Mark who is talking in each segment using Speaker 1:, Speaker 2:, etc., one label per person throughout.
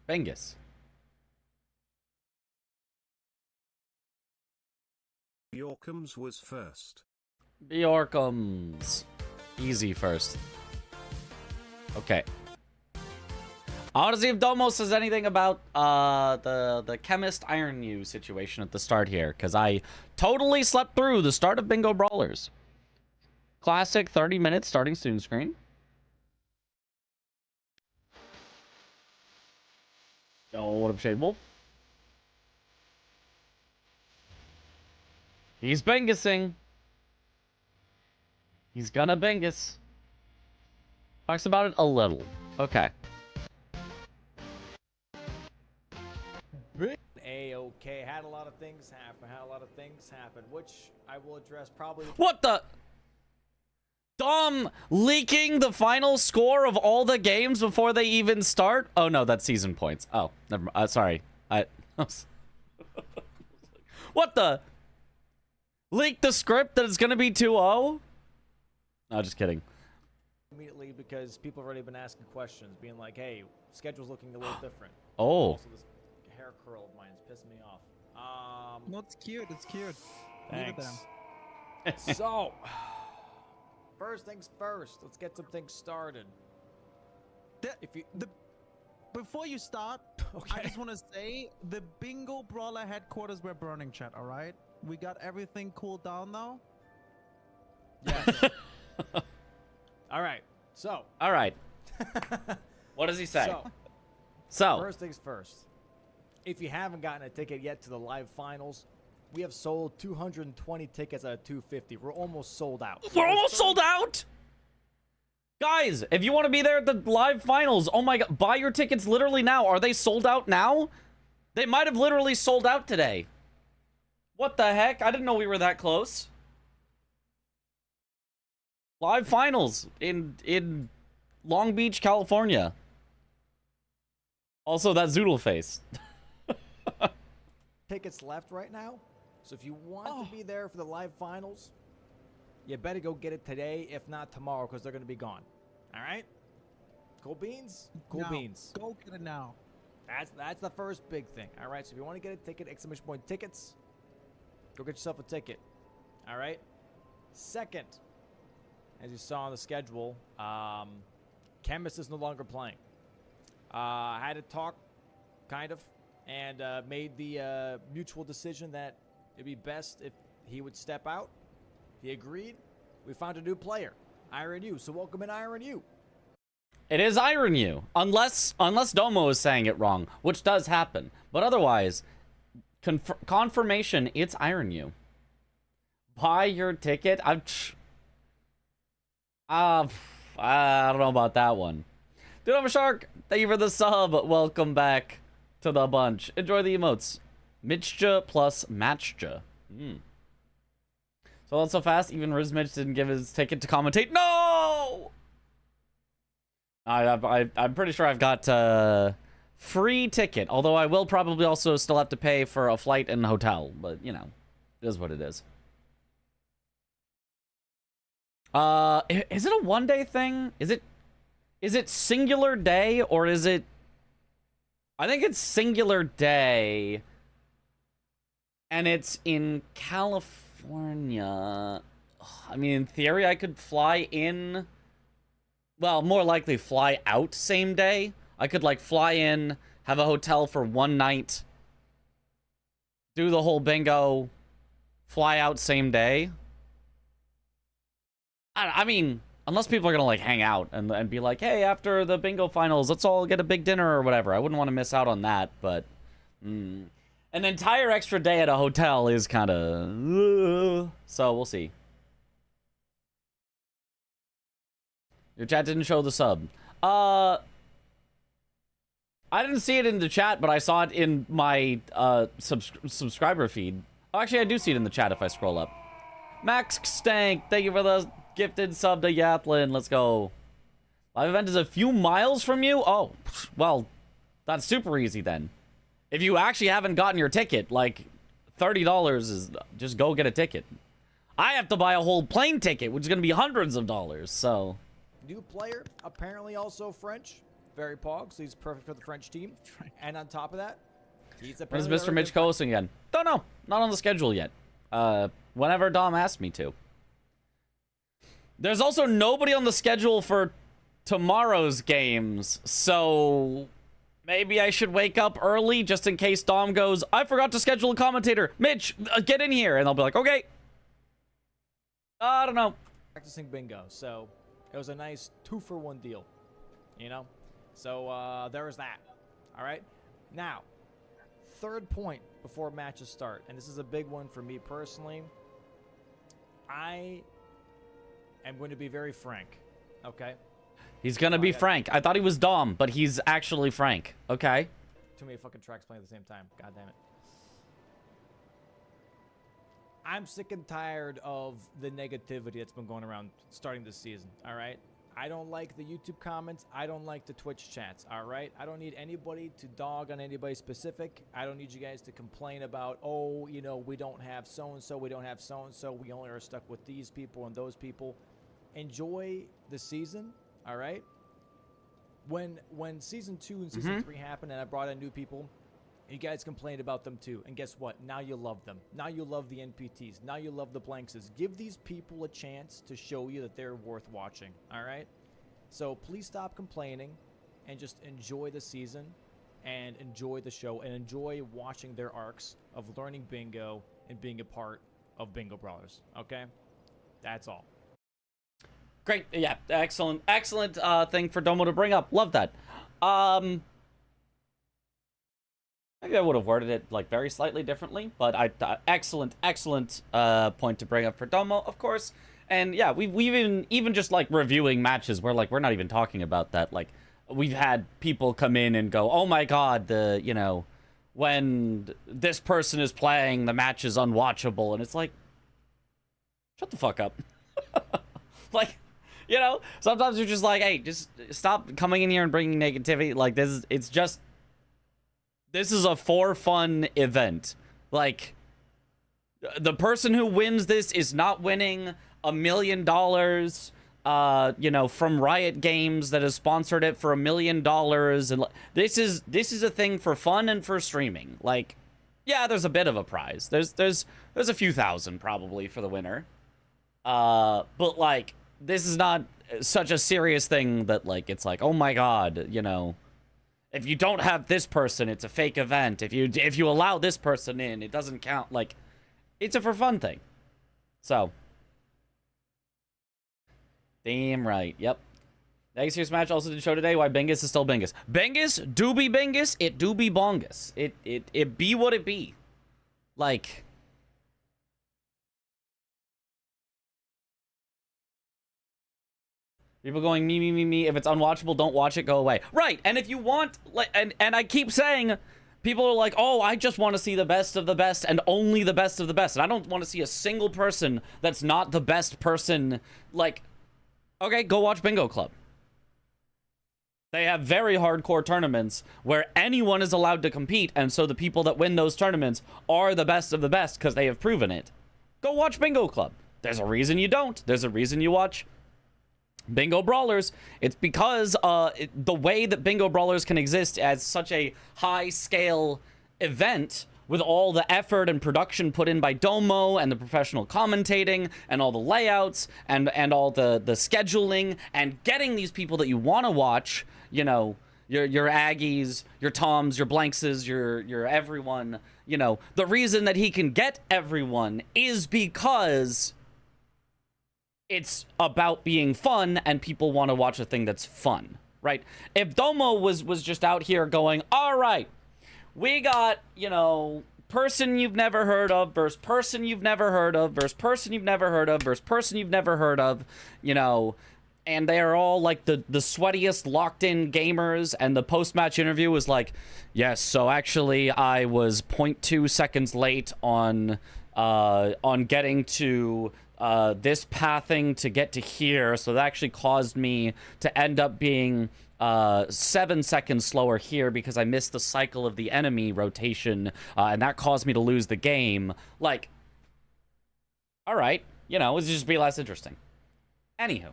Speaker 1: Bengus.
Speaker 2: Bjorkums was first.
Speaker 1: Bjorkums. Easy first. Okay. I want to see if Domo says anything about the chemist Iron You situation at the start here, because I totally slept through the start of Bingo Brawlers. Classic 30 minutes starting soon screen. Oh, what up, Shade Wolf? He's bengusing. He's gonna bengus. Talks about it a little. Okay.
Speaker 3: A-okay. Had a lot of things happen. Which I will address probably.
Speaker 1: What the? Dom leaking the final score of all the games before they even start? Oh, no, that's season points. Oh, never mind. Sorry. What the? Leak the script that it's going to be 2-0? No, just kidding.
Speaker 3: Immediately because people have already been asking questions, being like, hey, schedule's looking a little different.
Speaker 1: Oh.
Speaker 3: Also, this hair curl of mine is pissing me off.
Speaker 4: No, it's cute. It's cute.
Speaker 3: Thanks. So, first things first. Let's get some things started.
Speaker 4: Before you start,
Speaker 3: Okay.
Speaker 4: I just want to say the Bingo Brawler headquarters were burning, chat. All right, we got everything cooled down now.
Speaker 3: Yes. All right. So.
Speaker 1: All right. What does he say?
Speaker 3: So, first things first. If you haven't gotten a ticket yet to the live finals, we have sold 220 tickets out of 250. We're almost sold out.
Speaker 1: We're almost sold out? Guys, if you want to be there at the live finals, oh my god, buy your tickets literally now. Are they sold out now? They might have literally sold out today. What the heck? I didn't know we were that close. Live finals in Long Beach, California. Also, that Zoodle face.
Speaker 3: Tickets left right now. So if you want to be there for the live finals, you better go get it today, if not tomorrow, because they're going to be gone. All right? Cool beans? Cool beans.
Speaker 4: Go get it now.
Speaker 3: That's the first big thing. All right? So if you want to get a ticket, exclamation point tickets, go get yourself a ticket. All right? Second, as you saw on the schedule, Chemist is no longer playing. I had a talk, kind of, and made the mutual decision that it'd be best if he would step out. He agreed. We found a new player, Iron U. So welcome in, Iron U.
Speaker 1: It is Iron U, unless Domo is saying it wrong, which does happen. But otherwise, confirmation, it's Iron U. Buy your ticket. I don't know about that one. Dude, I'm a shark. Thank you for the sub. Welcome back to the bunch. Enjoy the emotes. Mitchja plus Matchja. So that's so fast. Even Rizmitch didn't give his ticket to commentate. No! I'm pretty sure I've got free ticket. Although I will probably also still have to pay for a flight and hotel. But, you know, it is what it is. Is it a one-day thing? Is it singular day, or is it... I think it's singular day. And it's in California. I mean, in theory, I could fly in... Well, more likely fly out same day. I could, like, fly in, have a hotel for one night, do the whole bingo, fly out same day. I mean, unless people are going to, like, hang out and be like, hey, after the bingo finals, let's all get a big dinner or whatever. I wouldn't want to miss out on that, but... An entire extra day at a hotel is kind of... so, we'll see. Your chat didn't show the sub. I didn't see it in the chat, but I saw it in my subscriber feed. Oh, actually, I do see it in the chat if I scroll up. Max Stank, thank you for the gifted sub to Yatlin. Let's go. Live event is a few miles from you? Oh, well, that's super easy then. If you actually haven't gotten your ticket, like, $30 is just go get a ticket. I have to buy a whole plane ticket, which is going to be hundreds of dollars, so...
Speaker 3: New player, apparently also French. Very pog, so he's perfect for the French team. And on top of that, he's
Speaker 1: When is
Speaker 3: apparently
Speaker 1: Mr.
Speaker 3: already
Speaker 1: Mitch co-hosting again? Don't know. Not on the schedule yet. Whenever Dom asked me to. There's also nobody on the schedule for tomorrow's games, so maybe I should wake up early just in case Dom goes, I forgot to schedule a commentator. Mitch, get in here. And I'll be like, okay. I don't know.
Speaker 3: practicing bingo, so it was a nice 2-for-1 deal, you know? So there was that. All right. Now, third point before matches start, and this is a big one for me personally. I am going to be very frank, okay?
Speaker 1: He's gonna be Frank. I thought he was Dom, but he's actually Frank. Okay.
Speaker 3: Too many fucking tracks playing at the same time. God damn it. I'm sick and tired of the negativity that's been going around starting this season, all right? I don't like the YouTube comments. I don't like the Twitch chats, all right? I don't need anybody to dog on anybody specific. I don't need you guys to complain about, oh, you know, we don't have so-and-so, we don't have so-and-so, we only are stuck with these people and those people. Enjoy the season, all right? When Season 2 and Season 3 happened and I brought in new people, you guys complained about them too. And guess what? Now you love them. Now you love the NPTs. Now you love the blankses. Give these people a chance to show you that they're worth watching, all right? So please stop complaining and just enjoy the season and enjoy the show and enjoy watching their arcs of learning bingo and being a part of Bingo Brawlers, okay? That's all.
Speaker 1: Great. Yeah. Excellent. Excellent thing for Domo to bring up. Love that. Maybe I would have worded it like very slightly differently, but excellent point to bring up for Domo, of course. And yeah, we've even just like reviewing matches where like we're not even talking about that. Like we've had people come in and go, "Oh my God, when this person is playing, the match is unwatchable," and it's like, shut the fuck up. Like, you know, sometimes you're just like, hey, just stop coming in here and bringing negativity. Like this is a for fun event. Like, the person who wins this is not winning $1 million, you know, from Riot Games that has sponsored it for $1 million. And this is a thing for fun and for streaming. Like, yeah, there's a bit of a prize. There's a few thousand probably for the winner. But like, this is not such a serious thing that like, it's like, oh my God, you know, if you don't have this person, it's a fake event. If you allow this person in, it doesn't count. Like, it's a for fun thing. So, damn right. Yep. Next year's match also did show today why Bingus is still Bingus. Bingus do be Bingus. It do be Bongus. It be what it be. Like, people going, me. If it's unwatchable, don't watch it. Go away. Right. And if you want, like, and I keep saying, people are like, oh, I just want to see the best of the best and only the best of the best. And I don't want to see a single person that's not the best person. Like, okay, go watch Bingo Club. They have very hardcore tournaments where anyone is allowed to compete. And so the people that win those tournaments are the best of the best because they have proven it. Go watch Bingo Club. There's a reason you don't. There's a reason you watch Bingo Brawlers. It's because the way that Bingo Brawlers can exist as such a high-scale event with all the effort and production put in by Domo and the professional commentating and all the layouts and all the scheduling and getting these people that you want to watch, you know, your Aggies, your Toms, your Blankses, your everyone, you know, the reason that he can get everyone is because it's about being fun and people want to watch a thing that's fun, right? If Domo was just out here going, all right, we got, you know, person you've never heard of versus person you've never heard of versus person you've never heard of versus person you've never heard of, you know, and they are all like the sweatiest locked-in gamers, and the post-match interview was like, yes, so actually I was 0.2 seconds late on getting to this pathing to get to here, so that actually caused me to end up being 7 seconds slower here because I missed the cycle of the enemy rotation, and that caused me to lose the game. Like, all right, you know, it would just be less interesting. Anywho,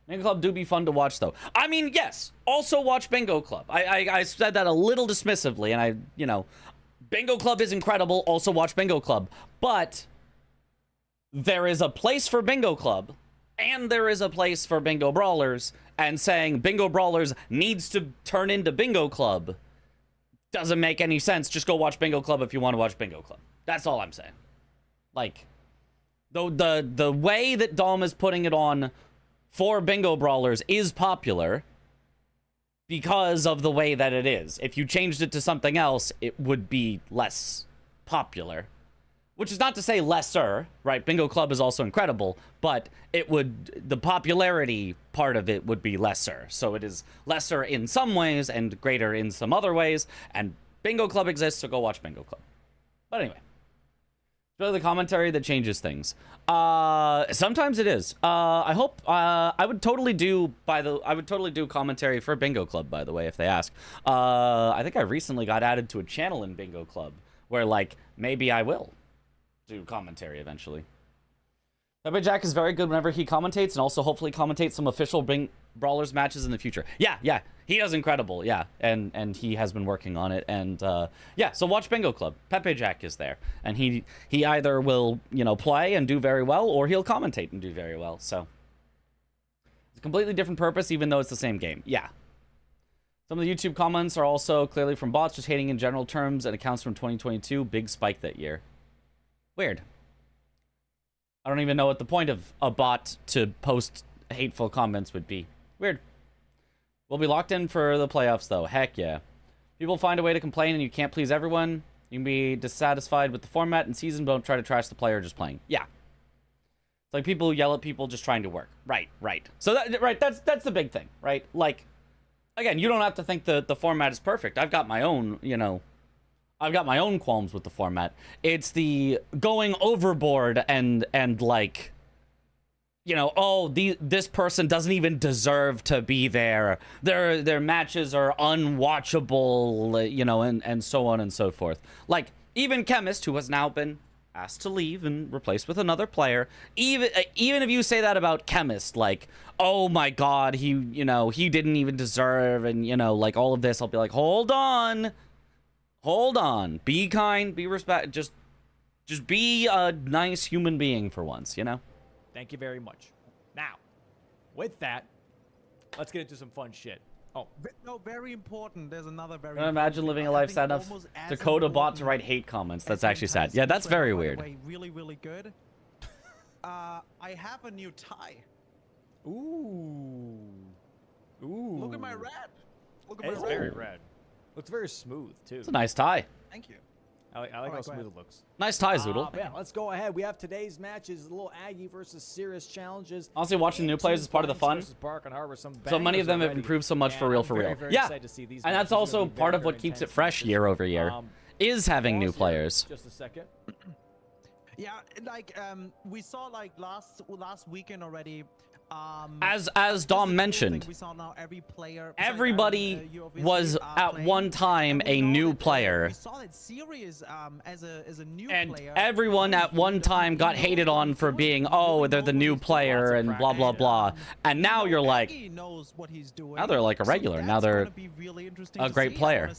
Speaker 1: Bingo Club do be fun to watch, though. I mean, yes. Also watch Bingo Club. I said that a little dismissively, and Bingo Club is incredible. Also watch Bingo Club. But there is a place for Bingo Club, and there is a place for Bingo Brawlers, and saying Bingo Brawlers needs to turn into Bingo Club doesn't make any sense. Just go watch Bingo Club if you want to watch Bingo Club. That's all I'm saying. Like, the way that Dom is putting it on for Bingo Brawlers is popular because of the way that it is. If you changed it to something else, it would be less popular. Which is not to say lesser, right? Bingo Club is also incredible, but the popularity part of it would be lesser. So it is lesser in some ways and greater in some other ways. And Bingo Club exists, so go watch Bingo Club. But anyway. It's really the commentary that changes things. Sometimes it is. I hope, I would totally do commentary for Bingo Club, by the way, if they ask. I think I recently got added to a channel in Bingo Club where, like, maybe I will do commentary eventually. Pepe Jack is very good whenever he commentates, and also hopefully commentates some official Brawlers matches in the future. Yeah, he does incredible, yeah, and he has been working on it, and yeah, so watch Bingo Club. Pepe Jack is there, and he either will, play and do very well, or he'll commentate and do very well, so. It's a completely different purpose, even though it's the same game, yeah. Some of the YouTube comments are also clearly from bots, just hating in general terms, and accounts from 2022, big spike that year. Weird. I don't even know what the point of a bot to post hateful comments would be. Weird. We'll be locked in for the playoffs, though. Heck yeah. People find a way to complain and you can't please everyone. You can be dissatisfied with the format and season, but don't try to trash the player just playing. Yeah. It's like people who yell at people just trying to work. Right. So, that's the big thing, right? Like, again, you don't have to think the format is perfect. I've got my own, I've got my own qualms with the format. It's the going overboard and like, this person doesn't even deserve to be there. Their matches are unwatchable, and so on and so forth. Like, even Chemist, who has now been asked to leave and replaced with another player, even if you say that about Chemist, like, oh my god, he didn't even deserve, and, like, all of this, I'll be like, hold on. Be kind, be respect, just be a nice human being for once,
Speaker 3: Thank you very much. Now, with that, let's get into some fun shit. Oh.
Speaker 4: No, very important. There's another very
Speaker 1: imagine living a life sad enough to code a bot to write hate comments. That's actually sad. Yeah, that's very weird.
Speaker 4: Really, really good. I have a new tie.
Speaker 3: Ooh.
Speaker 4: Look at my red.
Speaker 3: It's very red. Looks very smooth, too.
Speaker 1: It's a nice tie.
Speaker 4: Thank you.
Speaker 3: I like how smooth it looks.
Speaker 1: Nice tie, Zoodle.
Speaker 3: Yeah, let's go ahead. We have today's matches, a little Aggie versus Serious challenges.
Speaker 1: Honestly, watching the new players is part of the fun. So many of them have improved so much for real. Yeah, and that's also part of what keeps it fresh year over year, is having new players.
Speaker 3: Just a second.
Speaker 4: Yeah, like, we saw, like, last weekend already.
Speaker 1: As Dom mentioned, everybody was at one time a new player, and everyone at one time got hated on for being, oh, they're the new player and blah blah blah, and now you're like, now they're like a regular, now they're a great player.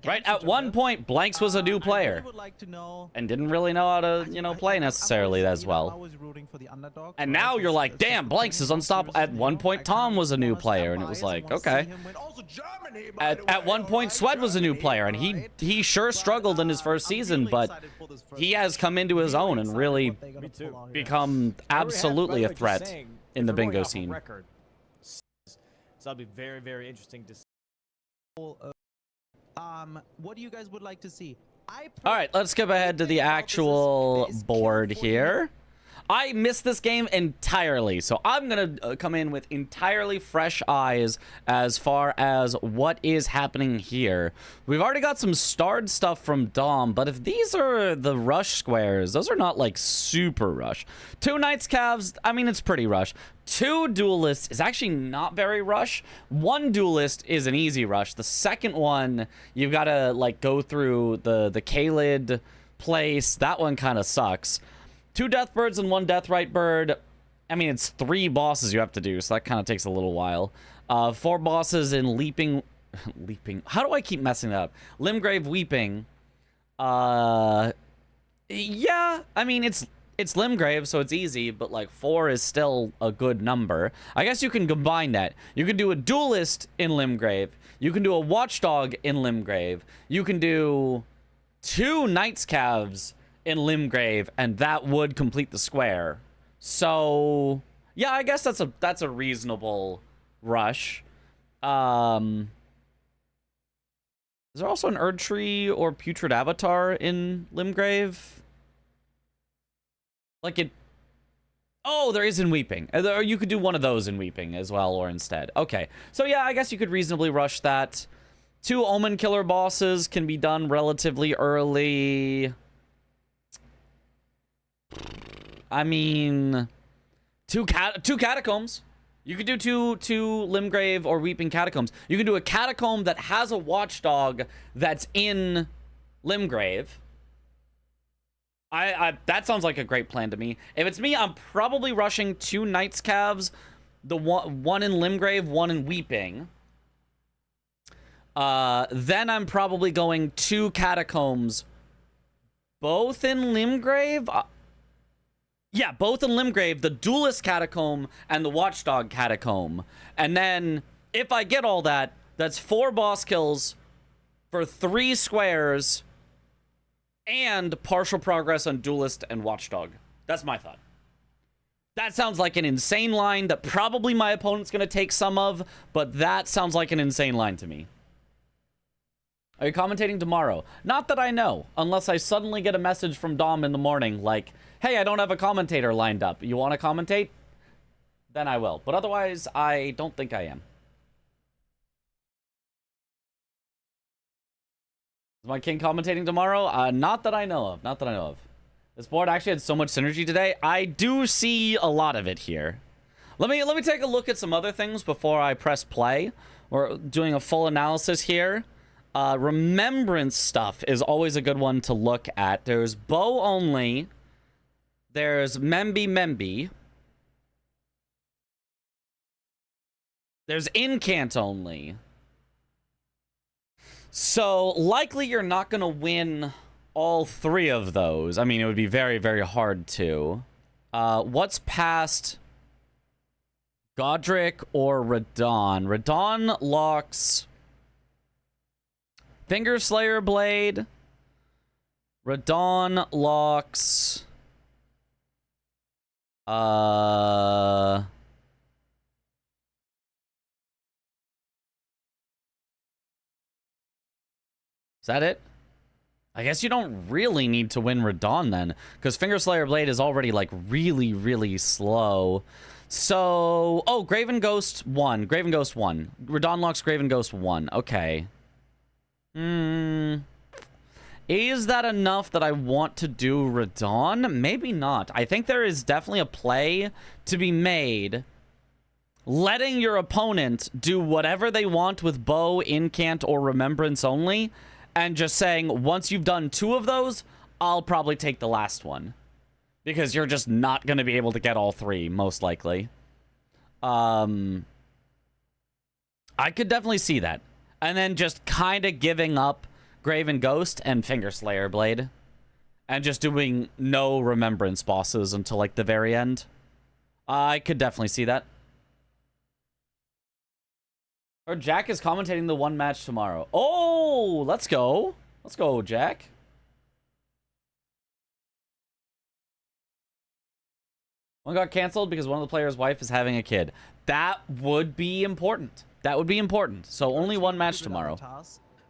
Speaker 1: Right, at one point Blanks was a new player and didn't really know how to play necessarily as well. And now you're like, damn, Blanks is unstoppable. At one point, Tom was a new player, and it was like, okay. At one point, Swed was a new player, and he sure struggled in his first season, but he has come into his own and really become absolutely a threat in the bingo scene.
Speaker 3: So that'll be very, very interesting to see.
Speaker 4: What do you guys would like to see?
Speaker 1: All right, let's skip ahead to the actual board here. I missed this game entirely, so I'm going to come in with entirely fresh eyes as far as what is happening here. We've already got some starred stuff from Dom, but if these are the rush squares, those are not, like, super rush. 2 Knights Calves, I mean, it's pretty rush. 2 Duelists is actually not very rush. 1 Duelist is an easy rush. The second one, you've got to, like, go through the K-Lid place. That one kind of sucks. 2 Deathbirds and 1 Deathrite Bird. I mean, it's 3 bosses you have to do, so that kind of takes a little while. 4 bosses in Leaping... Leaping... How do I keep messing that up? Limgrave Weeping. Yeah, I mean, it's Limgrave, so it's easy, but, like, 4 is still a good number. I guess you can combine that. You can do a Duelist in Limgrave. You can do a Watchdog in Limgrave. You can do 2 Knight's Calves in Limgrave, and that would complete the square. So, yeah, I guess that's a reasonable rush. Is there also an Erdtree or Putrid Avatar in Limgrave? Like it... Oh, there is in Weeping. Or you could do one of those in Weeping as well, or instead. Okay, so yeah, I guess you could reasonably rush that. 2 Omen Killer bosses can be done relatively early. I mean, 2 Catacombs. You could do two Limgrave or Weeping Catacombs. You can do a Catacomb that has a Watchdog that's in Limgrave. That sounds like a great plan to me. If it's me, I'm probably rushing 2 Knight's Calves, the one in Limgrave, one in Weeping. Then I'm probably going 2 Catacombs, both in Limgrave. Yeah, both in Limgrave, the Duelist Catacomb and the Watchdog Catacomb. And then, if I get all that, that's 4 boss kills for 3 squares and partial progress on Duelist and Watchdog. That's my thought. That sounds like an insane line that probably my opponent's going to take some of, but that sounds like an insane line to me. Are you commentating tomorrow? Not that I know, unless I suddenly get a message from Dom in the morning like, hey, I don't have a commentator lined up. You want to commentate? Then I will. But otherwise, I don't think I am. Is my king commentating tomorrow? Not that I know of. Not that I know of. This board actually had so much synergy today. I do see a lot of it here. Let me take a look at some other things before I press play. We're doing a full analysis here. Remembrance stuff is always a good one to look at. There's bow only. There's Memby. There's incant only. So, likely you're not going to win all 3 of those. I mean, it would be very, very hard to. What's past Godric or Radon? Radon locks Finger Slayer Blade. Radon locks... Is that it? I guess you don't really need to win Radon then, because Finger Slayer Blade is already, like, really, really slow. So... Oh, Graven Ghost 1. Graven Ghost 1. Radon locks Graven Ghost 1. Okay. Is that enough that I want to do Radon? Maybe not. I think there is definitely a play to be made letting your opponent do whatever they want with bow, incant, or remembrance only, and just saying, once you've done 2 of those, I'll probably take the last one. Because you're just not going to be able to get all 3, most likely. I could definitely see that. And then just kind of giving up Graven Ghost and Finger Slayer Blade. And just doing no remembrance bosses until, like, the very end. I could definitely see that. Or Jack is commentating the 1 match tomorrow. Oh, let's go. Let's go, Jack. One got canceled because one of the players' wife is having a kid. That would be important. That would be important. So only 1 match tomorrow.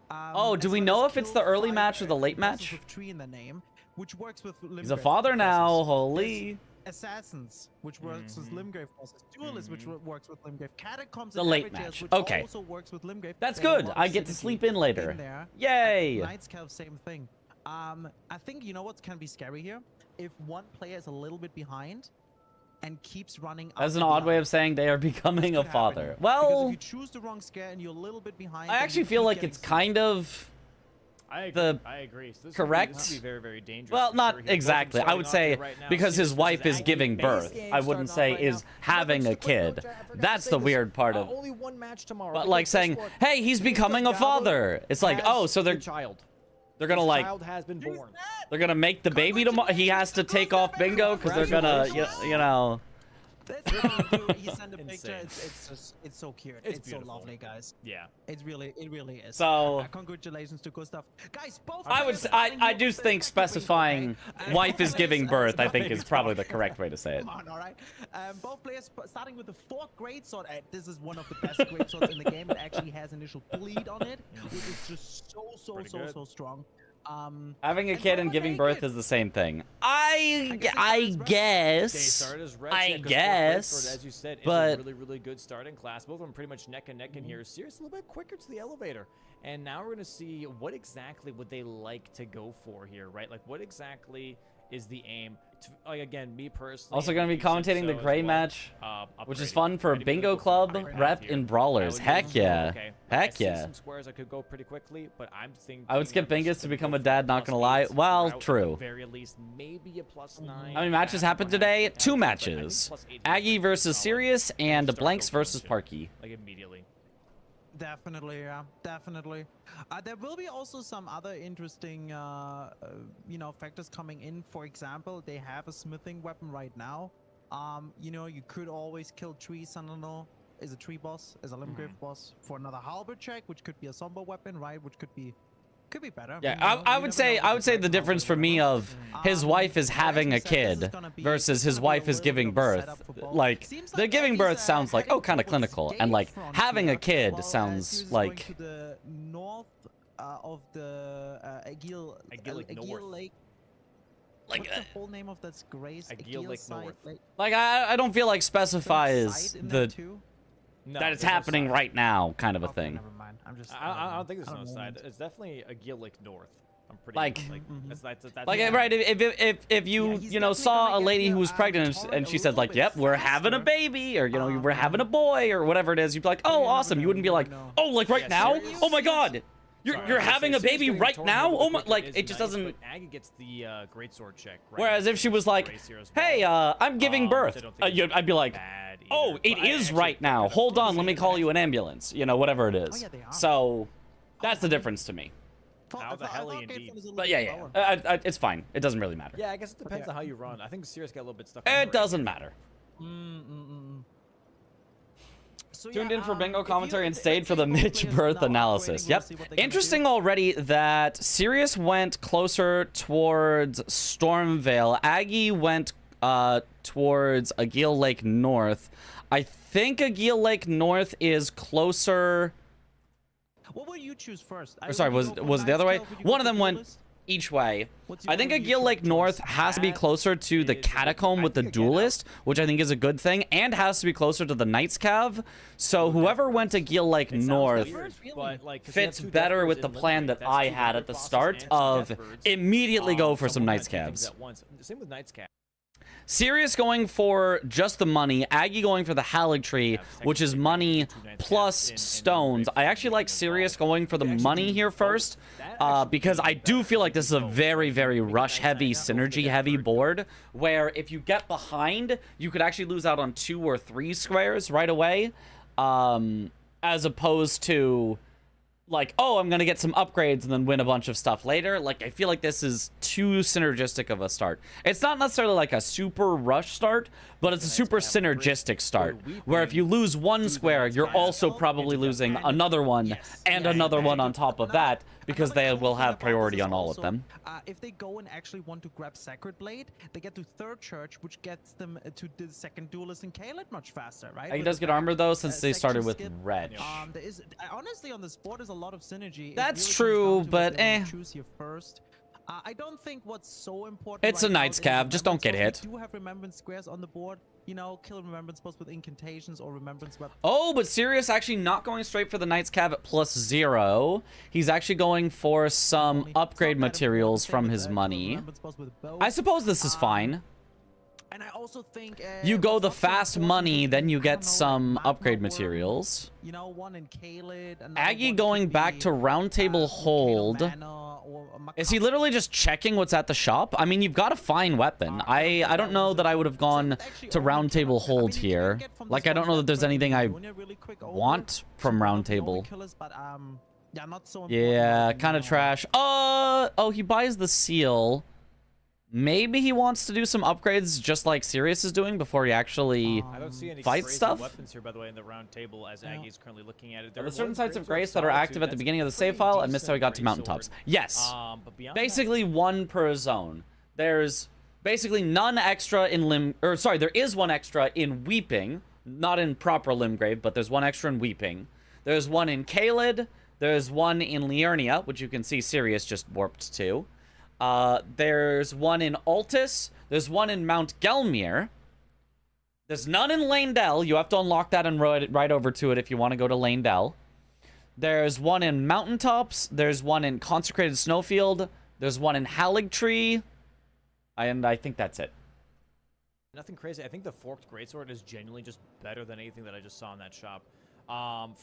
Speaker 1: Oh, do we know if it's the early match or the late match? He's a father now. Holy.
Speaker 4: Assassins, which works with Limgrave bosses. Duelist, which works with Limgrave. Catacombs
Speaker 1: the
Speaker 4: and
Speaker 1: late
Speaker 4: Averages,
Speaker 1: match.
Speaker 4: which
Speaker 1: Okay.
Speaker 4: also works with Limgrave.
Speaker 1: That's good. I get to sleep in later.
Speaker 4: There.
Speaker 1: Yay!
Speaker 4: Knight's Calf, same thing. I think you know what can be scary here? If one player is a little bit behind and keeps running.
Speaker 1: That's an odd way of saying they are becoming a father. Well,
Speaker 4: because if you choose the wrong scare and you're a little bit behind,
Speaker 1: I actually feel like it's kind of
Speaker 3: I agree.
Speaker 1: the
Speaker 3: I agree. So this
Speaker 1: correct.
Speaker 3: Would be very, very dangerous.
Speaker 1: Well,
Speaker 3: for
Speaker 1: not
Speaker 3: sure. He wasn't
Speaker 1: exactly. I
Speaker 3: starting
Speaker 1: would
Speaker 3: off
Speaker 1: say
Speaker 3: here right now.
Speaker 1: because his
Speaker 3: Serious
Speaker 1: wife
Speaker 3: versus
Speaker 1: is
Speaker 3: Aggie.
Speaker 1: giving
Speaker 3: Base
Speaker 1: birth.
Speaker 3: game
Speaker 1: I wouldn't
Speaker 3: starting
Speaker 1: say
Speaker 3: off right
Speaker 1: is
Speaker 3: now.
Speaker 1: having
Speaker 3: Just
Speaker 1: a
Speaker 3: a quick note,
Speaker 1: kid.
Speaker 3: chat, I forgot to
Speaker 1: That's
Speaker 3: say
Speaker 1: the
Speaker 3: this.
Speaker 1: weird part of.
Speaker 3: Only one match tomorrow.
Speaker 1: But
Speaker 3: Look,
Speaker 1: like
Speaker 3: guess
Speaker 1: saying,
Speaker 3: what?
Speaker 1: hey, he's becoming a
Speaker 3: Gabo
Speaker 1: father. It's like,
Speaker 3: has
Speaker 1: oh, so
Speaker 3: a
Speaker 1: they're
Speaker 3: child.
Speaker 1: gonna
Speaker 3: His
Speaker 1: like
Speaker 3: child has been born.
Speaker 1: they're gonna make the baby tomorrow. He has to take off bingo because they're gonna you know.
Speaker 4: That's really cute. He sent a picture.
Speaker 3: Insane.
Speaker 4: It's so cute.
Speaker 3: It's
Speaker 4: It's so
Speaker 3: beautiful.
Speaker 4: lovely, guys.
Speaker 3: Yeah.
Speaker 4: It really is.
Speaker 1: So
Speaker 4: Congratulations to Gustav. Guys, both.
Speaker 1: I would
Speaker 4: players
Speaker 1: I
Speaker 4: starting
Speaker 1: do
Speaker 4: with
Speaker 1: think
Speaker 4: the
Speaker 1: specifying
Speaker 4: okay?
Speaker 1: wife is giving birth I think
Speaker 4: starting
Speaker 1: is probably the correct way to say it.
Speaker 4: Come on, all right. Both players starting with the 4th great sword. This is one of the best great swords in the game. It actually has initial bleed on it, which is just
Speaker 3: Pretty good.
Speaker 4: so strong.
Speaker 1: Having a
Speaker 4: And
Speaker 1: kid
Speaker 4: they're
Speaker 1: and
Speaker 4: all
Speaker 1: giving birth
Speaker 4: naked.
Speaker 1: is the same thing.
Speaker 4: I
Speaker 1: I
Speaker 3: They
Speaker 1: guess.
Speaker 3: started as red
Speaker 1: I
Speaker 3: check, 'cause Fort
Speaker 1: guess,
Speaker 3: Bradford, as you said, is
Speaker 1: but-
Speaker 3: a really, really good starting class. Both of them pretty much neck and neck in here. Sirius a little bit quicker to the elevator. And now we're going to see what exactly would they like to go for here, right? Like, what exactly is the aim? Like, again, me personally.
Speaker 1: Also
Speaker 3: and
Speaker 1: going to
Speaker 3: you
Speaker 1: be
Speaker 3: said
Speaker 1: commentating
Speaker 3: so
Speaker 1: the
Speaker 3: as
Speaker 1: gray
Speaker 3: well,
Speaker 1: match, which is
Speaker 3: upgrading.
Speaker 1: fun for a
Speaker 3: Ready to
Speaker 1: bingo
Speaker 3: go for
Speaker 1: club
Speaker 3: the upgrade
Speaker 1: rep
Speaker 3: here.
Speaker 1: in
Speaker 3: I
Speaker 1: Brawlers.
Speaker 3: would
Speaker 1: Heck
Speaker 3: use-
Speaker 1: yeah.
Speaker 3: okay,
Speaker 1: Heck
Speaker 3: I see
Speaker 1: yeah.
Speaker 3: some squares I could go pretty quickly, but I'm thinking
Speaker 1: I would skip
Speaker 3: I'm just
Speaker 1: Bingus to
Speaker 3: gonna
Speaker 1: become
Speaker 3: go
Speaker 1: a
Speaker 3: for
Speaker 1: dad,
Speaker 3: the
Speaker 1: not gonna
Speaker 3: +8
Speaker 1: lie. Well,
Speaker 3: route, at the
Speaker 1: true.
Speaker 3: very least, maybe a +9.
Speaker 1: How many matches happened today? 2 matches. Aggie versus Sirius and Blanks versus Parky.
Speaker 3: Like immediately.
Speaker 4: Definitely, yeah, definitely. There will be also some other interesting, factors coming in. For example, they have a smithing weapon right now. You could always kill Tree Sentinel as a tree boss, as a Limgrave boss for another halberd check, which could be a somber weapon, right? Which could be better.
Speaker 1: Yeah,
Speaker 4: you know?
Speaker 1: I
Speaker 4: You
Speaker 1: would
Speaker 4: never
Speaker 1: say
Speaker 4: know
Speaker 1: I
Speaker 4: with
Speaker 1: would say the
Speaker 4: dragon
Speaker 1: difference
Speaker 4: halberd
Speaker 1: for
Speaker 4: or
Speaker 1: me
Speaker 4: whatever.
Speaker 1: of his wife is
Speaker 4: As
Speaker 1: having
Speaker 4: we
Speaker 1: a
Speaker 4: said, this is
Speaker 1: kid
Speaker 4: gonna be-
Speaker 1: versus his
Speaker 4: gonna be a
Speaker 1: wife is
Speaker 4: little bit
Speaker 1: giving
Speaker 4: of a
Speaker 1: birth.
Speaker 4: setup for both.
Speaker 1: Like
Speaker 4: Seems
Speaker 1: the
Speaker 4: like
Speaker 1: giving
Speaker 4: Aggie's,
Speaker 1: birth sounds like
Speaker 4: heading
Speaker 1: kind of
Speaker 4: towards
Speaker 1: clinical,
Speaker 4: Gate
Speaker 1: and like
Speaker 4: front
Speaker 1: having a
Speaker 4: here,
Speaker 1: kid
Speaker 4: while,
Speaker 1: sounds
Speaker 4: Sirius is going
Speaker 1: like
Speaker 4: to the north of the Agil
Speaker 3: Agilic North.
Speaker 4: Lake.
Speaker 1: like
Speaker 4: What's the whole name of that grace?
Speaker 3: Agil Lake
Speaker 4: side
Speaker 3: North.
Speaker 4: lake?
Speaker 1: like I don't feel like
Speaker 4: Some
Speaker 1: specifies
Speaker 4: site in there
Speaker 1: the
Speaker 4: too?
Speaker 3: No,
Speaker 1: that it's
Speaker 3: there's no
Speaker 1: happening
Speaker 3: side.
Speaker 1: right now kind of a
Speaker 4: Okay,
Speaker 1: thing.
Speaker 4: never mind. I'm just.
Speaker 3: I don't think there's no
Speaker 4: know.
Speaker 3: side. It's definitely a Gillick North. I'm pretty
Speaker 1: Like-
Speaker 3: that's
Speaker 1: Like
Speaker 3: yeah.
Speaker 1: right, if you
Speaker 4: Yeah, he's
Speaker 1: you know
Speaker 4: definitely
Speaker 1: saw
Speaker 4: gonna
Speaker 1: a
Speaker 4: get
Speaker 1: lady
Speaker 4: the,
Speaker 1: who was pregnant
Speaker 4: torrent
Speaker 1: and
Speaker 4: a
Speaker 1: she said
Speaker 4: little
Speaker 1: like,
Speaker 4: bit
Speaker 1: "Yep, we're having a
Speaker 4: faster.
Speaker 1: baby," or you know, we're having a boy or whatever it is. You'd be like,
Speaker 4: you
Speaker 1: "Oh,
Speaker 4: never
Speaker 1: awesome!"
Speaker 4: know,
Speaker 1: You wouldn't be
Speaker 4: you
Speaker 1: like,
Speaker 4: never know.
Speaker 1: "Oh, like right
Speaker 3: Yeah,
Speaker 1: now?
Speaker 3: Sirius-
Speaker 1: Oh my God, you're
Speaker 3: Sorry, I
Speaker 1: you're
Speaker 3: was gonna
Speaker 1: having
Speaker 3: say,
Speaker 1: a
Speaker 3: Sirius
Speaker 1: baby
Speaker 3: getting
Speaker 1: right
Speaker 3: torn
Speaker 1: now?
Speaker 3: really
Speaker 1: Oh my!"
Speaker 3: quick
Speaker 1: Like
Speaker 3: is
Speaker 1: it just
Speaker 3: nice,
Speaker 1: doesn't.
Speaker 3: but Aggie gets the great sword check. Right
Speaker 1: Whereas
Speaker 3: after
Speaker 1: if she was
Speaker 3: the
Speaker 1: like,
Speaker 3: race here as well.
Speaker 1: "Hey, I'm giving
Speaker 3: I
Speaker 1: birth,"
Speaker 3: don't think it's
Speaker 1: I'd be like,
Speaker 3: bad either,
Speaker 1: "Oh,
Speaker 3: but
Speaker 1: it
Speaker 3: I
Speaker 1: is
Speaker 3: actually
Speaker 1: right now.
Speaker 3: kind of
Speaker 1: Hold on, let me
Speaker 3: appreciate
Speaker 1: call
Speaker 3: it.
Speaker 1: you an ambulance." You know, whatever it is.
Speaker 4: yeah, they are.
Speaker 1: So that's the difference to me.
Speaker 3: How the hell indeed.
Speaker 1: But yeah, it's fine. It doesn't really matter.
Speaker 3: Yeah, I guess it depends
Speaker 4: Okay.
Speaker 3: on how you run. I think Sirius got a little bit stuck. on the
Speaker 1: It
Speaker 3: right.
Speaker 1: doesn't matter.
Speaker 4: So,
Speaker 1: Tuned
Speaker 4: yeah,
Speaker 1: in for bingo
Speaker 4: if you-
Speaker 1: commentary and
Speaker 4: if-
Speaker 1: stayed
Speaker 4: if
Speaker 1: for the
Speaker 4: both
Speaker 1: Mitch
Speaker 4: players
Speaker 1: birth
Speaker 4: now
Speaker 1: analysis.
Speaker 4: upgrading,
Speaker 1: Yep.
Speaker 4: we'll see what they're gonna
Speaker 1: Interesting
Speaker 4: do.
Speaker 1: already that Sirius went closer towards Stormvale. Aggie went towards Agil Lake North. I think Agil Lake North is closer.
Speaker 4: What will you choose first?
Speaker 1: Or sorry, was it the other way? One of them went each way. I think Agil Lake North has to be closer to the catacomb with the duelist, which I think is a good thing, and has to be closer to the Knight's Cav. So whoever went to Agil Lake
Speaker 3: It sounds
Speaker 1: North
Speaker 3: weird, but, like, 'cause you have
Speaker 1: fits
Speaker 3: two
Speaker 1: better
Speaker 3: Deathbirds
Speaker 1: with the
Speaker 3: in
Speaker 1: plan
Speaker 3: Limerick,
Speaker 1: that
Speaker 3: that's
Speaker 1: I
Speaker 3: two
Speaker 1: had
Speaker 3: Deathbird
Speaker 1: at the
Speaker 3: bosses
Speaker 1: start
Speaker 3: and two
Speaker 1: of
Speaker 3: Deathbirds.
Speaker 1: immediately go for some
Speaker 3: Someone
Speaker 1: Knight's
Speaker 3: might do things
Speaker 1: Cavs.
Speaker 3: at once. Same with Knight's Cavs.
Speaker 1: Sirius going for just the money, Aggie going for the Halig Tree, which is money plus stones. I actually like Sirius going for the money here first, because I do feel like this is a very, very rush-heavy, synergy-heavy board, where if you get behind, you could actually lose out on 2 or 3 squares right away, as opposed to like, oh, I'm going to get some upgrades and then win a bunch of stuff later. Like, I feel like this is too synergistic of a start. It's not necessarily like a super rush start, but it's a super synergistic start, where if you lose one square, you're also probably losing another one and another one on top of that, because they will have priority on all of them.
Speaker 4: If they go and actually want to grab Sacred Blade, they get to third church, which gets them to the second duelist and Kaelid much faster, right?
Speaker 1: He
Speaker 4: With
Speaker 1: does
Speaker 4: the
Speaker 1: get armor though, since they
Speaker 4: section
Speaker 1: started with
Speaker 4: skip.
Speaker 1: red.
Speaker 4: There is honestly on this board is a lot of synergy. It
Speaker 1: That's
Speaker 4: really comes
Speaker 1: true,
Speaker 4: down to what
Speaker 1: but
Speaker 4: they wanna
Speaker 1: eh.
Speaker 4: choose here first. I don't think what's so important.
Speaker 1: It's a
Speaker 4: right now
Speaker 1: Knight's
Speaker 4: is
Speaker 1: Cav, just don't get
Speaker 4: Remembrance.
Speaker 1: hit.
Speaker 4: We do have remembrance squares on the board. You know, kill remembrance both with incantations or remembrance weapons.
Speaker 1: Oh, but Sirius actually not going straight for the Knight's Cav at +0. He's actually going for some upgrade materials from his money. I suppose this is fine.
Speaker 4: And I also think
Speaker 1: You go the
Speaker 4: what's also
Speaker 1: fast
Speaker 4: important
Speaker 1: money,
Speaker 4: is,
Speaker 1: then you
Speaker 4: I
Speaker 1: get
Speaker 4: don't know,
Speaker 1: some
Speaker 4: magma
Speaker 1: upgrade
Speaker 4: worm,
Speaker 1: materials.
Speaker 4: You know, one in Kaled.
Speaker 1: Aggie going back to round table hold. Is he literally just checking what's at the shop? I mean, you've got a fine weapon. I don't know that I would have gone to round table hold here. Like, I don't know that there's anything I want from round table. Yeah, kind of trash. Oh, he buys the seal. Maybe he wants to do some upgrades just like Sirius is doing before he actually
Speaker 3: I don't see any
Speaker 1: fight
Speaker 3: crazy
Speaker 1: stuff.
Speaker 3: weapons here, by the way, in the round table as Aggie is currently looking at it.
Speaker 1: There are
Speaker 3: was
Speaker 1: certain sites of
Speaker 3: Grave
Speaker 1: grace that are active at the beginning of the save file. I missed how he got to mountaintops. Yes.
Speaker 3: But beyond
Speaker 1: Basically one per zone. There's basically none extra in there is one extra in Weeping, not in proper Limgrave, but there's one extra in Weeping. There's one in Kaled, there's one in Liurnia, which you can see Sirius just warped to. There's one in Altus, there's one in Mount Gelmir. There's none in Lanedell. You have to unlock that and ride over to it if you want to go to Lanedell. There's one in Mountaintops, there's one in Consecrated Snowfield, there's one in Haligtree. And I think that's it.
Speaker 3: nothing crazy. I think the forked greatsword is genuinely just better than anything that I just saw in that shop.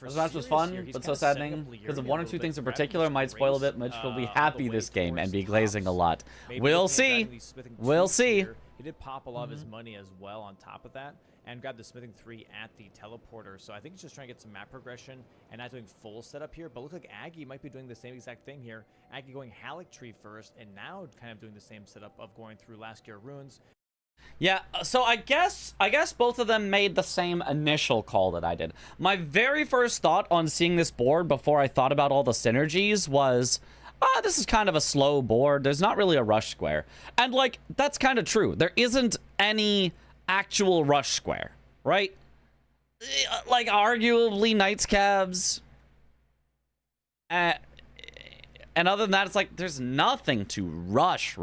Speaker 1: This match was fun, but so saddening because of one or two things in particular might spoil a bit. Mitch will be happy this game and be glazing a lot. We'll see. We'll see.
Speaker 3: He did pop a lot of his money as well on top of that and grabbed the smithing 3 at the teleporter. So I think he's just trying to get some map progression and not doing full setup here. But look like Aggie might be doing the same exact thing here. Aggie going Haligtree first and now kind of doing the same setup of going through Laskier Ruins.
Speaker 1: Yeah, so I guess both of them made the same initial call that I did. My very first thought on seeing this board before I thought about all the synergies was, this is kind of a slow board. There's not really a rush square. And, like, that's kind of true. There isn't any actual rush square, right? Like, arguably Knights Cabs. And other than that, it's like, there's nothing to rush.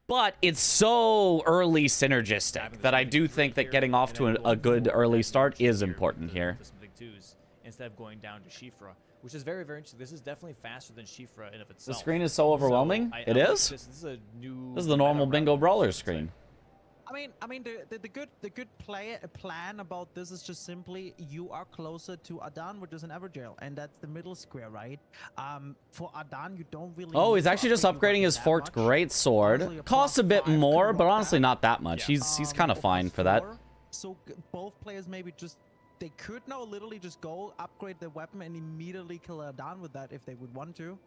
Speaker 1: But it's so early synergistic that I do think that getting off to a good early start is important here.
Speaker 3: Instead of going down to Shifra, which is very, very interesting. This is definitely faster than Shifra in of itself.
Speaker 1: The screen is so overwhelming.
Speaker 3: So
Speaker 1: it is?
Speaker 3: This is a new.
Speaker 1: This is the normal Bingo Brawlers screen.
Speaker 4: I mean, the good plan about this is just simply you are closer to Adan, which is an Everjail, and that's the middle square, right? For Adan, you don't really.
Speaker 1: Oh, he's actually just upgrading his forked greatsword. Costs a bit more, but honestly not that much.
Speaker 3: Yeah.
Speaker 1: He's kind of fine for that.
Speaker 4: So both players maybe just they could now literally just go upgrade their weapon and immediately kill Adan with that if they would want to.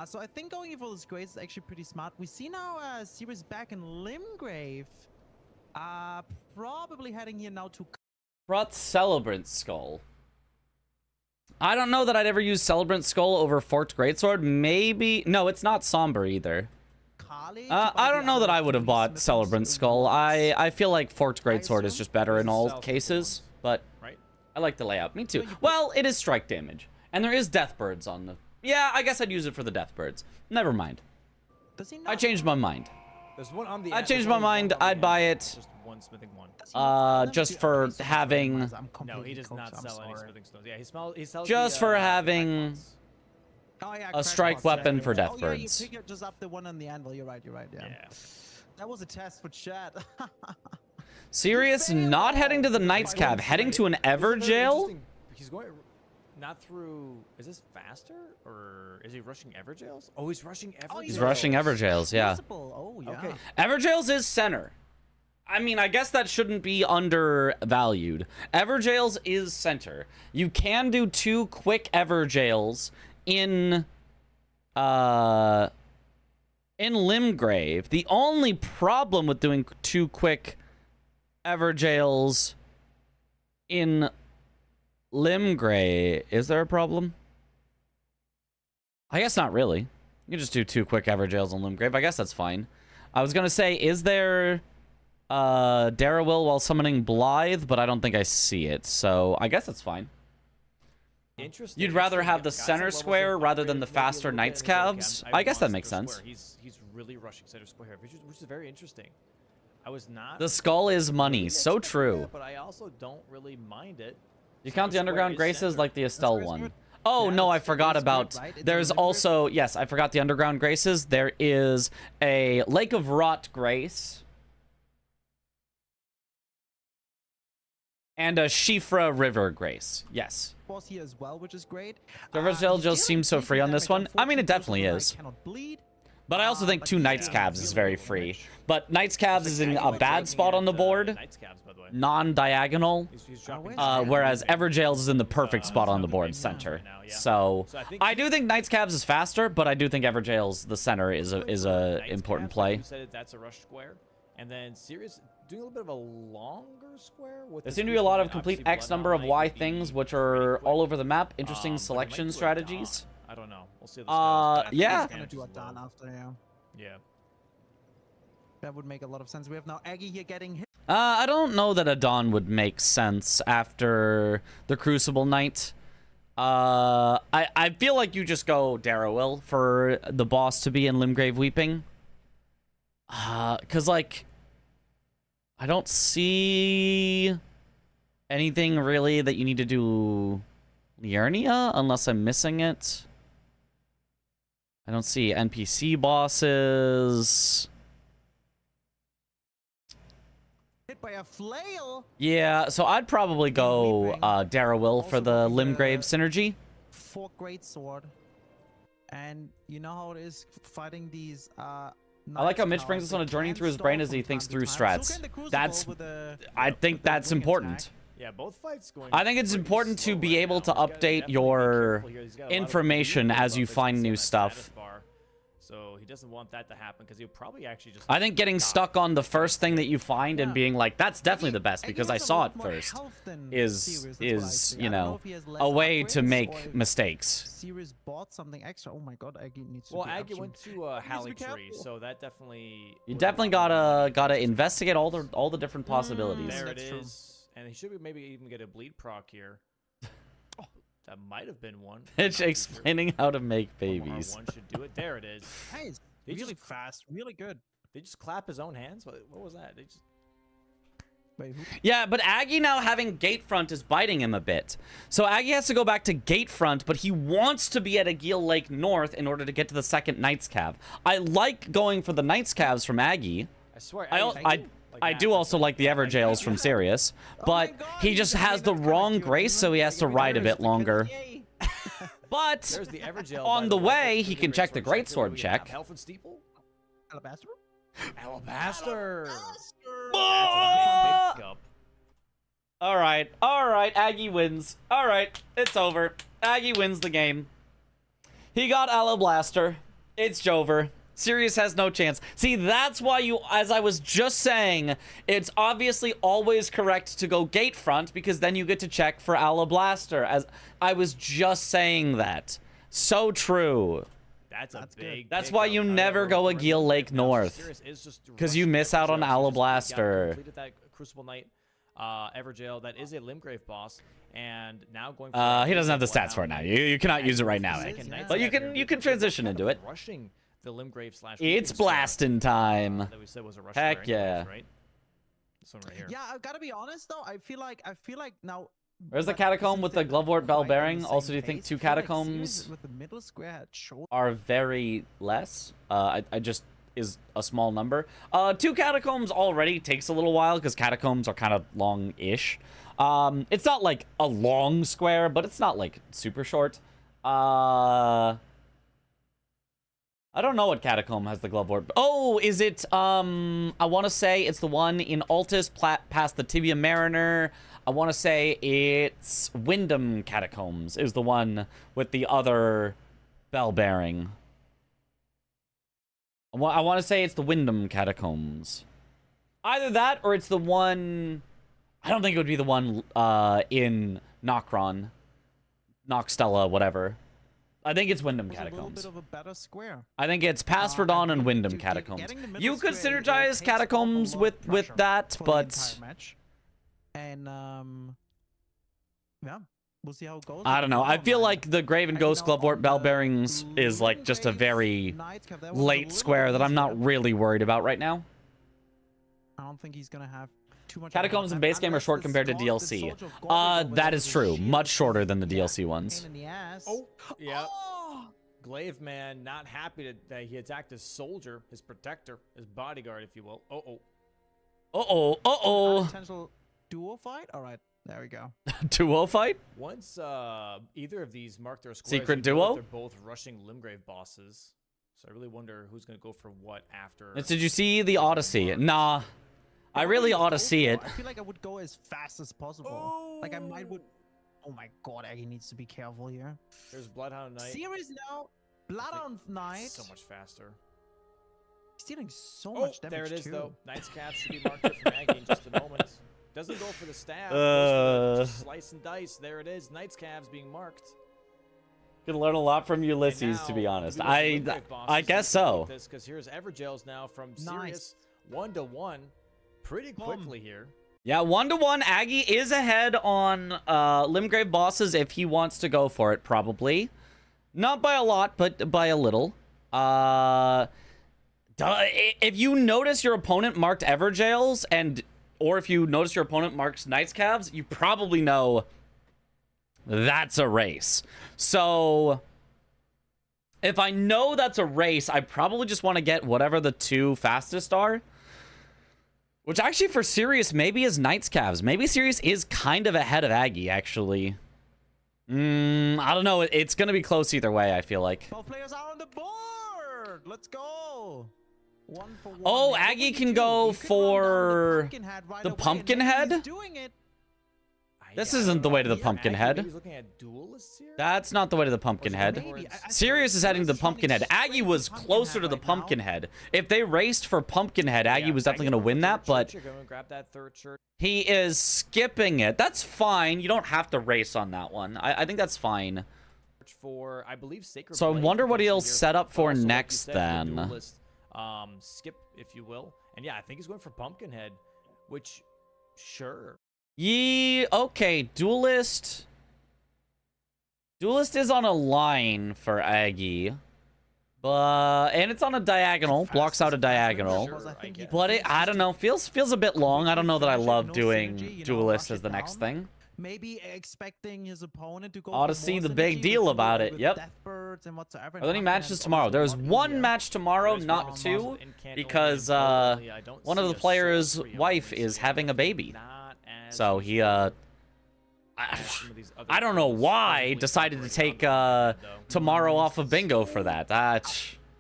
Speaker 4: So I think going for this grace is actually pretty smart. We see now Sirius back in Limgrave. Probably heading here now to
Speaker 1: Brought Celebrant Skull. I don't know that I'd ever use Celebrant Skull over Forked Greatsword. Maybe. No, it's not Somber either. I don't know that I would have bought Celebrant Skull. I feel like Forked Greatsword is just better in all cases, but I like the layout. Me too. Well, it is strike damage, and there is Death Birds on the... Yeah, I guess I'd use it for the Death Birds. Never mind. I changed my mind.
Speaker 3: There's one on the.
Speaker 1: I changed my mind. I'd buy it.
Speaker 3: Just one smithing one.
Speaker 1: Just for having.
Speaker 3: No, he does not sell any smithing stones. Yeah, he sells.
Speaker 1: Just for having a strike weapon for Death
Speaker 4: Yeah, you
Speaker 1: Birds.
Speaker 4: pick it just up the one on the anvil. You're right. Yeah. That was a test for chat.
Speaker 1: Sirius not heading to the Knights Cab, heading to an Everjail.
Speaker 3: He's going not through. Is this faster or is he rushing Everjails? Oh, he's rushing Everjails.
Speaker 1: He's rushing Everjails, yeah.
Speaker 4: Oh, yeah.
Speaker 3: Okay.
Speaker 1: Everjails is center. I mean, I guess that shouldn't be undervalued. Everjails is center. You can do 2 quick Everjails in Limgrave. The only problem with doing 2 quick Everjails in Limgrave, is there a problem? I guess not really. You can just do 2 quick Everjails on Limgrave. I guess that's fine. I was gonna say, is there Darrowil while summoning Blythe, but I don't think I see it, so I guess that's fine.
Speaker 3: Interesting.
Speaker 1: You'd rather have the center square rather than the faster Knights Cabs? I guess that makes sense.
Speaker 3: He's really rushing center square, which is very interesting. I was not.
Speaker 1: The skull is money. So true.
Speaker 3: But I also don't really mind it.
Speaker 1: You count the Underground Graces like the Estelle one. Oh, no, I forgot about... There's also... Yes, I forgot the Underground Graces. There is a Lake of Rot Grace. And a Shifra River Grace. Yes.
Speaker 4: Boss here as well, which is great.
Speaker 1: Evergel
Speaker 4: He's
Speaker 1: just seems so
Speaker 4: dealing
Speaker 1: free on
Speaker 4: decent
Speaker 1: this one.
Speaker 4: damage.
Speaker 1: I mean, it
Speaker 4: Unfortunately,
Speaker 1: definitely
Speaker 4: Crucible
Speaker 1: is.
Speaker 4: Knight cannot bleed.
Speaker 1: But I also think
Speaker 4: But
Speaker 1: 2
Speaker 4: he's
Speaker 1: Knights
Speaker 4: dealing
Speaker 1: Calves is
Speaker 4: really
Speaker 1: very
Speaker 4: good
Speaker 1: free.
Speaker 4: damage.
Speaker 1: But Knights Calves is in a
Speaker 3: Aggie
Speaker 1: bad
Speaker 3: looking
Speaker 1: spot on the
Speaker 3: at,
Speaker 1: board,
Speaker 3: Knights Cabs, by the way.
Speaker 1: non-diagonal.
Speaker 3: He's dropping
Speaker 4: where's
Speaker 3: down.
Speaker 1: Whereas Everjails is in the perfect spot on the board,
Speaker 3: Right
Speaker 1: center.
Speaker 3: now, yeah.
Speaker 1: So
Speaker 3: So I think
Speaker 1: I do think Knights Calves is faster, but I do think Everjails, the center, is a
Speaker 3: Knights
Speaker 1: important
Speaker 3: Cabs,
Speaker 1: play.
Speaker 3: like you said, that's a rush square. And then Sirius doing a little bit of a longer square. With
Speaker 1: There
Speaker 3: this
Speaker 1: seem to be a
Speaker 3: Crucible
Speaker 1: lot of
Speaker 3: Knight.
Speaker 1: complete
Speaker 3: Obviously,
Speaker 1: X number of
Speaker 3: Bloodhound
Speaker 1: Y
Speaker 3: might be
Speaker 1: things, which
Speaker 3: pretty
Speaker 1: are
Speaker 3: quick.
Speaker 1: all over the map. Interesting
Speaker 3: But he might
Speaker 1: selection
Speaker 3: do a
Speaker 1: strategies.
Speaker 3: Dawn. I don't know. We'll see. How this goes.
Speaker 1: Yeah.
Speaker 4: He's gonna do a Dawn after, yeah.
Speaker 3: Yeah.
Speaker 4: That would make a lot of sense. We have now Aggie here getting hit.
Speaker 1: I don't know that a Dawn would make sense after the Crucible Knight. I feel like you just go Darrowil for the boss to be in Limgrave Weeping. Cause like I don't see anything really that you need to do Liurnia unless I'm missing it. I don't see NPC bosses.
Speaker 4: Hit by a flail.
Speaker 1: Yeah, so I'd probably go Darrowil for
Speaker 4: Also
Speaker 1: the
Speaker 4: looking to-
Speaker 1: Limgrave synergy.
Speaker 4: For great sword. And you know how it is fighting these
Speaker 1: I like how Mitch brings us on a journey through his brain as he thinks through strats. I think that's important.
Speaker 3: Yeah, both fights going.
Speaker 1: I think it's
Speaker 3: pretty
Speaker 1: important to
Speaker 3: slow
Speaker 1: be
Speaker 3: right
Speaker 1: able
Speaker 3: now.
Speaker 1: to
Speaker 3: He's gotta
Speaker 1: update
Speaker 3: definitely be
Speaker 1: your
Speaker 3: careful here. He's got a lot of
Speaker 1: information
Speaker 3: weird
Speaker 1: as you
Speaker 3: buffs
Speaker 1: find
Speaker 3: can see
Speaker 1: new
Speaker 3: on that
Speaker 1: stuff.
Speaker 3: status bar. So he doesn't want that to happen because he'll probably actually just.
Speaker 1: I think getting
Speaker 3: die.
Speaker 1: stuck on the first thing that you find and
Speaker 4: Yeah.
Speaker 1: being like, that's definitely the best
Speaker 4: Aggie
Speaker 1: because I
Speaker 4: has a
Speaker 1: saw
Speaker 4: lot
Speaker 1: it
Speaker 4: more
Speaker 1: first,
Speaker 4: health than
Speaker 1: is
Speaker 4: Sirius, that's what I see. I
Speaker 1: you
Speaker 4: don't
Speaker 1: know,
Speaker 4: if he has less
Speaker 1: a way to
Speaker 4: upgrades or
Speaker 1: make
Speaker 4: if
Speaker 1: mistakes.
Speaker 4: Sirius bought something extra. Oh my god, Aggie needs to
Speaker 3: Well,
Speaker 4: be
Speaker 3: Aggie
Speaker 4: absolute-
Speaker 3: went to
Speaker 4: needs to
Speaker 3: Halley
Speaker 4: be
Speaker 3: Tree,
Speaker 4: careful.
Speaker 3: so that definitely.
Speaker 1: You
Speaker 3: would
Speaker 1: definitely
Speaker 3: allow him
Speaker 1: gotta
Speaker 3: to
Speaker 1: investigate all the different possibilities.
Speaker 3: There it
Speaker 4: That's true.
Speaker 3: is, and he should be maybe even get a bleed proc here. That might have been one.
Speaker 1: It's explaining how to make
Speaker 3: Omar
Speaker 1: babies.
Speaker 3: one should do it. There it is.
Speaker 4: Nice.
Speaker 3: They
Speaker 4: Really
Speaker 3: just-
Speaker 4: fast, really good.
Speaker 3: They just clap his own hands. What was that? They just.
Speaker 4: Wait, who?
Speaker 1: Yeah, but Aggie now having Gatefront is biting him a bit. So Aggie has to go back to Gatefront, but he wants to be at Aguil Lake North in order to get to the second Knights Cav. I like going for the Knights Cavs from Aggie.
Speaker 3: I swear.
Speaker 1: I do also like the Everjails from Sirius, but
Speaker 4: God,
Speaker 1: he
Speaker 4: he's
Speaker 1: just
Speaker 4: okay,
Speaker 1: has the
Speaker 4: that's kinda
Speaker 1: wrong
Speaker 4: cute.
Speaker 1: grace, so he has to
Speaker 3: Give me
Speaker 1: ride a
Speaker 3: theirs,
Speaker 1: bit longer.
Speaker 4: Yay.
Speaker 1: But
Speaker 3: There's the Everjail.
Speaker 1: on
Speaker 3: by
Speaker 1: the way,
Speaker 3: There's
Speaker 1: he
Speaker 3: the
Speaker 1: can check the
Speaker 3: Greatsword
Speaker 1: Greatsword
Speaker 3: We
Speaker 1: check.
Speaker 3: have Health and Steeple.
Speaker 4: Alabaster?
Speaker 3: Alabaster.
Speaker 1: Ah!
Speaker 3: Big cup.
Speaker 1: All right, Aggie wins. All right, it's over. Aggie wins the game. He got Alablaster. It's Jover. Sirius has no chance. See, that's why you, as I was just saying, it's obviously always correct to go Gatefront because then you get to check for Alablaster. As I was just saying that. So true.
Speaker 3: That's a
Speaker 4: That's good.
Speaker 3: big.
Speaker 1: That's
Speaker 3: big
Speaker 1: why
Speaker 3: cup.
Speaker 1: you
Speaker 3: I
Speaker 1: never
Speaker 3: don't
Speaker 1: go
Speaker 3: know
Speaker 1: Aguil
Speaker 3: where
Speaker 1: Lake
Speaker 3: now
Speaker 1: North.
Speaker 3: Sirius is just
Speaker 1: 'Cause you
Speaker 3: rushing
Speaker 1: miss out on
Speaker 3: Everjail. He just
Speaker 1: Alablaster.
Speaker 3: completed that Crucible Knight, Everjail. That is a Limgrave boss, and now going.
Speaker 1: He doesn't have the stats for it now. You cannot use it right now,
Speaker 3: Second
Speaker 1: Egg.
Speaker 3: Knights
Speaker 1: But you
Speaker 3: Cav
Speaker 1: can
Speaker 3: here.
Speaker 1: transition
Speaker 3: Kind
Speaker 1: into
Speaker 3: of
Speaker 1: it.
Speaker 3: Rushing the Limgrave slash.
Speaker 1: It's
Speaker 3: Weeping Square,
Speaker 1: blasting time.
Speaker 3: that we said was a rush
Speaker 1: Heck
Speaker 3: square anyways,
Speaker 1: yeah.
Speaker 3: right? This one right here.
Speaker 4: Yeah, I've got to be honest though. I feel like now.
Speaker 1: Where's the
Speaker 4: but
Speaker 1: catacomb
Speaker 4: since
Speaker 1: with
Speaker 4: they're
Speaker 1: the Glovewort Bell
Speaker 4: quite on the
Speaker 1: Bearing?
Speaker 4: same
Speaker 1: Also, do you think
Speaker 4: pace,
Speaker 1: two
Speaker 4: I feel like
Speaker 1: catacombs
Speaker 4: Sirius with the middle square had showed.
Speaker 1: are very less? I just is a small number. 2 catacombs already takes a little while because catacombs are kind of long-ish. It's not like a long square, but it's not like super short. I don't know what catacomb has the Glovewort. Oh, is it, I want to say it's the one in Altus past the Tibia Mariner. I want to say it's Wyndham Catacombs is the one with the other bell bearing. I want to say it's the Wyndham Catacombs. Either that or it's the one... I don't think it would be the one in Nokron. Noxtella, whatever. I think it's Wyndham
Speaker 4: Was a little
Speaker 1: Catacombs.
Speaker 4: bit of a better square.
Speaker 1: I think it's Passfordon and Wyndham
Speaker 4: Getting
Speaker 1: Catacombs.
Speaker 4: the middle
Speaker 1: You could
Speaker 4: square, it
Speaker 1: synergize
Speaker 4: takes off a
Speaker 1: Catacombs
Speaker 4: lot of
Speaker 1: with
Speaker 4: pressure
Speaker 1: that,
Speaker 4: for the
Speaker 1: but
Speaker 4: entire match. And yeah, we'll see how it goes.
Speaker 1: I don't know. I feel like the Graven
Speaker 4: And, you
Speaker 1: Ghost
Speaker 4: know,
Speaker 1: Glovewort
Speaker 4: on
Speaker 1: Bell
Speaker 4: the
Speaker 1: Bearings is like just a
Speaker 4: Limgrave
Speaker 1: very
Speaker 4: Knights Cav, that was a
Speaker 1: late
Speaker 4: little
Speaker 1: square that I'm not
Speaker 4: easier.
Speaker 1: really worried about right now.
Speaker 4: I don't think he's gonna have too much.
Speaker 1: Catacombs in base game are short compared to DLC. That is true. Much shorter than the DLC ones.
Speaker 4: Pain in the ass.
Speaker 3: Oh, yeah.
Speaker 4: Oh!
Speaker 3: Glaive man, not happy that he attacked his soldier, his protector, his bodyguard, if you will.
Speaker 1: Uh-oh. Uh-oh.
Speaker 4: Potential duo fight. All right. There we go.
Speaker 1: Duo fight?
Speaker 3: Once either of these mark their squares,
Speaker 1: Secret
Speaker 3: you know
Speaker 1: duo?
Speaker 3: that they're both rushing Limgrave bosses. So I really wonder who's going to go for what after.
Speaker 1: Did you see the Odyssey? Nah. I really ought to see it.
Speaker 4: I feel like I would go as fast as possible. Like I might would. Oh my god, Aggie needs to be careful here.
Speaker 3: There's Bloodhound Knight.
Speaker 4: Series now. Bloodhound Knight.
Speaker 3: So much faster.
Speaker 4: He's dealing so
Speaker 3: Oh,
Speaker 4: much damage
Speaker 3: there it is
Speaker 4: too.
Speaker 3: though. Knight's Cap should be marked here for Maggie in just a moment. Doesn't go for the stab. Goes for the just slice and dice. There it is. Knight's Calves being marked.
Speaker 1: Gonna learn a lot from Ulysses, to be honest. I guess so.
Speaker 3: Because here's Evergels now from Sirius 1-1 pretty quickly here.
Speaker 1: Yeah, 1-1. Aggie is ahead on Limgrave bosses if he wants to go for it, probably. Not by a lot, but by a little. If you notice your opponent marked Everjails, or if you notice your opponent marks Knight's Calves, you probably know that's a race. So if I know that's a race, I probably just want to get whatever the two fastest are. Which actually for Sirius maybe is Knight's Calves. Maybe Sirius is kind of ahead of Aggie, actually. I don't know. It's going to be close either way, I feel like.
Speaker 4: Both players are on the board. Let's go. 1 for 1.
Speaker 1: Oh,
Speaker 4: Yeah,
Speaker 1: Aggie
Speaker 4: what
Speaker 1: can
Speaker 4: do?
Speaker 1: go
Speaker 4: You can
Speaker 1: for
Speaker 4: run down the Pumpkinhead right
Speaker 1: the
Speaker 4: away, and
Speaker 1: Pumpkinhead?
Speaker 4: he's doing it.
Speaker 1: This
Speaker 3: Yeah, I
Speaker 1: isn't
Speaker 3: don't
Speaker 1: the
Speaker 3: know.
Speaker 1: way to the
Speaker 3: Aggie
Speaker 1: Pumpkinhead.
Speaker 3: maybe he's looking at duelists here.
Speaker 1: That's not the way to the Pumpkinhead.
Speaker 4: Maybe.
Speaker 1: Sirius is heading to the
Speaker 4: He's running
Speaker 1: Pumpkinhead. Aggie
Speaker 4: straight
Speaker 1: was
Speaker 4: to
Speaker 1: closer to the
Speaker 4: right now.
Speaker 1: Pumpkinhead. If they raced for Pumpkinhead, Aggie
Speaker 3: Yeah,
Speaker 1: was definitely
Speaker 3: Aggie
Speaker 1: going to win that,
Speaker 3: third
Speaker 1: but
Speaker 3: church, you're going to grab that third church.
Speaker 1: he is skipping it. That's fine. You don't have to race on that one. I think that's fine.
Speaker 3: For I believe Sacred
Speaker 1: So I
Speaker 3: Blade
Speaker 1: wonder what he'll
Speaker 3: potentially here,
Speaker 1: set up
Speaker 3: but
Speaker 1: for
Speaker 3: also, like you
Speaker 1: next
Speaker 3: said, for the
Speaker 1: then.
Speaker 3: duelist, skip if you will, and yeah, I think he's going for Pumpkinhead, which sure.
Speaker 1: Okay, Duelist. Duelist is on a line for Aggie. And it's on a diagonal, blocks out a diagonal.
Speaker 3: Sure, I guess.
Speaker 1: But I don't know, feels a bit long. I don't know that I love doing Duelist as the next thing.
Speaker 4: Maybe expecting his opponent to go.
Speaker 1: Ought
Speaker 4: for
Speaker 1: to see
Speaker 4: more
Speaker 1: the big
Speaker 4: synergy
Speaker 1: deal
Speaker 4: with
Speaker 1: about
Speaker 4: duel-
Speaker 1: it,
Speaker 4: with
Speaker 1: yep.
Speaker 4: Deathbirds and whatsoever.
Speaker 1: Are there any
Speaker 4: And
Speaker 1: matches
Speaker 4: Pumpkinhead
Speaker 1: tomorrow? There's
Speaker 4: obviously
Speaker 1: one
Speaker 4: easier.
Speaker 1: match tomorrow,
Speaker 3: There's
Speaker 1: not
Speaker 3: one
Speaker 1: two,
Speaker 3: boss in Canton
Speaker 1: because
Speaker 3: only, I don't
Speaker 1: one of
Speaker 3: see
Speaker 1: the
Speaker 3: a
Speaker 1: players'
Speaker 3: soul free
Speaker 1: wife
Speaker 3: only,
Speaker 1: is
Speaker 3: so
Speaker 1: having a baby.
Speaker 3: not as
Speaker 1: So he,
Speaker 3: useful
Speaker 1: I
Speaker 3: as some of these other
Speaker 1: don't know
Speaker 3: players
Speaker 1: why
Speaker 3: supposedly
Speaker 1: decided to
Speaker 3: celebrating
Speaker 1: take
Speaker 3: on Pumpkinhead, though.
Speaker 1: tomorrow off of bingo for that.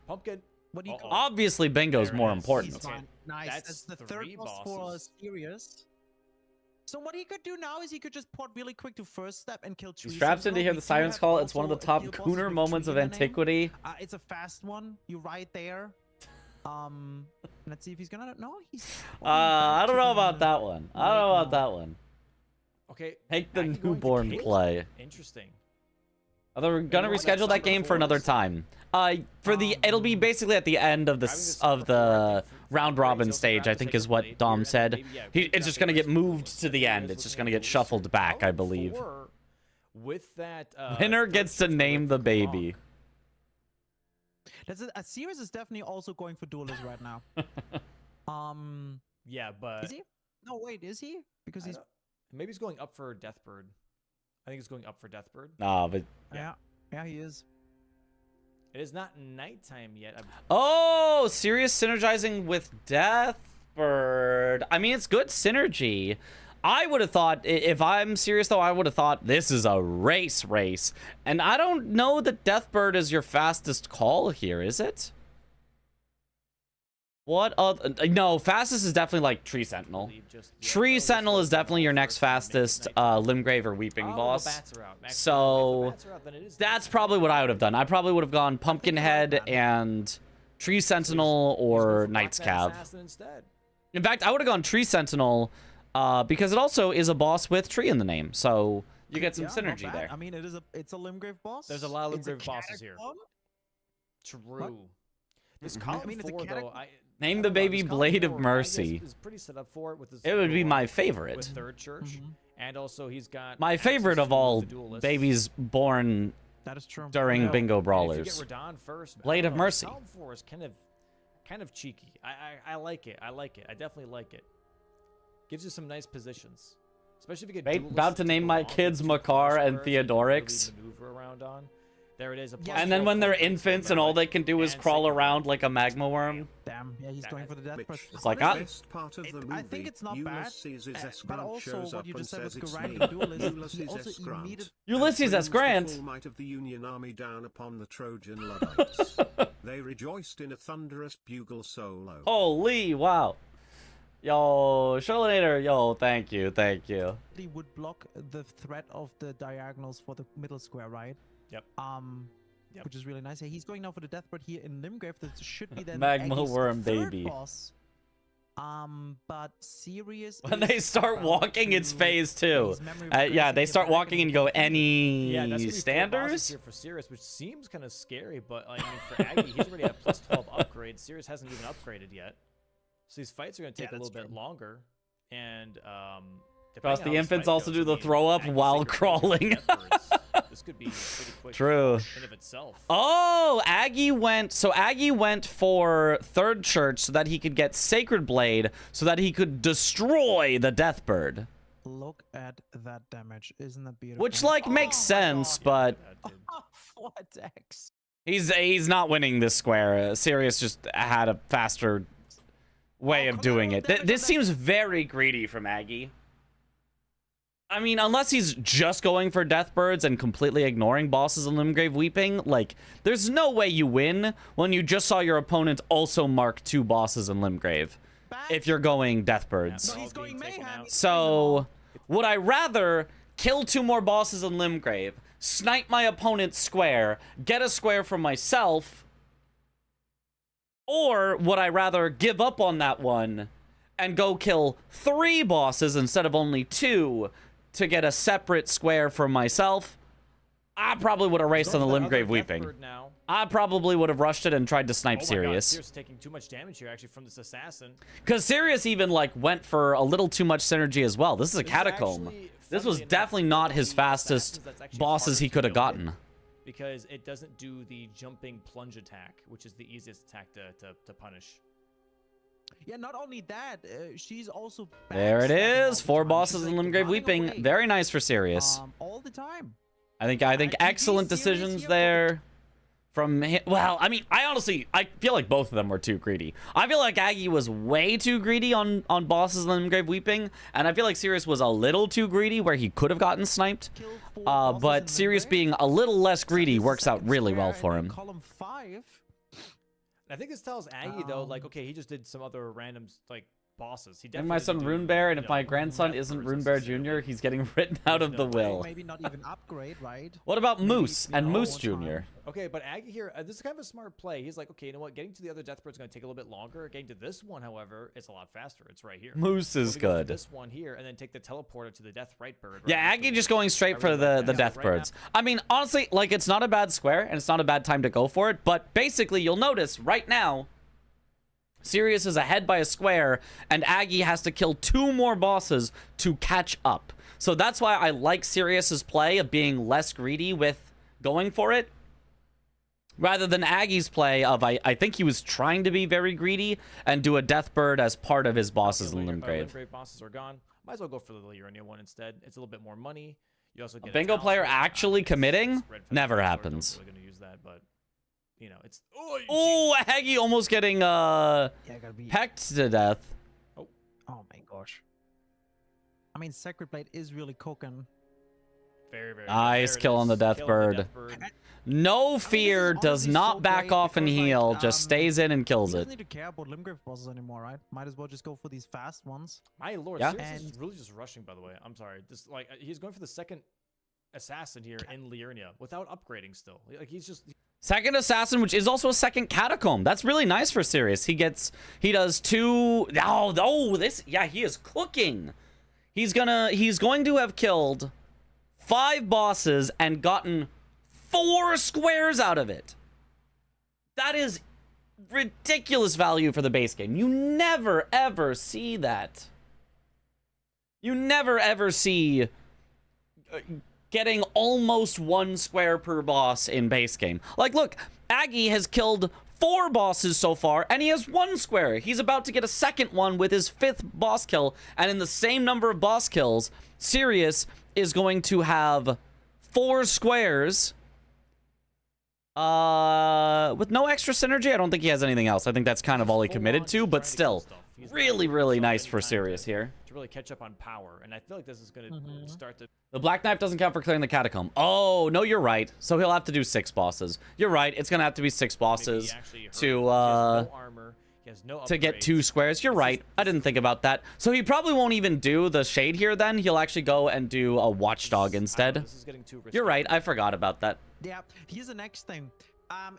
Speaker 3: Pumpkin.
Speaker 4: What do you call
Speaker 1: Obviously bingo's
Speaker 3: There it
Speaker 1: more
Speaker 3: is.
Speaker 1: important.
Speaker 3: Okay.
Speaker 4: Fine. Nice.
Speaker 3: That's
Speaker 4: That's the
Speaker 3: three
Speaker 4: third boss for
Speaker 3: bosses.
Speaker 4: Sirius. So what he could do now is he could just port really quick to first step and kill
Speaker 1: He
Speaker 4: Tree
Speaker 1: straps in to
Speaker 4: Sentinel.
Speaker 1: hear
Speaker 4: We
Speaker 1: the
Speaker 4: do
Speaker 1: sirens
Speaker 4: have
Speaker 1: call. It's one of the
Speaker 4: also
Speaker 1: top
Speaker 4: kill bosses
Speaker 1: cooner
Speaker 4: with
Speaker 1: moments
Speaker 4: Tree
Speaker 1: of
Speaker 4: in the name.
Speaker 1: antiquity.
Speaker 4: It's a fast one. You're right there. Let's see if he's gonna. No, he's.
Speaker 1: I don't know about that one. I don't know about that one.
Speaker 3: Okay.
Speaker 1: Take the
Speaker 3: Aggie going to
Speaker 1: newborn
Speaker 3: Caitlyn.
Speaker 1: play.
Speaker 3: Interesting.
Speaker 1: Although we're gonna reschedule that game for another time. It'll be basically at the end of the round robin stage, I think is what Dom said. It's just gonna get moved to the end. It's just gonna get shuffled back, I believe.
Speaker 3: With that,
Speaker 1: Winner gets to name the baby.
Speaker 4: That's a Sirius is definitely also going for duelist right now.
Speaker 3: Yeah, but
Speaker 4: Is he? No, wait, is he? Because he's.
Speaker 3: maybe he's going up for Deathbird. I think he's going up for Deathbird.
Speaker 1: Nah, but
Speaker 4: Yeah, he is.
Speaker 3: It is not nighttime yet.
Speaker 1: oh, Sirius synergizing with Deathbird. I mean, it's good synergy. I would have thought, if I'm serious though, I would have thought this is a race. And I don't know that Deathbird is your fastest call here, is it? What other? No, fastest is definitely like Tree Sentinel. Tree Sentinel is definitely your next fastest Limgrave or Weeping boss. So that's probably what I would have done. I probably would have gone Pumpkinhead and Tree Sentinel or Knight's Cav. In fact, I would have gone Tree Sentinel because it also is a boss with Tree in the name. So you get some
Speaker 4: Yeah, not
Speaker 1: synergy
Speaker 4: bad.
Speaker 1: there.
Speaker 4: I mean, it's a Limgrave boss.
Speaker 3: There's a lot of
Speaker 4: It's a
Speaker 3: Limgrave bosses here.
Speaker 4: catacomb.
Speaker 3: True. This
Speaker 1: Mhm.
Speaker 3: column
Speaker 4: I mean, it's a
Speaker 3: 4, though,
Speaker 4: catacomb.
Speaker 1: Name
Speaker 3: I
Speaker 1: the
Speaker 3: don't know,
Speaker 1: baby
Speaker 3: this column
Speaker 1: Blade of
Speaker 3: 4, I guess,
Speaker 1: Mercy.
Speaker 3: is pretty set up for it with this
Speaker 1: It would be
Speaker 3: duel
Speaker 1: my
Speaker 3: with
Speaker 1: favorite.
Speaker 3: Third Church, and also he's got
Speaker 1: My favorite
Speaker 3: access
Speaker 1: of
Speaker 3: to
Speaker 1: all
Speaker 3: the duelists.
Speaker 1: babies born
Speaker 4: That is true.
Speaker 1: during
Speaker 3: know.
Speaker 1: bingo
Speaker 3: And
Speaker 1: brawlers.
Speaker 3: if you get Radon first,
Speaker 1: Blade
Speaker 3: I
Speaker 1: of
Speaker 3: don't know,
Speaker 1: Mercy.
Speaker 3: Column 4 is kind of cheeky. I like it. I like it. I definitely like it. Gives you some nice positions, especially if you get.
Speaker 1: About to name my kids Makar and Theodorix.
Speaker 3: Maneuver around on. There it is. A
Speaker 1: And then when they're infants and all they can do is
Speaker 3: And
Speaker 1: crawl
Speaker 3: Sacred
Speaker 1: around like a magma worm.
Speaker 4: Damn, yeah, he's going for the death. But
Speaker 1: It's like,
Speaker 2: the
Speaker 1: ah.
Speaker 2: best part of the movie,
Speaker 4: I think it's not bad.
Speaker 2: Ulysses S.
Speaker 4: But
Speaker 2: Grant
Speaker 4: also,
Speaker 2: shows
Speaker 4: what
Speaker 2: up
Speaker 4: you
Speaker 2: and
Speaker 4: just said
Speaker 2: says
Speaker 4: with
Speaker 2: it's
Speaker 4: Garand
Speaker 2: me,
Speaker 4: and Duelist, he
Speaker 2: Ulysses
Speaker 4: also
Speaker 2: S. Grant.
Speaker 4: immediately-
Speaker 1: Ulysses S.
Speaker 2: brings the
Speaker 1: Grant.
Speaker 2: full might of the Union Army down upon the Trojan Luddites. They rejoiced in a thunderous bugle solo.
Speaker 1: Holy wow. Yo, Charlanator, yo, thank you, thank you.
Speaker 4: He would block the threat of the diagonals for the middle square, right?
Speaker 3: Yep. Yep.
Speaker 4: Which is really nice. He's going now for the death bird here in Limgrave. That should be then
Speaker 1: Magma
Speaker 4: Aggie's
Speaker 1: worm
Speaker 4: third
Speaker 1: baby.
Speaker 4: boss. But Sirius.
Speaker 1: When
Speaker 4: is
Speaker 1: they start
Speaker 4: about
Speaker 1: walking, it's
Speaker 4: to
Speaker 1: phase 2.
Speaker 4: his memory
Speaker 1: Yeah,
Speaker 4: replacing
Speaker 1: they
Speaker 4: the
Speaker 1: start walking and you go,
Speaker 4: diagonal.
Speaker 1: any
Speaker 3: Yeah, that's gonna be 4 bosses
Speaker 1: standers?
Speaker 3: here for Sirius, which seems kind of scary. But I mean, for Aggie, he's already at plus 12 upgrade. Sirius hasn't even upgraded yet, so these fights are gonna take a little bit longer. And
Speaker 1: Plus,
Speaker 3: depending on
Speaker 1: the
Speaker 3: how this
Speaker 1: infants
Speaker 3: fight
Speaker 1: also
Speaker 3: goes,
Speaker 1: do
Speaker 3: I
Speaker 1: the
Speaker 3: mean,
Speaker 1: throw up
Speaker 3: Aggie's
Speaker 1: while
Speaker 3: Sacred Blade
Speaker 1: crawling.
Speaker 3: against Deathbirds. This could be a pretty quick.
Speaker 1: True.
Speaker 3: In of itself.
Speaker 1: Oh, Aggie went for Third Church so that he could get Sacred Blade so that he could destroy the Deathbird.
Speaker 4: Look at that damage. Isn't that beautiful?
Speaker 1: Which, like, makes
Speaker 4: Oh my
Speaker 1: sense,
Speaker 4: God.
Speaker 1: but
Speaker 3: That did.
Speaker 4: Four attacks.
Speaker 1: he's not winning this square. Sirius just had a faster way of doing it. This seems very greedy from Aggie. I mean, unless he's just going for Deathbirds and completely ignoring bosses in Limgrave Weeping, like, there's no way you win when you just saw your opponent also mark 2 bosses in Limgrave if you're going Deathbirds.
Speaker 3: Yeah.
Speaker 4: He's
Speaker 3: All
Speaker 4: going
Speaker 3: being taken
Speaker 4: mayhem.
Speaker 3: out.
Speaker 1: So, would I rather kill 2 more bosses in Limgrave, snipe my opponent's square, get a square for myself, or would I rather give up on that one and go kill 3 bosses instead of only 2 to get a separate square for myself? I probably would have raced on the
Speaker 3: Going for
Speaker 1: Limgrave
Speaker 3: other
Speaker 1: Weeping.
Speaker 3: Deathbird now.
Speaker 1: I probably would have rushed it and tried to snipe
Speaker 3: Oh my God,
Speaker 1: Sirius.
Speaker 3: Sirius taking too much damage here, actually, from this assassin.
Speaker 1: Because Sirius even, like, went for a little too much synergy as well. This is a
Speaker 3: This is
Speaker 1: catacomb.
Speaker 3: actually,
Speaker 1: This was
Speaker 3: funnily enough,
Speaker 1: definitely not his
Speaker 3: the
Speaker 1: fastest
Speaker 3: assassins that's actually
Speaker 1: bosses he
Speaker 3: harder
Speaker 1: could
Speaker 3: to
Speaker 1: have
Speaker 3: deal with,
Speaker 1: gotten.
Speaker 3: because it doesn't do the jumping plunge attack, which is the easiest attack to punish.
Speaker 4: Yeah, not only that, she's also
Speaker 1: There it
Speaker 4: backstabbing all
Speaker 1: is.
Speaker 4: the
Speaker 1: 4
Speaker 4: time.
Speaker 1: bosses
Speaker 4: She's,
Speaker 1: in
Speaker 4: like,
Speaker 1: Limgrave
Speaker 4: running
Speaker 1: Weeping.
Speaker 4: away,
Speaker 1: Very nice for Sirius.
Speaker 4: all the time.
Speaker 1: I think
Speaker 4: GG
Speaker 1: excellent
Speaker 4: Sirius
Speaker 1: decisions
Speaker 4: here.
Speaker 1: there from him. Well, I mean, I feel like both of them were too greedy. I feel like Aggie was way too greedy on bosses in Limgrave Weeping, and I feel like Sirius was a little too greedy where he could have gotten sniped.
Speaker 4: Kill 4 bosses
Speaker 1: But
Speaker 4: in
Speaker 1: Sirius
Speaker 4: Limgrave.
Speaker 1: being a little less greedy
Speaker 4: Sirius'
Speaker 1: works out
Speaker 4: second
Speaker 1: really well
Speaker 4: square
Speaker 1: for
Speaker 4: and
Speaker 1: him.
Speaker 4: then Column 5.
Speaker 3: I think this tells Aggie though, like, okay, he just did some other random like bosses. He
Speaker 1: And
Speaker 3: definitely
Speaker 1: my son
Speaker 3: didn't do,
Speaker 1: Runebear, and
Speaker 3: you
Speaker 1: if
Speaker 3: know,
Speaker 1: my grandson
Speaker 3: Deathbirds
Speaker 1: isn't Runebear
Speaker 3: necessarily.
Speaker 1: Jr., he's getting written out of
Speaker 3: no
Speaker 1: the
Speaker 3: way.
Speaker 1: will.
Speaker 4: Maybe not even upgrade, right?
Speaker 1: What about
Speaker 4: Maybe,
Speaker 1: Moose
Speaker 4: you
Speaker 1: and
Speaker 4: know,
Speaker 1: Moose
Speaker 4: one
Speaker 1: Jr.?
Speaker 4: time.
Speaker 3: Okay, but Aggie here, this is kind of a smart play. He's like, okay, you know what? Getting to the other Deathbird is going to take a little bit longer. Getting to this one, however, it's a lot faster. It's right here.
Speaker 1: Moose
Speaker 3: We're
Speaker 1: is
Speaker 3: gonna go for
Speaker 1: good.
Speaker 3: This one here, and then take the teleporter to the Death Right Bird.
Speaker 1: Yeah,
Speaker 3: right
Speaker 1: Aggie
Speaker 3: afterwards.
Speaker 1: just going straight
Speaker 3: I
Speaker 1: for
Speaker 3: really
Speaker 1: the
Speaker 3: like that.
Speaker 1: Death
Speaker 3: Right
Speaker 1: Birds.
Speaker 3: now-
Speaker 1: I mean, honestly, like, it's not a bad square, and it's not a bad time to go for it, but basically, you'll notice right now, Sirius is ahead by a square, and Aggie has to kill 2 more bosses to catch up. So that's why I like Sirius's play of being less greedy with going for it, rather than Aggie's play of, I think he was trying to be very greedy and do a Deathbird as part of his bosses in Limgrave.
Speaker 3: Limgrave bosses are gone. Might as well go for the Liurnia one instead. It's a little bit more money. You also get
Speaker 1: bingo player actually committing? Never happens.
Speaker 3: I'm going to use that, but you know, it's
Speaker 1: Oh, Aggie almost getting
Speaker 4: Yeah, gotta be.
Speaker 1: pecked to death.
Speaker 4: Oh my gosh. I mean, Sacred Blade is really cooking.
Speaker 3: very, very
Speaker 1: Nice
Speaker 3: good. There it
Speaker 1: kill on the
Speaker 3: is. Kill on the
Speaker 1: Deathbird.
Speaker 3: Deathbird.
Speaker 1: No
Speaker 4: this is
Speaker 1: fear, does
Speaker 4: honestly
Speaker 1: not
Speaker 4: so
Speaker 1: back
Speaker 4: great
Speaker 1: off and
Speaker 4: because, like,
Speaker 1: heal, just stays in and
Speaker 4: He
Speaker 1: kills
Speaker 4: doesn't
Speaker 1: it.
Speaker 4: need to care about Limgrave bosses anymore, right? Might as well just go for these fast ones.
Speaker 3: My lord,
Speaker 1: Yeah.
Speaker 3: Sirius is
Speaker 4: And-
Speaker 3: really just rushing. By the way, I'm sorry. This like he's going for the second assassin here in Liurnia without upgrading. Still, like he's just
Speaker 1: Second assassin, which is also a second catacomb. That's really nice for Sirius. He does 2. Yeah, he is cooking. He's going to have killed 5 bosses and gotten 4 squares out of it. That is ridiculous value for the base game. You never ever see that. You never ever see getting almost 1 square per boss in base game. Like, look, Aggie has killed 4 bosses so far, and he has 1 square. He's about to get a second one with his 5th boss kill, and in the same number of boss kills, Sirius is going to have 4 squares With no extra synergy, I don't think he has anything else. I think that's kind of all he committed to, but still, really nice for Sirius here.
Speaker 3: To really catch up on power, and I feel like this is going to start to...
Speaker 1: The Black Knife doesn't count for clearing the catacomb. Oh, no, you're right. So he'll have to do 6 bosses. You're right. It's going to have to be 6 bosses to get 2 squares. You're right. I didn't think about that. So he probably won't even do the shade here then. He'll actually go and do a watchdog instead.
Speaker 3: This is getting too risky.
Speaker 1: You're right. I forgot about that.
Speaker 4: Yeah, here's the next thing.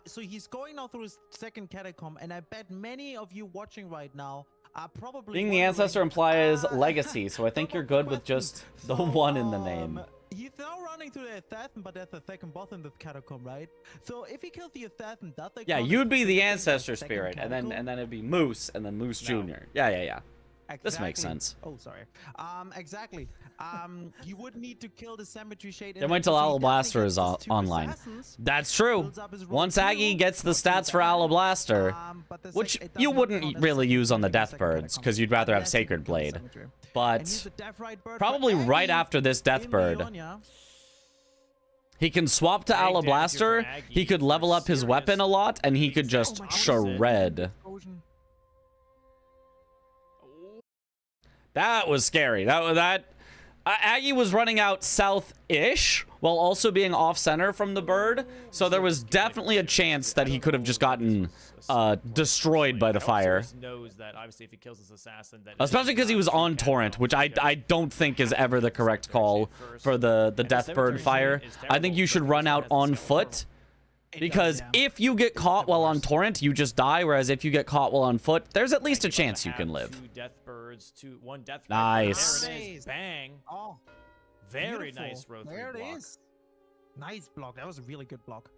Speaker 4: So he's going now through his second catacomb, and I bet many of you watching right now are probably
Speaker 1: Being the ancestor implies legacy, so I think you're good with just the 1 in the name.
Speaker 4: He's now running to the Athathan, but there's a second boss in the catacomb, right? So if he kills the Athathan, that
Speaker 1: Yeah, you'd be the ancestor spirit, and then it'd be Moose, and then Moose Jr. Yeah.
Speaker 4: Exactly.
Speaker 1: This makes sense.
Speaker 4: Oh, sorry. Exactly. You would need to kill the cemetery shade.
Speaker 1: Then wait till Alablaster is online. That's true. Once Aggie gets the stats for Alablaster, which you wouldn't really use on the Deathbirds, because you'd rather have Sacred Blade. But probably right after this Deathbird, he can swap to Alablaster, he could level up his weapon a lot, and he could just shred. That was scary. Aggie was running out south-ish while also being off-center from the bird, so there was definitely a chance that he could have just gotten destroyed by the fire.
Speaker 3: Knows that obviously if he kills this assassin,
Speaker 1: Especially because he was on Torrent, which I don't think is ever the correct call for the Deathbird fire. I think you should run out on foot. Because if you get caught while on Torrent, you just die. Whereas if you get caught while on foot, there's at least a chance you can live.
Speaker 3: 2 Deathbirds, 1 Deathbird.
Speaker 1: Nice.
Speaker 3: There it is. Bang.
Speaker 4: Oh,
Speaker 3: very
Speaker 4: beautiful.
Speaker 3: nice row 3
Speaker 4: There
Speaker 3: block.
Speaker 4: it is. Nice block. That was a really good block.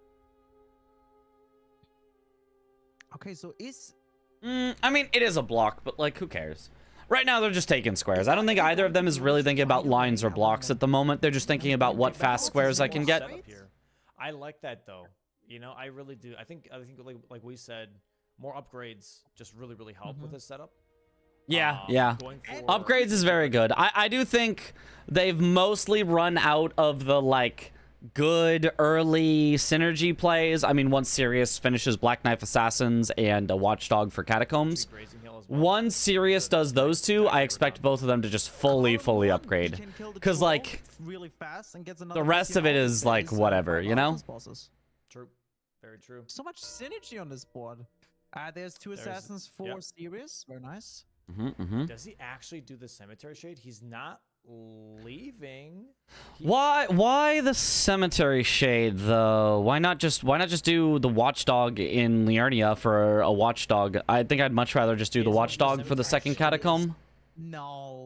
Speaker 4: Okay, so
Speaker 1: I mean, it is a block, but like, who cares? Right now, they're just taking squares. I don't think either of them is really thinking about lines or blocks at the moment. They're just thinking about what fast squares I can get.
Speaker 3: I like that though. You know, I really do. I think like we said, more upgrades just really help with this setup.
Speaker 1: Yeah.
Speaker 3: Upgrades
Speaker 1: Upgrades is very good. I do think they've mostly run out of the like good early synergy plays. I mean, once Sirius finishes Black Knife Assassins and a Watchdog for Catacombs, once Sirius does those 2, I expect both of them to just fully upgrade. Because like the rest of it is like whatever, you know?
Speaker 3: True. Very true.
Speaker 4: So much synergy on this board. There's 2 assassins for Sirius. Very nice.
Speaker 3: Does he actually do the cemetery shade? He's not leaving.
Speaker 1: Why the cemetery shade though? Why not just do the watchdog in Liurnia for a watchdog? I think I'd much rather just do the watchdog for the second catacomb.
Speaker 4: No.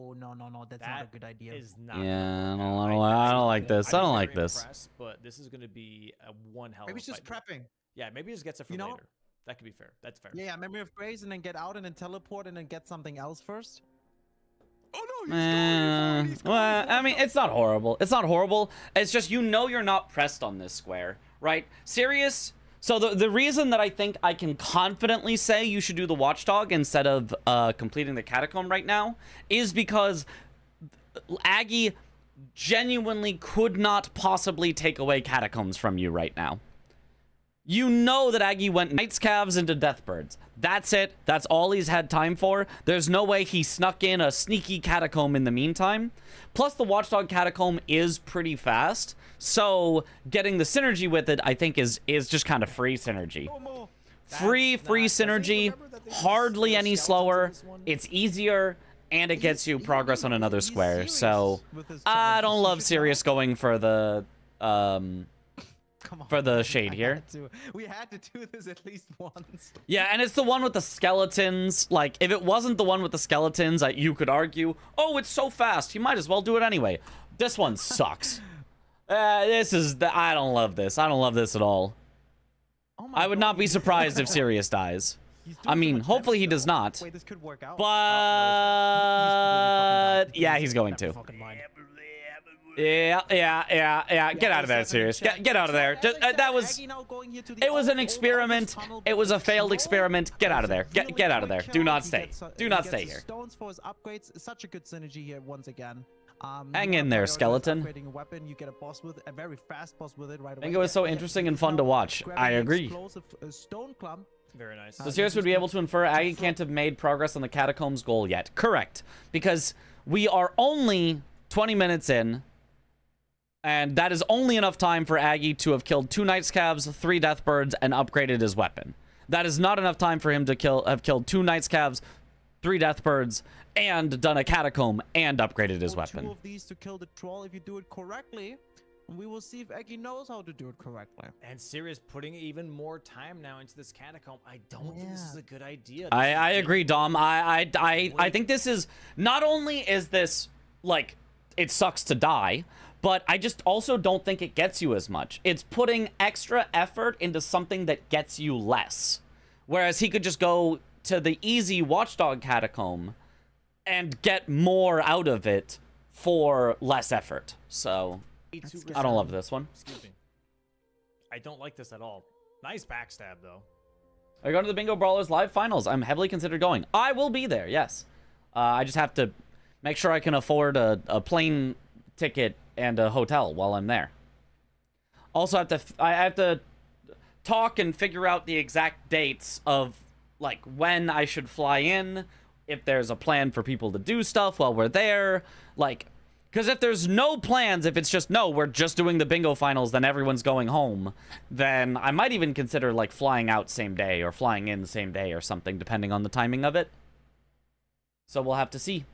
Speaker 4: That's not a good idea.
Speaker 1: Yeah, I don't like this. I don't like this.
Speaker 3: But this is going to be a one hell of a
Speaker 4: Maybe he's just prepping.
Speaker 3: Yeah, maybe he just gets it for later. That could be fair. That's fair.
Speaker 4: Yeah, Memory of Grace and then get out and then teleport and then get something else first.
Speaker 3: Oh no,
Speaker 1: well, I mean, it's not horrible. It's not horrible. It's just, you know, you're not pressed on this square, right? Sirius. So the reason that I think I can confidently say you should do the Watchdog instead of completing the Catacomb right now is because Aggie genuinely could not possibly take away Catacombs from you right now. You know that Aggie went Knights Calves into Deathbirds. That's it. That's all he's had time for. There's no way he snuck in a sneaky Catacomb in the meantime. Plus, the Watchdog Catacomb is pretty fast. So, getting the synergy with it, I think, is just kind of free synergy. Free synergy. Hardly any slower. It's easier. And it gets you progress on another square. So, I don't love Sirius going for the... for the shade here.
Speaker 4: We had to do this at least once.
Speaker 1: Yeah, and it's the one with the skeletons. Like, if it wasn't the one with the skeletons, you could argue, oh, it's so fast, you might as well do it anyway. This one sucks. I don't love this. I don't love this at all.
Speaker 4: Oh
Speaker 1: I would not be surprised if Sirius dies. I mean, hopefully he does not.
Speaker 4: Wait, this could work out.
Speaker 1: But yeah, he's going to. Yeah. Get out of there, Sirius. Get out of there. Just, it was an experiment. It was a failed experiment. Get out of there. Get out of there. Do not stay. Do not stay here.
Speaker 4: Stones for his upgrades. Such a good synergy here once again.
Speaker 1: Hang
Speaker 4: you
Speaker 1: in
Speaker 4: wanna
Speaker 1: there,
Speaker 4: prioritize
Speaker 1: skeleton.
Speaker 4: upgrading a weapon, you get a boss with a very fast boss with it right away.
Speaker 1: think it was so
Speaker 4: Yeah,
Speaker 1: interesting and
Speaker 4: he's
Speaker 1: fun to
Speaker 4: now
Speaker 1: watch.
Speaker 4: grabbing
Speaker 1: I
Speaker 4: the
Speaker 1: agree.
Speaker 4: explosive, stone clump.
Speaker 3: Very nice.
Speaker 1: So Sirius would be able to infer Aggie can't have made progress on the catacombs goal yet. Correct. Because we are only 20 minutes in, and that is only enough time for Aggie to have killed 2 Night Scavs, 3 Deathbirds, and upgraded his weapon. That is not enough time for him to have killed 2 Night Scavs, 3 Deathbirds, and done a catacomb and upgraded his weapon.
Speaker 4: 2 of these to kill the troll if you do it correctly. We will see if Aggie knows how to do it correctly.
Speaker 3: And Sirius putting even more time now into this catacomb. I don't think this is a good idea.
Speaker 1: I agree, Dom. I think this is, not only is this like, it sucks to die, but I just also don't think it gets you as much. It's putting extra effort into something that gets you less. Whereas he could just go to the easy Watchdog catacomb and get more out of it for less effort. So I don't love this one.
Speaker 3: Excuse me. I don't like this at all. Nice backstab, though.
Speaker 1: Are you going to the Bingo Brawlers live finals? I'm heavily considered going. I will be there, yes. I just have to make sure I can afford a plane ticket and a hotel while I'm there. Also, I have to talk and figure out the exact dates of, like, when I should fly in, if there's a plan for people to do stuff while we're there, like... Because if there's no plans, if it's just, no, we're just doing the bingo finals, then everyone's going home, then I might even consider, like, flying out same day or flying in the same day or something, depending on the timing of it. So we'll have to see.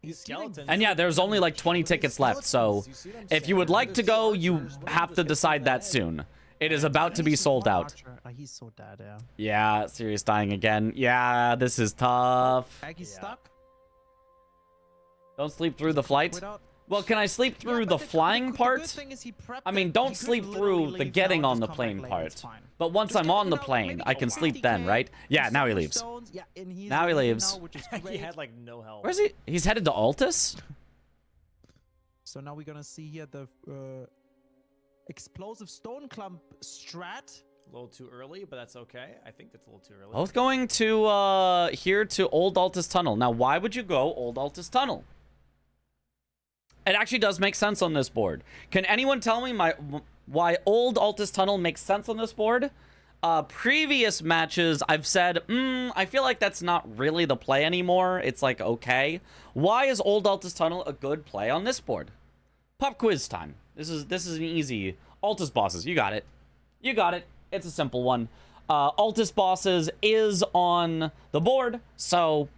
Speaker 3: These skeletons.
Speaker 1: And yeah, there's only, like, 20 tickets left, so if you would like to go, you have to decide that soon. It is about to be sold out.
Speaker 4: He's so dead, yeah.
Speaker 1: Yeah, Sirius dying again. Yeah, this is tough.
Speaker 4: Aggie's stuck.
Speaker 1: Don't sleep through the flight. Well, can I sleep through the flying part? I mean, don't sleep through the getting on the plane part. But once I'm on the plane, I can sleep then, right? Yeah, now he leaves. Now he leaves.
Speaker 3: He had like no help.
Speaker 1: Where's he? He's headed to Altus?
Speaker 4: So now we're gonna see here the explosive stone clump strat.
Speaker 3: A little too early, but that's okay. I think that's a little too early.
Speaker 1: Both going to, here to Old Altus Tunnel. Now, why would you go Old Altus Tunnel? It actually does make sense on this board. Can anyone tell me why Old Altus Tunnel makes sense on this board? Previous matches, I've said, I feel like that's not really the play anymore. It's like, okay. Why is Old Altus Tunnel a good play on this board? Pop quiz time. This is an easy... Altus bosses, you got it. You got it. It's a simple one. Altus bosses is on the board, so...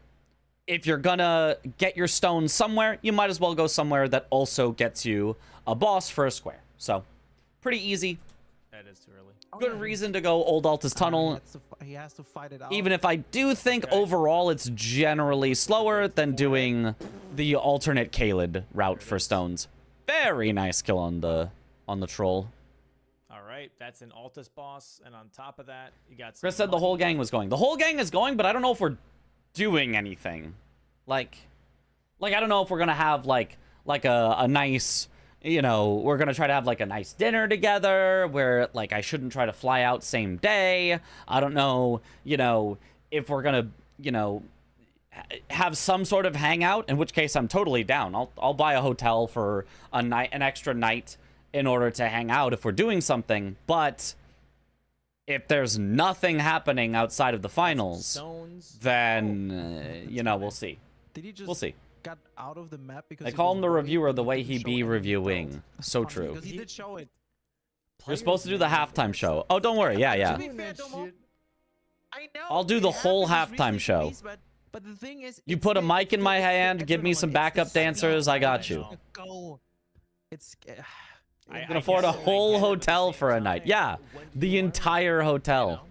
Speaker 1: if you're gonna get your stone somewhere, you might as well go somewhere that also gets you a boss for a square. So, pretty easy.
Speaker 3: That is too early.
Speaker 1: Good reason to go Old Altus Tunnel.
Speaker 4: He has to fight it out.
Speaker 1: Even if I do think overall it's generally slower than doing the alternate Kaled route for stones. Very nice kill on the troll.
Speaker 3: All right, that's an Altus boss, and on top of that, you got.
Speaker 1: Chris said the whole gang was going. The whole gang is going, but I don't know if we're doing anything. Like I don't know if we're gonna have like a nice, you know, we're gonna try to have like a nice dinner together where like I shouldn't try to fly out same day. I don't know, you know, if we're gonna, you know, have some sort of hangout, in which case I'm totally down. I'll buy a hotel for a night, an extra night in order to hang out if we're doing something, but if there's nothing happening outside of the finals, then, you know, we'll see.
Speaker 4: Did he just
Speaker 1: we'll see.
Speaker 4: got out of the map because
Speaker 1: They
Speaker 4: he
Speaker 1: call
Speaker 4: was
Speaker 1: him the
Speaker 4: worried
Speaker 1: reviewer the
Speaker 4: he
Speaker 1: way
Speaker 4: didn't
Speaker 1: he
Speaker 4: show
Speaker 1: be
Speaker 4: any
Speaker 1: reviewing.
Speaker 4: details?
Speaker 1: So
Speaker 4: Funny,
Speaker 1: true.
Speaker 4: Because he did show it.
Speaker 1: You're supposed to do the halftime show. Oh, don't worry. Yeah,
Speaker 4: To
Speaker 1: yeah.
Speaker 4: be fair, Domo, I know
Speaker 1: I'll do
Speaker 4: they
Speaker 1: the
Speaker 4: have
Speaker 1: whole
Speaker 4: this
Speaker 1: halftime
Speaker 4: recent
Speaker 1: show.
Speaker 4: release, but the thing is,
Speaker 1: You
Speaker 4: it's
Speaker 1: put a
Speaker 4: the-
Speaker 1: mic
Speaker 4: it's
Speaker 1: in
Speaker 4: the-
Speaker 1: my
Speaker 4: it's the
Speaker 1: hand, give me
Speaker 4: adrenaline,
Speaker 1: some
Speaker 4: it's the
Speaker 1: backup dancers, I got you.
Speaker 4: Go. It's.
Speaker 1: You can afford a whole hotel for a night. Yeah, the entire hotel.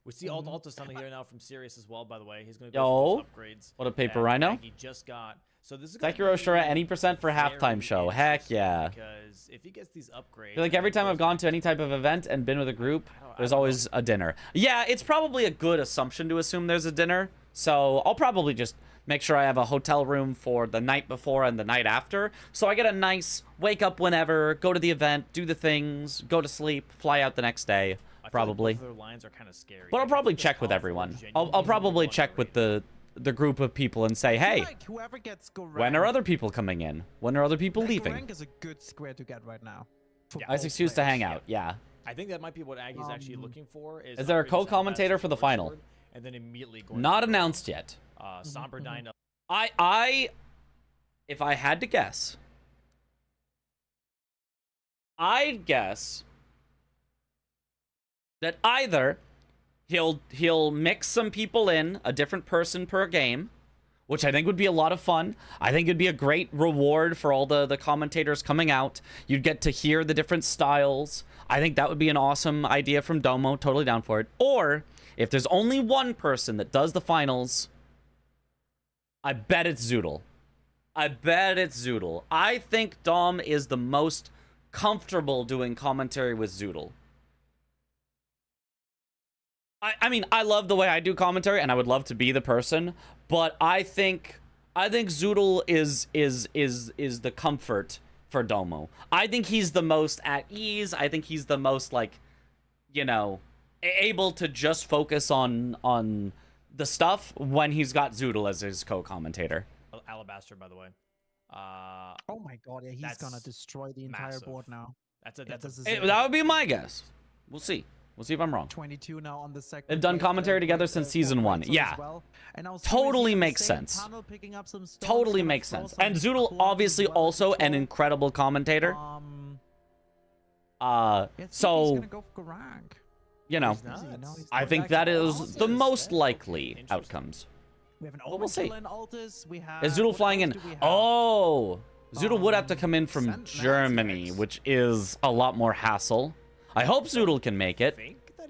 Speaker 3: We see Alt Altus Tunnel here now from Sirius as well, by the way. He's going to
Speaker 1: Yo,
Speaker 3: go for those upgrades.
Speaker 1: what a paper
Speaker 3: that
Speaker 1: rhino.
Speaker 3: Aggie just got. So this is gonna
Speaker 1: Sekiro
Speaker 3: be
Speaker 1: Shura, any percent for
Speaker 3: very
Speaker 1: halftime show. Heck
Speaker 3: interesting
Speaker 1: yeah.
Speaker 3: Because if he gets these upgrades,
Speaker 1: I feel like every time I've gone to any type of event and been with a group, there's always a dinner. Yeah, it's probably a good assumption to assume there's a dinner. So I'll probably just make sure I have a hotel room for the night before and the night after. So I get a nice wake up whenever, go to the event, do the things, go to sleep, fly out the next day.
Speaker 3: I feel like
Speaker 1: Probably.
Speaker 3: both of their lines are kind of scary.
Speaker 1: But I'll
Speaker 3: Like,
Speaker 1: probably
Speaker 3: I think
Speaker 1: check with
Speaker 3: Call for
Speaker 1: everyone.
Speaker 3: genuinely
Speaker 1: I'll probably
Speaker 3: more
Speaker 1: check with
Speaker 3: underrated.
Speaker 1: the group of people and say,
Speaker 4: I feel
Speaker 1: hey,
Speaker 4: like whoever gets go
Speaker 1: when are other people coming in? When are other people leaving?
Speaker 4: Rank is a good square to get right now. for
Speaker 1: Nice
Speaker 4: both
Speaker 1: excuse to
Speaker 4: players.
Speaker 1: hang out. Yeah.
Speaker 3: I think that might be what Aggie's actually looking for.
Speaker 1: Is there a
Speaker 3: upgrading
Speaker 1: co-commentator
Speaker 3: Alabaster
Speaker 1: for the
Speaker 3: Sword
Speaker 1: final?
Speaker 3: and then immediately going
Speaker 1: Not
Speaker 3: for,
Speaker 1: announced yet.
Speaker 3: Somber Dino.
Speaker 1: If I had to guess, I'd guess that either he'll mix some people in, a different person per game, which I think would be a lot of fun. I think it'd be a great reward for all the commentators coming out. You'd get to hear the different styles. I think that would be an awesome idea from Domo. Totally down for it. Or if there's only one person that does the finals, I bet it's Zoodle. I bet it's Zoodle. I think Dom is the most comfortable doing commentary with Zoodle. I mean, I love the way I do commentary, and I would love to be the person, but I think Zoodle is the comfort for Domo. I think he's the most at ease. I think he's the most, like, you know, able to just focus on the stuff when he's got Zoodle as his co-commentator.
Speaker 3: Alabaster, by the way.
Speaker 4: Oh my god, yeah, he's gonna destroy the entire
Speaker 3: massive.
Speaker 4: board now.
Speaker 3: That's a
Speaker 1: That would be my guess. We'll see. We'll see if I'm wrong.
Speaker 4: 22 now on the second.
Speaker 1: They've done commentary together since season 1. Yeah. Totally makes sense. Totally makes sense. And Zoodle, obviously, also an incredible commentator. So, you know, I think that is the most likely outcomes.
Speaker 4: We have an
Speaker 1: Well, we'll see.
Speaker 4: Omen in Altus. We have,
Speaker 1: Is Zoodle flying in? Oh! Zoodle would have to come in from
Speaker 4: Send
Speaker 1: Germany,
Speaker 4: Max.
Speaker 1: which is a lot more hassle. I hope Zoodle can make it,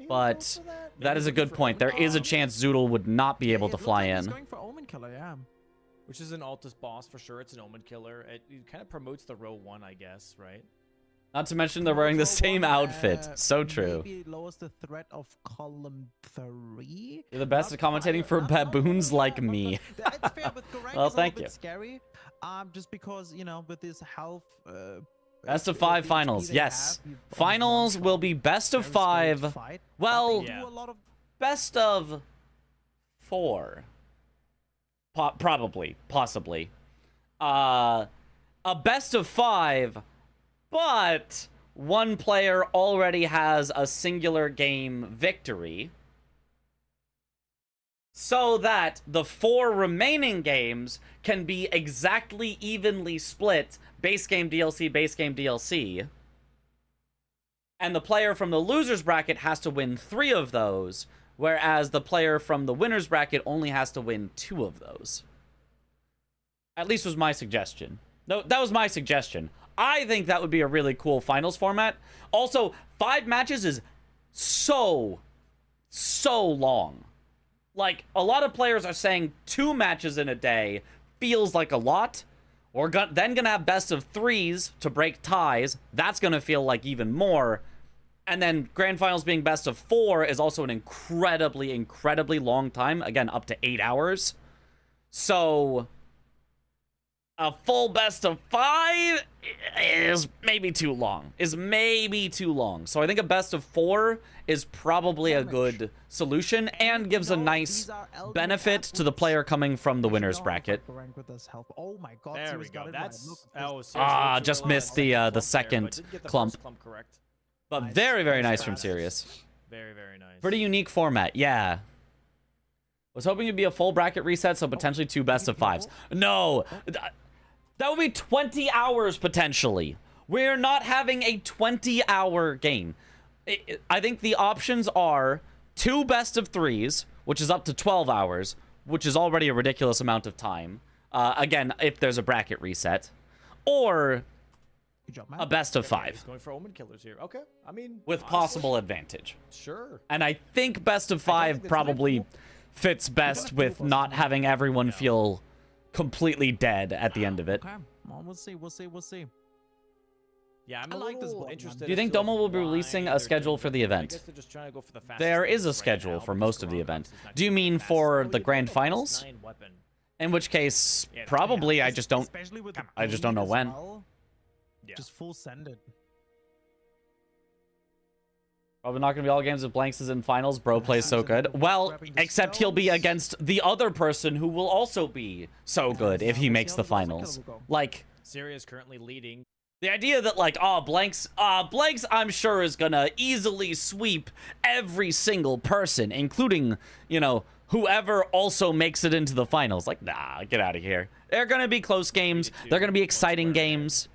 Speaker 1: but that is a good point. There is a chance Zoodle would not be able to fly
Speaker 4: He's
Speaker 1: in.
Speaker 4: going for Omen Killer, yeah.
Speaker 3: Which is an Altus boss for sure. It's an Omen killer. It kind of promotes the row 1, I guess, right?
Speaker 1: Not to mention they're wearing the same outfit. So true.
Speaker 4: Maybe lowers the threat of column 3.
Speaker 1: You're the best at commentating for baboons like me.
Speaker 4: It's fair, but Goreng
Speaker 1: Well,
Speaker 4: is a
Speaker 1: thank
Speaker 4: little
Speaker 1: you.
Speaker 4: bit scary. Just because, you know, with this health...
Speaker 1: Best of 5 finals. Yes. Finals will be best of 5. Well,
Speaker 3: Yeah.
Speaker 1: best of 4. Probably. Possibly. A best of 5, but one player already has a singular game victory, so that the 4 remaining games can be exactly evenly split, base game DLC, and the player from the loser's bracket has to win 3 of those, whereas the player from the winner's bracket only has to win 2 of those. At least was my suggestion. No, that was my suggestion. I think that would be a really cool finals format. Also, 5 matches is so long. Like, a lot of players are saying 2 matches in a day feels like a lot. We're then gonna have best of 3s to break ties. That's gonna feel like even more. And then grand finals being best of 4 is also an incredibly long time. Again, up to 8 hours. So a full best of 5 is maybe too long. So I think a best of 4 is probably a good solution and gives a nice benefit to the player coming from the winner's bracket.
Speaker 4: Oh my god,
Speaker 3: There we
Speaker 4: Sirius
Speaker 3: go.
Speaker 4: got it right.
Speaker 3: That's
Speaker 4: Look,
Speaker 1: Just missed the second clump.
Speaker 3: Correct.
Speaker 1: But very nice from Sirius.
Speaker 3: Very nice.
Speaker 1: Pretty unique format, yeah. Was hoping it'd be a full bracket reset, so potentially 2 best of 5s. No! That would be 20 hours, potentially. We're not having a 20-hour game. I think the options are 2 best of 3s, which is up to 12 hours, which is already a ridiculous amount of time. Again, if there's a bracket reset. Or
Speaker 4: good job, man.
Speaker 1: a best of
Speaker 3: He's
Speaker 1: 5,
Speaker 3: going for Omen killers here. Okay. I mean,
Speaker 1: with
Speaker 3: honestly,
Speaker 1: possible advantage.
Speaker 3: Sure.
Speaker 1: And I think best of 5 probably fits best with not having everyone feel completely dead at the end of it.
Speaker 4: Okay, well, we'll see.
Speaker 3: Yeah, I'm
Speaker 4: I
Speaker 3: a
Speaker 4: like this
Speaker 3: little
Speaker 4: board,
Speaker 3: interested.
Speaker 4: man.
Speaker 1: Do you think
Speaker 3: as to,
Speaker 1: Domo will be
Speaker 3: why
Speaker 1: releasing a
Speaker 3: they're
Speaker 1: schedule
Speaker 3: doing
Speaker 1: for the
Speaker 3: it. I
Speaker 1: event?
Speaker 3: guess they're just trying to go for the fastest
Speaker 1: There is a
Speaker 3: right
Speaker 1: schedule
Speaker 3: now
Speaker 1: for
Speaker 3: because
Speaker 1: most of the
Speaker 3: Corona
Speaker 1: event.
Speaker 3: is not
Speaker 1: Do you
Speaker 3: gonna be
Speaker 1: mean
Speaker 3: the fastest.
Speaker 1: for
Speaker 3: Oh,
Speaker 1: the
Speaker 3: you
Speaker 1: grand
Speaker 3: got a
Speaker 1: finals?
Speaker 3: +9 weapon.
Speaker 1: In which case,
Speaker 3: Yeah, no,
Speaker 1: probably I
Speaker 4: Es-
Speaker 1: just don't.
Speaker 4: especially with the
Speaker 1: I just don't know
Speaker 4: bleed as
Speaker 1: when.
Speaker 4: well,
Speaker 3: Yeah.
Speaker 4: Just full send it.
Speaker 1: Probably not going to be all games with Blanks is in finals. Bro plays so good. Well, except he'll be against the other person who will also be so good if he makes the finals. Like,
Speaker 3: Syria's currently leading.
Speaker 1: the idea that, like, oh, Blanks, I'm sure is going to easily sweep every single person, including, you know, whoever also makes it into the finals. Like, nah, get out of here. They're going to be close games. They're going to be exciting games.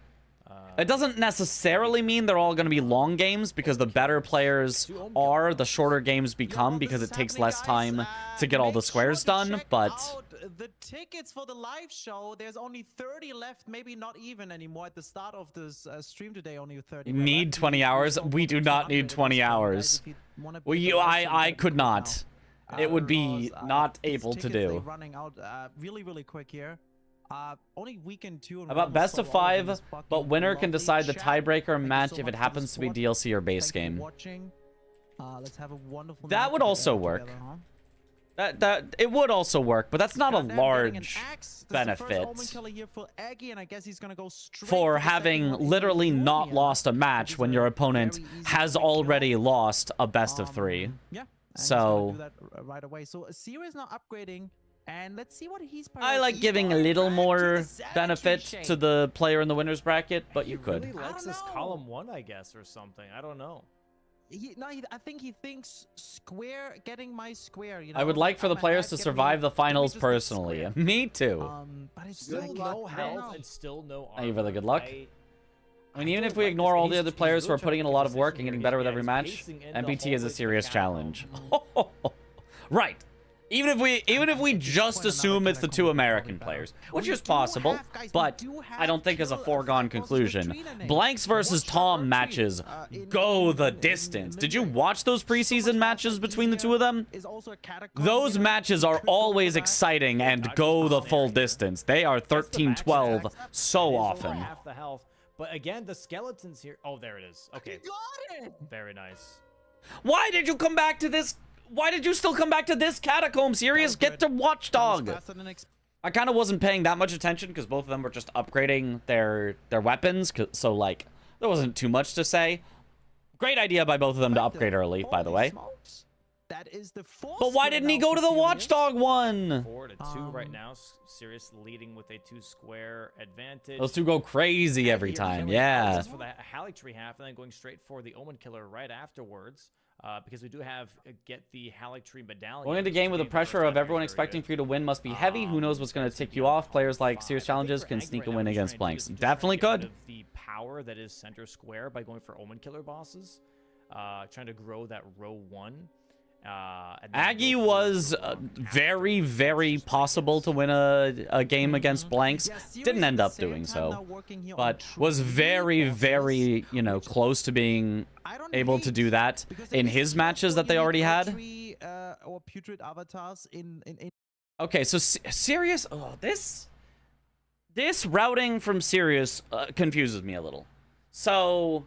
Speaker 1: It doesn't necessarily mean they're all going to be long games, because the better players are, the shorter games become, because it takes less time to get all the squares done, but...
Speaker 4: The tickets for the live show, there's only 30 left, maybe not even anymore. At the start of this stream today, only 30
Speaker 1: You need 20 hours? We do not need 20 hours. I could not. It would be not able to do.
Speaker 4: Running out really quick here. Only weekend 2.
Speaker 1: How about best of 5, but winner can decide the tiebreaker match if it happens to be DLC or base game.
Speaker 4: Let's have a wonderful
Speaker 1: That would also work. That it would also work, but that's not a large benefit for having literally not lost a match when your opponent has already lost a best of 3.
Speaker 4: Yeah.
Speaker 1: So
Speaker 4: right away. So Sierra is now upgrading. And let's see what he's.
Speaker 1: I like giving a little more benefit to the player in the winner's bracket, but you could.
Speaker 3: He really likes this column 1, I guess, or something. I don't know.
Speaker 4: I think he thinks square, getting my square. You know,
Speaker 1: I would like for the players to survive the finals personally. Me too.
Speaker 4: But it's
Speaker 3: Still
Speaker 4: like,
Speaker 3: no health and still no armor.
Speaker 1: Thank you for the good luck. I mean, even if we ignore all the other players who are putting in a lot of work and getting better with every match, MBT is a serious challenge. Right. Even if we just assume it's the 2 American players, which is possible, but I don't think is a foregone conclusion. Blanks versus Tom matches go the distance. Did you watch those preseason matches between the 2 of them? Those matches are always exciting and go the full distance. They are 13-12 so often.
Speaker 3: Half the health. But again, the skeletons here. Oh, there it is. Okay.
Speaker 4: You got it.
Speaker 3: Very nice.
Speaker 1: Why did you come back to this? Why did you still come back to this catacomb? Serious? Get to Watchdog. I kind of wasn't paying that much attention because both of them were just upgrading their weapons. So, like, there wasn't too much to say. Great idea by both of them to upgrade early, by the way.
Speaker 4: That is the
Speaker 1: but why didn't he go to the Watchdog one?
Speaker 3: 4-2 right now. Sirius leading with a 2-square advantage.
Speaker 1: Those 2 go crazy every time. Yeah.
Speaker 3: For the Halictree half, and then going straight for the Omen Killer right afterwards. Because we do have get the Halictree medallion.
Speaker 1: Going into game with the pressure of everyone expecting for you to win must be heavy. Who knows what's going to tick you off? Players like Serious Challenges can sneak a win against Blanks. Definitely could.
Speaker 3: The power that is center square by going for Omen Killer bosses. Trying to grow that row 1.
Speaker 1: Aggie was very, very possible to win a game against Blanks. Didn't end up doing so, but was very, very, you know, close to being able to do that in his matches that they already had. Okay, so Sirius, this routing from Sirius confuses me a little. So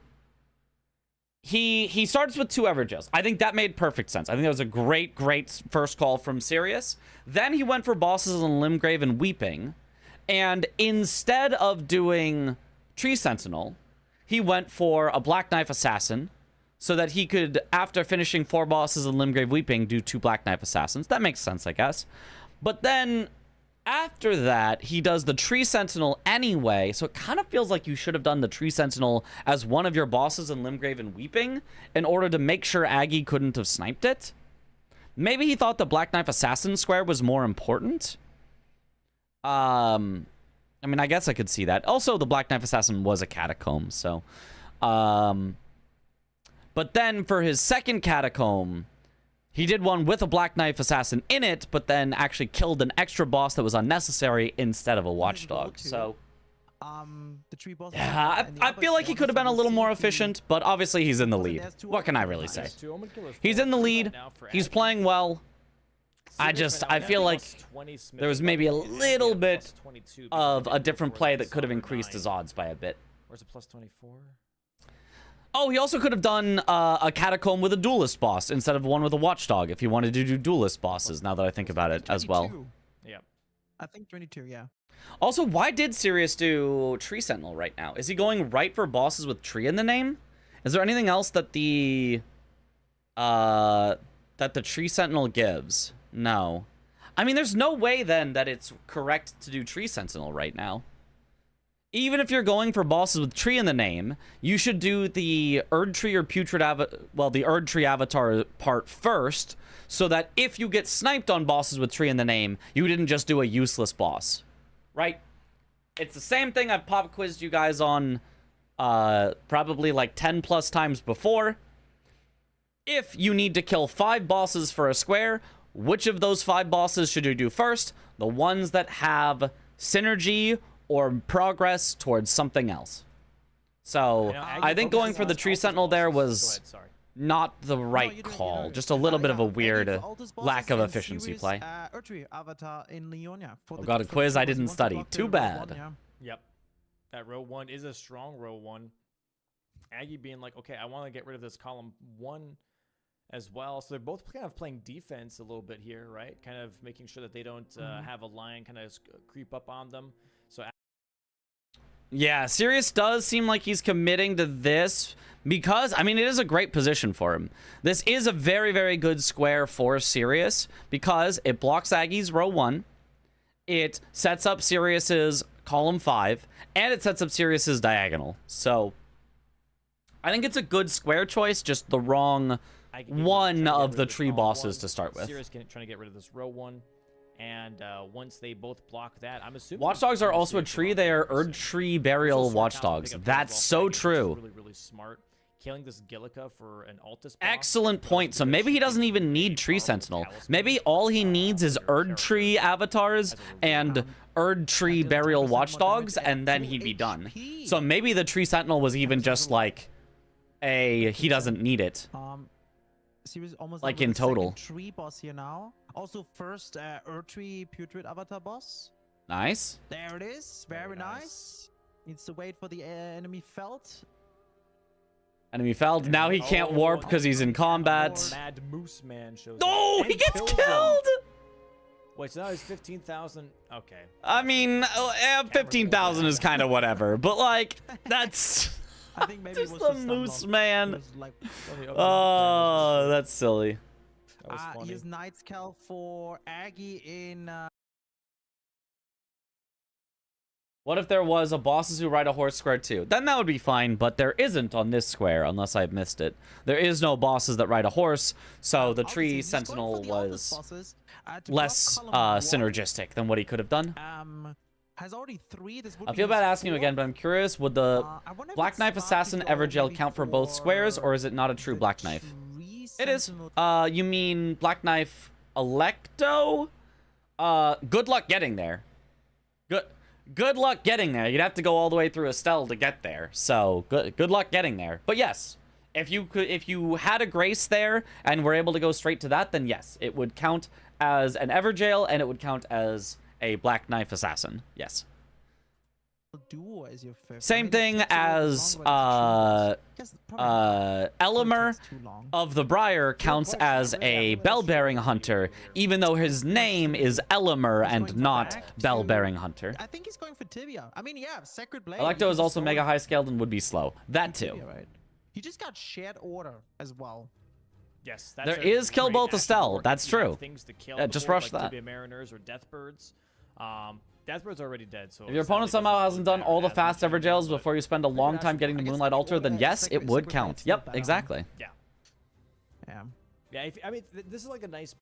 Speaker 1: he starts with 2 Evergels. I think that made perfect sense. I think that was a great first call from Sirius. Then he went for bosses on Limgrave and Weeping. And instead of doing Tree Sentinel, he went for a Black Knife Assassin so that he could, after finishing 4 bosses on Limgrave Weeping, do 2 Black Knife Assassins. That makes sense, I guess. But then after that, he does the Tree Sentinel anyway, so it kind of feels like you should have done the Tree Sentinel as one of your bosses in Limgrave and Weeping in order to make sure Aggie couldn't have sniped it. Maybe he thought the Black Knife Assassin square was more important. I mean, I guess I could see that. Also, the Black Knife Assassin was a catacomb, so... But then for his second catacomb, he did one with a Black Knife Assassin in it, but then actually killed an extra boss that was unnecessary instead of a Watchdog. So,
Speaker 4: the tree boss.
Speaker 1: Yeah, I feel like he could have been a little more efficient, but obviously he's in the lead. What can I really say? He's in the lead. He's playing well. I feel like there was maybe a little bit of a different play that could have increased his odds by a bit.
Speaker 3: Where's a plus 24?
Speaker 1: Oh, he also could have done a catacomb with a duelist boss instead of one with a watchdog if he wanted to do duelist bosses, now that I think about it as well.
Speaker 3: Yeah.
Speaker 4: I think 22, yeah.
Speaker 1: Also, why did Sirius do Tree Sentinel right now? Is he going right for bosses with tree in the name? Is there anything else that the that the Tree Sentinel gives. No. I mean, there's no way then that it's correct to do Tree Sentinel right now. Even if you're going for bosses with tree in the name, you should do the Erd Tree or Putrid the Erd Tree Avatar part first, so that if you get sniped on bosses with tree in the name, you didn't just do a useless boss. Right? It's the same thing I've pop quizzed you guys on probably like 10 plus times before. If you need to kill 5 bosses for a square, which of those 5 bosses should you do first? The ones that have synergy or progress towards something else. So, I think going for the Tree Sentinel there was not the right call. Just a little bit of a weird lack of efficiency play. Oh, got a quiz I didn't study. Too bad.
Speaker 3: Yep. That row 1 is a strong row 1. Aggie being like, okay, I want to get rid of this column 1 as well. So they're both kind of playing defense a little bit here, right? Kind of making sure that they don't have a line kind of creep up on them. So
Speaker 1: yeah, Sirius does seem like he's committing to this because, I mean, it is a great position for him. This is a very, very good square for Sirius because it blocks Aggie's row 1, it sets up Sirius's column 5, and it sets up Sirius's diagonal. So, I think it's a good square choice, just the wrong one of the tree bosses to start with.
Speaker 3: Sirius trying to get rid of this row 1. And once they both block that, I'm assuming
Speaker 1: Watchdogs are also a tree. They are Erd Tree Burial Watchdogs. That's so true.
Speaker 3: Really, really smart. Killing this Gillica for an Altus boss.
Speaker 1: Excellent point. So maybe he doesn't even need Tree Sentinel. Maybe all he needs is Erd Tree avatars and Erd Tree Burial Watchdogs, and then he'd be done. So maybe the Tree Sentinel was even just like he doesn't need it.
Speaker 4: Almost
Speaker 1: like in total.
Speaker 4: Tree boss here now. Also first Erd Tree Putrid Avatar boss.
Speaker 1: Nice.
Speaker 4: There it is. Very nice. Needs to wait for the enemy felt.
Speaker 1: Enemy felled. Now he can't warp because he's in combat.
Speaker 3: Mad Moose Man shows
Speaker 1: No, he gets killed.
Speaker 3: Wait, so now he's 15,000. Okay.
Speaker 1: I mean, 15,000 is kind of whatever, but like that's.
Speaker 4: I think maybe
Speaker 1: just the Moose Man.
Speaker 4: Like,
Speaker 1: oh, that's silly.
Speaker 3: That was funny.
Speaker 4: Use Knight's Cal for Aggie in.
Speaker 1: What if there was a bosses who ride a horse square too? Then that would be fine, but there isn't on this square, unless I've missed it. There is no bosses that ride a horse, so the Tree Sentinel was less synergistic than what he could have done.
Speaker 4: Has already 3. This would
Speaker 1: I feel bad asking you again, but I'm curious, would the
Speaker 4: wonder if
Speaker 1: Black
Speaker 4: it's
Speaker 1: Knife
Speaker 4: smart
Speaker 1: Assassin
Speaker 4: to go
Speaker 1: Evergel
Speaker 4: only
Speaker 1: count for both squares, or is it not a true
Speaker 4: the
Speaker 1: Black Knife?
Speaker 4: Tree
Speaker 1: It is.
Speaker 4: Sentinel.
Speaker 1: You mean Black Knife Electo? Good luck getting there. Good luck getting there. You'd have to go all the way through Estelle to get there. So good luck getting there. But yes, if you had a Grace there and were able to go straight to that, then yes, it would count as an Everjail and it would count as a Black Knife Assassin. Yes.
Speaker 4: Duo as your fifth.
Speaker 1: Same thing as Elimer of the Briar counts as a bell-bearing hunter, even though his name is Elimer and not bell-bearing hunter.
Speaker 4: I think he's going for Tibia. I mean, yeah, Sacred Blade.
Speaker 1: Electo is also mega high-scaled and would be slow. That too.
Speaker 4: Tibia, right? He just got shared order as well.
Speaker 3: Yes,
Speaker 1: there is kill both Estelle. That's true.
Speaker 3: Things to kill
Speaker 1: just
Speaker 3: before,
Speaker 1: rush
Speaker 3: like
Speaker 1: that.
Speaker 3: Tibia Mariners or Deathbirds. Deathbird's already dead, so
Speaker 1: if your opponent somehow hasn't done all the fast Everjails before you spend a long time getting the Moonlight Altar, then yes, it would count. Yep, exactly.
Speaker 3: Yeah. I mean, this is like a nice.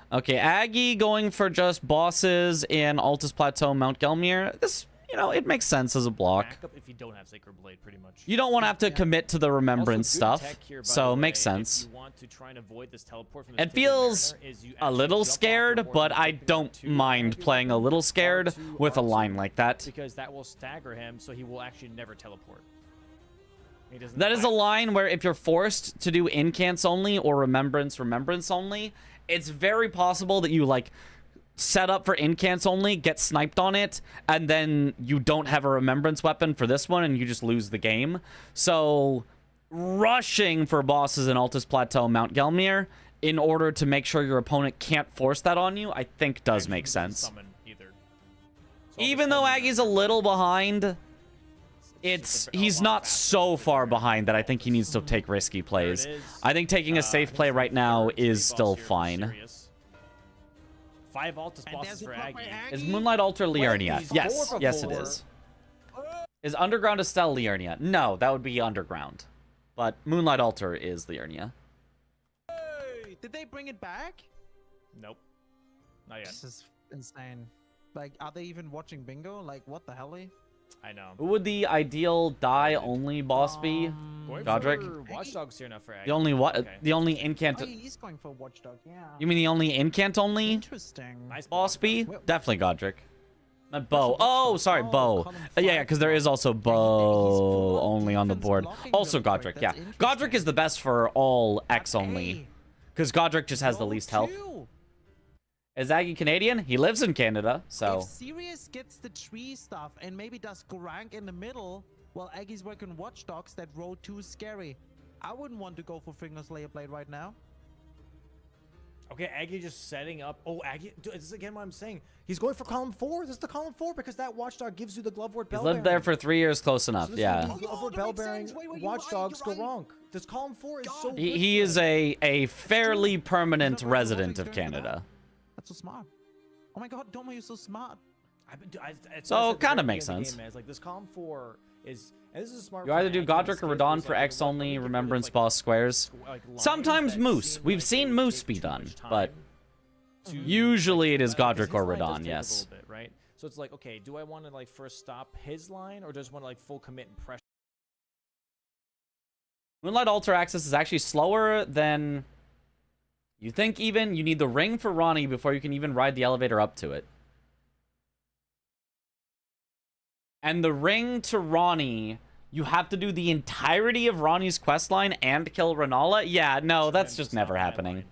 Speaker 1: Okay, Aggie going for just bosses in Altus Plateau, Mount Gelmir. This, it makes sense as a block.
Speaker 3: Backup if you don't have Sacred Blade, pretty much.
Speaker 1: You don't want to have to commit to the Remembrance stuff,
Speaker 3: here,
Speaker 1: so it makes sense.
Speaker 3: If you want to try and avoid this teleport from this
Speaker 1: It feels a little scared, but I don't mind playing a little scared with a line like that.
Speaker 3: Because that will stagger him, so he will actually never teleport.
Speaker 1: That is a line where if you're forced to do incants only or remembrance only, it's very possible that you set up for incants only, get sniped on it, and then you don't have a remembrance weapon for this one and you just lose the game. So rushing for bosses in Altus Plateau, Mount Gelmir, in order to make sure your opponent can't force that on you, I think does make sense. Even though Aggie's a little behind, He's not so far behind that I think he needs to take risky plays. I think taking a safe play right now is still fine.
Speaker 3: 5 Altus bosses for Aggie.
Speaker 1: Is Moonlight Altar Liurnia? Yes, yes it is. Is Underground Estelle Liurnia? No, that would be Underground. But Moonlight Altar is Liurnia.
Speaker 4: Hey, did they bring it back?
Speaker 3: Nope. Not yet.
Speaker 4: This is insane. Like, are they even watching bingo? Like, what the hell?
Speaker 3: I know.
Speaker 1: Who would the ideal die-only boss be? Godric?
Speaker 3: Watchdog's here enough for Aggie.
Speaker 1: The only what?
Speaker 3: Okay.
Speaker 1: The only incant.
Speaker 4: Oh, he's going for Watchdog, yeah.
Speaker 1: You mean the only incant only
Speaker 4: Interesting.
Speaker 3: Nice
Speaker 1: boss be?
Speaker 4: Well-
Speaker 1: Definitely Godric. Not Bow.
Speaker 4: Watchdog.
Speaker 1: Oh, sorry,
Speaker 4: Oh,
Speaker 1: Bow.
Speaker 4: column
Speaker 1: Yeah,
Speaker 4: five
Speaker 1: because there is
Speaker 4: block.
Speaker 1: also
Speaker 4: he's
Speaker 1: Bow
Speaker 4: full
Speaker 1: only on the
Speaker 4: defense
Speaker 1: board.
Speaker 4: blocking
Speaker 1: Also
Speaker 4: really quick.
Speaker 1: Godric, yeah.
Speaker 4: That's
Speaker 1: Godric is the best for all X only.
Speaker 4: Hey,
Speaker 1: Because Godric just has the
Speaker 4: go
Speaker 1: least health.
Speaker 4: to.
Speaker 1: Is Aggie Canadian? He lives in Canada, so...
Speaker 4: If Sirius gets the tree stuff and maybe does Garank in the middle, while Aggie's working Watchdogs, that row 2 is scary. I wouldn't want to go for Finger Slayer Blade right now.
Speaker 3: Okay, Aggie just setting up. Oh, Aggie. Dude, this is again what I'm saying. He's going for column 4. This is the column 4 because that Watchdog gives you the Glovewort
Speaker 1: He's
Speaker 3: Bell
Speaker 1: lived there for 3 years, close enough, yeah.
Speaker 3: Glovewort
Speaker 4: that
Speaker 3: Bell
Speaker 4: makes
Speaker 3: bearing
Speaker 4: sense. Wait, you're
Speaker 3: Watchdogs
Speaker 4: right, you're right.
Speaker 3: Garank. This column 4 is so.
Speaker 1: He is a fairly permanent resident of Canada.
Speaker 4: That's so smart. Oh my god, Domo, you're so smart.
Speaker 1: So, kinda makes sense.
Speaker 3: It's like this column 4 is. And this is a smart.
Speaker 1: You either do Godric or Radon for X only Remembrance boss squares. Sometimes Moose. We've seen Moose be done, but usually it is Godric or Radon, yes.
Speaker 3: Right? So it's like, okay, do I want to like first stop his line or just want to like full commit and pressure?
Speaker 1: Moonlight Altar access is actually slower than you think even. You need the ring for Ronnie before you can even ride the elevator up to it. And the ring to Ronnie, you have to do the entirety of Ronnie's questline and kill Renala? Yeah, no, that's just never happening.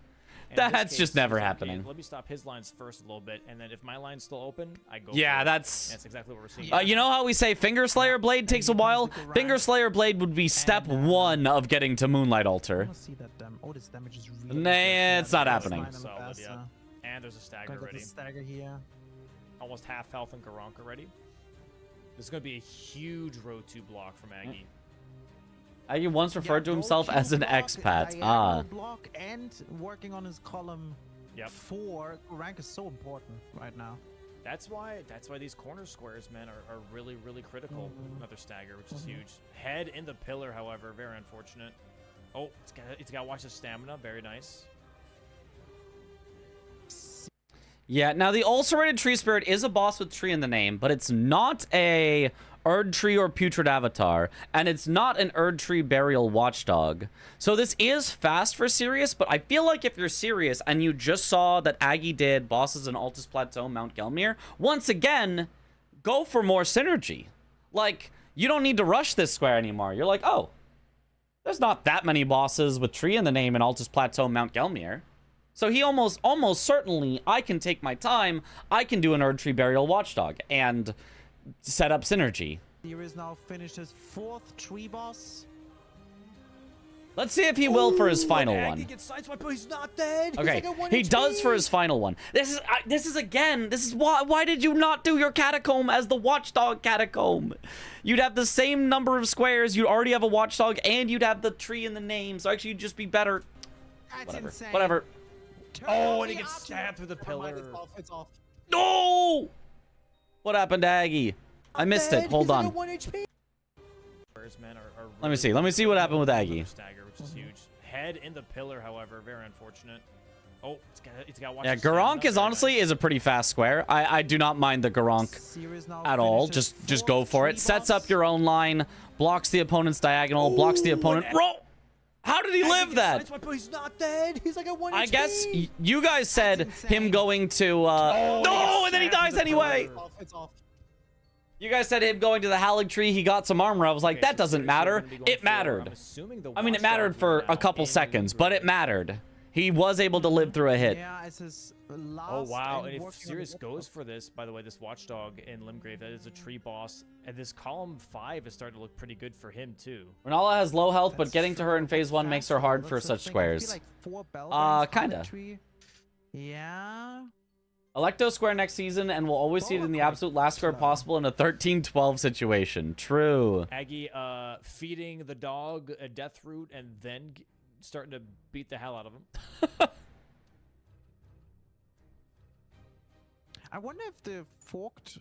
Speaker 1: That's just never happening.
Speaker 3: Let me stop his lines first a little bit, and then if my line's still open, I go.
Speaker 1: Yeah,
Speaker 3: for it.
Speaker 1: that's
Speaker 3: exactly what we're seeing.
Speaker 1: you know how we say Finger Slayer Blade takes a while? Finger Slayer Blade would be step 1 of getting to Moonlight
Speaker 4: I
Speaker 1: Altar.
Speaker 4: want to see that oh, this damage is really
Speaker 1: Nah,
Speaker 4: good.
Speaker 1: it's not
Speaker 4: Yeah,
Speaker 1: happening.
Speaker 4: line on the
Speaker 3: Solid,
Speaker 4: pass,
Speaker 3: yeah. And there's a stagger
Speaker 4: Gonna get
Speaker 3: already.
Speaker 4: the stagger here.
Speaker 3: Almost half health in Garank already. This is going to be a huge row 2 block from Aggie.
Speaker 1: Aggie once referred to
Speaker 4: Yeah,
Speaker 1: himself
Speaker 4: row
Speaker 1: as
Speaker 4: two
Speaker 1: an
Speaker 4: block,
Speaker 1: expat.
Speaker 4: diagonal block and working on his column
Speaker 3: Yep.
Speaker 4: 4. Rank is so important right now.
Speaker 3: That's why these corner squares, man, are really, really critical. Another stagger, which is huge. Head in the pillar, however, very unfortunate. Oh, it's got to watch the stamina. Very nice.
Speaker 1: Yeah, now the ulcerated tree spirit is a boss with tree in the name, but it's not a Erd Tree or Putrid Avatar, and it's not an Erd Tree Burial Watchdog. So this is fast for Sirius, but I feel like if you're serious and you just saw that Aggie did bosses in Altus Plateau, Mount Gelmir, once again, go for more synergy. Like, you don't need to rush this square anymore. You're like, oh, there's not that many bosses with tree in the name in Altus Plateau, Mount Gelmir. So he almost certainly, I can take my time, I can do an Erd Tree Burial Watchdog and set up synergy.
Speaker 4: Sirius now finished his 4th tree boss.
Speaker 1: Let's see if he will for his final
Speaker 3: Aggie
Speaker 1: one.
Speaker 3: gets sideswiped, but he's not dead. He's
Speaker 1: Okay,
Speaker 3: like at 1
Speaker 1: he does
Speaker 3: HP.
Speaker 1: for his final one. This is why did you not do your catacomb as the Watchdog catacomb? You'd have the same number of squares, you'd already have a Watchdog, and you'd have the tree in the name, so actually you'd just be better.
Speaker 4: That's
Speaker 1: Whatever.
Speaker 4: insane.
Speaker 1: Whatever.
Speaker 3: Oh, and he gets stabbed through the pillar.
Speaker 4: It's off.
Speaker 1: No! What happened to Aggie? I missed it. Hold on. Let me see. Let me see what happened with Aggie.
Speaker 3: Stagger, which is huge. Head in the pillar, however, very unfortunate. Oh, it's got watch.
Speaker 1: Yeah,
Speaker 3: the stamina,
Speaker 1: Garank is
Speaker 3: very
Speaker 1: honestly
Speaker 3: nice.
Speaker 1: is a pretty fast square. I do not mind the Garank
Speaker 4: Sirius now
Speaker 1: at all.
Speaker 4: finishes
Speaker 1: Just go
Speaker 4: 4th
Speaker 1: for it.
Speaker 4: tree
Speaker 1: Sets
Speaker 4: boss.
Speaker 1: up your own line, blocks the opponent's diagonal, blocks the opponent. Bro, how did he
Speaker 3: Aggie
Speaker 1: live
Speaker 3: gets
Speaker 1: that?
Speaker 3: sideswiped, but he's not dead. He's like at 1
Speaker 1: I
Speaker 3: HP.
Speaker 1: guess you guys said
Speaker 4: insane.
Speaker 1: him going to no, and then he dies anyway.
Speaker 4: It's off. It's off.
Speaker 1: You guys said him going to the Hallig Tree. He got some armor. I was like,
Speaker 3: Okay,
Speaker 1: that
Speaker 3: so
Speaker 1: doesn't
Speaker 3: seriously,
Speaker 1: matter.
Speaker 3: we're gonna be going
Speaker 1: It
Speaker 3: for,
Speaker 1: mattered.
Speaker 3: I'm assuming the
Speaker 1: I mean, it
Speaker 3: Watchdog
Speaker 1: mattered for
Speaker 3: now
Speaker 1: a couple
Speaker 3: in
Speaker 1: seconds, but it
Speaker 3: Limgrave.
Speaker 1: mattered. He was able to live through a hit.
Speaker 4: Yeah, it's his
Speaker 3: Oh
Speaker 4: last.
Speaker 3: wow!
Speaker 4: and
Speaker 3: And if
Speaker 4: working on
Speaker 3: Sirius
Speaker 4: the
Speaker 3: goes for this, by the way, this Watchdog in Limgrave, that is a tree boss, and this column 5 is starting to look pretty good for him too.
Speaker 1: Renala has low health, but
Speaker 4: That's
Speaker 1: getting to her in
Speaker 4: true,
Speaker 1: phase
Speaker 4: but
Speaker 1: 1 makes her
Speaker 4: fast
Speaker 1: hard
Speaker 4: forward,
Speaker 1: for
Speaker 4: that's the
Speaker 1: such
Speaker 4: thing. I feel
Speaker 1: squares.
Speaker 4: like 4 bell bands on
Speaker 1: kinda.
Speaker 4: the tree. Yeah.
Speaker 1: Electo square next season, and we'll always see it in the absolute last square possible in a 13-12 situation. True.
Speaker 3: Aggie feeding the dog a death root and then starting to beat the hell out of him.
Speaker 4: I wonder if the forked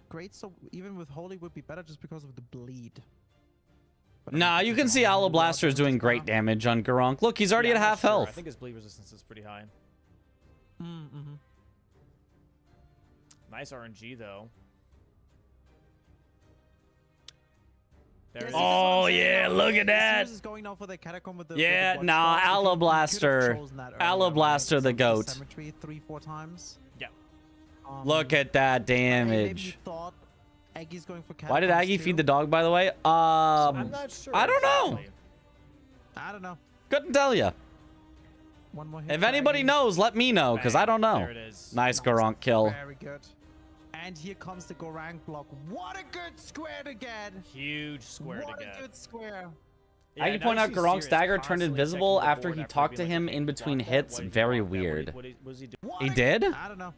Speaker 4: greatsword, even with holy, would be better just because of the bleed. But
Speaker 1: Nah, you can see Aloe Blaster is doing great damage on Garunk. Look, he's already
Speaker 3: Yeah,
Speaker 1: at
Speaker 3: I'm not
Speaker 1: half
Speaker 3: sure.
Speaker 1: health.
Speaker 3: I think his bleed resistance is pretty high.
Speaker 4: Mm-hmm.
Speaker 3: Nice RNG though.
Speaker 4: Yes,
Speaker 3: There it is.
Speaker 4: this is what I'm
Speaker 1: Oh,
Speaker 4: saying.
Speaker 1: yeah, look at that.
Speaker 4: Sirius is going now for the catacomb with the
Speaker 1: Yeah,
Speaker 4: with the
Speaker 1: nah,
Speaker 4: watchdog. If
Speaker 1: Aloe
Speaker 4: he could have
Speaker 1: Blaster.
Speaker 4: chosen that
Speaker 1: Aloe
Speaker 4: earlier, right?
Speaker 1: Blaster the
Speaker 4: Sent to
Speaker 1: goat.
Speaker 4: Cemetery 3-4 times.
Speaker 3: Yeah.
Speaker 1: Look at that
Speaker 4: Maybe
Speaker 1: damage.
Speaker 4: thought Aggie's going for
Speaker 1: Why did
Speaker 4: catacombs
Speaker 1: Aggie
Speaker 4: too.
Speaker 1: feed the dog, by the way?
Speaker 3: I'm not sure.
Speaker 1: I don't know.
Speaker 3: exactly.
Speaker 4: I don't know.
Speaker 1: Couldn't tell you.
Speaker 4: One more hit
Speaker 1: If
Speaker 4: for
Speaker 1: anybody
Speaker 4: Aggie.
Speaker 1: knows, let me know, because I don't know.
Speaker 3: There it is.
Speaker 1: Nice Garunk kill.
Speaker 4: Very good. And here comes the Gorang block. What a good square to get.
Speaker 3: Huge square
Speaker 4: What
Speaker 3: to
Speaker 4: a
Speaker 3: get.
Speaker 4: good square.
Speaker 3: Yeah,
Speaker 1: Aggie
Speaker 3: now
Speaker 1: point
Speaker 3: you
Speaker 1: out
Speaker 3: see
Speaker 1: Garonk's
Speaker 3: Sirius
Speaker 1: dagger turned
Speaker 3: constantly
Speaker 1: invisible
Speaker 3: checking the
Speaker 1: after
Speaker 3: board
Speaker 1: he
Speaker 3: after
Speaker 1: talked to
Speaker 3: being
Speaker 1: him
Speaker 3: like,
Speaker 1: in
Speaker 3: "Did he
Speaker 1: between
Speaker 3: block that?
Speaker 1: hits.
Speaker 3: Why did he
Speaker 1: Very
Speaker 3: block that?
Speaker 1: weird.
Speaker 3: What was he doing?
Speaker 4: What
Speaker 1: He
Speaker 4: a-
Speaker 1: did?
Speaker 4: I don't know.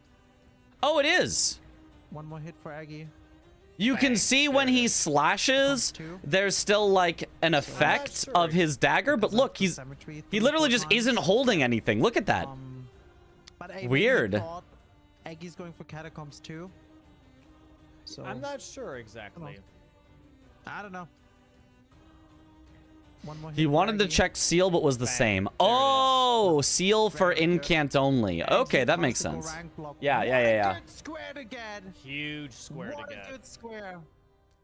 Speaker 1: Oh, it is.
Speaker 4: One more hit for Aggie.
Speaker 1: You can
Speaker 3: Bang.
Speaker 1: see when
Speaker 3: There it
Speaker 1: he
Speaker 3: is.
Speaker 1: slashes,
Speaker 4: Comes two.
Speaker 1: there's still like an effect
Speaker 3: sure.
Speaker 1: of his dagger, but
Speaker 4: Comes
Speaker 1: look,
Speaker 4: out for
Speaker 1: he
Speaker 4: Cemetery
Speaker 1: literally
Speaker 4: 3-4
Speaker 1: just
Speaker 4: times.
Speaker 1: isn't holding anything. Look at that.
Speaker 4: But maybe
Speaker 1: Weird.
Speaker 4: he thought Aggie's going for catacombs too. So
Speaker 3: I'm not sure exactly.
Speaker 4: I don't know. One more hit
Speaker 1: He
Speaker 4: for
Speaker 1: wanted to
Speaker 4: Aggie.
Speaker 1: check seal, but was the
Speaker 3: Bang.
Speaker 1: same.
Speaker 3: There it is.
Speaker 1: Oh, seal for
Speaker 4: Very good.
Speaker 1: incant only.
Speaker 4: And
Speaker 1: Okay,
Speaker 4: here
Speaker 1: that
Speaker 4: comes
Speaker 1: makes
Speaker 4: the
Speaker 1: sense.
Speaker 4: Gorang block.
Speaker 1: Yeah,
Speaker 4: What
Speaker 1: yeah,
Speaker 4: a
Speaker 1: yeah, yeah.
Speaker 4: good square to get.
Speaker 3: Huge square
Speaker 4: What
Speaker 3: to
Speaker 4: a
Speaker 3: get.
Speaker 4: good square.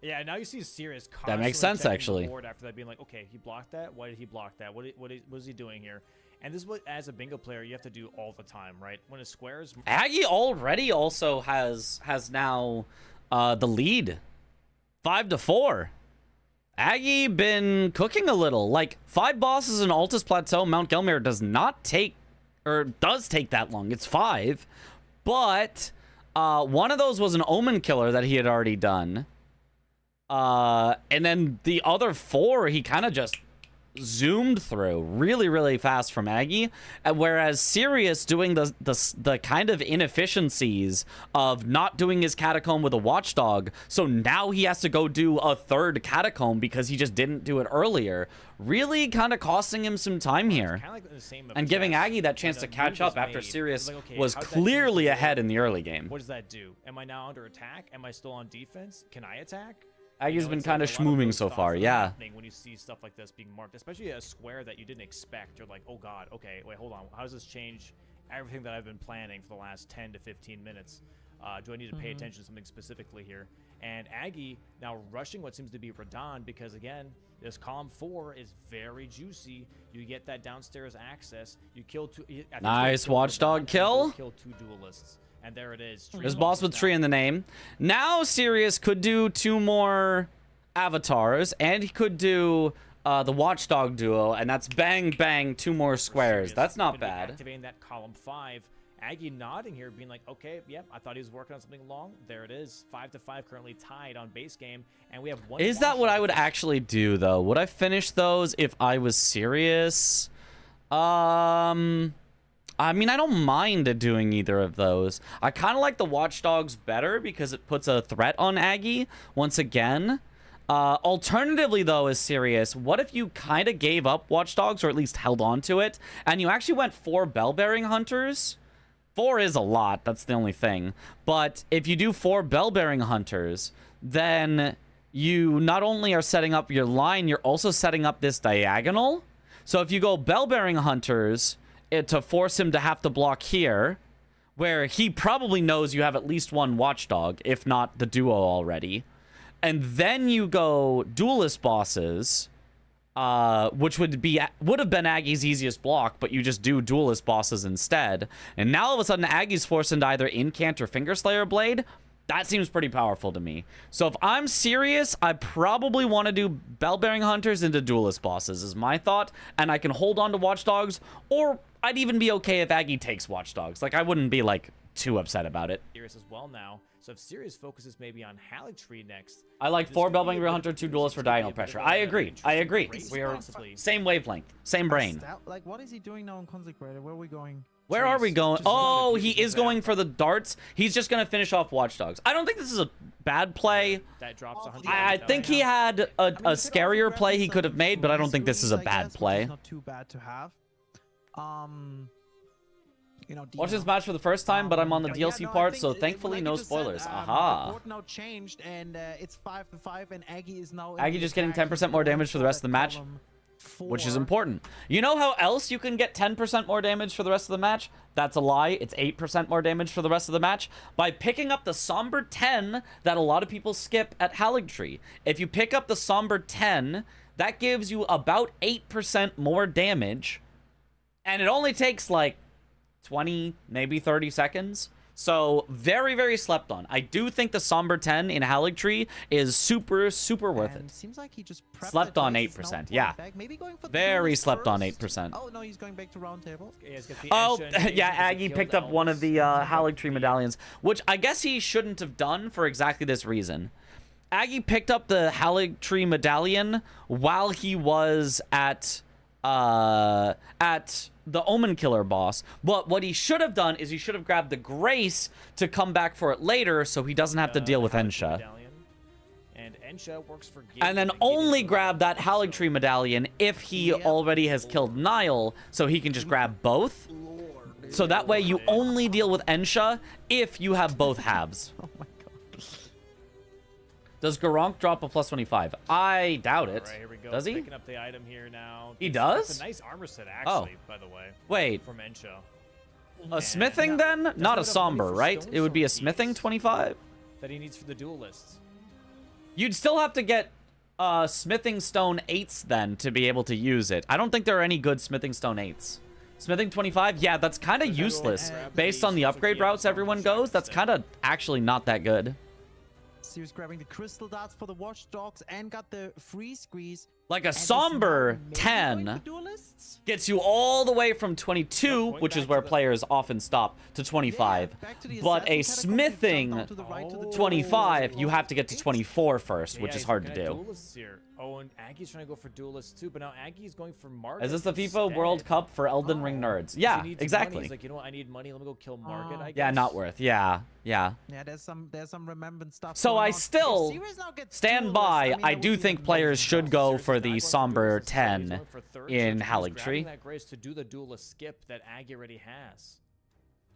Speaker 3: Yeah, now you see Sirius
Speaker 1: That makes
Speaker 3: constantly
Speaker 1: sense,
Speaker 3: checking the
Speaker 1: actually.
Speaker 3: board after that, being like, okay, he blocked that. Why did he block that? What is he doing here? And this is what, as a bingo player, you have to do all the time, right? When a squares,
Speaker 1: Aggie already also has now the lead, 5-4. Aggie been cooking a little. Like 5 bosses in Altus Plateau, Mount Gelmir does not take, or does take that long. It's 5, but one of those was an Omen Killer that he had already done. And then the other 4 he kind of just zoomed through really, really fast from Aggie, whereas Sirius doing the kind of inefficiencies of not doing his catacomb with a watchdog, so now he has to go do a 3rd catacomb because he just didn't do it earlier, really kind of costing him some time here,
Speaker 3: kind of like the same
Speaker 1: and giving
Speaker 3: effect
Speaker 1: Aggie that chance
Speaker 3: when
Speaker 1: to
Speaker 3: a
Speaker 1: catch
Speaker 3: move
Speaker 1: up
Speaker 3: is
Speaker 1: after
Speaker 3: made.
Speaker 1: Sirius
Speaker 3: It's like, okay,
Speaker 1: was
Speaker 3: how'd that change
Speaker 1: clearly
Speaker 3: the
Speaker 1: ahead
Speaker 3: board?
Speaker 1: in the early game.
Speaker 3: What does that do? Am I now under attack? Am I still on defense? Can I attack?
Speaker 1: Aggie's been
Speaker 3: it's
Speaker 1: kind of
Speaker 3: like a lot of
Speaker 1: schmooming
Speaker 3: those
Speaker 1: so
Speaker 3: thoughts
Speaker 1: far,
Speaker 3: that are
Speaker 1: yeah.
Speaker 3: happening when you see stuff like this being marked, especially a square that you didn't expect. You're like, oh god, okay, wait, hold on. How does this change everything that I've been planning for the last 10 to 15 minutes? Do I need to pay attention to something specifically here? And Aggie now rushing what seems to be Radon because, again, this column 4 is very juicy. You get that downstairs access. You kill 2. I think you
Speaker 1: Nice
Speaker 3: kill
Speaker 1: watchdog
Speaker 3: Radon,
Speaker 1: kill.
Speaker 3: and you kill 2 duelists. And there it is.
Speaker 1: There's boss with tree in the name. Now Sirius could do 2 more avatars, and he could do the watchdog duo, and that's bang bang 2 more squares. That's not bad.
Speaker 3: Activating that column 5. Aggie nodding here, being like, okay, yep, I thought he was working on something long. There it is. 5-5 currently tied on base game, and we have 1.
Speaker 1: Is that what I would
Speaker 3: watchdog.
Speaker 1: actually do though? Would I finish those if I was serious? I mean, I don't mind doing either of those. I kind of like the watchdogs better because it puts a threat on Aggie once again. Alternatively, though, is serious. What if you kind of gave up watchdogs, or at least held on to it, and you actually went 4 bell-bearing hunters? 4 is a lot, that's the only thing. But if you do 4 bell-bearing hunters, then you not only are setting up your line, you're also setting up this diagonal. So if you go bell-bearing hunters to force him to have to block here, where he probably knows you have at least 1 watchdog, if not the duo already, and then you go duelist bosses, which would have been Aggie's easiest block, but you just do duelist bosses instead. And now all of a sudden Aggie's forced into either Incant or Fingerslayer Blade. That seems pretty powerful to me. So if I'm serious, I probably want to do Bell-Bearing Hunters into duelist bosses is my thought, and I can hold on to Watchdogs, or I'd even be okay if Aggie takes Watchdogs. Like, I wouldn't be, like, too upset about it.
Speaker 3: Sirius as well now. So if Sirius focuses maybe on Haligtree next,
Speaker 1: I like
Speaker 3: this
Speaker 1: 4
Speaker 3: could be
Speaker 1: Bellbearing
Speaker 3: a bit of
Speaker 1: Hunter,
Speaker 3: a
Speaker 1: 2
Speaker 3: boost.
Speaker 1: duelists for
Speaker 3: This could be a
Speaker 1: diagonal
Speaker 3: bit
Speaker 1: pressure.
Speaker 3: of
Speaker 1: I
Speaker 3: an
Speaker 1: agree. I
Speaker 3: interesting
Speaker 1: agree.
Speaker 3: race,
Speaker 1: We are
Speaker 3: possibly.
Speaker 1: same wavelength, same brain.
Speaker 4: Like, what is he doing now on Consecrated? Where are we going?
Speaker 1: Where are we going?
Speaker 3: Just
Speaker 1: Oh,
Speaker 3: another
Speaker 1: he
Speaker 3: piece of
Speaker 1: is going
Speaker 3: that.
Speaker 1: for the darts. He's just going to finish off Watchdogs. I don't think this is a bad play.
Speaker 3: That drops 100.
Speaker 1: I think he had a scarier play he could have made, but I don't think this is a bad play.
Speaker 4: Not too bad to have. You know,
Speaker 1: Watch this match for the first time, but I'm on the
Speaker 4: yeah,
Speaker 1: DLC
Speaker 4: no, I
Speaker 1: part,
Speaker 4: think
Speaker 1: so
Speaker 4: it-
Speaker 1: thankfully
Speaker 4: like
Speaker 1: no
Speaker 4: you just said,
Speaker 1: spoilers.
Speaker 4: The
Speaker 1: Aha.
Speaker 4: board now changed, and it's 5-5, and Aggie is now. in
Speaker 1: Aggie
Speaker 4: the
Speaker 1: just getting
Speaker 4: attack.
Speaker 1: 10% more
Speaker 4: He's
Speaker 1: damage for the
Speaker 4: going
Speaker 1: rest of the match,
Speaker 4: column
Speaker 1: which is
Speaker 4: 4.
Speaker 1: important. You know how else you can get 10% more damage for the rest of the match? That's a lie. It's 8% more damage for the rest of the match by picking up the Somber 10 that a lot of people skip at Haligtree. If you pick up the Somber 10, that gives you about 8% more damage, and it only takes like 20, maybe 30 seconds. So very, very slept on. I do think the Somber 10 in Haligtree is super, super worth
Speaker 4: And
Speaker 1: it.
Speaker 4: seems like he just prepped
Speaker 1: Slept
Speaker 4: the
Speaker 1: on
Speaker 4: dice, he's now
Speaker 1: 8%,
Speaker 4: falling
Speaker 1: yeah.
Speaker 4: back. Maybe going for the
Speaker 1: Very
Speaker 4: duelist
Speaker 1: slept on
Speaker 4: first.
Speaker 1: 8%.
Speaker 4: Oh no, he's going back to round table.
Speaker 3: Yeah, he's got the
Speaker 1: Oh,
Speaker 3: Ensha invasion
Speaker 1: yeah,
Speaker 3: because he
Speaker 1: Aggie
Speaker 3: killed
Speaker 1: picked up one of the
Speaker 3: Elvis.
Speaker 1: Haligtree medallions, which I guess he shouldn't have done for exactly this reason. Aggie picked up the Haligtree medallion while he was at the Omen Killer boss. But what he should have done is he should have grabbed the Grace to come back for it later, so he doesn't have to deal with
Speaker 3: Haligtree
Speaker 1: Ensha.
Speaker 3: medallion. And Ensha works for Gideon,
Speaker 1: And then
Speaker 3: Gideon
Speaker 1: only
Speaker 3: is
Speaker 1: grab that
Speaker 3: so-
Speaker 1: Haligtree medallion if he already has killed Nile, so he can just grab both. So that way you only deal with Ensha if you have both halves.
Speaker 4: Oh my god.
Speaker 1: Does Garunk drop a plus 25? I doubt it.
Speaker 3: All right, here we go.
Speaker 1: Does he?
Speaker 3: Picking up the item here now.
Speaker 1: He
Speaker 3: It's
Speaker 1: does?
Speaker 3: a nice armor set, actually, by the way,
Speaker 1: Wait,
Speaker 3: from Ensha.
Speaker 1: a smithing then? Not a
Speaker 3: Doesn't it have
Speaker 1: somber,
Speaker 3: money for
Speaker 1: right?
Speaker 3: stone
Speaker 1: It would be a
Speaker 3: sword
Speaker 1: smithing
Speaker 3: keys?
Speaker 1: 25?
Speaker 3: That he needs for the duelists.
Speaker 1: You'd still have to get smithing stone 8s then to be able to use it. I don't think there are any good smithing stone 8s. Smithing 25? Yeah, that's kind of useless. Based on the upgrade routes everyone goes, that's kind of actually not that good.
Speaker 4: So he was grabbing the crystal darts for the watchdogs and got the free squeeze.
Speaker 1: Like a
Speaker 4: and is
Speaker 1: somber
Speaker 4: now maybe
Speaker 1: 10
Speaker 4: going for duelists?
Speaker 1: gets you all the way from 22,
Speaker 3: Going
Speaker 1: which is
Speaker 3: back
Speaker 1: where
Speaker 3: to the-
Speaker 1: players often stop, to 25.
Speaker 4: Yeah, back to the
Speaker 1: But a
Speaker 4: assassin catacomb, you jump
Speaker 1: smithing
Speaker 4: down to the right to the
Speaker 1: 25, you have to get to 24 first, which
Speaker 3: Yeah,
Speaker 1: is
Speaker 3: he's
Speaker 1: hard to
Speaker 3: looking at
Speaker 1: do.
Speaker 3: Duelists here. Oh, and Aggie's trying to go for duelists too, but now Aggie's going for Margaret.
Speaker 1: Is this the FIFA
Speaker 3: instead.
Speaker 1: World Cup for Elden Ring
Speaker 3: Oh,
Speaker 1: nerds?
Speaker 3: 'cause
Speaker 1: Yeah,
Speaker 3: he needs money.
Speaker 1: exactly.
Speaker 3: He's like, you know what? I need money. Let me go kill Margaret. I guess.
Speaker 1: Yeah, not worth. Yeah.
Speaker 4: Yeah, there's some remembrance stuff.
Speaker 1: So
Speaker 4: going
Speaker 1: I
Speaker 4: on. If
Speaker 1: still
Speaker 4: Series now gets
Speaker 1: stand
Speaker 4: duelists,
Speaker 1: by.
Speaker 4: mean,
Speaker 1: I
Speaker 4: that
Speaker 1: do
Speaker 4: would be
Speaker 1: think players
Speaker 4: amazing.
Speaker 1: should go
Speaker 3: Seriously,
Speaker 1: for
Speaker 3: not
Speaker 1: the
Speaker 3: going for
Speaker 1: somber
Speaker 3: duelists instead. He's
Speaker 1: 10
Speaker 3: going for third,
Speaker 1: in
Speaker 3: so he's grabbing
Speaker 1: Haligtree.
Speaker 3: that grace to do the duelist skip that Aggie already has.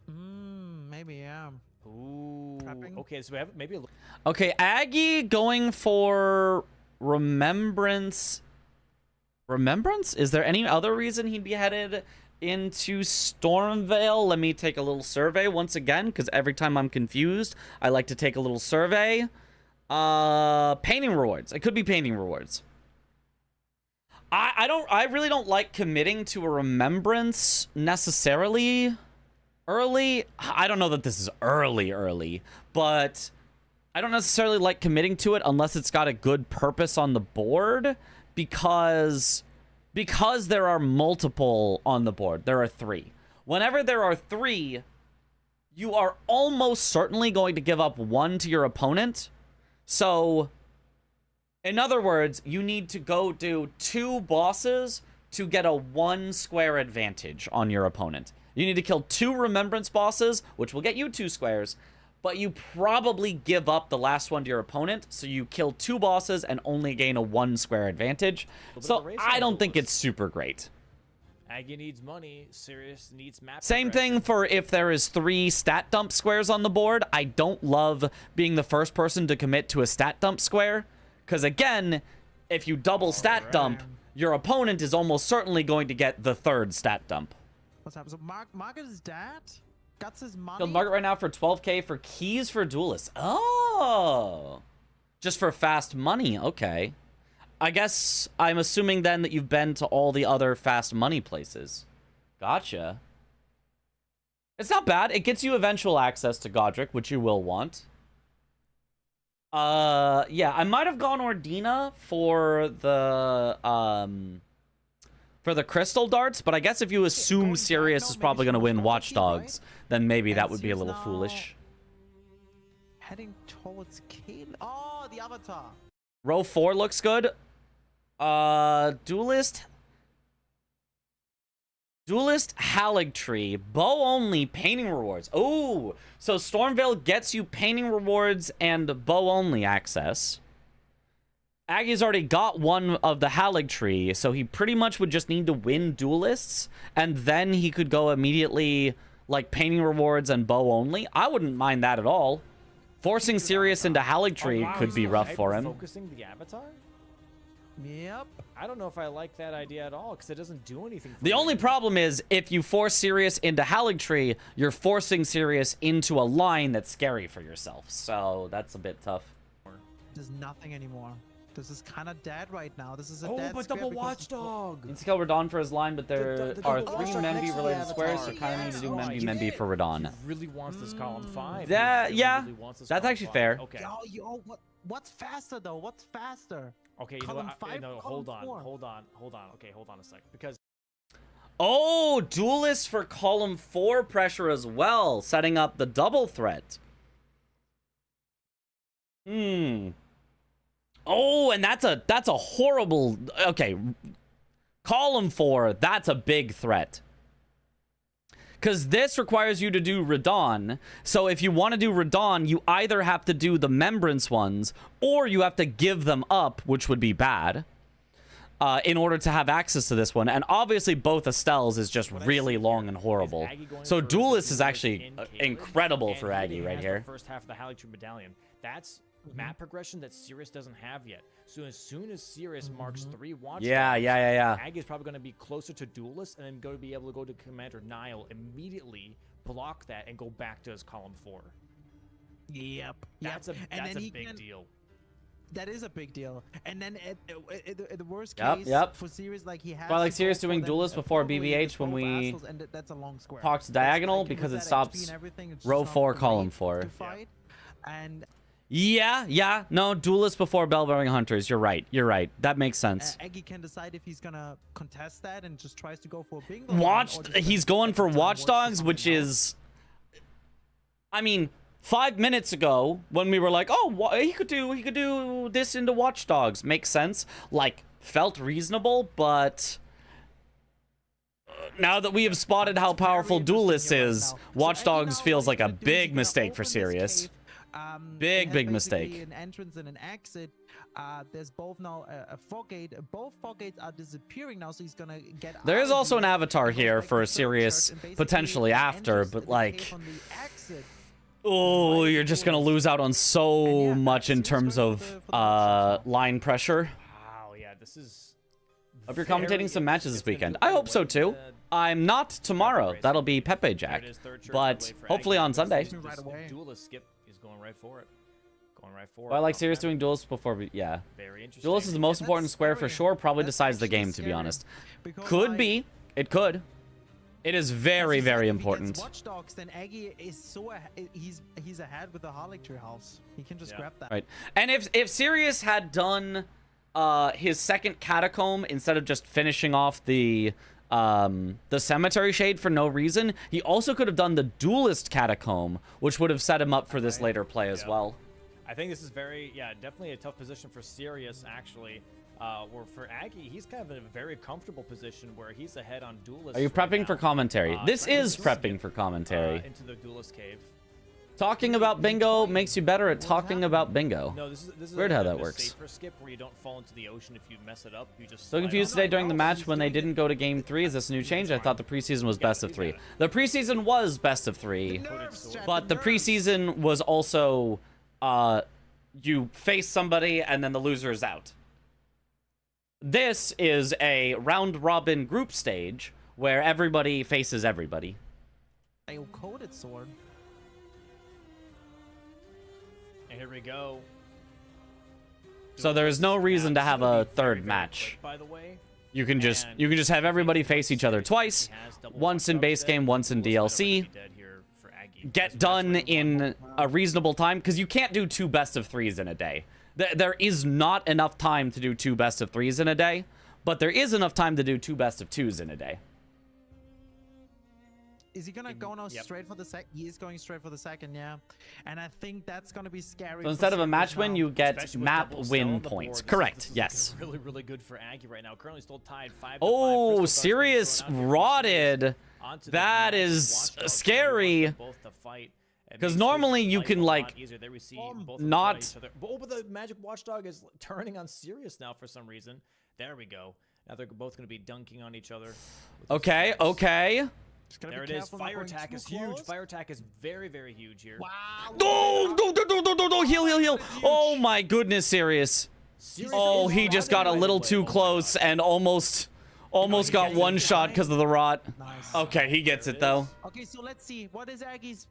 Speaker 4: Maybe, yeah.
Speaker 3: Ooh.
Speaker 4: Prepping.
Speaker 3: Okay, so we have maybe a little.
Speaker 1: Okay, Aggie going for Remembrance. Remembrance? Is there any other reason he'd be headed into Stormvale? Let me take a little survey once again, because every time I'm confused, I like to take a little survey. Painting rewards. It could be painting rewards. I really don't like committing to a Remembrance necessarily early. I don't know that this is early, but I don't necessarily like committing to it unless it's got a good purpose on the board, because there are multiple on the board. There are 3. Whenever there are 3, you are almost certainly going to give up 1 to your opponent. So, in other words, you need to go do 2 bosses to get a 1 square advantage on your opponent. You need to kill 2 Remembrance bosses, which will get you 2 squares, but you probably give up the last one to your opponent, so you kill 2 bosses and only gain a 1 square advantage.
Speaker 3: bit of
Speaker 1: So
Speaker 3: a race
Speaker 1: I
Speaker 3: on
Speaker 1: don't think
Speaker 3: Duelist.
Speaker 1: it's super great.
Speaker 3: Aggie needs money. Sirius needs map.
Speaker 1: Same thing
Speaker 3: progression.
Speaker 1: for if there is 3 stat dump squares on the board. I don't love being the first person to commit to a stat dump square, because again, if you double stat dump, your opponent is almost certainly going to get the 3rd stat dump.
Speaker 4: What's happening? So Margaret is dead. Got his money.
Speaker 1: Killed Margaret right now for 12k for keys for duelists. Oh, just for fast money. Okay, I guess I'm assuming then that you've been to all the other fast money places. Gotcha. It's not bad. It gets you eventual access to Godric, which you will want. Yeah, I might have gone Ordina for the crystal darts, but I guess if you assume
Speaker 4: going back
Speaker 1: Sirius
Speaker 4: now,
Speaker 1: is
Speaker 4: maybe
Speaker 1: probably going to
Speaker 4: Sirius
Speaker 1: win
Speaker 4: wants a key,
Speaker 1: Watchdogs, then maybe that
Speaker 4: And
Speaker 1: would be a
Speaker 4: Sirius
Speaker 1: little
Speaker 4: now-
Speaker 1: foolish.
Speaker 4: Heading towards Kale. Oh, the Avatar.
Speaker 1: Row 4 looks good. Duelist. Duelist Haligtree, bow only, painting rewards. Oh, so Stormveil gets you painting rewards and bow only access. Aggie's already got one of the Haligtree, so he pretty much would just need to win duelists, and then he could go immediately, like, painting rewards and bow only. I wouldn't mind that at all. Forcing Sirius into Haligtree could be rough for him.
Speaker 3: Focusing the Avatar?
Speaker 4: Yep.
Speaker 3: I don't know if I like that idea at all, because it doesn't do anything for
Speaker 1: The
Speaker 3: me.
Speaker 1: only problem is, if you force Sirius into Haligtree, you're forcing Sirius into a line that's scary for yourself. So that's a bit tough.
Speaker 4: There's nothing anymore. This is kind of dead right now. This is a
Speaker 3: Oh,
Speaker 4: dead
Speaker 3: but
Speaker 4: square
Speaker 3: double
Speaker 4: because
Speaker 3: watchdog.
Speaker 1: Needs to kill Radon for his line, but there
Speaker 3: The
Speaker 1: are
Speaker 3: double
Speaker 1: 3
Speaker 3: watchdog next
Speaker 1: Memby
Speaker 3: to the
Speaker 1: related squares, so
Speaker 3: Avatar.
Speaker 1: kind of need to do
Speaker 3: Yes,
Speaker 1: Memby
Speaker 3: right.
Speaker 1: Memby for Radon.
Speaker 3: He really wants this column 5.
Speaker 1: That-
Speaker 3: He
Speaker 1: yeah,
Speaker 3: really wants this
Speaker 1: that's
Speaker 3: column
Speaker 1: actually
Speaker 3: 5.
Speaker 1: fair.
Speaker 3: Okay.
Speaker 4: Yo, what's faster though? What's faster?
Speaker 3: Okay, you know
Speaker 4: Column
Speaker 3: what?
Speaker 4: 5,
Speaker 3: No,
Speaker 4: column
Speaker 3: hold on.
Speaker 4: 4.
Speaker 3: Hold on. Okay, hold on a second. Because
Speaker 1: Oh, Duelist for column 4 pressure as well, setting up the double threat. Oh, and that's a horrible. Okay, column 4. That's a big threat. Because this requires you to do Radon. So if you want to do Radon, you either have to do the Membrance ones, or you have to give them up, which would be bad, in order to have access to this one. And obviously, both Estelle's is just really long and horrible. So Duelist is actually incredible for Aggie right here.
Speaker 3: The first half of the Haligtree Medallion. That's map progression that Sirius doesn't have yet. So as soon as Sirius marks 3 watchdogs,
Speaker 1: Yeah.
Speaker 3: Aggie's probably going to be closer to Duelist and then going to be able to go to Commander Nile, immediately block that, and go back to his column 4.
Speaker 4: Yep.
Speaker 3: That's a
Speaker 4: he
Speaker 3: big
Speaker 4: can-
Speaker 3: deal.
Speaker 4: That is a big deal. And then at the worst
Speaker 1: Yep,
Speaker 4: case
Speaker 1: yep.
Speaker 4: for Sirius, like he has.
Speaker 1: Well, like
Speaker 4: to
Speaker 1: Sirius
Speaker 4: go for
Speaker 1: doing
Speaker 4: them,
Speaker 1: Duelist before
Speaker 4: probably
Speaker 1: BBH
Speaker 4: the
Speaker 1: when
Speaker 4: 12
Speaker 1: we
Speaker 4: assholes, and that's a long square.
Speaker 1: talked
Speaker 4: That's
Speaker 1: diagonal
Speaker 4: like,
Speaker 1: because
Speaker 4: with
Speaker 1: it
Speaker 4: that
Speaker 1: stops
Speaker 4: HP and everything, it's
Speaker 1: row
Speaker 4: just
Speaker 1: 4,
Speaker 4: not
Speaker 1: column
Speaker 4: great
Speaker 1: 4.
Speaker 4: to fight. And
Speaker 1: Yeah. No, Duelist before Bell-bearing Hunters. You're right. That makes sense.
Speaker 4: Aggie can decide if he's gonna contest that and just tries to go for a bingo. line, or just
Speaker 1: He's
Speaker 4: doesn't
Speaker 1: going
Speaker 4: take
Speaker 1: for
Speaker 4: the time, watch
Speaker 1: Watchdogs,
Speaker 4: something
Speaker 1: which
Speaker 4: else.
Speaker 1: is, I mean, 5 minutes ago when we were like, oh, he could do this into Watchdogs, makes sense, like felt reasonable, but now that we have spotted how
Speaker 4: It's very
Speaker 1: powerful
Speaker 4: interesting
Speaker 1: Duelist
Speaker 4: here right
Speaker 1: is,
Speaker 4: now. So
Speaker 1: Watchdogs
Speaker 4: Aggie now,
Speaker 1: feels
Speaker 4: what
Speaker 1: like
Speaker 4: he's
Speaker 1: a
Speaker 4: gonna do is
Speaker 1: big
Speaker 4: he's gonna
Speaker 1: mistake for
Speaker 4: open this
Speaker 1: Sirius.
Speaker 4: cave.
Speaker 1: Big
Speaker 4: it has
Speaker 1: big
Speaker 4: basically
Speaker 1: mistake.
Speaker 4: An entrance and an exit. There's both now a fog gate. Both fog gates are disappearing now, so he's gonna get.
Speaker 1: There
Speaker 4: out
Speaker 1: is
Speaker 4: of
Speaker 1: also an
Speaker 4: here
Speaker 1: avatar
Speaker 4: and goes
Speaker 1: here
Speaker 4: back
Speaker 1: for
Speaker 4: to
Speaker 1: Sirius
Speaker 4: Church and basically
Speaker 1: potentially after,
Speaker 4: enters
Speaker 1: but
Speaker 4: the
Speaker 1: like,
Speaker 4: cave on the exit.
Speaker 1: oh, you're just gonna lose out on so
Speaker 4: And yeah,
Speaker 1: much in
Speaker 4: Sirius
Speaker 1: terms
Speaker 4: going
Speaker 1: of
Speaker 4: for the watchdogs now.
Speaker 1: line pressure.
Speaker 3: Wow, yeah, this is.
Speaker 1: Hope you're
Speaker 3: very
Speaker 1: commentating some matches this
Speaker 3: interesting. It's gonna
Speaker 1: weekend.
Speaker 3: be
Speaker 1: I
Speaker 3: a
Speaker 1: hope so
Speaker 3: way
Speaker 1: too.
Speaker 3: to-
Speaker 1: I'm not tomorrow.
Speaker 3: race.
Speaker 1: That'll be Pepe
Speaker 3: There
Speaker 1: Jack.
Speaker 3: it is, third church
Speaker 1: But
Speaker 3: away for
Speaker 1: hopefully
Speaker 3: Aggie.
Speaker 1: on Sunday.
Speaker 3: This
Speaker 4: Right away.
Speaker 3: Duelist skip is going right for it. Going right for it.
Speaker 1: Well, I like
Speaker 3: Okay.
Speaker 1: Sirius doing duels before. Yeah,
Speaker 3: Very interesting.
Speaker 1: duelist is the most
Speaker 4: Yeah,
Speaker 1: important
Speaker 4: that's
Speaker 1: square for
Speaker 4: scary.
Speaker 1: sure. Probably
Speaker 4: That's
Speaker 1: decides the
Speaker 4: actually
Speaker 1: game, to be
Speaker 4: scary.
Speaker 1: honest.
Speaker 4: Because,
Speaker 1: Could
Speaker 4: like,
Speaker 1: be. It could. It is
Speaker 4: as
Speaker 1: very,
Speaker 4: you said,
Speaker 1: very
Speaker 4: if he gets
Speaker 1: important.
Speaker 4: Watchdogs, then Aggie is so he's ahead with the Haligtree house. He can just
Speaker 3: Yeah.
Speaker 4: grab that.
Speaker 1: Right. And if Sirius had done his second catacomb instead of just finishing off the cemetery shade for no reason, he also could have done the duelist catacomb, which would have set him up for this later play as
Speaker 3: Yeah.
Speaker 1: well.
Speaker 3: I think this is definitely a tough position for Sirius, actually. Where for Aggie, he's kind of in a very comfortable position where he's ahead on Duelist.
Speaker 1: Are you
Speaker 3: right
Speaker 1: prepping
Speaker 3: now.
Speaker 1: for commentary? This
Speaker 3: trying to
Speaker 1: is
Speaker 3: skip,
Speaker 1: prepping for commentary.
Speaker 3: into the Duelist cave.
Speaker 1: Talking about bingo makes you better at talking about bingo.
Speaker 3: No, this is
Speaker 1: Weird
Speaker 3: a,
Speaker 1: how
Speaker 3: a
Speaker 1: that works.
Speaker 3: safer skip where you don't fall into the ocean if you mess it up. You just
Speaker 1: So
Speaker 3: slide
Speaker 1: confused
Speaker 3: off.
Speaker 1: today during the match when they didn't go to game 3. Is this a new change? I thought the preseason was best of 3. The preseason was best of 3,
Speaker 4: Nerves, chat,
Speaker 1: but the
Speaker 4: nerves.
Speaker 1: preseason was also you face somebody and then the loser is out. This is a round robin group stage where everybody faces everybody.
Speaker 4: A coded sword.
Speaker 3: And here we go.
Speaker 1: So there is no
Speaker 3: Duelist
Speaker 1: reason to have
Speaker 3: absolutely
Speaker 1: a third
Speaker 3: very
Speaker 1: match.
Speaker 3: quick, by the way.
Speaker 1: You can just
Speaker 3: And
Speaker 1: have everybody face each other twice,
Speaker 3: He has double
Speaker 1: once in
Speaker 3: watchdogs
Speaker 1: base
Speaker 3: dead.
Speaker 1: game, once in
Speaker 3: Duelist might already
Speaker 1: DLC.
Speaker 3: be dead here for Aggie.
Speaker 1: Get
Speaker 3: This
Speaker 1: done
Speaker 3: match would've won.
Speaker 1: in a reasonable time, because you can't do 2 best of 3s in a day. There is not enough time to do 2 best of 3s in a day, but there is enough time to do 2 best of 2s in a day.
Speaker 4: Is he gonna go now
Speaker 3: Yep.
Speaker 4: straight for the second? He is going straight for the second, yeah. And I think that's gonna be scary.
Speaker 1: So
Speaker 4: for
Speaker 1: instead of a
Speaker 4: Sirius
Speaker 1: match win,
Speaker 4: now.
Speaker 1: you get
Speaker 3: Especially with
Speaker 1: map
Speaker 3: double cell
Speaker 1: win
Speaker 3: on the board,
Speaker 1: points.
Speaker 3: this
Speaker 1: Correct.
Speaker 3: is
Speaker 1: Yes.
Speaker 3: looking really, really good for Aggie right now. Currently still tied 5-5.
Speaker 1: Oh,
Speaker 3: Crystal Darts being
Speaker 1: Sirius
Speaker 3: thrown out here for
Speaker 1: rotted.
Speaker 3: Sirius onto the
Speaker 1: That
Speaker 3: ground.
Speaker 1: is
Speaker 3: Watchdogs
Speaker 1: scary.
Speaker 3: really wants them both to fight. It
Speaker 1: 'Cause
Speaker 3: makes
Speaker 1: normally
Speaker 3: Sirius'
Speaker 1: you
Speaker 3: life
Speaker 1: can,
Speaker 3: a lot
Speaker 1: like,
Speaker 3: easier. There we see
Speaker 4: Bomb.
Speaker 3: both of them
Speaker 1: not-
Speaker 3: fight each other. Oh, but the Magic Watchdog is turning on Sirius now for some reason. There we go. Now they're both going to be dunking on each other. with these
Speaker 1: Okay,
Speaker 3: attacks.
Speaker 1: okay.
Speaker 4: Just gotta
Speaker 3: There
Speaker 4: be
Speaker 3: it is.
Speaker 4: careful not
Speaker 3: Fire
Speaker 4: going
Speaker 3: attack
Speaker 4: too
Speaker 3: is huge.
Speaker 4: close.
Speaker 3: Fire attack is very, very huge here.
Speaker 4: Wow.
Speaker 1: No, no, heal, heal, heal. Oh my goodness, Sirius.
Speaker 3: Sirius
Speaker 1: Oh,
Speaker 3: is
Speaker 1: he just got a
Speaker 3: running
Speaker 1: little
Speaker 3: away.
Speaker 1: too
Speaker 3: Oh my
Speaker 1: close
Speaker 3: God.
Speaker 1: and almost
Speaker 3: he
Speaker 1: got
Speaker 3: gets
Speaker 1: one
Speaker 3: it.
Speaker 1: shot because of the rot.
Speaker 4: Nice.
Speaker 1: Okay, he gets
Speaker 3: There
Speaker 1: it
Speaker 3: it
Speaker 1: though.
Speaker 3: is.
Speaker 4: Okay, so let's see. What is Aggie's?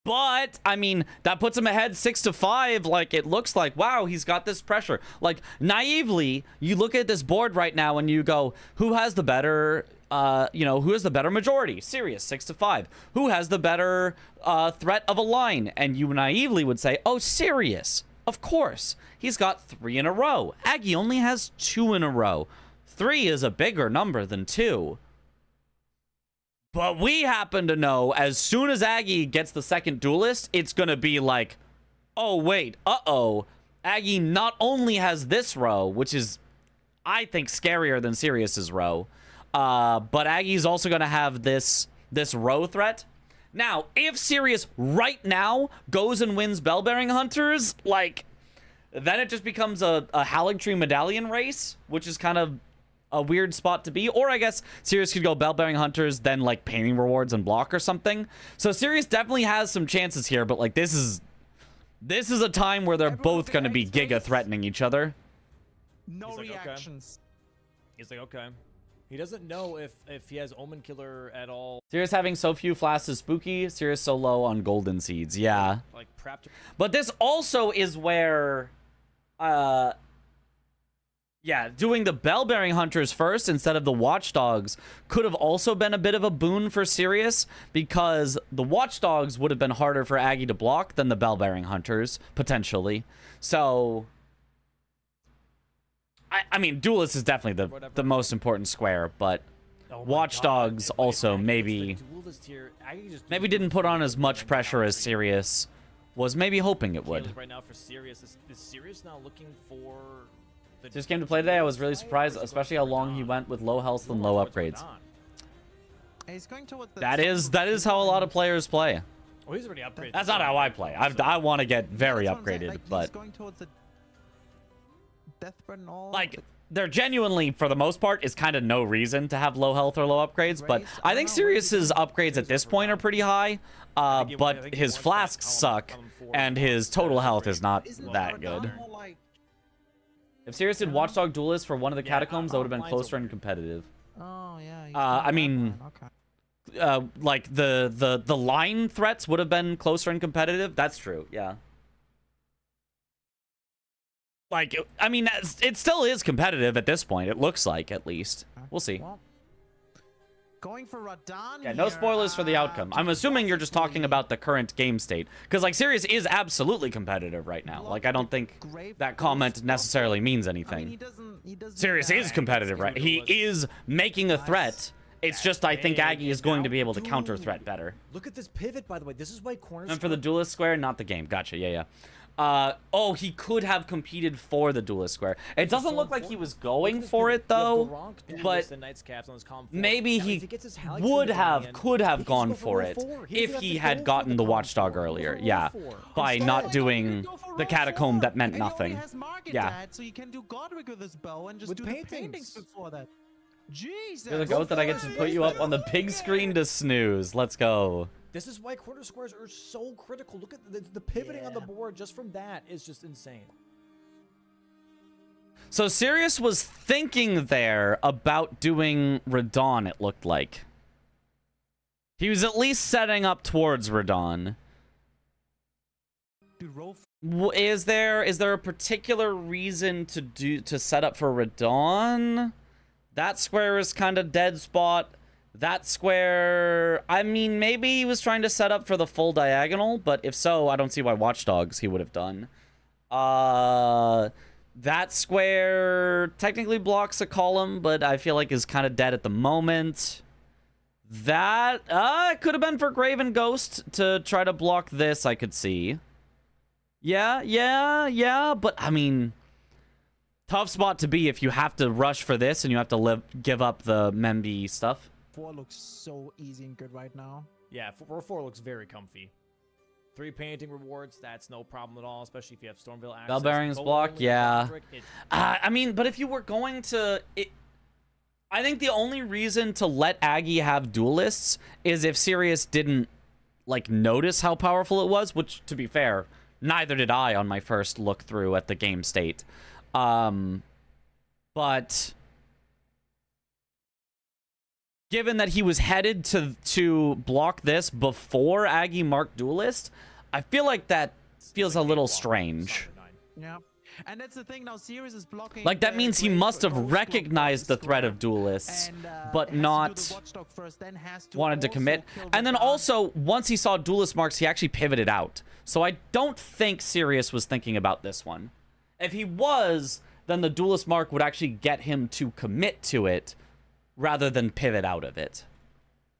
Speaker 1: But I mean, that puts him ahead 6-5. Like, it looks like, wow, he's got this pressure. Like, naively, you look at this board right now and you go, who has the better who has the better majority? Sirius, 6-5. Who has the better threat of a line? And you naively would say, oh, Sirius. Of course. He's got 3 in a row. Aggie only has 2 in a row. 3 is a bigger number than 2. But we happen to know as soon as Aggie gets the second duelist, it's going to be like, oh, wait, uh-oh. Aggie not only has this row, which is, I think, scarier than Sirius's row, but Aggie's also going to have this row threat. Now, if Sirius right now goes and wins Bell-Bearing Hunters, like, then it just becomes a Haligtree medallion race, which is kind of a weird spot to be. Or I guess Sirius could go Bell-Bearing Hunters, then like painting rewards and block or something. So Sirius definitely has some chances here, but like this is a time where they're
Speaker 4: Everyone's
Speaker 1: both going to be
Speaker 4: Aggie's
Speaker 1: giga
Speaker 4: race.
Speaker 1: threatening each other.
Speaker 4: No
Speaker 3: He's like, okay.
Speaker 4: reactions.
Speaker 3: He's like, okay. He doesn't know if he has Omen Killer at all.
Speaker 1: Sirius having so few flasks is spooky. Sirius so low on golden seeds. Yeah.
Speaker 3: Like, prep to...
Speaker 1: But this also is where yeah, doing the Bell-Bearing Hunters first instead of the Watchdogs could have also been a bit of a boon for Sirius, because the Watchdogs would have been harder for Aggie to block than the Bell-Bearing Hunters, potentially. So, I mean, Duelist is definitely the most important square, but
Speaker 3: Oh my
Speaker 1: Watchdogs
Speaker 3: God. If
Speaker 1: also
Speaker 3: Aggie
Speaker 1: maybe
Speaker 3: gets the duelist here, Aggie just
Speaker 1: maybe didn't put on as much pressure as Sirius was maybe hoping it would.
Speaker 3: Right now for Sirius, is Sirius now looking for the
Speaker 1: Just came to play today. I was really surprised, especially how long he went with low health and low upgrades.
Speaker 4: He's going towards the
Speaker 1: That is how a lot of players play.
Speaker 3: Oh, he's already upgraded.
Speaker 1: That's not how I play. I want to get very
Speaker 4: That's what I'm saying,
Speaker 1: upgraded,
Speaker 4: like, he's
Speaker 1: but
Speaker 4: going towards the Deathbird and all.
Speaker 1: like there genuinely, for the most part, is kind of no reason to have low health or low upgrades. But
Speaker 4: Race?
Speaker 1: I
Speaker 4: I
Speaker 1: think
Speaker 4: don't know, where
Speaker 1: Sirius's upgrades at this point are pretty high.
Speaker 3: I think
Speaker 1: But
Speaker 3: he
Speaker 1: his
Speaker 3: wants that
Speaker 1: flasks
Speaker 3: column-
Speaker 1: suck,
Speaker 3: column 4
Speaker 1: and
Speaker 3: block
Speaker 1: his
Speaker 3: to
Speaker 1: total health
Speaker 3: upgrade.
Speaker 1: is not
Speaker 4: Isn't
Speaker 1: that
Speaker 4: Ramadan
Speaker 1: good.
Speaker 4: more like,
Speaker 1: If Sirius did Watchdog Duelist for one of the
Speaker 3: Yeah,
Speaker 1: catacombs, that would have been
Speaker 3: mine's
Speaker 1: closer
Speaker 3: over.
Speaker 1: and competitive.
Speaker 4: oh yeah. he's
Speaker 1: I
Speaker 4: doing that
Speaker 1: mean,
Speaker 4: one, okay.
Speaker 1: Like the line threats would have been closer and competitive. That's true. Yeah. Like, I mean, it still is competitive at this point. It looks like, at least. We'll see.
Speaker 4: Well, going for Radan.
Speaker 1: Yeah, no spoilers for the outcome. I'm assuming you're just talking about the current game state. Because, like, Sirius is absolutely competitive right now. Like, I don't think that comment necessarily means
Speaker 4: I mean,
Speaker 1: anything.
Speaker 4: he doesn't.
Speaker 1: Sirius is competitive, right? He is making a threat. It's just I think Aggie is going to be able to counter threat better.
Speaker 3: Look at this pivot, by the way. This is why corners.
Speaker 1: And for the duelist square, not the game. Gotcha. Yeah, yeah. Oh, he could have competed for the duelist square. It doesn't look like he was going for it though, but maybe he would have, could have gone for it if he had gotten the watchdog earlier. Yeah, by not doing the catacomb that meant
Speaker 4: And he
Speaker 1: nothing.
Speaker 4: only has Market
Speaker 1: Yeah.
Speaker 4: Dad, so you can do Godric with his bow and just
Speaker 3: With
Speaker 4: do
Speaker 3: paintings.
Speaker 4: the paintings before that. Jesus.
Speaker 1: You're the goat that I get to put you up on the big screen to snooze. Let's go.
Speaker 3: This is why corner squares are so critical. Look at the pivoting on the
Speaker 4: Yeah.
Speaker 3: board just from that is just insane.
Speaker 1: So Sirius was thinking there about doing Radon, it looked like. He was at least setting up towards Radon.
Speaker 4: Dude, roll
Speaker 1: Is there a particular reason to set up for Radon? That square is kind of dead spot. That square, I mean, maybe he was trying to set up for the full diagonal, but if so, I don't see why Watchdogs he would have done. That square technically blocks a column, but I feel like is kind of dead at the moment. That could have been for Graven Ghost to try to block this, I could see. Yeah, but I mean, tough spot to be if you have to rush for this and you have to give up the Memby stuff.
Speaker 4: 4 looks so easy and good right now.
Speaker 3: Yeah, 4 looks very comfy. 3 painting rewards, that's no problem at all, especially if you have Stormville access.
Speaker 1: Bell bearings
Speaker 3: Bow
Speaker 1: block,
Speaker 3: only,
Speaker 1: yeah.
Speaker 3: Godric,
Speaker 1: I mean, but if you were going to... I think the only reason to let Aggie have duelists is if Sirius didn't, like, notice how powerful it was, which, to be fair, neither did I on my first look through at the game state. But given that he was headed to block this before Aggie marked duelist, I feel like that feels a little strange.
Speaker 4: Yeah. And that's the thing now, Sirius is blocking.
Speaker 1: Like, that means he must have recognized the threat of duelists, but not wanted to commit. And then also, once he saw duelist marks, he actually pivoted out. So I don't think Sirius was thinking about this one. If he was, then the duelist mark would actually get him to commit to it rather than pivot out of it.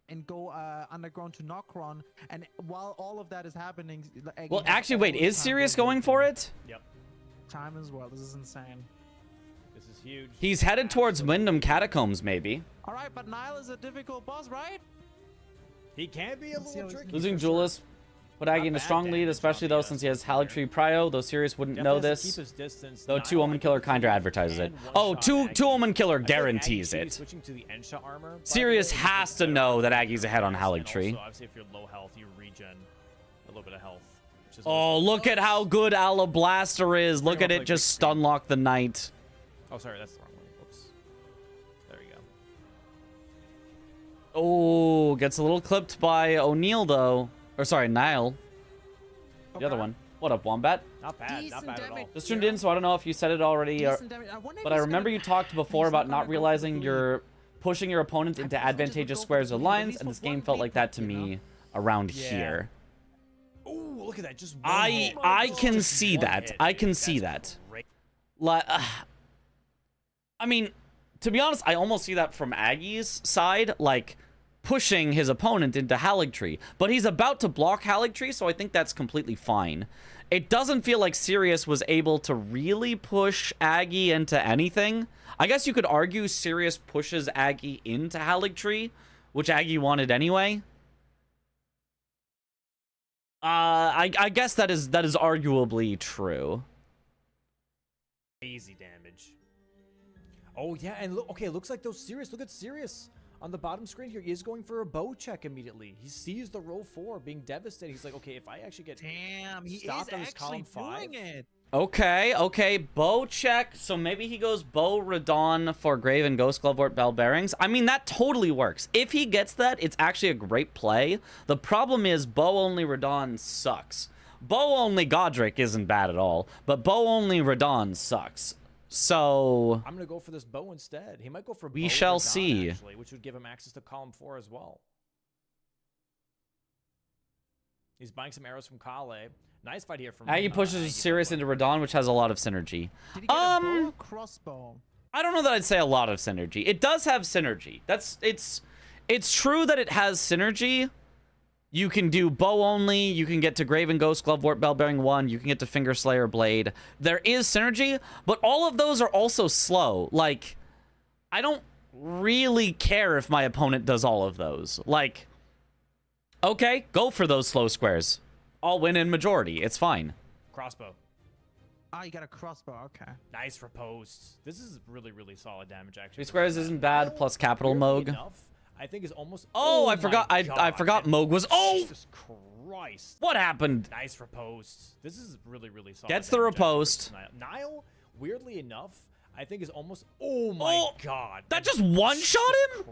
Speaker 4: And go underground to Nokron. And while all of that is happening...
Speaker 1: Well, actually, wait, is Sirius going for it?
Speaker 3: Yep.
Speaker 4: Time as well. This is insane.
Speaker 3: This is huge.
Speaker 1: He's headed towards Wyndham Catacombs, maybe.
Speaker 4: All right, but Nile is a difficult boss, right?
Speaker 3: He can be a little tricky.
Speaker 1: Losing duelist put Aggie in a strong lead, especially though since he has Haligtree Prio, though Sirius wouldn't know this. Though 2 Omen Killer kinda advertises it. Oh, 2 Omen Killer guarantees it. Sirius has to know that Aggie's ahead on Haligtree.
Speaker 3: Obviously, if you're low health, you regen a little bit of health.
Speaker 1: Oh, look at how good Alablaster is. Look at it just stun lock the knight.
Speaker 3: Oh, sorry, that's the wrong one. Whoops. There we go.
Speaker 1: Oh, gets a little clipped by O'Neal, though. Or, sorry, Nile. The other one. What up, Wombat?
Speaker 3: Not bad, not bad at all.
Speaker 1: Just tuned in, so I don't know if you said it already. But I remember you talked before about not realizing you're pushing your opponent into advantageous squares or lines, and this game felt like that to me around here.
Speaker 3: Oh, look at that! Just
Speaker 1: I can see that. I can see that. Like, I mean, to be honest, I almost see that from Aggie's side, like pushing his opponent into Haligtree. But he's about to block Haligtree, so I think that's completely fine. It doesn't feel like Sirius was able to really push Aggie into anything. I guess you could argue Sirius pushes Aggie into Haligtree, which Aggie wanted anyway. I guess that is arguably true.
Speaker 3: Easy damage. Oh yeah, and look, okay, looks like those Sirius. Look at Sirius on the bottom screen here. He is going for a bow check immediately. He sees the row 4 being devastated. He's like, okay, if I actually get stopped on this column 5.
Speaker 1: Okay, bow check. So maybe he goes bow Radon for Graven Ghost Glovewort Bell Bearings. I mean, that totally works. If he gets that, it's actually a great play. The problem is bow only Radon sucks. Bow only Godric isn't bad at all, but bow only Radon sucks. So
Speaker 3: I'm gonna go for this bow instead. He might go for
Speaker 1: we shall
Speaker 3: Radon,
Speaker 1: see,
Speaker 3: actually, which would give him access to column 4 as well. He's buying some arrows from Kale. Nice fight here from
Speaker 1: Aggie pushes Sirius into Radon, which has a lot of synergy.
Speaker 4: Did he get a bow or crossbow?
Speaker 1: I don't know that I'd say a lot of synergy. It does have synergy. It's true that it has synergy. You can do bow only, you can get to Graven Ghost, Glovewort, Bell Bearing 1, you can get to Finger Slayer Blade. There is synergy, but all of those are also slow. Like, I don't really care if my opponent does all of those. Like, okay, go for those slow squares. I'll win in majority. It's fine.
Speaker 3: Crossbow.
Speaker 4: Ah, you got a crossbow. Okay.
Speaker 3: Nice riposte. This is really, really solid damage, actually.
Speaker 1: 3 squares isn't bad, plus Capital Moog.
Speaker 3: I think is almost.
Speaker 1: Oh, I forgot. I forgot Moog was. Oh,
Speaker 3: Jesus Christ!
Speaker 1: What happened?
Speaker 3: Nice riposte. This is really, really solid.
Speaker 1: Gets the riposte.
Speaker 3: Nile, weirdly enough, I think is almost. Oh my God!
Speaker 1: That just one shot him.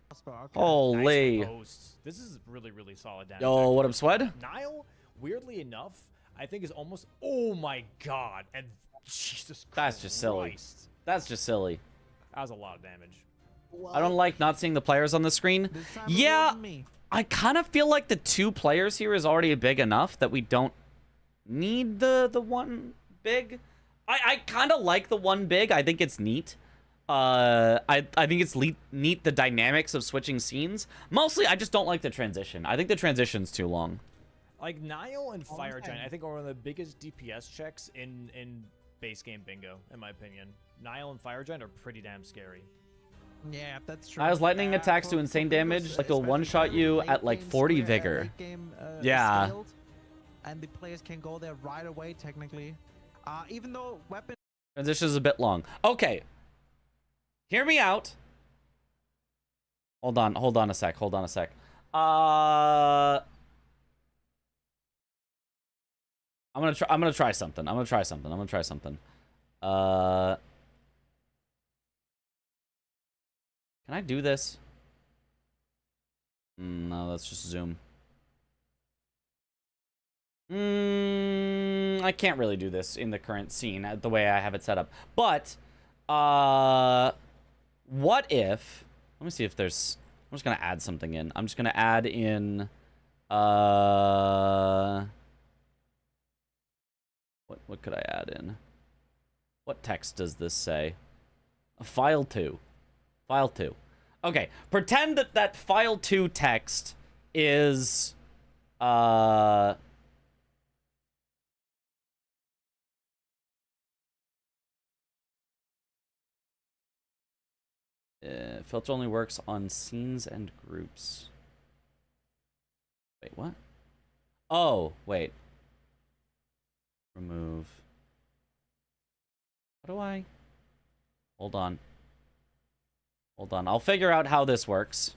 Speaker 4: Crossbow, okay.
Speaker 1: Holy!
Speaker 3: Nice this is really, really solid damage.
Speaker 1: Yo, what up, Swed?
Speaker 3: Nile, weirdly enough, I think is almost. Oh my God! And Jesus Christ!
Speaker 1: That's just silly. That's just silly.
Speaker 3: That was a lot of damage.
Speaker 1: I don't like not seeing the players on the screen. Yeah, I kind of feel like the 2 players here is already big enough that we don't need the one big. I kind of like the one big. I think it's neat. I think it's neat the dynamics of switching scenes. Mostly, I just don't like the transition. I think the transition's too long.
Speaker 3: Like Nile and Fire Giant, I think are one of the biggest DPS checks in base game bingo, in my opinion. Nile and Fire Giant are pretty damn scary.
Speaker 4: Yeah, that's true.
Speaker 1: Nile's lightning attacks do insane damage, like they'll one-shot you at like 40 vigor. Yeah.
Speaker 4: And the players can go there right away, technically. Even though weapon
Speaker 1: Transition is a bit long. Okay. Hear me out. Hold on a sec. I'm gonna try something. Can I do this? No, let's just zoom. I can't really do this in the current scene the way I have it set up. But, what if... Let me see if there's... I'm just going to add something in. I'm just going to add in... What could I add in? What text does this say? File 2. File 2. Okay, pretend that file 2 text is... filter only works on scenes and groups. Wait, what? Oh, wait. Remove. How do I? Hold on. I'll figure out how this works.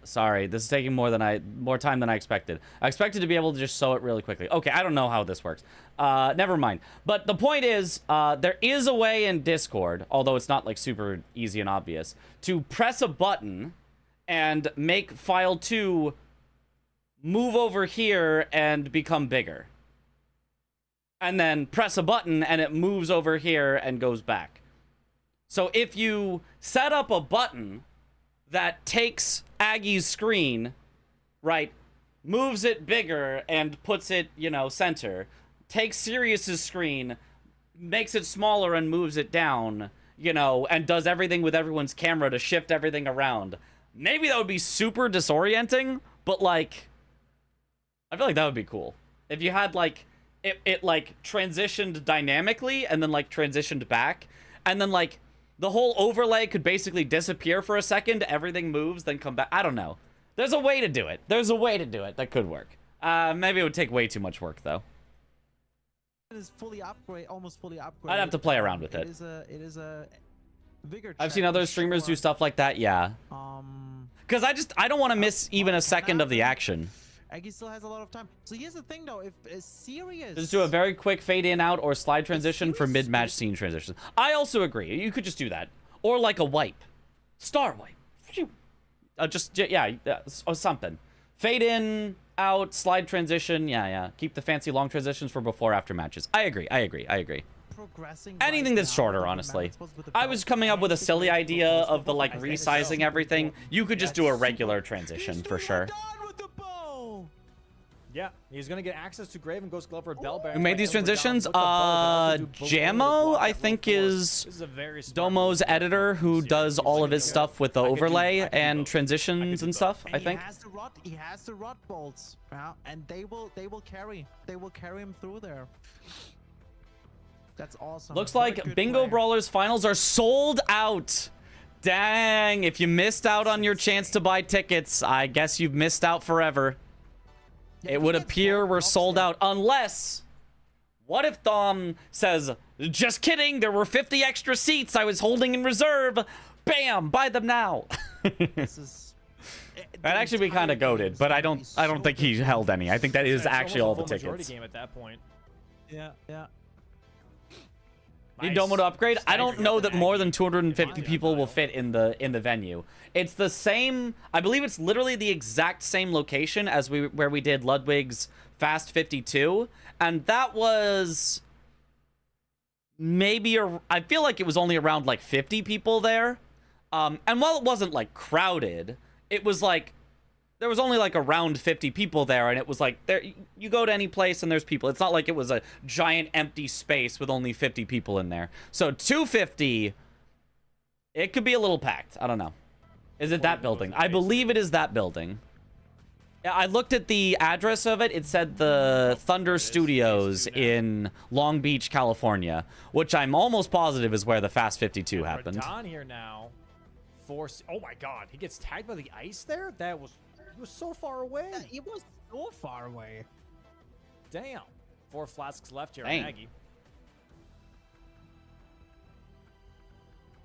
Speaker 1: Sorry, this is taking more time than I expected. I expected to be able to just sew it really quickly. Okay, I don't know how this works. Never mind. But the point is, there is a way in Discord, although it's not like super easy and obvious, to press a button and make file 2 move over here and become bigger. And then press a button and it moves over here and goes back. So if you set up a button that takes Aggie's screen, right, moves it bigger and puts it, you know, center, takes Sirius's screen, makes it smaller and moves it down, you know, and does everything with everyone's camera to shift everything around. Maybe that would be super disorienting, but, like, I feel like that would be cool. If you had, like, it like, transitioned dynamically and then, like, transitioned back, and then, like, the whole overlay could basically disappear for a second, everything moves, then come back. I don't know. There's a way to do it. That could work. Maybe it would take way too much work, though.
Speaker 4: It is almost fully upgraded.
Speaker 1: I'd have to play around with it.
Speaker 4: It is a vigor check.
Speaker 1: I've seen other streamers do stuff like that, yeah. Because I don't want to miss even a second of the action.
Speaker 4: Aggie still has a lot of time. So here's the thing, though. If Sirius...
Speaker 1: Just do a very quick fade in, out, or slide transition for mid-match scene transitions. I also agree. You could just do that. Or like a wipe. Star wipe. Or something. Fade in, out, slide transition. Yeah. Keep the fancy long transitions for before, after matches. I agree. Anything that's shorter, honestly. I was coming up with a silly idea of the, like, resizing everything. You could just do a regular transition, for sure.
Speaker 3: Yeah, he's gonna get access to Grave and Ghost Glover at Bell Bear.
Speaker 1: Who made these transitions? Jamo, I think, is Domo's editor who does all of his stuff with the overlay and transitions and stuff, I think.
Speaker 4: He has the rod bolts, and they will carry him through there. That's awesome.
Speaker 1: Looks like Bingo Brawlers finals are sold out. Dang, if you missed out on your chance to buy tickets, I guess you've missed out forever. It would appear we're sold out, unless... What if Dom says, just kidding, there were 50 extra seats I was holding in reserve. Bam, buy them now.
Speaker 4: That'd
Speaker 1: actually be kind of goated, but I don't think he held any. I think that is actually all the tickets.
Speaker 3: Game at that point.
Speaker 4: Yeah.
Speaker 1: Need Domo to upgrade? I don't know that more than 250 people will fit in the venue. It's the same, I believe it's literally the exact same location as where we did Ludwig's Fast 52, and that was maybe I feel like it was only around like 50 people there. And while it wasn't like crowded, it was like there was only like around 50 people there, and it was like there you go to any place and there's people. It's not like it was a giant empty space with only 50 people in there. So 250, it could be a little packed. I don't know. Is it that building? I believe it is that building. Yeah, I looked at the address of it. It said the Thunder Studios in Long Beach, California, which I'm almost positive is where the Fast 52 happened.
Speaker 3: Radon here now. Oh my God, he gets tagged by the ice there. He was so far away.
Speaker 4: Yeah, he was so far away.
Speaker 3: Damn. 4 flasks left here
Speaker 1: Dang.
Speaker 3: on Maggie.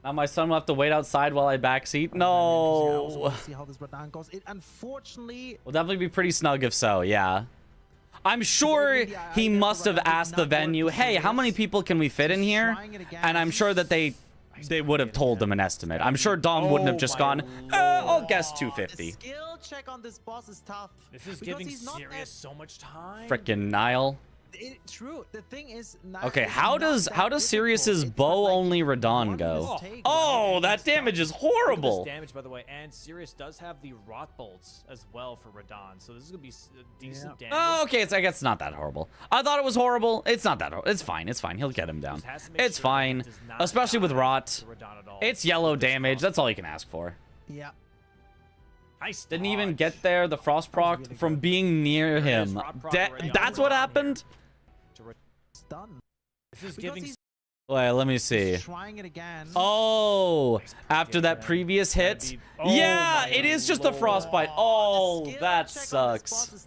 Speaker 1: Now my son will have to wait outside while I backseat.
Speaker 4: I also
Speaker 1: No.
Speaker 4: want to see how this Radon goes. It unfortunately.
Speaker 1: Will definitely be pretty snug if so, yeah. I'm sure he must have asked the venue, hey, how many people can we fit in here? And I'm sure that they would have told them an estimate. I'm sure Dom wouldn't have just gone, I'll guess 250.
Speaker 4: The skill check on this boss is tough.
Speaker 3: This is
Speaker 4: because
Speaker 3: giving
Speaker 4: he's not
Speaker 3: Sirius so much time.
Speaker 1: Frickin' Nile.
Speaker 4: True. The thing is,
Speaker 1: Okay, how does Sirius's bow only Radon go? Oh, that damage is horrible.
Speaker 3: Damage, by the way, and Sirius does have the rot bolts as well for Radon, so this is gonna be decent damage.
Speaker 1: Oh, okay, I guess it's not that horrible. I thought it was horrible. It's not that horrible. It's fine. It's fine. He'll get him down. It's fine, especially with rot. It's yellow damage. That's all you can ask for.
Speaker 4: Yeah.
Speaker 3: Nice.
Speaker 1: Didn't even get there. The frost proc from being near him. That's what happened.
Speaker 4: It's done.
Speaker 3: This is giving.
Speaker 1: Wait, let me see.
Speaker 4: Trying it again.
Speaker 1: Oh, after that previous hit. Yeah, it is just the frostbite. Oh, that sucks.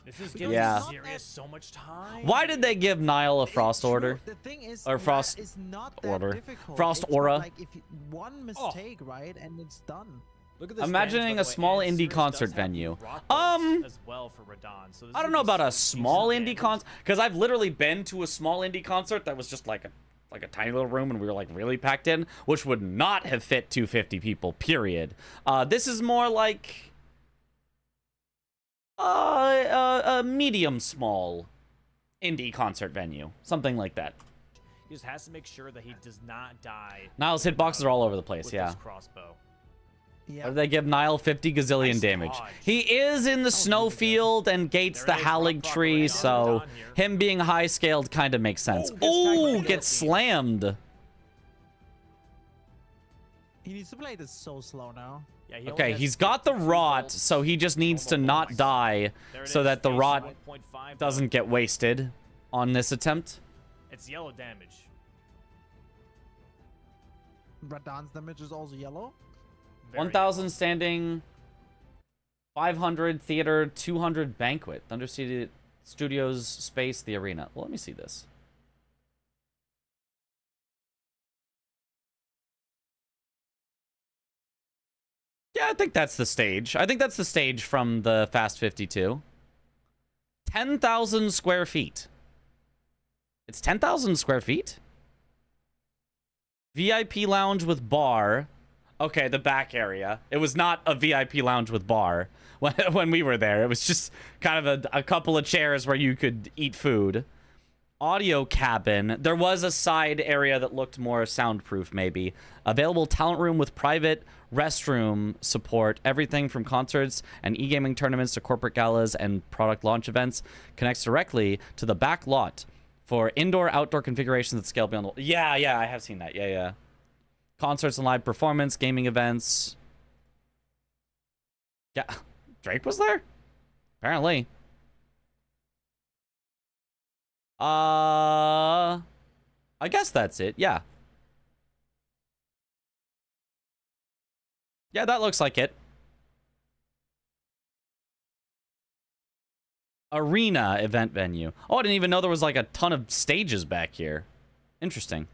Speaker 3: This is giving
Speaker 1: Yeah.
Speaker 3: Sirius so much time.
Speaker 1: Why did they give Nile a frost order?
Speaker 4: The thing is,
Speaker 1: Or frost
Speaker 4: is not that
Speaker 1: order.
Speaker 4: difficult.
Speaker 1: Frost
Speaker 4: It's
Speaker 1: aura.
Speaker 4: Like if one mistake, right, and it's done.
Speaker 3: Look at this
Speaker 1: Imagining
Speaker 3: damage, by
Speaker 1: a
Speaker 3: the way,
Speaker 1: small
Speaker 3: and
Speaker 1: indie
Speaker 3: Sirius
Speaker 1: concert
Speaker 3: does have
Speaker 1: venue.
Speaker 3: rot bolts as well for Radon, so this
Speaker 1: I
Speaker 3: is
Speaker 1: don't know
Speaker 3: gonna be
Speaker 1: about a
Speaker 3: some
Speaker 1: small
Speaker 3: decent
Speaker 1: indie
Speaker 3: damage.
Speaker 1: concert, because I've literally been to a small indie concert that was just like a tiny little room, and we were like really packed in, which would not have fit 250 people. Period. This is more like a medium small indie concert venue, something like that.
Speaker 3: He just has to make sure that he does not die.
Speaker 1: Nile's hitboxes are all over the place.
Speaker 3: With
Speaker 1: Yeah.
Speaker 3: this crossbow.
Speaker 4: Yeah.
Speaker 1: Why did they give Nile 50 gazillion
Speaker 3: Nice
Speaker 1: damage?
Speaker 3: dodge.
Speaker 1: He is in the snowfield and gates the
Speaker 3: There it is,
Speaker 1: Hallig
Speaker 3: rock
Speaker 1: tree,
Speaker 3: right
Speaker 1: so
Speaker 3: on here.
Speaker 1: him being high scaled kind of makes sense.
Speaker 3: Oh,
Speaker 1: Oh, gets slammed.
Speaker 4: He needs to play this so slow now.
Speaker 3: Yeah, he only
Speaker 1: Okay,
Speaker 3: has
Speaker 1: he's got the
Speaker 3: 52
Speaker 1: rot,
Speaker 3: volts.
Speaker 1: so he just needs to not die
Speaker 3: There it
Speaker 1: so
Speaker 3: is,
Speaker 1: that the
Speaker 3: phase
Speaker 1: rot
Speaker 3: 1.5,
Speaker 1: doesn't get wasted on this attempt.
Speaker 3: It's yellow damage.
Speaker 4: Radon's damage is also yellow.
Speaker 3: Very
Speaker 1: 1,000 standing, 500 theater, 200 banquet. Thunder City Studios space, the arena. Well, let me see this. Yeah, I think that's the stage. I think that's the stage from the Fast 52. 10,000 square feet. It's 10,000 square feet? VIP lounge with bar. Okay, the back area. It was not a VIP lounge with bar when we were there. It was just kind of a couple of chairs where you could eat food. Audio cabin. There was a side area that looked more soundproof, maybe. Available talent room with private restroom support. Everything from concerts and e-gaming tournaments to corporate galas and product launch events connects directly to the back lot for indoor-outdoor configurations that scale beyond the... Yeah, I have seen that. Yeah. Concerts and live performance, gaming events. Yeah, Drake was there? Apparently. I guess that's it. Yeah. Yeah, that looks like it. Arena event venue. Oh, I didn't even know there was like a ton of stages back here. Interesting.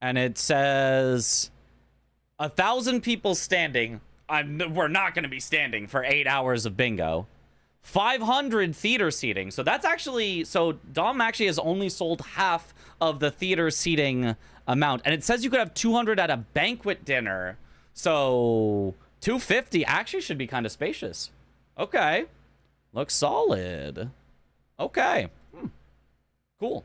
Speaker 1: And it says 1,000 people standing. We're not going to be standing for 8 hours of bingo. 500 theater seating. So that's actually... So Dom actually has only sold half of the theater seating amount. And it says you could have 200 at a banquet dinner. So 250 actually should be kind of spacious. Okay. Looks solid. Okay. Cool.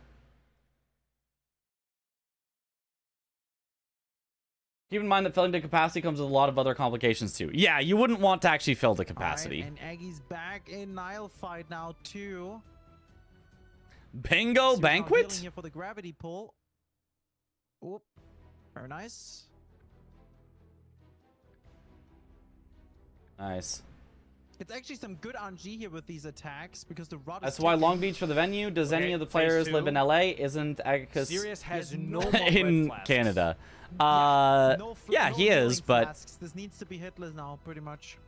Speaker 1: Keep in mind that filling to capacity comes with a lot of other complications too. Yeah, you wouldn't want to actually fill the
Speaker 4: All right,
Speaker 1: capacity.
Speaker 4: and Aggie's back in Nile fight now too.
Speaker 1: Bingo
Speaker 4: So now
Speaker 1: banquet?
Speaker 4: healing here for the gravity pull. Oop. Very nice.
Speaker 1: Nice.
Speaker 4: It's actually some good RNG here with these attacks because the rod
Speaker 1: That's
Speaker 4: is
Speaker 1: why
Speaker 4: ticking.
Speaker 1: Long Beach for the venue. Does any
Speaker 3: Okay,
Speaker 1: of the
Speaker 3: phase
Speaker 1: players live
Speaker 3: 2.
Speaker 1: in LA? Isn't Agacus
Speaker 3: Sirius has no
Speaker 4: no
Speaker 3: more red
Speaker 1: in
Speaker 3: flasks.
Speaker 1: Canada?
Speaker 4: No
Speaker 1: Yeah,
Speaker 4: no
Speaker 1: he is,
Speaker 4: healing
Speaker 1: but
Speaker 4: flasks. This needs to be hitless now, pretty much.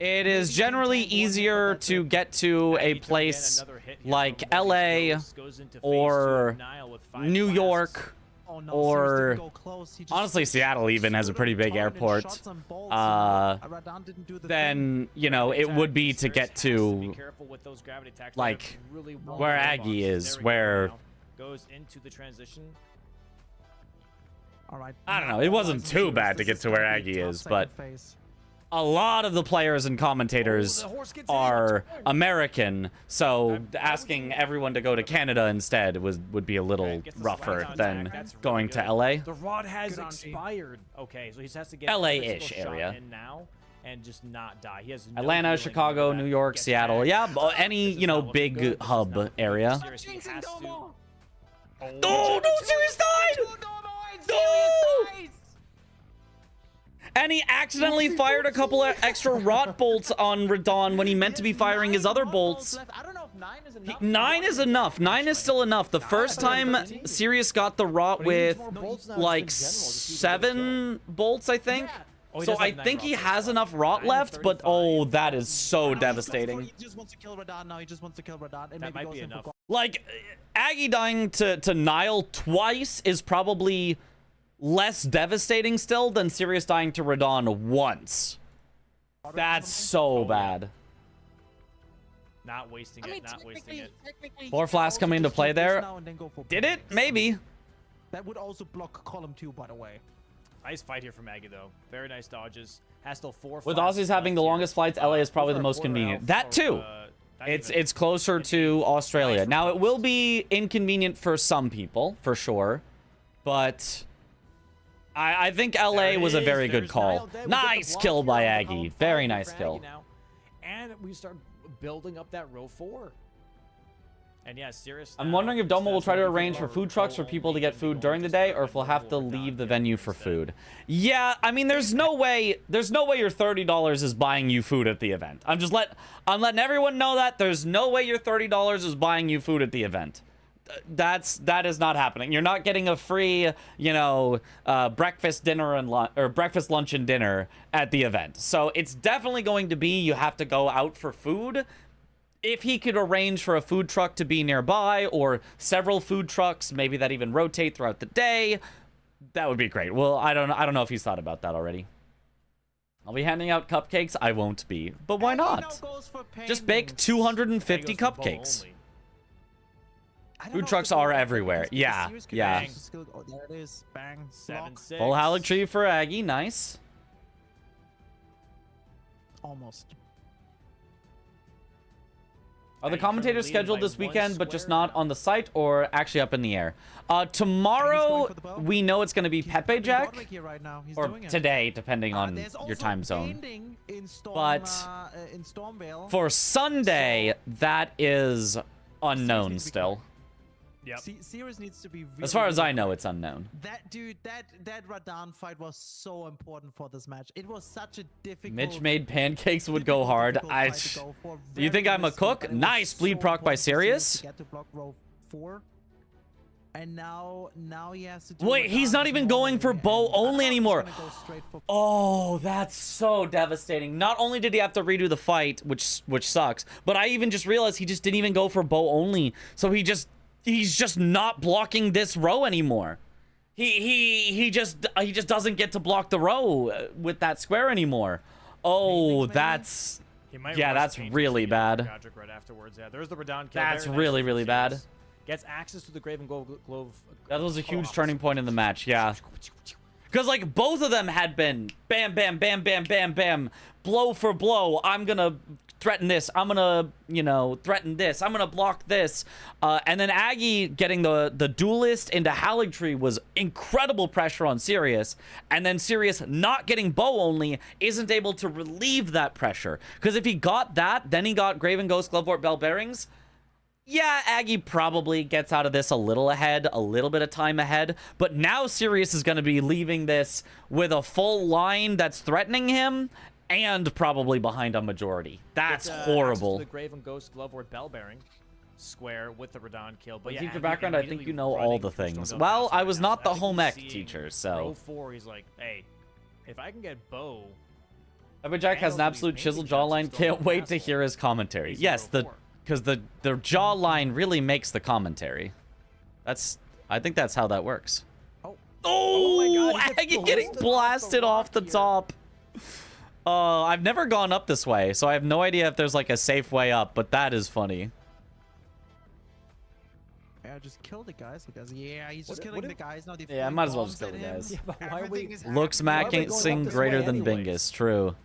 Speaker 1: it is
Speaker 4: Maybe
Speaker 1: generally
Speaker 4: you can tank one hit, but
Speaker 1: easier
Speaker 4: that's
Speaker 1: to
Speaker 4: it.
Speaker 1: get to a
Speaker 3: Aggie took in
Speaker 1: place
Speaker 3: another hit here
Speaker 1: like
Speaker 3: from Morgan
Speaker 1: LA
Speaker 3: Rose, goes into phase 2
Speaker 1: or
Speaker 3: of Nile with 5
Speaker 1: New
Speaker 3: flasks.
Speaker 1: York.
Speaker 4: Oh, no,
Speaker 1: Or-
Speaker 4: Sirius didn't go close. He just
Speaker 1: honestly, Seattle even has a
Speaker 4: stood
Speaker 1: pretty
Speaker 4: up
Speaker 1: big
Speaker 4: tall and
Speaker 1: airport.
Speaker 4: shot some bolts, Radan didn't do the
Speaker 1: Then, you know, it would be to
Speaker 3: Sirius
Speaker 1: get
Speaker 3: has be
Speaker 1: to
Speaker 3: careful with those gravity attacks.
Speaker 1: like,
Speaker 3: They're really long
Speaker 1: where
Speaker 3: robots.
Speaker 1: Aggie is,
Speaker 3: There we go
Speaker 1: where-
Speaker 3: now. Goes into the transition.
Speaker 4: All right.
Speaker 1: I don't know,
Speaker 4: now
Speaker 1: it
Speaker 4: all
Speaker 1: wasn't
Speaker 4: eyes on
Speaker 1: too
Speaker 4: Sirius.
Speaker 1: bad to
Speaker 4: This
Speaker 1: get
Speaker 4: is
Speaker 1: to where
Speaker 4: gonna be
Speaker 1: Aggie
Speaker 4: a tough
Speaker 1: is,
Speaker 4: second
Speaker 1: but
Speaker 4: phase.
Speaker 1: a lot of the players and commentators
Speaker 3: Oh, the horse gets in.
Speaker 1: are
Speaker 3: Turn.
Speaker 1: American, so asking everyone to go to Canada instead would be a little
Speaker 3: Alright, gets the
Speaker 1: rougher
Speaker 3: slide on
Speaker 1: than
Speaker 3: attack. That's really
Speaker 1: going to
Speaker 3: good.
Speaker 1: LA.
Speaker 3: The rod has
Speaker 4: Good on G.
Speaker 3: expired. Okay, so he just has to get
Speaker 1: LA-ish
Speaker 3: a physical shot
Speaker 1: area.
Speaker 3: in now and just not die. He has no
Speaker 1: Atlanta,
Speaker 3: healing,
Speaker 1: Chicago,
Speaker 3: remember
Speaker 1: New
Speaker 3: that.
Speaker 1: York,
Speaker 3: Gets
Speaker 1: Seattle.
Speaker 3: back.
Speaker 1: Yeah,
Speaker 3: This
Speaker 1: any,
Speaker 3: is
Speaker 1: you know,
Speaker 3: not looking
Speaker 1: big
Speaker 3: good. This is not
Speaker 1: hub
Speaker 3: looking good.
Speaker 1: area.
Speaker 3: Sirius, he has to-
Speaker 1: Oh, no, Sirius died! No! And he accidentally fired a couple of extra rot bolts on Radon when he meant to be firing his other bolts.
Speaker 4: I don't know if 9 is enough.
Speaker 1: 9 is enough. 9 is still enough. The first time Sirius got the rot
Speaker 3: But he needs
Speaker 1: with
Speaker 3: more bolts now
Speaker 1: like
Speaker 3: just in general, just to get a kill.
Speaker 1: 7 bolts, I think.
Speaker 3: Oh, he
Speaker 1: So
Speaker 3: does
Speaker 1: I
Speaker 3: have 9
Speaker 1: think he
Speaker 3: rot bolts.
Speaker 1: has enough rot
Speaker 3: 9
Speaker 1: left, but
Speaker 3: 35.
Speaker 1: oh, that is so
Speaker 4: He
Speaker 1: devastating.
Speaker 4: just wants to kill Radan now. He just wants to kill Radan. And
Speaker 3: That
Speaker 4: maybe
Speaker 3: might
Speaker 4: goes
Speaker 3: be
Speaker 4: in for
Speaker 3: enough.
Speaker 4: gold.
Speaker 1: Like, Aggie dying to Nile twice is probably less devastating still than Sirius dying to Radon once. That's so
Speaker 3: yeah.
Speaker 1: bad.
Speaker 3: Not wasting it, not wasting it.
Speaker 4: technically,
Speaker 1: 4
Speaker 4: he could
Speaker 1: flasks
Speaker 4: also
Speaker 1: come into
Speaker 4: just
Speaker 1: play
Speaker 4: do this
Speaker 1: there.
Speaker 4: now and then go for
Speaker 1: Did it?
Speaker 4: bonus.
Speaker 1: Maybe.
Speaker 4: That would also block column 2, by the way.
Speaker 3: Nice fight here from Aggie, though. Very nice dodges. Has still 4
Speaker 1: With
Speaker 3: flasks
Speaker 1: Aussies having
Speaker 3: left
Speaker 1: the
Speaker 3: here.
Speaker 1: longest flights, LA is probably
Speaker 3: Over
Speaker 1: the
Speaker 3: a
Speaker 1: most
Speaker 3: quarter
Speaker 1: convenient.
Speaker 3: hour
Speaker 1: That
Speaker 3: or,
Speaker 1: too.
Speaker 3: not
Speaker 1: It's
Speaker 3: even.
Speaker 1: closer to Australia. Now it will be inconvenient for some people, for sure, but I think
Speaker 3: There
Speaker 1: LA
Speaker 3: it
Speaker 1: was a
Speaker 3: is.
Speaker 1: very good
Speaker 3: There's
Speaker 1: call.
Speaker 3: Niall Day. We get the
Speaker 1: Nice
Speaker 3: block
Speaker 1: kill
Speaker 3: here
Speaker 1: by
Speaker 3: on the
Speaker 1: Aggie.
Speaker 3: column
Speaker 1: Very
Speaker 3: five
Speaker 1: nice
Speaker 3: for
Speaker 1: kill.
Speaker 3: Aggie now. And we start building up that row 4. And yeah, Sirius.
Speaker 1: I'm
Speaker 3: now
Speaker 1: wondering if
Speaker 3: just
Speaker 1: Domo will
Speaker 3: has
Speaker 1: try to
Speaker 3: row
Speaker 1: arrange for
Speaker 3: four,
Speaker 1: food trucks for
Speaker 3: row
Speaker 1: people to
Speaker 3: only,
Speaker 1: get
Speaker 3: and
Speaker 1: food
Speaker 3: go
Speaker 1: during the
Speaker 3: just
Speaker 1: day,
Speaker 3: start
Speaker 1: or if we'll have to
Speaker 3: row four
Speaker 1: leave the
Speaker 3: down
Speaker 1: venue
Speaker 3: here
Speaker 1: for
Speaker 3: instead.
Speaker 1: food. Yeah, I mean, there's no way your $30 is buying you food at the event. I'm letting everyone know that there's no way your $30 is buying you food at the event. That is not happening. You're not getting a free, you know, breakfast, dinner, and lunch, or breakfast, lunch, and dinner at the event. So it's definitely going to be you have to go out for food. If he could arrange for a food truck to be nearby, or several food trucks, maybe that even rotate throughout the day, that would be great. Well, I don't know if he's thought about that already. I'll be handing out cupcakes. I won't be, but why
Speaker 4: Aggie now
Speaker 1: not?
Speaker 4: goes for
Speaker 1: Just bake
Speaker 4: paintings.
Speaker 1: 250
Speaker 3: Aggie goes for bow
Speaker 1: cupcakes.
Speaker 3: only.
Speaker 4: I don't
Speaker 1: Food
Speaker 4: know if
Speaker 1: trucks
Speaker 4: the goal
Speaker 1: are
Speaker 4: is
Speaker 1: everywhere.
Speaker 4: because
Speaker 1: Yeah,
Speaker 4: Sirius could
Speaker 1: yeah.
Speaker 4: use the skill- Oh, there it is. Bang.
Speaker 3: 7-6.
Speaker 1: Full Halleck tree for Aggie. Nice.
Speaker 4: Almost.
Speaker 1: Are the
Speaker 3: Aggie
Speaker 1: commentators
Speaker 3: currently leading
Speaker 1: scheduled
Speaker 3: by
Speaker 1: this
Speaker 3: 1
Speaker 1: weekend, but just
Speaker 3: square
Speaker 1: not
Speaker 3: now.
Speaker 1: on the site, or actually up in the air?
Speaker 4: going
Speaker 1: Tomorrow,
Speaker 4: for the bow.
Speaker 1: we know it's going to be
Speaker 4: He's
Speaker 1: Pepe
Speaker 4: putting
Speaker 1: Jack,
Speaker 4: Godric here right now. He's
Speaker 1: or
Speaker 4: doing it.
Speaker 1: today, depending on
Speaker 4: There's
Speaker 1: your
Speaker 4: also
Speaker 1: time zone.
Speaker 4: painting in Storm,
Speaker 1: But
Speaker 4: in Stormvale.
Speaker 1: For Sunday, that is unknown
Speaker 4: needs to be
Speaker 1: still.
Speaker 3: Yep.
Speaker 4: Sirius needs to be.
Speaker 1: As far as I
Speaker 4: really
Speaker 1: know,
Speaker 4: quick.
Speaker 1: it's unknown.
Speaker 4: That dude, that Radan fight was so important for this match. It was such a difficult.
Speaker 1: Mitch made pancakes would go hard.
Speaker 4: difficult
Speaker 1: I.
Speaker 4: fight to go for.
Speaker 1: Do you think
Speaker 4: Very
Speaker 1: I'm a
Speaker 4: risky,
Speaker 1: cook?
Speaker 4: but it was
Speaker 1: Nice bleed
Speaker 4: so
Speaker 1: proc by
Speaker 4: important for Sirius
Speaker 1: Sirius.
Speaker 4: to get to block row 4. And now he has to do
Speaker 1: Wait, he's
Speaker 4: Radan
Speaker 1: not
Speaker 4: this
Speaker 1: even going for
Speaker 4: morning,
Speaker 1: bow
Speaker 4: and I
Speaker 1: only
Speaker 4: thought he was
Speaker 1: anymore.
Speaker 4: gonna go straight for
Speaker 1: Oh, that's so devastating. Not only did he have to redo the fight, which sucks, but I even just realized he just didn't even go for bow only. So he's just not blocking this row anymore. He just doesn't get to block the row with that square anymore. Oh,
Speaker 4: Maybe.
Speaker 1: that's
Speaker 3: He might
Speaker 1: yeah,
Speaker 3: rush
Speaker 1: that's
Speaker 3: paintings
Speaker 1: really
Speaker 3: to get
Speaker 1: bad.
Speaker 3: Godric right afterwards. Yeah, there's the Radon kill.
Speaker 1: That's
Speaker 3: Very nice
Speaker 1: really,
Speaker 3: from
Speaker 1: really bad.
Speaker 3: Sirius. Gets access to the Graven Glove.
Speaker 1: That was a huge turning point in the match, yeah. Because, like, both of them had been bam, bam, bam, bam, bam, bam, blow for blow. I'm gonna threaten this. I'm gonna, you know, threaten this. I'm gonna block this. And then Aggie getting the duelist into Haligtree was incredible pressure on Sirius. And then Sirius not getting bow only isn't able to relieve that pressure. Because if he got that, then he got Graven Ghost, Glovewort, Bell Bearings. Yeah, Aggie probably gets out of this a little ahead, a little bit of time ahead. But now Sirius is going to be leaving this with a full line that's threatening him and probably behind on majority. That's horrible.
Speaker 3: The Graven Ghost, Glovewort, Bell Bearing square with the Radon kill. But
Speaker 1: Teacher background, I think you know all the things. Well, I was not the home ec teacher, so.
Speaker 3: Row 4, he's like, hey, if I can get bow.
Speaker 1: Jack has an absolute chiseled jawline. Can't wait to hear his commentary. Yes, because the jawline really makes the commentary. I think that's how that works. Oh, my God, Aggie getting blasted off the top. I've never gone up this way, so I have no idea if there's like a safe way up, but that is funny.
Speaker 4: Yeah, just kill the guys, I guess. Yeah, he's just killing the guys now.
Speaker 1: Yeah, I might as well just kill the guys.
Speaker 3: Yeah, but why are we...
Speaker 1: Looks macking greater than Bingus. True.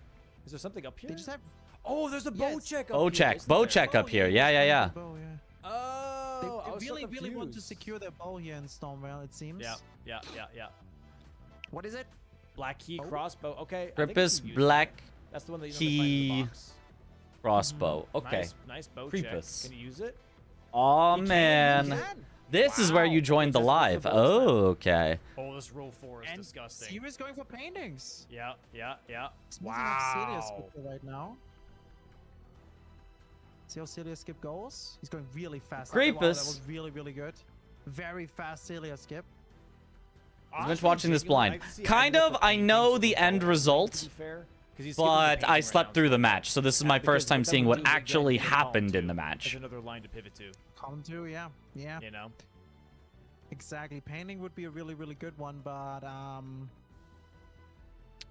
Speaker 3: Is there something up here?
Speaker 4: They just have...
Speaker 3: Oh, there's a bow check up
Speaker 1: bow
Speaker 3: here.
Speaker 1: check. Bow check up here. Yeah.
Speaker 3: Oh,
Speaker 4: they really want to secure their bow here in Stormvale, it seems.
Speaker 3: Yeah.
Speaker 4: What is it?
Speaker 3: Black key crossbow. Okay.
Speaker 1: Creepus black
Speaker 3: That's the one that you
Speaker 1: key
Speaker 3: find in the box.
Speaker 1: crossbow. Okay.
Speaker 3: Nice bow
Speaker 1: Creepus.
Speaker 3: check. Can you use it?
Speaker 1: Oh man. This is where you joined the live. Oh, okay.
Speaker 3: Oh, this row 4 is disgusting.
Speaker 4: He was going for paintings.
Speaker 3: Yeah.
Speaker 4: Wow. Right now. See how Celia skip goes? He's going really fast.
Speaker 1: Creepus.
Speaker 4: Wow, that was really good. Very fast Celia skip.
Speaker 1: I've been watching this blind. Kind of, I know the end result, but I slept through the match, so this is my first time seeing what actually happened in the match.
Speaker 3: There's another line to pivot to.
Speaker 4: Column 2, yeah.
Speaker 3: You know?
Speaker 4: Exactly. Painting would be a really good one, but I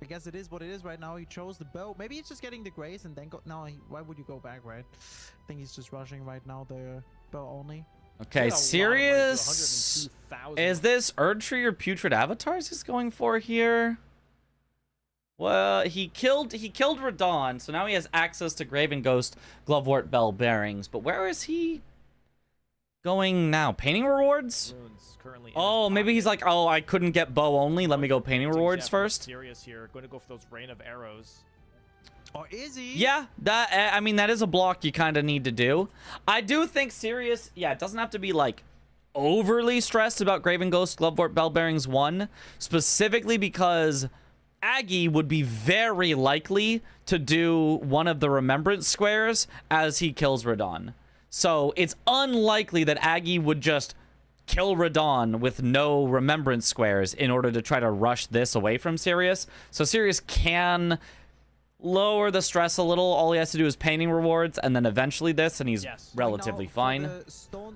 Speaker 4: guess it is what it is right now. He chose the bow. Maybe he's just getting the grace and then go... No, why would you go back, right? I think he's just rushing right now the bow only.
Speaker 1: Okay, serious? Is this Erdtree or Putrid Avatars he's going for here? Well, he killed Radon, so now he has access to Graven Ghost, Glovewort, Bell Bearings. But where is he going now? Painting rewards? Oh, maybe he's like, oh, I couldn't get bow only. Let me go painting rewards first.
Speaker 3: Serious here, going to go for those rain of arrows.
Speaker 4: Or is he?
Speaker 1: Yeah, I mean, that is a block you kind of need to do. I do think Sirius, yeah, it doesn't have to be like overly stressed about Graven Ghost, Glovewort, Bell Bearings 1, specifically because Aggie would be very likely to do one of the Remembrance squares as he kills Radon. So it's unlikely that Aggie would just kill Radon with no Remembrance squares in order to try to rush this away from Sirius. So Sirius can lower the stress a little. All he has to do is painting rewards and then eventually this, and he's relatively fine.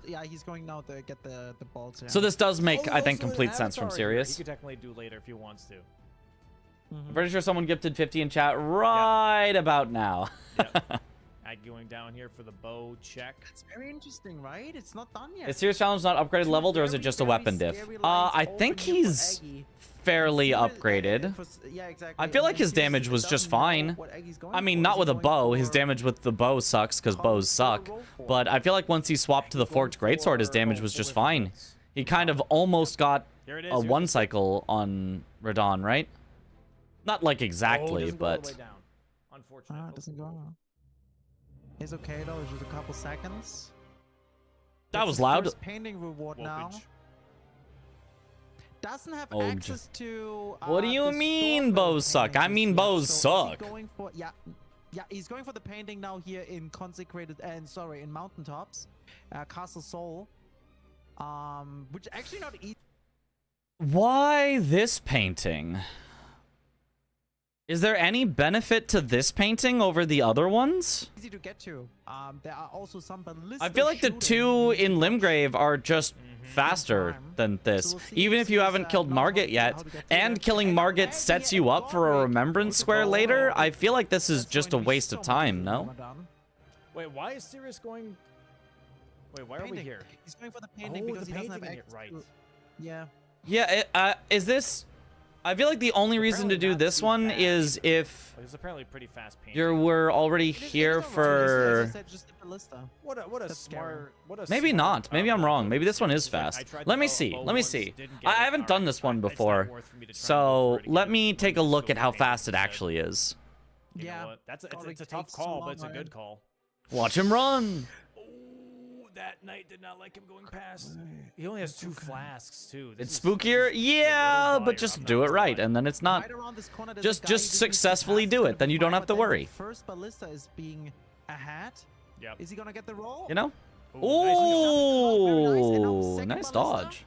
Speaker 4: Yeah, he's going now to get the balls. Yeah.
Speaker 1: So this does make, I think, complete sense from Sirius.
Speaker 3: He could technically do later if he wants to.
Speaker 1: I'm pretty sure someone gifted 50 in chat right about now.
Speaker 3: Yep. Going down here for the bow check.
Speaker 4: It's very interesting, right? It's not done yet.
Speaker 1: Is Sirius Challenge not upgraded leveled, or is it just a weapon diff? I think he's fairly upgraded.
Speaker 4: Yeah, exactly.
Speaker 1: I feel like his damage was just fine. I mean, not with a bow. His damage with the bow sucks because bows suck. But I feel like once he swapped to the Forked Greatsword, his damage was just fine. He kind of almost got a one cycle on Radon, right? Not like exactly, but...
Speaker 3: Unfortunately.
Speaker 4: It doesn't go on. It's okay though, it's just a couple seconds.
Speaker 1: That was loud.
Speaker 4: Painting reward now. Doesn't have access to.
Speaker 1: What do you mean bows suck? I mean bows suck.
Speaker 4: He's going for the painting now here in consecrated and in mountaintops, Castle Soul, which actually not easy.
Speaker 1: Why this painting? Is there any benefit to this painting over the other ones?
Speaker 4: Easy to get to. There are also some ballistic
Speaker 1: I feel like the two in Limgrave are just faster than this. Even if you haven't killed Margit yet, and killing Margit sets you up for a Remembrance Square later, I feel like this is just a waste of time, no?
Speaker 3: Wait, why is Sirius going... Wait, why are we here?
Speaker 4: He's going for the painting because he doesn't have access
Speaker 3: right.
Speaker 4: Yeah.
Speaker 1: Yeah, is this... I feel like the only reason to do this one is if
Speaker 3: It's apparently pretty fast paint.
Speaker 1: we're already
Speaker 4: It is
Speaker 1: here
Speaker 4: not wrong,
Speaker 1: for...
Speaker 4: as I said, just the ballista.
Speaker 3: What a
Speaker 4: That's
Speaker 3: smart. What a
Speaker 1: Maybe
Speaker 3: smart,
Speaker 1: not. Maybe I'm wrong. Maybe this one is
Speaker 3: it's like, I
Speaker 1: fast.
Speaker 3: tried
Speaker 1: Let
Speaker 3: the
Speaker 1: me
Speaker 3: bow-
Speaker 1: see.
Speaker 3: bow
Speaker 1: Let me
Speaker 3: once,
Speaker 1: see.
Speaker 3: didn't get
Speaker 1: I
Speaker 3: it.
Speaker 1: haven't
Speaker 3: All
Speaker 1: done
Speaker 3: right,
Speaker 1: this one
Speaker 3: it's not
Speaker 1: before.
Speaker 3: worth for me to try and go
Speaker 1: So
Speaker 3: for it
Speaker 1: let
Speaker 3: again.
Speaker 1: me
Speaker 3: Let
Speaker 1: take a
Speaker 3: just
Speaker 1: look
Speaker 3: go
Speaker 1: at
Speaker 3: for
Speaker 1: how
Speaker 3: paint
Speaker 1: fast it
Speaker 3: instead.
Speaker 1: actually is.
Speaker 3: You know
Speaker 4: Yeah.
Speaker 3: what? It's
Speaker 4: Probably
Speaker 3: a tough
Speaker 4: takes too
Speaker 3: call,
Speaker 4: long,
Speaker 3: but it's a
Speaker 4: man.
Speaker 3: good call.
Speaker 1: Watch him run.
Speaker 3: Oh, that knight did not like him going past. He only has 2 flasks too.
Speaker 1: It's spookier, yeah, but just do it right, and then it's not.
Speaker 4: Right around this corner, there's
Speaker 1: Just
Speaker 4: a guy who needs to
Speaker 1: successfully
Speaker 4: pass,
Speaker 1: do
Speaker 4: it's
Speaker 1: it, then
Speaker 4: gonna
Speaker 1: you
Speaker 4: be
Speaker 1: don't
Speaker 4: fine,
Speaker 1: have to
Speaker 4: but then
Speaker 1: worry.
Speaker 4: the first ballista is being ahead.
Speaker 3: Yep.
Speaker 4: Is he gonna get the roll?
Speaker 1: You know?
Speaker 3: Ooh,
Speaker 1: Ooh,
Speaker 4: Second
Speaker 1: nice
Speaker 4: ballista.
Speaker 1: dodge.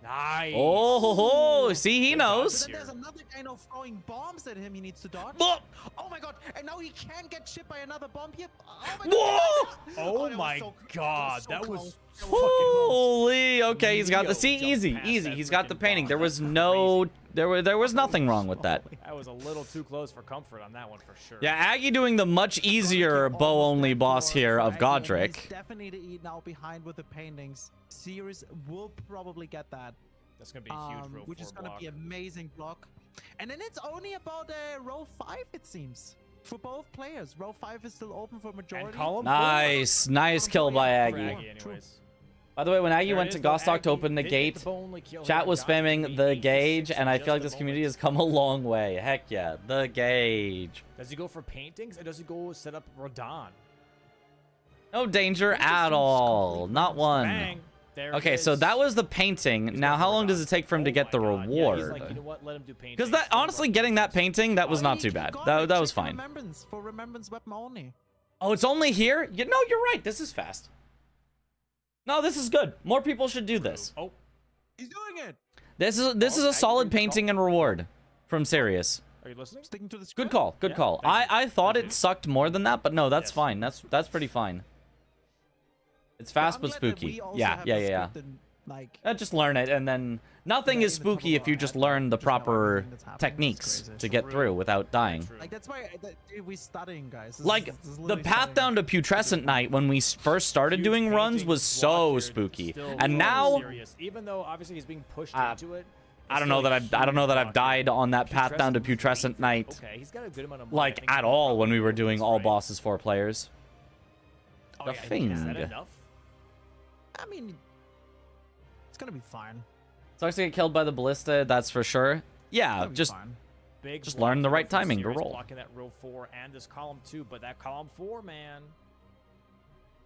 Speaker 3: nice.
Speaker 1: Oh, see, he
Speaker 3: Good job.
Speaker 1: knows.
Speaker 4: But then there's another guy now throwing bombs at him. He needs to dodge.
Speaker 1: Whoa!
Speaker 4: Oh my god! And now he can get chipped by another bomb here. Oh my
Speaker 1: Whoa!
Speaker 4: god!
Speaker 3: Oh
Speaker 4: that was
Speaker 3: my
Speaker 4: so-
Speaker 3: god,
Speaker 4: so
Speaker 3: that
Speaker 4: close.
Speaker 3: was
Speaker 4: That was fucking close.
Speaker 1: Holy, okay, he's got the
Speaker 3: Neo
Speaker 1: see,
Speaker 3: jumped
Speaker 1: easy,
Speaker 3: past
Speaker 1: easy.
Speaker 3: that
Speaker 1: He's got the
Speaker 3: freaking
Speaker 1: painting.
Speaker 3: bomb.
Speaker 1: There was
Speaker 3: That's
Speaker 1: no,
Speaker 3: crazy.
Speaker 1: there was nothing wrong with that.
Speaker 3: That was a little too close for comfort on that one for sure.
Speaker 1: Yeah, Aggie doing the much easier
Speaker 4: Almost
Speaker 1: bow only
Speaker 4: dead
Speaker 1: boss
Speaker 4: for
Speaker 1: here of
Speaker 4: Aggie, and
Speaker 1: Godric.
Speaker 4: He's definitely to eat now behind with the paintings. Series will probably get that.
Speaker 3: That's gonna be a huge row
Speaker 4: Which is
Speaker 3: 4
Speaker 4: gonna
Speaker 3: block.
Speaker 4: be amazing block. And then it's only about row 5, it seems, for both players. Row 5 is still open for majority.
Speaker 3: And column
Speaker 1: Nice, nice kill by
Speaker 3: for
Speaker 1: Aggie.
Speaker 3: Aggie anyways.
Speaker 1: By the way, when Aggie
Speaker 3: There
Speaker 1: went
Speaker 3: it
Speaker 1: to
Speaker 3: is, though.
Speaker 1: Gostock to
Speaker 3: Aggie
Speaker 1: open the
Speaker 3: did get
Speaker 1: gate,
Speaker 3: the only kill
Speaker 1: chat
Speaker 3: here.
Speaker 1: was
Speaker 3: Got to
Speaker 1: spamming
Speaker 3: be
Speaker 1: the
Speaker 3: 8 to
Speaker 1: gauge,
Speaker 3: 6
Speaker 1: and I
Speaker 3: just
Speaker 1: feel like
Speaker 3: a
Speaker 1: this
Speaker 3: moment.
Speaker 1: community has come a long way. Heck yeah, the gauge.
Speaker 3: Does he go for paintings or does he go set up Radon?
Speaker 1: No danger
Speaker 4: It just
Speaker 1: at
Speaker 4: seems
Speaker 1: all,
Speaker 4: completely
Speaker 1: not one.
Speaker 3: Bang! There
Speaker 1: Okay,
Speaker 3: it
Speaker 1: so
Speaker 3: is.
Speaker 1: that was the painting.
Speaker 3: He's
Speaker 1: Now,
Speaker 3: going
Speaker 1: how
Speaker 3: for
Speaker 1: long does
Speaker 3: Radon.
Speaker 1: it take for him to
Speaker 3: Oh
Speaker 1: get the
Speaker 3: my God. Yeah, he's
Speaker 1: reward?
Speaker 3: like, you know what? Let him do paintings.
Speaker 1: Because that,
Speaker 3: Don't
Speaker 1: honestly,
Speaker 3: worry
Speaker 1: getting
Speaker 3: about
Speaker 1: that painting, that was
Speaker 4: Oh,
Speaker 1: not
Speaker 4: he
Speaker 1: too
Speaker 4: keep
Speaker 1: bad.
Speaker 4: going,
Speaker 1: That
Speaker 4: check
Speaker 1: was
Speaker 4: for
Speaker 1: fine.
Speaker 4: Remembrance, for remembrance weapon only.
Speaker 1: Oh, it's only here? No, you're right. This is fast. No, this is good. More people should do this.
Speaker 3: Oh,
Speaker 4: He's doing it.
Speaker 1: This is
Speaker 3: Oh,
Speaker 1: a
Speaker 3: I
Speaker 1: solid
Speaker 3: agree.
Speaker 1: painting and reward from Sirius.
Speaker 3: are you listening?
Speaker 4: Sticking to the
Speaker 1: Good
Speaker 4: script.
Speaker 1: call. Good
Speaker 3: Yeah,
Speaker 1: call.
Speaker 3: thank you.
Speaker 1: I thought
Speaker 3: Thank
Speaker 1: it
Speaker 3: you.
Speaker 1: sucked more than that, but no, that's
Speaker 3: Yes.
Speaker 1: fine. That's pretty fine. It's fast
Speaker 4: I'm
Speaker 1: but
Speaker 4: glad that
Speaker 1: spooky.
Speaker 4: we also
Speaker 1: Yeah,
Speaker 4: have
Speaker 1: yeah,
Speaker 4: the
Speaker 1: yeah, yeah.
Speaker 4: script and, like,
Speaker 1: Just learn it, and then nothing
Speaker 4: Yeah,
Speaker 1: is
Speaker 4: in the top
Speaker 1: spooky
Speaker 4: of
Speaker 1: if you
Speaker 4: our
Speaker 1: just
Speaker 4: head,
Speaker 1: learn the
Speaker 4: just know
Speaker 1: proper
Speaker 4: everything that's happening. It's
Speaker 1: techniques
Speaker 4: crazy.
Speaker 1: to get
Speaker 3: True.
Speaker 1: through without dying.
Speaker 3: True.
Speaker 4: Like, that's why we're studying, guys. This
Speaker 1: Like,
Speaker 4: is
Speaker 1: the
Speaker 4: literally
Speaker 1: path
Speaker 4: studying.
Speaker 1: down to Putrescent Night when we first started
Speaker 3: Huge
Speaker 1: doing runs
Speaker 3: painting
Speaker 1: was
Speaker 3: block
Speaker 1: so
Speaker 3: here,
Speaker 1: spooky.
Speaker 3: still
Speaker 1: And
Speaker 3: so
Speaker 1: now,
Speaker 3: serious. Even though obviously he's being pushed
Speaker 1: Uh,
Speaker 3: into it.
Speaker 1: I don't know that I've died on that path down to Putrescent Night,
Speaker 3: Okay, he's got a good amount of money. I
Speaker 1: like,
Speaker 3: think
Speaker 1: at
Speaker 3: he's
Speaker 1: all when
Speaker 3: probably
Speaker 1: we were doing
Speaker 3: this,
Speaker 1: all
Speaker 3: right?
Speaker 1: bosses 4 players.
Speaker 3: Oh,
Speaker 1: The
Speaker 3: yeah, I mean, is that
Speaker 1: thing.
Speaker 3: enough?
Speaker 4: I mean, it's gonna be fine.
Speaker 1: Sucks to get killed by the ballista, that's for sure.
Speaker 4: It's
Speaker 1: Yeah,
Speaker 4: gonna be
Speaker 1: just
Speaker 4: fine.
Speaker 3: Big
Speaker 1: Just
Speaker 3: block
Speaker 1: learn the
Speaker 3: here
Speaker 1: right
Speaker 3: from
Speaker 1: timing to
Speaker 3: Sirius,
Speaker 1: roll.
Speaker 3: Blocking that row 4 and this column 2, but that column 4, man,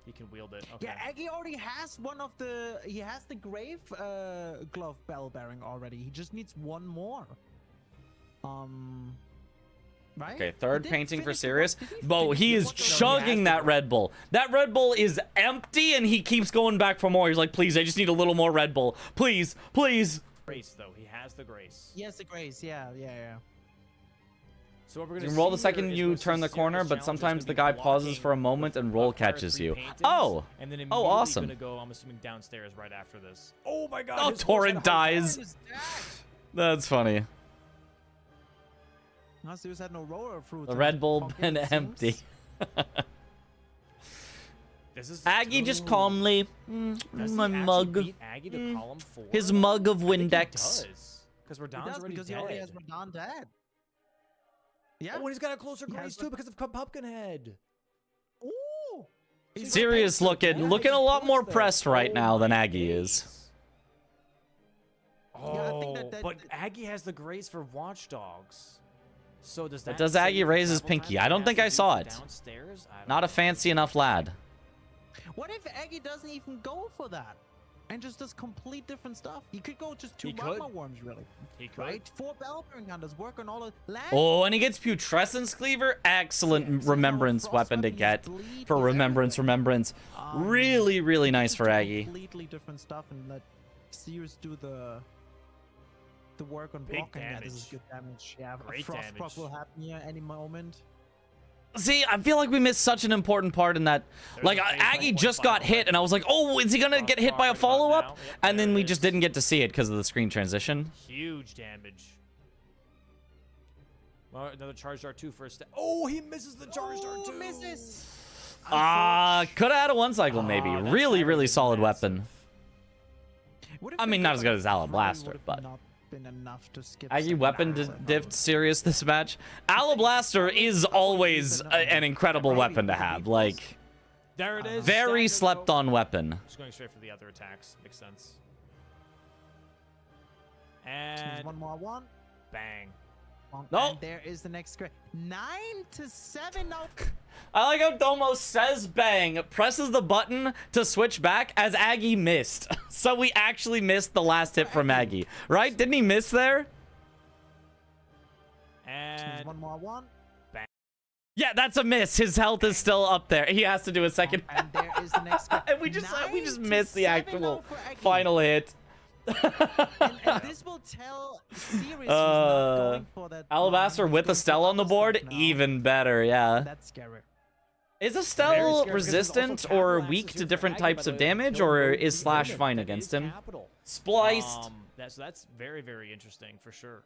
Speaker 3: he can wield it. Okay.
Speaker 4: Yeah, Aggie already has one of the. He has the grave glove bell bearing already. He just needs one more. Right?
Speaker 1: Okay,
Speaker 4: He
Speaker 1: third
Speaker 4: didn't
Speaker 1: painting for
Speaker 4: finish the
Speaker 1: Sirius.
Speaker 4: one- did he
Speaker 1: Bo,
Speaker 4: finish
Speaker 1: he
Speaker 4: the
Speaker 1: is
Speaker 4: one-
Speaker 1: chugging that Red Bull. That Red Bull is empty, and he keeps going back for more. He's like, please, I just need a little more Red Bull. Please, please.
Speaker 3: Grace though, he has the grace.
Speaker 4: Yes, the grace. Yeah, yeah, yeah.
Speaker 3: So what we're
Speaker 1: You
Speaker 3: gonna
Speaker 1: can roll
Speaker 3: see
Speaker 1: the second
Speaker 3: here is
Speaker 1: you
Speaker 3: we'll
Speaker 1: turn
Speaker 3: see
Speaker 1: the corner,
Speaker 3: Sirius
Speaker 1: but
Speaker 3: challenger's
Speaker 1: sometimes
Speaker 3: gonna
Speaker 1: the
Speaker 3: be
Speaker 1: guy pauses
Speaker 3: blocking
Speaker 1: for a moment and roll
Speaker 3: fire
Speaker 1: catches
Speaker 3: 3
Speaker 1: you.
Speaker 3: paintings,
Speaker 1: Oh,
Speaker 3: and then
Speaker 1: oh, awesome.
Speaker 3: Gonna go, I'm assuming downstairs right after this. Oh my God!
Speaker 1: Oh,
Speaker 3: his horse
Speaker 1: Torrent
Speaker 3: had a hard
Speaker 1: dies.
Speaker 3: time.
Speaker 4: Is that?
Speaker 1: That's funny.
Speaker 4: No, Sirius had no roller fruit.
Speaker 1: The
Speaker 4: in
Speaker 1: Red
Speaker 4: his
Speaker 1: Bull
Speaker 4: pocket,
Speaker 1: been
Speaker 4: it seems.
Speaker 1: empty.
Speaker 3: This is
Speaker 1: Aggie just
Speaker 3: Ooh.
Speaker 1: calmly,
Speaker 3: Does he
Speaker 1: my
Speaker 3: actually
Speaker 1: mug.
Speaker 3: beat Aggie to column 4?
Speaker 1: His mug of
Speaker 3: I think he
Speaker 1: Windex.
Speaker 3: does. Because
Speaker 4: He
Speaker 3: Radon's
Speaker 4: does
Speaker 3: already
Speaker 4: because
Speaker 3: dead.
Speaker 4: he already has Radon dead. Yeah.
Speaker 3: Oh, and he's got a closer
Speaker 4: He
Speaker 3: grace
Speaker 4: has
Speaker 3: too because of Pumpkinhead.
Speaker 4: Ooh. He's
Speaker 1: Serious
Speaker 3: Yeah,
Speaker 1: looking a
Speaker 3: his
Speaker 1: lot more
Speaker 3: points there.
Speaker 1: pressed right
Speaker 3: Oh
Speaker 1: now than
Speaker 3: my
Speaker 1: Aggie is.
Speaker 3: days.
Speaker 4: Yeah, I
Speaker 3: Oh,
Speaker 4: think that-
Speaker 3: but Aggie has the grace for Watchdogs. So does that?
Speaker 1: But does
Speaker 3: save
Speaker 1: Aggie raise his
Speaker 3: travel
Speaker 1: pinky?
Speaker 3: time
Speaker 1: I don't
Speaker 3: he
Speaker 1: think
Speaker 3: has
Speaker 1: I
Speaker 3: to
Speaker 1: saw
Speaker 3: do
Speaker 1: it.
Speaker 3: Downstairs? I don't
Speaker 1: Not a
Speaker 3: know.
Speaker 1: fancy enough lad.
Speaker 4: What if Aggie doesn't even go for that? And just does complete different stuff. He could go just 2
Speaker 3: He
Speaker 4: magma
Speaker 3: could.
Speaker 4: worms, really.
Speaker 3: He could.
Speaker 4: Right? 4 Bellbearing Hunters work on all of land.
Speaker 1: Oh, and he gets Putrescence Cleaver. Excellent remembrance weapon to get for remembrance. Really, really nice for Aggie.
Speaker 4: Completely different stuff, and let Sears do the work on
Speaker 3: Big
Speaker 4: blocking. Yeah, this is
Speaker 3: damage.
Speaker 4: good damage. Yeah,
Speaker 3: Great
Speaker 4: a frost proc
Speaker 3: damage.
Speaker 4: will happen here any moment.
Speaker 1: See, I feel like we missed such an important part in that.
Speaker 3: There's
Speaker 1: Like,
Speaker 3: a phase
Speaker 1: Aggie
Speaker 3: 1.5
Speaker 1: just got hit, and I was like, oh, is he gonna
Speaker 3: Frost
Speaker 1: get hit by a
Speaker 3: proc right about
Speaker 1: follow-up?
Speaker 3: now. Yep,
Speaker 1: And
Speaker 3: there
Speaker 1: then
Speaker 3: it
Speaker 1: we just
Speaker 3: is.
Speaker 1: didn't get to see it because of the screen transition.
Speaker 3: Huge damage. Well, another charge dart 2 for a step. Oh, he misses the charge dart
Speaker 4: Oh,
Speaker 3: 2.
Speaker 4: misses.
Speaker 1: Could have had a one cycle maybe.
Speaker 3: Ah, that
Speaker 1: Really,
Speaker 3: side
Speaker 1: really
Speaker 3: was
Speaker 1: solid
Speaker 3: massive.
Speaker 1: weapon.
Speaker 4: What if
Speaker 1: I
Speaker 4: they
Speaker 1: mean,
Speaker 4: go
Speaker 1: not as
Speaker 4: like
Speaker 1: good as Ala
Speaker 4: Fry
Speaker 1: Blaster,
Speaker 4: would've
Speaker 1: but-
Speaker 4: not been enough to skip.
Speaker 1: Aggie
Speaker 4: some
Speaker 1: weapon
Speaker 4: massive
Speaker 1: diffed
Speaker 4: votes.
Speaker 1: serious this match. Alablaster is always an incredible weapon to have. Like,
Speaker 3: There it is.
Speaker 1: very
Speaker 3: Standard
Speaker 1: slept
Speaker 3: go.
Speaker 1: on weapon.
Speaker 3: Just going straight for the other attacks. Makes sense.
Speaker 4: There's
Speaker 3: And
Speaker 4: one more one.
Speaker 3: bang.
Speaker 1: No.
Speaker 4: And there is the next square. 9-7 now.
Speaker 1: I like how Domo says bang, presses the button to switch back as Aggie missed. So we actually missed the last hit from Aggie, right? Didn't he miss there?
Speaker 4: There's
Speaker 3: And
Speaker 4: one more one.
Speaker 1: Yeah, that's a miss. His health is still up there. He has to do a second.
Speaker 4: And there is the next square.
Speaker 1: And we just missed the
Speaker 4: 9-7
Speaker 1: actual
Speaker 4: now for Aggie.
Speaker 1: final hit.
Speaker 4: And this will tell Sirius who's not going for that.
Speaker 1: Alabaster
Speaker 4: who's
Speaker 1: with
Speaker 4: going for
Speaker 1: Estelle on the
Speaker 4: other
Speaker 1: board,
Speaker 4: stuff now.
Speaker 1: even better, yeah.
Speaker 4: That's scary.
Speaker 1: Is
Speaker 3: Very
Speaker 1: Estelle
Speaker 3: scary because there's
Speaker 1: resistant
Speaker 3: also
Speaker 1: or
Speaker 3: capital
Speaker 1: weak
Speaker 3: access
Speaker 1: to
Speaker 3: here for
Speaker 1: different
Speaker 3: Aggie, by
Speaker 1: types
Speaker 3: the
Speaker 1: of
Speaker 3: way,
Speaker 1: damage,
Speaker 3: kill
Speaker 1: or
Speaker 3: both
Speaker 1: is Slash
Speaker 3: units.
Speaker 1: fine
Speaker 3: That
Speaker 1: against
Speaker 3: is
Speaker 1: him?
Speaker 3: capital.
Speaker 1: Spliced.
Speaker 3: That's very, very interesting for sure.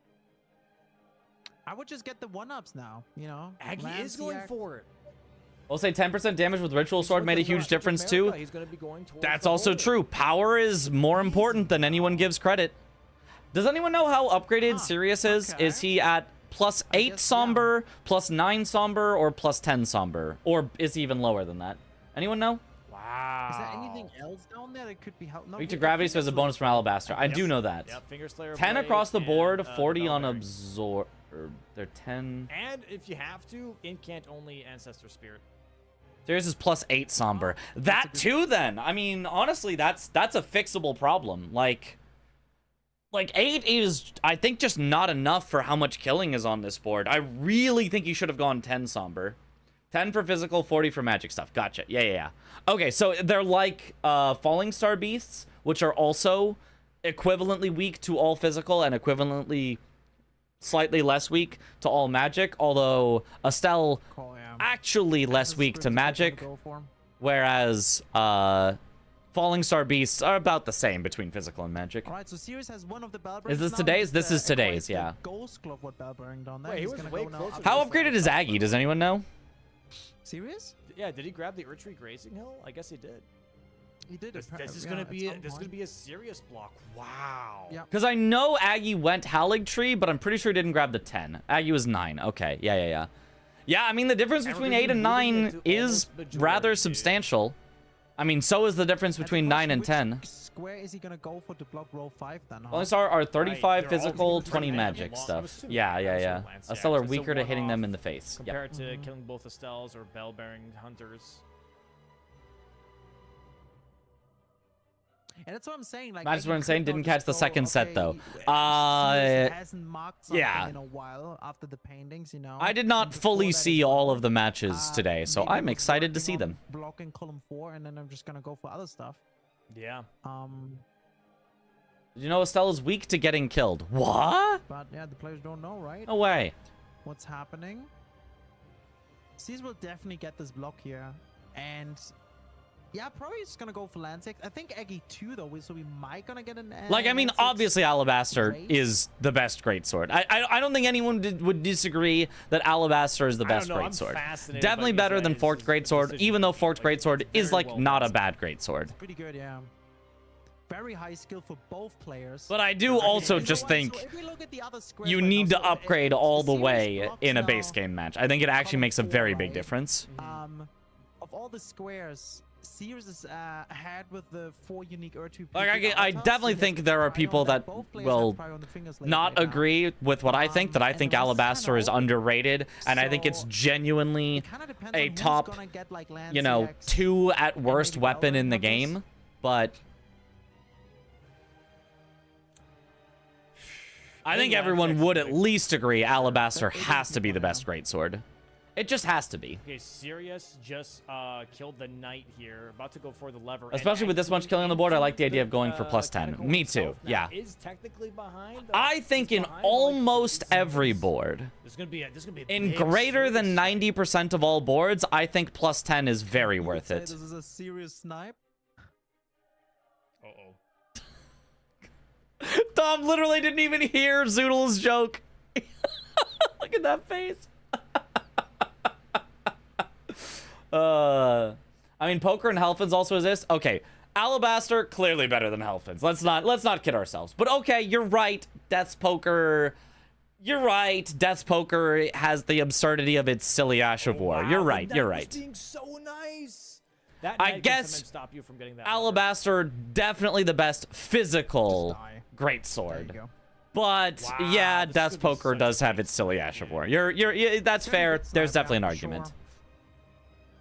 Speaker 4: I would just get the one-ups now, you know.
Speaker 3: Aggie is
Speaker 4: Lanciac-
Speaker 3: going for it.
Speaker 1: We'll say 10% damage with Ritual Sword made a huge difference too.
Speaker 3: He's going to be going towards
Speaker 1: That's
Speaker 3: the
Speaker 1: also
Speaker 3: hole.
Speaker 1: true. Power is more important than anyone gives credit. Does anyone know how upgraded Sirius is?
Speaker 4: okay.
Speaker 1: Is he at plus 8
Speaker 4: guess,
Speaker 1: Somber, plus 9 Somber, or plus 10 Somber? Or is he even lower than that? Anyone know?
Speaker 3: Wow.
Speaker 4: Is there anything else down there that could be helped? No,
Speaker 1: Weak to
Speaker 4: the
Speaker 1: gravity, so as a
Speaker 4: Finger
Speaker 1: bonus from Alabaster. I do
Speaker 3: Yep.
Speaker 1: know that.
Speaker 3: Yep, Finger Slayer
Speaker 1: 10
Speaker 3: Blade
Speaker 1: across the board,
Speaker 3: and,
Speaker 1: 40 on
Speaker 3: Bellberry.
Speaker 1: absorb. They're 10.
Speaker 3: And if you have to, Incant only Ancestor Spirit.
Speaker 1: Sirius is plus 8 Somber. That too, then. I mean, honestly, that's a fixable problem. Like 8 is, I think, just not enough for how much killing is on this board. I really think you should have gone 10 Somber. 10 for physical, 40 for magic stuff. Gotcha. Yeah. Okay, so they're like Falling Star Beasts, which are also equivalently weak to all physical and equivalently slightly less weak to all magic, although Estelle
Speaker 4: Call, yeah.
Speaker 1: actually less
Speaker 4: That's
Speaker 1: weak
Speaker 4: the
Speaker 1: to
Speaker 4: script
Speaker 1: magic,
Speaker 4: I'm gonna go for.
Speaker 1: whereas Falling Star Beasts are about the same between physical and magic.
Speaker 4: All right, so Sirius has one of the bell
Speaker 1: Is this
Speaker 4: now.
Speaker 1: today's?
Speaker 4: Just,
Speaker 1: This is
Speaker 4: acquired
Speaker 1: today's,
Speaker 4: the
Speaker 1: yeah.
Speaker 4: Ghost Glove with bell bearing down there.
Speaker 3: Wait, he
Speaker 4: He's
Speaker 3: was
Speaker 4: gonna
Speaker 3: way
Speaker 4: go now
Speaker 3: closer
Speaker 4: up
Speaker 3: to
Speaker 1: How
Speaker 3: this
Speaker 1: upgraded is Aggie? Does anyone know?
Speaker 4: Sirius?
Speaker 3: Yeah, did he grab the Urtree Grazing Hill? I guess he did.
Speaker 4: He did.
Speaker 3: This is
Speaker 4: yeah,
Speaker 3: gonna
Speaker 4: at
Speaker 3: be
Speaker 4: some
Speaker 3: this is gonna
Speaker 4: point.
Speaker 3: be a serious block. Wow.
Speaker 4: Yeah.
Speaker 1: Because I know Aggie went Halig Tree, but I'm pretty sure he didn't grab the 10. Aggie was 9. Okay, yeah. Yeah, I mean, the difference
Speaker 3: And we're
Speaker 1: between
Speaker 3: gonna
Speaker 1: 8
Speaker 3: be
Speaker 1: and
Speaker 3: moving
Speaker 1: 9
Speaker 3: into
Speaker 1: is
Speaker 3: almost majority,
Speaker 1: rather
Speaker 3: dude.
Speaker 1: substantial. I mean, so is the difference
Speaker 4: And the
Speaker 1: between 9 and
Speaker 4: question,
Speaker 1: 10.
Speaker 4: which square is he gonna go for to block row 5 then? Huh?
Speaker 1: Falling Star are 35
Speaker 3: Right, they're all
Speaker 1: physical,
Speaker 3: gonna
Speaker 1: 20
Speaker 3: be
Speaker 1: magic
Speaker 3: long, I'm
Speaker 1: stuff.
Speaker 3: assuming,
Speaker 1: Yeah.
Speaker 3: right? So Lance,
Speaker 1: Estelle are
Speaker 3: it's a
Speaker 1: weaker to hitting them
Speaker 3: one-off
Speaker 1: in the face. Yep.
Speaker 3: compared to killing both Estelles or bell-bearing hunters.
Speaker 4: And that's what I'm saying. Like,
Speaker 1: That's
Speaker 4: Aggie
Speaker 1: what I'm saying,
Speaker 4: could now
Speaker 1: didn't
Speaker 4: just
Speaker 1: catch the
Speaker 4: go,
Speaker 1: second set,
Speaker 4: okay,
Speaker 1: though.
Speaker 4: Sirius hasn't marked something
Speaker 1: yeah.
Speaker 4: in a while after the paintings, you know.
Speaker 1: I did not
Speaker 4: And before
Speaker 1: fully
Speaker 4: that as
Speaker 1: see all
Speaker 4: well.
Speaker 1: of the matches today, so
Speaker 4: Maybe he
Speaker 1: I'm
Speaker 4: was
Speaker 1: excited to
Speaker 4: working
Speaker 1: see
Speaker 4: on
Speaker 1: them.
Speaker 4: Blocking column 4, and then I'm just gonna go for other stuff.
Speaker 3: Yeah.
Speaker 1: Did you know Estelle is weak to getting killed? What?
Speaker 4: But yeah, the players don't know, right?
Speaker 1: No way.
Speaker 4: What's happening? Seas will definitely get this block here, and yeah, probably just gonna go for Lansix. I think Aggie 2 though, so we might gonna get an.
Speaker 1: Like, I mean,
Speaker 4: Lansix
Speaker 1: obviously Alabaster
Speaker 4: race.
Speaker 1: is the best greatsword. I don't think anyone would disagree that Alabaster is the
Speaker 3: I don't
Speaker 1: best
Speaker 3: know, I'm
Speaker 1: greatsword.
Speaker 3: fascinated
Speaker 1: Definitely
Speaker 3: by
Speaker 1: better than
Speaker 3: these
Speaker 1: Forked
Speaker 3: guys'
Speaker 1: Greatsword,
Speaker 3: decision
Speaker 1: even though
Speaker 3: making.
Speaker 1: Forked
Speaker 3: Like,
Speaker 1: Greatsword
Speaker 3: it's
Speaker 1: is,
Speaker 3: very
Speaker 1: like,
Speaker 3: well
Speaker 1: not a
Speaker 3: done.
Speaker 1: bad greatsword.
Speaker 4: Pretty good, yeah. Very high skill for both players.
Speaker 1: But I do also just think
Speaker 4: if we look at the other squares
Speaker 1: you
Speaker 4: right
Speaker 1: need
Speaker 4: now,
Speaker 1: to
Speaker 4: so
Speaker 1: upgrade
Speaker 4: if
Speaker 1: all the
Speaker 4: Sirius
Speaker 1: way
Speaker 4: blocks
Speaker 1: in a
Speaker 4: now
Speaker 1: base game match. I think it actually
Speaker 4: column
Speaker 1: makes a
Speaker 4: 4,
Speaker 1: very big
Speaker 4: right?
Speaker 1: difference.
Speaker 4: Of all the squares, Sirius is ahead with the 4 unique Urtu.
Speaker 1: Like, I definitely think there are people that will not agree with what I think, that I think Alabaster is underrated, and I think it's genuinely a top, you know, 2 at worst weapon in the game, but I think everyone would at least agree Alabaster has to be the best greatsword. It just has to be.
Speaker 3: Okay, Sirius just killed the knight here, about to go for the lever.
Speaker 1: Especially with this much killing on the board, I like the idea of going for plus 10. Me too, yeah.
Speaker 3: Is technically behind.
Speaker 1: I think in almost every board,
Speaker 3: There's gonna be a
Speaker 1: in
Speaker 3: big
Speaker 1: greater than
Speaker 3: Sirius.
Speaker 1: 90% of all boards, I think plus 10 is very worth it.
Speaker 4: This is a serious snipe.
Speaker 3: Uh-oh.
Speaker 1: Tom literally didn't even hear Zoodle's joke. Look at that face. I mean, Poker and Helfins also exist. Okay, Alabaster clearly better than Helfins. Let's not kid ourselves. But okay, you're right. Death's Poker. You're right. Death's Poker has the absurdity of its silly Ash of War.
Speaker 3: Wow,
Speaker 1: You're right.
Speaker 3: that
Speaker 1: You're
Speaker 3: was
Speaker 1: right.
Speaker 3: Being so nice. That
Speaker 1: I
Speaker 3: might
Speaker 1: guess
Speaker 3: stop you from getting that
Speaker 1: Alabaster definitely the best physical
Speaker 4: Just die.
Speaker 1: great
Speaker 4: There
Speaker 1: sword.
Speaker 4: you go.
Speaker 1: But
Speaker 3: Wow,
Speaker 1: yeah,
Speaker 3: this
Speaker 1: Death's
Speaker 3: could be
Speaker 1: Poker
Speaker 3: such
Speaker 1: does
Speaker 3: a
Speaker 1: have
Speaker 3: great
Speaker 1: its silly
Speaker 3: sword,
Speaker 1: Ash of
Speaker 3: man.
Speaker 1: War. You're that's
Speaker 4: Very
Speaker 1: fair.
Speaker 4: good
Speaker 1: There's
Speaker 4: sniper,
Speaker 1: definitely an
Speaker 4: for sure.
Speaker 1: argument.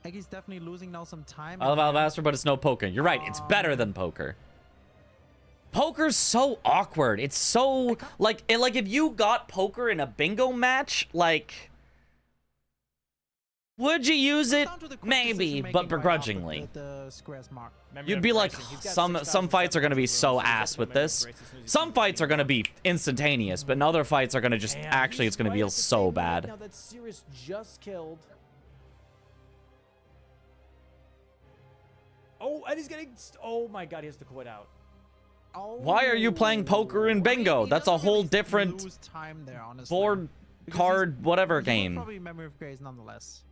Speaker 4: Eggy's definitely losing now some time.
Speaker 1: I love Alabaster, but it's no Poker. You're right. It's better than Poker. Poker's so awkward. It's so like if you got Poker in a bingo match, like would you use it? Maybe, but begrudgingly.
Speaker 4: The squares mark.
Speaker 1: You'd be like, some fights are gonna be so ass with this. Some fights are gonna be instantaneous, but in other fights are gonna just actually it's gonna be so bad.
Speaker 3: Now that Sirius just killed. Oh, and he's getting. Oh my God, he has to quit out.
Speaker 1: Why are you playing Poker and bingo? That's a whole different
Speaker 4: lose time there, honestly.
Speaker 1: board,
Speaker 4: Because
Speaker 1: card, whatever
Speaker 4: he will
Speaker 1: game.
Speaker 4: Probably memory of grace nonetheless.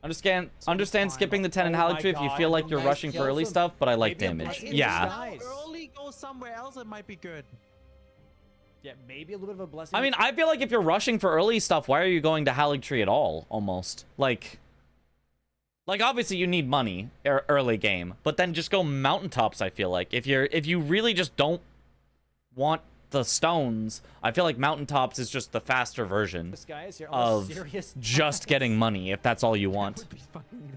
Speaker 1: Understand
Speaker 4: fine.
Speaker 1: skipping the 10 and
Speaker 3: Oh
Speaker 1: Halley
Speaker 3: my
Speaker 1: tree if you
Speaker 3: God,
Speaker 1: feel like you're
Speaker 3: nice
Speaker 1: rushing for
Speaker 3: kills
Speaker 1: early
Speaker 3: him.
Speaker 1: stuff, but I like
Speaker 3: Maybe a
Speaker 1: damage.
Speaker 3: blessing in
Speaker 1: Yeah.
Speaker 3: disguise.
Speaker 4: Early go somewhere else, it might be good.
Speaker 3: Yeah, maybe a little bit of a blessing.
Speaker 1: I mean, I feel like if you're rushing for early stuff, why are you going to Halley tree at all? Almost like obviously you need money early game, but then just go mountaintops. I feel like if you really just don't want the stones, I feel like mountaintops is just the faster version
Speaker 3: Disguise here.
Speaker 1: of
Speaker 3: Sirius
Speaker 1: just getting money if that's all you want.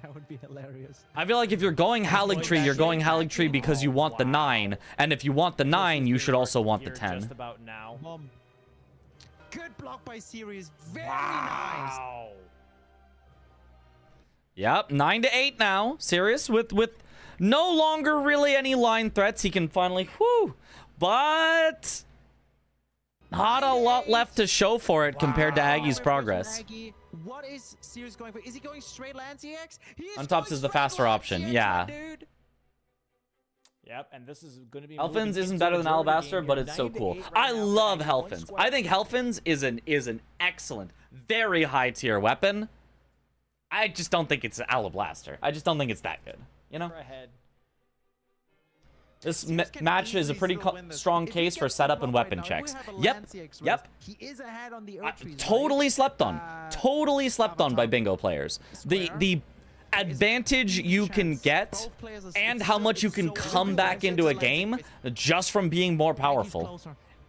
Speaker 4: That would be hilarious.
Speaker 1: I feel like if you're going Hallig Tree, you're going Hallig Tree because you want the 9, and if you want the 9, you should also want the 10.
Speaker 3: Just about now.
Speaker 4: Good block by Sirius. Very nice.
Speaker 3: Wow.
Speaker 1: Yep, 9 to 8 now. Sirius with no longer really any line threats. He can finally, whew, but not a lot left to show for it compared to Aggie's progress.
Speaker 4: Aggie, what is Sirius going for? Is he going straight Lancey X?
Speaker 1: Untops is the faster option, yeah.
Speaker 4: Dude.
Speaker 3: Yep, and this is going to be.
Speaker 1: Helfins isn't better than Alabaster, but it's so cool. I love Helfins. I think Helfins is an excellent, very high tier weapon. I just don't think it's Alabaster. I just don't think it's that good. You know?
Speaker 3: Ahead.
Speaker 1: This
Speaker 4: Sirius can
Speaker 1: match is a
Speaker 4: easily
Speaker 1: pretty
Speaker 4: still win this.
Speaker 1: strong
Speaker 4: If he
Speaker 1: case for
Speaker 4: gets the
Speaker 1: setup
Speaker 4: block
Speaker 1: and
Speaker 4: right
Speaker 1: weapon
Speaker 4: now, if we
Speaker 1: checks.
Speaker 4: have a
Speaker 1: Yep.
Speaker 4: Lancey X
Speaker 1: Yep.
Speaker 4: race, He is ahead on the trees,
Speaker 1: Totally
Speaker 4: right?
Speaker 1: slept on. Totally slept on by bingo players. The advantage you can get and how much you can come back into a game just from being more powerful.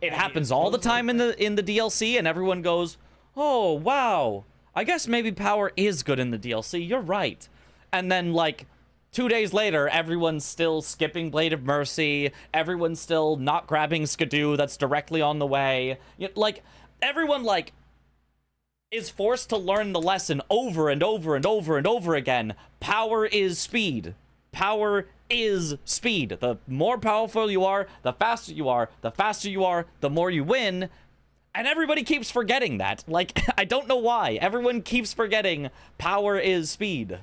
Speaker 1: It happens all the time in the DLC, and everyone goes, "Oh, wow. I guess maybe power is good in the DLC. You're right." And then like 2 days later, everyone's still skipping Blade of Mercy. Everyone's still not grabbing Skidoo that's directly on the way. Like everyone like is forced to learn the lesson over and over and over and over again. Power is speed. Power is speed. The more powerful you are, the faster you are. The faster you are, the more you win. And everybody keeps forgetting that. Like, I don't know why. Everyone keeps forgetting power is speed.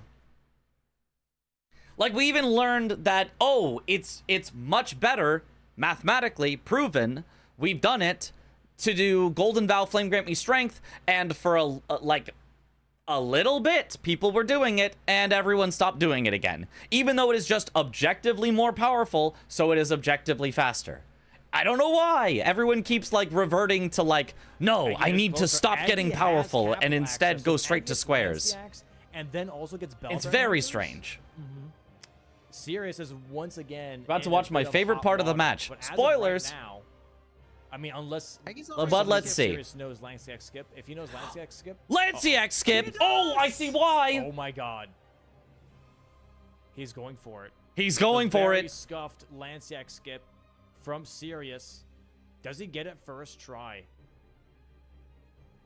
Speaker 1: Like, we even learned that, oh, it's much better, mathematically proven, we've done it, to do Golden Vow, Flame Grant Me Strength, and for a little bit, people were doing it, and everyone stopped doing it again. Even though it is just objectively more powerful, so it is objectively faster. I don't know why. Everyone keeps, like, reverting to, like, no, I need to stop getting powerful, and instead go straight to squares.
Speaker 3: And then also gets
Speaker 1: It's very strange.
Speaker 3: Sirius is once again
Speaker 1: About to watch my favorite part of the match. Spoilers.
Speaker 3: Now, I mean, unless
Speaker 1: But let's see.
Speaker 3: Sirius knows Lancey X skip. If he knows Lancey X skip,
Speaker 1: Lancey X skip. Oh, I see why.
Speaker 3: oh my God, he's going for it.
Speaker 1: He's going
Speaker 3: The
Speaker 1: for
Speaker 3: very
Speaker 1: it.
Speaker 3: Scuffed Lancey X skip from Sirius. Does he get it first try?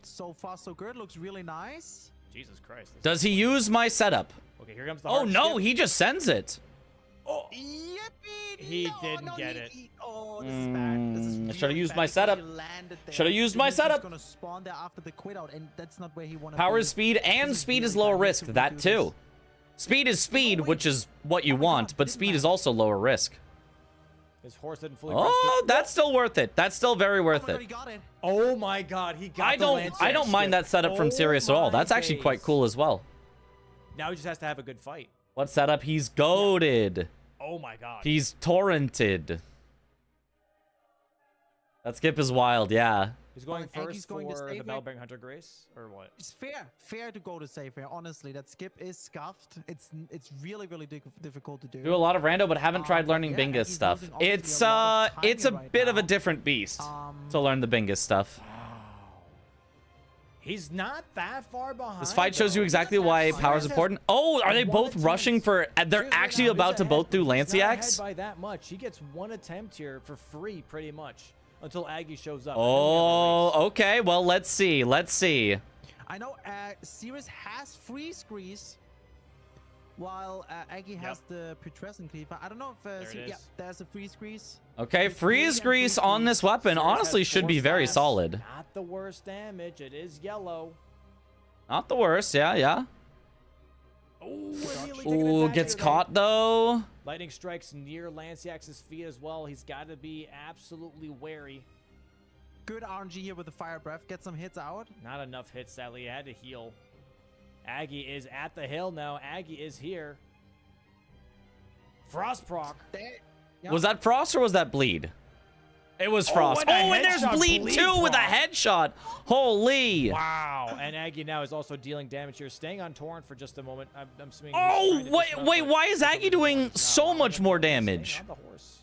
Speaker 4: So far, so good. Looks really nice.
Speaker 3: Jesus Christ. this
Speaker 1: Does
Speaker 3: is-
Speaker 1: he use my setup?
Speaker 3: Okay, here comes the
Speaker 1: Oh
Speaker 3: hard
Speaker 1: no,
Speaker 3: skip.
Speaker 1: he just sends it.
Speaker 3: Oh,
Speaker 4: Yippee!
Speaker 3: He
Speaker 4: no,
Speaker 3: didn't
Speaker 4: no,
Speaker 3: get
Speaker 4: he-
Speaker 3: it.
Speaker 4: he- oh, this is bad. This is
Speaker 1: Mm,
Speaker 4: really
Speaker 1: should've used
Speaker 4: bad
Speaker 1: my
Speaker 4: because
Speaker 1: setup.
Speaker 4: he landed there.
Speaker 1: Should've used
Speaker 4: He
Speaker 1: my
Speaker 4: was just
Speaker 1: setup.
Speaker 4: gonna spawn there after the quit out, and that's not where he wanted.
Speaker 1: Power
Speaker 4: to
Speaker 1: is speed, and
Speaker 4: This is
Speaker 1: speed is
Speaker 4: really
Speaker 1: lower
Speaker 4: bad.
Speaker 1: risk.
Speaker 4: He
Speaker 1: That
Speaker 4: could redo
Speaker 1: too.
Speaker 4: this.
Speaker 1: Speed is speed, which is what you
Speaker 4: Oh my
Speaker 1: want,
Speaker 4: God,
Speaker 1: but
Speaker 4: didn't
Speaker 1: speed is
Speaker 4: matter.
Speaker 1: also lower risk.
Speaker 3: his horse didn't fully.
Speaker 1: Oh, that's still worth it. That's still very
Speaker 4: Oh
Speaker 1: worth
Speaker 4: my God, he
Speaker 1: it.
Speaker 4: got it.
Speaker 3: Oh my God, he got.
Speaker 1: I
Speaker 3: the Lancey
Speaker 1: don't
Speaker 3: X
Speaker 1: mind
Speaker 3: skip.
Speaker 1: that setup from
Speaker 3: Oh
Speaker 1: Sirius at all.
Speaker 3: my
Speaker 1: That's actually quite
Speaker 3: days.
Speaker 1: cool as well.
Speaker 3: Now he just has to have a good fight.
Speaker 1: What setup? He's goated.
Speaker 3: Oh my god.
Speaker 1: He's torrented. That skip is wild, yeah.
Speaker 3: He's going
Speaker 4: Aggie's
Speaker 3: first
Speaker 4: going to
Speaker 3: for
Speaker 4: save
Speaker 3: the
Speaker 4: it.
Speaker 3: Bellbearing Hunter Grace, or what?
Speaker 4: It's fair to go to safe here. Honestly, that skip is scuffed. It's really difficult to do.
Speaker 1: Do a lot of rando, but haven't tried learning
Speaker 4: yeah,
Speaker 1: Bingus
Speaker 4: he's
Speaker 1: stuff.
Speaker 4: losing obviously a lot of
Speaker 1: It's a
Speaker 4: timing right
Speaker 1: bit of a
Speaker 4: now.
Speaker 1: different beast to learn the Bingus stuff.
Speaker 3: He's not that far behind.
Speaker 1: This fight shows you
Speaker 3: though.
Speaker 1: exactly why power is
Speaker 3: Sirius has
Speaker 1: important. Oh, are they
Speaker 3: one
Speaker 1: both rushing
Speaker 3: attempt.
Speaker 1: for? They're
Speaker 3: Sirius right
Speaker 1: actually
Speaker 3: now
Speaker 1: about
Speaker 3: is
Speaker 1: to
Speaker 3: ahead,
Speaker 1: both do
Speaker 3: but he's not ahead
Speaker 1: Lanciacs.
Speaker 3: by that much. He gets one attempt here for free, pretty much, until Aggie shows up.
Speaker 1: Oh, okay. Well, let's see. Let's see.
Speaker 4: I know Sirius has freeze grease, while Aggie has the putrescent cleaver. I don't know if
Speaker 3: There it
Speaker 4: yeah,
Speaker 3: is.
Speaker 4: there's a freeze grease.
Speaker 1: Okay,
Speaker 4: It's
Speaker 1: freeze
Speaker 4: really
Speaker 1: grease
Speaker 4: empty.
Speaker 1: on this weapon
Speaker 3: Sirius
Speaker 1: honestly
Speaker 3: has
Speaker 1: should be
Speaker 3: 4
Speaker 1: very
Speaker 3: slaps.
Speaker 1: solid.
Speaker 3: Not the worst damage. It is yellow.
Speaker 1: Not the worst. Yeah, yeah. Ooh, gets caught though.
Speaker 3: Lightning strikes near Lanciax's feet as well. He's got to be absolutely wary.
Speaker 4: Good RNG here with the fire breath. Get some hits out.
Speaker 3: Not enough hits, sadly. He had to heal. Aggie is at the hill now. Aggie is here. Frost proc.
Speaker 4: Yeah.
Speaker 1: Was that Frost or was that Bleed? It was Frost.
Speaker 3: and a
Speaker 1: Oh, and there's
Speaker 3: headshot
Speaker 1: Bleed
Speaker 3: Bleed
Speaker 1: too with a
Speaker 3: proc.
Speaker 1: headshot. Holy.
Speaker 3: Wow. And Aggie now is also dealing damage here. Staying on Torrent for just a moment. I'm assuming. he's
Speaker 1: Oh,
Speaker 3: trying to
Speaker 1: wait,
Speaker 3: dismount,
Speaker 1: wait,
Speaker 3: but
Speaker 1: why is
Speaker 3: doesn't
Speaker 1: Aggie
Speaker 3: really
Speaker 1: doing
Speaker 3: work. He's
Speaker 1: so
Speaker 3: not
Speaker 1: much
Speaker 3: on
Speaker 1: more
Speaker 3: the horse,
Speaker 1: damage?
Speaker 3: staying on the horse.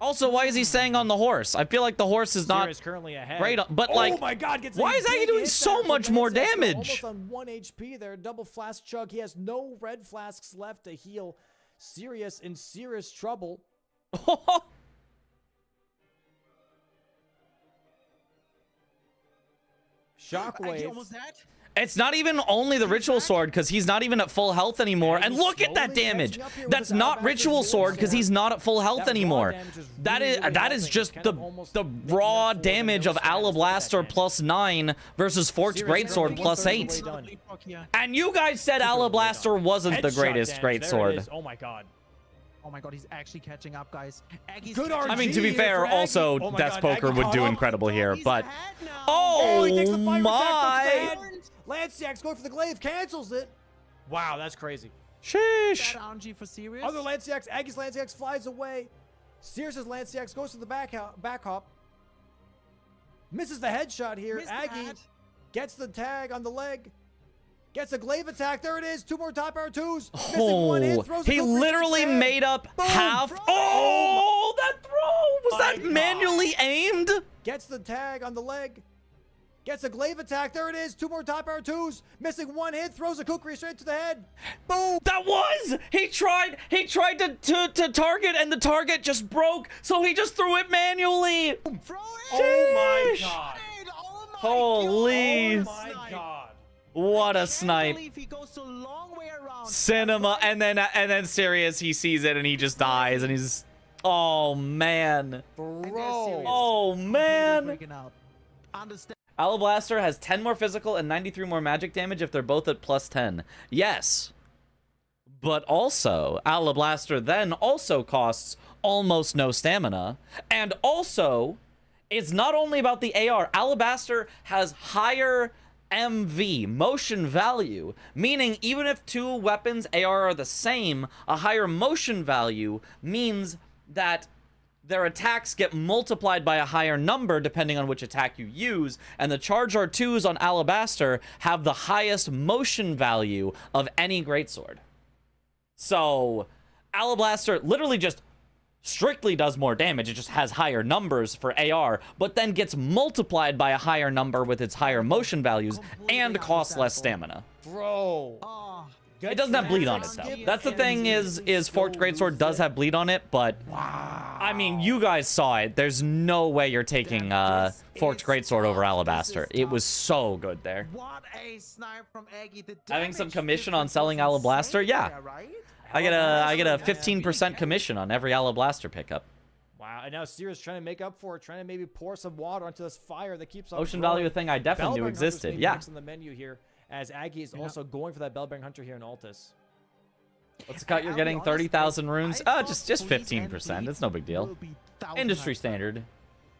Speaker 1: Also, why is he staying on the horse? I feel like the horse is not
Speaker 3: Sierra's currently ahead.
Speaker 1: great, but
Speaker 3: Oh
Speaker 1: like,
Speaker 3: my God! Gets
Speaker 1: why
Speaker 3: a
Speaker 1: is Aggie
Speaker 3: big
Speaker 1: doing
Speaker 3: hit
Speaker 1: so
Speaker 3: there from
Speaker 1: much more
Speaker 3: Lanciax.
Speaker 1: damage?
Speaker 3: Almost on 1 HP there. Double flask chug. He has no red flasks left to heal. Sirius in serious trouble.
Speaker 4: Aggie
Speaker 3: Shockwave.
Speaker 4: almost dead.
Speaker 1: It's not even only the ritual sword because he's not even at full health anymore.
Speaker 3: And
Speaker 1: And
Speaker 3: he's
Speaker 1: look at that
Speaker 3: slowly
Speaker 1: damage.
Speaker 3: catching up here with
Speaker 1: That's
Speaker 3: his
Speaker 1: not
Speaker 3: Alabaster
Speaker 1: ritual sword because
Speaker 3: sword.
Speaker 1: he's not at full health
Speaker 3: That raw
Speaker 1: anymore.
Speaker 3: damage is
Speaker 1: That
Speaker 3: really,
Speaker 1: is
Speaker 3: really
Speaker 1: that is
Speaker 3: helping.
Speaker 1: just
Speaker 3: Kind
Speaker 1: the
Speaker 3: of almost
Speaker 1: the
Speaker 3: making
Speaker 1: raw
Speaker 3: up for the
Speaker 1: damage
Speaker 3: no
Speaker 1: of
Speaker 3: status with that
Speaker 1: Alabaster
Speaker 3: damage.
Speaker 1: plus 9 versus Fort's
Speaker 3: Sirius
Speaker 1: greatsword
Speaker 3: currently
Speaker 1: plus
Speaker 3: 1/3
Speaker 1: 8.
Speaker 3: of the way done.
Speaker 4: Bleed proc here.
Speaker 1: And you guys said Alabaster wasn't the
Speaker 3: Headshot
Speaker 1: greatest
Speaker 3: damage. There it
Speaker 1: greatsword.
Speaker 3: is. Oh my God.
Speaker 4: Oh my God, he's actually catching up, guys. Aggie's
Speaker 3: Good
Speaker 4: catching
Speaker 3: RNG
Speaker 1: I mean, to be
Speaker 3: here
Speaker 1: fair,
Speaker 3: for Aggie.
Speaker 1: also
Speaker 3: Oh my
Speaker 1: Death
Speaker 3: God,
Speaker 1: Poker
Speaker 3: Aggie
Speaker 1: would
Speaker 3: caught
Speaker 1: do
Speaker 3: up.
Speaker 1: incredible here,
Speaker 4: He's
Speaker 1: but
Speaker 4: ahead now.
Speaker 1: oh
Speaker 3: he takes the fire attack,
Speaker 1: my!
Speaker 3: puts the head. Lanciax going for the glaive, cancels it. Wow, that's crazy.
Speaker 1: Sheesh!
Speaker 4: Bad RNG for Sirius.
Speaker 3: Other Lanciax, Aggie's Lanciax flies away. Sirius's Lanciax goes to the back hop. Misses the headshot here.
Speaker 4: Missed
Speaker 3: Aggie
Speaker 4: that.
Speaker 3: gets the tag on the leg. Gets a glaive attack. There it is. 2 more top power 2s. Missing
Speaker 1: Oh,
Speaker 3: one hit. Throws a
Speaker 1: he
Speaker 3: good reach
Speaker 1: literally
Speaker 3: instead.
Speaker 1: made up
Speaker 3: Boom,
Speaker 1: half.
Speaker 3: throw.
Speaker 1: Oh, that throw! Was
Speaker 3: My
Speaker 1: that
Speaker 3: God.
Speaker 1: manually aimed?
Speaker 3: Gets the tag on the leg. Gets a glaive attack. There it is. 2 more top power 2s. Missing one hit. Throws a kukri straight to the head. Boom.
Speaker 1: That was! He tried to target and the target just broke, so he just threw it manually.
Speaker 4: Throw it.
Speaker 3: Oh my
Speaker 1: Sheesh.
Speaker 3: God.
Speaker 4: Oh my
Speaker 1: Holy.
Speaker 4: God.
Speaker 3: Oh my God.
Speaker 1: What a
Speaker 4: Can't
Speaker 1: snipe.
Speaker 4: believe he goes a long way around.
Speaker 1: Cinema, and then Sirius, he sees it and he just dies and he's, oh man.
Speaker 3: Bro.
Speaker 1: Oh man.
Speaker 4: Freaking out. Understand.
Speaker 1: Alablaster has 10 more physical and 93 more magic damage if they're both at plus 10. Yes. But also, Alablaster then also costs almost no stamina. And also, it's not only about the AR. Alabaster has higher MV, motion value, meaning even if 2 weapons AR are the same, a higher motion value means that their attacks get multiplied by a higher number depending on which attack you use, and the Charge R2s on Alabaster have the highest motion value of any greatsword. So, Alablaster literally just strictly does more damage. It just has higher numbers for AR, but then gets multiplied by a higher number with its higher motion values and costs less stamina.
Speaker 3: Bro.
Speaker 4: Oh,
Speaker 1: It doesn't have bleed on it though. That's the thing is Forked Greatsword does have bleed on it, but I mean, you guys saw it. There's no way you're taking
Speaker 4: This
Speaker 1: Forked
Speaker 4: is
Speaker 1: Greatsword over
Speaker 4: tough.
Speaker 1: Alabaster.
Speaker 4: This is
Speaker 1: It was
Speaker 4: tough.
Speaker 1: so good there.
Speaker 4: what a snipe from Aggie. The
Speaker 1: Having some
Speaker 4: damage
Speaker 1: commission on
Speaker 4: difference
Speaker 1: selling
Speaker 4: was
Speaker 1: Alabaster,
Speaker 4: insane
Speaker 1: yeah.
Speaker 4: there, right?
Speaker 1: I get a 15% commission on every Alabaster pickup.
Speaker 3: Wow, and now Sirius trying to make up for it, trying to maybe pour some water onto this fire that keeps on
Speaker 1: Ocean
Speaker 3: growing.
Speaker 1: value, a thing I definitely knew
Speaker 3: Bellbearing Hunter's
Speaker 1: existed.
Speaker 3: maybe
Speaker 1: Yeah.
Speaker 3: next on the menu here, as Aggie is also going for that Bellbearing Hunter here in Altus.
Speaker 1: Let's cut. You're
Speaker 4: I'll be
Speaker 1: getting
Speaker 4: honest,
Speaker 1: 30,000
Speaker 4: I
Speaker 1: runes.
Speaker 4: thought
Speaker 1: Just
Speaker 4: freeze
Speaker 1: 15%.
Speaker 4: and
Speaker 1: It's no big
Speaker 4: bleed
Speaker 1: deal.
Speaker 4: will be 1,000
Speaker 1: Industry
Speaker 4: times better.
Speaker 1: standard.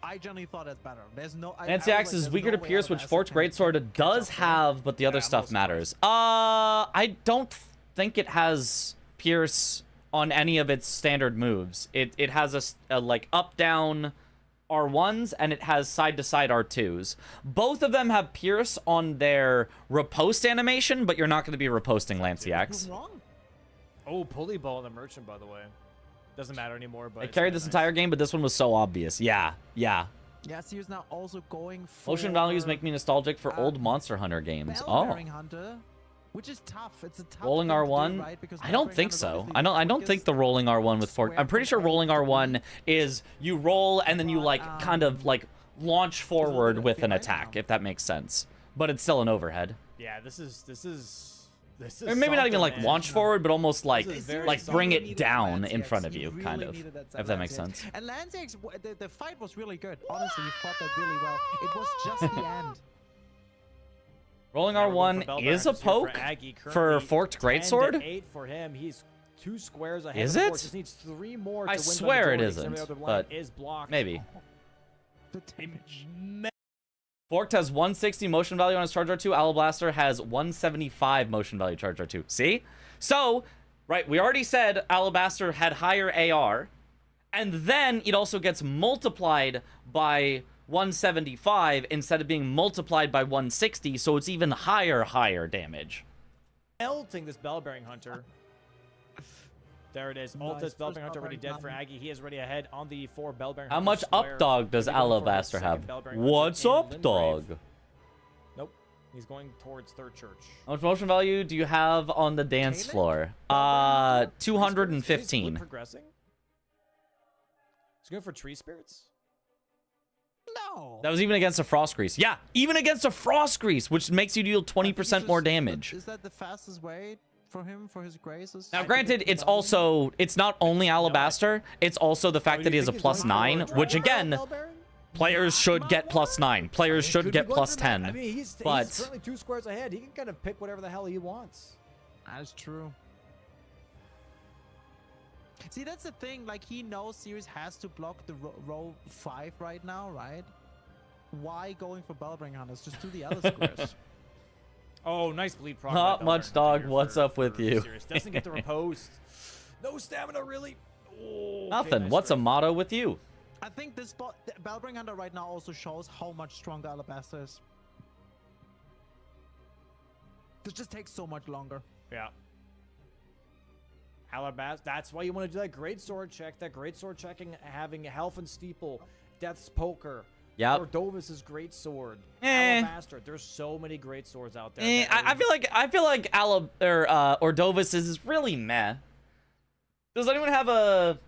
Speaker 4: I generally thought that's better. There's no.
Speaker 1: Antiax is weaker to Pierce, which Forged Greatsword does have, but the other stuff matters. I don't think it has Pierce on any of its standard moves. It has a like up down R1s and it has side to side R2s. Both of them have Pierce on their riposte animation, but you're not going to be riposting Lanciax.
Speaker 3: Wrong. Oh, pulley ball in the merchant, by the way. Doesn't matter anymore. But
Speaker 1: I carried this entire game, but this one was so obvious. Yeah.
Speaker 4: Yeah, so he's now also going for
Speaker 1: Motion values make me nostalgic for old Monster Hunter games. Oh.
Speaker 4: Bell-bearing Hunter, which is tough. It's a tough
Speaker 1: Rolling
Speaker 4: thing to do,
Speaker 1: R1?
Speaker 4: right? Because
Speaker 1: I don't
Speaker 4: Bell-bearing
Speaker 1: think
Speaker 4: Hunter is
Speaker 1: so.
Speaker 4: obviously
Speaker 1: I don't think the rolling R1 with fork. I'm pretty sure rolling R1 is you roll and then you like kind of like launch forward with an attack, if that makes sense. But it's still an overhead.
Speaker 3: Yeah, this is
Speaker 1: Or maybe not even like
Speaker 3: man.
Speaker 1: launch forward, but almost like
Speaker 3: very
Speaker 1: bring it
Speaker 4: needed
Speaker 1: down
Speaker 4: Lanciax.
Speaker 1: in front of
Speaker 4: You
Speaker 1: you,
Speaker 4: really
Speaker 1: kind of.
Speaker 4: needed
Speaker 1: If that makes
Speaker 4: Lanciax.
Speaker 1: sense.
Speaker 4: And Lanciax, the fight was really good. Honestly, you fought that really well. It was just the end.
Speaker 1: Rolling
Speaker 3: Now we're going for
Speaker 1: R1
Speaker 3: Bell
Speaker 1: is a
Speaker 3: Bearings here
Speaker 1: poke
Speaker 3: Aggie.
Speaker 1: for
Speaker 3: Currently
Speaker 1: Forked
Speaker 3: 10 to
Speaker 1: Greatsword?
Speaker 3: 8 for him. He's 2 squares ahead.
Speaker 1: Is
Speaker 3: of the
Speaker 1: it?
Speaker 3: board. Just needs 3 more to
Speaker 1: I
Speaker 3: win the
Speaker 1: swear it
Speaker 3: majority, 'cause
Speaker 1: isn't,
Speaker 3: every other line
Speaker 1: but
Speaker 3: is blocked.
Speaker 1: maybe.
Speaker 4: The damage.
Speaker 1: Forked has 160 motion value on his Charge R2. Alablaster has 175 motion value Charge R2. See? So, right, we already said Alabaster had higher AR, and then it also gets multiplied by 175 instead of being multiplied by 160, so it's even higher damage.
Speaker 3: Melting this Bell-bearing Hunter. There it is.
Speaker 4: Nice.
Speaker 3: Altus Bell-bearing Hunter
Speaker 4: First
Speaker 3: already dead for
Speaker 4: Bell-bearing
Speaker 3: Aggie. He is already ahead on the 4 Bell-bearing
Speaker 1: How
Speaker 3: Hunter
Speaker 1: much
Speaker 3: square.
Speaker 1: up dog does
Speaker 3: He'll be going for his
Speaker 1: Alabaster
Speaker 3: second
Speaker 1: have?
Speaker 3: Bell-bearing Hunter
Speaker 1: What's
Speaker 3: in
Speaker 1: up,
Speaker 3: Lindgrave.
Speaker 1: dog?
Speaker 3: Nope. He's going towards Third Church.
Speaker 1: How much motion value do you have on the dance
Speaker 4: Caleb?
Speaker 1: floor?
Speaker 3: Is Blue
Speaker 1: 215.
Speaker 3: progressing? He's going for Tree Spirits?
Speaker 4: No.
Speaker 1: That was even against a Frost Grease. Yeah, even against a Frost Grease, which makes you deal
Speaker 4: I think
Speaker 1: 20%
Speaker 4: he's
Speaker 1: more
Speaker 4: just-
Speaker 1: damage.
Speaker 4: Is that the fastest way for him, for his graces?
Speaker 1: Now,
Speaker 4: to
Speaker 1: granted,
Speaker 4: get to
Speaker 1: it's
Speaker 4: Bell?
Speaker 1: also, it's not only Alabaster, it's also the fact
Speaker 3: Oh,
Speaker 1: that
Speaker 3: you
Speaker 1: he has a
Speaker 3: think he's
Speaker 1: plus
Speaker 3: going for
Speaker 1: 9,
Speaker 3: a
Speaker 1: which
Speaker 3: Dragon
Speaker 1: again,
Speaker 3: Bell-bearing?
Speaker 1: players should get plus 9. Players
Speaker 3: Could
Speaker 1: should
Speaker 3: be
Speaker 1: get
Speaker 3: going
Speaker 1: plus
Speaker 3: for that.
Speaker 1: 10.
Speaker 3: I mean, he's
Speaker 1: but
Speaker 3: currently 2 squares ahead. He can kind of pick whatever the hell he wants.
Speaker 4: That's true. See, that's the thing. Like, he knows Series has to block the row 5 right now, right? Why going for Bellbring Hunters? Just do the other squares.
Speaker 3: Oh, nice bleed proc.
Speaker 1: Not
Speaker 3: by
Speaker 1: much,
Speaker 3: Bell-bearing
Speaker 1: dog.
Speaker 3: Hunter
Speaker 1: What's
Speaker 3: for-
Speaker 1: up with
Speaker 3: for
Speaker 1: you?
Speaker 3: Sirius. Doesn't get the riposte. No stamina, really. Oh, okay,
Speaker 1: Nothing.
Speaker 3: nice
Speaker 1: What's a
Speaker 3: strike.
Speaker 1: motto with you?
Speaker 4: I think this Bellbring Hunter right now also shows how much stronger Alabaster is. This just takes so much longer.
Speaker 3: Yeah. Alabaster. That's why you want to do that great sword check. That great sword checking, having Health and Steeple, Death's Poker.
Speaker 1: Yep.
Speaker 3: Ordovis's great sword.
Speaker 1: Eh.
Speaker 3: Alabaster. There's so many great swords out there.
Speaker 1: Eh,
Speaker 3: that
Speaker 1: I
Speaker 3: are-
Speaker 1: feel like Ordovis is really meh. Does anyone have a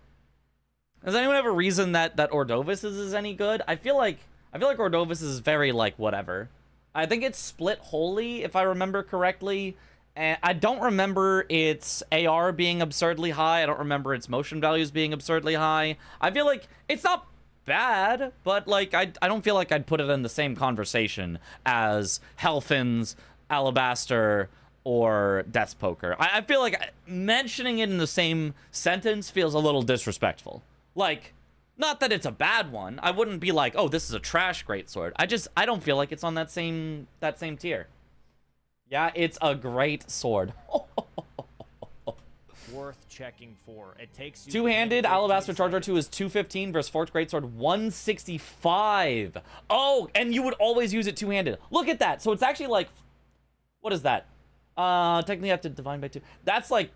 Speaker 1: reason that Ordovis is any good? I feel like Ordovis is very like whatever. I think it's split wholly if I remember correctly. And I don't remember its AR being absurdly high. I don't remember its motion values being absurdly high. I feel like it's not bad, but like I don't feel like I'd put it in the same conversation as Helfin's, Alabaster, or Death's Poker. I feel like mentioning it in the same sentence feels a little disrespectful. Like, not that it's a bad one. I wouldn't be like, oh, this is a trash greatsword. I don't feel like it's on that same tier. Yeah, it's a great sword.
Speaker 3: worth checking for. It takes you
Speaker 1: Two-handed
Speaker 3: 10, 15
Speaker 1: Alabaster Charger
Speaker 3: seconds.
Speaker 1: 2 is 215 versus Forked Greatsword 165. Oh, and you would always use it two-handed. Look at that. So it's actually like, what is that? Technically I have to divide by 2. That's like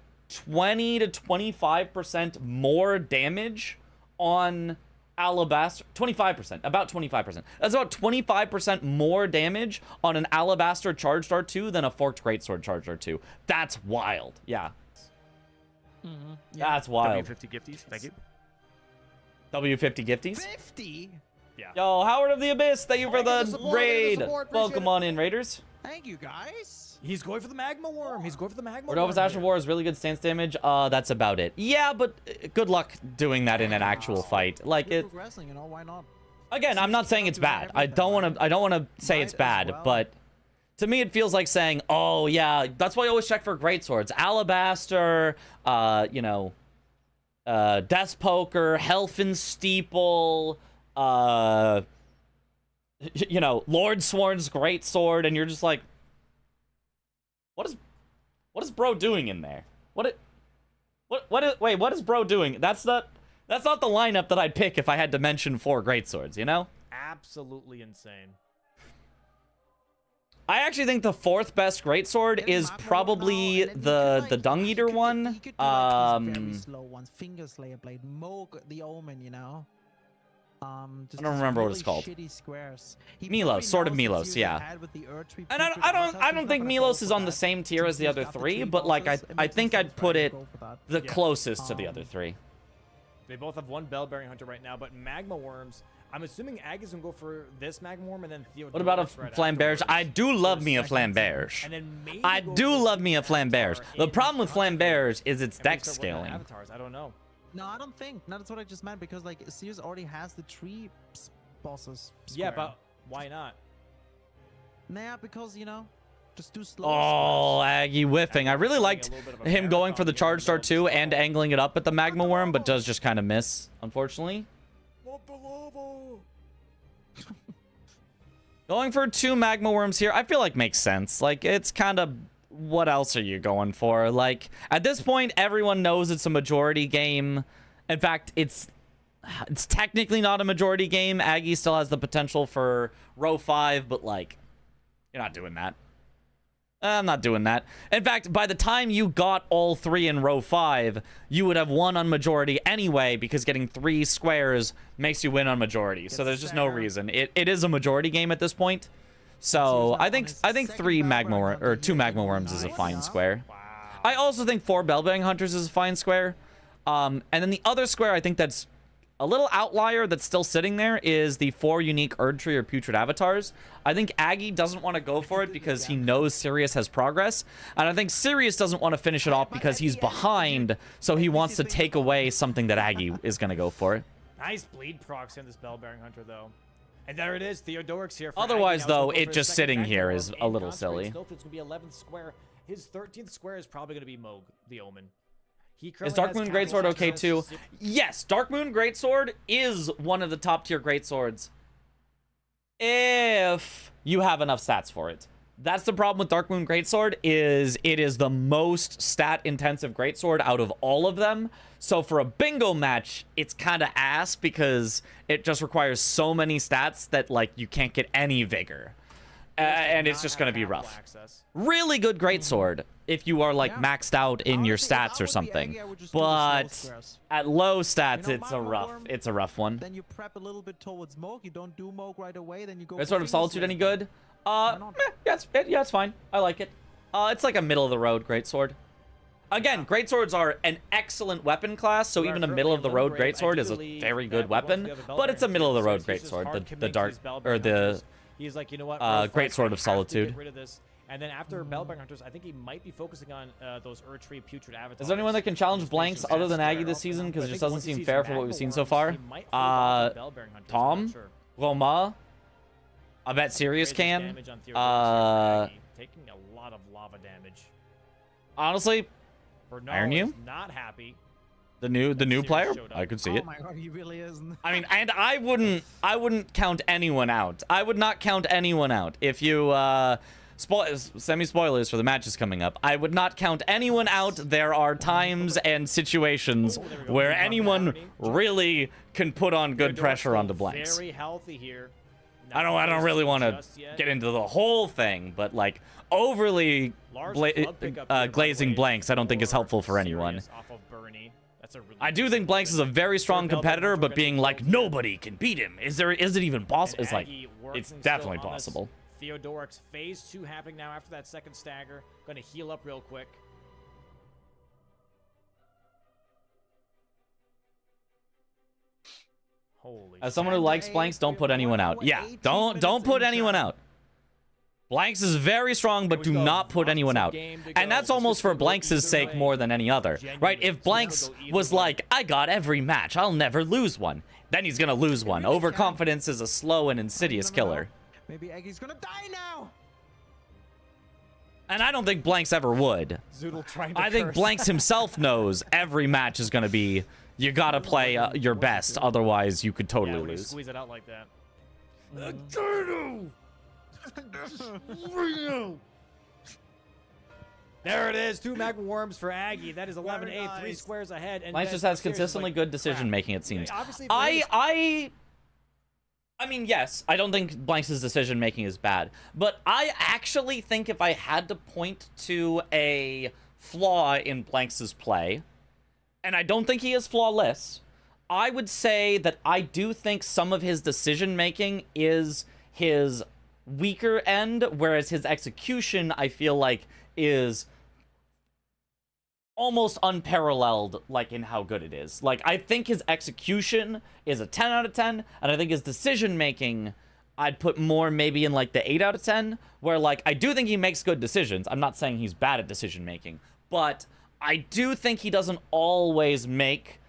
Speaker 1: 20 to 25% more damage on Alabaster. 25%. About 25%. That's about 25% more damage on an Alabaster Charged R2 than a Forked Greatsword Charged R2. That's wild. Yeah. That's wild.
Speaker 3: W50 gifties. Thank you.
Speaker 1: W50 gifties.
Speaker 4: 50?
Speaker 3: Yeah.
Speaker 1: Yo, Howard of the Abyss, thank you for
Speaker 3: Thank you
Speaker 1: the
Speaker 3: for the support,
Speaker 1: raid.
Speaker 3: appreciate
Speaker 1: Welcome
Speaker 3: it.
Speaker 1: on in, Raiders.
Speaker 4: Thank you, guys.
Speaker 3: He's going for the magma worm. He's going for the magma worm.
Speaker 1: Ordovis Ash of
Speaker 3: here.
Speaker 1: War is really good stance damage. That's about it. Yeah, but good luck doing that in an actual fight. Like
Speaker 4: We're
Speaker 1: it
Speaker 4: progressing, you know, why not?
Speaker 1: again, I'm not saying it's bad. I don't want to say it's
Speaker 4: Might as
Speaker 1: bad,
Speaker 4: well.
Speaker 1: but to me it feels like saying, "Oh, yeah, that's why I always check for great swords. Alabaster, you know, Death's Poker, Helfin Steeple, you know, Lord Sworn's great sword," and you're just like, what What is bro doing in there? What is bro doing? That's not the lineup that I'd pick if I had to mention 4 greatswords, you know?
Speaker 3: Absolutely insane.
Speaker 1: I actually think the 4th best greatsword is probably the Dung Eater one.
Speaker 4: He could do like these very slow ones. Finger Slayer Blade, Moog the Omen, you know. Just
Speaker 1: I don't remember what
Speaker 4: really
Speaker 1: it's called.
Speaker 4: shitty squares.
Speaker 1: Milos, Sword of Milos, yeah. And I don't think Milos is on the same tier as the other 3, but like I think I'd put it the closest to the other 3.
Speaker 3: They both have 1 Bell-Bearing Hunter right now, but Magma Worms, I'm assuming Aggies gonna go for this Magma Worm and then Theo.
Speaker 1: What about a Flamberge? I do love me a Flamberge. I do love me a Flamberge. The problem with Flamberge is its dex scaling.
Speaker 3: Avatars. I don't know.
Speaker 4: No, I don't think. No, that's what I just meant, because like Sears already has the tree bosses.
Speaker 3: Yeah, but why not?
Speaker 4: Nah, because, you know, just do slow.
Speaker 1: Oh, Aggie whiffing. I really liked him going for the Charge Star too and angling it up at the Magma Worm, but does just kind of miss, unfortunately. Going for 2 Magma Worms here, I feel like makes sense. Like, it's kind of, what else are you going for? Like, at this point, everyone knows it's a majority game. In fact, it's technically not a majority game. Aggie still has the potential for row 5, but like, you're not doing that. I'm not doing that. In fact, by the time you got all 3 in row 5, you would have won on majority anyway, because getting 3 squares makes you win on majority. So there's just no reason. It is a majority game at this point. So I think 2 Magma Worms is a fine square. I also think 4 Bellbang Hunters is a fine square. And then the other square I think that's a little outlier that's still sitting there is the 4 unique Erdtree or Putrid Avatars. I think Aggie doesn't want to go for it because he knows Sirius has progress. And I think Sirius doesn't want to finish it off because he's behind, so he wants to take away something that Aggie is going to go for.
Speaker 3: Nice bleed procs in this Bell-Bearing Hunter, though. And there it is, Theodorix here.
Speaker 1: Otherwise, though, it just sitting here is a little silly.
Speaker 3: Snowfield's going to be 11th square. His 13th square is probably going to be Moog, the Omen.
Speaker 1: Is Dark Moon Greatsword okay too? Yes, Dark Moon Greatsword is one of the top tier greatswords if you have enough stats for it. That's the problem with Dark Moon Greatsword, is it is the most stat intensive greatsword out of all of them. So for a bingo match, it's kind of ass because it just requires so many stats that like you can't get any vigor. And it's just going to be rough. Really good greatsword if you are like maxed out in your stats or something. But at low stats, it's a rough one.
Speaker 4: Then you prep a little bit towards Moog. You don't do Moog right away. Then you go.
Speaker 1: Greatsword of Solitude any good? Yeah, it's fine. I like it. It's like a middle of the road greatsword. Again, greatswords are an excellent weapon class, so even a middle of the road greatsword is a very good weapon. But it's a middle of the road greatsword. The dark or the
Speaker 3: He's like, you know what?
Speaker 1: Greatsword of Solitude.
Speaker 3: Get rid of this. And then after Bellbang Hunters, I think he might be focusing on those Erdtree Putrid Avatars.
Speaker 1: Is there anyone that can challenge blanks other than Aggie this season? Because it just doesn't seem fair for what we've seen so far. Tom? Roma? I bet Sirius can.
Speaker 3: Taking a lot of lava damage.
Speaker 1: Honestly, Iron You?
Speaker 3: Not happy.
Speaker 1: The new player? I could see it.
Speaker 4: Oh my god, he really is.
Speaker 1: I mean, and I wouldn't count anyone out. I would not count anyone out. If you semi-spoilers for the matches coming up, I would not count anyone out. There are times and situations where anyone really can put on good pressure onto blanks.
Speaker 3: Very healthy here.
Speaker 1: I don't really want to get into the whole thing, but like overly glazing blanks I don't think is helpful for anyone. I do think Blanks is a very strong competitor, but being like nobody can beat him, is it even possible? It's like, it's definitely possible.
Speaker 3: Theodorix phase 2 happening now after that second stagger. Gonna heal up real quick. Holy.
Speaker 1: As someone who likes Blanks, don't put anyone out. Yeah, don't put anyone out. Blanks is very strong, but do not put anyone out. And that's almost for Blanks' sake more than any other, right? If Blanks was like, I got every match, I'll never lose one, then he's gonna lose one. Overconfidence is a slow and insidious killer.
Speaker 4: Maybe Aggie's gonna die now.
Speaker 1: And I don't think Blanks ever would. I think Blanks himself knows every match is gonna be, you gotta play your best, otherwise you could totally lose.
Speaker 3: Squeeze it out like that. There it is. 2 magma worms for Aggie. That is 11A,
Speaker 4: Very
Speaker 3: 3
Speaker 4: nice.
Speaker 3: squares ahead. And
Speaker 1: Blanks
Speaker 3: then
Speaker 1: just has
Speaker 3: Sirius is
Speaker 1: consistently
Speaker 3: like,
Speaker 1: good decision
Speaker 3: crap.
Speaker 1: making, it seems.
Speaker 3: Yeah, obviously, for his-
Speaker 1: I mean, yes, I don't think Blanks' decision making is bad, but I actually think if I had to point to a flaw in Blanks' play, and I don't think he is flawless, I would say that I do think some of his decision making is his weaker end, whereas his execution, I feel like, is almost unparalleled, like, in how good it is. Like, I think his execution is a 10 out of 10, and I think his decision-making, I'd put more maybe in, like, the 8 out of 10, where, like, I do think he makes good decisions. I'm not saying he's bad at decision-making, but I do think he doesn't always make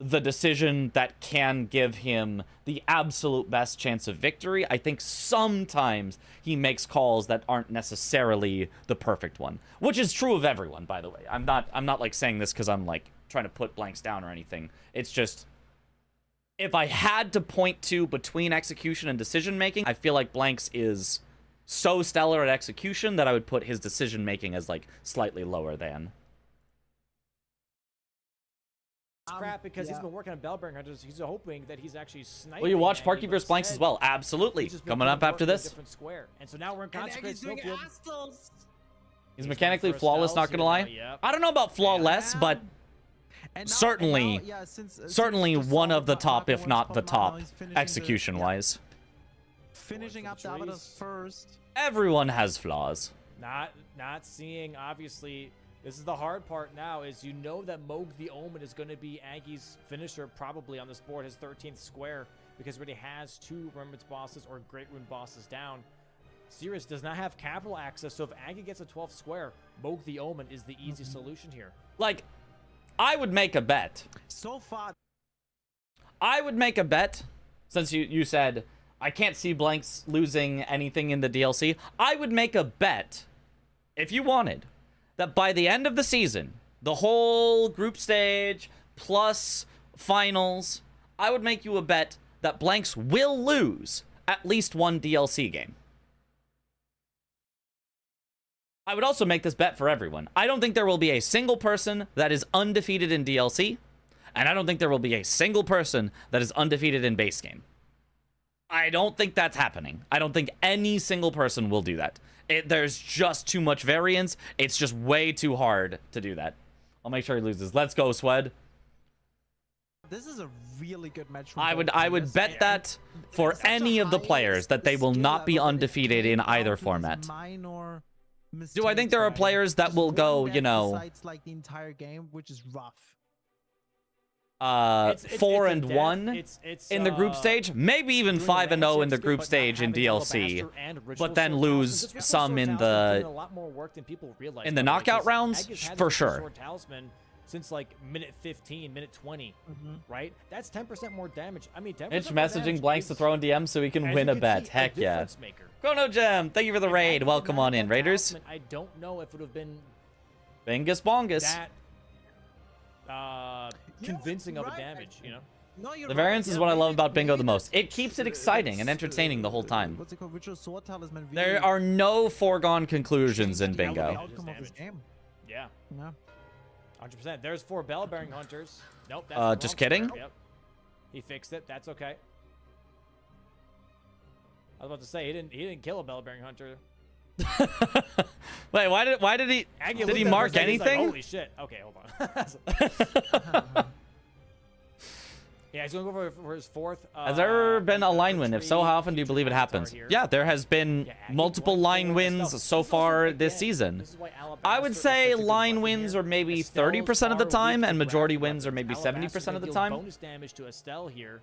Speaker 1: the decision that can give him the absolute best chance of victory. I think sometimes he makes calls that aren't necessarily the perfect one, which is true of everyone, by the way. I'm not like saying this because I'm like trying to put Blanks down or anything. It's just, if I had to point to between execution and decision making, I feel like Blanks is so stellar at execution that I would put his decision making as like slightly lower than.
Speaker 3: crap because he's
Speaker 4: yeah.
Speaker 3: been working on Bellbearing Hunters. He's hoping that he's actually sniping.
Speaker 1: Well, you watch
Speaker 3: Aggie,
Speaker 1: Parky
Speaker 3: but
Speaker 1: vs. Blanks as
Speaker 3: instead,
Speaker 1: well. Absolutely.
Speaker 3: he's just been
Speaker 1: Coming up
Speaker 3: putting
Speaker 1: after
Speaker 3: work in a
Speaker 1: this.
Speaker 3: different square. And so now we're in
Speaker 4: And
Speaker 3: Consecrate
Speaker 4: Aggie's doing
Speaker 3: Snowfield.
Speaker 4: Astals.
Speaker 1: He's
Speaker 3: He's
Speaker 1: mechanically
Speaker 3: going for a
Speaker 1: flawless,
Speaker 3: stealth
Speaker 1: not gonna
Speaker 3: here
Speaker 1: lie.
Speaker 3: now, yep.
Speaker 1: I don't know about flawless,
Speaker 4: Yeah.
Speaker 1: but
Speaker 4: And
Speaker 1: certainly-
Speaker 4: yeah, since
Speaker 1: certainly
Speaker 4: just
Speaker 1: one
Speaker 4: saw
Speaker 1: of the top,
Speaker 4: Marco
Speaker 1: if not the
Speaker 4: Wentz
Speaker 1: top,
Speaker 4: now he's finishing the-
Speaker 1: execution-wise.
Speaker 4: Finishing
Speaker 3: Going
Speaker 4: up
Speaker 3: for
Speaker 4: the
Speaker 3: the
Speaker 4: avatars
Speaker 3: trees.
Speaker 4: first.
Speaker 1: Everyone has flaws.
Speaker 3: Not seeing, obviously. This is the hard part now, is you know that Moog the Omen is going to be Aggie's finisher probably on this board, his 13th square, because he already has 2 Remembrance bosses or Great Rune bosses down. Sirius does not have capital access, so if Aggie gets a 12th square, Moog the Omen is the easy solution here.
Speaker 1: Like, I would make a bet.
Speaker 4: So far,
Speaker 1: I would make a bet, since you said, I can't see Blanks losing anything in the DLC. I would make a bet, if you wanted, that by the end of the season, the whole group stage plus finals, I would make you a bet that Blanks will lose at least 1 DLC game. I would also make this bet for everyone. I don't think there will be a single person that is undefeated in DLC, and I don't think there will be a single person that is undefeated in base game. I don't think that's happening. I don't think any single person will do that. There's just too much variance. It's just way too hard to do that. I'll make sure he loses. Let's go, Swed.
Speaker 4: this is a really good match. from
Speaker 1: I
Speaker 4: both
Speaker 1: would
Speaker 4: players.
Speaker 1: bet that for
Speaker 4: Such a
Speaker 1: any of the
Speaker 4: high
Speaker 1: players that they will
Speaker 4: skill
Speaker 1: not be
Speaker 4: level that it
Speaker 1: undefeated
Speaker 4: came
Speaker 1: in
Speaker 4: down
Speaker 1: either
Speaker 4: to these
Speaker 1: format.
Speaker 4: minor
Speaker 1: Do I think there are
Speaker 4: mistakes, right?
Speaker 1: players that
Speaker 4: Just
Speaker 1: will
Speaker 4: one
Speaker 1: go,
Speaker 4: death
Speaker 1: you know,
Speaker 4: decides, like the entire game, which is rough.
Speaker 1: 4
Speaker 3: a
Speaker 1: and
Speaker 3: death.
Speaker 1: 1
Speaker 3: It's,
Speaker 1: in the group stage? Maybe even
Speaker 3: doing
Speaker 1: 5 and 0 in the
Speaker 3: Landscape
Speaker 1: group
Speaker 3: but not
Speaker 1: stage in
Speaker 3: having
Speaker 1: DLC,
Speaker 3: Alabaster and Ritual
Speaker 1: but then
Speaker 3: Sword
Speaker 1: lose
Speaker 3: Talisman. This
Speaker 1: some
Speaker 3: Ritual
Speaker 1: in
Speaker 3: Sword Talisman
Speaker 1: the
Speaker 3: doing a lot more work than people realize,
Speaker 1: in the
Speaker 3: by way,
Speaker 1: knockout
Speaker 3: because
Speaker 1: rounds,
Speaker 3: Aggie's had
Speaker 1: for
Speaker 3: this Ritual
Speaker 1: sure.
Speaker 3: Sword Talisman since like minute 15, minute 20, right? That's 10% more damage. I mean, 10%
Speaker 1: It's
Speaker 3: more
Speaker 1: messaging
Speaker 3: damage
Speaker 1: Blanks to
Speaker 3: is,
Speaker 1: throw in DM so he can
Speaker 3: as
Speaker 1: win
Speaker 3: you
Speaker 1: a
Speaker 3: can
Speaker 1: bet.
Speaker 3: see,
Speaker 1: Heck yeah.
Speaker 3: difference maker.
Speaker 1: Chrono Gem, thank you for the
Speaker 3: If
Speaker 1: raid.
Speaker 3: Aggie
Speaker 1: Welcome
Speaker 3: did not
Speaker 1: on
Speaker 3: have
Speaker 1: in,
Speaker 3: that
Speaker 1: Raiders.
Speaker 3: talisman, I don't know if it would have been
Speaker 1: Bingus Bongus.
Speaker 3: that convincing of a
Speaker 4: right.
Speaker 3: damage, you know?
Speaker 4: No, you're
Speaker 1: The
Speaker 4: right,
Speaker 1: variance is
Speaker 4: yeah,
Speaker 1: what I love
Speaker 4: maybe-
Speaker 1: about Bingo the
Speaker 4: maybe
Speaker 1: most.
Speaker 4: that's-
Speaker 1: It keeps it exciting and entertaining the whole time.
Speaker 4: What's it called? Ritual Sword Talisman. Really
Speaker 1: There are no foregone conclusions in
Speaker 4: changed the
Speaker 1: Bingo.
Speaker 4: outcome of this game.
Speaker 3: Yeah,
Speaker 4: Yeah.
Speaker 3: 100%. There's 4 bell-bearing hunters. Nope, that's the wrong
Speaker 1: just
Speaker 3: square.
Speaker 1: kidding?
Speaker 3: Yep. He fixed it. That's okay. I was about to say he didn't kill a bell-bearing hunter.
Speaker 1: Wait, why did he
Speaker 3: Aggie
Speaker 1: did
Speaker 3: looked
Speaker 1: he
Speaker 3: at it for a
Speaker 1: mark
Speaker 3: second, he's like,
Speaker 1: anything?
Speaker 3: Holy shit. Okay, hold on. Yeah, he's going to go for his 4th.
Speaker 1: Has there ever been a line win? If so, how often do you
Speaker 3: feature
Speaker 1: believe it
Speaker 3: avatar
Speaker 1: happens?
Speaker 3: here.
Speaker 1: Yeah, there has been
Speaker 3: Yeah, Aggie
Speaker 1: multiple
Speaker 3: won
Speaker 1: line
Speaker 3: 4
Speaker 1: wins
Speaker 3: Estelle.
Speaker 1: so
Speaker 3: This is
Speaker 1: far
Speaker 3: also,
Speaker 1: this
Speaker 3: again,
Speaker 1: season.
Speaker 3: this is why
Speaker 1: I would
Speaker 3: Alabaster
Speaker 1: say
Speaker 3: is such a good
Speaker 1: line
Speaker 3: weapon
Speaker 1: wins
Speaker 3: here.
Speaker 1: are maybe
Speaker 3: Estelle's
Speaker 1: 30% of the
Speaker 3: are
Speaker 1: time,
Speaker 3: weak
Speaker 1: and
Speaker 3: to
Speaker 1: majority
Speaker 3: gravity
Speaker 1: wins are maybe
Speaker 3: weapons.
Speaker 1: 70% of the
Speaker 3: Alabaster's gonna
Speaker 1: time.
Speaker 3: deal bonus damage to Estelle here.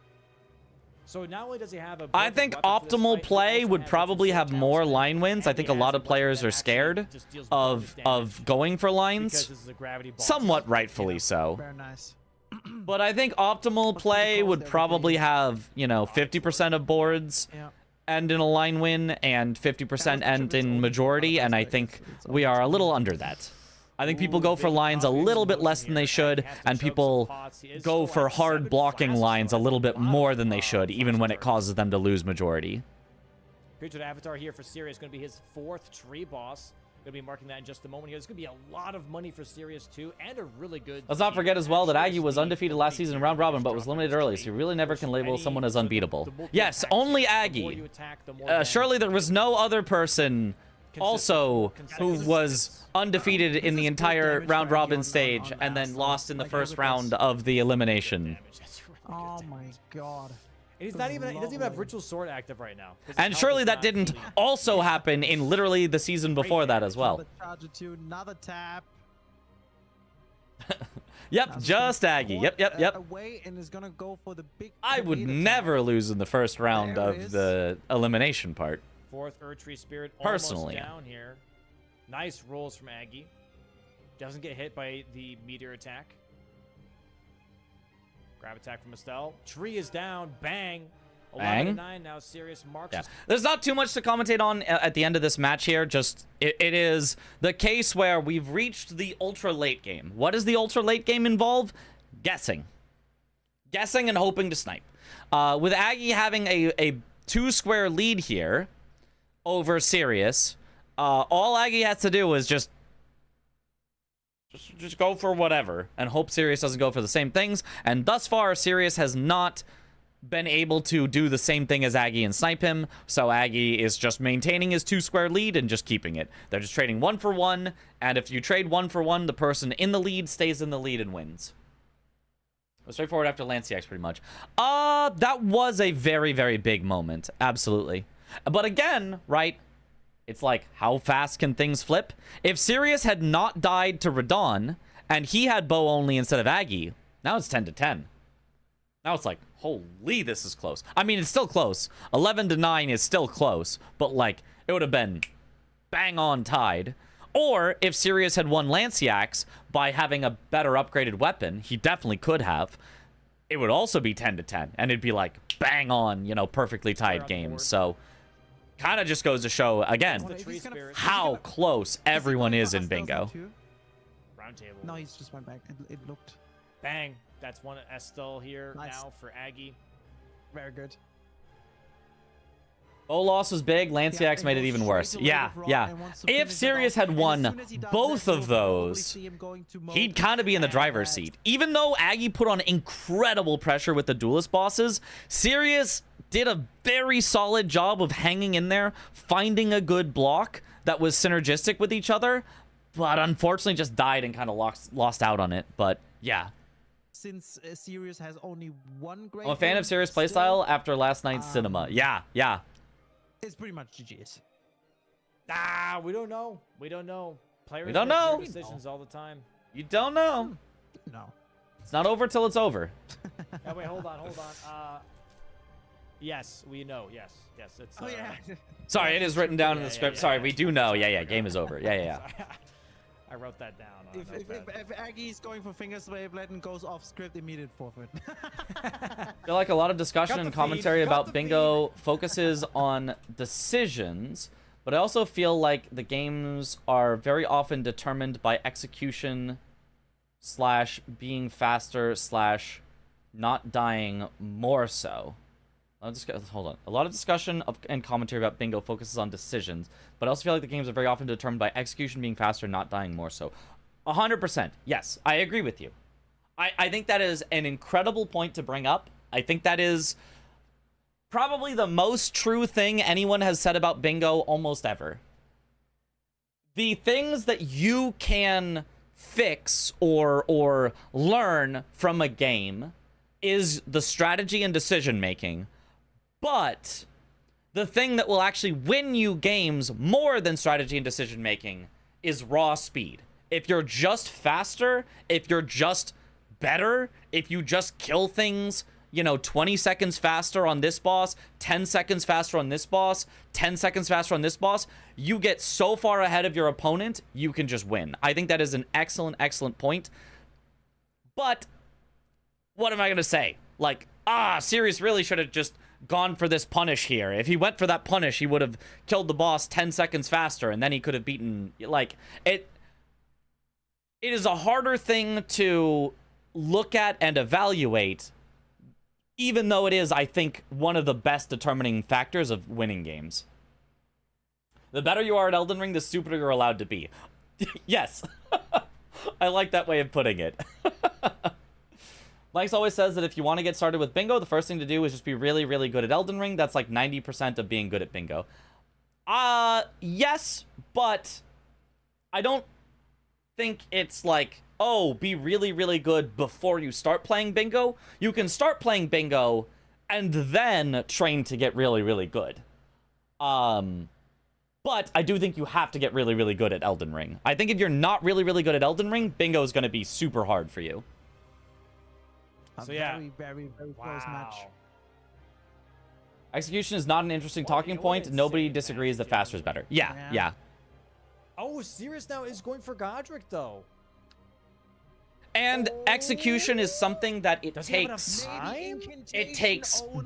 Speaker 3: So not only does he have a
Speaker 1: I
Speaker 3: perfect
Speaker 1: think
Speaker 3: weapon for this
Speaker 1: optimal
Speaker 3: fight, he
Speaker 1: play
Speaker 3: also
Speaker 1: would
Speaker 3: has
Speaker 1: probably
Speaker 3: Ritual
Speaker 1: have
Speaker 3: Sword
Speaker 1: more
Speaker 3: Talisman,
Speaker 1: line wins. I
Speaker 3: and
Speaker 1: think
Speaker 3: he
Speaker 1: a lot
Speaker 3: has
Speaker 1: of
Speaker 3: weapon
Speaker 1: players
Speaker 3: that
Speaker 1: are
Speaker 3: actually
Speaker 1: scared
Speaker 3: just deals
Speaker 1: of
Speaker 3: bonus damage
Speaker 1: going for
Speaker 3: because
Speaker 1: lines.
Speaker 3: this is a gravity boss.
Speaker 1: Somewhat rightfully so.
Speaker 4: Very nice.
Speaker 1: But I think optimal play would probably have, you know, 50% of boards
Speaker 4: Yeah.
Speaker 1: end in a line win and 50% end in majority, and I think we are a little under that. I think people go for lines a little bit less than they should, and people go for hard blocking lines a little bit more than they should, even when it causes them to lose majority.
Speaker 3: Creature Avatar here for Sirius going to be his 4th tree boss. Gonna be marking that in just a moment here. There's gonna be a lot of money for Sirius too, and a really good.
Speaker 1: Let's not
Speaker 3: team.
Speaker 1: forget as well that
Speaker 3: Actually,
Speaker 1: Aggie was
Speaker 3: the
Speaker 1: undefeated last season in round robin, but was eliminated early, so you really never can label someone as unbeatable. Yes, only Aggie. Surely there was no other person also who was undefeated in the entire round robin stage and then lost in the first round of the elimination.
Speaker 4: Oh my god.
Speaker 3: And he's not even. He doesn't even have Ritual Sword active right now.
Speaker 1: And surely that didn't also happen in literally the season before that as well.
Speaker 4: Another tap.
Speaker 1: Yep, just Aggie. Yep.
Speaker 4: Away and is gonna go for the big.
Speaker 1: I would
Speaker 4: tornado
Speaker 1: never
Speaker 4: tap.
Speaker 1: lose in the first round
Speaker 4: There it
Speaker 1: of
Speaker 4: is.
Speaker 1: the elimination part.
Speaker 3: Fourth Erdtree Spirit
Speaker 1: Personally.
Speaker 3: almost down here. Nice rolls from Aggie. Doesn't get hit by the meteor attack. Grab attack from Estelle. Tree is down. Bang. 11-9 now. Sirius marks.
Speaker 1: Yeah. There's not too much to commentate on at the end of this match here. Just it is the case where we've reached the ultra late game. What does the ultra late game involve? Guessing. Guessing and hoping to snipe. With Aggie having a 2-square lead here over Sirius, all Aggie has to do is just go for whatever and hope Sirius doesn't go for the same things. And thus far, Sirius has not been able to do the same thing as Aggie and snipe him. So Aggie is just maintaining his 2-square lead and just keeping it. They're just trading 1 for 1. And if you trade 1 for 1, the person in the lead stays in the lead and wins. Straightforward after Lanciax, pretty much. That was a very, very big moment. Absolutely. But again, right, it's like, how fast can things flip? If Sirius had not died to Radon, and he had bow only instead of Aggie, now it's 10-10. Now it's like, holy, this is close. I mean, it's still close. 11-9 is still close, but like, it would have been bang on tied. Or if Sirius had won Lanciax by having a better upgraded weapon, he definitely could have. It would also be 10-10, and it'd be like bang on, you know, perfectly tied games. So kind of just goes to show again how close everyone is in bingo.
Speaker 3: Round table.
Speaker 4: No, he's just went back. It looked
Speaker 3: Bang. That's one Estelle here
Speaker 4: Nice.
Speaker 3: now for Aggie.
Speaker 4: very good.
Speaker 1: Bow loss was big. Lanciax
Speaker 4: and
Speaker 1: made it
Speaker 4: goes
Speaker 1: even
Speaker 4: straight
Speaker 1: worse.
Speaker 4: to the
Speaker 1: Yeah,
Speaker 4: front
Speaker 1: yeah.
Speaker 4: and wants to
Speaker 1: If
Speaker 4: finish it
Speaker 1: Sirius
Speaker 4: off.
Speaker 1: had
Speaker 4: And
Speaker 1: won
Speaker 4: as soon as he does
Speaker 1: both
Speaker 4: that,
Speaker 1: of
Speaker 4: you'll probably
Speaker 1: those,
Speaker 4: see him going to mode
Speaker 1: he'd kind of be in the driver's
Speaker 4: and-
Speaker 1: seat. Even though Aggie put on incredible pressure with the duelist bosses, Sirius did a very solid job of hanging in there, finding a good block that was synergistic with each other, but unfortunately just died and kind of lost out on it. But yeah,
Speaker 4: Since Sirius has only one great
Speaker 1: I'm a fan of Sirius
Speaker 4: still,
Speaker 1: playstyle after last night's cinema. Yeah.
Speaker 4: it's pretty much GG's.
Speaker 3: We don't know. We don't know. Players
Speaker 1: We don't
Speaker 3: make their
Speaker 1: know.
Speaker 3: decisions all the time.
Speaker 1: You don't know.
Speaker 4: No.
Speaker 1: It's not over till it's over.
Speaker 3: Oh, wait, hold on. Yes, we know. Yes. It's.
Speaker 4: Oh yeah.
Speaker 1: Sorry, it is written down in the
Speaker 3: Yeah,
Speaker 1: script.
Speaker 3: yeah,
Speaker 1: Sorry,
Speaker 3: yeah.
Speaker 1: we do know. Yeah, game is over. Yeah.
Speaker 3: I wrote that down. on a
Speaker 4: If
Speaker 3: notepad.
Speaker 4: Aggie's going for finger swipe and goes off script, immediate forfeit.
Speaker 1: I feel like a lot of discussion
Speaker 3: Got the
Speaker 1: and commentary
Speaker 3: feed, got
Speaker 1: about
Speaker 3: the
Speaker 1: bingo focuses on decisions, but I also feel like the games are very often determined by execution / being faster / not dying more so. Hold on. A lot of discussion and commentary about bingo focuses on decisions, but I also feel like the games are very often determined by execution being faster, not dying more so. 100%. Yes, I agree with you. I think that is an incredible point to bring up. I think that is probably the most true thing anyone has said about bingo almost ever. The things that you can fix or learn from a game is the strategy and decision making. But the thing that will actually win you games more than strategy and decision making is raw speed. If you're just faster, if you're just better, if you just kill things, 20 seconds faster on this boss, 10 seconds faster on this boss, 10 seconds faster on this boss, you get so far ahead of your opponent, you can just win. I think that is an excellent point. But what am I going to say? Like, Sirius really should have just gone for this punish here. If he went for that punish, he would have killed the boss 10 seconds faster, and then he could have beaten... Like, it is a harder thing to look at and evaluate, even though it is, I think, one of the best determining factors of winning games. The better you are at Elden Ring, the stupider you're allowed to be. Yes. I like that way of putting it. Mike's always says that if you want to get started with bingo, the first thing to do is just be really, really good at Elden Ring. That's like 90% of being good at bingo. Yes, but I don't think it's like, oh, be really, really good before you start playing bingo. You can start playing bingo and then train to get really, really good. But I do think you have to get really, really good at Elden Ring. I think if you're not really, really good at Elden Ring, bingo is going to be super hard for you.
Speaker 3: So yeah,
Speaker 4: very close match.
Speaker 1: Execution is not an interesting talking point. Nobody disagrees that faster is better. Yeah.
Speaker 3: Oh, Sirius now is going for Godric, though.
Speaker 1: And execution is something that it takes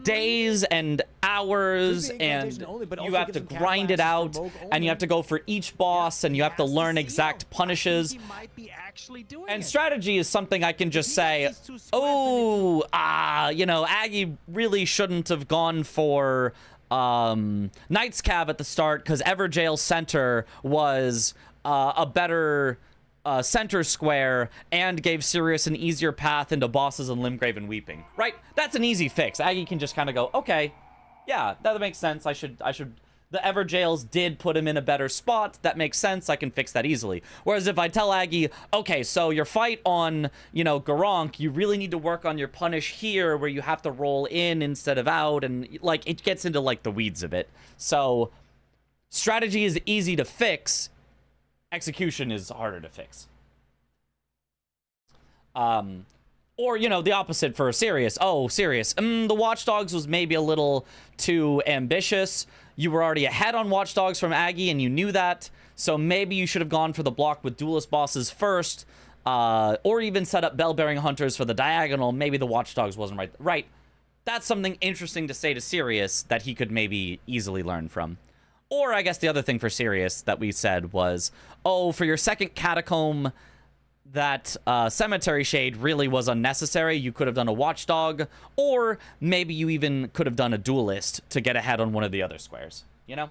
Speaker 1: days and hours, and you have to grind it out, and you have to go for each boss, and you have to learn exact punishes. And strategy is something I can just say, oh, you know, Aggie really shouldn't have gone for Knight's Cav at the start, because Everjail Center was a better center square and gave Sirius an easier path into bosses and Limgrave and Weeping. Right? That's an easy fix. Aggie can just kind of go, okay, yeah, that makes sense. I should. The Everjails did put him in a better spot. That makes sense. I can fix that easily. Whereas if I tell Aggie, okay, so your fight on, you know, Garank, you really need to work on your punish here where you have to roll in instead of out, and like it gets into like the weeds of it. So strategy is easy to fix. Execution is harder to fix. Or, you know, the opposite for Sirius. Oh, Sirius, the Watch Dogs was maybe a little too ambitious. You were already ahead on Watch Dogs from Aggie, and you knew that. So maybe you should have gone for the block with Duelist bosses first. Or even set up Bell-Bearing Hunters for the diagonal. Maybe the Watch Dogs wasn't right. Right. That's something interesting to say to Sirius that he could maybe easily learn from. Or I guess the other thing for Sirius that we said was, oh, for your second Catacomb, that Cemetery Shade really was unnecessary. You could have done a Watchdog, or maybe you even could have done a Duelist to get ahead on one of the other squares, you know?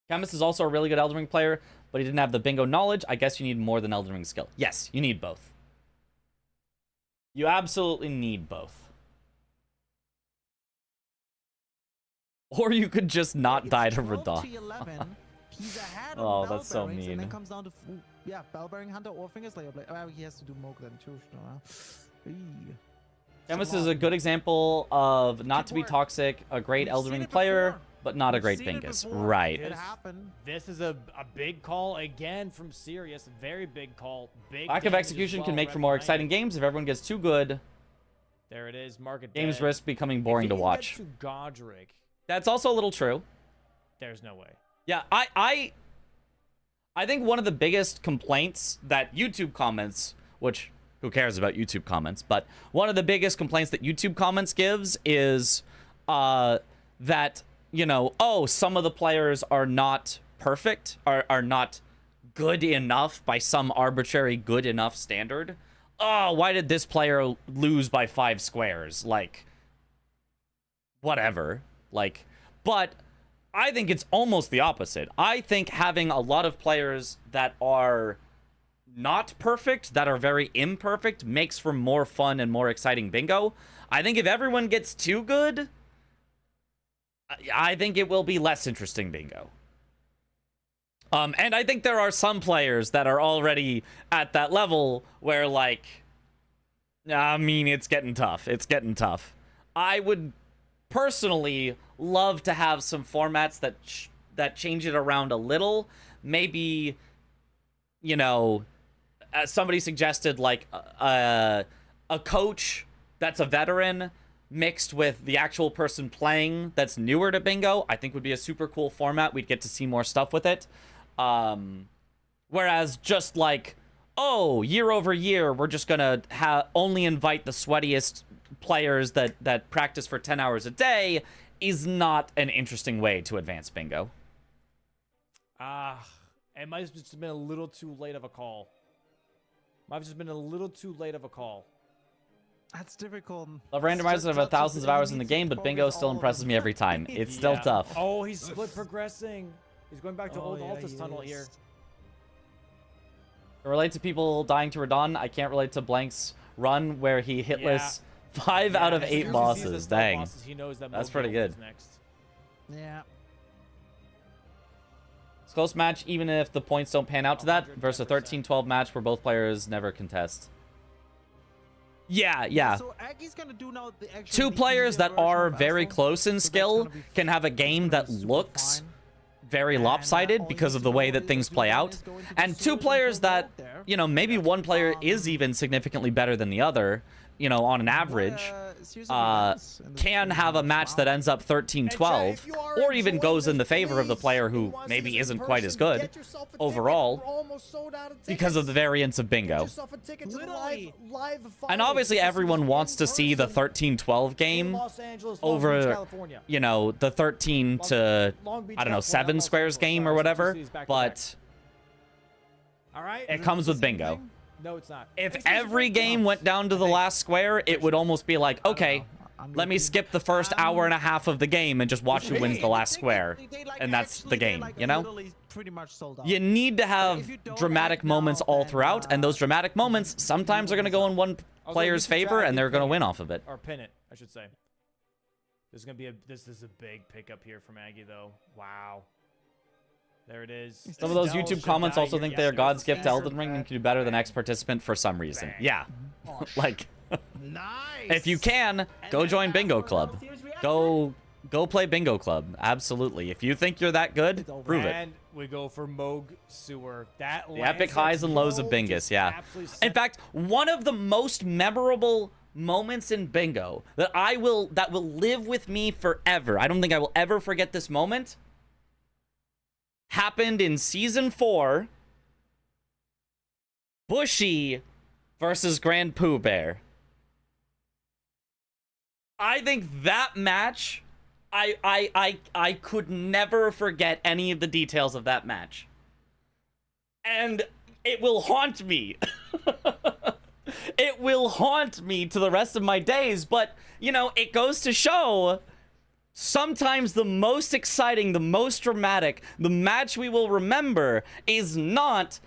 Speaker 1: Chemist is also a really good Elden Ring player, but he didn't have the bingo knowledge. I guess you need more than Elden Ring skill. Yes, you need both. You absolutely need both. Or you could just not die to Radon.
Speaker 4: He's ahead
Speaker 1: Oh, that's so mean.
Speaker 4: And then comes down to Bell-Bearing Hunter or Finger Slayer Blade. Well, he has to do Moke then too.
Speaker 1: Chemist is a good example of not to be toxic, a great Elden Ring player, but not a great Bingus. Right.
Speaker 3: It happened. This is a big call again from Sirius. Very big call. Big
Speaker 1: lack of execution can make for more exciting games. If everyone gets too good,
Speaker 3: there it is. Market
Speaker 1: games risk becoming boring to watch.
Speaker 3: To Godric,
Speaker 1: that's also a little true.
Speaker 3: There's no way.
Speaker 1: Yeah, I think one of the biggest complaints that YouTube comments, which who cares about YouTube comments, but one of the biggest complaints that YouTube comments gives is that, you know, oh, some of the players are not perfect, are not good enough by some arbitrary good enough standard. Oh, why did this player lose by 5 squares? Like, whatever. Like, but I think it's almost the opposite. I think having a lot of players that are not perfect, that are very imperfect, makes for more fun and more exciting bingo. I think if everyone gets too good, I think it will be less interesting bingo. And I think there are some players that are already at that level where, like, I mean, it's getting tough. It's getting tough. I would personally love to have some formats that change it around a little. Maybe, you know, somebody suggested like a coach that's a veteran mixed with the actual person playing that's newer to bingo. I think would be a super cool format. We'd get to see more stuff with it. Whereas just like, oh, year over year, we're just gonna only invite the sweatiest players that practice for 10 hours a day is not an interesting way to advance bingo.
Speaker 3: It might have just been a little too late of a call.
Speaker 4: That's difficult.
Speaker 1: Love randomizers have thousands of hours in the game, but bingo still impresses me every time. It's still tough.
Speaker 3: Oh, he's split progressing. He's going back to old
Speaker 4: yeah,
Speaker 3: Altus
Speaker 4: he
Speaker 3: tunnel
Speaker 4: is.
Speaker 3: here.
Speaker 1: I relate to people dying to Radon. I can't relate to Blank's run where he hitless 5 out of
Speaker 3: as
Speaker 1: 8
Speaker 3: soon as he sees the
Speaker 1: bosses.
Speaker 3: stealth
Speaker 1: Dang.
Speaker 3: bosses, he knows that
Speaker 1: That's
Speaker 3: Mogo
Speaker 1: pretty good.
Speaker 3: is next.
Speaker 4: Yeah.
Speaker 1: It's a close match, even if the points don't pan out to that, versus a 13-12 match where both players never contest. Yeah.
Speaker 4: So Aggie's gonna do now
Speaker 1: Two players that are very close in skill can have a game that looks very lopsided because of the way that things play out. And two players that, you know, maybe one player is even significantly better than the other, you know, on an average, can have a match that ends up 13-12, or even goes in the favor of the player who maybe isn't quite as good overall because of the variance of bingo. And obviously everyone wants to see the 13-12 game over, you know, the 13 to, I don't know, 7 squares game or whatever, but it comes with bingo.
Speaker 3: No, it's not.
Speaker 1: If every game went down to the last square, it would almost be like, okay, let me skip the first hour and a half of the game and just watch who wins the last square. And that's the game, you know? You need to have dramatic moments all throughout, and those dramatic moments sometimes are going to go in one player's favor, and they're going to win off of it.
Speaker 3: Or pin it, I should say. This is a big pickup here from Aggie, though. Wow. There it is.
Speaker 1: Some of those YouTube comments also think they are God's gift to Elden Ring and can do better than X participant for some reason. Yeah. Like, if you can, go join Bingo Club. Go play Bingo Club. Absolutely. If you think you're that good, prove it.
Speaker 3: And we go for Moog Sewer. The
Speaker 1: epic highs and lows of Bingus, yeah. In fact, one of the most memorable moments in Bingo that will live with me forever. I don't think I will ever forget this moment. Happened in Season 4. Bushy versus Grand Pooh Bear. I think that match, I could never forget any of the details of that match. And it will haunt me. It will haunt me to the rest of my days, but, you know, it goes to show sometimes the most exciting, the most dramatic, the match we will remember is not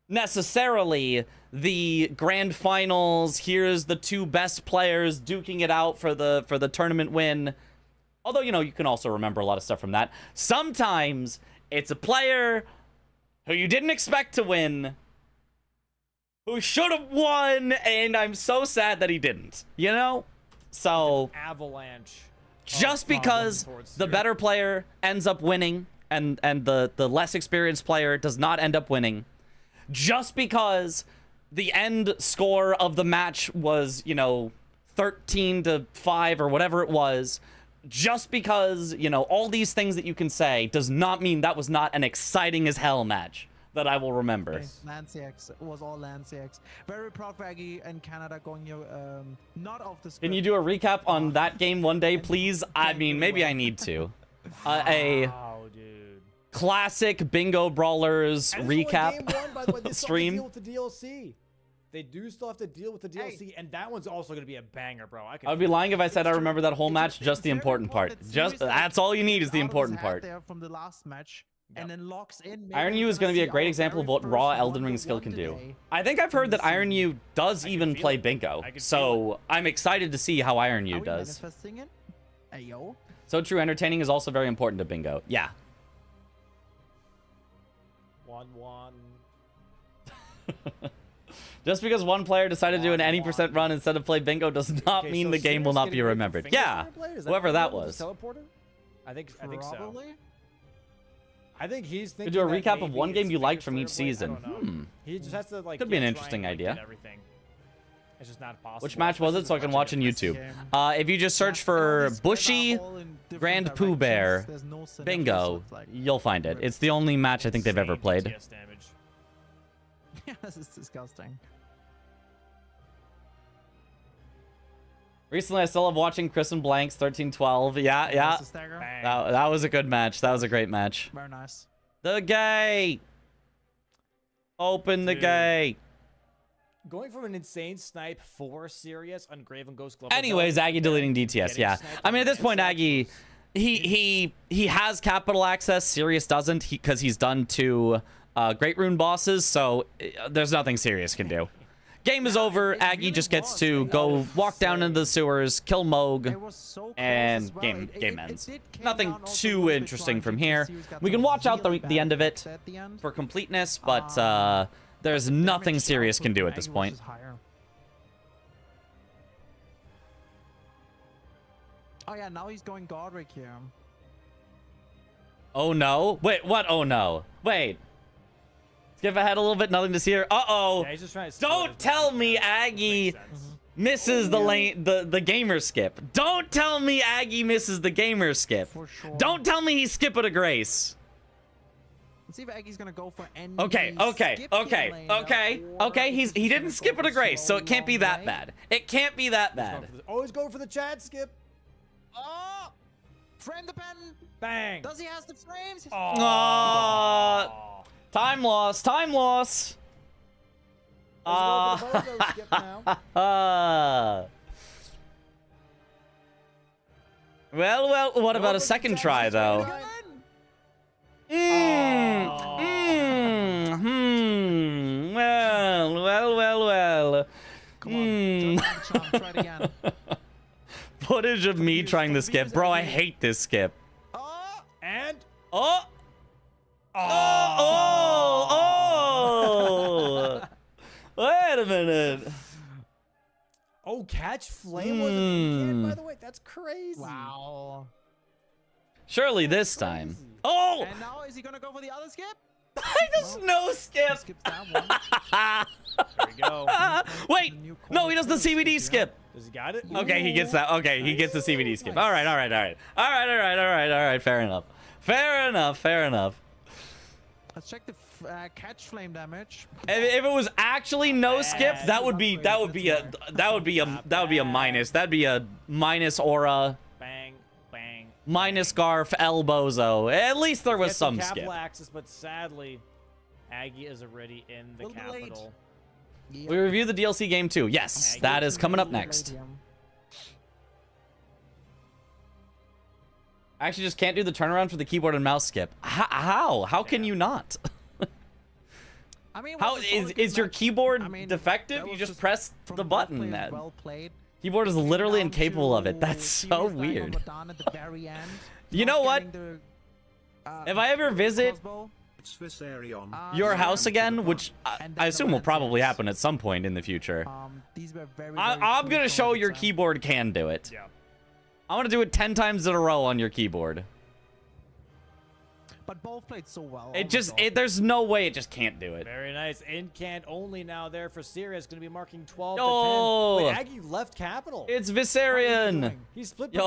Speaker 1: necessarily the grand finals. Here's the two best players duking it out for the tournament win. Although, you know, you can also remember a lot of stuff from that. Sometimes it's a player who you didn't expect to win, who should have won, and I'm so sad that he didn't, you know? So,
Speaker 3: avalanche.
Speaker 1: Just because the better player ends up winning and the less experienced player does not end up winning, just because the end score of the match was, you know, 13-5 or whatever it was, just because, you know, all these things that you can say does not mean that was not an exciting as hell match that I will remember.
Speaker 4: Lancy X. It was all Lancy X. Very proud for Aggie and Canada going not off the script.
Speaker 1: Can you do a recap on that game one day, please? I mean, maybe I need to. A classic Bingo Brawlers recap
Speaker 3: Game one, by the way, they still
Speaker 1: stream.
Speaker 3: have to deal with the DLC. They do still have to deal with the DLC, and that one's also going to be a banger, bro.
Speaker 1: I would be lying if I said I remember that whole match, just the important part. Just that's all you need is the important part.
Speaker 4: There from the last match. And then locks in.
Speaker 1: Iron U is going to be a great example of what raw Elden Ring skill can do. I think I've heard that Iron U does even play bingo, so I'm excited to see how Iron U does. So true, entertaining is also very important to bingo. Yeah.
Speaker 3: 1-1.
Speaker 1: Just because one player decided to do an any % run instead of play bingo does not mean the game will not be remembered. Yeah, whoever that was.
Speaker 3: I think so. I think he's thinking.
Speaker 1: To do a recap of one game you liked from each season.
Speaker 3: He just has to like.
Speaker 1: Could be an interesting idea.
Speaker 3: It's just not possible.
Speaker 1: Which match was it, so I can watch on YouTube? If you just search for Bushy, Grand Pooh Bear, Bingo, you'll find it. It's the only match I think they've ever played.
Speaker 4: Yeah, this is disgusting.
Speaker 1: Recently, I still love watching Chris and Blank's 13-12. Yeah. That was a good match. That was a great match.
Speaker 4: Very nice.
Speaker 1: The gate! Open the gate!
Speaker 3: Going from an insane snipe for Sirius on Graven Ghost Glove.
Speaker 1: Anyways, Aggie deleting DTS. Yeah, I mean at this point, Aggie, he has capital access. Sirius doesn't, because he's done 2 Great Rune bosses. So there's nothing Sirius can do. Game is over. Aggie just gets to go walk down into the sewers, kill Moog, and game ends. Nothing too interesting from here. We can watch out the end of it for completeness, but there's nothing Sirius can do at this point.
Speaker 4: Oh yeah, now he's going Godric here.
Speaker 1: Oh no! Wait, what? Oh no! Wait. Skip ahead a little bit. Nothing to see here. Uh-oh.
Speaker 3: Yeah, he's just trying to
Speaker 1: Don't tell me Aggie misses the gamer skip. Don't tell me Aggie misses the gamer skip.
Speaker 4: For sure.
Speaker 1: Don't tell me he's skipping a grace.
Speaker 4: Let's see if Aggie's gonna go for any.
Speaker 1: Okay. He didn't skip it a grace, so it can't be that bad. It can't be that bad.
Speaker 3: Always going for the Chad skip.
Speaker 4: Oh! Frame the pen.
Speaker 3: Bang.
Speaker 4: Does he has the frames?
Speaker 1: Aww. Time loss. Time loss.
Speaker 3: Let's go for the bozo skip now.
Speaker 1: Well, what about a second try, though? Well.
Speaker 4: Come on. Try it again.
Speaker 1: Footage of me trying the skip. Bro, I hate this skip.
Speaker 3: And
Speaker 1: Oh! Oh! Wait a minute.
Speaker 3: oh, catch flame was a kid, by the way. That's crazy.
Speaker 4: Wow.
Speaker 1: Surely this time. Oh!
Speaker 4: And now is he gonna go for the other skip?
Speaker 1: I just no skip.
Speaker 4: Skips that one.
Speaker 3: There we go.
Speaker 1: Wait, no, he does the CBD skip.
Speaker 3: Does he got it?
Speaker 1: Okay, he gets that. Okay, he gets the CBD skip. All right. Fair enough.
Speaker 4: Let's check the catch flame damage.
Speaker 1: If it was actually no skip, that would be a minus. That'd be a minus aura,
Speaker 3: Bang, bang.
Speaker 1: minus Garf, elbozo. At least there was
Speaker 3: Gets
Speaker 1: some
Speaker 3: the
Speaker 1: skip.
Speaker 3: capital access, but sadly, Aggie is already in the
Speaker 4: Little late.
Speaker 3: capital.
Speaker 1: We review the DLC game too. Yes, that is coming up next. I actually just can't do the turnaround for the keyboard and mouse skip. How? How can you not?
Speaker 4: I mean,
Speaker 1: How is your keyboard defective?
Speaker 4: that
Speaker 1: You
Speaker 4: was
Speaker 1: just press
Speaker 4: from
Speaker 1: the
Speaker 4: both
Speaker 1: button.
Speaker 4: players,
Speaker 1: That
Speaker 4: well played.
Speaker 1: keyboard is
Speaker 4: Came
Speaker 1: literally
Speaker 4: down
Speaker 1: incapable of it.
Speaker 4: to
Speaker 1: That's so
Speaker 4: Sirius dying on
Speaker 1: weird.
Speaker 4: Madonna at the very end,
Speaker 1: You
Speaker 4: not
Speaker 1: know what?
Speaker 4: getting the,
Speaker 1: If I ever visit
Speaker 4: crossbow.
Speaker 2: It's Viserion.
Speaker 1: your house again, which
Speaker 4: And
Speaker 1: I
Speaker 4: then
Speaker 1: assume
Speaker 4: the
Speaker 1: will probably
Speaker 4: lenses.
Speaker 1: happen at some point in the future,
Speaker 4: These were very,
Speaker 1: I'm gonna show your keyboard can do it.
Speaker 3: Yeah.
Speaker 1: I want to do it 10 times in a row on your keyboard.
Speaker 4: But both played so well.
Speaker 1: It just, there's no way it just can't do it.
Speaker 3: Very nice. Incant only now there for Sirius. Going to be marking 12
Speaker 1: Yo.
Speaker 3: to 10. Wait, Aggie left capital.
Speaker 1: It's Viserion.
Speaker 3: He split
Speaker 1: Yo,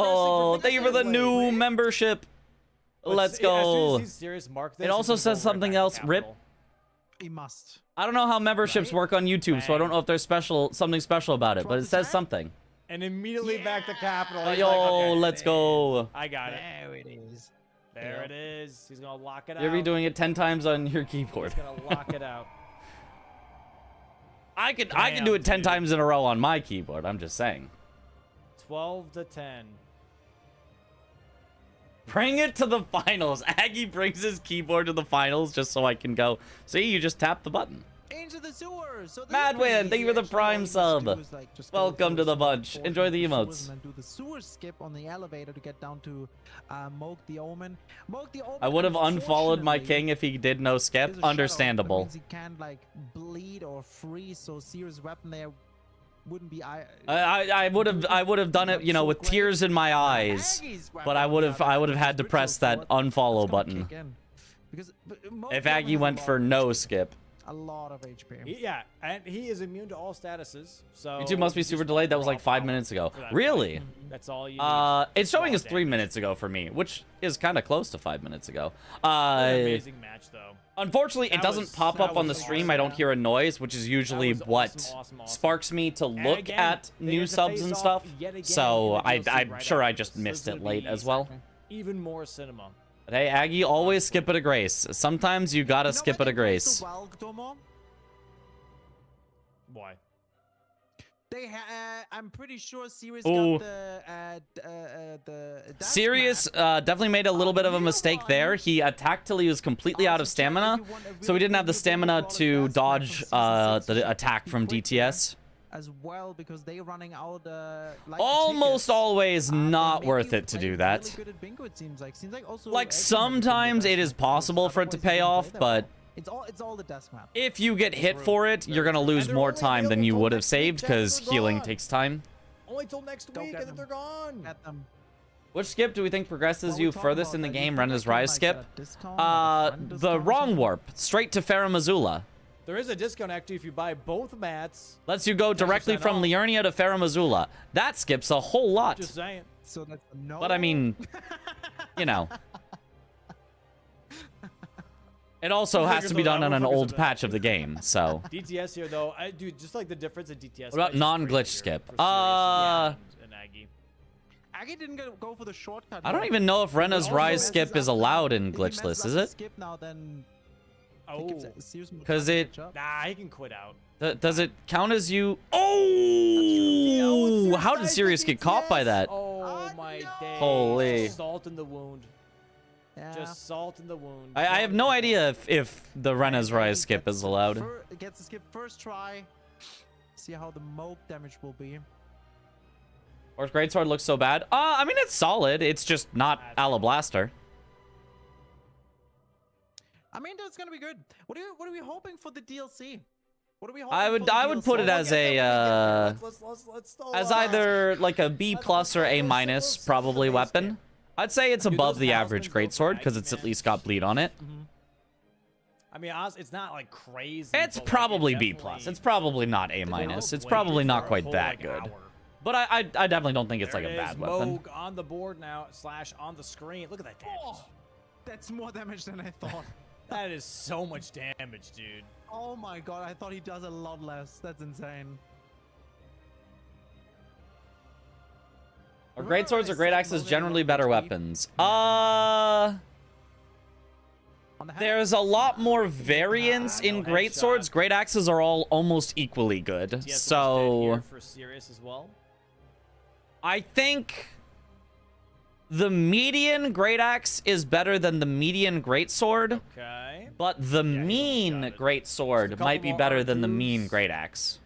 Speaker 3: progressing
Speaker 1: thank you for the new
Speaker 3: Wait.
Speaker 1: membership.
Speaker 3: But
Speaker 1: Let's
Speaker 3: as soon
Speaker 1: go.
Speaker 3: as he's Sirius, mark this,
Speaker 1: It also
Speaker 3: he's gonna
Speaker 1: says
Speaker 3: go right
Speaker 1: something
Speaker 3: back to
Speaker 1: else. Rip.
Speaker 3: capital.
Speaker 4: He must.
Speaker 1: I don't know how memberships work on YouTube, so I don't know if there's something special about it, but it says
Speaker 4: 12%?
Speaker 1: something.
Speaker 3: And immediately back to capital. He's
Speaker 1: Yo,
Speaker 3: like, okay,
Speaker 1: let's go.
Speaker 3: I got it.
Speaker 4: There it is.
Speaker 3: There it is. He's going to lock it out.
Speaker 1: You're redoing it 10 times on your keyboard.
Speaker 3: He's going to lock it out.
Speaker 1: I can do it 10 times in a row on my keyboard. I'm just saying.
Speaker 3: 12 to 10.
Speaker 1: Bring it to the finals. Aggie brings his keyboard to the finals just so I can go. See, you just tap the button.
Speaker 4: Into the sewers. So this
Speaker 1: Madwin,
Speaker 4: is pretty
Speaker 1: thank you for the
Speaker 4: easy.
Speaker 1: Prime
Speaker 4: Actually, all you
Speaker 1: sub.
Speaker 4: need to do is, like, just go
Speaker 1: Welcome
Speaker 4: through
Speaker 1: to the
Speaker 4: some
Speaker 1: bunch.
Speaker 4: portion
Speaker 1: Enjoy
Speaker 4: of
Speaker 1: the
Speaker 4: sewers
Speaker 1: emotes.
Speaker 4: And then do the sewer skip on the elevator to get down to Moog the Omen. Moog the Omen.
Speaker 1: I would have unfollowed my
Speaker 4: unfortunately,
Speaker 1: king if he did no skip.
Speaker 4: is a shadow,
Speaker 1: Understandable.
Speaker 4: That means he can't like bleed or freeze, so Seer's weapon there wouldn't be.
Speaker 1: I would have done it, you know, with tears in my eyes.
Speaker 4: Aggie's
Speaker 1: But
Speaker 4: weapon,
Speaker 1: I would
Speaker 4: on the other
Speaker 1: have
Speaker 4: hand,
Speaker 1: had
Speaker 4: is
Speaker 1: to press
Speaker 4: Ritual
Speaker 1: that
Speaker 4: Sword.
Speaker 1: unfollow
Speaker 4: That's gonna
Speaker 1: button.
Speaker 4: kick in. Because Moog
Speaker 1: If
Speaker 4: the Omen
Speaker 1: Aggie
Speaker 4: has a
Speaker 1: went
Speaker 4: lot
Speaker 1: for
Speaker 4: of
Speaker 1: no
Speaker 4: HP.
Speaker 1: skip.
Speaker 4: A lot of HP.
Speaker 3: Yeah, and he is immune to all statuses. So
Speaker 1: YouTube must be super delayed. That was like 5 minutes ago.
Speaker 3: for that
Speaker 1: Really?
Speaker 3: That's all you need.
Speaker 1: It's showing us
Speaker 3: Raw
Speaker 1: 3
Speaker 3: damage.
Speaker 1: minutes ago for me, which is kind of close to 5 minutes ago.
Speaker 3: What an amazing match, though.
Speaker 1: Unfortunately, it
Speaker 3: That
Speaker 1: doesn't
Speaker 3: was-
Speaker 1: pop
Speaker 3: that
Speaker 1: up on the
Speaker 3: was
Speaker 1: stream.
Speaker 3: awesome.
Speaker 1: I don't hear a noise, which is usually
Speaker 3: was
Speaker 1: what
Speaker 3: awesome.
Speaker 1: sparks me to
Speaker 3: And
Speaker 1: look
Speaker 3: again,
Speaker 1: at
Speaker 3: they
Speaker 1: new
Speaker 3: get to
Speaker 1: subs
Speaker 3: face
Speaker 1: and
Speaker 3: off
Speaker 1: stuff.
Speaker 3: yet again
Speaker 1: So
Speaker 3: in the DLC
Speaker 1: I'm
Speaker 3: right
Speaker 1: sure I
Speaker 3: after
Speaker 1: just
Speaker 3: this.
Speaker 1: missed
Speaker 3: So
Speaker 1: it
Speaker 3: it's
Speaker 1: late
Speaker 3: gonna
Speaker 1: as
Speaker 3: be
Speaker 1: well.
Speaker 3: Even more cinema.
Speaker 1: But hey, Aggie, always skip it a grace. Sometimes you gotta skip it a grace.
Speaker 4: Well, Domo?
Speaker 3: Why?
Speaker 4: I'm pretty sure Sirius
Speaker 1: Ooh.
Speaker 4: got the death
Speaker 1: Sirius
Speaker 4: map.
Speaker 1: definitely made a little bit of a
Speaker 4: Real
Speaker 1: mistake
Speaker 4: one.
Speaker 1: there. He attacked till he was completely out of
Speaker 4: So check if
Speaker 1: stamina,
Speaker 4: you want a
Speaker 1: so he
Speaker 4: really
Speaker 1: didn't have the
Speaker 4: good
Speaker 1: stamina
Speaker 4: Brawlers
Speaker 1: to
Speaker 4: death map
Speaker 1: dodge
Speaker 4: from season 6.
Speaker 1: the attack
Speaker 4: Be
Speaker 1: from
Speaker 4: quick there
Speaker 1: DTS.
Speaker 4: as well, because they're running out like
Speaker 1: Almost
Speaker 4: tickets.
Speaker 1: always
Speaker 4: They
Speaker 1: not
Speaker 4: may
Speaker 1: worth
Speaker 4: be
Speaker 1: it to
Speaker 4: playing
Speaker 1: do that.
Speaker 4: Really good at bingo, it seems like. Also
Speaker 1: Like
Speaker 4: Eggy has
Speaker 1: sometimes
Speaker 4: been the
Speaker 1: it
Speaker 4: best
Speaker 1: is
Speaker 4: with bingos,
Speaker 1: possible for it to
Speaker 4: otherwise
Speaker 1: pay
Speaker 4: you don't
Speaker 1: off,
Speaker 4: play that
Speaker 1: but
Speaker 4: well. It's all the death map.
Speaker 1: if you get hit for it, you're gonna lose
Speaker 3: they're
Speaker 1: more
Speaker 3: only
Speaker 1: time than
Speaker 3: available
Speaker 1: you
Speaker 3: till
Speaker 1: would have
Speaker 3: next week,
Speaker 1: saved
Speaker 3: Chad,
Speaker 1: because
Speaker 3: they're
Speaker 1: healing
Speaker 3: gone.
Speaker 1: takes time.
Speaker 3: Only till next
Speaker 4: Go
Speaker 3: week,
Speaker 4: get
Speaker 3: and then they're
Speaker 4: them.
Speaker 3: gone.
Speaker 4: Get them.
Speaker 1: Which skip do we think progresses
Speaker 4: What
Speaker 1: you
Speaker 4: we talking
Speaker 1: furthest
Speaker 4: about
Speaker 1: in the
Speaker 4: then? You
Speaker 1: game?
Speaker 4: think
Speaker 1: Renda's
Speaker 4: I can,
Speaker 1: Rise
Speaker 4: like,
Speaker 1: skip?
Speaker 4: get a discount, like a friend
Speaker 1: The
Speaker 4: discount or
Speaker 1: wrong
Speaker 4: something?
Speaker 1: warp, straight to Farah Missoula.
Speaker 3: There is a discount actually if you buy both mats.
Speaker 1: Lets you go directly
Speaker 3: 10%
Speaker 1: from
Speaker 3: off.
Speaker 1: Liurnia to Farah Missoula. That skips a whole lot.
Speaker 3: Just saying.
Speaker 4: So that's a no.
Speaker 1: But I mean, you know. It also
Speaker 3: We'll
Speaker 1: has
Speaker 3: figure
Speaker 1: to be
Speaker 3: something
Speaker 1: done
Speaker 3: out.
Speaker 1: on an
Speaker 3: We'll figure
Speaker 1: old
Speaker 3: something out.
Speaker 1: patch of the game, so.
Speaker 3: DTS here though, dude, just like the difference in DTS.
Speaker 1: What about
Speaker 3: is
Speaker 1: non-glitch
Speaker 3: crazy
Speaker 1: skip?
Speaker 3: here for Sirius and Aggie.
Speaker 4: Aggie didn't go for the shortcut.
Speaker 1: I don't
Speaker 4: route.
Speaker 1: even know if Rena's
Speaker 3: also
Speaker 1: Rise
Speaker 3: messes
Speaker 1: skip is allowed in
Speaker 4: If he messes
Speaker 1: glitchless,
Speaker 4: up
Speaker 1: is
Speaker 4: the
Speaker 1: it?
Speaker 4: Skip now, then
Speaker 3: Oh,
Speaker 4: Sirius will
Speaker 1: 'Cause
Speaker 4: try to
Speaker 1: it-
Speaker 4: catch up.
Speaker 3: nah, he can quit out.
Speaker 1: Does it count as you? Oh! How did Sirius get caught by that?
Speaker 3: Oh my days.
Speaker 1: Holy.
Speaker 3: Just salt in the wound.
Speaker 4: Yeah.
Speaker 3: Just salt in the wound.
Speaker 1: I have no idea if the Rena's Rise skip is allowed.
Speaker 4: Gets the skip first try. See how the moke damage will be.
Speaker 1: Or Greatsword looks so bad. I mean, it's solid. It's just not Alablaster.
Speaker 4: I mean, that's gonna be good. What are we hoping for the DLC? What are we hoping
Speaker 1: I would
Speaker 4: for the
Speaker 1: I would put
Speaker 4: DLC?
Speaker 1: it as a
Speaker 3: Let's stall
Speaker 1: as
Speaker 3: out.
Speaker 1: either like a B plus or A minus probably weapon. I'd say it's
Speaker 3: Dude,
Speaker 1: above
Speaker 3: those
Speaker 1: the average
Speaker 3: talismans go for
Speaker 1: Greatsword because
Speaker 3: Aggie,
Speaker 1: it's at
Speaker 3: man.
Speaker 1: least got bleed on it.
Speaker 3: I mean, honestly, it's not like crazy.
Speaker 1: It's
Speaker 3: but, like,
Speaker 1: probably
Speaker 3: it
Speaker 1: B
Speaker 3: definitely-
Speaker 1: plus. It's probably not A minus. It's probably not
Speaker 3: for a
Speaker 1: quite
Speaker 3: whole,
Speaker 1: that
Speaker 3: like,
Speaker 1: good.
Speaker 3: hour.
Speaker 1: But I definitely don't think it's
Speaker 3: There
Speaker 1: like a
Speaker 3: it is,
Speaker 1: bad weapon.
Speaker 3: Moog on the board now, / on the screen. Look at that damage.
Speaker 4: Oh, that's more damage than I thought.
Speaker 3: That is so much damage, dude.
Speaker 4: Oh my god, I thought he does a lot less. That's insane.
Speaker 1: Are
Speaker 4: Remember
Speaker 1: Greatswords
Speaker 4: I
Speaker 1: or Great
Speaker 4: said
Speaker 1: Axes
Speaker 4: Moog
Speaker 1: generally
Speaker 4: had
Speaker 1: better
Speaker 4: 120?
Speaker 1: weapons?
Speaker 4: On the hand?
Speaker 1: There's a lot more variance in
Speaker 3: no
Speaker 1: Great
Speaker 3: headshot.
Speaker 1: Swords. Great Axes are all almost equally good.
Speaker 3: DS was dead
Speaker 1: So
Speaker 3: here for Sirius as well.
Speaker 1: I think the median Great Axe is better than the median Great Sword,
Speaker 3: Okay.
Speaker 1: but the
Speaker 3: he almost
Speaker 1: mean
Speaker 3: got it.
Speaker 1: Great
Speaker 3: Just a
Speaker 1: Sword
Speaker 3: couple
Speaker 1: might be
Speaker 3: more
Speaker 1: better than the mean
Speaker 3: R2s.
Speaker 1: Great Axe.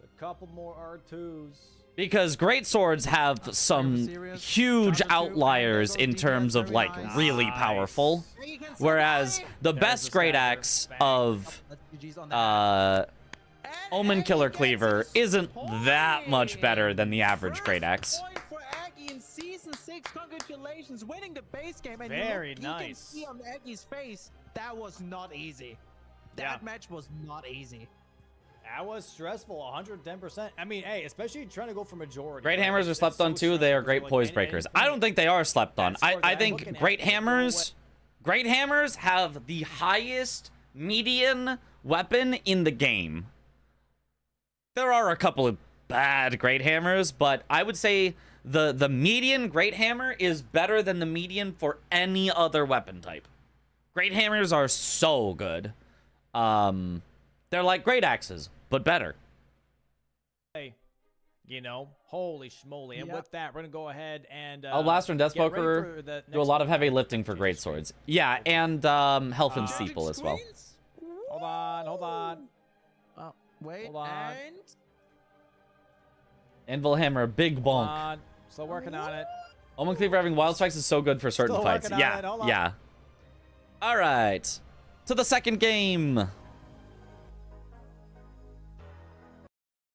Speaker 3: Just a couple more R2s.
Speaker 1: Because Great Swords have some
Speaker 4: serious.
Speaker 1: huge
Speaker 4: Chopper 2,
Speaker 1: outliers
Speaker 4: and there
Speaker 1: in
Speaker 4: goes
Speaker 1: terms
Speaker 4: DPS,
Speaker 1: of
Speaker 4: very
Speaker 1: like
Speaker 4: nice.
Speaker 1: really
Speaker 3: Nice.
Speaker 1: powerful.
Speaker 4: Hey, you can
Speaker 1: Whereas
Speaker 4: survive.
Speaker 1: the
Speaker 3: There's
Speaker 1: best
Speaker 3: the
Speaker 1: Great
Speaker 3: stagger.
Speaker 1: Axe
Speaker 3: Bang.
Speaker 1: of
Speaker 4: That's GG's on that. And
Speaker 1: Omen
Speaker 4: Aggie
Speaker 1: Killer
Speaker 4: gets
Speaker 1: Cleaver
Speaker 4: his
Speaker 1: isn't that much better than the
Speaker 4: point.
Speaker 1: average Great Axe.
Speaker 4: First point for Aggie in Season 6. Congratulations, winning the base game. And
Speaker 3: Very
Speaker 4: you can
Speaker 3: nice.
Speaker 4: see on Aggie's face, that was not easy. That
Speaker 3: Yeah.
Speaker 4: match was not easy.
Speaker 3: That was stressful, 110%. I mean, hey, especially trying to go for majority.
Speaker 1: Great
Speaker 3: right?
Speaker 1: hammers are
Speaker 3: It's
Speaker 1: slept
Speaker 3: so
Speaker 1: on too. They are
Speaker 3: stressful,
Speaker 1: great
Speaker 3: like,
Speaker 1: poise
Speaker 3: and
Speaker 1: breakers.
Speaker 3: putting
Speaker 1: I don't think they are slept on.
Speaker 3: that score that
Speaker 1: I
Speaker 3: I'm
Speaker 1: think
Speaker 3: looking at
Speaker 1: great
Speaker 3: is no
Speaker 1: hammers, great hammers have the highest median weapon in the game. There are a couple of bad great hammers, but I would say the median great hammer is better than the median for any other weapon type. Great hammers are so good. They're like great axes, but better.
Speaker 3: Hey, you know, holy schmoly. And
Speaker 4: Yep.
Speaker 3: with that, we're going to go ahead and
Speaker 1: Blaster and
Speaker 3: get ready
Speaker 1: Deathpoker
Speaker 3: for the
Speaker 1: do a
Speaker 3: next
Speaker 1: lot of
Speaker 3: one.
Speaker 1: heavy lifting for great swords. Yeah, and Health and
Speaker 3: Magic
Speaker 1: Steeple as well.
Speaker 4: Screens?
Speaker 3: Hold on, hold on.
Speaker 4: Oh, wait,
Speaker 3: Hold on.
Speaker 4: and
Speaker 1: Anvil Hammer, big
Speaker 3: Hold
Speaker 1: bonk.
Speaker 3: on. Still working on it.
Speaker 1: Omen Cleaver having wild strikes is so good for certain
Speaker 3: Still
Speaker 1: fights.
Speaker 3: working on
Speaker 1: Yeah,
Speaker 3: it, hold on.
Speaker 1: yeah. All right, to the second game.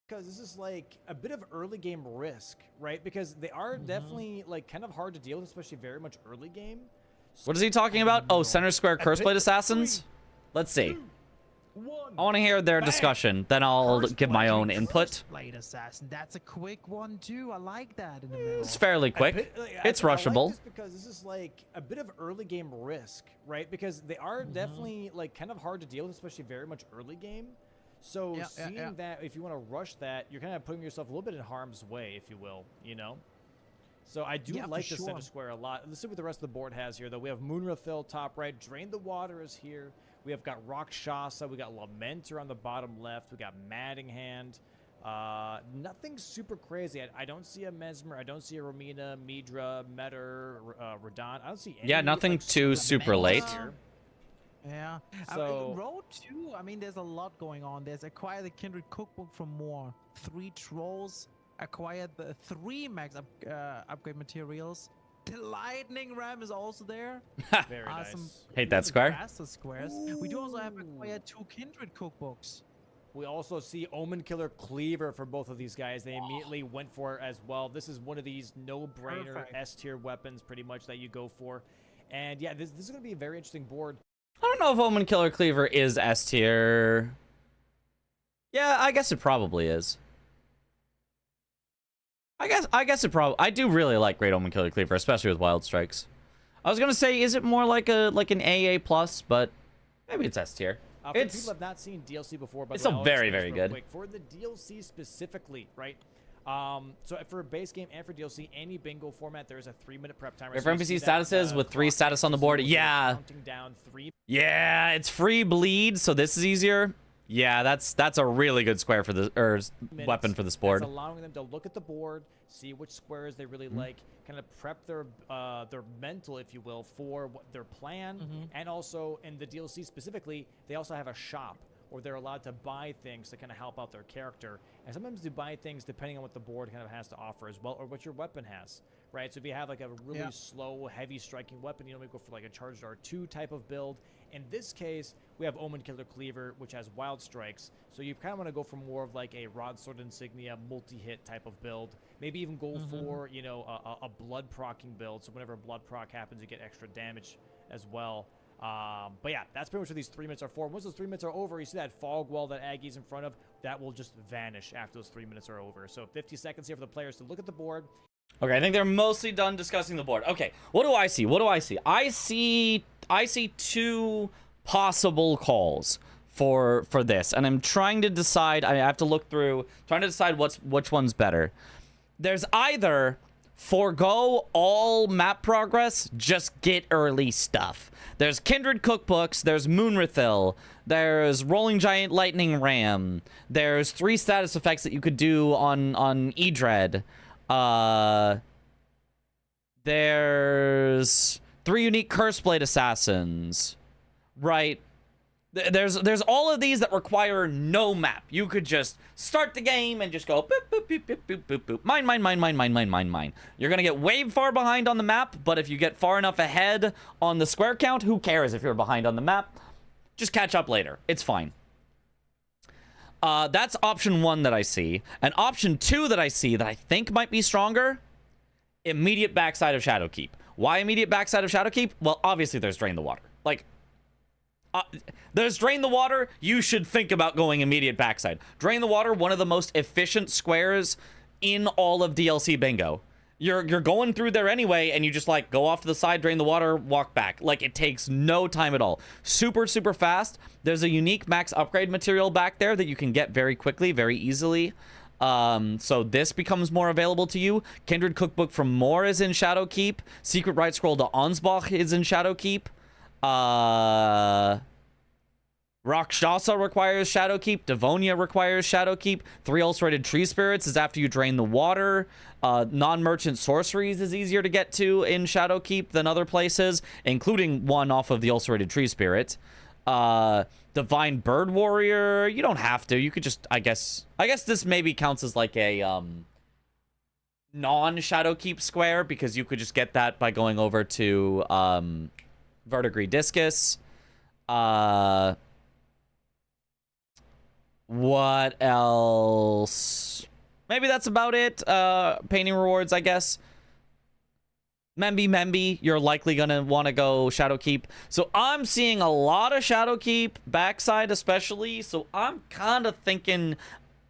Speaker 3: Because this is like a bit of early game risk, right? Because they are definitely like kind of hard to deal with, especially very much early game.
Speaker 1: What is he talking about? Oh, center square curseblade assassins. Let's see. I want to hear their discussion. Then I'll give my own input.
Speaker 4: Blade Assassin. That's a quick one too. I like that in the middle.
Speaker 1: It's fairly quick. It's
Speaker 3: I like
Speaker 1: rushable.
Speaker 3: this because this is like a bit of early game risk, right? Because they are definitely like kind of hard to deal with, especially very much early game. So
Speaker 4: Yeah, yeah,
Speaker 3: seeing
Speaker 4: yeah.
Speaker 3: that, if you want to rush that, you're kind of putting yourself a little bit in harm's way, if you will, you know? So I do
Speaker 4: Yeah, for
Speaker 3: like the center
Speaker 4: sure.
Speaker 3: square a lot. Let's see what the rest of the board has here, though. We have Moonrathil top right. Drain the Water is here. We have got Rakshasa. We got Lamenter on the bottom left. We got Madding Hand. Nothing super crazy. I don't see a Mesmer. I don't see a Romina, Midra, Metter, Radon. I don't see any.
Speaker 1: Yeah, nothing
Speaker 3: like,
Speaker 1: too super late.
Speaker 3: here.
Speaker 4: Yeah.
Speaker 3: So-
Speaker 4: Road 2, I mean, there's a lot going on. There's acquire the Kindred Cookbook for more. 3 trolls. Acquire the 3 max upgrade materials. The lightning ram is also there.
Speaker 3: Very nice.
Speaker 1: Hate that square.
Speaker 4: Faster squares. We do also have acquired 2 Kindred Cookbooks.
Speaker 3: We also see Omen Killer Cleaver for both of these guys. They immediately went for it as well. This is one of these no-brainer
Speaker 4: Perfect.
Speaker 3: S-tier weapons, pretty much, that you go for. And yeah, this is going to be a very interesting board.
Speaker 1: I don't know if Omen Killer Cleaver is S tier. Yeah, I guess it probably is. I guess it probably. I do really like Great Omen Killer Cleaver, especially with Wild Strikes. I was gonna say, is it more like an AA plus, but maybe it's S tier.
Speaker 3: For the people who have not seen DLC before, by
Speaker 1: it's
Speaker 3: the way,
Speaker 1: still
Speaker 3: I'll
Speaker 1: very,
Speaker 3: explain
Speaker 1: very
Speaker 3: this real
Speaker 1: good.
Speaker 3: quick. For the DLC specifically, right? So for base game and for DLC, any bingo format, there is a 3-minute prep timer.
Speaker 1: If
Speaker 3: So you
Speaker 1: NPC
Speaker 3: see that,
Speaker 1: statuses with 3
Speaker 3: clock
Speaker 1: status on the
Speaker 3: next to
Speaker 1: board,
Speaker 3: you,
Speaker 1: yeah.
Speaker 3: Counting down 3.
Speaker 1: Yeah, it's free bleed, so this is easier. Yeah, that's a really good square for the weapon for this board.
Speaker 3: That's allowing them to look at the board, see which squares they really like, kind of prep their mental, if you will, for their plan, and also in the DLC specifically, they also have a shop where they're allowed to buy things to kind of help out their character, and sometimes they buy things depending on what the board kind of has to offer as well, or what your weapon has. Right, so if you have like a really slow, heavy striking weapon, you normally go for like a charged R2 type of build. In this case, we have Omen Killer Cleaver, which has Wild Strikes. So you kind of want to go for more of like a Rod Sword Insignia multi-hit type of build. Maybe even go for, you know, a blood procking build. So whenever a blood proc happens, you get extra damage as well. But yeah, that's pretty much what these 3 minutes are for. Once those 3 minutes are over, you see that fog wall that Aggie's in front of, that will just vanish after those 3 minutes are over. So 50 seconds here for the players to look at the board.
Speaker 1: Okay, I think they're mostly done discussing the board. Okay, what do I see? What do I see? I see 2 possible calls for this, and I'm trying to decide. I have to look through, trying to decide which one's better. There's either forego all map progress, just get early stuff. There's Kindred Cookbooks, there's Moonrathil, there's Rolling Giant Lightning Ram, there's 3 status effects that you could do on Edred. There's 3 unique Curse Blade Assassins, right? There's all of these that require no map. You could just start the game and just go boop, boop, boop, boop, boop, boop, boop. Mine. You're gonna get way far behind on the map, but if you get far enough ahead on the square count, who cares if you're behind on the map? Just catch up later. It's fine. That's option 1 that I see. And option 2 that I see that I think might be stronger, immediate backside of Shadowkeep. Why immediate backside of Shadowkeep? Well, obviously there's Drain the Water. Like, there's Drain the Water, you should think about going immediate backside. Drain the Water, one of the most efficient squares in all of DLC bingo. You're going through there anyway, and you just, like, go off to the side, drain the water, walk back. Like, it takes no time at all. Super, super fast. There's a unique max upgrade material back there that you can get very quickly, very easily. So this becomes more available to you. Kindred Cookbook from Moore is in Shadowkeep. Secret Right Scroll to Ansbach is in Shadowkeep. Rakshasa requires Shadowkeep. Devonia requires Shadowkeep. 3 Ulcerated Tree Spirits is after you drain the water. Non-merchant sorceries is easier to get to in Shadowkeep than other places, including one off of the Ulcerated Tree Spirit. Divine Bird Warrior, you don't have to. You could just, I guess this maybe counts as like a non-Shadowkeep square, because you could just get that by going over to Verdigris Discus. What else? Maybe that's about it. Painting rewards, I guess. Memby, you're likely gonna want to go Shadowkeep. So I'm seeing a lot of Shadowkeep, backside especially. So I'm kind of thinking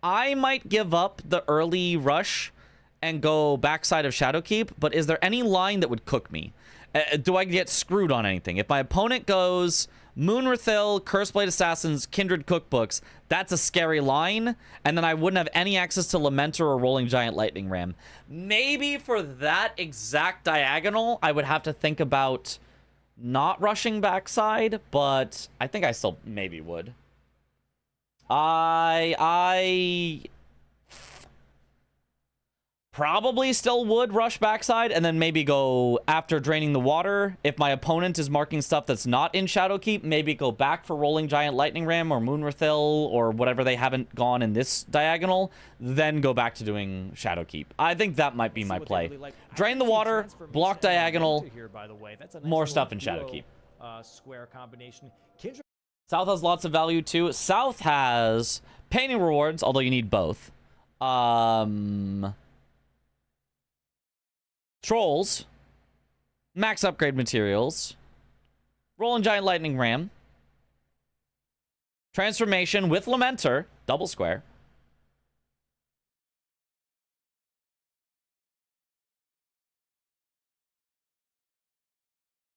Speaker 1: I might give up the early rush and go backside of Shadowkeep. But is there any line that would cook me? Do I get screwed on anything? If my opponent goes Moonrathil, Curseblade Assassins, Kindred Cookbooks, that's a scary line, and then I wouldn't have any access to Lamenter or Rolling Giant Lightning Ram. Maybe for that exact diagonal, I would have to think about not rushing backside, but I think I still maybe would. I Probably still would rush backside and then maybe go after draining the water. If my opponent is marking stuff that's not in Shadowkeep, maybe go back for Rolling Giant Lightning Ram or Moonrathil or whatever they haven't gone in this diagonal, then go back to doing Shadowkeep. I think that might be my play.
Speaker 3: Really like.
Speaker 1: Drain the water, block diagonal,
Speaker 3: Here, by the way. That's a nice
Speaker 1: more
Speaker 3: little
Speaker 1: stuff in
Speaker 3: duo,
Speaker 1: Shadowkeep.
Speaker 3: Square combination. Kindred
Speaker 1: South has lots of value too. South has painting rewards, although you need both. Trolls, max upgrade materials, Rolling Giant Lightning Ram, transformation with Lamenter, double square,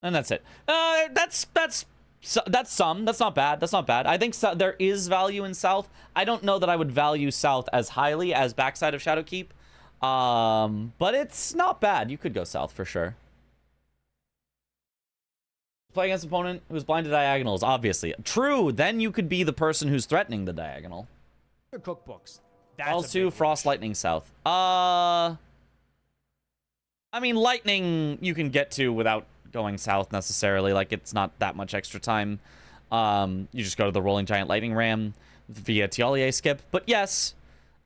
Speaker 1: and that's it. That's some. That's not bad. That's not bad. I think there is value in South. I don't know that I would value South as highly as backside of Shadowkeep. But it's not bad. You could go South for sure. Play against an opponent who's blind to diagonals, obviously. True, then you could be the person who's threatening the diagonal.
Speaker 3: cookbooks. That's
Speaker 1: Also, Frost, Lightning, South. I mean, Lightning you can get to without going South necessarily. Like, it's not that much extra time. You just go to the Rolling Giant Lightning Ram via Tialier skip. But yes...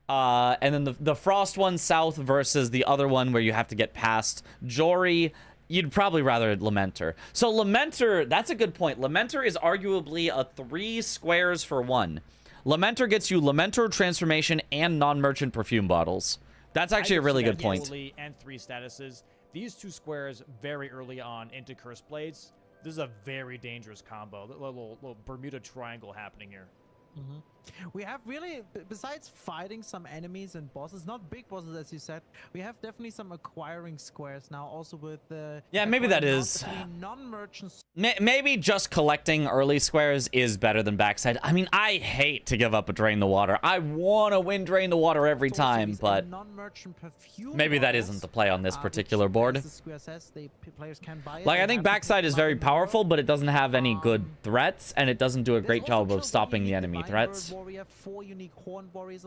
Speaker 1: and then the Frost one South versus the other one where you have to get past Jory, you'd probably rather Lamenter. So Lamenter, that's a good point. Lamenter is arguably a 3 squares for 1. Lamenter gets you Lamenter, Transformation, and non-merchant perfume bottles. That's actually a really good point.
Speaker 3: And 3 statuses. These 2 squares very early on into Curse Blades. This is a very dangerous combo. Little Bermuda Triangle happening here.
Speaker 4: We have really, besides fighting some enemies and bosses, not big bosses as you said, we have definitely some acquiring squares now, also with the...
Speaker 1: Yeah, maybe that is...
Speaker 4: non-merchants.
Speaker 1: Maybe just collecting early squares is better than backside. I mean, I hate to give up a Drain the Water. I want to win Drain the Water every time, but maybe that isn't the play on this particular board. Like, I think backside is very powerful, but it doesn't have any good threats, and it doesn't do a great job of stopping the enemy threats.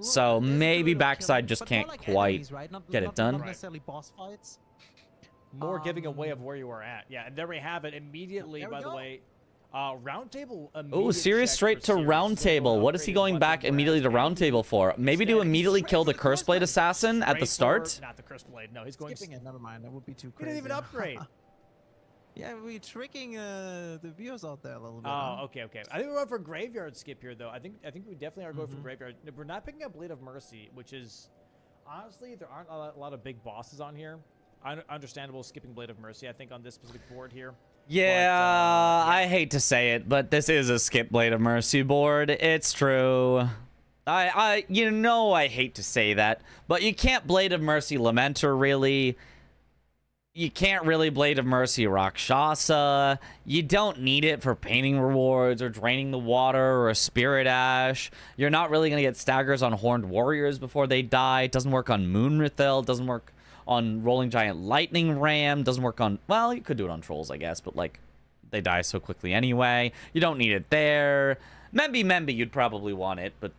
Speaker 1: So maybe backside just can't quite get it done.
Speaker 3: More giving away of where you are at. Yeah, and there we have it immediately, by the way. Round table.
Speaker 1: Oh, Sirius straight to round table. What is he going back immediately to round table for? Maybe to immediately kill the Curse Blade Assassin at the start?
Speaker 3: Not the Curse Blade. No, he's going...
Speaker 4: Skipping it, never mind. That would be too
Speaker 3: He
Speaker 4: crazy.
Speaker 3: didn't even upgrade.
Speaker 4: Yeah, we're tricking the viewers out there a little bit.
Speaker 3: Oh, okay. I think we're going for Graveyard Skip here, though. I think we definitely are going for Graveyard. We're not picking up Blade of Mercy, which is... Honestly, there aren't a lot of big bosses on here. Understandable skipping Blade of Mercy, I think, on this specific board here.
Speaker 1: Yeah,
Speaker 3: but,
Speaker 1: I hate to say it, but this is a skip Blade of Mercy board. It's true. I hate to say that, but you can't Blade of Mercy Lamenter, really. You can't really Blade of Mercy Rakshasa. You don't need it for painting rewards or draining the water or Spirit Ash. You're not really going to get staggers on Horned Warriors before they die. It doesn't work on Moonrathil. It doesn't work on Rolling Giant Lightning Ram. Doesn't work on... Well, you could do it on Trolls, I guess, but, like, they die so quickly anyway. You don't need it there. Memby, you'd probably want it, but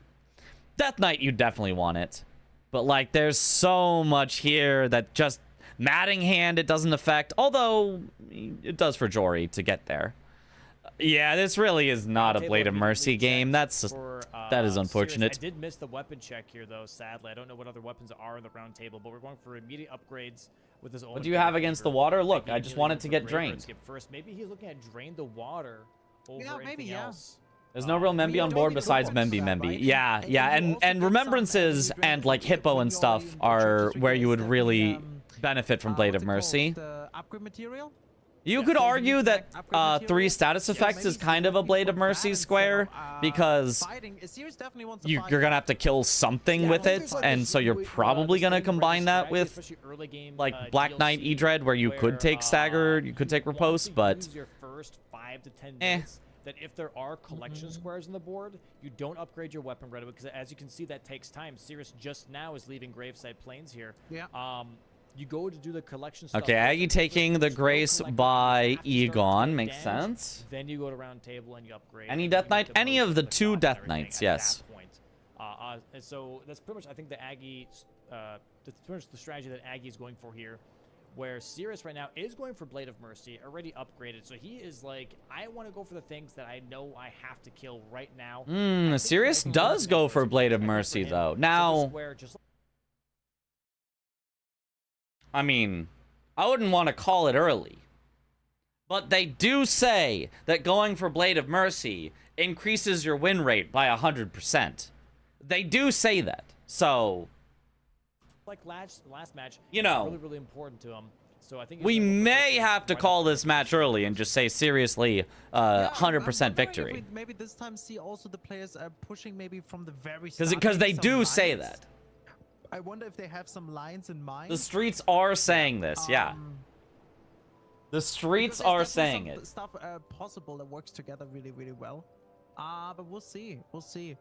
Speaker 1: Death Knight, you'd definitely want it. But, like, there's so much here that just... Matting Hand, it doesn't affect, although it does for Jory to get there. Yeah, this really is not a Blade of Mercy game. That's just, that is unfortunate.
Speaker 3: I did miss the weapon check here, though, sadly. I don't know what other weapons are in the round table, but we're going for immediate upgrades with this.
Speaker 1: What do you have against the water? Look, I just wanted to get drained.
Speaker 3: First. Maybe he's looking at drain the water over anything else.
Speaker 1: There's no real Memby on board besides Memby. Right? Yeah, and Remembrances and, like, Hippo and stuff are where you would really... benefit from Blade of Mercy. You could argue that 3 status effects is kind of a Blade of Mercy square because you're gonna have to kill something with it, and so you're probably gonna combine that with like Black Knight E-Dread, where you could take Stagger, you could take Riposte, but
Speaker 3: that if there are collection squares on the board, you don't upgrade your weapon right away, because as you can see, that takes time. Sirius just now is leaving Graveside Plains here. You go to do the collection stuff.
Speaker 1: Okay, Aggie taking the Grace by Egon. Makes sense.
Speaker 3: Then you go to round table and you upgrade.
Speaker 1: Any Death Knight? Any of the 2 Death Knights, yes.
Speaker 3: And so that's pretty much, I think, the Aggie pretty much the strategy that Aggie is going for here. Where Sirius right now is going for Blade of Mercy, already upgraded. So he is like, I want to go for the things that I know I have to kill right now.
Speaker 1: Sirius does go for Blade of Mercy, though. Now, I mean, I wouldn't want to call it early. But they do say that going for Blade of Mercy increases your win rate by 100%. They do say that. So...
Speaker 3: like last match,
Speaker 1: you know,
Speaker 3: really important to him. So I think
Speaker 1: we may have to call this match early and just say seriously, 100% victory.
Speaker 4: Maybe this time see also the players pushing maybe from the very start.
Speaker 1: Because they do say that.
Speaker 4: I wonder if they have some lines in mind.
Speaker 1: The streets are saying this, yeah. The streets are saying it.
Speaker 4: Stuff possible that works together really well. But we'll see. We'll see.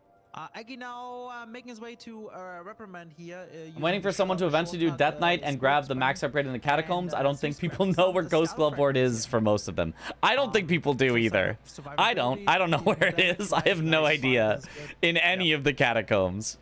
Speaker 4: Aggie now making his way to reprimand here.
Speaker 1: I'm waiting for someone to eventually do Death Knight and grab the max upgrade in the catacombs. I don't think people know where Ghost Glove Board is for most of them. I don't think people do either. I don't know where it is. I have no idea in any of the catacombs.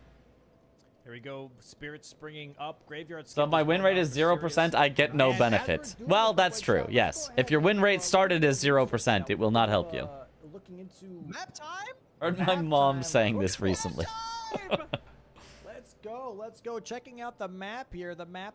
Speaker 3: Here we go. Spirits springing up. Graveyard.
Speaker 1: So if my win rate is 0%, I get no benefit. Well, that's true. Yes. If your win rate started as 0%, it will not help you.
Speaker 3: Looking into
Speaker 4: map time.
Speaker 1: I heard my mom saying this recently.
Speaker 3: Let's go. Checking out the map here. The map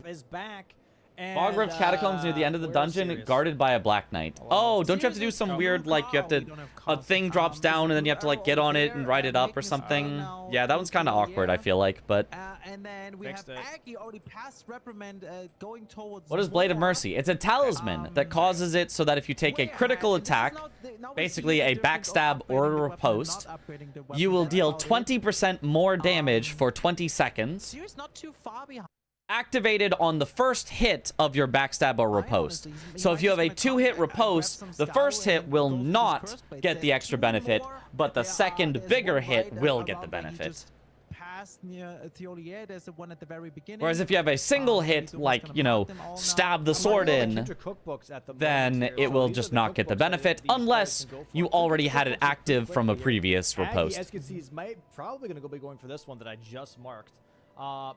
Speaker 3: is back. And,
Speaker 1: Bog Rift Catacombs near the end of the dungeon, guarded by a Black Knight. Oh, don't you have to do some weird, like, you have to, a thing drops down and then you have to, like, get on it and ride it up or something? Yeah, that one's kind of awkward, I feel like, but...
Speaker 4: And then we have Aggie already past reprimand going towards...
Speaker 1: What is Blade of Mercy? It's a talisman that causes it so that if you take a critical attack, basically a backstab or a riposte, you will deal 20% more damage for 20 seconds.
Speaker 4: Not too far behind.
Speaker 1: Activated on the first hit of your backstab or riposte. So if you have a 2-hit riposte, the first hit will not get the extra benefit, but the second bigger hit will get the benefit. Whereas if you have a single hit, like, you know, stab the sword in, then it will just not get the benefit, unless you already had it active from a previous riposte.
Speaker 3: As you can see, he's probably going to be going for this one that I just marked.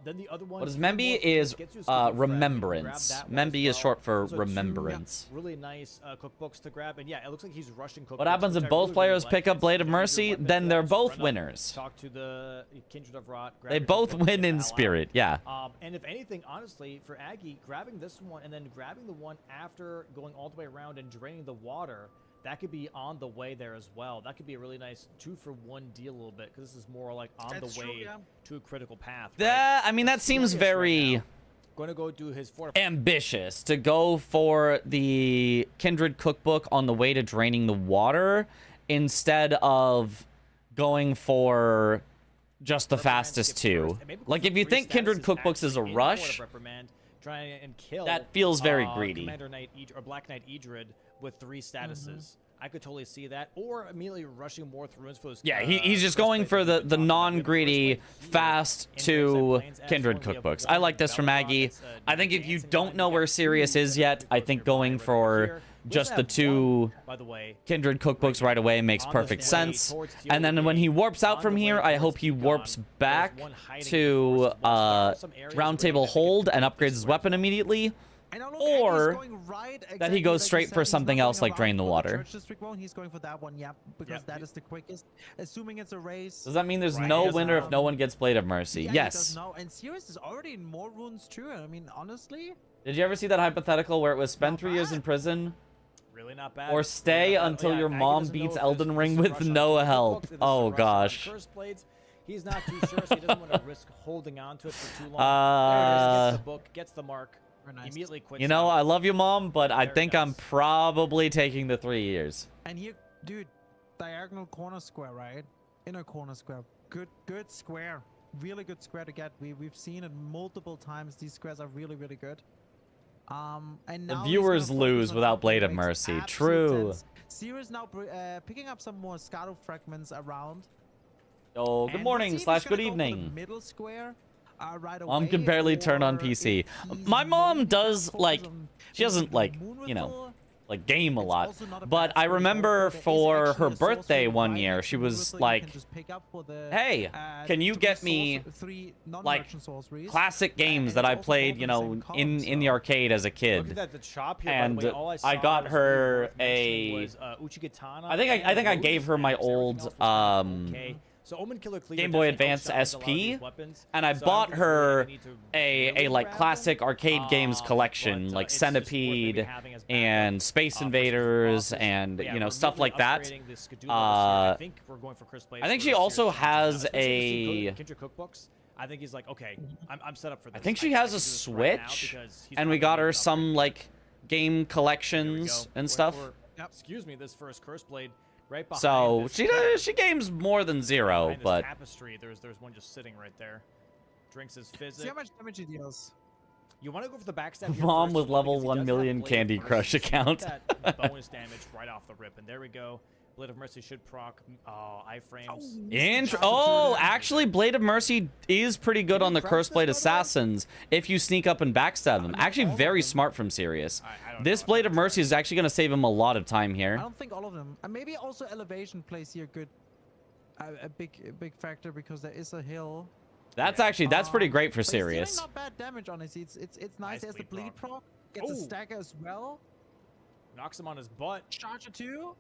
Speaker 3: Then the other one.
Speaker 1: What is Memby is remembrance. Memby is short for remembrance.
Speaker 3: Really nice cookbooks to grab, and yeah, it looks like he's rushing cookbooks.
Speaker 1: What happens if both players pick up Blade of Mercy? Then they're both winners.
Speaker 3: Talk to the Kindred of Rot.
Speaker 1: They both win in spirit, yeah.
Speaker 3: And if anything, honestly, for Aggie, grabbing this one and then grabbing the one after going all the way around and draining the water. That could be on the way there as well. That could be a really nice 2-for-1 deal a little bit, because this is more like on the way to a critical path. Right?
Speaker 1: That, I mean, that seems very
Speaker 3: going to go do his
Speaker 1: ambitious to go for the Kindred cookbook on the way to draining the water instead of going for just the fastest two. Like, if you think Kindred cookbooks is a rush, that feels very greedy.
Speaker 3: Commander Knight or Black Knight Idrid with 3 statuses. I could totally see that, or immediately rushing more through ruins for those.
Speaker 1: Yeah, he's just going for the non-greedy, fast to Kindred cookbooks. I like this from Maggie. I think if you don't know where Sirius is yet, I think going for just the 2 Kindred cookbooks right away makes perfect sense. And then when he warps out from here, I hope he warps back to Round Table Hold and upgrades his weapon immediately. Or that he goes straight for something else like Drain the Water.
Speaker 4: He's going for that one, yeah, because that is the quickest. Assuming it's a race.
Speaker 1: Does that mean there's no winner if no one gets Blade of Mercy? Yes.
Speaker 4: And Sirius is already in more runes too. I mean, honestly.
Speaker 1: Did you ever see that hypothetical where it was spend 3 years in prison?
Speaker 3: Really not bad.
Speaker 1: Or stay until your mom beats Elden Ring with no help. Oh gosh.
Speaker 3: He's not too sure, so he doesn't want to risk holding on to it for too long. Gets the book, gets the mark.
Speaker 4: Nice.
Speaker 3: Immediately quits.
Speaker 1: You know, I love you, Mom, but I think I'm probably taking the 3 years.
Speaker 4: And here, dude, diagonal corner square, right? Inner corner square. Good square. Really good square to get. We've seen it multiple times. These squares are really good. And now
Speaker 1: the viewers lose without Blade of Mercy. True.
Speaker 4: Sirius now picking up some more Scuttle fragments around.
Speaker 1: Oh, good morning / good evening.
Speaker 4: Middle square. Right away,
Speaker 1: Mom can barely turn on PC. My mom does, like, she doesn't, like, you know, like game a
Speaker 4: It's
Speaker 1: lot.
Speaker 4: also not a
Speaker 1: But
Speaker 4: bad
Speaker 1: I
Speaker 4: skill
Speaker 1: remember
Speaker 4: though. There is
Speaker 1: for
Speaker 4: actually
Speaker 1: her
Speaker 4: a sorcery
Speaker 1: birthday one
Speaker 4: right
Speaker 1: year,
Speaker 4: next
Speaker 1: she
Speaker 4: to
Speaker 1: was
Speaker 4: Moonwither you
Speaker 1: like,
Speaker 4: can just pick up for the,
Speaker 1: "Hey, can you get me
Speaker 4: three
Speaker 1: like
Speaker 4: non-merchant sorceries.
Speaker 1: classic games
Speaker 4: and
Speaker 1: that
Speaker 4: it's
Speaker 1: I
Speaker 4: also
Speaker 1: played,
Speaker 4: all
Speaker 1: you
Speaker 4: in the
Speaker 1: know,
Speaker 4: same column,
Speaker 1: in the
Speaker 4: so-
Speaker 1: arcade as a
Speaker 3: Looking
Speaker 1: kid?"
Speaker 3: at the shop here, by
Speaker 1: And
Speaker 3: the way, all
Speaker 1: I got
Speaker 3: was really
Speaker 1: her
Speaker 3: worth mentioning
Speaker 1: a.
Speaker 3: was, Uchikatana
Speaker 1: I think
Speaker 3: and
Speaker 1: I gave
Speaker 3: Rose's
Speaker 1: her my
Speaker 3: axe. Everything
Speaker 1: old
Speaker 3: else was kind of okay. So Omen Killer Cleaver
Speaker 1: Game Boy
Speaker 3: definitely
Speaker 1: Advance
Speaker 3: outshines a lot of these
Speaker 1: SP,
Speaker 3: weapons.
Speaker 1: and I
Speaker 3: So
Speaker 1: bought
Speaker 3: think it's really
Speaker 1: her
Speaker 3: they need to
Speaker 1: a
Speaker 3: really
Speaker 1: like
Speaker 3: grab
Speaker 1: classic
Speaker 3: them.
Speaker 1: arcade games collection,
Speaker 3: But,
Speaker 1: like
Speaker 3: it's just worth maybe
Speaker 1: Centipede
Speaker 3: having as backup,
Speaker 1: and Space
Speaker 3: versus the
Speaker 1: Invaders
Speaker 3: bosses.
Speaker 1: and
Speaker 3: But yeah,
Speaker 1: you know
Speaker 3: we're
Speaker 1: stuff
Speaker 3: really
Speaker 1: like that.
Speaker 3: upgrading the Skidoo levels here. I think we're going for Chris Blades
Speaker 1: I think
Speaker 3: for
Speaker 1: she
Speaker 3: a
Speaker 1: also
Speaker 3: serious challenge
Speaker 1: has
Speaker 3: now, especially
Speaker 1: a.
Speaker 3: with Kindred cookbooks. I think he's like, okay, I'm set up for this.
Speaker 1: I think she
Speaker 3: can
Speaker 1: has
Speaker 3: do
Speaker 1: a
Speaker 3: this right now
Speaker 1: Switch,
Speaker 3: because he's
Speaker 1: and
Speaker 3: not
Speaker 1: we
Speaker 3: gonna
Speaker 1: got
Speaker 3: need
Speaker 1: her
Speaker 3: an
Speaker 1: some
Speaker 3: upgrade.
Speaker 1: like game
Speaker 3: There we
Speaker 1: collections
Speaker 3: go.
Speaker 1: and
Speaker 3: Going
Speaker 1: stuff.
Speaker 3: for, excuse me, this first Curse Blade right behind
Speaker 1: So
Speaker 3: this
Speaker 1: she games more than zero,
Speaker 3: behind this
Speaker 1: but
Speaker 3: tapestry, there's one just sitting right there. Drinks his
Speaker 4: See
Speaker 3: physic.
Speaker 4: how much damage he deals.
Speaker 3: You want to go for the backstab here
Speaker 1: Mom
Speaker 3: first,
Speaker 1: with
Speaker 3: though,
Speaker 1: level
Speaker 3: because he
Speaker 1: 1
Speaker 3: does
Speaker 1: million
Speaker 3: have Blade
Speaker 1: Candy
Speaker 3: of Mercy,
Speaker 1: Crush
Speaker 3: so you get
Speaker 1: account.
Speaker 3: that bonus damage right off the rip, and there we go. Blade of Mercy should proc iframes.
Speaker 1: Oh, actually, Blade of Mercy is pretty good
Speaker 3: Can
Speaker 1: on
Speaker 3: you
Speaker 1: the
Speaker 3: crouch
Speaker 1: Curse
Speaker 3: this,
Speaker 1: Blade
Speaker 3: by the way?
Speaker 1: Assassins if you sneak up and backstab them.
Speaker 4: not
Speaker 1: Actually,
Speaker 4: all of
Speaker 1: very
Speaker 4: them.
Speaker 1: smart from Sirius.
Speaker 3: I don't
Speaker 1: This
Speaker 3: know, I've
Speaker 1: Blade
Speaker 3: never
Speaker 1: of Mercy
Speaker 3: tried.
Speaker 1: is actually going to save him a lot of time
Speaker 4: I
Speaker 1: here.
Speaker 4: don't think all of them. And maybe also elevation plays here good, a big factor because there is a hill.
Speaker 1: That's actually, that's pretty great for
Speaker 4: But he's dealing
Speaker 1: Sirius.
Speaker 4: not bad damage, honestly. It's nice.
Speaker 3: Nice
Speaker 4: There's the
Speaker 3: bleed
Speaker 4: bleed
Speaker 3: proc.
Speaker 4: proc. Gets a
Speaker 3: Ooh.
Speaker 4: stagger as well.
Speaker 3: Knocks him on his butt.
Speaker 4: Charger 2.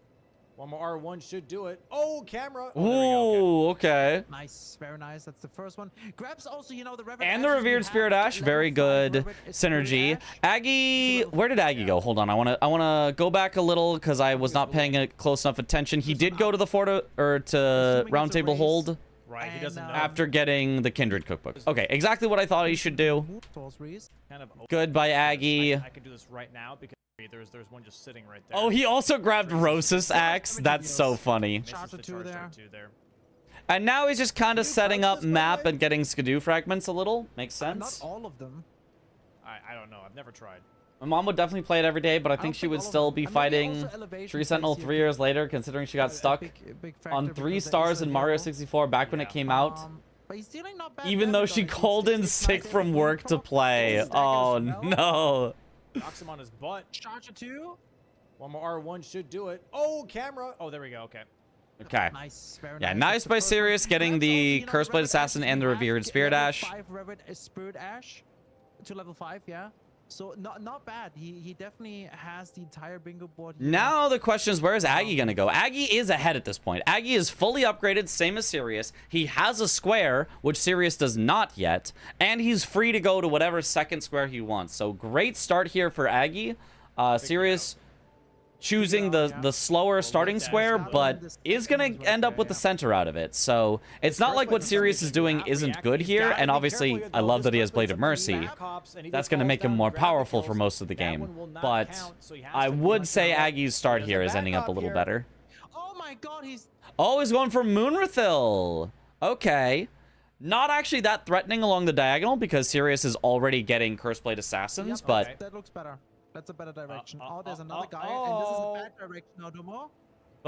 Speaker 3: One more R1 should do it. Oh, camera. Oh, there we go.
Speaker 1: Ooh, okay.
Speaker 4: Nice, very nice. That's the first one. Grabs also, you know, the Revered
Speaker 1: And the
Speaker 4: Ashes we
Speaker 1: Revered
Speaker 4: have,
Speaker 1: Spirit Ash,
Speaker 4: level
Speaker 1: very
Speaker 4: 5
Speaker 1: good
Speaker 4: Revered Spirit
Speaker 1: synergy.
Speaker 4: Ash.
Speaker 1: Aggie,
Speaker 4: level
Speaker 1: where did Aggie go? Hold on, I wanna go back a little because I was not paying close enough attention. He did go to the to
Speaker 4: Assuming it's
Speaker 1: Round
Speaker 4: a
Speaker 1: Table
Speaker 4: race.
Speaker 1: Hold
Speaker 3: Right, he
Speaker 4: And,
Speaker 3: doesn't know.
Speaker 1: after getting the Kindred cookbook. Okay, exactly what I thought he should do.
Speaker 4: Sorceries.
Speaker 3: Kind of
Speaker 1: Good by Aggie.
Speaker 3: I can do this right now because there's one just sitting right there.
Speaker 1: Oh, he also grabbed Rosa's axe. That's so funny.
Speaker 3: Misses
Speaker 4: Charger
Speaker 3: the
Speaker 4: 2
Speaker 3: charge
Speaker 4: there.
Speaker 3: 2 there.
Speaker 1: And now he's just kind of
Speaker 4: Can you
Speaker 1: setting
Speaker 4: crouch
Speaker 1: up
Speaker 4: this, by the
Speaker 1: map
Speaker 4: way?
Speaker 1: and getting Skidoo fragments a little. Makes
Speaker 4: Not
Speaker 1: sense.
Speaker 4: all of them.
Speaker 3: I don't know. I've never tried.
Speaker 1: My mom would definitely play it every day, but I
Speaker 4: don't
Speaker 1: think she
Speaker 4: think
Speaker 1: would
Speaker 4: all of
Speaker 1: still
Speaker 4: them.
Speaker 1: be
Speaker 4: And maybe
Speaker 1: fighting
Speaker 4: also elevation
Speaker 1: Tree Sentinel
Speaker 4: plays
Speaker 1: 3
Speaker 4: here
Speaker 1: years later, considering she got stuck
Speaker 4: a big
Speaker 1: on
Speaker 4: factor
Speaker 1: 3
Speaker 4: because there
Speaker 1: stars
Speaker 4: is a
Speaker 1: in Mario
Speaker 4: hill.
Speaker 1: 64 back when it
Speaker 3: Yeah.
Speaker 1: came out.
Speaker 4: But he's dealing not bad
Speaker 1: Even though
Speaker 4: damage,
Speaker 1: she
Speaker 4: honestly.
Speaker 1: called in
Speaker 4: It's
Speaker 1: sick
Speaker 4: nice. There's
Speaker 1: from
Speaker 4: the
Speaker 1: work
Speaker 4: bleed
Speaker 1: to
Speaker 4: proc,
Speaker 1: play.
Speaker 4: there's the
Speaker 1: Oh
Speaker 4: stagger as well.
Speaker 1: no.
Speaker 3: Knocks him on his butt.
Speaker 4: Charger 2.
Speaker 3: One more R1 should do it. Oh, camera. Oh, there we go. Okay.
Speaker 1: Okay.
Speaker 4: Nice, very
Speaker 1: Yeah,
Speaker 4: nice.
Speaker 1: nice
Speaker 4: That's the
Speaker 1: by
Speaker 4: first one.
Speaker 1: Sirius getting
Speaker 4: Grabs
Speaker 1: the
Speaker 4: also, you know,
Speaker 1: Curse Blade
Speaker 4: Revered
Speaker 1: Assassin
Speaker 4: Ashes
Speaker 1: and the
Speaker 4: we have,
Speaker 1: Revered Spirit
Speaker 4: level
Speaker 1: Ash.
Speaker 4: 5 Revered Spirit Ash to level 5, yeah. So not bad. He definitely has the entire bingo board here.
Speaker 1: Now the question is, where is Aggie gonna go? Aggie is ahead at this point. Aggie is fully upgraded, same as Sirius. He has a square, which Sirius does not yet, and he's free to go to whatever second square he wants. So great start here for Aggie. Sirius choosing the slower starting square, but is gonna end up with the center out of it. So it's not like what Sirius is doing isn't good here, and obviously I love that he has Blade of Mercy. That's going to make him more powerful for most of the game. But I would say Aggie's start here is ending up a little better.
Speaker 4: Oh my god, he's
Speaker 1: Oh, he's going for Moonrathil. Okay. Not actually that threatening along the diagonal because Sirius is already getting Curse Blade Assassins,
Speaker 4: Yep,
Speaker 1: but
Speaker 4: that looks better. That's a better direction. Oh, there's
Speaker 3: uh,
Speaker 4: another guy,
Speaker 3: oh.
Speaker 4: and this is a bad direction now, Domo.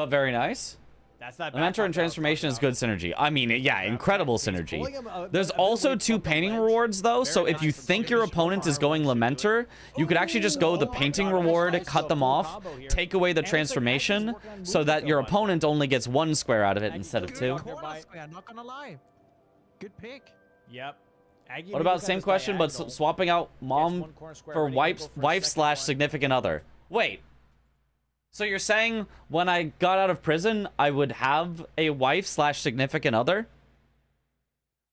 Speaker 1: very nice.
Speaker 3: That's that.
Speaker 1: Mentor and Transformation is good synergy. I mean, yeah, incredible synergy. There's also 2 painting rewards, though, so if you think your opponent is going Lamentor, you could actually just go the painting reward, cut them off, take away the transformation, so that your opponent only gets 1 square out of it instead of 2.
Speaker 4: Corner square, not gonna lie. Good pick.
Speaker 3: Yep. Aggie
Speaker 1: What
Speaker 3: maybe
Speaker 1: about
Speaker 3: got
Speaker 1: same
Speaker 3: this
Speaker 1: question, but
Speaker 3: diagonal,
Speaker 1: swapping out
Speaker 3: gets
Speaker 1: mom
Speaker 3: one corner square
Speaker 1: for
Speaker 3: ready, go for a
Speaker 1: wife
Speaker 3: second
Speaker 1: slash
Speaker 3: one.
Speaker 1: significant other? Wait. So you're saying when I got out of prison, I would have a wife slash significant other?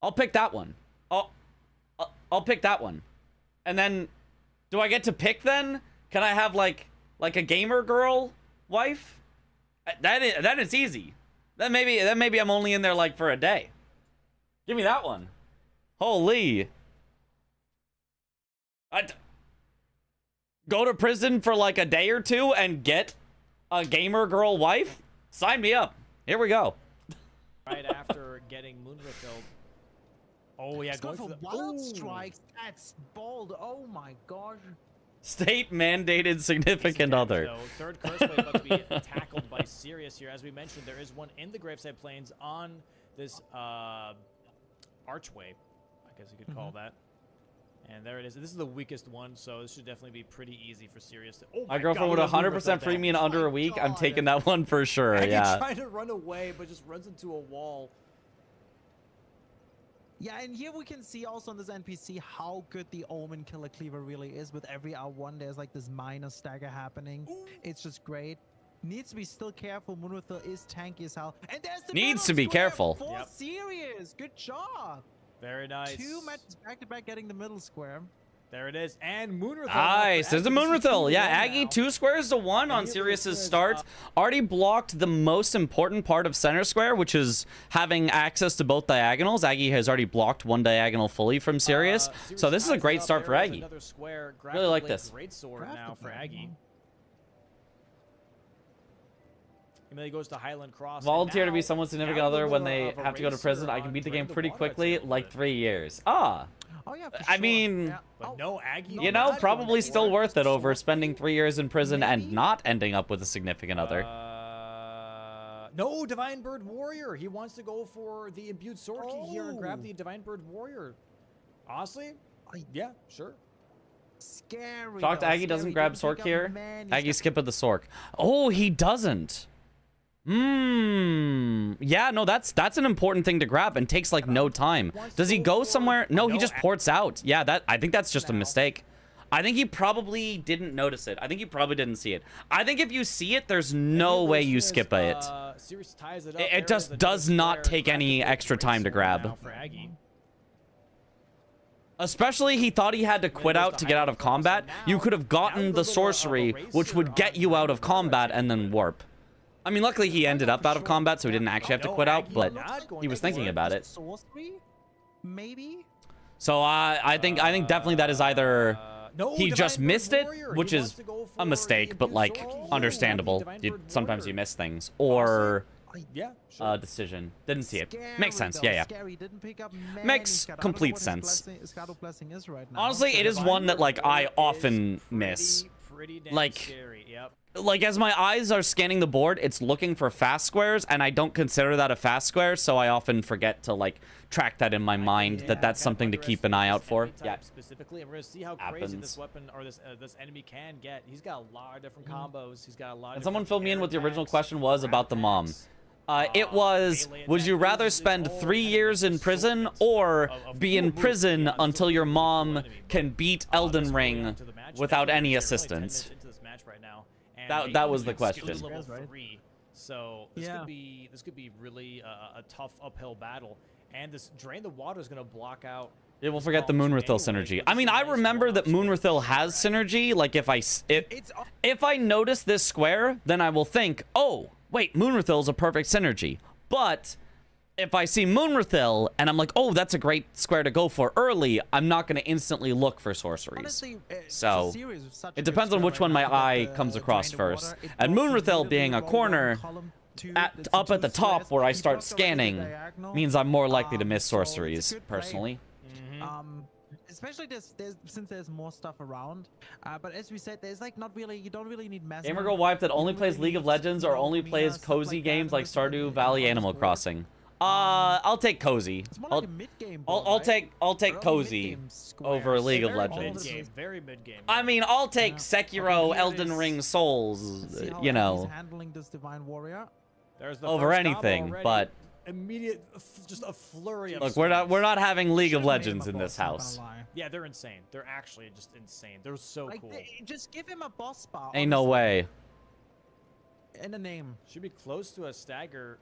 Speaker 1: I'll pick that one. I'll pick that one. And then, do I get to pick then? Can I have like a gamer girl wife? Then it's easy. Then maybe I'm only in there like for a day. Give me that one. Holy. Go to prison for like a day or 2 and get a gamer girl wife? Sign me up. Here we go.
Speaker 3: Right after getting Moonrathil. Oh yeah,
Speaker 4: He's going for
Speaker 3: the
Speaker 4: wild
Speaker 3: Ooh.
Speaker 4: strikes. That's bold. Oh my gosh.
Speaker 1: State mandated significant
Speaker 3: Easy
Speaker 1: other.
Speaker 3: damage, though. Third curse wave about to be tackled by Sirius here. As we mentioned, there is one in the Graveside Plains on this archway, I guess you could call that. And there it is. This is the weakest one, so this should definitely be pretty easy for Sirius. Oh
Speaker 1: My
Speaker 3: my
Speaker 1: girlfriend
Speaker 3: God,
Speaker 1: would
Speaker 3: look at Boomer
Speaker 1: 100% free
Speaker 3: throw
Speaker 1: me in
Speaker 3: down.
Speaker 1: under a week. I'm
Speaker 3: God.
Speaker 1: taking that one for sure.
Speaker 3: Aggie
Speaker 1: Yeah.
Speaker 3: trying to run away, but just runs into a wall.
Speaker 4: Yeah, and here we can see also on this NPC how good the Omen Killer Cleaver really is. With every R1, there's like this minor stagger happening. It's just great. Needs to be still careful. Moonwither is tanky as hell. And there's the
Speaker 1: Needs
Speaker 4: middle
Speaker 1: to be
Speaker 4: square
Speaker 1: careful.
Speaker 4: for
Speaker 3: Yep.
Speaker 4: Sirius. Good job.
Speaker 3: Very nice.
Speaker 4: 2 matches back to back getting the middle square.
Speaker 3: There it is. And Moonwither.
Speaker 1: Nice. There's a Moonwither. Yeah, Aggie 2 squares to 1 on
Speaker 3: he
Speaker 1: Sirius's
Speaker 3: was,
Speaker 1: start. Already blocked the most important part of center square, which is having access to both diagonals. Aggie has already blocked one diagonal fully from Sirius. So this is a great start for Aggie.
Speaker 3: Another square.
Speaker 1: Really like this.
Speaker 3: Great sword
Speaker 4: Grab
Speaker 3: now
Speaker 4: the
Speaker 3: for
Speaker 4: blade.
Speaker 3: Aggie. Immediately goes to Highland Cross.
Speaker 1: Volunteer
Speaker 3: and
Speaker 1: to be
Speaker 3: now-
Speaker 1: someone's significant
Speaker 3: now
Speaker 1: other
Speaker 3: the
Speaker 1: when
Speaker 3: little,
Speaker 1: they have to go to
Speaker 3: eraser
Speaker 1: prison. I
Speaker 3: on
Speaker 1: can beat the
Speaker 3: Drain
Speaker 1: game pretty
Speaker 3: Water
Speaker 1: quickly,
Speaker 3: example,
Speaker 1: like
Speaker 3: but-
Speaker 1: 3 years. Ah,
Speaker 4: Oh yeah, for
Speaker 1: I
Speaker 4: sure.
Speaker 1: mean,
Speaker 4: Yeah.
Speaker 3: But
Speaker 4: Oh,
Speaker 3: no Aggie.
Speaker 1: you
Speaker 4: not
Speaker 1: know,
Speaker 4: bad.
Speaker 1: probably
Speaker 4: One
Speaker 1: still
Speaker 4: more.
Speaker 1: worth it over
Speaker 4: Sword
Speaker 1: spending
Speaker 4: three?
Speaker 1: 3 years in prison and
Speaker 4: Maybe?
Speaker 1: not ending up with a significant other.
Speaker 3: No, Divine Bird Warrior. He wants to go for the imbued sword key here and grab the Divine Bird Warrior. Honestly, yeah, sure.
Speaker 4: Scary.
Speaker 1: Shocked
Speaker 4: though,
Speaker 1: Aggie doesn't
Speaker 4: scary.
Speaker 1: grab
Speaker 4: Didn't
Speaker 1: Sork
Speaker 4: pick up
Speaker 1: here.
Speaker 4: many
Speaker 1: Aggie
Speaker 4: steps.
Speaker 1: skipping the Sork. Oh, he doesn't. Yeah, no, that's an important thing to grab and takes like no time. Does he go somewhere? No, he just ports out. Yeah, I think that's just a mistake. I think he probably didn't notice it. I think he probably didn't see it. I think if you see it, there's no way you skip it.
Speaker 3: Sirius ties it up.
Speaker 1: It
Speaker 3: There
Speaker 1: just
Speaker 3: is another
Speaker 1: does not
Speaker 3: square.
Speaker 1: take any
Speaker 3: Practically
Speaker 1: extra
Speaker 3: great
Speaker 1: time to
Speaker 3: sword
Speaker 1: grab.
Speaker 3: now for Aggie.
Speaker 1: Especially he thought he had to quit out to get out of combat. You could have gotten the sorcery, which would get you out of combat and then warp. I mean, luckily he ended up out of combat, so he didn't actually have to quit out, but he was thinking about it.
Speaker 4: Sorcery? Maybe?
Speaker 1: So I think definitely that is either
Speaker 3: No,
Speaker 1: he
Speaker 3: Divine
Speaker 1: just
Speaker 3: Bird
Speaker 1: missed it,
Speaker 3: Warrior.
Speaker 1: which
Speaker 3: He
Speaker 1: is
Speaker 3: wants to go
Speaker 1: a
Speaker 3: for
Speaker 1: mistake,
Speaker 3: the
Speaker 1: but
Speaker 3: imbued
Speaker 1: like
Speaker 3: sword key.
Speaker 1: understandable.
Speaker 3: Divine Bird
Speaker 1: Sometimes you
Speaker 3: Warrior.
Speaker 1: miss things or
Speaker 3: Yeah, sure.
Speaker 1: decision. Didn't see it.
Speaker 4: Scary,
Speaker 1: Makes sense.
Speaker 4: though,
Speaker 1: Yeah, yeah.
Speaker 4: Scary. Didn't pick up many
Speaker 1: Makes
Speaker 4: scouts. I don't know
Speaker 1: complete
Speaker 4: what his
Speaker 1: sense.
Speaker 4: Scoutal blessing is right now.
Speaker 1: Honestly, it is
Speaker 3: Divine
Speaker 1: one that
Speaker 3: Bird
Speaker 1: like I
Speaker 3: Warrior
Speaker 1: often
Speaker 3: is
Speaker 1: miss.
Speaker 3: Pretty damn
Speaker 1: Like-
Speaker 3: scary. Yep.
Speaker 1: Like as my eyes are scanning the board, it's looking for fast squares, and I don't consider that a fast square, so I often forget to like track that in my mind that that's something to keep an eye out for. Yeah.
Speaker 3: Specifically, and we're gonna see how crazy
Speaker 1: Happens.
Speaker 3: this weapon or this enemy can get. He's got a lot of different combos. He's got a lot.
Speaker 1: And
Speaker 3: of
Speaker 1: someone
Speaker 3: different
Speaker 1: filled me in
Speaker 3: air
Speaker 1: what the original
Speaker 3: attacks,
Speaker 1: question was about the mom.
Speaker 3: attacks.
Speaker 1: It was,
Speaker 3: melee
Speaker 1: would you
Speaker 3: attack
Speaker 1: rather
Speaker 3: uses
Speaker 1: spend
Speaker 3: all
Speaker 1: 3 years in
Speaker 3: enemies
Speaker 1: prison
Speaker 3: swords
Speaker 1: or
Speaker 3: of
Speaker 1: be
Speaker 3: cool
Speaker 1: in
Speaker 3: moves
Speaker 1: prison
Speaker 3: beyond just
Speaker 1: until
Speaker 3: looking
Speaker 1: your
Speaker 3: for the
Speaker 1: mom
Speaker 3: cool enemy.
Speaker 1: can beat
Speaker 3: That's
Speaker 1: Elden
Speaker 3: going
Speaker 1: Ring
Speaker 3: on to the match
Speaker 1: without
Speaker 3: now.
Speaker 1: any
Speaker 3: We're only 10
Speaker 1: assistance?
Speaker 3: minutes into this match right now, and
Speaker 1: That
Speaker 3: they
Speaker 1: was the
Speaker 3: even skipped
Speaker 1: question.
Speaker 3: level
Speaker 4: Right.
Speaker 3: 3. So this
Speaker 4: Yeah.
Speaker 3: could be really a tough uphill battle, and this Drain the Water is going to block out.
Speaker 1: Yeah, we'll
Speaker 3: this
Speaker 1: forget the
Speaker 3: column two
Speaker 1: Moonrathil
Speaker 3: anyway,
Speaker 1: synergy.
Speaker 3: but
Speaker 1: I
Speaker 3: this
Speaker 1: mean,
Speaker 3: is a
Speaker 1: I
Speaker 3: nice
Speaker 1: remember that
Speaker 3: one-off
Speaker 1: Moonrathil
Speaker 3: square
Speaker 1: has
Speaker 3: for Aggie.
Speaker 1: synergy. Like if I notice this square, then I will think, oh, wait, Moonrathil is a perfect synergy. But if I see Moonrathil and I'm like, oh, that's a great square to go for early, I'm not going to instantly look for sorceries.
Speaker 4: Honestly,
Speaker 1: So,
Speaker 4: the series was such a
Speaker 1: it
Speaker 4: good
Speaker 1: depends on
Speaker 4: square
Speaker 1: which
Speaker 4: right
Speaker 1: one my
Speaker 4: now. You got
Speaker 1: eye
Speaker 4: the
Speaker 1: comes across
Speaker 4: Drain the
Speaker 1: first.
Speaker 4: Water. It
Speaker 1: And
Speaker 4: goes
Speaker 1: Moonrathil
Speaker 4: immediately
Speaker 1: being a
Speaker 4: roll
Speaker 1: corner
Speaker 4: down column two. It's
Speaker 1: up
Speaker 4: two
Speaker 1: at the top
Speaker 4: squares.
Speaker 1: where I
Speaker 4: He
Speaker 1: start
Speaker 4: drops already the
Speaker 1: scanning
Speaker 4: diagonal.
Speaker 1: means I'm more likely to miss
Speaker 4: So it's a
Speaker 1: sorceries,
Speaker 4: good play.
Speaker 1: personally.
Speaker 4: Especially since there's more stuff around. But as we said, there's like not really, you don't really need mass.
Speaker 1: Gamer Girl Wife that only plays League of Legends or only plays cozy games like Stardew Valley, Animal Crossing. I'll take cozy.
Speaker 4: It's more like a mid-game.
Speaker 1: I'll take
Speaker 4: Early
Speaker 1: cozy
Speaker 4: mid-game squares.
Speaker 1: over League of
Speaker 3: Very
Speaker 1: Legends.
Speaker 3: mid-game, very mid-game.
Speaker 1: I mean, I'll take
Speaker 4: Yeah.
Speaker 1: Sekiro,
Speaker 4: Okay, here
Speaker 1: Elden
Speaker 4: is-
Speaker 1: Ring, Souls,
Speaker 4: See how
Speaker 1: you
Speaker 4: Eddie's
Speaker 1: know,
Speaker 4: handling this Divine Warrior.
Speaker 3: There's the
Speaker 1: over
Speaker 3: first combo
Speaker 1: anything.
Speaker 3: already.
Speaker 1: But
Speaker 3: Immediate, just a flurry of.
Speaker 1: look, we're not having League of
Speaker 4: Should've made him
Speaker 1: Legends
Speaker 4: a
Speaker 1: in this
Speaker 4: boss, not gonna
Speaker 1: house.
Speaker 4: lie.
Speaker 3: Yeah, they're insane. They're actually just insane. They're so
Speaker 4: Like,
Speaker 3: cool.
Speaker 4: just give him a boss spot.
Speaker 1: Ain't no
Speaker 4: honestly.
Speaker 1: way.
Speaker 4: In a name.
Speaker 3: Should be close to a stagger.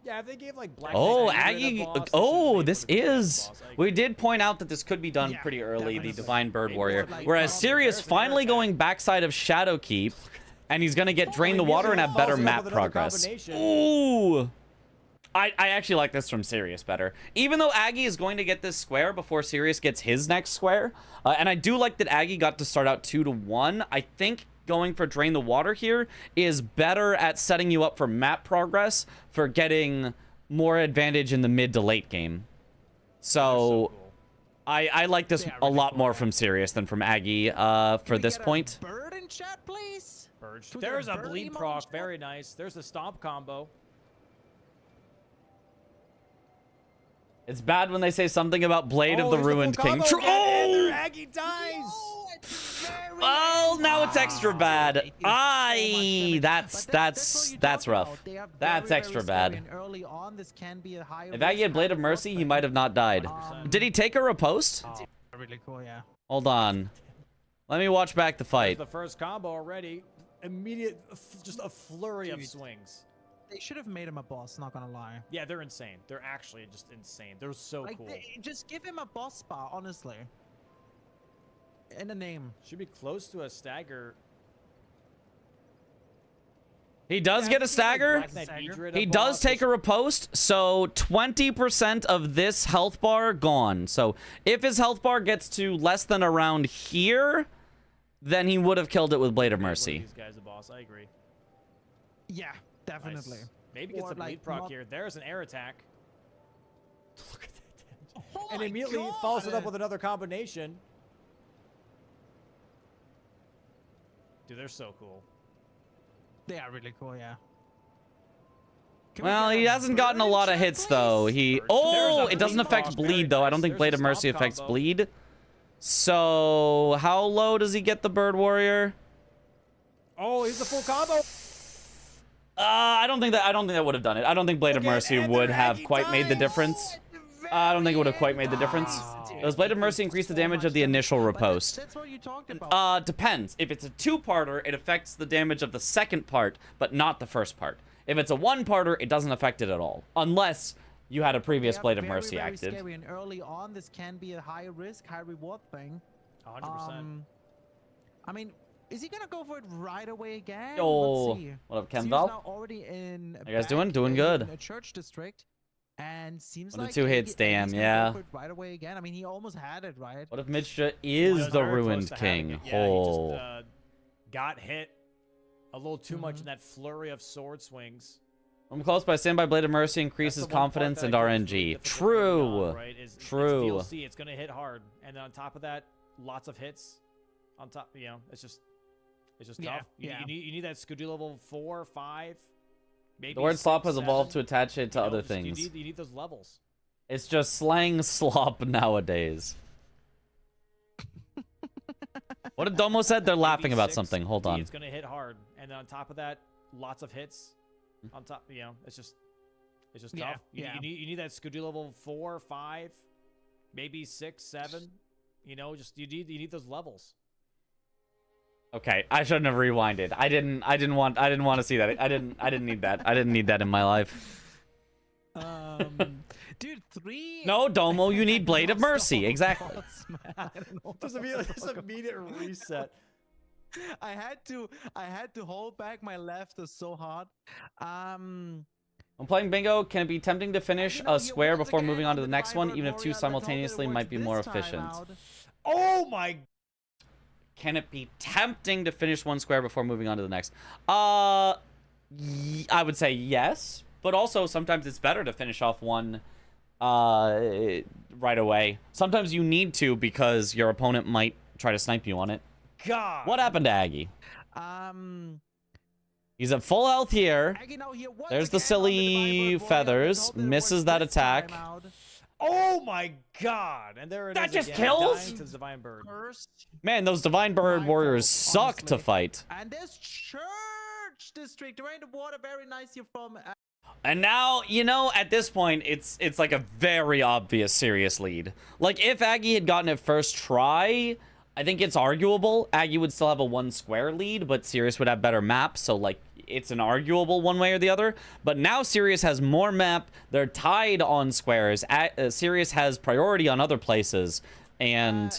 Speaker 3: Yeah, if they gave like Black.
Speaker 1: Oh,
Speaker 3: Stagger to the
Speaker 1: Aggie.
Speaker 3: boss, they should
Speaker 1: Oh,
Speaker 3: be
Speaker 1: this
Speaker 3: able to beat that
Speaker 1: is.
Speaker 3: boss. I
Speaker 1: We
Speaker 3: agree.
Speaker 1: did point out that this could be done
Speaker 3: Yeah,
Speaker 1: pretty early, the
Speaker 3: definitely.
Speaker 1: Divine Bird
Speaker 3: Maybe
Speaker 1: Warrior.
Speaker 3: with, like,
Speaker 1: Whereas
Speaker 3: Brawlers,
Speaker 1: Sirius
Speaker 3: there's an
Speaker 1: finally
Speaker 3: air
Speaker 1: going
Speaker 3: attack.
Speaker 1: backside of Shadowkeep, and he's gonna get Drain the
Speaker 3: Maybe
Speaker 1: Water and have better
Speaker 3: follows it up
Speaker 1: map
Speaker 3: with another
Speaker 1: progress.
Speaker 3: combination.
Speaker 1: Ooh. I actually like this from Sirius better. Even though Aggie is going to get this square before Sirius gets his next square, and I do like that Aggie got to start out 2-1. I think going for Drain the Water here is better at setting you up for map progress for getting more advantage in the mid to late game. So
Speaker 3: cool.
Speaker 1: I like this
Speaker 4: They are
Speaker 1: a
Speaker 4: really
Speaker 1: lot
Speaker 4: cool,
Speaker 1: more
Speaker 4: man.
Speaker 1: from Sirius than from Aggie for
Speaker 4: Can we
Speaker 1: this
Speaker 4: get a
Speaker 1: point.
Speaker 4: Bird in chat, please.
Speaker 3: Burge.
Speaker 4: To the
Speaker 3: There's a
Speaker 4: bird
Speaker 3: bleed
Speaker 4: emoji
Speaker 3: proc.
Speaker 4: chat?
Speaker 3: Very nice. There's the stomp combo.
Speaker 1: It's bad when they say something about Blade of the
Speaker 3: here's full
Speaker 1: Ruined King.
Speaker 3: combo again, and their
Speaker 1: Oh!
Speaker 3: Aggie dies.
Speaker 1: Well, now it's extra bad. That's rough. That's extra bad.
Speaker 4: Early on, this can be a high
Speaker 1: If Aggie had Blade of Mercy, he might have not died. Did he take a riposte?
Speaker 4: Really cool, yeah.
Speaker 1: Hold on. Let me watch back the fight.
Speaker 3: The first combo already. Immediate, just a flurry of swings.
Speaker 4: They should have made him a boss, not gonna lie.
Speaker 3: Yeah, they're insane. They're actually just insane. They're so
Speaker 4: Like,
Speaker 3: cool.
Speaker 4: just give him a boss spot, honestly. In the name.
Speaker 3: Should be close to a stagger.
Speaker 1: He does get a stagger. He does take a riposte, so 20% of this health bar gone. So if his health bar gets to less than around here, then he would have killed it with Blade of Mercy.
Speaker 3: These guys, the boss. I agree.
Speaker 4: Yeah, definitely.
Speaker 3: Nice. Maybe gets
Speaker 4: Or,
Speaker 3: a bleed
Speaker 4: like,
Speaker 3: proc
Speaker 4: not-
Speaker 3: here. There's an air attack. Look at that damage.
Speaker 4: Oh
Speaker 3: And
Speaker 4: my
Speaker 3: immediately
Speaker 4: God.
Speaker 3: follows it up with another combination. Dude, they're so cool.
Speaker 4: They are really cool, yeah.
Speaker 1: Well, he hasn't gotten a lot of hits though. He it doesn't affect bleed though. I don't think Blade of Mercy affects bleed. So how low does he get the Bird Warrior?
Speaker 3: Oh, he's the full combo.
Speaker 1: I don't think that would have done it. I don't think Blade of Mercy would have quite made the difference. I don't think it would have quite made the difference. Does Blade of Mercy increase the damage of the initial riposte?
Speaker 4: That's what you talked about.
Speaker 1: Depends. If it's a two-parter, it affects the damage of the second part, but not the first part. If it's a one-parter, it doesn't affect it at all, unless you had a previous Blade of Mercy
Speaker 4: very
Speaker 1: active.
Speaker 4: Scary. And early on, this can be a high risk, high reward thing.
Speaker 3: 100%.
Speaker 4: I mean, is he gonna go for it right away again?
Speaker 1: Yo,
Speaker 4: Let's see.
Speaker 1: what up,
Speaker 4: He's
Speaker 1: Kendall?
Speaker 4: now already in.
Speaker 1: How you guys doing?
Speaker 4: back
Speaker 1: Doing good.
Speaker 4: in a church district, and seems
Speaker 1: What are
Speaker 4: like
Speaker 1: two hits, damn,
Speaker 4: he's gonna
Speaker 1: yeah.
Speaker 4: go for it right away again. I mean, he almost had it right.
Speaker 1: What if Midshot
Speaker 3: He
Speaker 1: is
Speaker 3: was
Speaker 1: the
Speaker 3: very close
Speaker 1: Ruined
Speaker 3: to having
Speaker 1: King?
Speaker 3: it. Yeah,
Speaker 1: Oh.
Speaker 3: he just got hit a little too much in that flurry of sword swings.
Speaker 1: I'm close by standing by Blade of Mercy
Speaker 3: That's
Speaker 1: increases
Speaker 3: the one part
Speaker 1: confidence
Speaker 3: that
Speaker 1: and
Speaker 3: I think is really
Speaker 1: RNG.
Speaker 3: difficult early
Speaker 1: True.
Speaker 3: on, right, is
Speaker 1: True.
Speaker 3: It's DLC. It's gonna hit hard, and then on top of that, lots of hits. On top, you know, it's just
Speaker 4: Yeah,
Speaker 3: tough.
Speaker 4: yeah.
Speaker 3: You need that Scudi level 4, 5, maybe.
Speaker 1: The word slop
Speaker 3: 6,
Speaker 1: has evolved to
Speaker 3: 7.
Speaker 1: attach it to
Speaker 3: You know,
Speaker 1: other
Speaker 3: just-
Speaker 1: things.
Speaker 3: You need those levels.
Speaker 1: It's just slang slop nowadays. What did Domo said? They're laughing about
Speaker 3: 86,
Speaker 1: something. Hold on.
Speaker 3: It's gonna hit hard, and then on top of that, lots of hits. On top, you know, it's just
Speaker 4: Yeah,
Speaker 3: tough.
Speaker 4: yeah.
Speaker 3: You need that Scudi level 4, 5, maybe 6, 7. You know, just you need those levels.
Speaker 1: Okay, I shouldn't have rewinded. I didn't want to see that. I didn't need that. I didn't need that in my life.
Speaker 4: Dude, 3.
Speaker 1: No, Domo, you need Blade of Mercy. Exactly.
Speaker 3: Just immediate reset.
Speaker 4: I had to hold back my laughter so hard.
Speaker 1: When playing bingo, can it be tempting to finish
Speaker 4: You know,
Speaker 1: a square
Speaker 4: once
Speaker 1: before
Speaker 4: again,
Speaker 1: moving on to
Speaker 4: the
Speaker 1: the next one,
Speaker 4: Divine
Speaker 1: even if
Speaker 4: Warrior,
Speaker 1: two
Speaker 4: let's hope that it
Speaker 1: simultaneously
Speaker 4: works
Speaker 1: might be more
Speaker 4: this time
Speaker 1: efficient?
Speaker 4: out.
Speaker 3: Oh my!
Speaker 1: Can it be tempting to finish one square before moving on to the next? I would say yes, but also sometimes it's better to finish off one right away. Sometimes you need to because your opponent might try to snipe you on it.
Speaker 3: God!
Speaker 1: What happened to Aggie? He's at full health here.
Speaker 4: Aggie now here once
Speaker 1: There's the
Speaker 4: again on
Speaker 1: silly
Speaker 4: Divine Warrior. Let's
Speaker 1: feathers.
Speaker 4: hope that it
Speaker 1: Misses
Speaker 4: works
Speaker 1: that
Speaker 4: this time
Speaker 1: attack.
Speaker 4: out.
Speaker 3: Oh my God! And there it is.
Speaker 1: That just
Speaker 3: again,
Speaker 1: kills?
Speaker 3: dying to the Divine Bird.
Speaker 4: First,
Speaker 1: Man, those Divine Bird
Speaker 4: My
Speaker 1: Warriors
Speaker 4: fault,
Speaker 1: suck to
Speaker 4: honestly.
Speaker 1: fight.
Speaker 4: and this church district drain the water very nice here from.
Speaker 1: And now, you know, at this point, it's like a very obvious serious lead. Like, if Aggie had gotten it first try, I think it's arguable. Aggie would still have a 1 square lead, but Sirius would have better maps, so, like, it's an arguable one way or the other. But now Sirius has more map. They're tied on squares. Sirius has priority on other places. And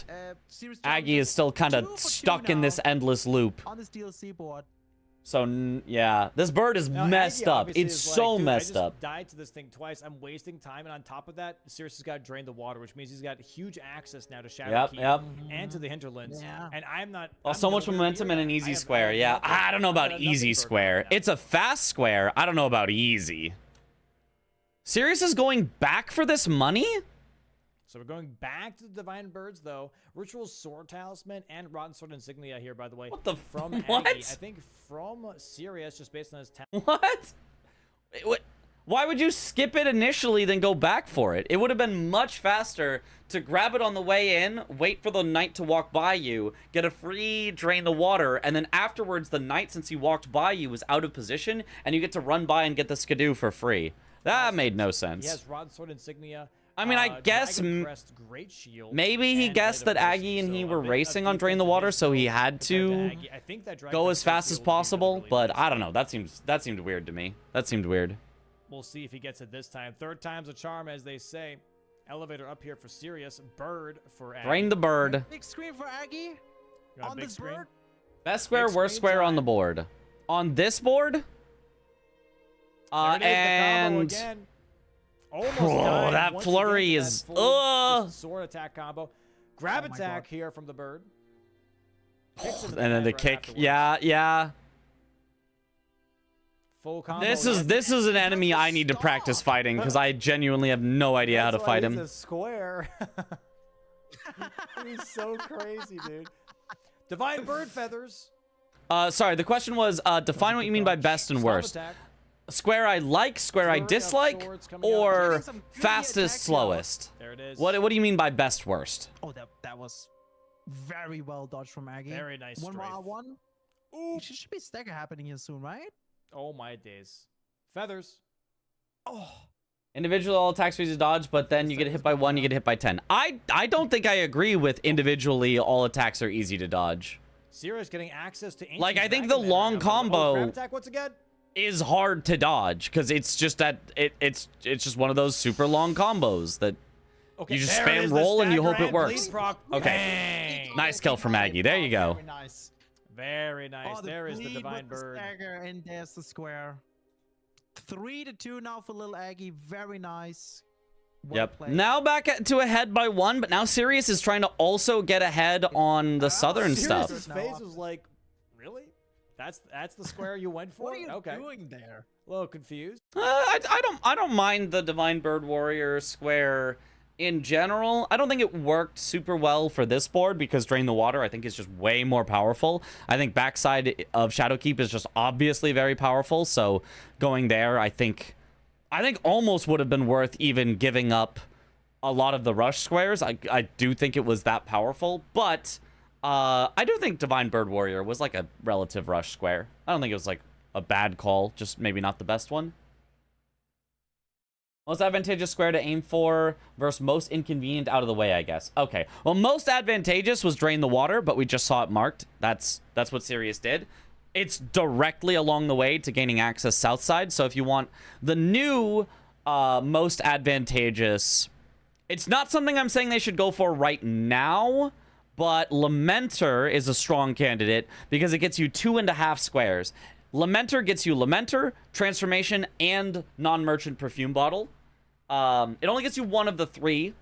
Speaker 4: Serious
Speaker 1: Aggie is still kind
Speaker 4: 2
Speaker 1: of
Speaker 4: for 2
Speaker 1: stuck in
Speaker 4: now
Speaker 1: this endless loop.
Speaker 4: on this DLC board.
Speaker 1: So, yeah, this bird is
Speaker 3: Now,
Speaker 1: messed
Speaker 3: Aggie
Speaker 1: up.
Speaker 3: obviously
Speaker 1: It's
Speaker 3: is
Speaker 1: so
Speaker 3: like, dude,
Speaker 1: messed
Speaker 3: I just
Speaker 1: up.
Speaker 3: died to this thing twice. I'm wasting time, and on top of that, Sirius has got to drain the water, which means he's got huge access now to Shadow Keep
Speaker 1: Yep.
Speaker 3: and to the hinterlands.
Speaker 4: Yeah.
Speaker 3: And I'm not.
Speaker 1: Oh,
Speaker 3: I'm
Speaker 1: so much
Speaker 3: nowhere
Speaker 1: momentum
Speaker 3: near
Speaker 1: in an
Speaker 3: that.
Speaker 1: easy
Speaker 3: I have
Speaker 1: square. Yeah,
Speaker 3: nothing.
Speaker 1: I don't know
Speaker 3: I've
Speaker 1: about
Speaker 3: got
Speaker 1: easy
Speaker 3: nothing for it
Speaker 1: square.
Speaker 3: right now.
Speaker 1: It's a fast square. I don't know about easy. Sirius is going back for this money?
Speaker 3: So we're going back to the Divine Birds, though. Ritual Sword Talisman and Rotten Sword Insignia here, by the way.
Speaker 1: What the
Speaker 3: from
Speaker 1: what?
Speaker 3: Aggie. I think from Sirius, just based on his talent.
Speaker 1: What? Why would you skip it initially, then go back for it? It would have been much faster to grab it on the way in, wait for the knight to walk by you, get a free drain the water, and then afterwards the knight, since he walked by you, was out of position, and you get to run by and get the skidoo for free. That made no sense.
Speaker 3: He has Rod Sword Insignia.
Speaker 1: I mean, I guess
Speaker 3: Great Shield,
Speaker 1: maybe he guessed that Aggie and he were racing on Drain the Water, so he had to go as fast as possible, but I don't know. That seemed weird to me. That seemed weird.
Speaker 3: We'll see if he gets it this time. Third time's a charm, as they say. Elevator up here for Sirius. Bird for Aggie.
Speaker 1: Drain the bird.
Speaker 4: Big screen for Aggie.
Speaker 3: You want
Speaker 4: On
Speaker 3: big
Speaker 4: this
Speaker 3: screen?
Speaker 4: bird.
Speaker 1: Best square,
Speaker 3: Big
Speaker 1: worst
Speaker 3: screen
Speaker 1: square on
Speaker 3: time.
Speaker 1: the board. On this board?
Speaker 3: There it is, the combo
Speaker 1: And...
Speaker 3: again. Almost
Speaker 1: Oh,
Speaker 3: died
Speaker 1: that
Speaker 3: once
Speaker 1: flurry
Speaker 3: again to
Speaker 1: is...
Speaker 3: that full
Speaker 1: Ugh!
Speaker 3: sword attack combo. Grab
Speaker 4: Oh my
Speaker 3: attack
Speaker 4: God.
Speaker 3: here from the bird. Kicks into
Speaker 1: And then the
Speaker 3: net right
Speaker 1: kick.
Speaker 3: afterwards.
Speaker 1: Yeah.
Speaker 3: Full combo.
Speaker 1: This
Speaker 3: yes.
Speaker 1: is an enemy I need to practice fighting, because I genuinely have no idea how to
Speaker 3: That's
Speaker 1: fight
Speaker 3: why
Speaker 1: him.
Speaker 3: He's a square. He's so crazy, dude. Divine bird feathers.
Speaker 1: Sorry, the question was, define what you mean by best and
Speaker 3: Stop
Speaker 1: worst.
Speaker 3: attack.
Speaker 1: Square I like, square I
Speaker 3: Flurry of
Speaker 1: dislike,
Speaker 3: swords coming out.
Speaker 1: or
Speaker 4: Getting some goofy
Speaker 1: fastest,
Speaker 4: attacks
Speaker 1: slowest?
Speaker 3: There it is.
Speaker 1: What do you mean by best, worst?
Speaker 4: Oh, that was very well dodged from Aggie.
Speaker 3: Very nice
Speaker 4: One more
Speaker 3: strafe.
Speaker 4: R1.
Speaker 3: Ooh.
Speaker 4: Should be stagger happening here soon, right?
Speaker 3: Oh my days. Feathers.
Speaker 4: Oh,
Speaker 1: Individual all attacks easy to dodge, but then you get hit by 1, you get hit by 10. I don't think I agree with individually all attacks are easy to dodge.
Speaker 3: Sirius getting access to ancient
Speaker 1: Like, I think
Speaker 3: Dragon
Speaker 1: the
Speaker 3: Man
Speaker 1: long
Speaker 3: right now.
Speaker 1: combo-
Speaker 3: Oh, grab attack once again.
Speaker 1: Is hard to dodge, because it's just that it's just one of those super long combos that
Speaker 3: Okay,
Speaker 1: you just
Speaker 3: there it
Speaker 1: spam
Speaker 3: is,
Speaker 1: roll
Speaker 3: the
Speaker 1: and you hope
Speaker 3: stagger
Speaker 1: it works.
Speaker 3: bleed proc.
Speaker 1: Okay.
Speaker 3: Bang.
Speaker 1: Nice kill from Aggie. There you go.
Speaker 4: Very nice.
Speaker 3: Very nice.
Speaker 4: Oh,
Speaker 3: There is the
Speaker 4: bleed
Speaker 3: divine
Speaker 4: with the
Speaker 3: bird.
Speaker 4: stagger, and there's the square. 3-2 now for little Aggie. Very nice. Well
Speaker 1: Yep.
Speaker 4: played.
Speaker 1: Now back to ahead by 1, but now Sirius is trying to also get ahead on the southern stuff.
Speaker 3: Sirius's face was like, really? That's the square you went for?
Speaker 4: What are you
Speaker 3: Okay.
Speaker 4: doing there?
Speaker 3: A little confused.
Speaker 1: I don't mind the Divine Bird Warrior square in general. I don't think it worked super well for this board because Drain the Water I think is just way more powerful. I think backside of Shadowkeep is just obviously very powerful, so going there I think almost would have been worth even giving up a lot of the rush squares. I do think it was that powerful, but I do think Divine Bird Warrior was like a relative rush square. I don't think it was like a bad call, just maybe not the best one. Most advantageous square to aim for versus most inconvenient out of the way, I guess. Okay. Well, most advantageous was Drain the Water, but we just saw it marked. That's what Sirius did. It's directly along the way to gaining access south side. So if you want the new most advantageous, it's not something I'm saying they should go for right now, but Lamenter is a strong candidate because it gets you 2.5 squares. Lamenter gets you Lamenter, Transformation, and non-merchant perfume bottle. It only gets you one of the 3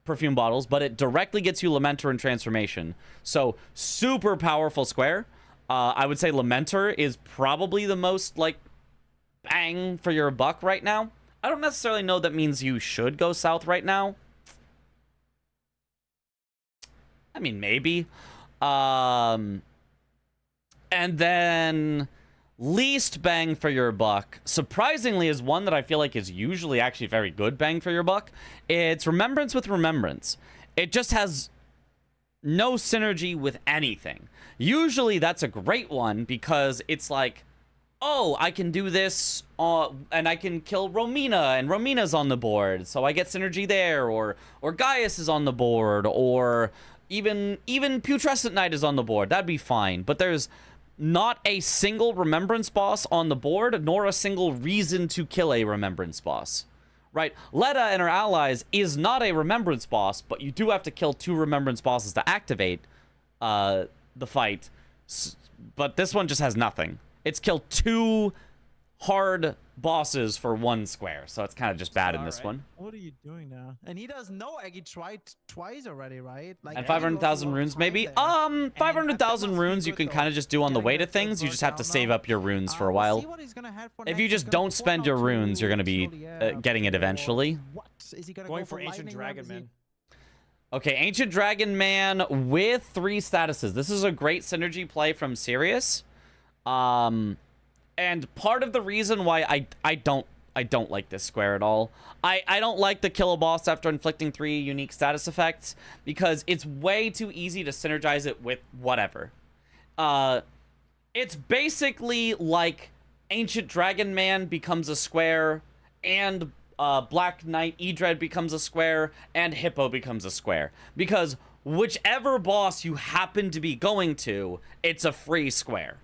Speaker 1: perfume bottles, but it directly gets you Lamenter and Transformation. So, super powerful square. I would say Lamenter is probably the most, like, bang for your buck right now. I don't necessarily know that means you should go south right now. I mean, maybe. And then least bang for your buck, surprisingly, is one that I feel like is usually actually very good bang for your buck. It's Remembrance with Remembrance. It just has no synergy with anything. Usually that's a great one because it's like, oh, I can do this and I can kill Romina, and Romina's on the board, so I get synergy there, or Gaius is on the board, or even Putrescent Knight is on the board. That'd be fine. But there's not a single Remembrance boss on the board, nor a single reason to kill a Remembrance boss. Right? Leda and her allies is not a Remembrance boss, but you do have to kill 2 Remembrance bosses to activate the fight. But this one just has nothing. It's killed 2 hard bosses for 1 square, so it's kind of just bad in this one.
Speaker 4: What are you doing now? And he does know Aggie tried twice already, right? Like,
Speaker 1: And
Speaker 4: Aggie
Speaker 1: 500,000
Speaker 4: also
Speaker 1: runes,
Speaker 4: tried
Speaker 1: maybe.
Speaker 4: there.
Speaker 1: 500,000
Speaker 4: must be
Speaker 1: runes you
Speaker 4: good
Speaker 1: can
Speaker 4: though.
Speaker 1: kind of just do on the
Speaker 4: Getting
Speaker 1: way to
Speaker 4: that
Speaker 1: things. You
Speaker 4: first
Speaker 1: just have to
Speaker 4: down
Speaker 1: save
Speaker 4: now.
Speaker 1: up your runes for a
Speaker 4: We'll
Speaker 1: while.
Speaker 4: see what he's gonna have for
Speaker 1: If
Speaker 4: next.
Speaker 1: you
Speaker 4: He's
Speaker 1: just
Speaker 4: gonna
Speaker 1: don't
Speaker 4: go
Speaker 1: spend
Speaker 4: now
Speaker 1: your runes, you're going to be
Speaker 4: slowly, yeah,
Speaker 1: getting it
Speaker 4: or
Speaker 1: eventually.
Speaker 4: What? Is he gonna
Speaker 3: Going
Speaker 4: go
Speaker 3: for Ancient
Speaker 4: lightning
Speaker 3: Dragon
Speaker 4: round? Is he-
Speaker 3: Man.
Speaker 1: Okay, Ancient Dragon Man with 3 statuses. This is a great synergy play from Sirius. And part of the reason why I don't I don't like this square at all. I don't like the kill a boss after inflicting 3 unique status effects because it's way too easy to synergize it with whatever. It's basically like Ancient Dragon Man becomes a square, and Black Knight Edred becomes a square, and Hippo becomes a square. Because whichever boss you happen to be going to, it's a free square.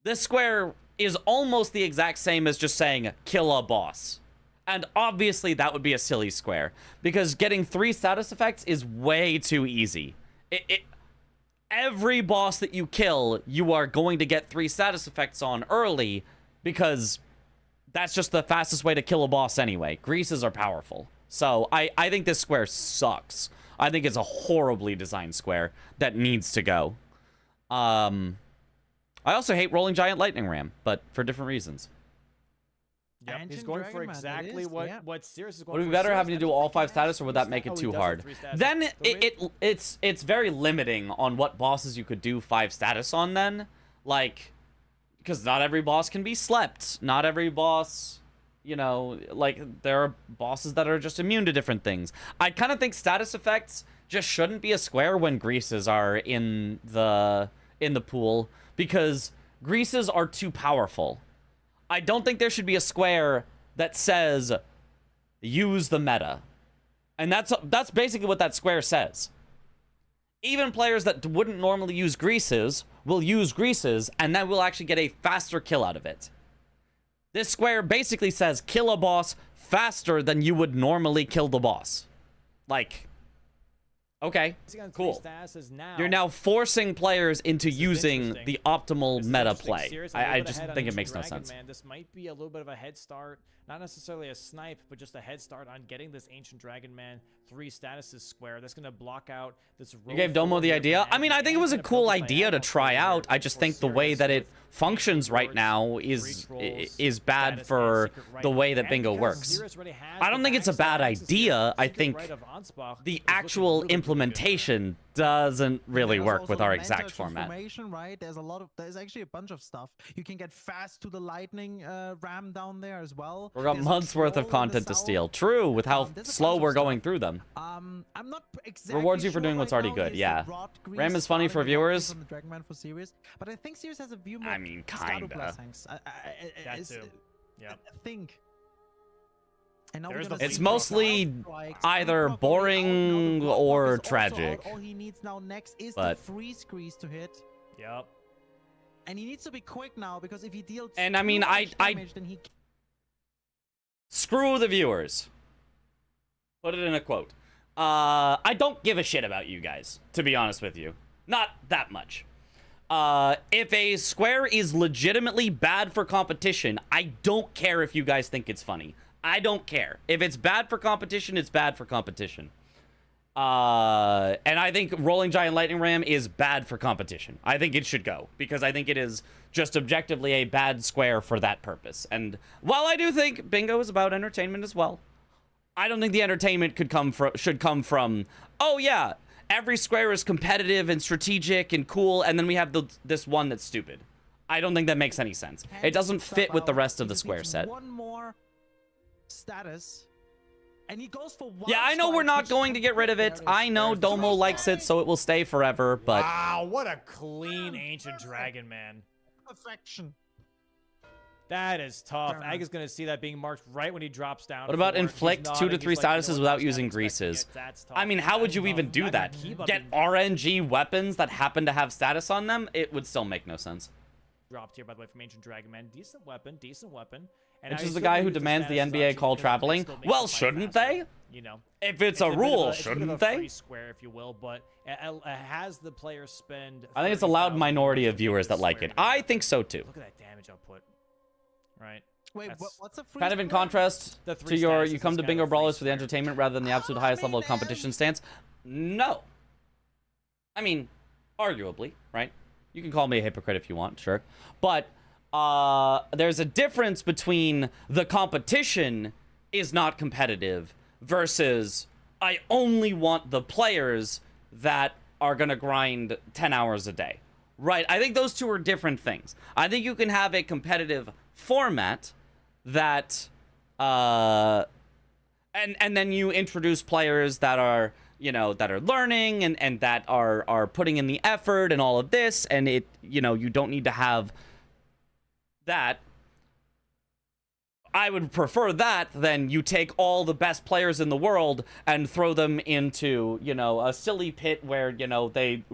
Speaker 1: This square is almost the exact same as just saying, kill a boss. And obviously that would be a silly square, because getting 3 status effects is way too easy. Every boss that you kill, you are going to get 3 status effects on early, because that's just the fastest way to kill a boss anyway. Greases are powerful. So I think this square sucks. I think it's a horribly designed square that needs to go. I also hate Rolling Giant Lightning Ram, but for different reasons.
Speaker 3: Yep, he's
Speaker 4: Ancient
Speaker 3: going for
Speaker 4: Dragon Man, it
Speaker 3: exactly
Speaker 4: is,
Speaker 3: what
Speaker 4: yeah.
Speaker 3: what Sirius is going
Speaker 1: Would it
Speaker 3: for.
Speaker 1: be better
Speaker 3: Sirius,
Speaker 1: having to
Speaker 3: I
Speaker 1: do
Speaker 3: don't
Speaker 1: all
Speaker 3: think he
Speaker 1: 5
Speaker 3: has
Speaker 1: status, or would that
Speaker 3: 3
Speaker 1: make it
Speaker 3: stat-
Speaker 1: too
Speaker 3: he does have
Speaker 1: hard?
Speaker 3: 3 status.
Speaker 1: Then
Speaker 3: The way-
Speaker 1: it's very limiting on what bosses you could do 5 status on then. Like, because not every boss can be slept. Not every boss, you know, like, there are bosses that are just immune to different things. I kind of think status effects just shouldn't be a square when greases are in the pool, because greases are too powerful. I don't think there should be a square that says use the meta. And that's basically what that square says. Even players that wouldn't normally use greases will use greases, and then we'll actually get a faster kill out of it. This square basically says kill a boss faster than you would normally kill the boss. Like, okay, cool. You're now forcing players into using the optimal meta play. I just think it makes no sense.
Speaker 3: This might be a little bit of a head start. Not necessarily a snipe, but just a head start on getting this Ancient Dragon Man 3 statuses square. That's going to block out this...
Speaker 1: You gave Domo the idea? I mean, I think it was a cool idea to try out. I just think the way that it functions right now is bad for the way that bingo works. I don't think it's a bad idea. I think the actual implementation doesn't really
Speaker 4: There's
Speaker 1: work
Speaker 4: also
Speaker 1: with
Speaker 4: the
Speaker 1: our
Speaker 4: main
Speaker 1: exact
Speaker 4: search
Speaker 1: format.
Speaker 4: information, right? There's actually a bunch of stuff. You can get fast to the lightning ram down there as well.
Speaker 1: We've got
Speaker 4: There's a
Speaker 1: months worth of
Speaker 4: troll in the
Speaker 1: content to
Speaker 4: south.
Speaker 1: steal. True, with how
Speaker 4: There's a
Speaker 1: slow
Speaker 4: bunch of
Speaker 1: we're
Speaker 4: stuff.
Speaker 1: going through them.
Speaker 4: I'm not exactly
Speaker 1: Rewards you for
Speaker 4: sure
Speaker 1: doing what's
Speaker 4: right
Speaker 1: already
Speaker 4: now
Speaker 1: good,
Speaker 4: is the
Speaker 1: yeah.
Speaker 4: rod grease
Speaker 1: Ram is funny for
Speaker 4: starting directly
Speaker 1: viewers.
Speaker 4: from the Dragon Man for Sirius, but I think Sirius has a few more
Speaker 1: I mean,
Speaker 4: Stardust
Speaker 1: kinda.
Speaker 4: blessings.
Speaker 3: That too. Yep.
Speaker 4: I think. And now
Speaker 3: There's
Speaker 4: we're gonna
Speaker 3: the
Speaker 1: It's
Speaker 4: see
Speaker 3: Bleed
Speaker 1: mostly
Speaker 4: strikes.
Speaker 1: either
Speaker 4: Bleed
Speaker 1: boring
Speaker 4: Block
Speaker 1: or
Speaker 4: is also
Speaker 1: tragic.
Speaker 4: out. All he needs now next is
Speaker 1: But-
Speaker 4: the freeze grease to hit.
Speaker 3: Yep.
Speaker 4: And he needs to be quick now, because if he deals
Speaker 1: And I
Speaker 4: too
Speaker 1: mean,
Speaker 4: much
Speaker 1: I
Speaker 4: damage, then he
Speaker 1: Screw the viewers. Put it in a quote. I don't give a shit about you guys, to be honest with you. Not that much. If a square is legitimately bad for competition, I don't care if you guys think it's funny. I don't care. If it's bad for competition, it's bad for competition. And I think Rolling Giant Lightning Ram is bad for competition. I think it should go, because I think it is just objectively a bad square for that purpose. And while I do think bingo is about entertainment as well, I don't think the entertainment should come from, oh yeah, every square is competitive and strategic and cool, and then we have this one that's stupid. I don't think that makes any sense. It doesn't fit with the rest of the square set.
Speaker 4: One more status, and he goes for one.
Speaker 1: Yeah, I know we're not going to get rid of it. I know Domo likes it, so it will stay forever, but...
Speaker 3: Wow, what a clean Ancient Dragon Man.
Speaker 4: Perfection.
Speaker 3: That is tough.
Speaker 4: Fair enough.
Speaker 3: Ag is going to see that being marked right when he drops down.
Speaker 1: What about
Speaker 3: forward. He's
Speaker 1: inflict 2 to
Speaker 3: nodding.
Speaker 1: 3
Speaker 3: He's like,
Speaker 1: statuses
Speaker 3: you know
Speaker 1: without
Speaker 3: what,
Speaker 1: using
Speaker 3: I was not expecting
Speaker 1: greases?
Speaker 3: it. That's tough.
Speaker 1: I mean, how would you
Speaker 3: That's
Speaker 1: even
Speaker 3: tough.
Speaker 1: do
Speaker 3: I
Speaker 1: that?
Speaker 3: mean, keep up
Speaker 1: Get
Speaker 3: and
Speaker 1: RNG weapons that happen to have status on them? It would still make no sense.
Speaker 3: dropped here, by the way, from Ancient Dragon Man. Decent weapon, decent weapon. And
Speaker 1: Which
Speaker 3: I
Speaker 1: is the
Speaker 3: assume
Speaker 1: guy
Speaker 3: they
Speaker 1: who
Speaker 3: use the
Speaker 1: demands the
Speaker 3: statuses
Speaker 1: NBA
Speaker 3: option
Speaker 1: call
Speaker 3: because it
Speaker 1: traveling.
Speaker 3: still makes
Speaker 1: Well,
Speaker 3: the fight
Speaker 1: shouldn't
Speaker 3: faster,
Speaker 1: they?
Speaker 3: You know,
Speaker 1: If it's a
Speaker 3: bit of
Speaker 1: rule,
Speaker 3: it's a bit of
Speaker 1: shouldn't
Speaker 3: a
Speaker 1: they?
Speaker 3: free square, if you will, but it has the player spend.
Speaker 1: I think it's a loud
Speaker 3: 30,000
Speaker 1: minority of
Speaker 3: to
Speaker 1: viewers
Speaker 3: get
Speaker 1: that
Speaker 3: this
Speaker 1: like
Speaker 3: square
Speaker 1: it.
Speaker 3: to
Speaker 1: I
Speaker 3: happen.
Speaker 1: think so too.
Speaker 3: Look at that damage output. Right.
Speaker 4: Wait,
Speaker 3: That's-
Speaker 4: what's a free?
Speaker 1: Kind of in
Speaker 4: square?
Speaker 1: contrast
Speaker 3: The
Speaker 1: to
Speaker 3: three
Speaker 1: your,
Speaker 3: statuses
Speaker 1: you come
Speaker 3: is
Speaker 1: to
Speaker 3: kind
Speaker 1: bingo
Speaker 3: of free
Speaker 1: brawlers for the
Speaker 3: square.
Speaker 1: entertainment rather than the absolute highest level of competition stance. No. I mean, arguably, right? You can call me a hypocrite if you want, sure. But there's a difference between the competition is not competitive versus I only want the players that are going to grind 10 hours a day. Right? I think those two are different things. I think you can have a competitive format that and then you introduce players that are, you know, that are learning and that are putting in the effort and all of this, and it, you know, you don't need to have that. I would prefer that than you take all the best players in the world and throw them into, you know, a silly pit where, you know, they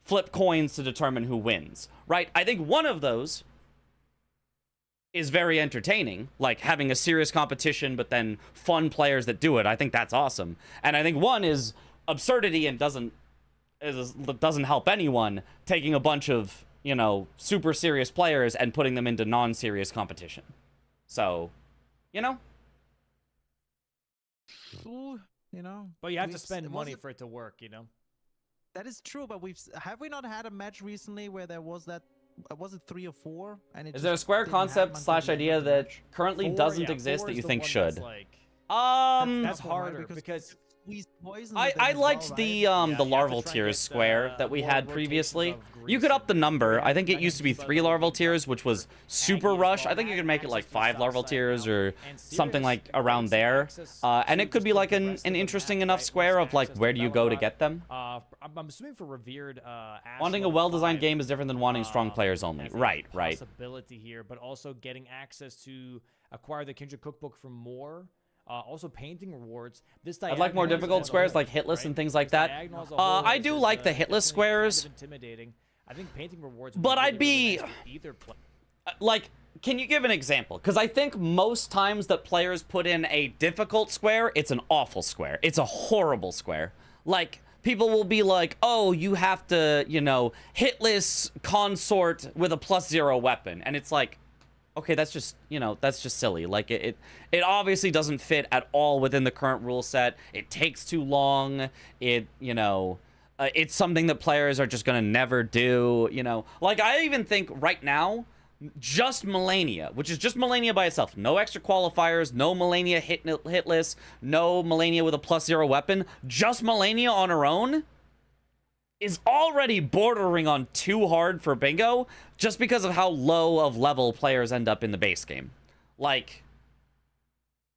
Speaker 1: flip coins to determine who wins, right? I think one of those is very entertaining, like having a serious competition but then fun players that do it. I think that's awesome. And I think one is absurdity and doesn't help anyone, taking a bunch of, you know, super serious players and putting them into non-serious competition. So, you know,
Speaker 4: Ooh, you know,
Speaker 3: But you have to
Speaker 4: we've-
Speaker 3: spend
Speaker 4: was
Speaker 3: money
Speaker 4: it-
Speaker 3: for it to work, you know?
Speaker 4: That is true, but have we not had a match recently where there was that? Was it 3 or 4? And it
Speaker 1: is there a
Speaker 4: just
Speaker 1: Square
Speaker 4: didn't happen
Speaker 1: concept
Speaker 4: until
Speaker 1: slash
Speaker 4: the end
Speaker 1: idea
Speaker 4: of the
Speaker 1: that
Speaker 4: match?
Speaker 1: currently
Speaker 3: Four-
Speaker 1: doesn't
Speaker 3: yeah,
Speaker 1: exist
Speaker 3: four
Speaker 1: that
Speaker 3: is
Speaker 1: you
Speaker 3: the
Speaker 1: think
Speaker 3: one
Speaker 1: should?
Speaker 3: that's like,
Speaker 1: That's
Speaker 3: that's
Speaker 4: tough one, right?
Speaker 3: harder because
Speaker 4: we poisoned
Speaker 1: I
Speaker 4: with them as
Speaker 1: liked
Speaker 4: well,
Speaker 1: the
Speaker 4: right?
Speaker 1: the
Speaker 3: you have to
Speaker 1: larval
Speaker 3: try and
Speaker 1: tiers
Speaker 3: get,
Speaker 1: square that we
Speaker 3: more
Speaker 1: had
Speaker 3: rotations
Speaker 1: previously.
Speaker 3: of
Speaker 1: You
Speaker 3: grease
Speaker 1: could up
Speaker 3: and
Speaker 1: the number. I think it
Speaker 3: that
Speaker 1: used to be
Speaker 3: can
Speaker 1: 3
Speaker 3: keep
Speaker 1: larval
Speaker 3: other
Speaker 1: tiers, which was super
Speaker 3: Aggie as
Speaker 1: rush.
Speaker 3: well.
Speaker 1: I think you could make it like
Speaker 3: Access to
Speaker 1: 5
Speaker 3: south
Speaker 1: larval
Speaker 3: side
Speaker 1: tiers
Speaker 3: now.
Speaker 1: or
Speaker 3: And
Speaker 1: something like
Speaker 3: Sirius
Speaker 1: around
Speaker 3: gives
Speaker 1: there.
Speaker 3: access
Speaker 1: And
Speaker 3: to
Speaker 1: it could be
Speaker 3: the
Speaker 1: like an
Speaker 3: rest of the
Speaker 1: interesting
Speaker 3: map,
Speaker 1: enough
Speaker 3: right?
Speaker 1: square of like
Speaker 3: Access
Speaker 1: where do you go to
Speaker 3: Belladon.
Speaker 1: get them.
Speaker 3: I'm assuming for revered
Speaker 1: Wanting a
Speaker 3: Ashlow
Speaker 1: well-designed
Speaker 3: 5,
Speaker 1: game is different than wanting strong players only.
Speaker 3: as a
Speaker 1: Right, right.
Speaker 3: Possibility here, but also getting access to acquire the Kindred Cookbook for more. Also painting rewards. This
Speaker 1: I'd like more
Speaker 3: diagonal as
Speaker 1: difficult
Speaker 3: a
Speaker 1: squares
Speaker 3: whole,
Speaker 1: like hitless
Speaker 3: right?
Speaker 1: and things like
Speaker 3: This
Speaker 1: that.
Speaker 3: diagonal as a
Speaker 1: I
Speaker 3: whole
Speaker 1: do
Speaker 3: is,
Speaker 1: like the hitless
Speaker 3: definitely
Speaker 1: squares.
Speaker 3: Kind of intimidating. I think painting rewards.
Speaker 1: But I'd
Speaker 3: really
Speaker 1: be-
Speaker 3: nice for either play.
Speaker 1: Like, can you give an example? Because I think most times that players put in a difficult square, it's an awful square. It's a horrible square. Like, people will be like, oh, you have to, you know, hitless consort with a +0 weapon. And it's like, okay, that's just, you know, that's just silly. Like, it obviously doesn't fit at all within the current rule set. It takes too long. It, you know, it's something that players are just going to never do, you know. Like, I even think right now, just Melania, which is just Melania by itself. No extra qualifiers, no Melania hitless, no Melania with a +0 weapon. Just Melania on her own is already bordering on too hard for bingo just because of how low of level players end up in the base game. Like,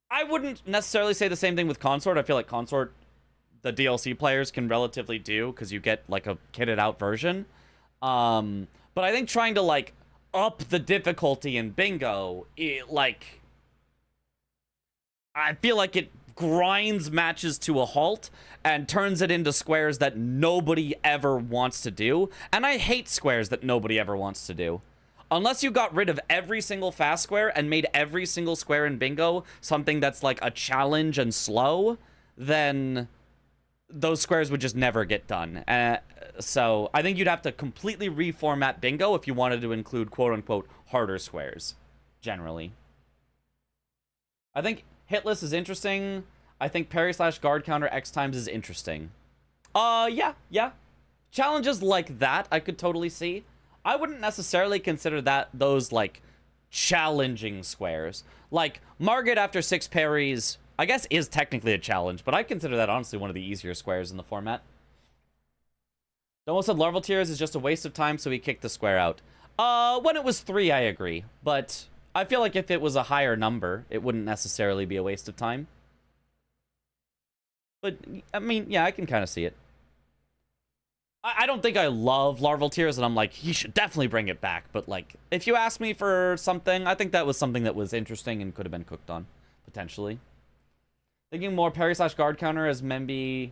Speaker 1: I wouldn't necessarily say the same thing with Consort. I feel like Consort, the DLC players can relatively do because you get like a kitted out version. But I think trying to like up the difficulty in bingo, like, I feel like it grinds matches to a halt and turns it into squares that nobody ever wants to do. And I hate squares that nobody ever wants to do. Unless you got rid of every single fast square and made every single square in bingo something that's like a challenge and slow, then those squares would just never get done. So I think you'd have to completely reformat bingo if you wanted to include quote-unquote harder squares, generally. I think hitless is interesting. I think parry/guard counter X times is interesting. Yeah. Challenges like that I could totally see. I wouldn't necessarily consider those like challenging squares. Like Margit after 6 parries, I guess is technically a challenge, but I consider that honestly one of the easier squares in the format. Domo said larval tiers is just a waste of time, so he kicked the square out. When it was 3, I agree, but I feel like if it was a higher number, it wouldn't necessarily be a waste of time. But, I mean, yeah, I can kind of see it. I don't think I love larval tiers, and I'm like, he should definitely bring it back. But, like, if you ask me for something, I think that was something that was interesting and could have been cooked on, potentially. Thinking more parry/guard counter as a Memby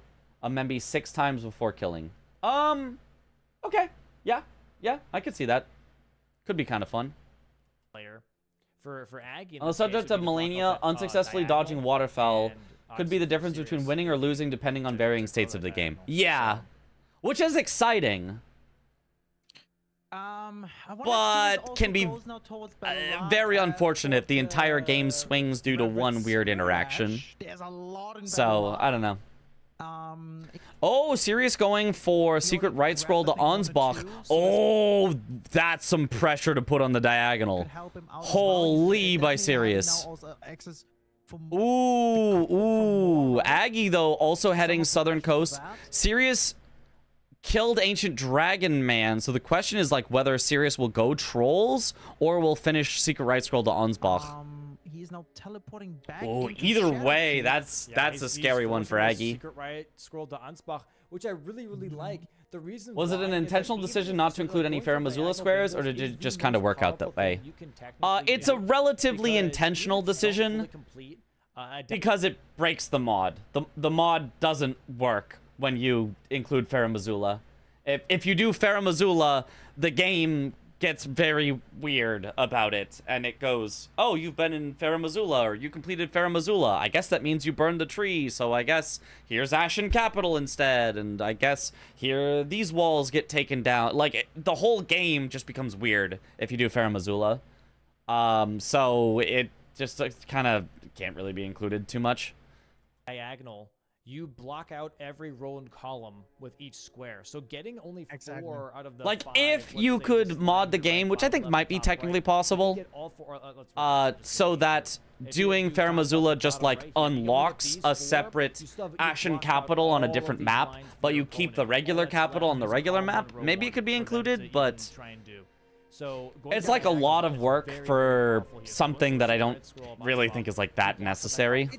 Speaker 1: 6 times before killing. Okay. Yeah, I could see that. Could be kind of fun.
Speaker 3: Player. For Aggie.
Speaker 1: On the subject of Melania, unsuccessfully dodging waterfowl could be the difference between winning or losing depending on varying states of the game. Yeah. Which is exciting. But can be very unfortunate if the entire game swings due to one weird interaction. So, I don't know. Oh, Sirius going for Secret Right Scroll to Ansbach. Oh, that's some pressure to put on the diagonal. Holy by Sirius. Ooh. Aggie, though, also heading Southern Coast. Sirius killed Ancient Dragon Man, so the question is, like, whether Sirius will go Trolls or will finish Secret Right Scroll to Ansbach.
Speaker 4: now teleporting back.
Speaker 1: Oh,
Speaker 4: into
Speaker 1: either
Speaker 4: Shadow
Speaker 1: way,
Speaker 4: Keep.
Speaker 1: that's
Speaker 3: Yeah,
Speaker 1: a
Speaker 3: he's
Speaker 1: scary one for
Speaker 3: forcing a
Speaker 1: Aggie.
Speaker 3: Secret right scroll to Ansbach, which I really like. The reason
Speaker 1: Was it
Speaker 3: why
Speaker 1: an
Speaker 3: is that
Speaker 1: intentional
Speaker 3: even
Speaker 1: decision
Speaker 3: if
Speaker 1: not
Speaker 3: you
Speaker 1: to
Speaker 3: say,
Speaker 1: include
Speaker 3: like,
Speaker 1: any
Speaker 3: going for
Speaker 1: Farah Missoula
Speaker 3: diagonal
Speaker 1: squares, or
Speaker 3: bangles
Speaker 1: did
Speaker 3: is
Speaker 1: it
Speaker 3: the
Speaker 1: just kind of
Speaker 3: most
Speaker 1: work out that
Speaker 3: powerful
Speaker 1: way?
Speaker 3: thing you can technically
Speaker 1: It's a
Speaker 3: do,
Speaker 1: relatively
Speaker 3: because
Speaker 1: intentional
Speaker 3: even if you don't
Speaker 1: decision
Speaker 3: fully complete,
Speaker 1: because it breaks the mod. The mod doesn't work when you include Farah Missoula. If you do Farah Missoula, the game gets very weird about it, and it goes, oh, you've been in Farah Missoula, or you completed Farah Missoula. I guess that means you burned the tree, so I guess here's Ashen Capital instead, and I guess here these walls get taken down. Like, the whole game just becomes weird if you do Farah Missoula. So it just kind of can't really be included too much.
Speaker 3: diagonal, you block out every row and column with each square. So getting only 4 out of the
Speaker 1: Like,
Speaker 3: 5,
Speaker 1: if
Speaker 3: let's
Speaker 1: you
Speaker 3: say,
Speaker 1: could
Speaker 3: just
Speaker 1: mod
Speaker 3: line
Speaker 1: the
Speaker 3: your
Speaker 1: game,
Speaker 3: right,
Speaker 1: which I
Speaker 3: bottom
Speaker 1: think
Speaker 3: left,
Speaker 1: might be
Speaker 3: top
Speaker 1: technically
Speaker 3: right, you
Speaker 1: possible,
Speaker 3: get all 4,
Speaker 1: so that doing Farah Missoula just like unlocks a separate Ashen Capital on a different map, but you keep the regular capital on the regular map, maybe it could be included, but it's like a lot of work for something that I don't really think is like that necessary.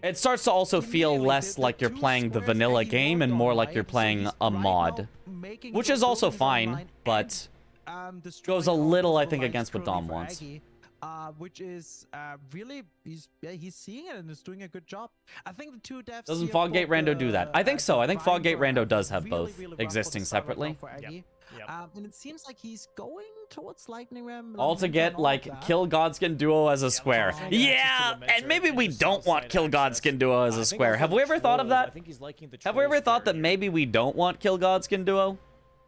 Speaker 1: It starts to also feel less like you're playing the vanilla game and more like you're playing a mod, which is also fine, but goes a little, I think, against what Dom wants.
Speaker 4: Which is really, he's seeing it and is doing a good job. I think the two devs
Speaker 1: Doesn't
Speaker 4: here
Speaker 1: Foggate
Speaker 4: for
Speaker 1: Rando do that? I think so. I think
Speaker 4: Vine
Speaker 1: Foggate
Speaker 4: were
Speaker 1: Rando does have
Speaker 4: really,
Speaker 1: both
Speaker 4: really rough for
Speaker 1: existing
Speaker 4: the start right now
Speaker 1: separately.
Speaker 4: for Aggie. And it seems like he's going towards Lightning Ram.
Speaker 1: All to get, like, Kill Godskin Duo as a square. Yeah, and maybe we don't want Kill Godskin Duo as a square. Have we ever thought of that? Have we ever thought that maybe we don't want Kill Godskin Duo?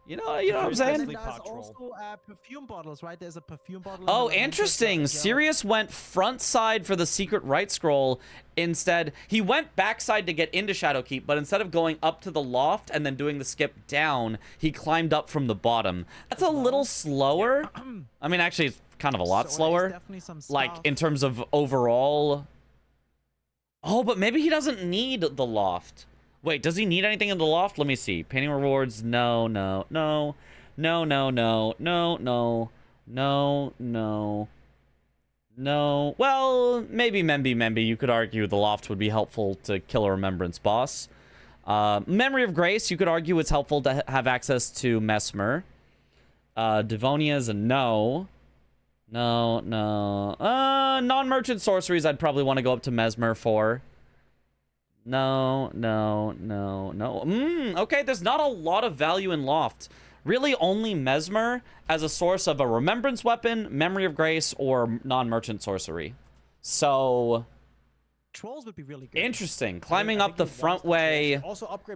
Speaker 1: You know what I'm saying?
Speaker 4: There's also perfume bottles, right? There's a perfume bottle.
Speaker 1: Oh, interesting. Sirius went front side for the secret right scroll instead. He went backside to get into Shadowkeep, but instead of going up to the loft and then doing the skip down, he climbed up from the bottom. That's a little slower. I mean, actually, it's kind of a lot slower. Like, in terms of overall. Oh, but maybe he doesn't need the loft. Wait, does he need anything in the loft? Let me see. Painting rewards. No, no, no. No, no, no, no, no. No, no. No. Well, maybe Memby. You could argue the loft would be helpful to kill a remembrance boss. Memory of Grace, you could argue it's helpful to have access to Mesmer. Devonia is a no. No, no. Non-merchant sorceries, I'd probably want to go up to Mesmer for. No, no, no, no. Okay, there's not a lot of value in Loft. Really only Mesmer as a source of a Remembrance Weapon, Memory of Grace, or non-merchant sorcery. So...
Speaker 4: Trolls would be really good.
Speaker 1: Interesting. Climbing up the front way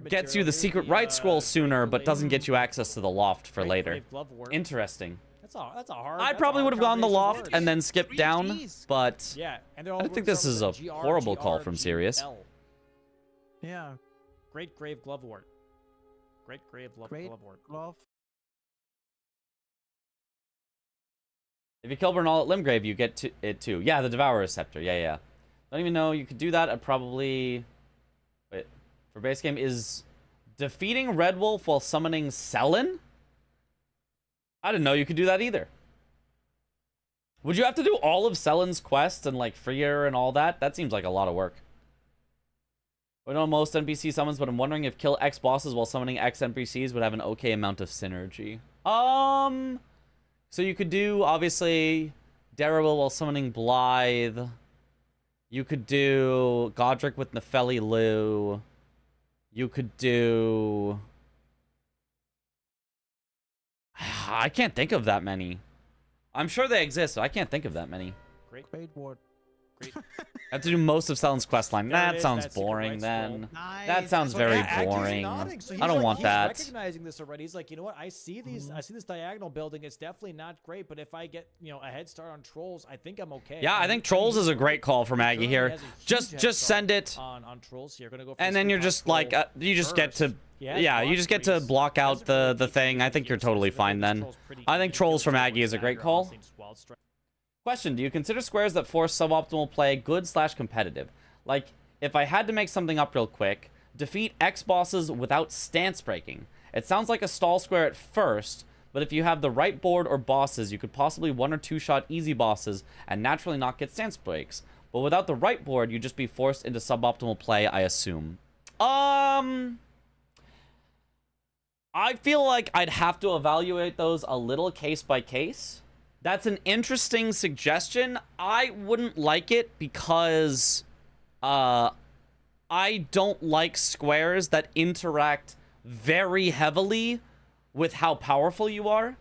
Speaker 1: gets you the secret right scroll sooner, but doesn't get you access to the Loft for later. Interesting.
Speaker 3: That's a hard.
Speaker 1: I probably would have gone the Loft and then skipped down, but
Speaker 3: Yeah, and
Speaker 1: I think this is a horrible call from Sirius.
Speaker 4: Yeah.
Speaker 3: Great Grave Glovewort. Great Grave Glovewort.
Speaker 4: Glove.
Speaker 1: If you kill Bernal at Limgrave, you get it too. Yeah, the Devourer's Scepter. Yeah. Don't even know you could do that. I'd probably... Wait. For base game, is defeating Red Wolf while summoning Selen? I didn't know you could do that either. Would you have to do all of Selen's quests and, like, Freer and all that? That seems like a lot of work. I know most NPC summons, but I'm wondering if kill X bosses while summoning X NPCs would have an okay amount of synergy. So you could do, obviously, Darrell while summoning Blythe. You could do Godric with Nefeli Lu. You could do... I can't think of that many. I'm sure they exist, but I can't think of that many.
Speaker 4: Great Ward.
Speaker 3: Great.
Speaker 1: I have to do most of Selen's questline. That sounds boring, then. That sounds very boring. I don't want that.
Speaker 3: He's recognizing this already. He's like, you know what? I see these. I see this diagonal building. It's definitely not great, but if I get, a head start on Trolls, I think I'm okay.
Speaker 1: Yeah, I think Trolls is a great call for Maggie here. Just send it.
Speaker 3: On Trolls here. Gonna go for
Speaker 1: and then you're just like, you just get to... Yeah, you just get to block out the thing. I think you're totally fine then. I think Trolls from Aggie is a great call. Question, do you consider squares that force suboptimal play good/competitive? Like, if I had to make something up real quick, defeat X bosses without stance breaking. It sounds like a stall square at first, but if you have the right board or bosses, you could possibly 1 or 2 shot easy bosses and naturally not get stance breaks. But without the right board, you'd just be forced into suboptimal play, I assume. I feel like I'd have to evaluate those a little case by case. That's an interesting suggestion. I wouldn't like it because I don't like squares that interact very heavily with how powerful you are,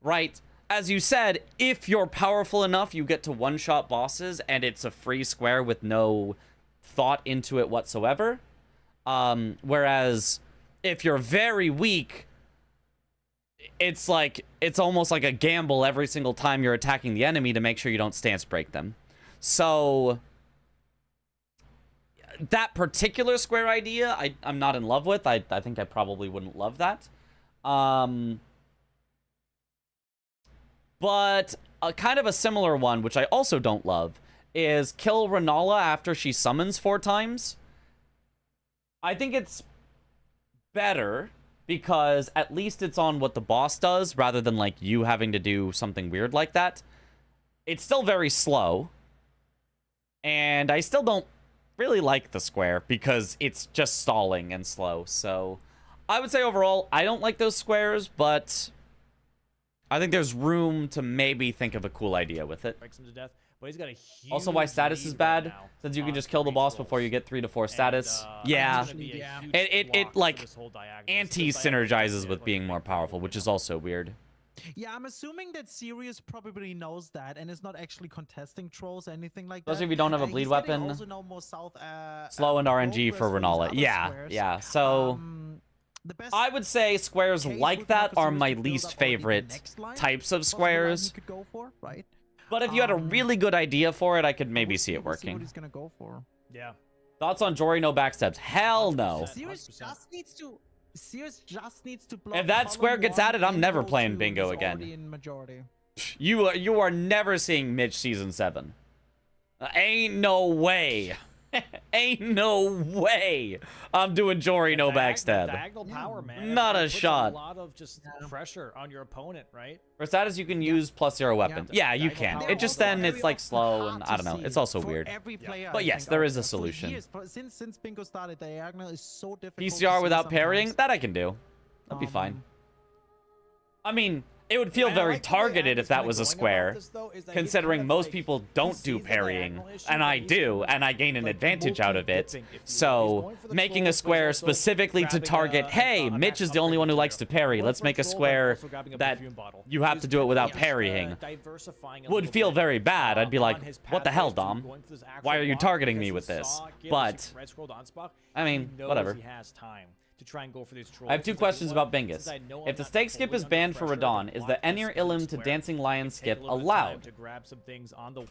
Speaker 1: right? As you said, if you're powerful enough, you get to one-shot bosses, and it's a free square with no thought into it whatsoever. Whereas, if you're very weak, it's almost like a gamble every single time you're attacking the enemy to make sure you don't stance break them. So, that particular square idea, I'm not in love with. I think I probably wouldn't love that. But kind of a similar one, which I also don't love, is kill Renala after she summons 4 times. I think it's better because at least it's on what the boss does rather than like you having to do something weird like that. It's still very slow. And I still don't really like the square because it's just stalling and slow. So I would say overall, I don't like those squares, but I think there's room to maybe think of a cool idea with it.
Speaker 3: Breaks him to death, but he's got a huge
Speaker 1: Also, why status is
Speaker 3: lead
Speaker 1: bad,
Speaker 3: right now
Speaker 1: since you can
Speaker 3: on
Speaker 1: just kill the boss
Speaker 3: trolls.
Speaker 1: before you get 3 to 4 status.
Speaker 3: And,
Speaker 1: Yeah.
Speaker 3: it's gonna be a huge
Speaker 1: It
Speaker 3: block for
Speaker 1: like
Speaker 3: this whole diagonal.
Speaker 1: anti-synergizes with being more powerful, which is also weird.
Speaker 4: Yeah, I'm assuming that Sirius probably knows that and is not actually contesting trolls or anything like
Speaker 1: Especially
Speaker 4: that.
Speaker 1: if you don't have a bleed
Speaker 4: he's getting
Speaker 1: weapon.
Speaker 4: also now more south,
Speaker 1: Slow and RNG
Speaker 4: progress
Speaker 1: for
Speaker 4: these
Speaker 1: Renala.
Speaker 4: other
Speaker 1: Yeah,
Speaker 4: squares.
Speaker 1: yeah. So
Speaker 4: The best
Speaker 1: I would say squares
Speaker 4: case
Speaker 1: like
Speaker 4: would be
Speaker 1: that
Speaker 4: for
Speaker 1: are
Speaker 4: Sirius
Speaker 1: my
Speaker 4: to build
Speaker 1: least
Speaker 4: up already the
Speaker 1: favorite
Speaker 4: next line,
Speaker 1: types of
Speaker 4: possible line he
Speaker 1: squares.
Speaker 4: could go for, right?
Speaker 1: But if you had a really good idea for it, I could maybe
Speaker 4: We'll
Speaker 1: see it
Speaker 4: we'll see what
Speaker 1: working.
Speaker 4: he's gonna go for.
Speaker 3: Yeah.
Speaker 1: Thoughts on Jory no backstabs? Hell no.
Speaker 3: 100%.
Speaker 4: Sirius
Speaker 3: 100%.
Speaker 4: just needs to. Sirius just needs to block.
Speaker 1: If that
Speaker 4: column
Speaker 1: square gets
Speaker 4: 1
Speaker 1: added, I'm
Speaker 4: and
Speaker 1: never
Speaker 4: row
Speaker 1: playing
Speaker 4: 2
Speaker 1: bingo
Speaker 4: is
Speaker 1: again.
Speaker 4: already in majority.
Speaker 1: You are never seeing Mitch season 7. Ain't no way. Ain't no way I'm doing Jory no backstab.
Speaker 3: Diagonal power, man.
Speaker 1: Not
Speaker 3: It
Speaker 1: a
Speaker 3: puts
Speaker 1: shot.
Speaker 3: A lot of just pressure on your opponent, right?
Speaker 1: For status, you can use +0 weapon. Yeah, you
Speaker 3: Diagonal
Speaker 1: can.
Speaker 3: power.
Speaker 1: It just
Speaker 3: They're
Speaker 1: then
Speaker 3: also
Speaker 1: it's like slow and I don't know. It's also weird.
Speaker 4: Every player,
Speaker 1: But
Speaker 4: I
Speaker 1: yes,
Speaker 4: think,
Speaker 1: there
Speaker 4: out
Speaker 1: is a
Speaker 4: for
Speaker 1: solution.
Speaker 4: years, since bingo started, diagonal is so difficult. to
Speaker 1: PCR
Speaker 4: see
Speaker 1: without parrying?
Speaker 4: sometimes.
Speaker 1: That I can do. That'd be fine. I mean, it would feel
Speaker 3: And I
Speaker 1: very
Speaker 3: like the way
Speaker 1: targeted
Speaker 3: Adam's
Speaker 1: if that
Speaker 3: kinda
Speaker 1: was a
Speaker 3: going about
Speaker 1: square,
Speaker 3: this, though, is that he's
Speaker 1: considering
Speaker 3: kind of
Speaker 1: most
Speaker 3: like-
Speaker 1: people
Speaker 3: he
Speaker 1: don't do
Speaker 3: sees the
Speaker 1: parrying,
Speaker 3: diagonal issue,
Speaker 1: and
Speaker 3: but
Speaker 1: I
Speaker 3: he's
Speaker 1: do,
Speaker 3: kind of
Speaker 1: and I gain an
Speaker 3: like
Speaker 1: advantage out of it.
Speaker 3: multi-dipping, if you will. He's
Speaker 1: So,
Speaker 3: going for the
Speaker 1: making a
Speaker 3: trolls, but
Speaker 1: square
Speaker 3: also
Speaker 1: specifically to
Speaker 3: grabbing
Speaker 1: target,
Speaker 3: a
Speaker 1: hey, Mitch is the only one who likes to parry,
Speaker 3: Going
Speaker 1: let's
Speaker 3: for a
Speaker 1: make a
Speaker 3: troll, but
Speaker 1: square
Speaker 3: also grabbing a
Speaker 1: that
Speaker 3: perfume bottle.
Speaker 1: you have
Speaker 3: He's
Speaker 1: to do it without
Speaker 3: just,
Speaker 1: parrying.
Speaker 3: diversifying a
Speaker 1: Would
Speaker 3: little
Speaker 1: feel
Speaker 3: bit,
Speaker 1: very bad. I'd be like,
Speaker 3: on his
Speaker 1: what the hell,
Speaker 3: pathways to
Speaker 1: Dom?
Speaker 3: going for this actual
Speaker 1: Why are you
Speaker 3: block
Speaker 1: targeting me
Speaker 3: because
Speaker 1: with
Speaker 3: he
Speaker 1: this?
Speaker 3: saw Gil
Speaker 1: But,
Speaker 3: see red scrolled on spot.
Speaker 1: I mean,
Speaker 3: He knows
Speaker 1: whatever.
Speaker 3: He has time to try and go for these trolls.
Speaker 1: I have 2
Speaker 3: He's like,
Speaker 1: questions
Speaker 3: you know
Speaker 1: about
Speaker 3: what?
Speaker 1: Bingus.
Speaker 3: Since I know
Speaker 1: If
Speaker 3: I'm
Speaker 1: the
Speaker 3: not
Speaker 1: stake skip
Speaker 3: fully
Speaker 1: is
Speaker 3: under
Speaker 1: banned for
Speaker 3: pressure,
Speaker 1: Radon,
Speaker 3: to
Speaker 1: is
Speaker 3: block
Speaker 1: the
Speaker 3: this
Speaker 1: Enir
Speaker 3: specific
Speaker 1: Ilum to
Speaker 3: square,
Speaker 1: Dancing Lion
Speaker 3: it take a
Speaker 1: skip
Speaker 3: little bit of time
Speaker 1: allowed?
Speaker 3: to grab some things on the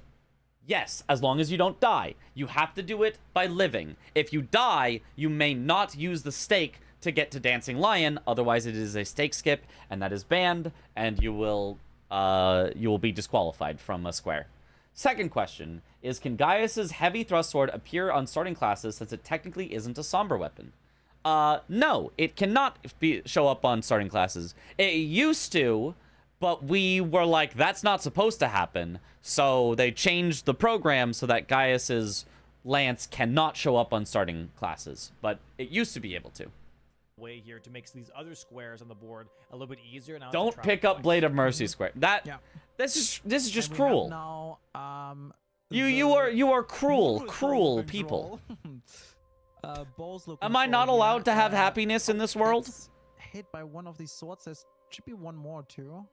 Speaker 1: Yes, as long as you don't die. You have to do it by living. If you die, you may not use the stake to get to Dancing Lion, otherwise it is a stake skip, and that is banned, and you will be disqualified from a square. Second question is, can Gaius's heavy thrust sword appear on starting classes since it technically isn't a somber weapon? No, it cannot show up on starting classes. It used to, but we were like, that's not supposed to happen. So they changed the program so that Gaius's lance cannot show up on starting classes. But it used to be able to.
Speaker 3: way here to make these other squares on the board a little bit easier. Now
Speaker 1: Don't pick up Blade of Mercy square. This is just
Speaker 4: And we have
Speaker 1: cruel.
Speaker 4: Now,
Speaker 1: You are cruel, cruel people.
Speaker 4: Balls
Speaker 1: Am I not allowed to have happiness in this world?
Speaker 4: Hit by one of these swords. There should be one more too.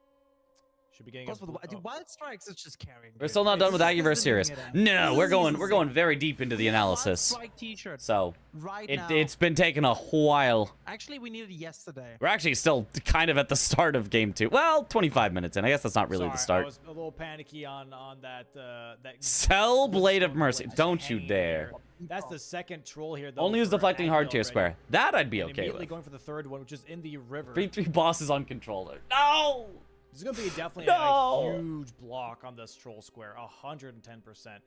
Speaker 3: Should be getting
Speaker 4: Goes for the Wild Strikes is just carrying.
Speaker 1: We're still not done with Aguiverse series. No, we're going very deep into the analysis.
Speaker 4: Wild Strike t-shirt
Speaker 1: So
Speaker 4: right now.
Speaker 1: it's been taking a while.
Speaker 4: Actually, we needed it yesterday.
Speaker 1: We're actually still kind of at the start of game 2. Well, 25 minutes in. I guess that's not really the
Speaker 3: I
Speaker 1: start.
Speaker 3: was a little panicky on that that
Speaker 1: Sell Blade of Mercy.
Speaker 3: just
Speaker 1: Don't you
Speaker 3: hanging
Speaker 1: dare.
Speaker 3: there. That's the second troll here. Though,
Speaker 1: Only use
Speaker 3: for
Speaker 1: deflecting
Speaker 3: Aggie
Speaker 1: hard tier
Speaker 3: already.
Speaker 1: square. That I'd be
Speaker 3: And
Speaker 1: okay
Speaker 3: immediately
Speaker 1: with.
Speaker 3: going for the third one, which is in the river.
Speaker 1: 3-3 bosses on controller. No!
Speaker 3: This is going to be definitely
Speaker 1: No!
Speaker 3: a huge block on this troll square. 110%.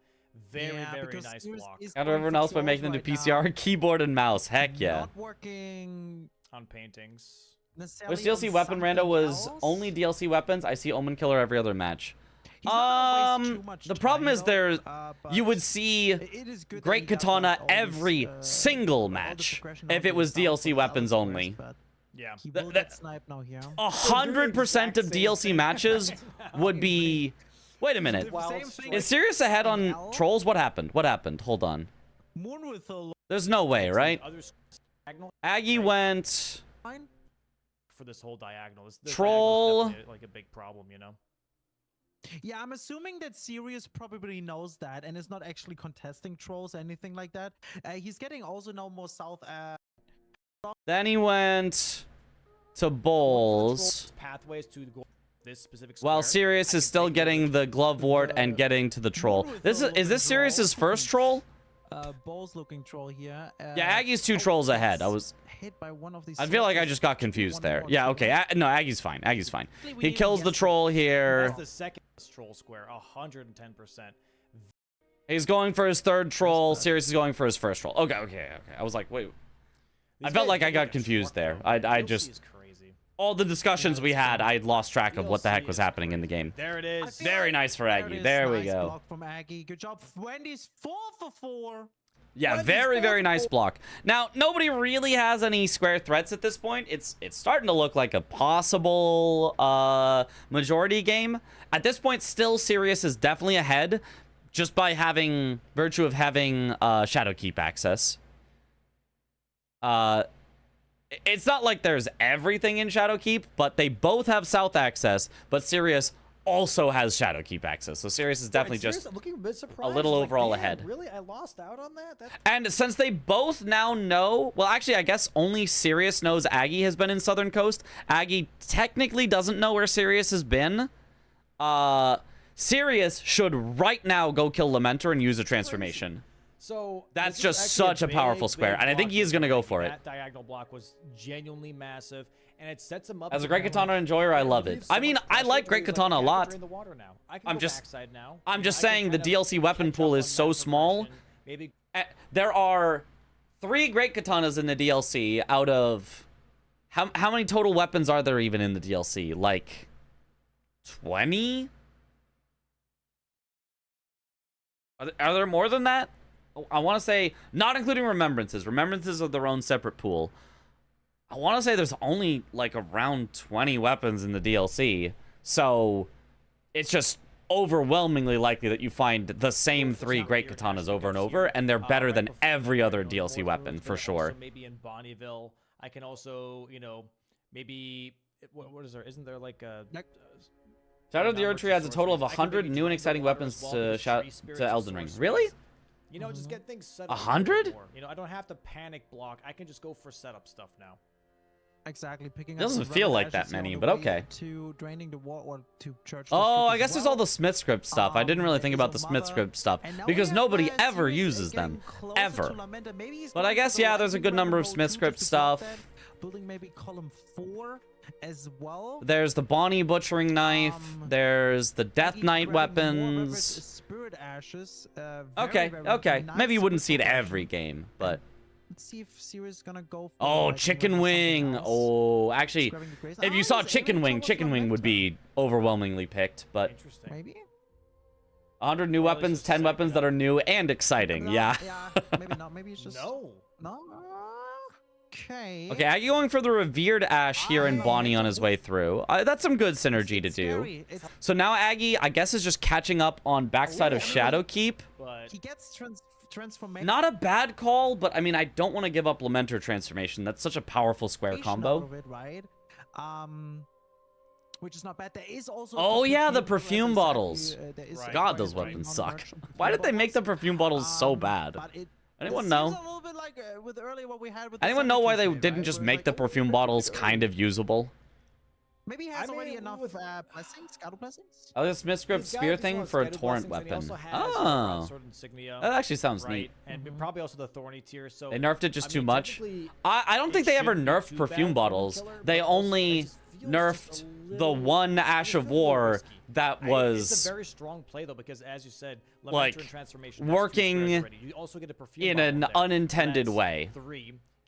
Speaker 3: Very,
Speaker 4: Yeah,
Speaker 3: very
Speaker 4: because
Speaker 3: nice
Speaker 4: Sears
Speaker 3: block
Speaker 4: is
Speaker 1: Counter
Speaker 4: going
Speaker 1: everyone
Speaker 4: for
Speaker 1: else by
Speaker 4: trolls
Speaker 1: making them to
Speaker 4: right
Speaker 1: PCR,
Speaker 4: now.
Speaker 1: keyboard, and mouse. Heck yeah.
Speaker 4: Not working.
Speaker 3: on paintings.
Speaker 1: Which DLC weapon rando was only DLC weapons? I see Omen Killer every other match. The problem is you would see Great Katana every single match if it was DLC weapons only.
Speaker 3: Yeah.
Speaker 1: 100% of DLC matches would be... Wait a minute. Is Sirius ahead on trolls? What happened? What happened? Hold on. There's no way, right? Aggie went...
Speaker 3: For this whole diagonal. This
Speaker 1: Troll.
Speaker 3: diagonal is like a big problem, you know?
Speaker 4: Yeah, I'm assuming that Sirius probably knows that and is not actually contesting trolls or anything like that. He's getting also no more south.
Speaker 1: Then he went to Bowls.
Speaker 3: Pathways to go this specific
Speaker 1: While
Speaker 3: square.
Speaker 1: Sirius is still getting the glove ward and getting to the troll. Is this Sirius's first troll?
Speaker 4: Bowls looking troll here.
Speaker 1: Yeah, Aggie's 2 trolls ahead. I was
Speaker 4: hit by one of these.
Speaker 1: I feel like I just got confused there. Yeah, okay. No, Aggie's fine. Aggie's fine. He kills the troll here.
Speaker 3: That's the second troll square, 110%.
Speaker 1: He's going for his 3rd troll. Sirius is going for his 1st troll. Okay. I was like, wait. I felt like I got confused there. I just... All the discussions we had, I had lost track of what the heck was happening in the game.
Speaker 3: There it is.
Speaker 1: Very nice for Aggie. There we go.
Speaker 4: Block from Aggie. Good job. Wendy's 4 for 4.
Speaker 1: Yeah, very nice block. Now, nobody really has any square threats at this point. It's starting to look like a possible majority game. At this point, still Sirius is definitely ahead, just by virtue of having Shadow Keep access. It's not like there's everything in Shadow Keep, but they both have South access, but Sirius also has Shadow Keep access. So Sirius is definitely just
Speaker 3: looking a bit surprised.
Speaker 1: a little overall ahead.
Speaker 3: Really? I lost out on that?
Speaker 1: And since they both now know, well, actually, I guess only Sirius knows Aggie has been in Southern Coast. Aggie technically doesn't know where Sirius has been. Sirius should right now go kill Lamenter and use a transformation.
Speaker 3: So
Speaker 1: that's just such a powerful square, and I think he is going to go for it.
Speaker 3: That diagonal block was genuinely massive, and it sets him up.
Speaker 1: As a Great Katana enjoyer, I love it. I mean, I like Great Katana a lot. I'm just saying the DLC weapon pool is so small. There are 3 Great Katanas in the DLC out of... How many total weapons are there even in the DLC? Like 20? Are there more than that? I want to say, not including Remembrances. Remembrances are their own separate pool. I want to say there's only like around 20 weapons in the DLC. So it's just overwhelmingly likely that you find the same 3 Great Katanas over and over, and they're better than every other DLC weapon for sure.
Speaker 3: Maybe in Bonnieville, I can also, you know, maybe what is there? Isn't there like a
Speaker 1: Shadow of the Erd Tree adds a total of 100 new and exciting weapons to Elden Ring. Really?
Speaker 3: You know, just get things set up.
Speaker 1: 100?
Speaker 3: You know, I don't have to panic block. I can just go for setup stuff now.
Speaker 4: Exactly, picking up.
Speaker 1: Doesn't feel like that many, but okay.
Speaker 4: To draining the wall or to church.
Speaker 1: Oh, I guess there's all the Smith script stuff. I didn't really think about the Smith script stuff because nobody ever uses them, ever. But I guess yeah, there's a good number of Smith script stuff.
Speaker 4: Building maybe column 4 as well.
Speaker 1: There's the Bonnie butchering knife. There's the Death Knight weapons.
Speaker 4: Spirit ashes.
Speaker 1: Okay.
Speaker 4: Nice.
Speaker 1: Maybe you wouldn't see it every game, but.
Speaker 4: Let's see if Sirius is gonna go for
Speaker 1: oh, Chicken Wing. Oh, actually, if you saw Chicken Wing would be overwhelmingly picked, but
Speaker 4: maybe
Speaker 1: 100 new weapons, 10 weapons that are new and exciting. Yeah.
Speaker 4: Maybe not. Maybe it's just no. Okay.
Speaker 1: Okay, Aggie going for the Revered Ash here and Bonnie on his way through. That's some good synergy to do. So now Aggie, I guess, is just catching up on backside of Shadow Keep.
Speaker 4: But he gets transformation.
Speaker 1: Not a bad call, but I mean, I don't want to give up Lamenter transformation. That's such a powerful square combo.
Speaker 4: Right? Which is not bad. There is also.
Speaker 1: Oh yeah, the perfume bottles. God, those weapons suck. Why did they make the perfume bottles so bad? Anyone know? Anyone know why they didn't just make the perfume bottles kind of usable?
Speaker 4: Maybe he has already enough blessings, scuttle blessings.
Speaker 1: Oh, this Smith script spear thing for a torrent weapon. Oh, that actually sounds neat.
Speaker 3: And probably also the thorny tier. So
Speaker 1: they nerfed it just too much. I don't think they ever nerfed perfume bottles. They only nerfed the one Ash of War that was
Speaker 3: it's a very strong play though, because as you said,
Speaker 1: like working in an unintended way.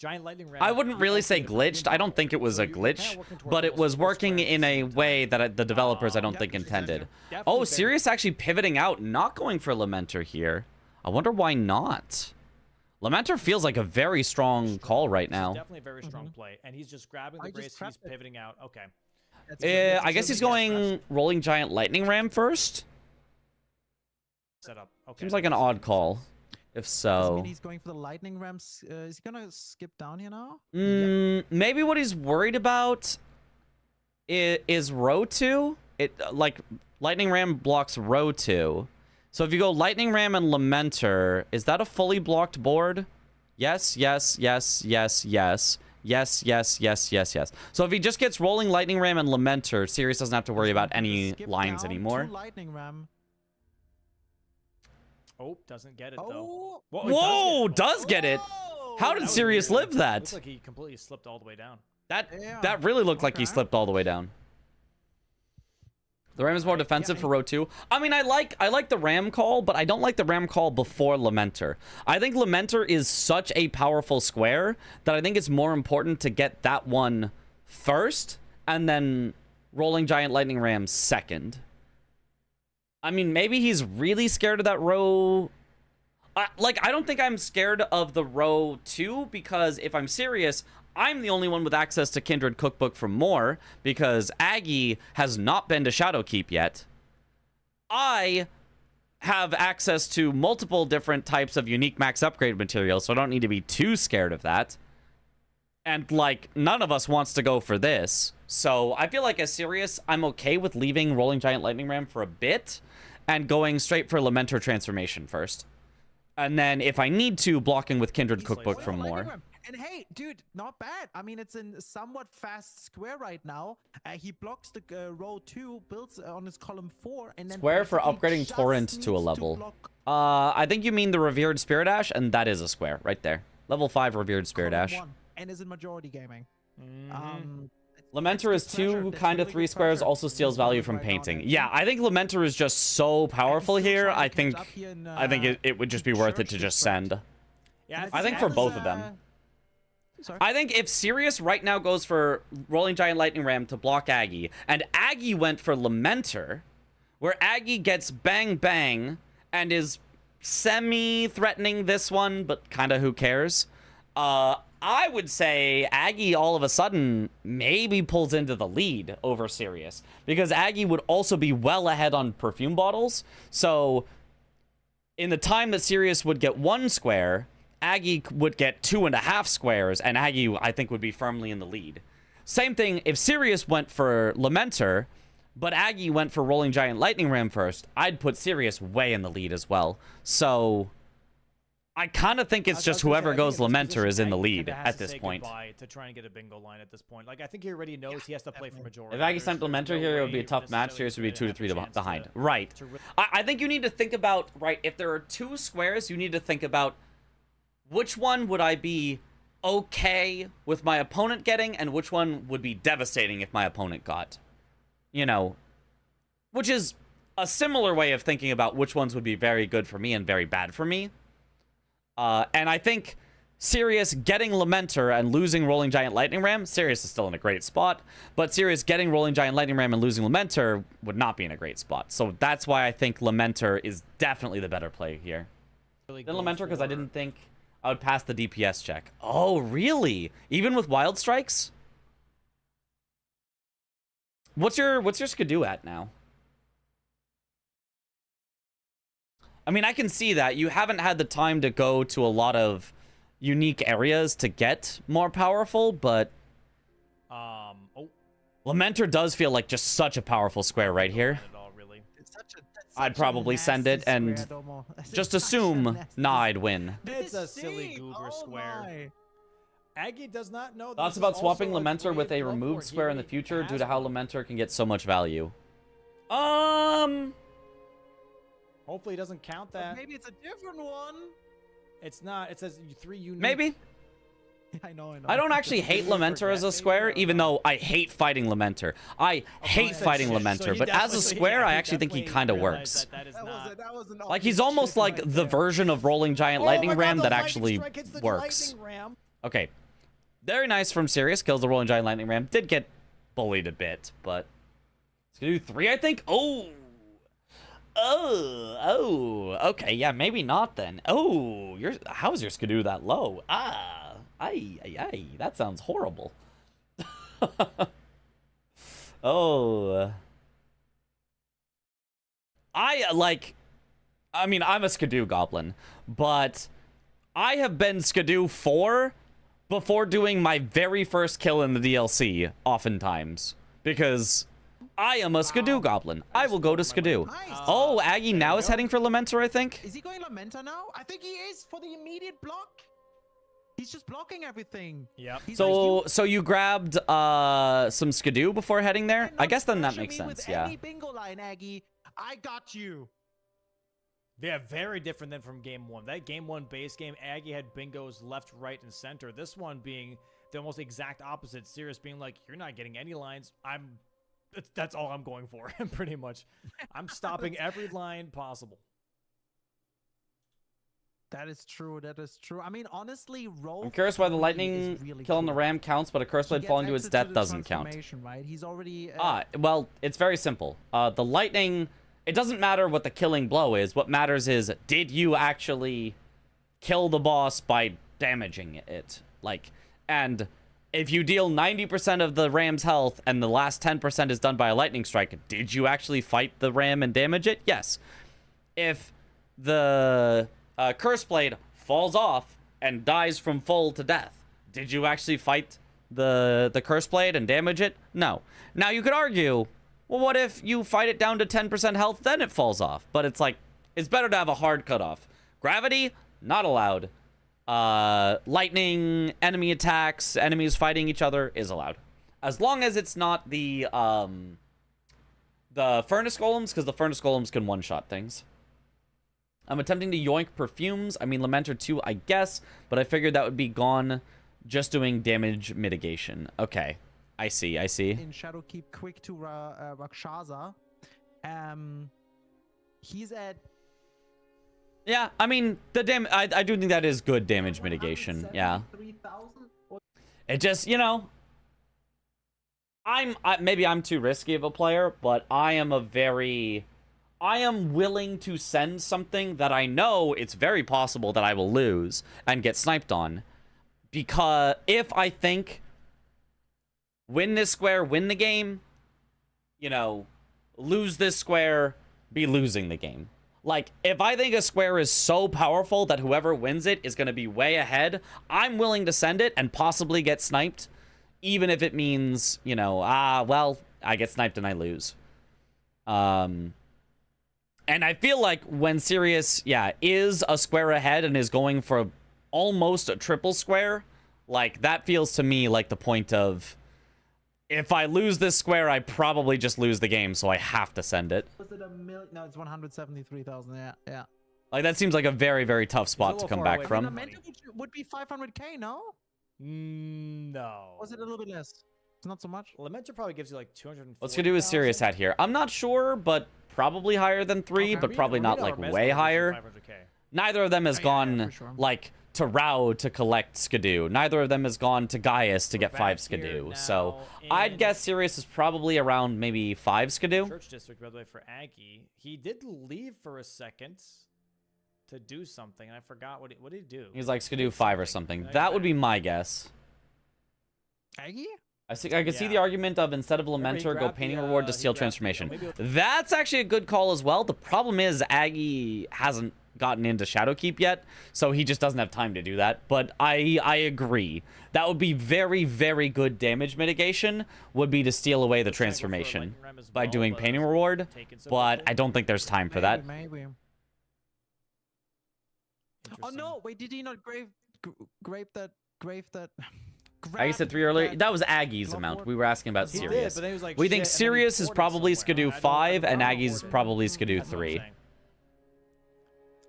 Speaker 3: Giant lightning ram.
Speaker 1: I wouldn't really say glitched. I don't think it was a glitch, but it was working in a way that the developers I don't think intended. Oh, Sirius actually pivoting out, not going for Lamenter here. I wonder why not. Lamenter feels like a very strong call right now.
Speaker 3: Definitely a very strong play, and he's just grabbing the brace. He's pivoting out. Okay.
Speaker 1: I guess he's going rolling giant lightning ram first.
Speaker 3: Setup. Okay.
Speaker 1: Seems like an odd call. If so,
Speaker 4: mean he's going for the lightning rams. Is he gonna skip down here now?
Speaker 1: Maybe what he's worried about is row 2. Like lightning ram blocks row 2. So if you go lightning ram and Lamenter, is that a fully blocked board? Yes, yes, yes, yes, yes. Yes, yes, yes, yes, yes. So if he just gets rolling lightning ram and Lamenter, Sirius doesn't have to worry about any lines anymore.
Speaker 4: Lightning ram.
Speaker 3: Oh, doesn't get it
Speaker 4: Oh.
Speaker 3: though.
Speaker 1: Whoa, does get it. How did Sirius live that?
Speaker 3: Looks like he completely slipped all the way down.
Speaker 1: That really looked like he slipped all the way down. The ram is more defensive for row 2. I mean, I like the ram call, but I don't like the ram call before Lamenter. I think Lamenter is such a powerful square that I think it's more important to get that one first and then rolling giant lightning ram second. I mean, maybe he's really scared of that row. Like, I don't think I'm scared of the row 2 because if I'm serious, I'm the only one with access to Kindred Cookbook from More because Aggie has not been to Shadowkeep yet. I have access to multiple different types of unique max upgrade materials, so I don't need to be too scared of that. And, like, none of us wants to go for this. So I feel like as serious, I'm okay with leaving Rolling Giant Lightning Ram for a bit and going straight for Lamenter Transformation first. And then if I need to, blocking with Kindred Cookbook from More.
Speaker 4: And hey, dude, not bad. I mean, it's in somewhat fast square right now. He blocks the row 2, builds on his column 4, and then
Speaker 1: square for upgrading Torrent to a level. I think you mean the Revered Spirit Ash, and that is a square right there. Level 5 Revered Spirit Ash.
Speaker 4: And is in majority gaming.
Speaker 1: Lamenter is 2, kind of 3 squares, also steals value from painting. Yeah, I think Lamenter is just so powerful here. I think it would just be worth it to just send.
Speaker 3: Yeah,
Speaker 1: I think for both of them. I think if Sirius right now goes for Rolling Giant Lightning Ram to block Aggie, and Aggie went for Lamenter, where Aggie gets bang bang and is semi-threatening this one, but kind of who cares, I would say Aggie all of a sudden maybe pulls into the lead over Sirius, because Aggie would also be well ahead on perfume bottles. So in the time that Sirius would get 1 square, Aggie would get 2.5 squares, and Aggie, I think, would be firmly in the lead. Same thing if Sirius went for Lamenter, but Aggie went for Rolling Giant Lightning Ram first, I'd put Sirius way in the lead as well. So I kind of think it's just whoever goes Lamenter is in the lead at this point.
Speaker 3: To try and get a bingo line at this point. Like, I think he already knows he has to play for majority.
Speaker 1: If Aggie sent Lamenter here, it would be a tough match. Sirius would be 2 to 3 behind. Right. I think you need to think about, right, if there are 2 squares, you need to think about which one would I be okay with my opponent getting, and which one would be devastating if my opponent got. You know, which is a similar way of thinking about which ones would be very good for me and very bad for me. And I think Sirius getting Lamenter and losing Rolling Giant Lightning Ram, Sirius is still in a great spot, but Sirius getting Rolling Giant Lightning Ram and losing Lamenter would not be in a great spot. So that's why I think Lamenter is definitely the better play here. Then Lamenter, because I didn't think I would pass the DPS check. Oh, really? Even with Wild Strikes? What's your Skidoo at now? I mean, I can see that. You haven't had the time to go to a lot of unique areas to get more powerful, but Lamenter does feel like just such a powerful square right here. I'd probably send it and just assume, nah, I'd win.
Speaker 3: It's a silly goober square. Aggie does not know.
Speaker 1: Thoughts about swapping Lamenter with a removed square in the future due to how Lamenter can get so much value?
Speaker 3: Hopefully he doesn't count that.
Speaker 4: Maybe it's a different one.
Speaker 3: It's not. It says 3 unique.
Speaker 1: Maybe.
Speaker 4: I know.
Speaker 1: I don't actually hate Lamenter as a square, even though I hate fighting Lamenter. I hate fighting Lamenter, but as a square, I actually think he kind of works. Like, he's almost like the version of Rolling Giant Lightning Ram that actually works. Okay, Very nice from Sirius. Kills the Rolling Giant Lightning Ram. Did get bullied a bit, but it's gonna do 3, I think. Okay, yeah, maybe not then. Oh, how's your Skidoo that low? That sounds horrible. Oh. I mean, I'm a Skidoo Goblin, but I have been Skidoo 4 before doing my very first kill in the DLC, oftentimes, because I am a Skidoo Goblin. I will go to Skidoo.
Speaker 4: Nice.
Speaker 1: Oh, Aggie now is heading for Lamenter, I think.
Speaker 4: Is he going Lamenta now? I think he is for the immediate block. He's just blocking everything.
Speaker 3: Yep.
Speaker 1: So you grabbed some Skidoo before heading there? I guess then that makes sense,
Speaker 4: with
Speaker 1: yeah.
Speaker 4: Any bingo line, Aggie. I got you.
Speaker 3: Yeah, very different than from game 1. That game 1 base game, Aggie had bingos left, right, and center. This one being the almost exact opposite. Sirius being like, you're not getting any lines. That's all I'm going for, pretty much. I'm stopping every line possible.
Speaker 4: That is true. That is true. I mean, honestly, roll.
Speaker 1: I'm curious why the lightning
Speaker 4: really
Speaker 1: kill on the ram counts, but a curse blade falling to its death doesn't count.
Speaker 4: Right? He's already.
Speaker 1: Well, it's very simple. The lightning, it doesn't matter what the killing blow is. What matters is, did you actually kill the boss by damaging it? And if you deal 90% of the ram's health and the last 10% is done by a lightning strike, did you actually fight the ram and damage it? Yes. If the curse blade falls off and dies from fall to death, did you actually fight the curse blade and damage it? No. Now you could argue, well, what if you fight it down to 10% health, then it falls off? But it's like, it's better to have a hard cutoff. Gravity, not allowed. Lightning, enemy attacks, enemies fighting each other is allowed. As long as it's not the furnace golems, because the furnace golems can one-shot things. I'm attempting to yoink perfumes. I mean, Lamenter 2, I guess, but I figured that would be gone just doing damage mitigation. Okay, I see.
Speaker 4: In Shadowkeep, quick to Rakshasa. He's at.
Speaker 1: Yeah, I mean, I do think that is good damage mitigation. Yeah. It just, maybe I'm too risky of a player, but I am willing to send something that I know it's very possible that I will lose and get sniped on. Because if I think, win this square, win the game, lose this square, be losing the game. Like, if I think a square is so powerful that whoever wins it is going to be way ahead, I'm willing to send it and possibly get sniped, even if it means, well, I get sniped and I lose. And I feel like when Sirius, is a square ahead and is going for almost a triple square, like, that feels to me like the point of, if I lose this square, I probably just lose the game, so I have to send it.
Speaker 4: Was it a million? No, it's 173,000. Yeah.
Speaker 1: Like, that seems like a very, very tough spot to come back from.
Speaker 4: Would be 500k, no?
Speaker 3: No.
Speaker 4: Was it a little bit less? It's not so much.
Speaker 3: Lamenter probably gives you like 240.
Speaker 1: Let's go do a Sirius hat here. I'm not sure, but probably higher than 3, but probably not like way higher.
Speaker 3: 500K.
Speaker 1: Neither of them has gone like to Rao to collect Skidoo. Neither of them has gone to Gaius to get 5 Skidoo. So I'd guess Sirius is probably around maybe 5 Skidoo.
Speaker 3: Church District, by the way, for Aggie. He did leave for a second to do something, and I forgot what did he do.
Speaker 1: He's like Skidoo 5 or something. That would be my guess.
Speaker 4: Aggie?
Speaker 1: I can see the argument of instead of Lamenter, go Painting Reward to Steel Transformation. That's actually a good call as well. The problem is Aggie hasn't gotten into Shadowkeep yet, so he just doesn't have time to do that. But I agree. That would be very, very good damage mitigation, would be to steal away the transformation by doing Painting Reward, but I don't think there's time for that.
Speaker 4: Maybe. Oh no, wait, did he not grave that?
Speaker 1: I said 3 earlier. That was Aggie's amount. We were asking about Sirius. We think Sirius is probably Skidoo 5, and Aggie's probably Skidoo 3.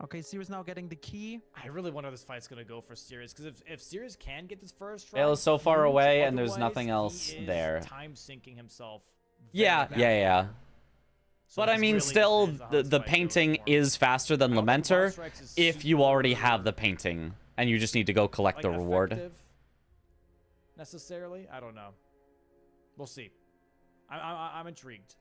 Speaker 4: Okay, Sirius now getting the key.
Speaker 3: I really wonder how this fight's gonna go for Sirius, because if Sirius can get this first try,
Speaker 1: Vale is so far away, and there's nothing else there.
Speaker 3: Time sinking himself.
Speaker 1: Yeah. But I mean, still, the painting is faster than Lamenter if you already have the painting, and you just need to go collect the reward.
Speaker 3: necessarily. I don't know. We'll see. I'm intrigued.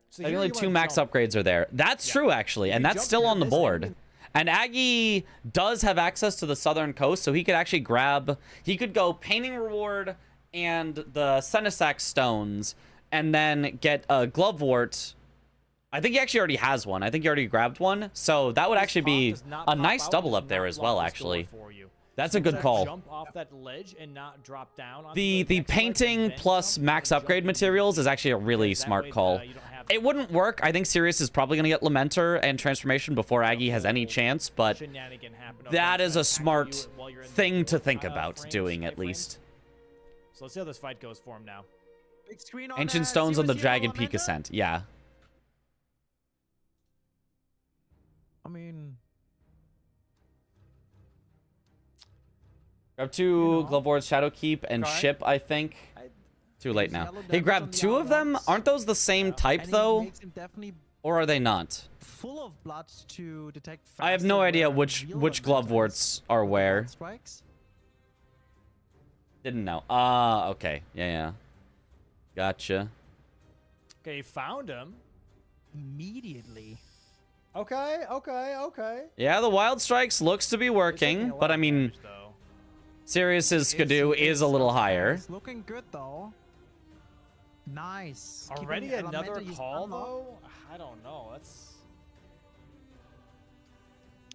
Speaker 3: So
Speaker 1: I think
Speaker 3: here
Speaker 1: only
Speaker 3: you
Speaker 1: 2
Speaker 3: wanna
Speaker 1: max
Speaker 3: jump.
Speaker 1: upgrades are there. That's true, actually, and
Speaker 3: you
Speaker 1: that's
Speaker 3: jump
Speaker 1: still
Speaker 3: near
Speaker 1: on the
Speaker 3: this
Speaker 1: board.
Speaker 3: end-
Speaker 1: And Aggie does have access to the southern coast, so he could actually grab... He could go Painting Reward and the Senisac Stones, and then get a Glovewort. I think he actually already has one. I think he already grabbed one. So that would
Speaker 3: This
Speaker 1: actually
Speaker 3: top
Speaker 1: be
Speaker 3: does not
Speaker 1: a
Speaker 3: pop
Speaker 1: nice
Speaker 3: out,
Speaker 1: double
Speaker 3: does
Speaker 1: up there
Speaker 3: not
Speaker 1: as
Speaker 3: lock
Speaker 1: well,
Speaker 3: this door
Speaker 1: actually.
Speaker 3: for you.
Speaker 1: That's a
Speaker 3: Does
Speaker 1: good
Speaker 3: that
Speaker 1: call.
Speaker 3: Jump off that ledge and not drop down. onto
Speaker 1: The
Speaker 3: next ledge and
Speaker 1: painting
Speaker 3: then
Speaker 1: plus
Speaker 3: jump
Speaker 1: max
Speaker 3: and
Speaker 1: upgrade
Speaker 3: jump.
Speaker 1: materials is actually a really
Speaker 3: That
Speaker 1: smart
Speaker 3: way,
Speaker 1: call.
Speaker 3: you don't have
Speaker 1: It wouldn't work. I think Sirius is probably going to get Lamenter and Transformation before Aggie has any chance, but
Speaker 3: shenanigan happen.
Speaker 1: that is a
Speaker 3: Attack
Speaker 1: smart
Speaker 3: you while you're in the
Speaker 1: thing to
Speaker 3: door,
Speaker 1: think about
Speaker 3: frames,
Speaker 1: doing, at
Speaker 3: keyframes.
Speaker 1: least.
Speaker 3: So let's see how this fight goes for him now.
Speaker 4: Big screen on
Speaker 1: Ancient Stones on the
Speaker 4: Sirius
Speaker 1: Dragon
Speaker 4: Hero
Speaker 1: Peak
Speaker 4: Lamenter?
Speaker 1: Ascent. Yeah.
Speaker 4: I mean,
Speaker 1: Grab 2
Speaker 4: You know.
Speaker 1: Glovewords, Shadow Keep, and
Speaker 3: Okay.
Speaker 1: Ship, I think.
Speaker 3: I-
Speaker 1: Too late
Speaker 4: These
Speaker 1: now.
Speaker 4: yellow
Speaker 1: He
Speaker 4: devils
Speaker 1: grabbed
Speaker 4: on the
Speaker 1: 2 of them?
Speaker 4: outlaws.
Speaker 1: Aren't those the same type,
Speaker 4: and he
Speaker 1: though?
Speaker 4: makes him definitely
Speaker 1: Or are they not?
Speaker 4: full of blood to detect.
Speaker 1: I have no
Speaker 4: faster
Speaker 1: idea
Speaker 4: where
Speaker 1: which
Speaker 4: real
Speaker 1: Gloveworts are
Speaker 4: Lamenters
Speaker 1: where.
Speaker 4: blood strikes.
Speaker 1: Didn't know. Okay. Yeah. Gotcha.
Speaker 3: Okay, found him.
Speaker 4: Immediately.
Speaker 3: Okay.
Speaker 1: Yeah, the Wild Strikes looks to be
Speaker 3: It's taking
Speaker 1: working,
Speaker 3: a lot
Speaker 1: but I
Speaker 3: of
Speaker 1: mean,
Speaker 3: damage, though.
Speaker 1: Sirius's Skidoo is a little higher.
Speaker 4: It's looking good though. Nice. Keeping
Speaker 3: Already another
Speaker 4: Elemental, he's
Speaker 3: call
Speaker 4: unlocked.
Speaker 3: though? I don't know. That's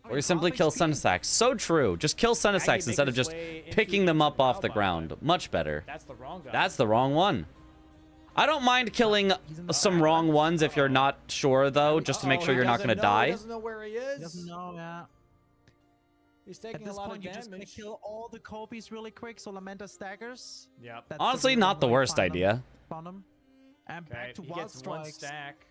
Speaker 1: Or you simply
Speaker 4: half
Speaker 1: kill
Speaker 4: HP.
Speaker 1: Senisacs. So true. Just kill Senisacs
Speaker 3: makes
Speaker 1: instead of
Speaker 3: his
Speaker 1: just
Speaker 3: way into
Speaker 1: picking them up off the
Speaker 3: Wild
Speaker 1: ground.
Speaker 3: Bot.
Speaker 1: Much better.
Speaker 3: that's the wrong guy.
Speaker 1: That's the wrong one. I don't mind killing
Speaker 4: He's in the
Speaker 1: some
Speaker 4: back.
Speaker 1: wrong ones if you're not sure, though, just to make
Speaker 3: Uh-oh,
Speaker 1: sure
Speaker 3: he
Speaker 1: you're not
Speaker 3: doesn't
Speaker 1: going to
Speaker 3: know. He
Speaker 1: die.
Speaker 3: doesn't know where he
Speaker 4: He
Speaker 3: is.
Speaker 4: doesn't know, yeah.
Speaker 3: He's
Speaker 4: At
Speaker 3: taking a
Speaker 4: this
Speaker 3: lot
Speaker 4: point,
Speaker 3: of
Speaker 4: you're just gonna
Speaker 3: damage.
Speaker 4: kill all the copies really quick, so Lamenta staggers.
Speaker 3: Yep.
Speaker 4: That's
Speaker 1: Honestly,
Speaker 4: the
Speaker 1: not the
Speaker 4: way to
Speaker 1: worst
Speaker 4: find him.
Speaker 1: idea.
Speaker 4: Found him. And
Speaker 3: Okay,
Speaker 4: back to
Speaker 3: he
Speaker 4: Wild
Speaker 3: gets one
Speaker 4: Strikes.
Speaker 3: stack.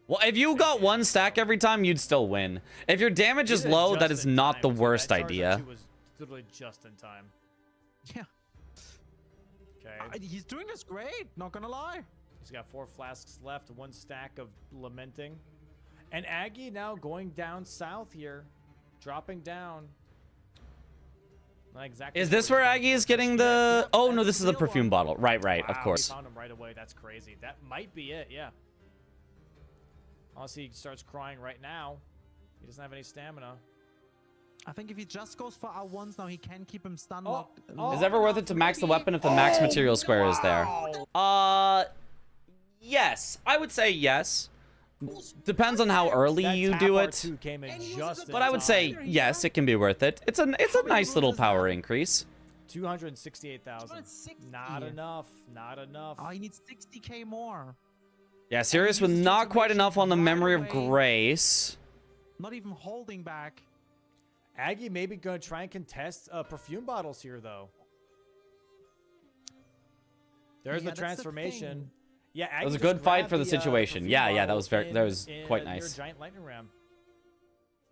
Speaker 1: Well, if you got 1 stack every time, you'd still win. If your damage
Speaker 3: He
Speaker 1: is
Speaker 3: did it
Speaker 1: low,
Speaker 3: just
Speaker 1: that is
Speaker 3: in
Speaker 1: not
Speaker 3: time,
Speaker 1: the
Speaker 3: too. That
Speaker 1: worst
Speaker 3: charge
Speaker 1: idea.
Speaker 3: actually was literally just in time.
Speaker 4: Yeah.
Speaker 3: Okay.
Speaker 4: He's doing this great, not gonna lie.
Speaker 3: He's got 4 flasks left, 1 stack of Lamenting. And Aggie now going down south here. Dropping down. Not exactly.
Speaker 1: Is
Speaker 3: sure
Speaker 1: this
Speaker 3: what
Speaker 1: where
Speaker 3: he's
Speaker 1: Aggie
Speaker 3: going
Speaker 1: is
Speaker 3: for
Speaker 1: getting
Speaker 3: just
Speaker 1: the...
Speaker 3: yet.
Speaker 1: Oh,
Speaker 4: that's
Speaker 1: no,
Speaker 4: the
Speaker 1: this is the
Speaker 4: real
Speaker 1: perfume
Speaker 4: one.
Speaker 1: bottle. Right, of
Speaker 3: Wow,
Speaker 1: course.
Speaker 3: We found him right away. That's crazy. That might be it, yeah. Unless he starts crying right now. He doesn't have any stamina.
Speaker 4: I think if he just goes for R1s now, he can keep him stun
Speaker 3: Oh,
Speaker 4: locked.
Speaker 3: oh.
Speaker 1: Is it ever worth it to max the weapon if the max material square is there? Yes. I would say yes. Depends on how early
Speaker 3: That
Speaker 1: you
Speaker 3: tap
Speaker 1: do
Speaker 3: R2
Speaker 1: it.
Speaker 3: came in
Speaker 4: And he was a
Speaker 3: just
Speaker 4: good
Speaker 3: in
Speaker 1: But I would say
Speaker 3: time.
Speaker 1: yes, it can be worth it. It's a
Speaker 4: How many
Speaker 1: nice little
Speaker 4: runes is that?
Speaker 1: power increase.
Speaker 3: 268,000.
Speaker 4: 260.
Speaker 3: Not enough. Not enough.
Speaker 4: Oh, he needs 60k more.
Speaker 1: Yeah, Sirius with
Speaker 4: uses
Speaker 1: not quite
Speaker 4: transformation
Speaker 1: enough on the
Speaker 4: right
Speaker 1: memory of
Speaker 4: away.
Speaker 1: grace.
Speaker 4: Not even holding back.
Speaker 3: Aggie maybe going to try and contest perfume bottles here, though. There's
Speaker 4: Yeah,
Speaker 3: the
Speaker 4: that's the
Speaker 3: transformation.
Speaker 4: thing.
Speaker 3: Yeah, Aggie
Speaker 1: That was a
Speaker 3: just
Speaker 1: good fight
Speaker 3: grabbed
Speaker 1: for the situation.
Speaker 3: perfume
Speaker 1: Yeah, that
Speaker 3: bottle
Speaker 1: was quite
Speaker 3: near
Speaker 1: nice.
Speaker 3: Giant Lightning Ram.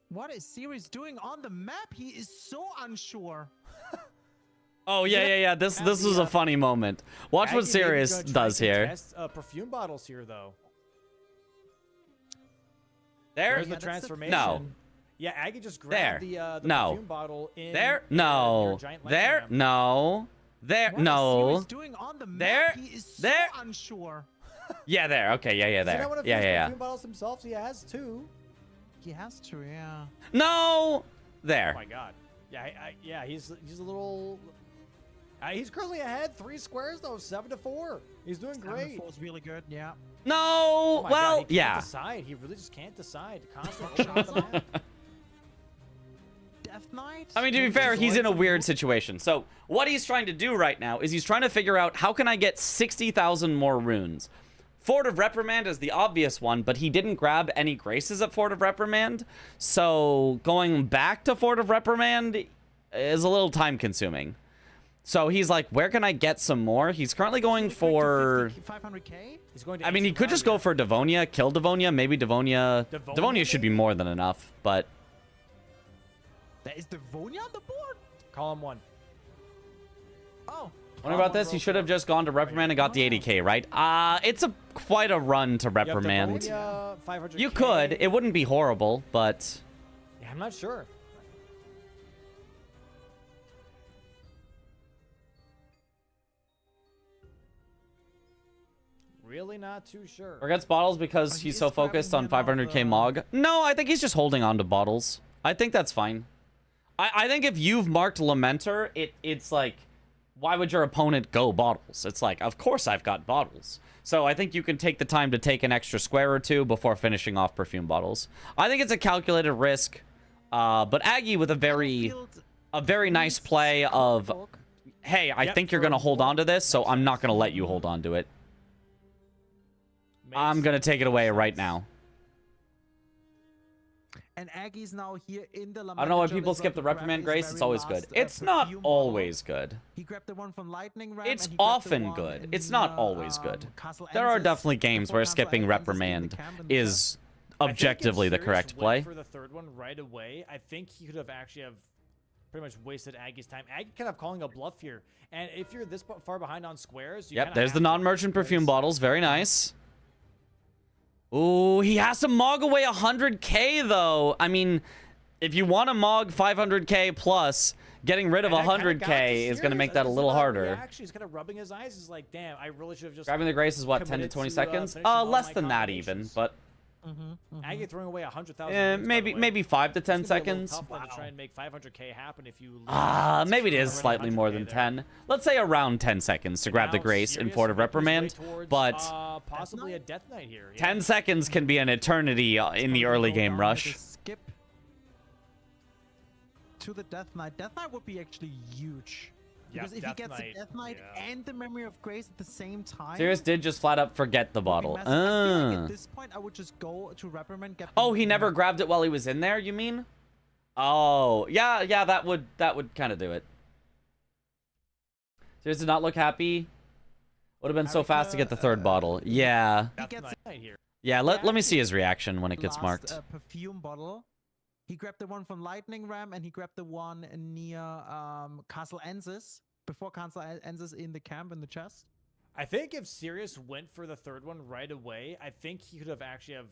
Speaker 4: What is Sirius doing on the map? He is so unsure.
Speaker 1: Oh yeah. This was a funny moment. Watch what
Speaker 3: Aggie maybe
Speaker 1: Sirius
Speaker 3: gonna try and
Speaker 1: does here.
Speaker 3: contest, perfume bottles here, though.
Speaker 1: There.
Speaker 3: There's
Speaker 4: Yeah,
Speaker 3: the
Speaker 4: that's the
Speaker 3: transformation.
Speaker 1: No.
Speaker 3: Yeah, Aggie just grabbed
Speaker 1: There.
Speaker 3: the
Speaker 1: No.
Speaker 3: perfume bottle in
Speaker 1: There.
Speaker 3: near
Speaker 1: No.
Speaker 3: Giant Lightning
Speaker 1: There.
Speaker 3: Ram.
Speaker 1: No. There.
Speaker 4: What is
Speaker 1: No.
Speaker 4: Sirius doing on the map?
Speaker 1: There.
Speaker 4: He is so
Speaker 1: There.
Speaker 4: unsure.
Speaker 1: Yeah. There. Okay. Yeah.
Speaker 3: Does he
Speaker 1: There.
Speaker 3: not want to
Speaker 1: Yeah.
Speaker 3: finish
Speaker 1: Yeah.
Speaker 3: perfume bottles himself? He has 2.
Speaker 4: He has to, yeah.
Speaker 1: No.
Speaker 3: Oh
Speaker 1: There.
Speaker 3: my god. Yeah, he's a little. He's currently ahead 3 squares though, 7-4. He's doing great.
Speaker 4: 7-4 is really good, yeah.
Speaker 1: No.
Speaker 3: Oh my
Speaker 1: Well.
Speaker 3: God, he can't
Speaker 1: Yeah.
Speaker 3: decide. He really just can't decide. Constantly open on the map.
Speaker 4: Death Knight?
Speaker 1: I mean, to be fair, he's in a weird situation. So what he's trying to do right now is he's trying to figure out how can I get 60,000 more runes. Fort of Reprimand is the obvious one, but he didn't grab any graces at Fort of Reprimand. So going back to Fort of Reprimand is a little time consuming. So he's like, where can I get some more? He's currently going for...
Speaker 4: 500k?
Speaker 3: He's going to
Speaker 1: I mean, he
Speaker 3: Ancient
Speaker 1: could just go
Speaker 3: Realm
Speaker 1: for Devonia, kill Devonia, maybe Devonia.
Speaker 3: Devonia,
Speaker 1: Devonia should be
Speaker 3: maybe?
Speaker 1: more than enough, but...
Speaker 4: There is Devonia on the board?
Speaker 3: here. Column 1.
Speaker 4: Oh.
Speaker 1: What about this? He should have just gone to Reprimand and got the 80k, right? It's quite a run to
Speaker 3: You have
Speaker 1: Reprimand.
Speaker 3: Devonia, 500K.
Speaker 1: You could. It wouldn't be horrible, but...
Speaker 3: Yeah, I'm not sure. Really not too sure.
Speaker 1: Forgets bottles because
Speaker 4: He
Speaker 1: he's
Speaker 4: is
Speaker 1: so
Speaker 4: grabbing
Speaker 1: focused on
Speaker 4: him off
Speaker 1: 500k
Speaker 4: the-
Speaker 1: Mog. No, I think he's just holding on to bottles. I think that's fine. I think if you've marked Lamenter, it's like, why would your opponent go bottles? It's like, of course I've got bottles. So I think you can take the time to take an extra square or two before finishing off perfume bottles. I think it's a calculated risk. But Aggie with a very nice play of, hey, I think you're going to hold on to this, so I'm not going to let you hold on to it. I'm going to take it away right now.
Speaker 4: And Aggie's now here in the
Speaker 1: I don't know why
Speaker 4: Lamenter
Speaker 1: people
Speaker 4: as
Speaker 1: skip
Speaker 4: well
Speaker 1: the
Speaker 4: to grab
Speaker 1: reprimand
Speaker 4: his
Speaker 1: grace.
Speaker 4: very
Speaker 1: It's always good.
Speaker 4: last,
Speaker 1: It's not
Speaker 4: perfume bottle.
Speaker 1: always good.
Speaker 4: He grabbed the one from Lightning Ram.
Speaker 1: It's
Speaker 4: and he grabbed the
Speaker 1: often
Speaker 4: one
Speaker 1: good.
Speaker 4: in,
Speaker 1: It's not always good.
Speaker 4: Castle
Speaker 1: There are
Speaker 4: Enzis
Speaker 1: definitely games
Speaker 4: before
Speaker 1: where
Speaker 4: Castle
Speaker 1: skipping
Speaker 4: Enzis in the
Speaker 1: reprimand
Speaker 4: camp in the
Speaker 1: is
Speaker 3: I think if
Speaker 1: objectively the
Speaker 3: Sirius
Speaker 1: correct
Speaker 3: went
Speaker 1: play.
Speaker 3: for the third one right away, I think he could have actually have pretty much wasted Aggie's time. Aggie kind of calling a bluff here. And if you're this far behind on squares, you
Speaker 1: Yep,
Speaker 3: kinda
Speaker 1: there's
Speaker 3: have
Speaker 1: the
Speaker 3: to,
Speaker 1: non-merchant perfume
Speaker 3: because-
Speaker 1: bottles. Very nice. Ooh, he has to mog away 100k though. I mean, if you want to mog 500k plus, getting rid of
Speaker 3: And that kinda got
Speaker 1: 100k
Speaker 3: to
Speaker 1: is going to
Speaker 3: Sirius.
Speaker 1: make that a
Speaker 3: This is
Speaker 1: little
Speaker 3: not
Speaker 1: harder.
Speaker 3: reaction. He's kind of rubbing his eyes. He's like, damn, I really should have just...
Speaker 1: Grabbing the grace is what, 10 to
Speaker 3: committed
Speaker 1: 20
Speaker 3: to,
Speaker 1: seconds?
Speaker 3: finishing all
Speaker 1: Less
Speaker 3: my
Speaker 1: than that even,
Speaker 3: combinations.
Speaker 1: but
Speaker 3: Aggie throwing away 100,000.
Speaker 1: maybe 5 to 10
Speaker 3: It's gonna be a little
Speaker 1: seconds.
Speaker 3: tough one to try and make 500k happen if you lose.
Speaker 1: Maybe it is
Speaker 3: already
Speaker 1: slightly more
Speaker 3: 100K
Speaker 1: than
Speaker 3: there.
Speaker 1: 10. Let's say around 10 seconds to grab the
Speaker 3: Now
Speaker 1: grace in
Speaker 3: Sirius
Speaker 1: Fort of
Speaker 3: making his way
Speaker 1: Reprimand,
Speaker 3: towards,
Speaker 1: but
Speaker 3: possibly a death knight here.
Speaker 1: 10 seconds can be an eternity in the early game rush.
Speaker 4: Skip to the Death Knight. Death Knight would be actually huge.
Speaker 3: Yeah,
Speaker 4: Because if
Speaker 3: Death
Speaker 4: he gets
Speaker 3: Knight,
Speaker 4: the Death Knight
Speaker 3: yeah.
Speaker 4: and the Memory of Grace at the same time...
Speaker 1: Sirius did just flat up forget the
Speaker 4: would be
Speaker 1: bottle.
Speaker 4: massive. I feel like at this point, I would just go to Reprimand, get
Speaker 1: Oh,
Speaker 4: the-
Speaker 1: he never grabbed it while he was in there, you mean? Oh, yeah, that would kind of do it. Sirius did not look happy. Would have been so fast to get the third bottle. Yeah.
Speaker 4: He
Speaker 3: Death
Speaker 4: gets
Speaker 3: knight here.
Speaker 1: Yeah, let me see his reaction when it gets
Speaker 4: last,
Speaker 1: marked.
Speaker 4: Perfume bottle. He grabbed the one from Lightning Ram and he grabbed the one near Castle Enzis. Before Castle Enzis in the camp in the chest.
Speaker 3: I think if Sirius went for the third one right away, I think he could have actually have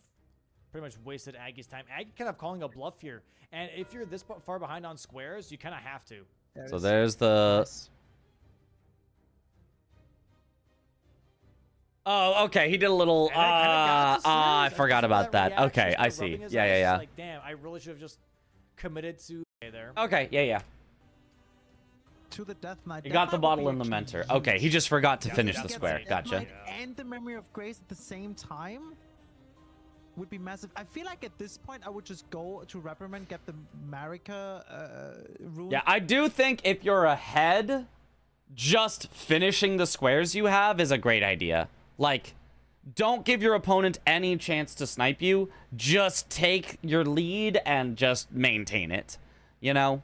Speaker 3: pretty much wasted Aggie's time. Aggie kind of calling a bluff here. And if you're this far behind on squares, you kind of have to.
Speaker 1: So there's the...
Speaker 4: Nice.
Speaker 1: Oh, okay, he did a little...
Speaker 3: And that kinda got to Sirius.
Speaker 1: I forgot
Speaker 3: just
Speaker 1: about that.
Speaker 3: reaction,
Speaker 1: Okay,
Speaker 3: just
Speaker 1: I
Speaker 3: kinda
Speaker 1: see.
Speaker 3: rubbing his
Speaker 1: Yeah,
Speaker 3: eyes,
Speaker 1: yeah,
Speaker 3: just
Speaker 1: yeah.
Speaker 3: Like, damn, I really should have just committed to there.
Speaker 1: Okay, yeah.
Speaker 4: To the Death Knight.
Speaker 1: He
Speaker 4: Death
Speaker 1: got the
Speaker 4: Knight would
Speaker 1: bottle
Speaker 4: be
Speaker 1: in the
Speaker 4: actually
Speaker 1: mentor.
Speaker 4: huge.
Speaker 1: Okay, he just forgot to
Speaker 3: Yeah,
Speaker 1: finish
Speaker 3: he
Speaker 1: the
Speaker 3: gets
Speaker 1: square.
Speaker 4: Death
Speaker 1: Gotcha.
Speaker 4: Knight and the Memory of Grace at the same time would be massive. I feel like at this point I would just go to Reprimand, get the Marika rune.
Speaker 1: Yeah, I do think if you're ahead, just finishing the squares you have is a great idea. Like, don't give your opponent any chance to snipe you. Just take your lead and just maintain it. You know?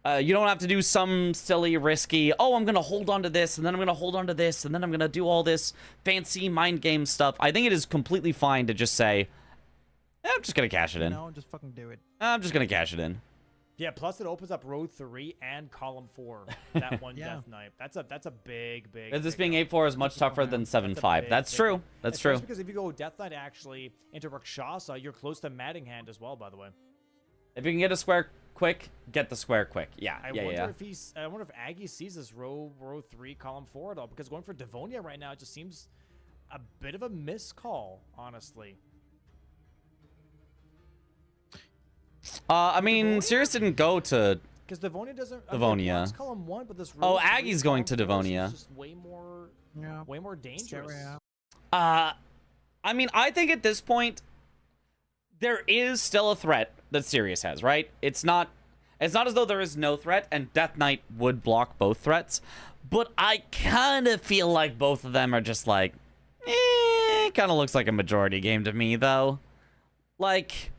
Speaker 1: You don't have to do some silly, risky, oh, I'm going to hold on to this, and then I'm going to hold on to this, and then I'm going to do all this fancy mind game stuff. I think it is completely fine to just say, I'm just going to cash it in.
Speaker 4: No, just fucking do it.
Speaker 1: I'm just going to cash it in.
Speaker 3: Yeah, plus it opens up row 3 and column 4. That one
Speaker 4: Yeah.
Speaker 3: Death Knight. That's a big.
Speaker 1: Is this
Speaker 3: pickup.
Speaker 1: being 8-4 is much tougher than 7-5. That's true. That's true.
Speaker 3: Especially because if you go Death Knight actually into Rakshasa, you're close to Matting Hand as well, by the way.
Speaker 1: If you can get a square quick, get the square quick. Yeah,
Speaker 3: I wonder if Aggie sees this row 3, column 4 at all, because going for Devonia right now just seems a bit of a miscall, honestly.
Speaker 1: I mean, Sirius didn't go to...
Speaker 3: Because Devonia doesn't.
Speaker 1: Devonia.
Speaker 3: It's column 1, but this.
Speaker 1: Oh,
Speaker 3: row 3,
Speaker 1: Aggie's going
Speaker 3: column
Speaker 1: to
Speaker 3: 4
Speaker 1: Devonia.
Speaker 3: is just way more dangerous.
Speaker 4: Area.
Speaker 1: I mean, I think at this point, there is still a threat that Sirius has, right? It's not as though there is no threat, and Death Knight would block both threats. But I kind of feel like both of them are just like, kind of looks like a majority game to me, though. Like,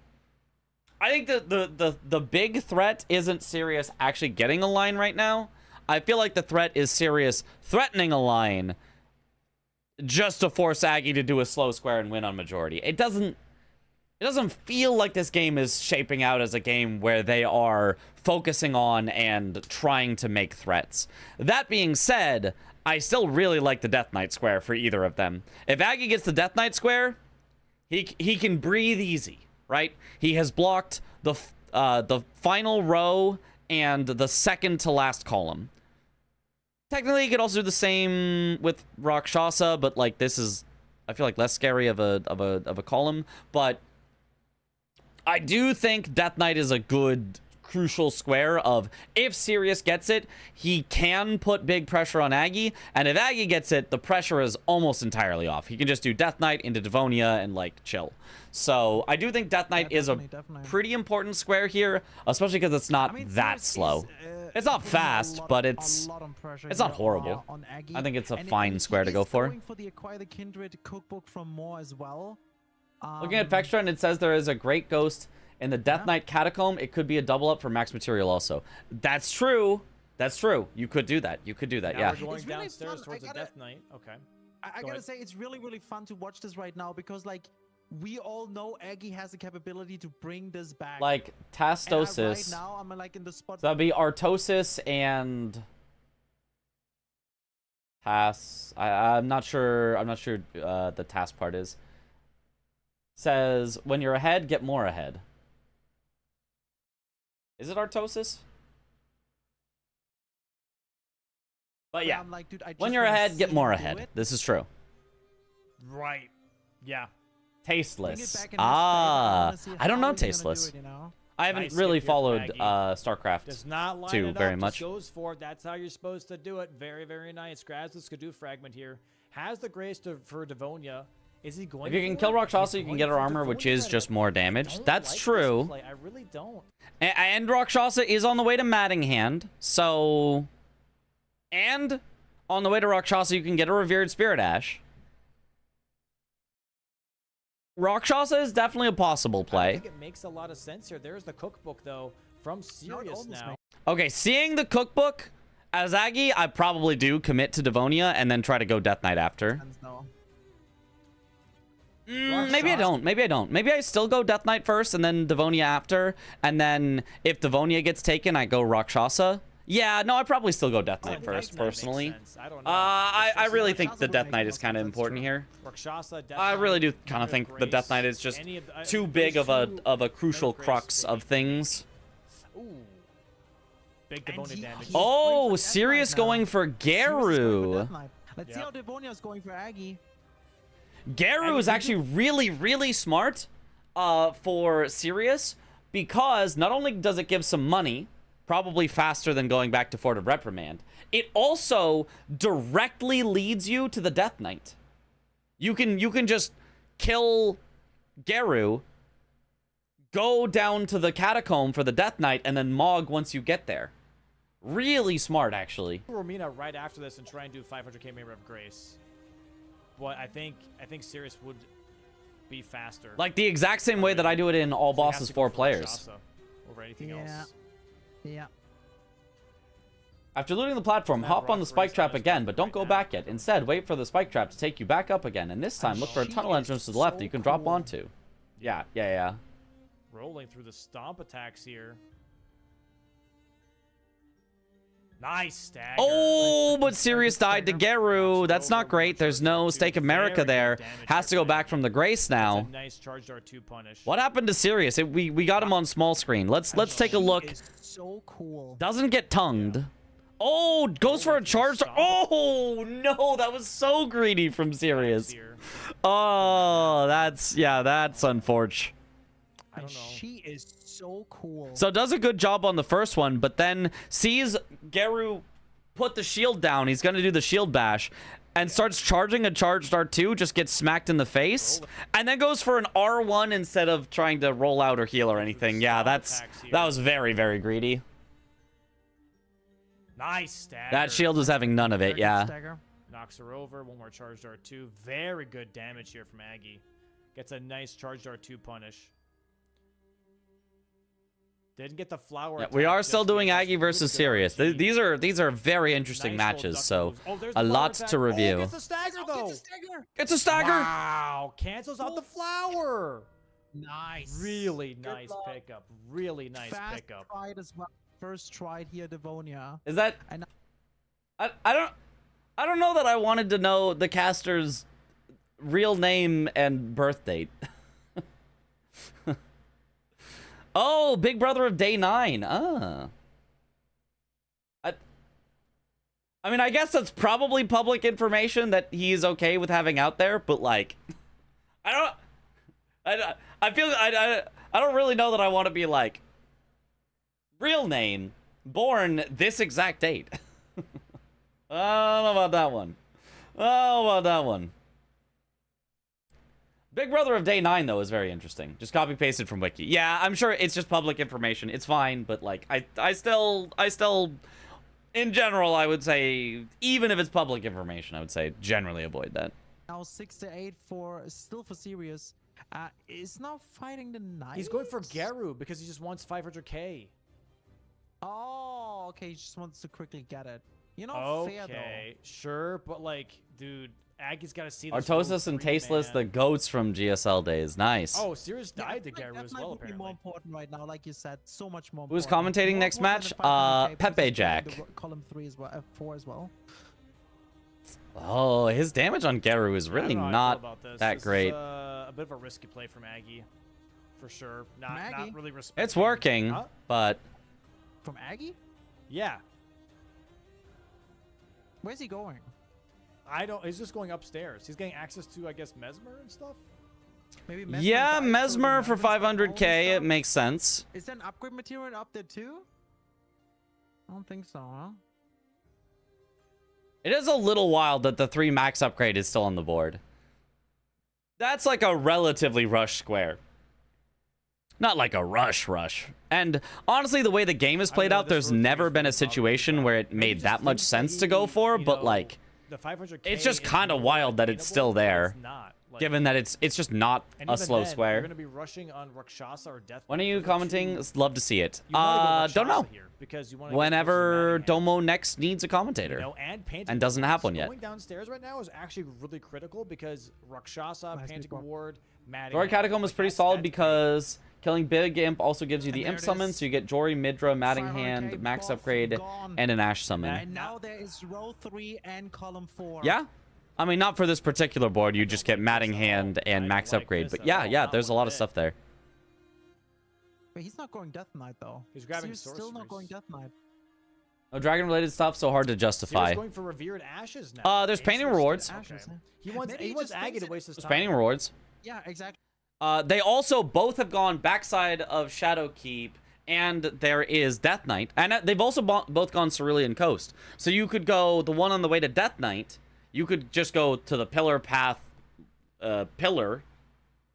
Speaker 1: I think the big threat isn't Sirius actually getting a line right now. I feel like the threat is Sirius threatening a line just to force Aggie to do a slow square and win on majority. It doesn't feel like this game is shaping out as a game where they are focusing on and trying to make threats. That being said, I still really like the Death Knight square for either of them. If Aggie gets the Death Knight square, he can breathe easy, right? He has blocked the final row and the second to last column. Technically, he could also do the same with Rakshasa, but like this is I feel like less scary of a column, but I do think Death Knight is a good crucial square of if Sirius gets it, he can put big pressure on Aggie, and if Aggie gets it, the pressure is almost entirely off. He can just do Death Knight into Devonia and like chill. So I do think Death Knight is a pretty important square here, especially because it's not that slow. It's not fast, but it's not horrible. I think it's a fine square to go for.
Speaker 4: Going for the Acquire the Kindred cookbook from Moore as well.
Speaker 1: Looking at Vextra, and it says there is a great ghost in the Death Knight Catacomb. It could be a double up for max material also. That's true. That's true. You could do that. You could do that,
Speaker 3: Now
Speaker 1: yeah.
Speaker 3: we're going
Speaker 4: It's really
Speaker 3: downstairs
Speaker 4: fun.
Speaker 3: towards the Death Knight. Okay.
Speaker 4: I gotta say, it's really, really fun to watch this right now because, like, we all know Aggie has the capability to bring this back.
Speaker 1: Like,
Speaker 4: And
Speaker 1: Tastosis.
Speaker 4: right now, I'm like in the spot.
Speaker 1: So that'd be Artosis and Tas. I'm not sure. I'm not sure the Tas part is. Says when you're ahead, get more ahead. Is it Artosis? But yeah,
Speaker 4: I'm like, dude, I just
Speaker 1: when you're
Speaker 4: wanna
Speaker 1: ahead,
Speaker 4: see
Speaker 1: get more
Speaker 4: him do
Speaker 1: ahead.
Speaker 4: it.
Speaker 1: This is true.
Speaker 3: Right. Yeah.
Speaker 4: Bring it
Speaker 1: Tasteless.
Speaker 4: back in his favor.
Speaker 1: Ah,
Speaker 4: see
Speaker 1: I don't know
Speaker 4: how he's gonna do
Speaker 1: Tasteless.
Speaker 4: it, you know?
Speaker 1: I haven't
Speaker 3: Nice
Speaker 1: really
Speaker 3: skip here from
Speaker 1: followed
Speaker 3: Aggie.
Speaker 1: StarCraft
Speaker 3: Does not line
Speaker 1: 2
Speaker 3: it
Speaker 1: very
Speaker 3: up,
Speaker 1: much.
Speaker 3: just goes for it. That's how you're supposed to do it. Very, very nice. Grabs the Skidoo fragment here. Has the grace for Devonia. Is he going
Speaker 1: If you can
Speaker 3: for
Speaker 1: kill
Speaker 3: it?
Speaker 1: Rakshasa,
Speaker 3: He's
Speaker 1: you can
Speaker 3: going
Speaker 1: get her
Speaker 3: for
Speaker 1: armor, which
Speaker 3: Devonia
Speaker 1: is
Speaker 3: right
Speaker 1: just
Speaker 3: away.
Speaker 1: more
Speaker 3: I
Speaker 1: damage.
Speaker 3: don't
Speaker 1: That's
Speaker 3: like this
Speaker 1: true.
Speaker 3: play. I really don't.
Speaker 1: And Rakshasa is on the way to Mattinghand, so... And on the way to Rakshasa, you can get a Revered Spirit Ash. Rakshasa is definitely a possible
Speaker 3: I
Speaker 1: play.
Speaker 3: think it makes a lot of sense here. There's the cookbook, though, from Sirius
Speaker 4: almost
Speaker 3: now.
Speaker 4: makes-
Speaker 1: Okay, seeing the cookbook as Aggie, I probably do commit to Devonia and then try to go Death Knight after.
Speaker 4: No.
Speaker 1: Maybe I don't. Maybe I don't. Maybe I still go Death Knight first and then Devonia after. And then if Devonia gets taken, I go Rakshasa. Yeah, no, I probably still go Death Knight first, personally.
Speaker 3: I don't know.
Speaker 1: I really think
Speaker 4: Rakshasa
Speaker 1: the
Speaker 4: would
Speaker 1: Death
Speaker 4: make
Speaker 1: Knight
Speaker 4: the
Speaker 1: is
Speaker 4: most
Speaker 1: kind of
Speaker 4: sense,
Speaker 1: important
Speaker 4: true.
Speaker 1: here.
Speaker 3: Rakshasa, Death
Speaker 1: I really do
Speaker 3: Knight,
Speaker 1: kind of
Speaker 3: Mother
Speaker 1: think the Death
Speaker 3: Grace,
Speaker 1: Knight is just
Speaker 3: any of the-
Speaker 1: too
Speaker 3: there's
Speaker 1: big of a
Speaker 3: two
Speaker 1: crucial
Speaker 3: Mother Grace
Speaker 1: crux of
Speaker 3: big
Speaker 1: things.
Speaker 3: Ooh. Big
Speaker 4: And
Speaker 3: Devonia
Speaker 4: he-
Speaker 3: damage.
Speaker 4: he-
Speaker 1: Oh,
Speaker 4: going for Death
Speaker 1: Sirius
Speaker 4: Knight now.
Speaker 1: going for
Speaker 4: Sirius is going for
Speaker 1: Garu.
Speaker 4: Death Knight. Let's see
Speaker 3: Yep.
Speaker 4: how Devonia is going for Aggie.
Speaker 1: Garu is actually really, really smart for Sirius because not only does it give some money, probably faster than going back to Fort of Reprimand, it also directly leads you to the Death Knight. You can just kill Garu, go down to the catacomb for the Death Knight, and then Mog once you get there. Really smart, actually.
Speaker 3: Romina right after this and try and do 500k Member of Grace. But I think Sirius would be faster.
Speaker 1: Like the exact same way that I do it in all
Speaker 3: So he has
Speaker 1: bosses
Speaker 3: to go
Speaker 1: 4
Speaker 3: for
Speaker 1: players.
Speaker 3: Rakshasa over anything
Speaker 4: Yeah.
Speaker 3: else.
Speaker 4: Yeah.
Speaker 1: After looting the platform,
Speaker 3: Have
Speaker 1: hop on the
Speaker 3: Rock
Speaker 1: spike
Speaker 3: Race
Speaker 1: trap
Speaker 3: on his
Speaker 1: again,
Speaker 3: phone
Speaker 1: but don't
Speaker 3: right
Speaker 1: go
Speaker 3: now.
Speaker 1: back yet. Instead, wait for the spike trap to take you back up again, and this time look for a
Speaker 4: She
Speaker 1: tunnel
Speaker 4: is
Speaker 1: entrance to the left that you can drop
Speaker 4: so
Speaker 1: onto. Yeah, yeah, yeah.
Speaker 3: Rolling through the stomp attacks here. Nice stagger.
Speaker 1: Oh, but
Speaker 4: Nice
Speaker 1: Sirius died to
Speaker 4: stagger.
Speaker 1: Geru. That's not great. There's no Stake of America
Speaker 3: Very
Speaker 1: there.
Speaker 3: good damage
Speaker 1: Has to
Speaker 3: here
Speaker 1: go
Speaker 3: from
Speaker 1: back
Speaker 3: Aggie.
Speaker 1: from the Grace
Speaker 3: That's
Speaker 1: now.
Speaker 3: a nice charged R2 punish.
Speaker 1: What happened to Sirius? We got him on small screen. Let's take a
Speaker 4: She
Speaker 1: look.
Speaker 4: is so cool.
Speaker 1: Doesn't get tongued. Oh, goes for a charge. Oh no, that was so greedy from Sirius.
Speaker 3: Here.
Speaker 1: Oh, that's unfortunate.
Speaker 3: I don't know.
Speaker 4: She is so cool.
Speaker 1: So does a good job on the first one, but then sees Geru put the shield down. He's going to do the shield bash and starts charging a charged R2, just gets smacked in the face, and then goes for an R1 instead of trying to roll out or heal or anything. Yeah, that was very, very greedy.
Speaker 3: Nice stagger.
Speaker 1: That shield was having none of it,
Speaker 4: Very good
Speaker 1: yeah.
Speaker 4: stagger.
Speaker 3: Knocks her over. One more charged R2. Very good damage here from Aggie. Gets a nice charged R2 punish. Didn't get the flower.
Speaker 1: Yeah, we
Speaker 3: attack
Speaker 1: are
Speaker 3: just
Speaker 1: still doing
Speaker 3: yet.
Speaker 1: Aggie versus
Speaker 3: Good
Speaker 1: Sirius.
Speaker 3: RT.
Speaker 1: These are very interesting
Speaker 3: Nice little
Speaker 1: matches,
Speaker 3: duck
Speaker 1: so
Speaker 3: moves. Oh, there's
Speaker 1: a
Speaker 3: the flower
Speaker 1: lot
Speaker 3: attack.
Speaker 1: to review.
Speaker 3: Oh, gets the stagger though.
Speaker 1: It's a stagger.
Speaker 3: Wow, cancels out the flower.
Speaker 4: Nice.
Speaker 3: Really
Speaker 4: Good
Speaker 3: nice
Speaker 4: luck.
Speaker 3: pickup. Really nice
Speaker 4: Fast
Speaker 3: pickup.
Speaker 4: tried as well. First tried here, Devonia.
Speaker 1: Is that
Speaker 4: And-
Speaker 1: I don't know that I wanted to know the caster's real name and birth date. Oh, Big Brother of Day 9. Ah. I mean, I guess that's probably public information that he's okay with having out there, but like, I don't really know that I want to be like, real name, born this exact date. I don't know about that one. Big Brother of Day 9, though, is very interesting. Just copy-pasted from Wiki. Yeah, I'm sure it's just public information. It's fine, but, like, I still, in general, I would say, even if it's public information, I would say generally avoid that.
Speaker 4: Now 6 to 8 still for Sirius. Is now fighting the Knights.
Speaker 3: He's going for Geru because he just wants 500k.
Speaker 4: Oh, okay. He just wants to quickly get it. You know, fair though.
Speaker 3: Okay, sure, but like, dude, Aggie's got to see this.
Speaker 1: Artosis and Tasteless, the goats from GSL days. Nice.
Speaker 3: Oh, Sirius died to
Speaker 4: Like,
Speaker 3: Geru
Speaker 4: that
Speaker 3: as
Speaker 4: might
Speaker 3: well,
Speaker 4: be
Speaker 3: apparently.
Speaker 4: more important right now, like you said. So much more.
Speaker 1: Who's
Speaker 4: important.
Speaker 1: commentating
Speaker 4: More
Speaker 1: next
Speaker 4: important
Speaker 1: match?
Speaker 4: than the 500K
Speaker 1: Pepe
Speaker 4: because he's
Speaker 1: Jack.
Speaker 4: playing the column 3 as well, 4 as well.
Speaker 1: Oh, his damage on Geru is
Speaker 3: I
Speaker 1: really
Speaker 3: don't know how I
Speaker 1: not
Speaker 3: feel about this.
Speaker 1: that
Speaker 3: This
Speaker 1: great.
Speaker 3: Is, a bit of a risky play from Aggie, for sure. Not really respecting.
Speaker 1: It's working,
Speaker 3: Huh?
Speaker 1: but
Speaker 4: From Aggie?
Speaker 3: Yeah,
Speaker 4: Where's he going?
Speaker 3: I don't. He's just going upstairs. He's getting access to, I guess, Mesmer and stuff.
Speaker 4: Maybe Mesmer
Speaker 1: yeah,
Speaker 4: died, so the
Speaker 1: Mesmer for
Speaker 4: Remembrance got all
Speaker 1: 500k,
Speaker 4: this
Speaker 1: it
Speaker 4: stuff?
Speaker 1: makes sense.
Speaker 4: Is there an upgrade material up there too? I don't think so, huh?
Speaker 1: It is a little wild that the 3 max upgrade is still on the board. That's like a relatively rush square. Not like a rush. And honestly, the way the game is played out, there's never been a situation where it made that much sense to go for, but like,
Speaker 3: The 500k.
Speaker 1: it's just
Speaker 3: is
Speaker 1: kind of
Speaker 3: more
Speaker 1: wild that it's still
Speaker 3: attainable, but
Speaker 1: there,
Speaker 3: it's not. Like,
Speaker 1: given that it's just not
Speaker 3: and
Speaker 1: a
Speaker 3: even
Speaker 1: slow
Speaker 3: then,
Speaker 1: square.
Speaker 3: You're gonna be rushing on Rakshasa or Death.
Speaker 1: When are you commenting? Love to see it.
Speaker 3: You wanna go
Speaker 1: Don't know.
Speaker 3: Rakshasa here because you wanna get
Speaker 1: Whenever
Speaker 3: versus Manningham,
Speaker 1: Domo next needs a commentator.
Speaker 3: you know, and Panting
Speaker 1: and doesn't
Speaker 3: Ward.
Speaker 1: have one yet.
Speaker 3: Going downstairs right now is actually really critical because Rakshasa,
Speaker 4: Nice
Speaker 3: Panting
Speaker 4: before.
Speaker 3: Ward, Manningham.
Speaker 1: Dora Catacomb is
Speaker 3: like,
Speaker 1: pretty
Speaker 3: that's-
Speaker 1: solid
Speaker 3: that's
Speaker 1: because killing Big Imp also gives you the
Speaker 4: And there
Speaker 1: Imp
Speaker 4: it
Speaker 1: summon,
Speaker 4: is.
Speaker 1: so you get Jory, Midra, Matting
Speaker 4: 500K
Speaker 1: Hand, Max
Speaker 4: buff
Speaker 1: Upgrade,
Speaker 4: gone.
Speaker 1: and an Ash summon.
Speaker 4: And now there is row 3 and column 4.
Speaker 1: Yeah? I mean, not for this particular board, you just get Matting Hand and Max Upgrade, but yeah, there's a lot of stuff there.
Speaker 4: Wait, he's not going Death Knight though.
Speaker 3: He's grabbing
Speaker 4: He's still not going
Speaker 3: sorcerers.
Speaker 4: Death Knight.
Speaker 1: No dragon-related stuff, so hard to
Speaker 3: Sirius
Speaker 1: justify.
Speaker 3: going for revered ashes now.
Speaker 1: There's painting rewards.
Speaker 4: Ashes, yeah.
Speaker 3: He wants
Speaker 4: Maybe he
Speaker 3: he wants
Speaker 4: just
Speaker 3: Aggie
Speaker 4: thinks
Speaker 3: to
Speaker 4: it-
Speaker 3: waste his
Speaker 1: There's
Speaker 3: time.
Speaker 1: painting rewards.
Speaker 4: Yeah, exactly.
Speaker 1: They also both have gone backside of Shadowkeep, and there is Death Knight. And they've also both gone Cerulean Coast. So you could go the one on the way to Death Knight. You could just go to the Pillar Path Pillar,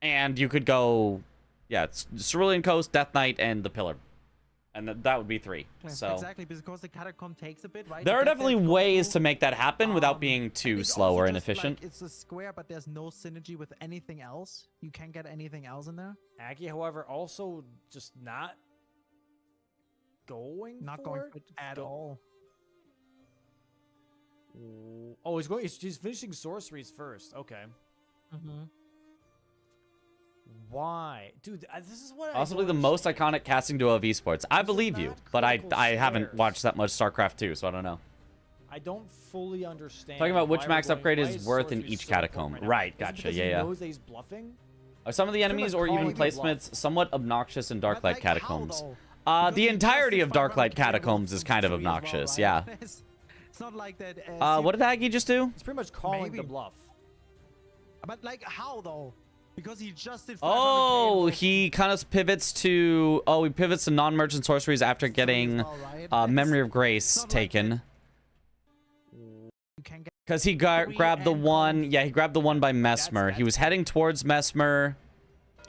Speaker 1: and you could go, yeah, it's Cerulean Coast, Death Knight, and the Pillar. And that would be 3.
Speaker 4: Yeah,
Speaker 1: So
Speaker 4: exactly, because the catacomb takes a bit, right?
Speaker 1: there
Speaker 4: to
Speaker 1: are
Speaker 4: get
Speaker 1: definitely
Speaker 4: there, go
Speaker 1: ways
Speaker 4: through.
Speaker 1: to make that happen without being
Speaker 4: And
Speaker 1: too
Speaker 4: it's
Speaker 1: slow
Speaker 4: also
Speaker 1: or
Speaker 4: just,
Speaker 1: inefficient.
Speaker 4: Like, it's a square, but there's no synergy with anything else. You can't get anything else in there.
Speaker 3: Aggie, however, also just not going
Speaker 4: Not
Speaker 3: for
Speaker 4: going
Speaker 3: it
Speaker 4: for it at
Speaker 3: Go-
Speaker 4: all.
Speaker 3: Oh, he's going. He's finishing sorceries first. Okay.
Speaker 4: Mm-hmm.
Speaker 3: Why, dude? This is what.
Speaker 1: Possibly
Speaker 3: I
Speaker 1: the
Speaker 3: don't
Speaker 1: most
Speaker 3: understand.
Speaker 1: iconic casting duo of esports. I
Speaker 3: These are
Speaker 1: believe you,
Speaker 3: not
Speaker 1: but I
Speaker 3: critical
Speaker 1: haven't
Speaker 3: squares.
Speaker 1: watched that much StarCraft 2, so I don't know.
Speaker 3: I don't fully understand.
Speaker 1: Talking about which
Speaker 3: why
Speaker 1: max
Speaker 3: we're going-
Speaker 1: upgrade
Speaker 3: why
Speaker 1: is worth in
Speaker 3: sorcery
Speaker 1: each
Speaker 3: so important
Speaker 1: catacomb.
Speaker 3: now?
Speaker 1: Right,
Speaker 3: Is it
Speaker 1: gotcha,
Speaker 3: because
Speaker 1: yeah,
Speaker 3: he
Speaker 1: yeah.
Speaker 3: knows that he's bluffing.
Speaker 1: Are some of the
Speaker 3: Pretty
Speaker 1: enemies
Speaker 3: much
Speaker 1: or even
Speaker 3: calling the bluff.
Speaker 1: placements somewhat obnoxious in Darklight
Speaker 4: But, like,
Speaker 1: Catacombs?
Speaker 4: how, though? Because
Speaker 1: The
Speaker 4: he
Speaker 1: entirety
Speaker 4: just
Speaker 1: of
Speaker 4: did
Speaker 1: Darklight
Speaker 4: 500K
Speaker 1: Catacombs
Speaker 4: rolls
Speaker 1: is kind of
Speaker 4: from 3 as well,
Speaker 1: obnoxious,
Speaker 4: right?
Speaker 1: yeah.
Speaker 4: It's not like that.
Speaker 1: What did Aggie just do?
Speaker 3: It's pretty much calling the
Speaker 4: Maybe.
Speaker 3: bluff.
Speaker 4: But like, how though? Because he just did 500K
Speaker 1: Oh,
Speaker 4: rolls
Speaker 1: he kind of pivots to... Oh, he pivots to non-merchant sorceries after
Speaker 4: from 3 as
Speaker 1: getting
Speaker 4: well, right?
Speaker 1: Memory
Speaker 4: It's
Speaker 1: of Grace
Speaker 4: not like
Speaker 1: taken.
Speaker 4: You can get
Speaker 1: Because he
Speaker 4: 3
Speaker 1: grabbed the
Speaker 4: and
Speaker 1: one...
Speaker 4: column
Speaker 1: Yeah, he grabbed the one by Mesmer. He was heading towards Mesmer.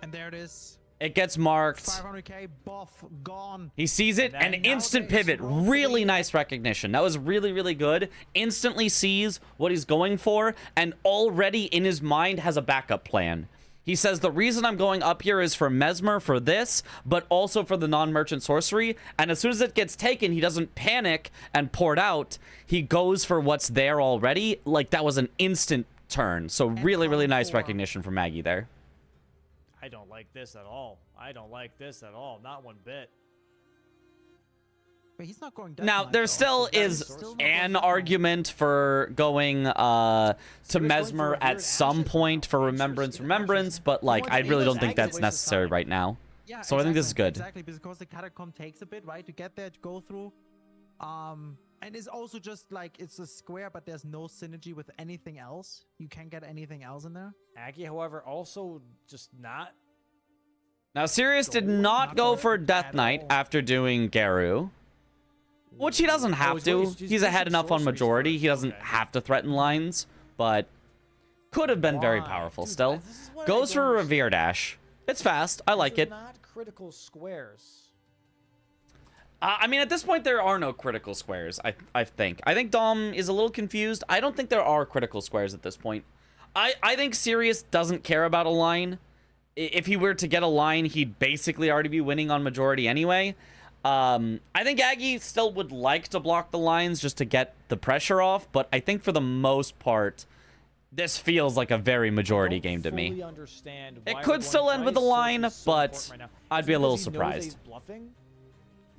Speaker 4: and there it is.
Speaker 1: It gets marked.
Speaker 4: 500K buff gone.
Speaker 1: He sees it,
Speaker 3: And
Speaker 1: and
Speaker 3: then
Speaker 1: instant
Speaker 4: nowadays,
Speaker 1: pivot.
Speaker 4: roll
Speaker 1: Really
Speaker 4: 3.
Speaker 1: nice recognition. That was really, really good. Instantly sees what he's going for, and already in his mind has a backup plan. He says, the reason I'm going up here is for Mesmer for this, but also for the non-merchant sorcery. And as soon as it gets taken, he doesn't panic and pour it out. He goes for what's there already. Like, that was an instant turn. So really, really
Speaker 4: column
Speaker 1: nice
Speaker 4: 4.
Speaker 1: recognition from Maggie there.
Speaker 3: I don't like this at all. I don't like this at all. Not one bit.
Speaker 4: But he's not going Death
Speaker 1: Now,
Speaker 4: Knight,
Speaker 1: there
Speaker 4: though.
Speaker 1: still
Speaker 4: So that's
Speaker 1: is
Speaker 4: still not
Speaker 1: an
Speaker 4: going Death Knight.
Speaker 1: argument for going to
Speaker 3: going for
Speaker 1: Mesmer
Speaker 3: Revered
Speaker 1: at some
Speaker 3: Ashes
Speaker 1: point
Speaker 3: now.
Speaker 1: for
Speaker 3: Interesting.
Speaker 1: Remembrance, but like
Speaker 3: wants-
Speaker 1: I
Speaker 3: he
Speaker 1: really
Speaker 3: wants
Speaker 1: don't think
Speaker 3: Aggie to
Speaker 1: that's
Speaker 3: waste his
Speaker 1: necessary
Speaker 3: time.
Speaker 1: right now.
Speaker 4: Yeah,
Speaker 1: So I think this is good.
Speaker 4: Exactly, because the catacomb takes a bit, right, to get there, to go through. And it's also just like it's a square, but there's no synergy with anything else. You can't get anything else in there.
Speaker 3: Aggie, however, also just not.
Speaker 1: Now, Sirius did not go for Death Knight after doing Garu. Which he doesn't have to. He's ahead enough on majority. He doesn't have to threaten lines, but could have been very powerful still. Goes for a Revere Dash. It's fast. I like it.
Speaker 3: Not critical squares.
Speaker 1: I mean, at this point, there are no critical squares, I think. I think Dom is a little confused. I don't think there are critical squares at this point. I think Sirius doesn't care about a line. If he were to get a line, he'd basically already be winning on majority anyway. I think Aggie still would like to block the lines just to get the pressure off, but I think for the most part, this feels like a very majority game to me. It could still end with a line, but I'd be a little surprised.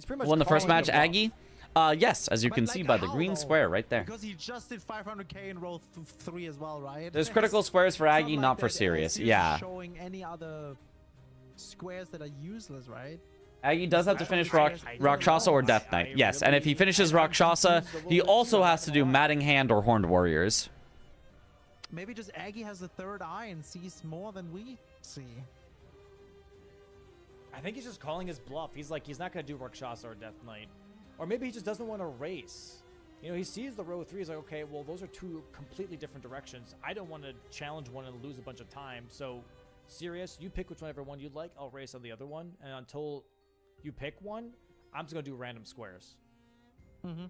Speaker 1: Won the first match, Aggie? Yes, as you can see by the green square right there.
Speaker 4: Because he just did 500k in row 3 as well, right?
Speaker 1: There's critical squares for Aggie, not for Sirius. Yeah.
Speaker 4: Showing any other squares that are useless, right?
Speaker 1: Aggie does have to finish Rakshasa or Death Knight. Yes, and if he finishes Rakshasa, he also has to do Matting Hand or Horned Warriors.
Speaker 4: Maybe just Aggie has the third eye and sees more than we see.
Speaker 3: I think he's just calling his bluff. He's like, he's not going to do Rakshasa or Death Knight. Or maybe he just doesn't want to race. You know, he sees the row 3. He's like, okay, well, those are two completely different directions. I don't want to challenge one and lose a bunch of time. So, Sirius, you pick whichever one you'd like. I'll race on the other one. And until you pick one, I'm just going to do random squares.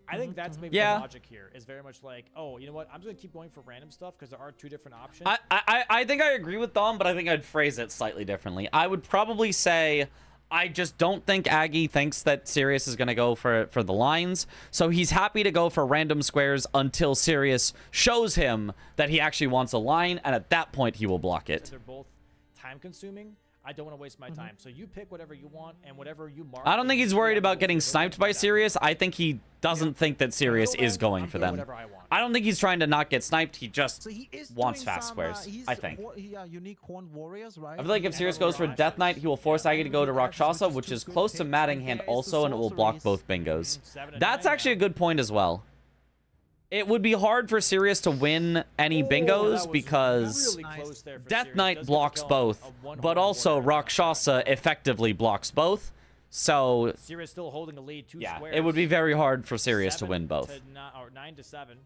Speaker 3: I think that's maybe the logic here. Is very much like, oh, you know what? I'm just going to keep going for random stuff because there are two different options.
Speaker 1: I think I agree with Dom, but I think I'd phrase it slightly differently. I would probably say I just don't think Aggie thinks that Sirius is going to go for the lines. So he's happy to go for random squares until Sirius shows him that he actually wants a line, and at that point he will block it.
Speaker 3: They're both time-consuming. I don't want to waste my time. So you pick whatever you want and whatever you mark.
Speaker 1: I don't think he's worried about getting sniped by Sirius. I think he doesn't think that Sirius is going for them. I don't think he's trying to not get sniped. He just wants fast squares, I think.
Speaker 4: Unique Horned Warriors, right?
Speaker 1: I feel like if Sirius goes for Death Knight, he will force Aggie to go to Rakshasa, which is close to Matting Hand also, and it will block both bingos. That's actually a good point as well. It would be hard for Sirius to win any bingos because Death Knight blocks both, but also Rakshasa effectively blocks both. So
Speaker 3: Sirius still holding a lead,
Speaker 1: yeah, it would be very hard for Sirius to win both.
Speaker 3: 9 to 7.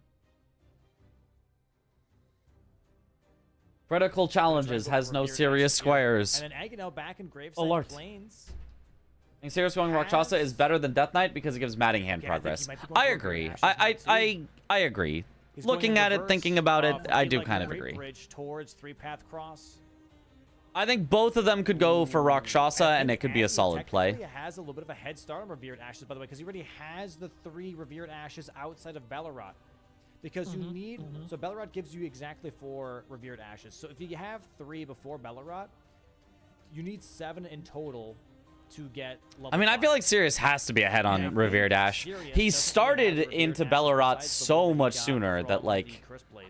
Speaker 1: Critical challenges has no Sirius squares.
Speaker 3: And then Aggie now back in Graveside
Speaker 1: Alert.
Speaker 3: Plains.
Speaker 1: I think Sirius going Rakshasa is better than Death Knight because it gives Matting Hand progress. I agree. I agree. Looking at it, thinking about it, I do kind of agree.
Speaker 3: Bridge towards 3-path cross.
Speaker 1: I think both of them could go for Rakshasa, and it could be a solid play.
Speaker 3: He has a little bit of a head start on Revered Ashes, by the way, because he already has the 3 Revered Ashes outside of Ballarat. Because you need... So Ballarat gives you exactly 4 Revered Ashes. So if you have 3 before Ballarat, you need 7 in total to get level
Speaker 1: I mean,
Speaker 3: 5.
Speaker 1: I feel like Sirius has to be ahead on Revere Dash. He started into Ballarat so much sooner that, like,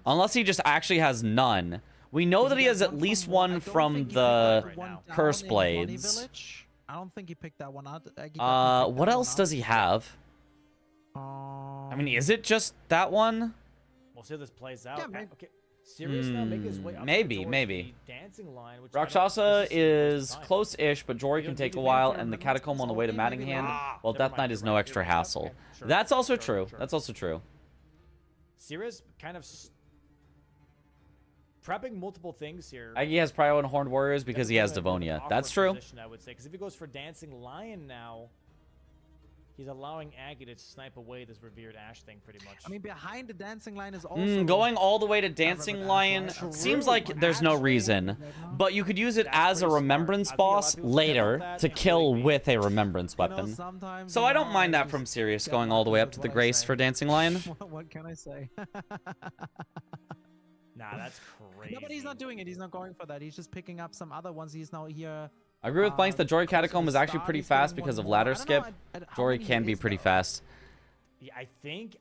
Speaker 1: unless he just actually has none. We know that he has at least one from the Curse Blades.
Speaker 4: I don't think he picked that one out.
Speaker 1: What else does he have? I mean, is it just that one?
Speaker 3: We'll see how this plays out. Yeah, okay. Sirius now making his way up
Speaker 1: maybe.
Speaker 3: the dancing line, which
Speaker 1: Rakshasa is close-ish, but Jory can take a while, and the Catacomb on the way to Matting Hand, while Death Knight is no extra hassle. That's also true. That's also true.
Speaker 3: Sirius kind of prepping multiple things here.
Speaker 1: Aggie has Prio and Horned Warriors because he has Devonia. That's true.
Speaker 3: I would say, because if he goes for Dancing Lion now, he's allowing Aggie to snipe away this Revered Ash thing pretty much.
Speaker 4: I mean, behind the Dancing Line is also...
Speaker 1: going all the way to Dancing Lion seems like there's no reason. But you could use it as a Remembrance boss later to kill with a Remembrance weapon. So I don't mind that from Sirius going all the way up to the Grace for Dancing Lion.
Speaker 4: What can I say?
Speaker 3: Nah, that's crazy.
Speaker 4: No, but he's not doing it. He's not going for that. He's just picking up some other ones. He's now here...
Speaker 1: I agree with Blanks that Jory Catacomb is actually pretty fast because of ladder skip. Jory can be pretty fast.
Speaker 3: Yeah, I think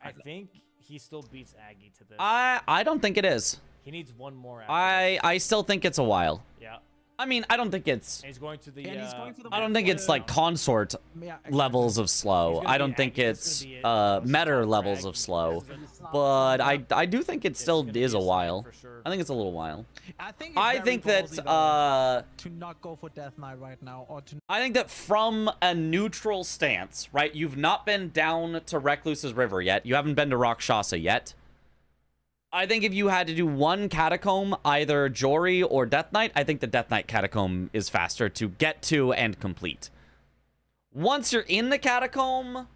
Speaker 3: he still beats Aggie to this.
Speaker 1: I don't think it is.
Speaker 3: He needs one more.
Speaker 1: I still think it's a while.
Speaker 3: Yeah.
Speaker 1: I mean, I don't think it's...
Speaker 3: And he's going to the...
Speaker 4: And he's going for the
Speaker 1: I don't think it's like consort
Speaker 4: Yeah, exactly.
Speaker 1: levels of slow.
Speaker 3: gonna
Speaker 1: I
Speaker 3: be
Speaker 1: don't
Speaker 3: an
Speaker 1: think
Speaker 3: Aggie, it's
Speaker 1: it's
Speaker 3: gonna be a
Speaker 1: meta
Speaker 3: soft
Speaker 1: levels
Speaker 3: Aggie.
Speaker 1: of slow.
Speaker 3: It's
Speaker 1: But I do think it
Speaker 3: It's
Speaker 1: still
Speaker 3: gonna be
Speaker 1: is a
Speaker 3: a slam
Speaker 1: while.
Speaker 3: for sure.
Speaker 1: I think it's a little while.
Speaker 4: I think,
Speaker 1: I
Speaker 4: it's very
Speaker 1: think that
Speaker 4: ballsy, though, to not go for Death Knight right now, or to
Speaker 1: I think that from a neutral stance, right? You've not been down to Recluse's River yet. You haven't been to Rakshasa yet. I think if you had to do one catacomb, either Jory or Death Knight, I think the Death Knight catacomb is faster to get to and complete. Once you're in the catacomb,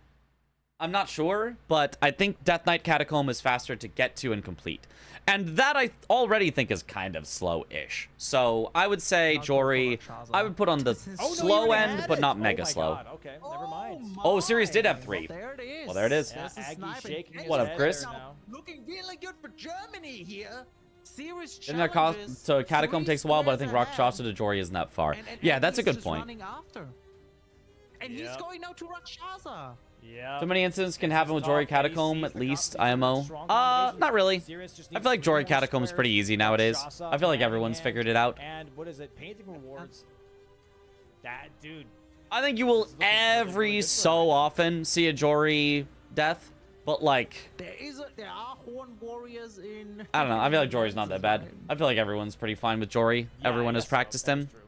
Speaker 1: I'm not sure, but I think Death Knight catacomb is faster to get to and complete. And that I already think is kind of slow-ish. So I would say
Speaker 4: Not good for
Speaker 1: Jory,
Speaker 4: Rakshasa.
Speaker 1: I would put on the
Speaker 4: This is-
Speaker 3: Oh, no, you
Speaker 1: slow
Speaker 3: already
Speaker 1: end,
Speaker 3: had
Speaker 1: but
Speaker 3: it.
Speaker 1: not
Speaker 3: Oh
Speaker 1: mega
Speaker 3: my
Speaker 1: slow.
Speaker 3: God. Okay, never mind.
Speaker 1: Oh, Sirius did have
Speaker 4: my.
Speaker 1: 3.
Speaker 4: Well, there it is.
Speaker 1: Well, there it is.
Speaker 3: Yeah,
Speaker 4: There's the
Speaker 3: Aggie
Speaker 4: sniping.
Speaker 3: shaking his
Speaker 1: What up,
Speaker 3: head
Speaker 1: Chris?
Speaker 3: there now.
Speaker 4: Looking really good for Germany here. Serious
Speaker 1: Didn't that cost,
Speaker 4: challenges,
Speaker 1: so Catacomb
Speaker 4: 3
Speaker 1: takes a while, but I think
Speaker 4: squares ahead.
Speaker 1: Rakshasa to Jory isn't that far.
Speaker 4: And
Speaker 1: Yeah, that's a
Speaker 4: Aggie's
Speaker 1: good
Speaker 4: just
Speaker 1: point.
Speaker 4: running after. And he's
Speaker 3: Yep.
Speaker 4: going now to Rakshasa.
Speaker 3: Yeah.
Speaker 1: So many incidents can happen with
Speaker 3: Tough.
Speaker 1: Jory
Speaker 3: He
Speaker 1: Catacomb,
Speaker 3: sees
Speaker 1: at
Speaker 3: the
Speaker 1: least,
Speaker 3: he's in a
Speaker 1: IMO.
Speaker 3: strong combination.
Speaker 1: Not really.
Speaker 3: Sirius just
Speaker 1: I
Speaker 3: needs
Speaker 1: feel like
Speaker 3: 3
Speaker 1: Jory
Speaker 3: more
Speaker 1: Catacomb's
Speaker 3: squares.
Speaker 1: pretty easy nowadays.
Speaker 3: Rakshasa,
Speaker 1: I feel like
Speaker 3: Manning
Speaker 1: everyone's
Speaker 3: hand,
Speaker 1: figured it out.
Speaker 3: And what is it? Painting rewards. That dude.
Speaker 1: I think you will
Speaker 3: This is looking really, really
Speaker 1: every
Speaker 3: good for
Speaker 1: so
Speaker 3: him.
Speaker 1: often see a Jory death, but like,
Speaker 4: There are Horn Warriors in.
Speaker 1: I don't know. I feel like Jory's
Speaker 4: Jory's
Speaker 1: not that bad. I feel like everyone's pretty fine with Jory.
Speaker 3: Yeah,
Speaker 1: Everyone
Speaker 3: I
Speaker 1: has
Speaker 3: guess so.
Speaker 1: practiced
Speaker 3: That's
Speaker 1: him.
Speaker 3: true.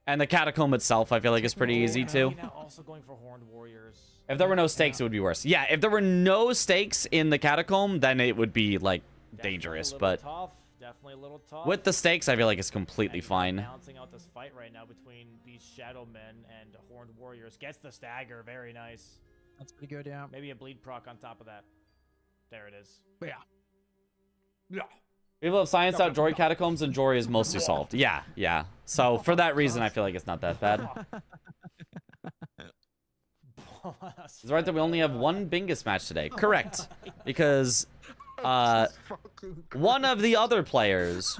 Speaker 1: And the Catacomb itself, I feel like, is pretty
Speaker 4: Oh,
Speaker 1: easy
Speaker 4: yeah.
Speaker 1: too.
Speaker 3: Now also going for Horned Warriors.
Speaker 1: If there were no stakes, it would be worse. Yeah, if there were no stakes in the Catacomb, then it would be, like,
Speaker 3: Definitely
Speaker 1: dangerous.
Speaker 3: a little
Speaker 1: But
Speaker 3: tough. Definitely a little tough.
Speaker 1: with the stakes, I feel like it's completely
Speaker 3: And he's
Speaker 1: fine.
Speaker 3: balancing out this fight right now between these Shadow Men and Horned Warriors. Gets the stagger. Very nice.
Speaker 4: That's pretty good, yeah.
Speaker 3: Maybe a bleed proc on top of that. There it is.
Speaker 4: Yeah.
Speaker 3: Yeah.
Speaker 1: People have scienced out Jory Catacombs, and Jory is mostly solved. Yeah, yeah. So for that reason, I feel like it's not that bad. Is it right that we only have one Bingus match today? Correct. Because one of the other players,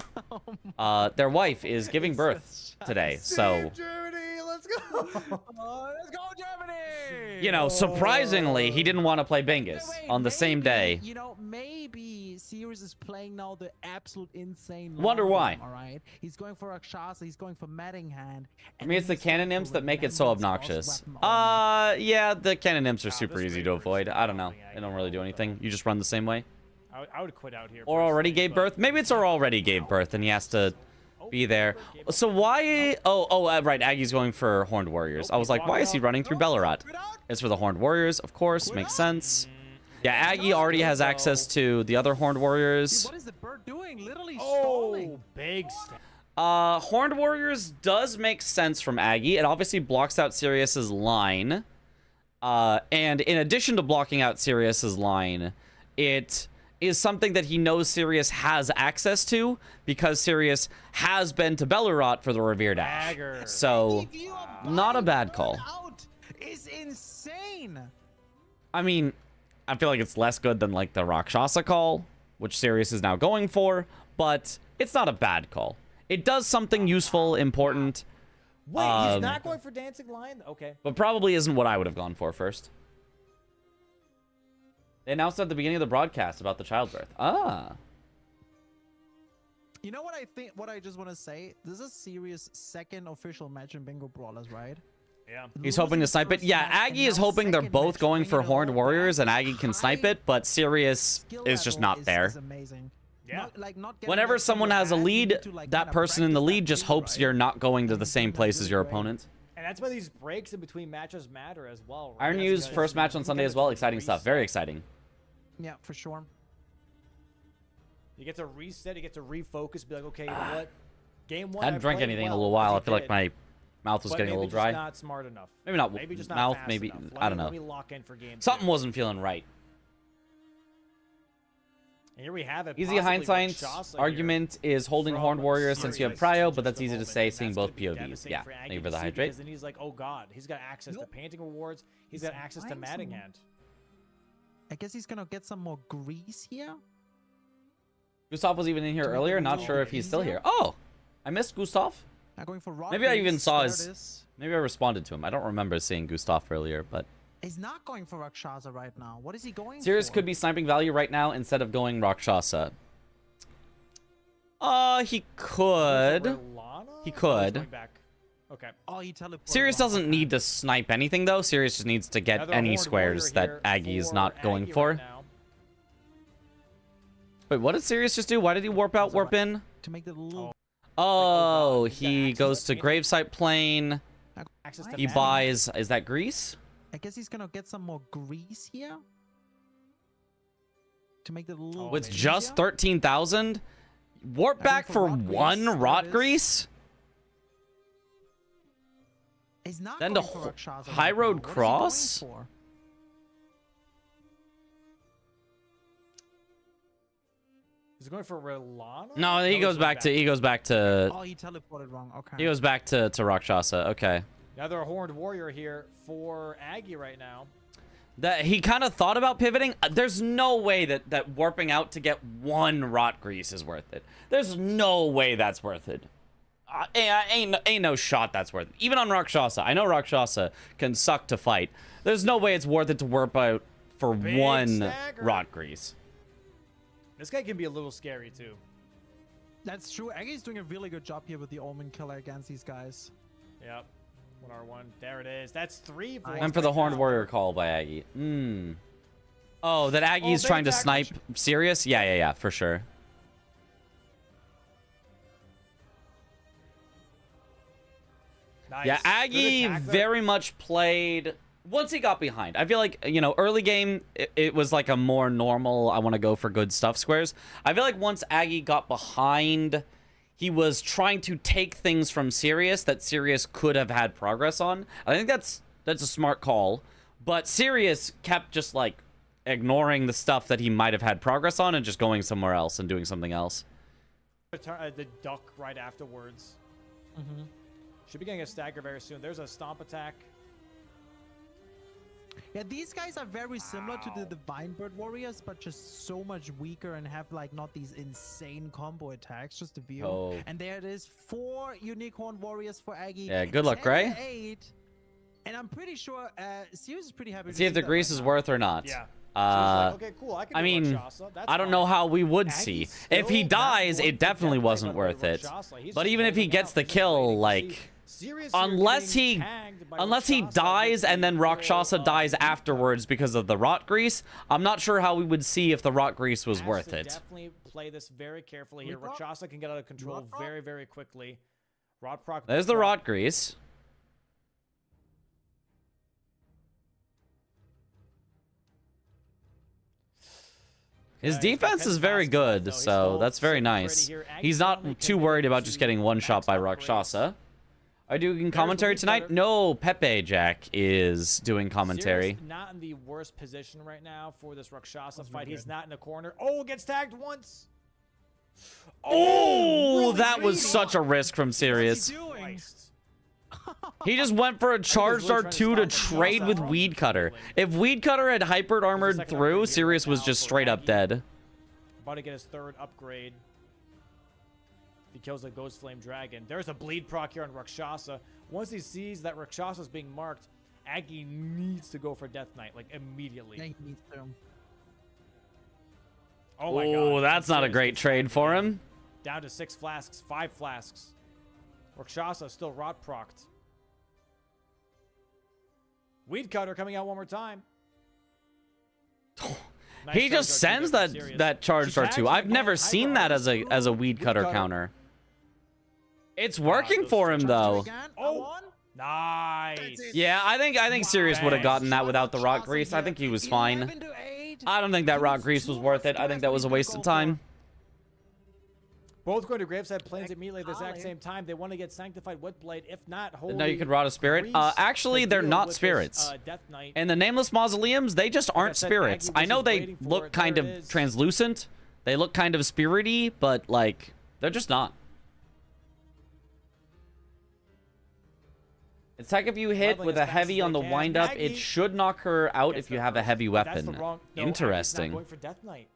Speaker 1: their wife is giving birth today. So,
Speaker 4: Germany, let's go! Let's go, Germany!
Speaker 1: you know, surprisingly, he didn't want to play Bingus
Speaker 4: Wait,
Speaker 1: on the same
Speaker 4: maybe,
Speaker 1: day.
Speaker 4: You know, maybe Sirius is playing now the absolute insane.
Speaker 1: Wonder
Speaker 4: long
Speaker 1: why.
Speaker 4: game, all right, he's going for Rakshasa. He's going for Mattinghand.
Speaker 1: I mean, it's the cannon imps that make it so obnoxious. Yeah, the cannon imps are super
Speaker 3: this
Speaker 1: easy
Speaker 3: is
Speaker 1: to
Speaker 3: pretty
Speaker 1: avoid. I don't know.
Speaker 3: overwhelming,
Speaker 1: They don't really do anything. You just run the same way.
Speaker 3: I would quit out here.
Speaker 1: Or already
Speaker 3: personally,
Speaker 1: gave
Speaker 3: but-
Speaker 1: birth. Maybe it's already gave birth and he has to be there. So why? Right. Aggie's going for Horned Warriors. I was like, why is he running through Bellerat? It's for the Horned Warriors, of course. Makes sense. Yeah, Aggie already has access to the other Horned Warriors.
Speaker 4: What is the bird doing? Literally stalling.
Speaker 3: Oh, big step.
Speaker 1: Horned Warriors does make sense from Aggie. It obviously blocks out Sirius's line. And in addition to blocking out Sirius's line, it is something that he knows Sirius has access to because Sirius has been to Bellerat for the Revere Dash.
Speaker 3: Dagger.
Speaker 1: So,
Speaker 4: Give you
Speaker 1: not a bad
Speaker 4: bird
Speaker 1: call.
Speaker 4: Out is insane.
Speaker 1: I mean, I feel like it's less good than like the Rakshasa call, which Sirius is now going for, but it's not a bad call. It does something useful, important,
Speaker 3: Wait, he's not going for Dancing Lion? Okay.
Speaker 1: but probably isn't what I would have gone for first. They announced at the beginning of the broadcast about the childbirth.
Speaker 4: You know what I think? What I just want to say. This is Sirius' second official match in Bingo Brawlers, right?
Speaker 3: Yeah.
Speaker 1: He's hoping to snipe it. Yeah, Aggie is hoping they're both going for Horned Warriors and Aggie can snipe it, but Sirius is just not there.
Speaker 4: Is amazing.
Speaker 3: Yeah.
Speaker 4: Not getting
Speaker 1: Whenever
Speaker 4: that
Speaker 1: someone
Speaker 4: single
Speaker 1: has a
Speaker 4: ad, you
Speaker 1: lead,
Speaker 4: need to, like,
Speaker 1: that
Speaker 4: kinda
Speaker 1: person in the
Speaker 4: practice
Speaker 1: lead
Speaker 4: that
Speaker 1: just
Speaker 4: lead,
Speaker 1: hopes
Speaker 4: right?
Speaker 1: you're not going to the
Speaker 4: And
Speaker 1: same
Speaker 4: doing that
Speaker 1: place as
Speaker 4: really
Speaker 1: your
Speaker 4: great.
Speaker 1: opponent.
Speaker 3: And that's why these breaks in between matches matter as well. Right?
Speaker 1: Iron
Speaker 3: That's
Speaker 1: U's
Speaker 3: because
Speaker 1: first match on
Speaker 3: you
Speaker 1: Sunday
Speaker 3: get
Speaker 1: as well.
Speaker 3: to
Speaker 1: Exciting stuff.
Speaker 3: reset.
Speaker 1: Very exciting.
Speaker 4: Yeah, for sure.
Speaker 3: You get to reset. You get to refocus. Be like, okay, you know what? Game one.
Speaker 1: I hadn't drank
Speaker 3: played
Speaker 1: anything in a
Speaker 3: well,
Speaker 1: little while. I
Speaker 3: as he
Speaker 1: feel like
Speaker 3: did,
Speaker 1: my mouth was
Speaker 3: but
Speaker 1: getting a
Speaker 3: maybe
Speaker 1: little
Speaker 3: just
Speaker 1: dry.
Speaker 3: Not smart enough.
Speaker 1: Maybe not
Speaker 3: Maybe just not
Speaker 1: mouth,
Speaker 3: fast
Speaker 1: maybe
Speaker 3: enough.
Speaker 1: I don't
Speaker 3: Let
Speaker 1: know.
Speaker 3: me lock in for game
Speaker 1: Something
Speaker 3: two.
Speaker 1: wasn't feeling right.
Speaker 3: And here we have it.
Speaker 1: Easy
Speaker 3: possibly
Speaker 1: hindsight's
Speaker 3: Rakshasa here
Speaker 1: argument is holding
Speaker 3: from
Speaker 1: Horned Warriors since you have
Speaker 3: Sirius
Speaker 1: Prio,
Speaker 3: in
Speaker 1: but that's
Speaker 3: just a
Speaker 1: easy to
Speaker 3: moment,
Speaker 1: say
Speaker 3: and
Speaker 1: seeing
Speaker 3: that's
Speaker 1: both
Speaker 3: gonna be
Speaker 1: POVs.
Speaker 3: devastating
Speaker 1: Yeah,
Speaker 3: for
Speaker 1: thank
Speaker 3: Aggie
Speaker 1: you for
Speaker 3: to
Speaker 1: the
Speaker 3: see,
Speaker 1: hydrate.
Speaker 3: because then he's like, oh god, he's got access to painting rewards. He's got access to
Speaker 4: buying some-
Speaker 3: Mattinghand.
Speaker 4: I guess he's gonna get some more grease here.
Speaker 1: Gustav was even in here
Speaker 4: To make
Speaker 1: earlier.
Speaker 4: it
Speaker 1: Not
Speaker 4: a
Speaker 1: sure
Speaker 4: little
Speaker 1: if he's
Speaker 4: bit
Speaker 1: still
Speaker 4: easier.
Speaker 1: here. Oh, I missed Gustav.
Speaker 4: Now going for rock.
Speaker 1: Maybe I even
Speaker 4: grease,
Speaker 1: saw
Speaker 4: there
Speaker 1: his-
Speaker 4: it is.
Speaker 1: Maybe I responded to him. I don't remember seeing Gustav earlier, but
Speaker 4: He's not going for Rakshasa right now. What is he going
Speaker 1: Sirius
Speaker 4: for?
Speaker 1: could be sniping value right now instead of going Rakshasa. He could.
Speaker 3: Rely Lana?
Speaker 1: He
Speaker 3: Oh, he's
Speaker 1: could.
Speaker 3: going back. Okay.
Speaker 4: Oh, he teleported.
Speaker 1: Sirius
Speaker 4: wrong.
Speaker 1: doesn't
Speaker 4: Okay.
Speaker 1: need to snipe anything, though. Sirius just needs to get
Speaker 3: Another
Speaker 1: any
Speaker 3: Horned
Speaker 1: squares
Speaker 3: Warrior
Speaker 1: that
Speaker 3: here
Speaker 1: Aggie is
Speaker 3: for
Speaker 1: not going
Speaker 3: Aggie
Speaker 1: for.
Speaker 3: right now.
Speaker 1: Wait, what did Sirius just do? Why did he warp out, warp in?
Speaker 4: To make the little.
Speaker 1: Oh,
Speaker 3: God,
Speaker 1: he
Speaker 3: access
Speaker 1: goes
Speaker 3: the
Speaker 1: to
Speaker 3: paint.
Speaker 1: gravesite plane.
Speaker 3: Access to
Speaker 4: He
Speaker 1: He
Speaker 3: Maggie.
Speaker 1: buys... Is that grease?
Speaker 4: I guess he's gonna get some more grease here. To make the little.
Speaker 3: Oh,
Speaker 1: With
Speaker 3: maybe.
Speaker 1: just 13,000? Warp
Speaker 4: I
Speaker 1: back
Speaker 4: mean,
Speaker 1: for
Speaker 4: for rot grease,
Speaker 1: one
Speaker 4: there
Speaker 1: rot
Speaker 4: it is.
Speaker 1: grease?
Speaker 4: He's not
Speaker 1: Then
Speaker 4: going
Speaker 1: to
Speaker 4: for Rakshasa
Speaker 1: High
Speaker 4: right
Speaker 1: Road
Speaker 4: now. What is he
Speaker 1: Cross?
Speaker 4: going for?
Speaker 3: Is he going for Relana?
Speaker 1: No, he
Speaker 3: he's
Speaker 1: goes
Speaker 3: going
Speaker 1: back to... He goes back to...
Speaker 4: Oh, he teleported wrong. Okay.
Speaker 1: He goes back to Rakshasa. Okay.
Speaker 3: Another Horned Warrior here for Aggie right now.
Speaker 1: That he kind of thought about pivoting. There's no way that warping out to get one rot grease is worth it. There's no way that's worth it. Ain't no shot that's worth it. Even on Rakshasa. I know Rakshasa can suck to fight. There's no way it's worth it to warp out for
Speaker 3: Big
Speaker 1: one
Speaker 3: stagger.
Speaker 1: rot grease.
Speaker 3: This guy can be a little scary too.
Speaker 4: That's true. Aggie's doing a really good job here with the Omen Killer against these guys.
Speaker 3: Yep. 1R1. There it is. That's 3 for
Speaker 1: Went for the Horned Warrior call by Aggie. Oh, that Aggie's
Speaker 3: big
Speaker 1: trying to
Speaker 3: attack.
Speaker 1: snipe Sirius? Yeah, for sure.
Speaker 3: Nice.
Speaker 1: Yeah,
Speaker 3: Good
Speaker 1: Aggie
Speaker 3: attack there.
Speaker 1: very much played once he got behind. I feel like, you know, early game, it was like a more normal, I want to go for good stuff squares. I feel like once Aggie got behind, he was trying to take things from Sirius that Sirius could have had progress on. I think that's a smart call. But Sirius kept just, like, ignoring the stuff that he might have had progress on and just going somewhere else and doing something else.
Speaker 3: The duck right afterwards. Should be getting a stagger very soon. There's a stomp attack.
Speaker 4: Yeah, these guys are very similar to the Divine Bird Warriors, but just so much weaker and have like not these insane combo attacks. Just a view.
Speaker 1: Oh.
Speaker 4: And there it is, 4 Unicorn Warriors for Aggie.
Speaker 1: Yeah, good luck,
Speaker 4: 10
Speaker 1: Gray.
Speaker 4: to 8. And I'm pretty sure Sirius is pretty happy.
Speaker 1: See if the grease is worth or not.
Speaker 3: Yeah. So he's like, okay, cool. I
Speaker 1: I
Speaker 3: do
Speaker 1: mean,
Speaker 3: Rakshasa. That's
Speaker 1: I don't
Speaker 3: fine.
Speaker 1: know how we would
Speaker 3: Aggie's
Speaker 1: see.
Speaker 3: still
Speaker 1: If he
Speaker 3: not
Speaker 1: dies,
Speaker 3: one
Speaker 1: it
Speaker 3: for
Speaker 1: definitely
Speaker 3: death
Speaker 1: wasn't
Speaker 3: by the way,
Speaker 1: worth it.
Speaker 3: Rakshasa. He's
Speaker 1: But
Speaker 3: just
Speaker 1: even if he
Speaker 3: holding
Speaker 1: gets
Speaker 3: out.
Speaker 1: the
Speaker 3: He's just
Speaker 1: kill,
Speaker 3: waiting to
Speaker 1: like,
Speaker 3: see. Sirius here
Speaker 1: unless
Speaker 3: getting
Speaker 1: he
Speaker 3: tagged by
Speaker 1: unless he
Speaker 3: Rakshasa
Speaker 1: dies
Speaker 3: with
Speaker 1: and then
Speaker 3: the
Speaker 1: Rakshasa
Speaker 3: full,
Speaker 1: dies
Speaker 3: beat
Speaker 1: afterwards because of the rot grease, I'm not sure how we would see if the rot grease was
Speaker 3: Has
Speaker 1: worth
Speaker 3: to
Speaker 1: it.
Speaker 3: Definitely play this very carefully here.
Speaker 4: Rot proc?
Speaker 3: Rakshasa can get out of control
Speaker 4: Rot proc?
Speaker 3: very, very quickly. Rot proc.
Speaker 1: There's the rot grease. His
Speaker 3: Yeah, he's got
Speaker 1: defense
Speaker 3: 10
Speaker 1: is very
Speaker 3: fast
Speaker 1: good,
Speaker 3: though. He's
Speaker 1: so
Speaker 3: still
Speaker 1: that's very
Speaker 3: sitting
Speaker 1: nice.
Speaker 3: pretty here.
Speaker 1: He's
Speaker 3: Aggie's
Speaker 1: not
Speaker 3: only
Speaker 1: too worried about just
Speaker 3: committed
Speaker 1: getting one shot by
Speaker 3: max upgrades.
Speaker 1: Rakshasa. Are you doing commentary
Speaker 3: the
Speaker 1: tonight?
Speaker 3: cutter.
Speaker 1: No, Pepe Jack is doing commentary.
Speaker 3: Sirius not in the worst position right now for this Rakshasa fight. He's not in the corner. Oh, gets tagged once.
Speaker 1: Oh,
Speaker 3: really
Speaker 1: that was
Speaker 3: greedy.
Speaker 1: such a risk from Sirius.
Speaker 4: doing?
Speaker 3: Christ.
Speaker 1: He just went for a charge
Speaker 3: really
Speaker 1: dart
Speaker 3: trying to
Speaker 1: 2 to
Speaker 3: stop
Speaker 1: trade with
Speaker 3: Rakshasa.
Speaker 1: Weed Cutter. If Weed Cutter had hyper armored
Speaker 3: second
Speaker 1: through,
Speaker 3: upgrade here
Speaker 1: Sirius
Speaker 3: right
Speaker 1: was
Speaker 3: now
Speaker 1: just
Speaker 3: for
Speaker 1: straight up
Speaker 3: Aggie.
Speaker 1: dead.
Speaker 3: About to get his 3rd upgrade. If he kills a Ghost Flame Dragon. There's a bleed proc here on Rakshasa. Once he sees that Rakshasa is being marked, Aggie needs to go for Death Knight, like immediately.
Speaker 4: Yeah, he needs to.
Speaker 3: Oh my
Speaker 1: Oh,
Speaker 3: god.
Speaker 1: that's not a
Speaker 3: Sirius
Speaker 1: great
Speaker 3: gets
Speaker 1: trade
Speaker 3: tagged
Speaker 1: for
Speaker 3: again.
Speaker 1: him.
Speaker 3: Down to 6 flasks, 5 flasks. Rakshasa still rot procced. Weed Cutter coming out one more time. Nice
Speaker 1: He
Speaker 3: charge
Speaker 1: just
Speaker 3: dart
Speaker 1: sends
Speaker 3: from
Speaker 1: that
Speaker 3: Sirius.
Speaker 1: that charge
Speaker 3: She
Speaker 1: dart
Speaker 3: tags
Speaker 1: 2.
Speaker 3: him
Speaker 1: I've
Speaker 3: again.
Speaker 1: never
Speaker 3: Hyper
Speaker 1: seen that as a
Speaker 3: armor.
Speaker 1: Weed Cutter
Speaker 3: Cutter.
Speaker 1: counter. It's working
Speaker 3: those
Speaker 1: for him
Speaker 3: charge
Speaker 1: though.
Speaker 4: Again,
Speaker 3: Oh.
Speaker 4: one.
Speaker 3: Nice.
Speaker 1: Yeah, I think Sirius would have gotten that without the rot
Speaker 4: Rakshasa
Speaker 1: grease. I
Speaker 4: here.
Speaker 1: think he was fine.
Speaker 4: 11 to 8.
Speaker 1: I don't think that rot grease was
Speaker 4: Two
Speaker 1: worth it. I
Speaker 4: squares
Speaker 1: think that was a
Speaker 4: we
Speaker 1: waste
Speaker 4: could
Speaker 1: of
Speaker 4: go for.
Speaker 1: time.
Speaker 3: Both going to Graveside Plains immediately at the exact
Speaker 4: Golly.
Speaker 3: same time. They want to get Sanctified Witblade. If not, holy
Speaker 1: No, you could rot a spirit.
Speaker 3: grease
Speaker 1: Actually,
Speaker 3: to
Speaker 1: they're
Speaker 3: deal
Speaker 1: not
Speaker 3: with this,
Speaker 1: spirits.
Speaker 3: Death Knight.
Speaker 1: And the Nameless Mausoleums, they just aren't
Speaker 3: said,
Speaker 1: spirits.
Speaker 3: Aggie
Speaker 1: I
Speaker 3: was
Speaker 1: know
Speaker 3: just
Speaker 1: they
Speaker 3: waiting for
Speaker 1: look
Speaker 3: it.
Speaker 1: kind
Speaker 3: There
Speaker 1: of
Speaker 3: it is.
Speaker 1: translucent. They look kind of spirity, but like they're just not. It's like if you hit
Speaker 3: Leveling
Speaker 1: with
Speaker 3: as
Speaker 1: a
Speaker 3: fast
Speaker 1: heavy
Speaker 3: as
Speaker 1: on
Speaker 3: they
Speaker 1: the
Speaker 3: can.
Speaker 1: wind up,
Speaker 3: Maggie
Speaker 1: it should knock her out
Speaker 3: Gets
Speaker 1: if you
Speaker 3: the
Speaker 1: have a
Speaker 3: first,
Speaker 1: heavy
Speaker 3: but that's the
Speaker 1: weapon.
Speaker 3: wrong- no, Aggie's not
Speaker 1: Interesting.
Speaker 3: going for Death Knight.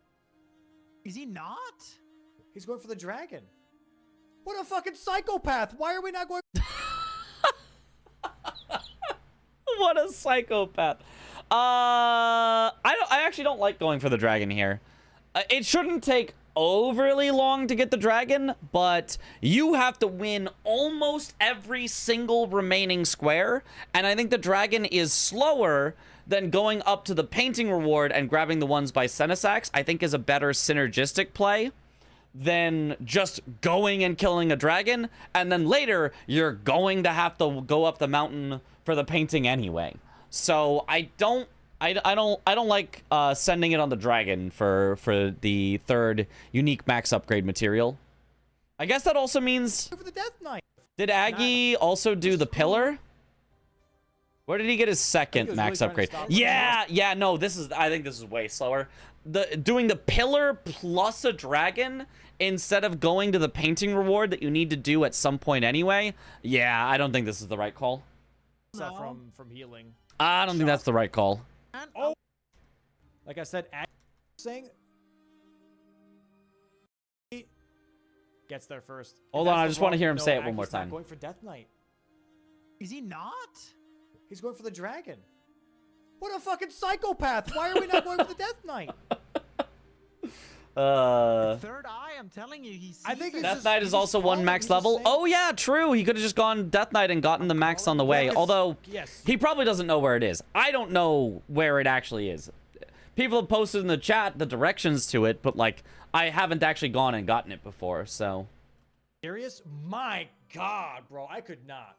Speaker 4: Is he not?
Speaker 3: He's going for the dragon. What a fucking psychopath! Why are we not going?
Speaker 1: What a psychopath. I actually don't like going for the dragon here. It shouldn't take overly long to get the dragon, but you have to win almost every single remaining square, and I think the dragon is slower than going up to the painting reward and grabbing the ones by Senesax. I think is a better synergistic play than just going and killing a dragon, and then later you're going to have to go up the mountain for the painting anyway. So I don't like sending it on the dragon for the third unique max upgrade material. I guess that also means,
Speaker 3: For the Death Knight.
Speaker 1: did Aggie also do the pillar? Where did he get his second max upgrade? Yeah, no, I think this is way slower. Doing the pillar plus a dragon instead of going to the painting reward that you need to do at some point anyway. Yeah, I don't think this is the right call.
Speaker 3: Stuff from healing.
Speaker 1: I don't think that's the right call.
Speaker 3: Oh, like I said, saying gets there first.
Speaker 1: Hold on, I just want to hear him say it one more
Speaker 3: He's not
Speaker 1: time.
Speaker 3: going for Death Knight.
Speaker 4: Is he not?
Speaker 3: He's going for the dragon. What a fucking psychopath! Why are we not going for the Death Knight?
Speaker 4: Third eye, I'm telling you, he's.
Speaker 3: I think it's
Speaker 1: Death
Speaker 3: just-
Speaker 1: Knight
Speaker 3: he's
Speaker 1: is
Speaker 3: just
Speaker 1: also one
Speaker 3: falling,
Speaker 1: max
Speaker 3: he's just
Speaker 1: level.
Speaker 3: saying-
Speaker 1: Oh yeah, true. He could have just gone Death Knight and gotten the max on the way.
Speaker 3: Well,
Speaker 1: Although
Speaker 3: yes.
Speaker 1: he probably doesn't know where it is. I don't know where it actually is. People have posted in the chat the directions to it, but like I haven't actually gone and gotten it before. So
Speaker 3: Serious? My God, bro, I could not.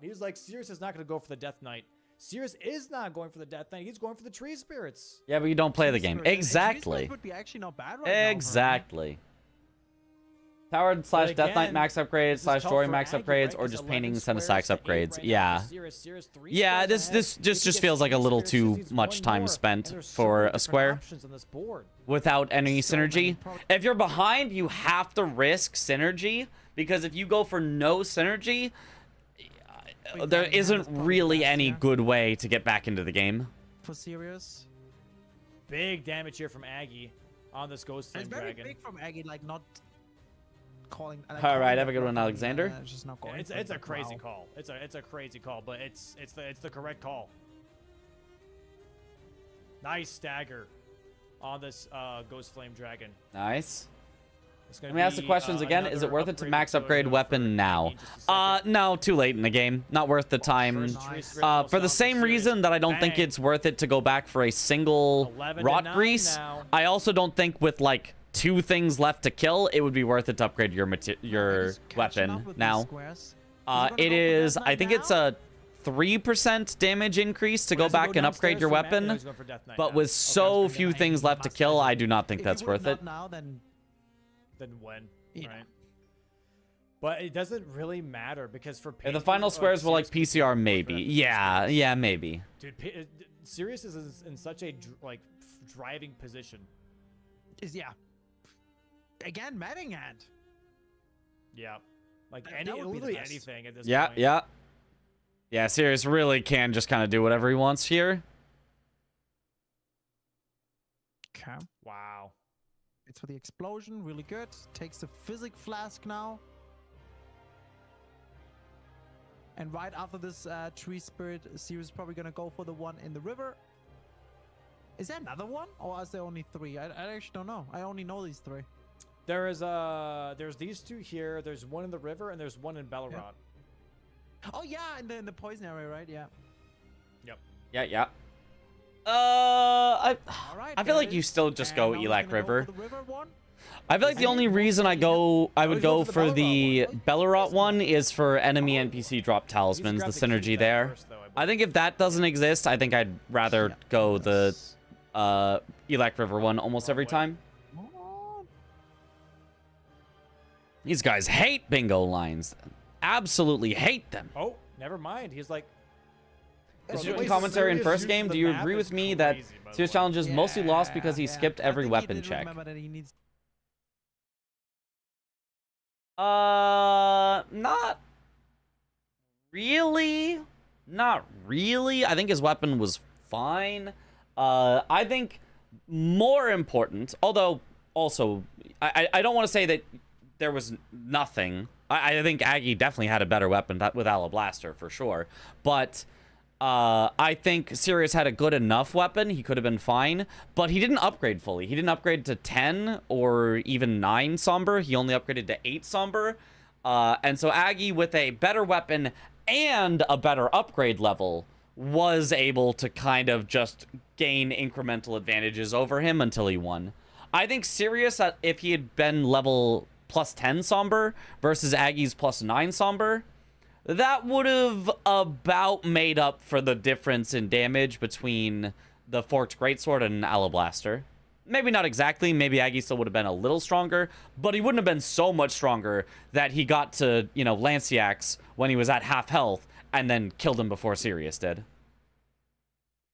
Speaker 3: He was like, Sirius is not going to go for the Death Knight. Sirius is not going for the Death Knight. He's going for the Tree Spirits.
Speaker 1: yeah, but you don't play the game.
Speaker 4: And
Speaker 1: Exactly.
Speaker 4: would be actually not bad right now for him.
Speaker 1: Exactly. Powered / Death Knight
Speaker 3: again,
Speaker 1: max upgrades
Speaker 3: this is
Speaker 1: /
Speaker 3: tough
Speaker 1: Story
Speaker 3: for
Speaker 1: max
Speaker 3: Aggie,
Speaker 1: upgrades
Speaker 3: right?
Speaker 1: or
Speaker 3: 'Cause
Speaker 1: just
Speaker 3: 11
Speaker 1: painting
Speaker 3: squares
Speaker 1: Senesax
Speaker 3: to 8
Speaker 1: upgrades.
Speaker 3: right now
Speaker 1: Yeah.
Speaker 3: for Sirius 3
Speaker 1: Yeah,
Speaker 3: squares
Speaker 1: this
Speaker 3: ahead.
Speaker 1: just
Speaker 3: If he
Speaker 1: just
Speaker 3: gets
Speaker 1: feels like a
Speaker 3: three
Speaker 1: little
Speaker 3: Sirius,
Speaker 1: too
Speaker 3: he's
Speaker 1: much
Speaker 3: one
Speaker 1: time
Speaker 3: more.
Speaker 1: spent
Speaker 3: And there's so
Speaker 1: for
Speaker 3: many
Speaker 1: a
Speaker 3: different
Speaker 1: square
Speaker 3: options on this board.
Speaker 1: without any
Speaker 4: So many
Speaker 1: synergy. If you're behind, you have to risk synergy, because if you go for no synergy, there
Speaker 4: Aggie
Speaker 1: isn't
Speaker 4: has probably
Speaker 1: really
Speaker 4: best,
Speaker 1: any
Speaker 4: yeah.
Speaker 1: good way to get back into the game.
Speaker 4: For Sirius.
Speaker 3: Big damage here from Aggie on this Ghost Flame
Speaker 4: It's very
Speaker 3: Dragon.
Speaker 4: big from Aggie, like not calling. Like,
Speaker 1: All right,
Speaker 4: calling
Speaker 1: have a
Speaker 4: it
Speaker 1: good one,
Speaker 4: bluffing,
Speaker 1: Alexander.
Speaker 4: Just not
Speaker 3: Yeah,
Speaker 4: going
Speaker 3: it's
Speaker 4: for it,
Speaker 3: a
Speaker 4: but
Speaker 3: crazy
Speaker 4: wow.
Speaker 3: call. It's a crazy call, but it's the correct call. Nice stagger on this Ghost Flame Dragon.
Speaker 1: Nice.
Speaker 3: It's gonna
Speaker 1: Let me ask the
Speaker 3: be,
Speaker 1: questions again. Is it
Speaker 3: another
Speaker 1: worth it to
Speaker 3: upgrade
Speaker 1: max
Speaker 3: material
Speaker 1: upgrade
Speaker 3: for
Speaker 1: weapon now?
Speaker 3: Aggie in just a second.
Speaker 1: No, too late in the game. Not worth the time.
Speaker 3: First Tree Spirit
Speaker 1: For
Speaker 3: almost
Speaker 1: the
Speaker 3: down
Speaker 1: same
Speaker 3: Sirius.
Speaker 1: reason that I don't think
Speaker 3: Bang.
Speaker 1: it's worth it to go back for a single
Speaker 3: 11 to
Speaker 1: rot
Speaker 3: 9
Speaker 1: grease.
Speaker 3: now.
Speaker 1: I also don't think with like 2 things left to kill, it would be worth it to upgrade your
Speaker 4: He's catching up
Speaker 1: weapon
Speaker 4: with these
Speaker 1: now.
Speaker 4: squares. Is he
Speaker 1: It
Speaker 4: gonna go for
Speaker 1: is.
Speaker 4: Death
Speaker 1: I
Speaker 4: Knight
Speaker 1: think
Speaker 4: now?
Speaker 1: it's a 3% damage increase to
Speaker 3: Or
Speaker 1: go
Speaker 3: does he
Speaker 1: back and upgrade
Speaker 3: downstairs
Speaker 1: your
Speaker 3: for Magna? No,
Speaker 1: weapon.
Speaker 3: he's going for Death Knight
Speaker 1: But
Speaker 3: now.
Speaker 1: with
Speaker 3: Okay,
Speaker 1: so
Speaker 3: I was
Speaker 1: few
Speaker 3: gonna-
Speaker 1: things left to
Speaker 4: must
Speaker 1: kill,
Speaker 4: have
Speaker 1: I
Speaker 4: it.
Speaker 1: do not think
Speaker 4: If
Speaker 1: that's
Speaker 4: he would
Speaker 1: worth it.
Speaker 4: not now, then
Speaker 3: Then when?
Speaker 4: Yeah.
Speaker 3: Right. But it doesn't really matter because for
Speaker 1: If the
Speaker 3: painting,
Speaker 1: final squares were like
Speaker 3: Sirius
Speaker 1: PCR,
Speaker 3: can
Speaker 1: maybe.
Speaker 3: grab
Speaker 1: Yeah, maybe.
Speaker 3: Dude, Sirius is in such a driving position.
Speaker 4: yeah. Again, Matting hand.
Speaker 3: Yeah, like
Speaker 4: That would be the
Speaker 3: literally
Speaker 4: best.
Speaker 3: anything at this
Speaker 1: Yeah,
Speaker 3: point.
Speaker 1: yeah. Yeah, Sirius really can just kind of do whatever he wants here.
Speaker 4: Okay.
Speaker 3: Wow.
Speaker 4: It's for the explosion, really good. Takes the physic flask now. And right after this tree spirit, Sirius is probably gonna go for the one in the river. Is there another one, or is there only 3? I actually don't know. I only know these 3.
Speaker 3: There's these 2 here. There's one in the river, and there's one in Bellerod.
Speaker 4: Oh yeah, in the poison area, right? Yeah.
Speaker 3: Yep.
Speaker 1: Yeah.
Speaker 4: All right.
Speaker 1: I feel like you still just go Elak River.
Speaker 4: The river one.
Speaker 1: I feel like the only reason I would go for the Bellerot one is for enemy NPC drop talismans, the synergy there. I think if that doesn't exist, I think I'd rather go the Elak River one almost every time. These guys hate bingo lines. Absolutely hate them.
Speaker 3: Oh, never mind. He's like.
Speaker 1: Is
Speaker 3: Bro, the
Speaker 1: doing
Speaker 3: way
Speaker 1: commentary in
Speaker 3: Sirius
Speaker 1: first
Speaker 3: uses
Speaker 1: game?
Speaker 3: the
Speaker 1: Do you
Speaker 3: map
Speaker 1: agree
Speaker 3: is
Speaker 1: with me that
Speaker 3: crazy, by the
Speaker 1: Serious
Speaker 3: way.
Speaker 1: Challenges mostly lost because he
Speaker 4: Yeah,
Speaker 1: skipped
Speaker 4: I
Speaker 1: every
Speaker 4: think he
Speaker 1: weapon
Speaker 4: did
Speaker 1: check?
Speaker 4: remember that he needs.
Speaker 1: Not really. Not really. I think his weapon was fine. I think more important, although also, I don't want to say that there was nothing. I think Aggie definitely had a better weapon with Alablaster for sure. But I think Sirius had a good enough weapon. He could have been fine, but he didn't upgrade fully. He didn't upgrade to 10 or even 9 Somber. He only upgraded to 8 Somber. And so Aggie, with a better weapon and a better upgrade level, was able to kind of just gain incremental advantages over him until he won. I think Sirius, if he had been level plus 10 Somber versus Aggie's plus 9 Somber, that would have about made up for the difference in damage between the Forked Greatsword and Alablaster. Maybe not exactly. Maybe Aggie still would have been a little stronger, but he wouldn't have been so much stronger that he got to, you know, Lanciax when he was at half health and then killed him before Sirius did.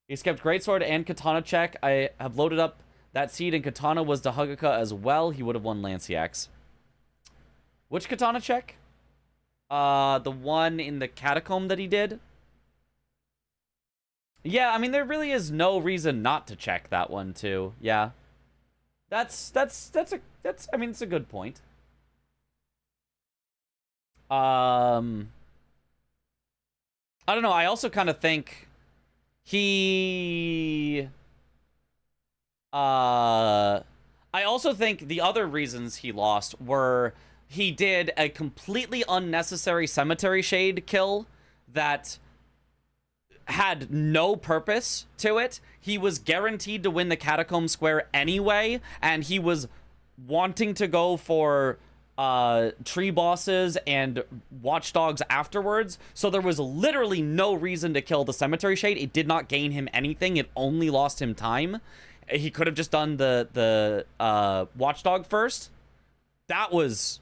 Speaker 1: He skipped Greatsword and Katana check. I have loaded up that seed, and Katana was to Hagaka as well. He would have won Lanciax. Which Katana check? The one in the catacomb that he did? Yeah, I mean, there really is no reason not to check that one, too. Yeah. I mean, it's a good point. I don't know. I also kind of think I also think the other reasons he lost were he did a completely unnecessary cemetery shade kill that had no purpose to it. He was guaranteed to win the catacomb square anyway, and he was wanting to go for tree bosses and watchdogs afterwards, so there was literally no reason to kill the cemetery shade. It did not gain him anything. It only lost him time. He could have just done the watchdog first. That was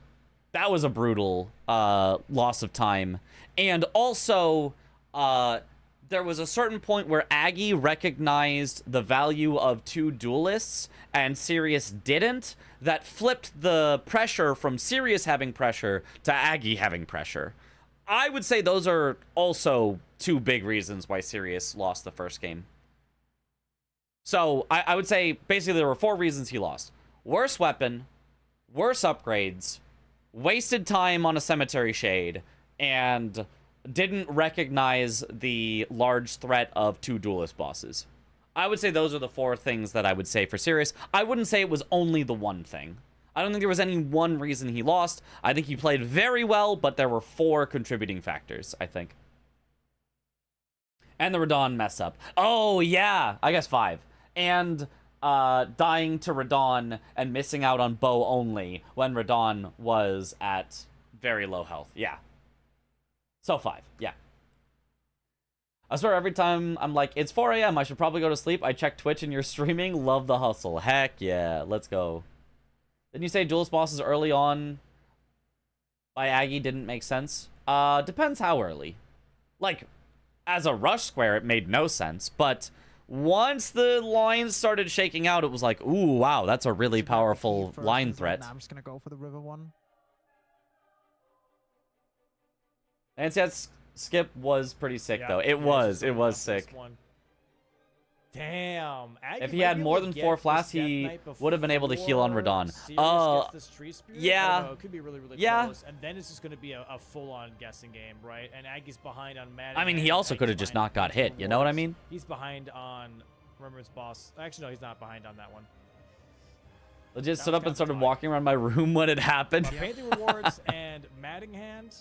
Speaker 1: a brutal loss of time. And also there was a certain point where Aggie recognized the value of 2 duelists and Sirius didn't. That flipped the pressure from Sirius having pressure to Aggie having pressure. I would say those are also 2 big reasons why Sirius lost the first game. So I would say basically there were 4 reasons he lost. Worse weapon, worse upgrades, wasted time on a cemetery shade, and didn't recognize the large threat of 2 duelist bosses. I would say those are the 4 things that I would say for Sirius. I wouldn't say it was only the one thing. I don't think there was any one reason he lost. I think he played very well, but there were 4 contributing factors, I think. And the Radon mess up. Oh, yeah. I guess 5. And dying to Radon and missing out on bow only when Radon was at very low health. Yeah. So 5. Yeah. I swear every time I'm like, it's 4 a.m. I should probably go to sleep. I check Twitch and you're streaming. Love the hustle. Heck yeah. Let's go. Didn't you say duelist bosses early on by Aggie didn't make sense? Depends how early. Like, as a rush square, it made no sense. But once the lines started shaking out, it was like, ooh, wow, that's a really powerful line threat.
Speaker 4: I'm just going to go for the river one.
Speaker 1: And that skip was pretty sick,
Speaker 3: Yeah,
Speaker 1: though. It was sick.
Speaker 3: Damn. Aggie
Speaker 1: If he
Speaker 3: might
Speaker 1: had
Speaker 3: be
Speaker 1: more
Speaker 3: able
Speaker 1: than
Speaker 3: to
Speaker 1: 4
Speaker 3: get
Speaker 1: flasks,
Speaker 3: this Death
Speaker 1: he
Speaker 3: Knight
Speaker 1: would have been able to heal on
Speaker 3: before
Speaker 1: Radon.
Speaker 3: Sirius gets this Tree Spirit.
Speaker 1: Yeah.
Speaker 3: I don't know, it could be really, really
Speaker 1: Yeah.
Speaker 3: close. And then it's just going to be a full-on guessing game, right? And Aggie's behind on Mad.
Speaker 1: I mean, he also could have just not got hit. You know what I mean?
Speaker 3: He's behind on Remembrance Boss. Actually, no, he's not behind on that one.
Speaker 1: Legit
Speaker 3: That
Speaker 1: stood
Speaker 3: was
Speaker 1: up and
Speaker 3: kinda
Speaker 1: started
Speaker 3: fine.
Speaker 1: walking around my room when it happened.
Speaker 3: Painting Rewards and Matting Hand.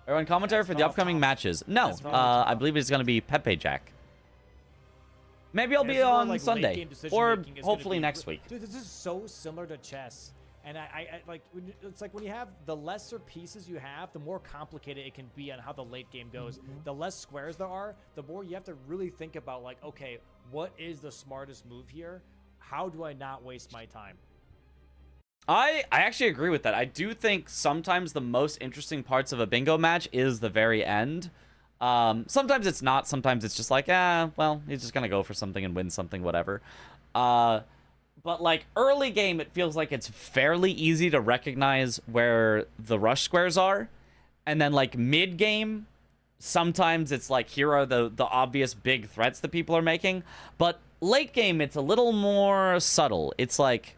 Speaker 1: Everyone, commentary for the upcoming matches. No,
Speaker 3: That's really
Speaker 1: I
Speaker 3: tough.
Speaker 1: believe it's going to be Pepe Jack. Maybe I'll
Speaker 3: Yeah,
Speaker 1: be
Speaker 3: this is where,
Speaker 1: on
Speaker 3: like,
Speaker 1: Sunday,
Speaker 3: late-game decision
Speaker 1: or
Speaker 3: making is gonna
Speaker 1: hopefully
Speaker 3: be
Speaker 1: next week.
Speaker 3: Dude, this is so similar to chess. And I like, it's like when you have the lesser pieces you have, the more complicated it can be on how the late game goes. The less squares there are, the more you have to really think about, like, okay, what is the smartest move here? How do I not waste my time?
Speaker 1: I actually agree with that. I do think sometimes the most interesting parts of a bingo match is the very end. Sometimes it's not. Sometimes it's just like, well, he's just going to go for something and win something, whatever. But, like, early game, it feels like it's fairly easy to recognize where the rush squares are. And then, like, mid-game, sometimes it's like, here are the obvious big threats that people are making. But late game, it's a little more subtle. It's like,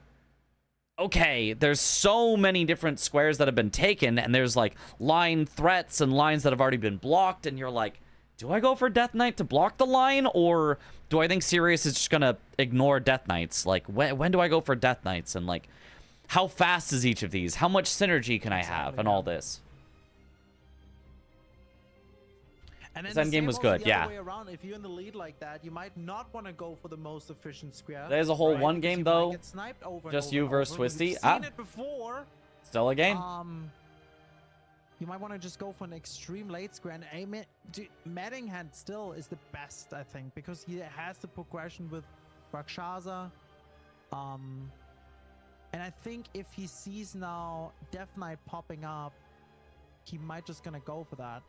Speaker 1: okay, there's so many different squares that have been taken, and there's, like, line threats and lines that have already been blocked, and you're like, do I go for Death Knight to block the line, or do I think Sirius is just gonna ignore Death Knights? Like, when do I go for Death Knights? And, like, how fast is each of these? How much synergy can I have? And all this.
Speaker 4: And
Speaker 1: This
Speaker 4: then
Speaker 1: endgame was good,
Speaker 4: the other
Speaker 1: yeah.
Speaker 4: way around, if you're in the lead like that, you might not want to go for the most efficient square.
Speaker 1: There's a whole
Speaker 4: right?
Speaker 1: one
Speaker 4: Because
Speaker 1: game,
Speaker 4: you might
Speaker 1: though.
Speaker 4: get sniped over and
Speaker 1: Just
Speaker 4: over
Speaker 1: you
Speaker 4: and
Speaker 1: versus
Speaker 4: over.
Speaker 1: Twisty.
Speaker 4: We've
Speaker 1: Ah.
Speaker 4: seen it before.
Speaker 1: Still a game.
Speaker 4: You might want to just go for an extreme late square. And aim it. Maddinghand still is the best, I think, because he has the progression with Rakshasa. And I think if he sees now Death Knight popping up, he might just gonna go for that.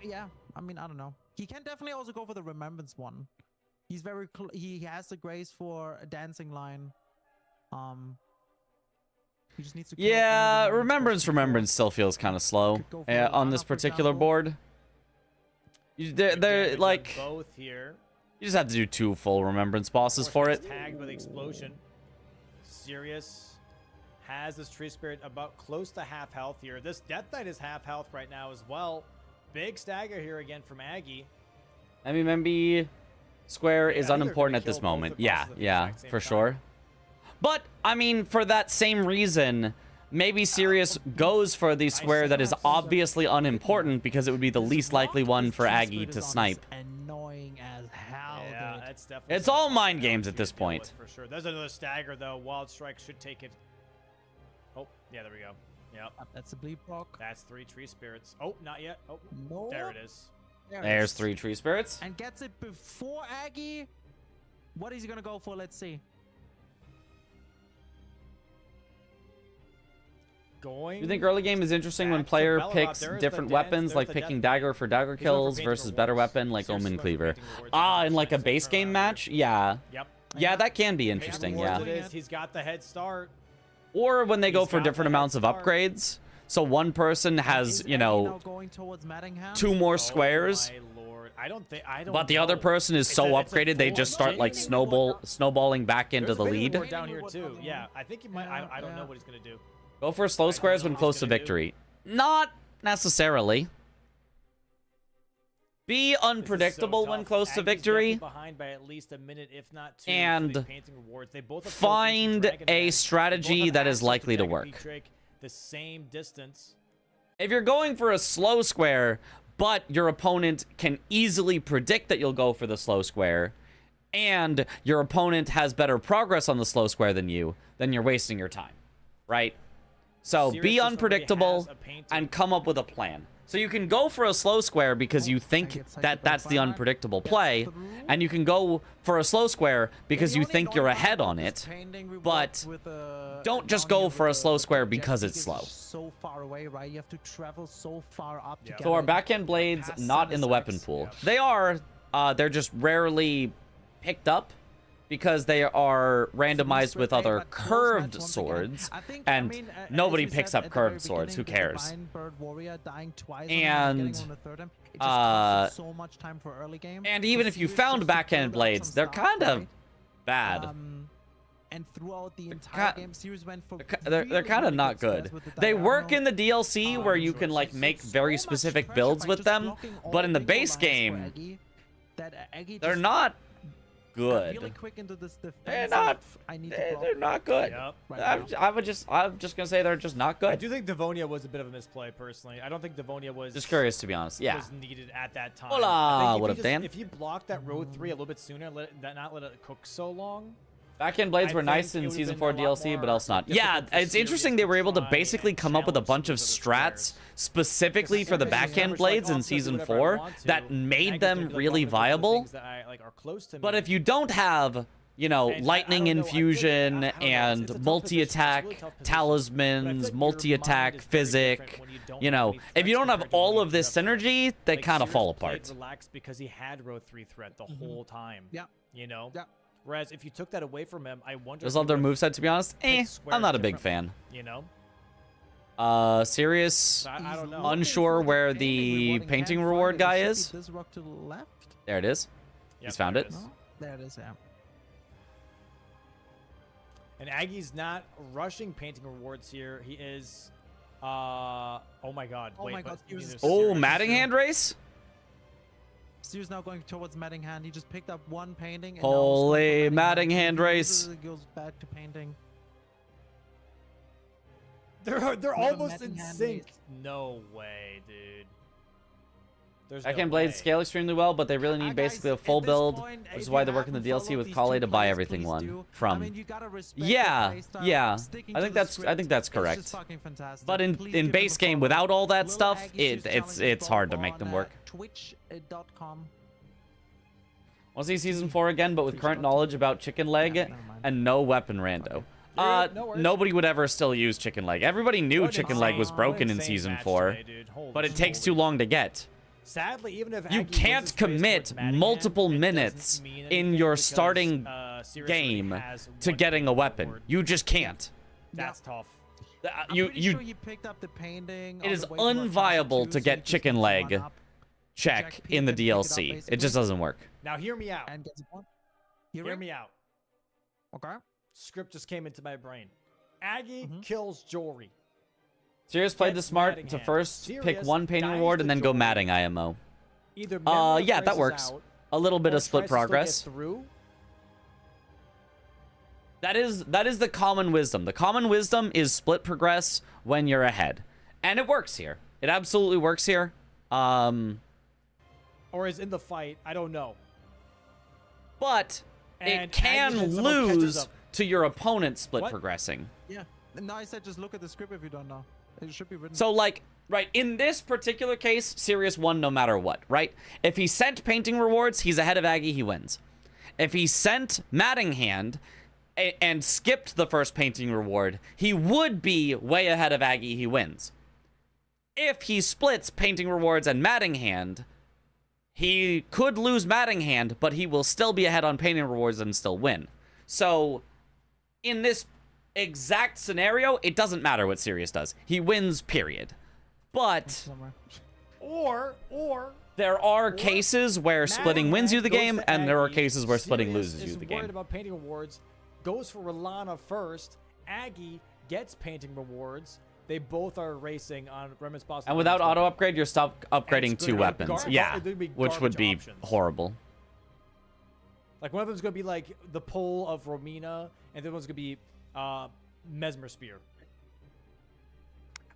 Speaker 4: Yeah, I mean, I don't know. He can definitely also go for the Remembrance one. He's very he has the grace for a dancing line. He just needs to.
Speaker 1: Yeah, Remembrance still feels kind of slow on this particular board. They're like,
Speaker 3: both here.
Speaker 1: you just have to do 2 full Remembrance bosses for it.
Speaker 3: Tagged with explosion. Sirius has this tree spirit about close to half health here. This Death Knight is half health right now as well. Big stagger here again from Aggie.
Speaker 1: MMB Square is
Speaker 3: I think they're
Speaker 1: unimportant
Speaker 3: gonna
Speaker 1: at this
Speaker 3: kill both
Speaker 1: moment.
Speaker 3: the
Speaker 1: Yeah,
Speaker 3: bosses at the
Speaker 1: yeah,
Speaker 3: exact same
Speaker 1: for
Speaker 3: time.
Speaker 1: sure. But, I mean, for that same reason, maybe Sirius goes for the square that is obviously unimportant because it would be the least likely one for Aggie to snipe.
Speaker 4: Annoying as hell.
Speaker 3: Yeah,
Speaker 4: dude.
Speaker 3: that's definitely.
Speaker 1: It's all
Speaker 3: something
Speaker 1: mind
Speaker 3: that
Speaker 1: games
Speaker 3: you
Speaker 1: at this
Speaker 3: deal with
Speaker 1: point.
Speaker 3: for sure. There's another stagger though. Wild Strike should take it. Oh, yeah, there we go. Yep.
Speaker 4: That's a bleep rock.
Speaker 3: That's 3 tree spirits. Oh, not yet. Oh,
Speaker 4: No.
Speaker 3: there it is.
Speaker 4: There it
Speaker 1: There's
Speaker 4: is.
Speaker 1: 3 tree spirits.
Speaker 4: And gets it before Aggie. What is he gonna go for? Let's see.
Speaker 3: Going.
Speaker 1: You think early game is interesting when
Speaker 3: back to
Speaker 1: player
Speaker 3: Bellarot.
Speaker 1: picks
Speaker 3: There's the
Speaker 1: different
Speaker 3: dance,
Speaker 1: weapons,
Speaker 3: there's
Speaker 1: like
Speaker 3: the
Speaker 1: picking
Speaker 3: death.
Speaker 1: dagger for dagger
Speaker 3: He's going for
Speaker 1: kills
Speaker 3: painting
Speaker 1: versus better
Speaker 3: rewards.
Speaker 1: weapon like
Speaker 3: Seriously
Speaker 1: Omen
Speaker 3: going for
Speaker 1: Cleaver?
Speaker 3: painting rewards.
Speaker 1: Ah, in like a
Speaker 3: Nice
Speaker 1: base game
Speaker 3: turnaround
Speaker 1: match?
Speaker 3: here.
Speaker 1: Yeah.
Speaker 3: Yep.
Speaker 1: Yeah, that can be
Speaker 3: Painting
Speaker 1: interesting,
Speaker 3: rewards
Speaker 1: yeah.
Speaker 3: it is. He's got the head start.
Speaker 1: Or when they go
Speaker 3: He's
Speaker 1: for
Speaker 3: got
Speaker 1: different
Speaker 3: the head
Speaker 1: amounts of
Speaker 3: start.
Speaker 1: upgrades. So one person has,
Speaker 4: Is
Speaker 1: you
Speaker 4: Aggie now
Speaker 1: know,
Speaker 4: going towards Maddingham?
Speaker 1: 2 more
Speaker 3: Oh
Speaker 1: squares.
Speaker 3: my lord. I don't think. I don't.
Speaker 1: But the other
Speaker 3: know.
Speaker 1: person is
Speaker 3: It's
Speaker 1: so
Speaker 3: a- it's a
Speaker 1: upgraded, they
Speaker 3: full
Speaker 1: just start like
Speaker 3: genuine-
Speaker 1: snowballing back into
Speaker 3: There's
Speaker 1: the
Speaker 3: a painting
Speaker 1: lead.
Speaker 3: reward down here too. Yeah, I think he might. I don't know
Speaker 4: Yeah.
Speaker 3: what he's gonna do.
Speaker 1: Go for slow squares when
Speaker 3: what
Speaker 1: close
Speaker 3: he's
Speaker 1: to
Speaker 3: gonna do.
Speaker 1: victory. Not necessarily. Be
Speaker 3: This is so
Speaker 1: unpredictable when
Speaker 3: tough.
Speaker 1: close to
Speaker 3: Aggie's definitely
Speaker 1: victory.
Speaker 3: behind by at least a minute, if not 2.
Speaker 1: And
Speaker 3: for these painting rewards. They both have
Speaker 1: find
Speaker 3: Dragon
Speaker 1: a
Speaker 3: Dance.
Speaker 1: strategy
Speaker 3: They both have
Speaker 1: that is
Speaker 3: access to
Speaker 1: likely to
Speaker 3: Dragon
Speaker 1: work.
Speaker 3: Beat Drake the same distance.
Speaker 1: If you're going for a slow square, but your opponent can easily predict that you'll go for the slow square, and your opponent has better progress on the slow square than you, then you're wasting your time, right? So
Speaker 3: Sirius
Speaker 1: be
Speaker 3: just already
Speaker 1: unpredictable
Speaker 3: has a painting.
Speaker 1: and come up with a plan. So you can go for a slow square because you think that that's the unpredictable play, and you can go for a slow square because you think you're ahead on it, but don't just go for a slow square because it's slow.
Speaker 4: So far away, right? You have to travel so far up to
Speaker 3: Yeah.
Speaker 4: get
Speaker 1: So our
Speaker 4: it.
Speaker 1: backhand blades
Speaker 4: Past
Speaker 1: not in the weapon
Speaker 4: 76.
Speaker 1: pool.
Speaker 3: Yep.
Speaker 1: They are, they're just rarely picked up because they are randomized with other curved swords, and nobody picks up curved swords. Who cares? And,
Speaker 4: so much time for early game.
Speaker 1: And even if you found backhand blades, they're kind of bad.
Speaker 4: And throughout the entire
Speaker 1: ki-
Speaker 4: game, series went for
Speaker 1: They're kind of not good. They work in the DLC where you can like make very specific builds with them, but in the base game, they're not
Speaker 4: Really
Speaker 1: good.
Speaker 4: quick into this
Speaker 1: They're
Speaker 4: defensive,
Speaker 1: not.
Speaker 4: I need to
Speaker 1: They're
Speaker 4: block
Speaker 1: not good.
Speaker 3: Yep.
Speaker 4: right
Speaker 1: I'm
Speaker 4: now.
Speaker 1: just gonna say they're just not
Speaker 3: I
Speaker 1: good.
Speaker 3: do think Devonia was a bit of a misplay, personally. I don't think Devonia was
Speaker 1: Just curious, to be honest. Yeah.
Speaker 3: was needed at that time.
Speaker 1: Hola,
Speaker 3: I think
Speaker 1: what
Speaker 3: if
Speaker 1: up,
Speaker 3: you
Speaker 1: Dan?
Speaker 3: If you blocked that road 3 a little bit sooner, not let it cook so long.
Speaker 1: Backhand blades
Speaker 3: I
Speaker 1: were nice
Speaker 3: think it
Speaker 1: in
Speaker 3: would've
Speaker 1: season
Speaker 3: been
Speaker 1: 4
Speaker 3: a lot
Speaker 1: DLC, but
Speaker 3: more
Speaker 1: else not.
Speaker 3: difficult
Speaker 1: Yeah,
Speaker 3: for
Speaker 1: it's
Speaker 3: Sirius
Speaker 1: interesting they were able to
Speaker 3: try
Speaker 1: basically
Speaker 3: and
Speaker 1: come up with a
Speaker 3: challenge
Speaker 1: bunch of
Speaker 3: those other
Speaker 1: strats
Speaker 3: squares.
Speaker 1: specifically for the
Speaker 3: Sirius is
Speaker 1: backhand
Speaker 3: much like,
Speaker 1: blades
Speaker 3: "Oh,
Speaker 1: in
Speaker 3: I'm gonna do
Speaker 1: season
Speaker 3: whatever I
Speaker 1: 4
Speaker 3: want to,"
Speaker 1: that
Speaker 3: and
Speaker 1: made
Speaker 3: Aggie's
Speaker 1: them
Speaker 3: gonna be like,
Speaker 1: really
Speaker 3: "Well, I'm gonna do the
Speaker 1: viable.
Speaker 3: things that are close to
Speaker 1: But
Speaker 3: me."
Speaker 1: if you don't have, you know,
Speaker 3: And
Speaker 1: lightning
Speaker 3: I don't know, I feel like-
Speaker 1: infusion
Speaker 3: I don't know, it's a
Speaker 1: and
Speaker 3: tough
Speaker 1: multi-attack,
Speaker 3: position. It's a really tough position. But I feel
Speaker 1: talismans,
Speaker 3: like your
Speaker 1: multi-attack,
Speaker 3: mind is very
Speaker 1: physic,
Speaker 3: different when you don't
Speaker 1: you
Speaker 3: have
Speaker 1: know,
Speaker 3: any
Speaker 1: if you
Speaker 3: threats
Speaker 1: don't have
Speaker 3: compared to
Speaker 1: all
Speaker 3: when
Speaker 1: of
Speaker 3: you
Speaker 1: this
Speaker 3: have threats.
Speaker 1: synergy, they
Speaker 3: Like,
Speaker 1: kind of
Speaker 3: Sirius
Speaker 1: fall
Speaker 3: played
Speaker 1: apart.
Speaker 3: relaxed because he had row 3 threat the whole time.
Speaker 4: Yeah.
Speaker 3: You know?
Speaker 4: Yeah.
Speaker 3: Whereas if you took that away from him, I wonder.
Speaker 1: Just
Speaker 3: if
Speaker 1: love
Speaker 3: he
Speaker 1: their
Speaker 3: would've
Speaker 1: moveset, to be honest.
Speaker 3: picked squares
Speaker 1: I'm not a big
Speaker 3: differently,
Speaker 1: fan.
Speaker 3: You know?
Speaker 1: Sirius,
Speaker 3: So I don't know.
Speaker 1: unsure where the painting reward guy is.
Speaker 4: This rock to the left.
Speaker 1: There it is.
Speaker 3: Yep,
Speaker 1: He's found
Speaker 3: there
Speaker 1: it.
Speaker 3: is.
Speaker 4: No, there it is. Yeah.
Speaker 3: And Aggie's not rushing painting rewards here. He is. Oh my God!
Speaker 4: Oh
Speaker 3: Wait,
Speaker 4: my God,
Speaker 3: but
Speaker 4: he was-
Speaker 3: there's
Speaker 1: Oh,
Speaker 3: Sirius.
Speaker 1: Matting hand race?
Speaker 4: Sirius now going towards Matting Hand. He just picked up one painting. And
Speaker 1: Holy
Speaker 4: now
Speaker 1: Matting Hand
Speaker 4: If he
Speaker 1: race.
Speaker 4: loses, it goes back to painting.
Speaker 3: They're almost in
Speaker 4: Matting Hand
Speaker 3: sync.
Speaker 4: race.
Speaker 3: No way, dude. There's
Speaker 1: I
Speaker 3: no
Speaker 1: can blade
Speaker 3: way.
Speaker 1: scale extremely well, but they really need
Speaker 4: Guys,
Speaker 1: basically a
Speaker 4: at
Speaker 1: full
Speaker 4: this
Speaker 1: build,
Speaker 4: point,
Speaker 1: which
Speaker 4: if
Speaker 1: is why
Speaker 4: you
Speaker 1: they're working the
Speaker 4: haven't
Speaker 1: DLC
Speaker 4: followed
Speaker 1: with
Speaker 4: these
Speaker 1: Kale
Speaker 4: two
Speaker 1: to buy
Speaker 4: plays,
Speaker 1: everything
Speaker 4: please
Speaker 1: one
Speaker 4: do.
Speaker 1: from.
Speaker 4: I mean, you gotta respect
Speaker 1: Yeah,
Speaker 4: the playstyle,
Speaker 1: yeah.
Speaker 4: sticking
Speaker 1: I
Speaker 4: to
Speaker 1: think
Speaker 4: the
Speaker 1: that's
Speaker 4: script.
Speaker 1: that's
Speaker 4: It's
Speaker 1: correct.
Speaker 4: just fucking fantastic.
Speaker 1: But in
Speaker 4: Please give them
Speaker 1: base
Speaker 4: a
Speaker 1: game
Speaker 4: follow.
Speaker 1: without all that
Speaker 4: Little
Speaker 1: stuff,
Speaker 4: Aggies
Speaker 1: it's
Speaker 4: challenging
Speaker 1: hard to
Speaker 4: both
Speaker 1: make them
Speaker 4: on,
Speaker 1: work.
Speaker 4: Twitch.com.
Speaker 1: I'll see season 4 again, but with current knowledge about chicken leg
Speaker 4: Yeah, never mind.
Speaker 1: and no weapon rando.
Speaker 3: No worries.
Speaker 1: Nobody would ever still use chicken leg. Everybody knew
Speaker 3: What an
Speaker 1: chicken leg was
Speaker 3: insane-
Speaker 1: broken
Speaker 3: what an
Speaker 1: in
Speaker 3: insane
Speaker 1: season
Speaker 3: match
Speaker 1: 4,
Speaker 3: today, dude. Holy
Speaker 1: but it takes
Speaker 3: moly.
Speaker 1: too long to get.
Speaker 3: Sadly, even if
Speaker 1: You
Speaker 3: Aggie
Speaker 1: can't
Speaker 3: wins this race
Speaker 1: commit
Speaker 3: towards Mattingham,
Speaker 1: multiple
Speaker 3: it doesn't
Speaker 1: minutes
Speaker 3: mean
Speaker 1: in
Speaker 3: anything
Speaker 1: your
Speaker 3: because,
Speaker 1: starting
Speaker 3: Sirius already
Speaker 1: game
Speaker 3: has
Speaker 1: to
Speaker 3: one
Speaker 1: getting a
Speaker 3: point
Speaker 1: weapon.
Speaker 3: forward.
Speaker 1: You just can't.
Speaker 3: That's tough.
Speaker 4: I'm pretty sure he picked up the painting.
Speaker 1: It
Speaker 4: on
Speaker 1: is
Speaker 4: the way to Rock
Speaker 1: unviable
Speaker 4: Castle
Speaker 1: to
Speaker 4: too,
Speaker 1: get
Speaker 4: so he just
Speaker 1: chicken
Speaker 4: needs to
Speaker 1: leg
Speaker 4: run up,
Speaker 1: check
Speaker 4: Jack
Speaker 1: in the
Speaker 4: Peak and pick it up,
Speaker 1: DLC. It just
Speaker 4: basically.
Speaker 1: doesn't work.
Speaker 3: Now hear me out.
Speaker 4: and gets a point.
Speaker 3: Hear me out.
Speaker 4: Okay.
Speaker 3: Script just came into my brain. Aggie
Speaker 4: Mhm.
Speaker 3: kills Jory.
Speaker 1: Sirius played the
Speaker 3: Gets
Speaker 1: smart to
Speaker 3: Mattingham.
Speaker 1: first pick
Speaker 3: Sirius
Speaker 1: one painting
Speaker 3: dies
Speaker 1: reward
Speaker 3: to
Speaker 1: and then go
Speaker 3: Jory.
Speaker 1: matting IMO.
Speaker 3: Either Memra
Speaker 1: Yeah, that
Speaker 3: races
Speaker 1: works.
Speaker 3: out,
Speaker 1: A little bit
Speaker 3: or
Speaker 1: of split
Speaker 3: tries to still get
Speaker 1: progress.
Speaker 3: through.
Speaker 1: That is the common wisdom. The common wisdom is split progress when you're ahead. And it works here. It absolutely works here.
Speaker 3: Or is in the fight. I don't know.
Speaker 1: But
Speaker 3: And
Speaker 1: it can
Speaker 3: Aggie somehow catches
Speaker 1: lose
Speaker 3: up.
Speaker 1: to your opponent split
Speaker 3: What?
Speaker 1: progressing.
Speaker 4: Yeah. No, I said just look at the script if you don't know. It should be written.
Speaker 1: So, like, right, in this particular case, Sirius won no matter what, right? If he sent painting rewards, he's ahead of Aggie, he wins. If he sent Matting Hand and skipped the first painting reward, he would be way ahead of Aggie, he wins. If he splits painting rewards and Matting Hand, he could lose Matting Hand, but he will still be ahead on painting rewards and still win. So, in this exact scenario, it doesn't matter what Sirius does. He wins, period. But
Speaker 4: somewhere.
Speaker 3: Or
Speaker 1: there are cases where splitting wins you the
Speaker 3: Mattingham
Speaker 1: game,
Speaker 3: goes to
Speaker 1: and there are
Speaker 3: Aggie.
Speaker 1: cases where splitting
Speaker 3: Sirius
Speaker 1: loses you
Speaker 3: is
Speaker 1: the
Speaker 3: worried
Speaker 1: game.
Speaker 3: about painting rewards. Goes for Rolana first. Aggie gets painting rewards. They both are racing on Remnant's Boss.
Speaker 1: And without auto upgrade, you're stop upgrading
Speaker 3: it's
Speaker 1: two
Speaker 3: gonna be
Speaker 1: weapons.
Speaker 3: gar-
Speaker 1: Yeah,
Speaker 3: it'd be
Speaker 1: which would be
Speaker 3: garbage options.
Speaker 1: horrible.
Speaker 3: Like one of them's gonna be like the pole of Romina, and the other one's gonna be Mesmer Spear.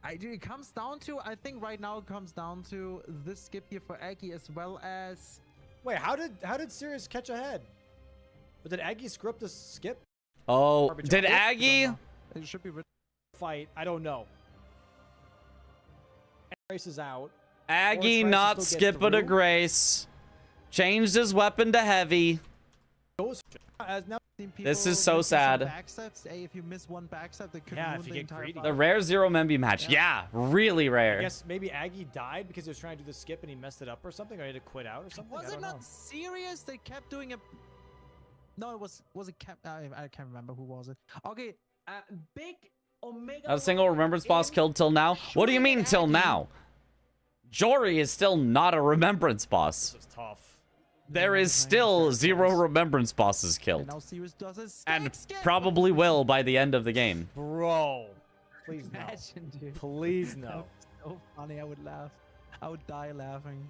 Speaker 4: It comes down to, I think right now it comes down to this skip here for Aggie as well as.
Speaker 3: Wait, how did Sirius catch ahead? But did Aggie screw up the skip
Speaker 1: Oh,
Speaker 3: Garbage
Speaker 1: did
Speaker 3: option?
Speaker 1: Aggie?
Speaker 4: It should be written.
Speaker 3: fight? I don't know. Races out.
Speaker 1: Aggie
Speaker 3: tries to
Speaker 1: not
Speaker 3: still get
Speaker 1: skipping a
Speaker 3: through.
Speaker 1: grace. Changed his weapon to heavy.
Speaker 3: Goes as now.
Speaker 1: This is so
Speaker 4: missing some
Speaker 1: sad.
Speaker 4: Backsteps. Hey, if you miss one backstep, that could
Speaker 3: Yeah,
Speaker 4: ruin
Speaker 3: if you
Speaker 4: the
Speaker 3: get
Speaker 4: entire
Speaker 3: greedy.
Speaker 4: fight.
Speaker 1: The rare zero Memby match. Yeah, really
Speaker 3: I
Speaker 1: rare.
Speaker 3: guess maybe Aggie died because he was trying to do the skip and he messed it up or something, or he had to quit out or something.
Speaker 4: Was
Speaker 3: I
Speaker 4: it
Speaker 3: don't
Speaker 4: not
Speaker 3: know.
Speaker 4: serious? They kept doing a. No, it was it Cap? I can't remember who was it. Okay, big Omega.
Speaker 1: Not a single remembrance boss
Speaker 4: in
Speaker 1: killed till now. What do you
Speaker 4: shooting
Speaker 1: mean till
Speaker 4: Aggie.
Speaker 1: now? Jory is still not a remembrance boss.
Speaker 3: This is tough.
Speaker 1: There
Speaker 4: Yeah,
Speaker 1: is
Speaker 4: I
Speaker 1: still
Speaker 4: understand,
Speaker 1: 0
Speaker 4: boss.
Speaker 1: remembrance bosses
Speaker 4: And
Speaker 1: killed.
Speaker 4: now Sirius does a
Speaker 1: And
Speaker 4: skip.
Speaker 1: probably will by the end of the game.
Speaker 3: Bro, please no.
Speaker 4: Imagine, dude.
Speaker 3: Please
Speaker 4: That
Speaker 3: no.
Speaker 4: would be so funny. I would laugh. I would die laughing.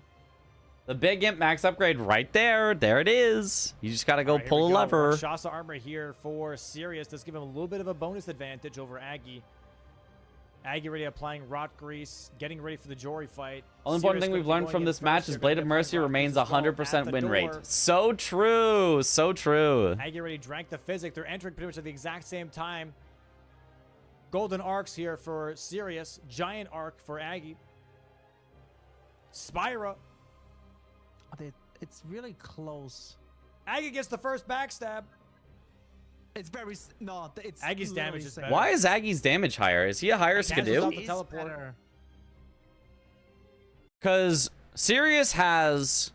Speaker 1: The big imp max upgrade right there. There it is. You just gotta go
Speaker 3: All right, here
Speaker 1: pull a
Speaker 3: we go.
Speaker 1: lever.
Speaker 3: Rakshasa armor here for Sirius. Does give him a little bit of a bonus advantage over Aggie. Aggie already applying rot grease, getting ready for the Jory fight.
Speaker 1: Only important
Speaker 3: Sirius
Speaker 1: thing
Speaker 3: gonna
Speaker 1: we've
Speaker 3: be
Speaker 1: learned
Speaker 3: going
Speaker 1: from
Speaker 3: in
Speaker 1: this
Speaker 3: first.
Speaker 1: match
Speaker 3: They're
Speaker 1: is
Speaker 3: gonna
Speaker 1: Blade
Speaker 3: be
Speaker 1: of
Speaker 3: applying
Speaker 1: Mercy
Speaker 3: rot grease
Speaker 1: remains
Speaker 3: as well at
Speaker 1: 100%
Speaker 3: the
Speaker 1: win rate.
Speaker 3: door.
Speaker 1: So true. So true.
Speaker 3: Aggie already drank the physic. They're entering pretty much at the exact same time. Golden arcs here for Sirius. Giant arc for Aggie. Spyra.
Speaker 4: It's really close.
Speaker 3: Aggie gets the first backstab.
Speaker 4: It's very no. It's
Speaker 3: Aggie's
Speaker 4: literally
Speaker 3: damage is
Speaker 4: same.
Speaker 3: better.
Speaker 1: Why is Aggie's damage higher? Is he a higher
Speaker 3: Cancels
Speaker 1: Skidoo?
Speaker 3: out the
Speaker 4: It's
Speaker 3: teleport.
Speaker 4: better.
Speaker 1: Because Sirius has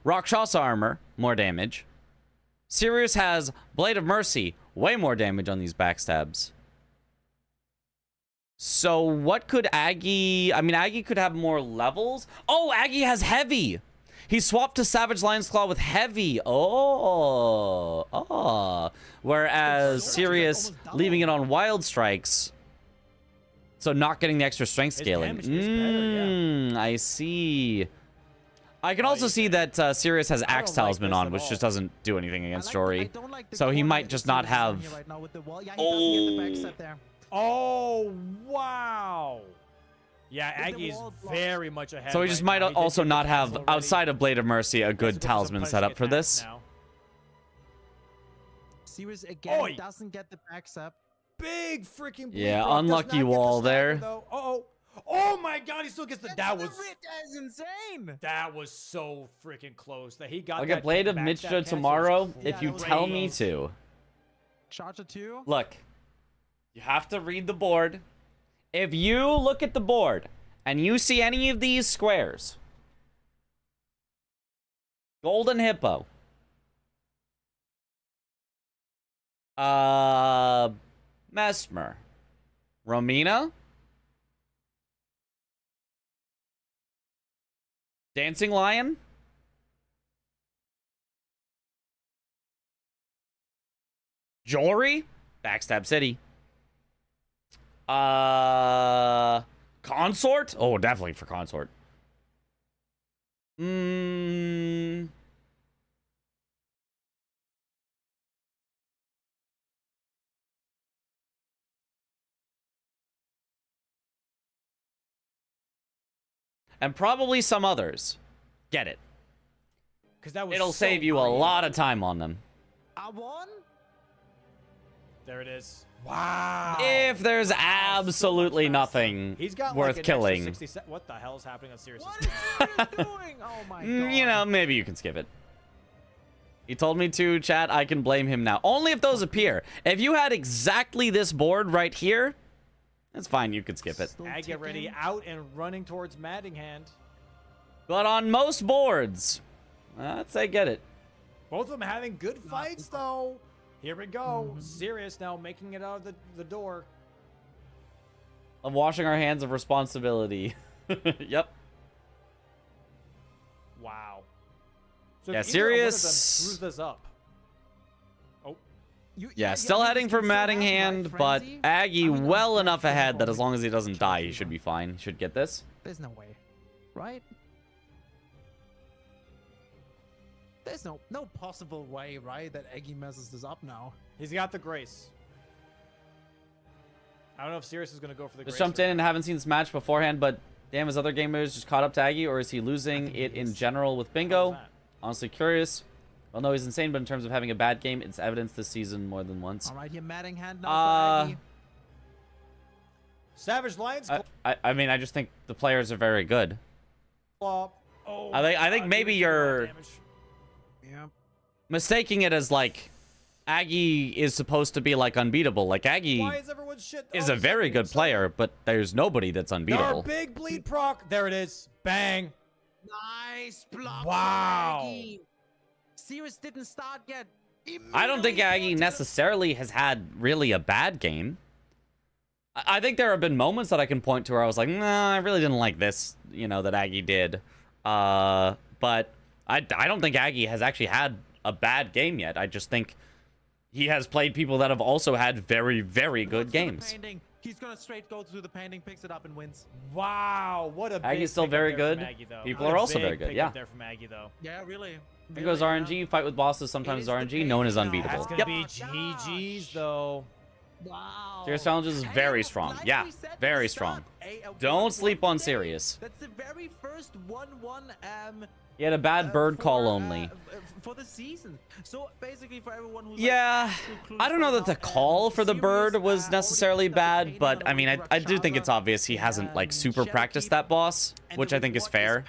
Speaker 1: Rakshasa armor, more damage. Sirius has Blade of Mercy, way more damage on these backstabs. So what could Aggie... I mean, Aggie could have more levels. Oh, Aggie has heavy. He swapped to Savage Lion's Claw with heavy. Oh. Whereas
Speaker 4: It's
Speaker 1: Sirius
Speaker 4: almost double.
Speaker 1: leaving it on Wild Strikes. So not getting the extra strength
Speaker 3: His
Speaker 1: scaling.
Speaker 3: damage is better, yeah.
Speaker 1: I see. I can also see that Sirius has Axe
Speaker 3: like
Speaker 1: Talisman
Speaker 3: this
Speaker 1: on,
Speaker 3: at
Speaker 1: which
Speaker 3: all.
Speaker 1: just doesn't do anything against Jory.
Speaker 4: I don't like the
Speaker 1: So he
Speaker 4: corner
Speaker 1: might
Speaker 4: that
Speaker 1: just not
Speaker 4: Sirius is on
Speaker 1: have...
Speaker 4: here right now with the wall. Yeah, he doesn't get the backstab there.
Speaker 3: Oh, wow. Yeah,
Speaker 4: With the
Speaker 3: Aggie's
Speaker 4: wall blocked.
Speaker 3: very much ahead.
Speaker 1: So he just might
Speaker 3: right now. He did
Speaker 1: also
Speaker 3: get the
Speaker 1: not
Speaker 3: kills
Speaker 1: have,
Speaker 3: already.
Speaker 1: outside of Blade of Mercy, a
Speaker 3: Let's
Speaker 1: good
Speaker 3: go for some
Speaker 1: talisman
Speaker 3: punishing
Speaker 1: set up for
Speaker 3: attacks
Speaker 1: this.
Speaker 3: now.
Speaker 4: Sirius again
Speaker 3: Oi.
Speaker 4: doesn't get the backstab.
Speaker 3: Big freaking bleed
Speaker 1: Yeah,
Speaker 3: proc, does
Speaker 1: unlucky
Speaker 3: not get the
Speaker 1: wall
Speaker 3: stagger,
Speaker 1: there.
Speaker 3: though. Uh-oh. Oh my god, he still gets the... That was
Speaker 4: insane.
Speaker 3: that was so freaking close. That he got
Speaker 1: I'll
Speaker 3: that
Speaker 1: get Blade of
Speaker 3: backstab
Speaker 1: Mitra
Speaker 3: cancel was
Speaker 1: tomorrow
Speaker 4: Yeah,
Speaker 1: if you
Speaker 4: that was
Speaker 1: tell me
Speaker 3: crazy.
Speaker 1: to.
Speaker 4: Charger 2.
Speaker 1: Look, you have to read the board. If you look at the board and you see any of these squares, Golden Hippo, Mesmer, Romina, Dancing Lion, Jory, Backstab City, Consort. Oh, definitely for Consort. And probably some others. Get it.
Speaker 3: because that was
Speaker 1: It'll
Speaker 3: so
Speaker 1: save you a
Speaker 3: green.
Speaker 1: lot of time on them.
Speaker 4: I won.
Speaker 3: There it is. Wow.
Speaker 1: If there's absolutely nothing
Speaker 3: He's got
Speaker 1: worth
Speaker 3: like an
Speaker 1: killing.
Speaker 3: extra 60 what the hell is happening on Sirius?
Speaker 4: What is Sirius doing? Oh my god.
Speaker 1: You know, maybe you can skip it. He told me to, chat. I can blame him now. Only if those appear. If you had exactly this board right here, that's fine. You could skip it.
Speaker 4: Still
Speaker 3: Ag get ready
Speaker 4: ticking.
Speaker 3: out and running towards Maddinghand.
Speaker 1: But on most boards, I'd say get it.
Speaker 3: Both of them having good fights though. Here we go. Sirius now making it out of the door.
Speaker 1: Of washing our hands of responsibility. Yep.
Speaker 3: Wow. So
Speaker 1: Yeah,
Speaker 3: if either one of them
Speaker 1: Sirius-
Speaker 3: screws this up. Oh,
Speaker 1: Yeah, still heading for Maddinghand, but Aggie well enough ahead that as long as he doesn't die, he should be fine. He should get this.
Speaker 4: There's no way, right? There's no possible way, right, that Eggy messes this up now.
Speaker 3: he's got the grace. I don't know if Sirius is going to go for the
Speaker 1: Just
Speaker 3: grace.
Speaker 1: jumped
Speaker 3: or
Speaker 1: in and
Speaker 3: not.
Speaker 1: haven't seen this match beforehand, but damn, his other gamers just caught up to Aggie, or is he losing it in general with
Speaker 3: How's
Speaker 1: Bingo?
Speaker 3: that?
Speaker 1: Honestly curious. Well, no, he's insane, but in terms of having a bad game, it's evidence this season more than once.
Speaker 4: All right, here, Maddinghand now
Speaker 1: Uh,
Speaker 4: for Eggy.
Speaker 3: Savage Lions.
Speaker 1: I mean, I just think the players are very good.
Speaker 3: Oh,
Speaker 1: I think
Speaker 3: God,
Speaker 1: maybe
Speaker 3: doing a lot of
Speaker 1: you're
Speaker 3: damage.
Speaker 4: Yeah.
Speaker 1: mistaking it as like Aggie is supposed to be like unbeatable. Like Aggie
Speaker 3: Why is everyone shit?
Speaker 1: is
Speaker 3: Oh,
Speaker 1: a very good player, but there's nobody that's
Speaker 3: Our
Speaker 1: unbeatable.
Speaker 3: big bleed proc. There it is. Bang.
Speaker 4: Nice block. from
Speaker 3: Wow.
Speaker 4: Aggie. Sirius didn't start yet.
Speaker 1: I don't think
Speaker 4: Immediately
Speaker 1: Aggie
Speaker 4: going to the-
Speaker 1: necessarily has had really a bad game. I think there have been moments that I can point to where I was like, nah, I really didn't like this, you know, that Aggie did. But I don't think Aggie has actually had a bad game yet. I just think he has played people that have also had very, very good
Speaker 4: Goes to the
Speaker 1: games.
Speaker 4: painting. He's gonna straight go through the painting, picks it up, and wins.
Speaker 3: Wow. What a.
Speaker 1: Aggie's
Speaker 3: big
Speaker 1: still
Speaker 3: pickup
Speaker 1: very
Speaker 3: there from
Speaker 1: good.
Speaker 3: Aggie, though.
Speaker 1: People
Speaker 3: What
Speaker 1: are
Speaker 3: a
Speaker 1: also
Speaker 3: big
Speaker 1: very good,
Speaker 3: pickup
Speaker 1: yeah.
Speaker 3: There from Aggie though.
Speaker 4: Yeah, really.
Speaker 1: Bingo's
Speaker 4: Really,
Speaker 1: RNG, fight with bosses, sometimes
Speaker 4: is the
Speaker 1: RNG, known as
Speaker 4: painting now.
Speaker 1: unbeatable.
Speaker 3: That's gonna
Speaker 1: Yep.
Speaker 3: be
Speaker 4: Oh,
Speaker 3: GG's though.
Speaker 4: Wow.
Speaker 1: Serious Challenges is very strong.
Speaker 4: like
Speaker 1: Yeah,
Speaker 4: we said at
Speaker 1: very
Speaker 4: the start,
Speaker 1: strong.
Speaker 4: a
Speaker 1: Don't
Speaker 4: 1-1
Speaker 1: sleep on
Speaker 4: today.
Speaker 1: Sirius.
Speaker 4: That's the very first 1-1
Speaker 1: He had a bad bird call only.
Speaker 4: For the season. So basically for everyone who's
Speaker 1: Yeah, I don't know that the call for the bird was necessarily bad, but I mean, I do think it's obvious he hasn't like super practiced that boss, which I think is fair.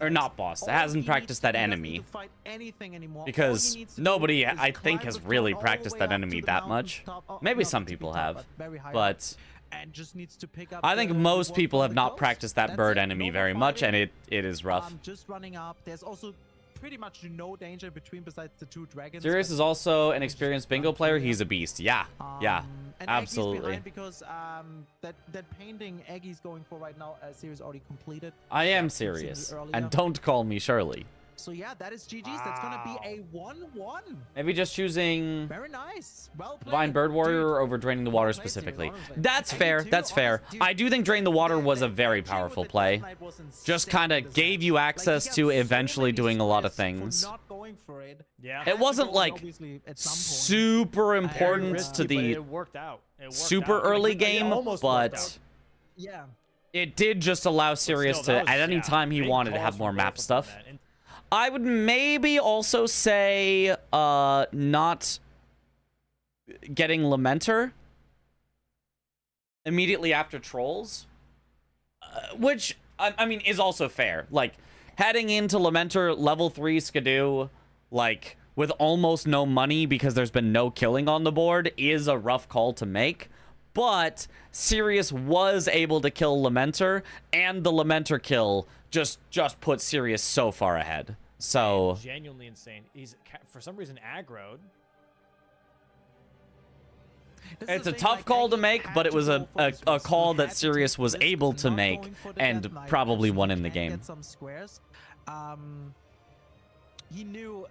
Speaker 1: Or not boss, hasn't practiced that enemy. Because nobody, I think, has really practiced that enemy that much. Maybe some people have, but
Speaker 4: and just needs to pick up
Speaker 1: I think
Speaker 4: the
Speaker 1: most
Speaker 4: reward
Speaker 1: people
Speaker 4: from
Speaker 1: have
Speaker 4: the
Speaker 1: not
Speaker 4: ghost.
Speaker 1: practiced that
Speaker 4: That's
Speaker 1: bird
Speaker 4: it.
Speaker 1: enemy
Speaker 4: No more
Speaker 1: very much, and
Speaker 4: fighting.
Speaker 1: it is rough.
Speaker 4: Just running up. There's also pretty much no danger between besides the two dragons.
Speaker 1: Sirius
Speaker 4: but-
Speaker 1: is also an experienced bingo player. He's a beast. Yeah, yeah,
Speaker 4: and Aggie's
Speaker 1: absolutely.
Speaker 4: behind because that painting Aggie's going for right now, Sirius already completed.
Speaker 1: I am
Speaker 4: We've seen it
Speaker 1: serious,
Speaker 4: earlier.
Speaker 1: and don't call me Shirley.
Speaker 4: So yeah, that is GG's. That's gonna be a 1-1.
Speaker 1: Maybe just choosing
Speaker 4: Very nice. Well played.
Speaker 1: Divine Bird Warrior over Draining the Water
Speaker 3: played,
Speaker 1: specifically.
Speaker 3: Steve.
Speaker 1: That's
Speaker 4: Me
Speaker 1: fair.
Speaker 4: too,
Speaker 1: That's fair.
Speaker 4: honest, dude.
Speaker 1: I do think Drain the Water was a very
Speaker 4: That
Speaker 1: powerful
Speaker 4: with the
Speaker 1: play.
Speaker 4: Death Knight was
Speaker 1: Just
Speaker 4: insane
Speaker 1: kind
Speaker 4: in
Speaker 1: of
Speaker 4: this
Speaker 1: gave
Speaker 4: match.
Speaker 1: you
Speaker 4: Like,
Speaker 1: access
Speaker 4: he got
Speaker 1: to
Speaker 4: so
Speaker 1: eventually
Speaker 4: many
Speaker 1: doing a lot of
Speaker 4: squares for
Speaker 1: things.
Speaker 4: not going for it.
Speaker 3: Yeah.
Speaker 1: It wasn't
Speaker 4: Had to go in,
Speaker 1: like
Speaker 4: obviously, at some point.
Speaker 1: super important
Speaker 3: Risky,
Speaker 1: to
Speaker 3: but
Speaker 1: the
Speaker 3: it worked out. It worked
Speaker 1: super
Speaker 3: out.
Speaker 1: early
Speaker 3: It
Speaker 1: game,
Speaker 3: almost worked
Speaker 1: but
Speaker 3: out.
Speaker 4: Yeah.
Speaker 1: it did just allow Sirius
Speaker 3: Still, that
Speaker 1: to,
Speaker 3: was-
Speaker 1: at any
Speaker 3: yeah,
Speaker 1: time he
Speaker 3: big
Speaker 1: wanted to
Speaker 3: calls
Speaker 1: have
Speaker 3: from
Speaker 1: more
Speaker 3: both
Speaker 1: map
Speaker 3: of them,
Speaker 1: stuff.
Speaker 3: man. And
Speaker 1: I would maybe also say not getting Lamenter immediately after Trolls, which I mean is also fair. Like heading into Lamenter level 3 Skidoo, like with almost no money because there's been no killing on the board, is a rough call to make. But Sirius was able to kill Lamenter, and the Lamenter kill just put Sirius so far ahead. So
Speaker 3: genuinely insane. He's for some reason aggroed.
Speaker 4: This is
Speaker 1: it's
Speaker 4: the
Speaker 1: a
Speaker 4: thing,
Speaker 1: tough
Speaker 4: like,
Speaker 1: call to
Speaker 4: Aggie
Speaker 1: make,
Speaker 4: had
Speaker 1: but it
Speaker 4: to
Speaker 1: was
Speaker 4: go
Speaker 1: a
Speaker 4: for this risk.
Speaker 1: call
Speaker 4: He
Speaker 1: that
Speaker 4: had to
Speaker 1: Sirius
Speaker 4: take
Speaker 1: was
Speaker 4: risks
Speaker 1: able
Speaker 4: and
Speaker 1: to
Speaker 4: not
Speaker 1: make
Speaker 4: going for the
Speaker 1: and
Speaker 4: Death Knight,
Speaker 1: probably
Speaker 4: so
Speaker 1: won
Speaker 4: he
Speaker 1: in the
Speaker 4: can
Speaker 1: game.
Speaker 4: Get some squares. He knew.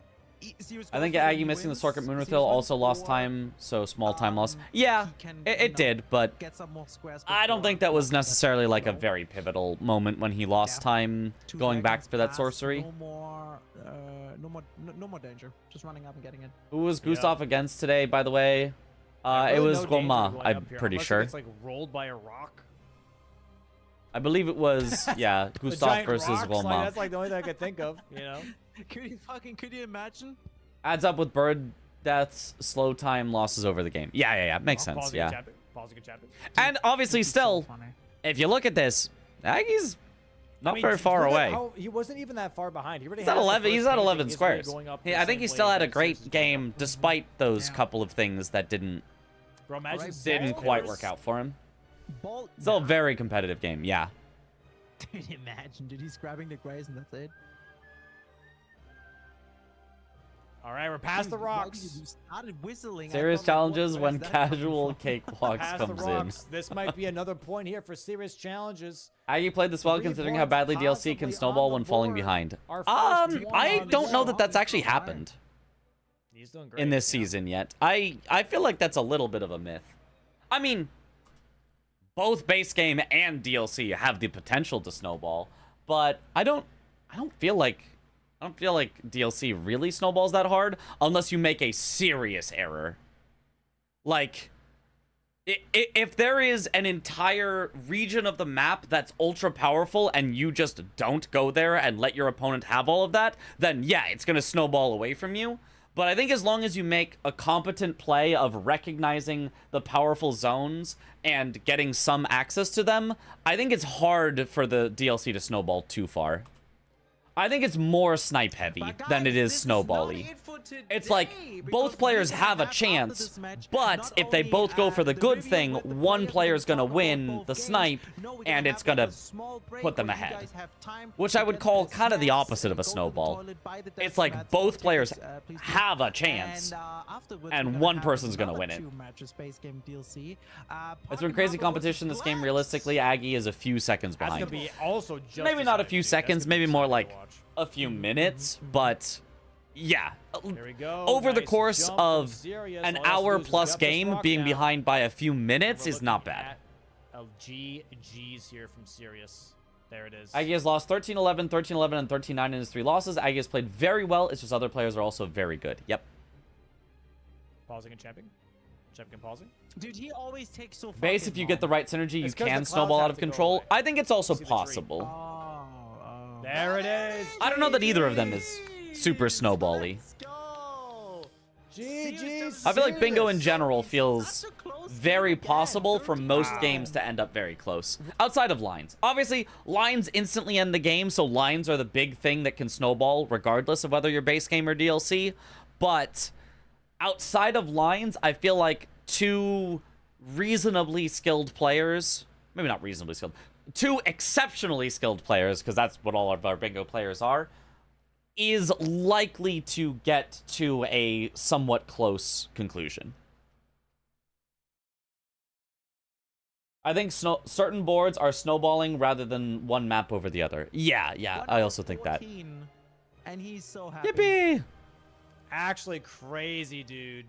Speaker 4: Sirius
Speaker 1: I think
Speaker 4: goes for
Speaker 1: Aggie
Speaker 4: the
Speaker 1: missing the
Speaker 4: wins,
Speaker 1: Sorkert Moonrath
Speaker 4: Sirius
Speaker 1: Hill
Speaker 4: wins,
Speaker 1: also lost
Speaker 4: or,
Speaker 1: time, so small time loss. Yeah,
Speaker 4: he can,
Speaker 1: it
Speaker 4: you know,
Speaker 1: did, but
Speaker 4: get some more squares
Speaker 1: I don't
Speaker 4: before
Speaker 1: think that was
Speaker 4: blocking
Speaker 1: necessarily like a
Speaker 4: throw.
Speaker 1: very pivotal moment when he lost
Speaker 4: Yeah.
Speaker 1: time
Speaker 4: 2
Speaker 1: going back
Speaker 4: seconds
Speaker 1: for that
Speaker 4: passed,
Speaker 1: sorcery.
Speaker 4: No more danger. Just running up and getting it.
Speaker 1: Who was Gustav against today, by the way?
Speaker 3: Yeah,
Speaker 1: it
Speaker 3: really
Speaker 1: was
Speaker 3: no danger
Speaker 1: Goma,
Speaker 3: going
Speaker 1: I'm
Speaker 3: up here,
Speaker 1: pretty
Speaker 3: unless it
Speaker 1: sure.
Speaker 3: gets, like rolled by a rock.
Speaker 1: I believe it was, yeah,
Speaker 3: The
Speaker 1: Gustav
Speaker 3: giant
Speaker 1: versus
Speaker 3: rocks,
Speaker 1: Goma.
Speaker 3: Like, that's like the only thing I could think of. You know.
Speaker 4: Could you imagine?
Speaker 1: Adds up with bird deaths, slow time, losses over the game. Yeah. Makes sense,
Speaker 3: Pausing
Speaker 1: yeah.
Speaker 3: and chapping, pausing and chapping.
Speaker 1: And obviously
Speaker 4: It's so
Speaker 1: still,
Speaker 4: funny.
Speaker 1: if you look at this, Aggie's not
Speaker 3: I mean,
Speaker 1: very far
Speaker 3: look at
Speaker 1: away.
Speaker 3: how- he wasn't even that far behind. He already
Speaker 1: He's at
Speaker 3: has the
Speaker 1: 11.
Speaker 3: first
Speaker 1: He's at
Speaker 3: painting.
Speaker 1: 11
Speaker 3: He's already
Speaker 1: squares.
Speaker 3: going up
Speaker 1: Yeah,
Speaker 3: the
Speaker 1: I think
Speaker 3: same
Speaker 1: he
Speaker 3: way
Speaker 1: still had a
Speaker 3: that Sirius
Speaker 1: great
Speaker 3: is going
Speaker 1: game
Speaker 3: up.
Speaker 1: despite those
Speaker 4: Yeah.
Speaker 1: couple of things that didn't
Speaker 3: Bro, imagine
Speaker 4: Alright,
Speaker 1: didn't
Speaker 3: Ball
Speaker 1: quite
Speaker 3: Bears.
Speaker 1: work out for him.
Speaker 4: Ball.
Speaker 1: Still a very competitive game. Yeah.
Speaker 4: Dude, imagine, dude, he's grabbing the grays and that's it.
Speaker 3: All right, we're past the
Speaker 4: Dude, why did
Speaker 3: rocks.
Speaker 4: you started whistling. I
Speaker 1: Serious
Speaker 4: thought, like, what-
Speaker 1: challenges
Speaker 4: where
Speaker 1: when
Speaker 4: is that coming
Speaker 1: casual
Speaker 4: from?
Speaker 1: cakewalks
Speaker 3: Past the
Speaker 1: comes
Speaker 3: rocks. This might be another point here for serious challenges.
Speaker 1: in. Aggie played this well
Speaker 3: 3
Speaker 1: considering how
Speaker 3: points
Speaker 1: badly DLC
Speaker 3: possibly
Speaker 1: can
Speaker 3: on
Speaker 1: snowball
Speaker 3: the
Speaker 1: when falling
Speaker 3: board.
Speaker 1: behind.
Speaker 3: Our first one
Speaker 1: I
Speaker 3: on
Speaker 1: don't
Speaker 3: the
Speaker 1: know
Speaker 3: show.
Speaker 1: that that's actually
Speaker 4: Alright.
Speaker 1: happened
Speaker 3: He's doing great
Speaker 1: in this
Speaker 3: yeah.
Speaker 1: season yet. I feel like that's a little bit of a myth. I mean, both base game and DLC have the potential to snowball, but I don't feel like DLC really snowballs that hard unless you make a serious error. Like if there is an entire region of the map that's ultra powerful and you just don't go there and let your opponent have all of that, then yeah, it's going to snowball away from you. But I think as long as you make a competent play of recognizing the powerful zones and getting some access to them, I think it's hard for the DLC to snowball too far. I think it's more snipe heavy
Speaker 4: But
Speaker 1: than it
Speaker 4: guys,
Speaker 1: is
Speaker 4: this not
Speaker 1: snowbally.
Speaker 4: it for
Speaker 1: It's like
Speaker 4: today,
Speaker 1: both
Speaker 4: because
Speaker 1: players
Speaker 4: we
Speaker 1: have a
Speaker 4: after
Speaker 1: chance,
Speaker 4: this match,
Speaker 1: but
Speaker 4: not
Speaker 1: if they
Speaker 4: only,
Speaker 1: both go for the good
Speaker 4: review
Speaker 1: thing,
Speaker 4: with the
Speaker 1: one
Speaker 4: players
Speaker 1: player's
Speaker 4: we'll
Speaker 1: gonna
Speaker 4: talk about
Speaker 1: win
Speaker 4: both
Speaker 1: the
Speaker 4: games.
Speaker 1: snipe,
Speaker 4: No, we're
Speaker 1: and
Speaker 4: gonna
Speaker 1: it's
Speaker 4: have
Speaker 1: gonna
Speaker 4: a small break
Speaker 1: put them
Speaker 4: where you
Speaker 1: ahead.
Speaker 4: guys have time
Speaker 1: Which
Speaker 4: to
Speaker 1: I would
Speaker 4: get
Speaker 1: call
Speaker 4: the
Speaker 1: kind of the
Speaker 4: snacks
Speaker 1: opposite of a
Speaker 4: and go to the
Speaker 1: snowball.
Speaker 4: toilet, buy the
Speaker 1: It's
Speaker 4: death
Speaker 1: like
Speaker 4: mats,
Speaker 1: both
Speaker 4: take
Speaker 1: players
Speaker 4: it, please do.
Speaker 1: have a chance,
Speaker 4: Afterwards,
Speaker 1: and
Speaker 4: we're gonna
Speaker 1: one
Speaker 4: have
Speaker 1: person's gonna
Speaker 4: another
Speaker 1: win it.
Speaker 4: 2 matches base game DLC.
Speaker 1: It's been crazy competition this game. Realistically, Aggie is a few seconds
Speaker 3: That's
Speaker 1: behind.
Speaker 3: gonna be also just
Speaker 1: Maybe
Speaker 3: as
Speaker 1: not a
Speaker 3: hype,
Speaker 1: few
Speaker 3: dude. That's
Speaker 1: seconds,
Speaker 3: gonna be
Speaker 1: maybe more
Speaker 3: exciting
Speaker 1: like
Speaker 3: to watch.
Speaker 1: a few minutes, but yeah.
Speaker 3: Here we go.
Speaker 1: Over the
Speaker 3: Nice
Speaker 1: course
Speaker 3: jump from
Speaker 1: of
Speaker 3: Sirius.
Speaker 1: an
Speaker 3: All he has to
Speaker 1: hour
Speaker 3: do is
Speaker 1: plus
Speaker 3: jump this
Speaker 1: game,
Speaker 3: rock
Speaker 1: being
Speaker 3: down.
Speaker 1: behind by a few minutes
Speaker 3: We're
Speaker 1: is not
Speaker 3: looking
Speaker 1: bad.
Speaker 3: at a GG's here from Sirius. There it is.
Speaker 1: Aggie has lost 13-11, 13-11, and 13-9 in his 3 losses. Aggie has played very well. It's just other players are also very good. Yep.
Speaker 3: Pausing and champing. Champing and pausing.
Speaker 4: Dude, he always takes so
Speaker 1: Base, if you get the right synergy, you
Speaker 3: It's 'cause the
Speaker 1: can
Speaker 3: clouds
Speaker 1: snowball
Speaker 3: have
Speaker 1: out of
Speaker 3: to go
Speaker 1: control.
Speaker 3: away.
Speaker 1: I think it's also
Speaker 3: See the tree.
Speaker 1: possible.
Speaker 4: Oh.
Speaker 3: There it is.
Speaker 1: I don't know that either of them is super snowbally.
Speaker 4: Let's go.
Speaker 3: GG's.
Speaker 1: I feel like bingo in
Speaker 3: Sirius.
Speaker 1: general feels
Speaker 4: Such a close
Speaker 1: very
Speaker 4: game again,
Speaker 1: possible for most
Speaker 4: 13-9.
Speaker 1: games to end up very close. Outside of lines. Obviously, lines instantly end the game, so lines are the big thing that can snowball regardless of whether you're base game or DLC. But outside of lines, I feel like 2 reasonably skilled players, maybe not reasonably skilled, 2 exceptionally skilled players, because that's what all of our bingo players are, is likely to get to a somewhat close conclusion. I think certain boards are snowballing rather than one map over the other. Yeah, I also think that.
Speaker 4: 114. and he's so happy.
Speaker 1: Yippee!
Speaker 3: Actually crazy, dude.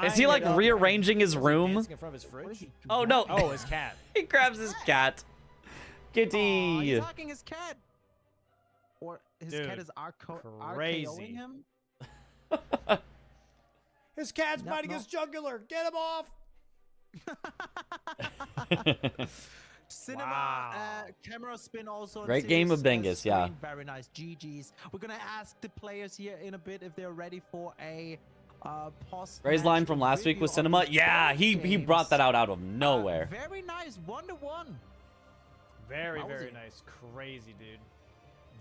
Speaker 1: Is he like rearranging his room?
Speaker 3: In front of his fridge?
Speaker 1: Oh no!
Speaker 3: Oh, his cat.
Speaker 1: He grabs his cat. Kitty.
Speaker 4: He's hugging his cat. Or his
Speaker 3: Dude,
Speaker 4: cat is
Speaker 3: crazy.
Speaker 4: RKOing him.
Speaker 3: His cat's
Speaker 4: No,
Speaker 3: biting
Speaker 4: no.
Speaker 3: his jugular. Get him off.
Speaker 4: Cinema,
Speaker 3: Wow.
Speaker 4: camera spin also.
Speaker 1: Great game of
Speaker 4: series,
Speaker 1: Dingus, yeah.
Speaker 4: screen. Very nice. GG's. We're gonna ask the players here in a bit if they're ready for a post.
Speaker 1: Ray's line from last week with Cinema. Yeah, he brought that out of nowhere.
Speaker 4: Very nice. 1-1.
Speaker 3: Very,
Speaker 4: Wowzy.
Speaker 3: very nice. Crazy, dude.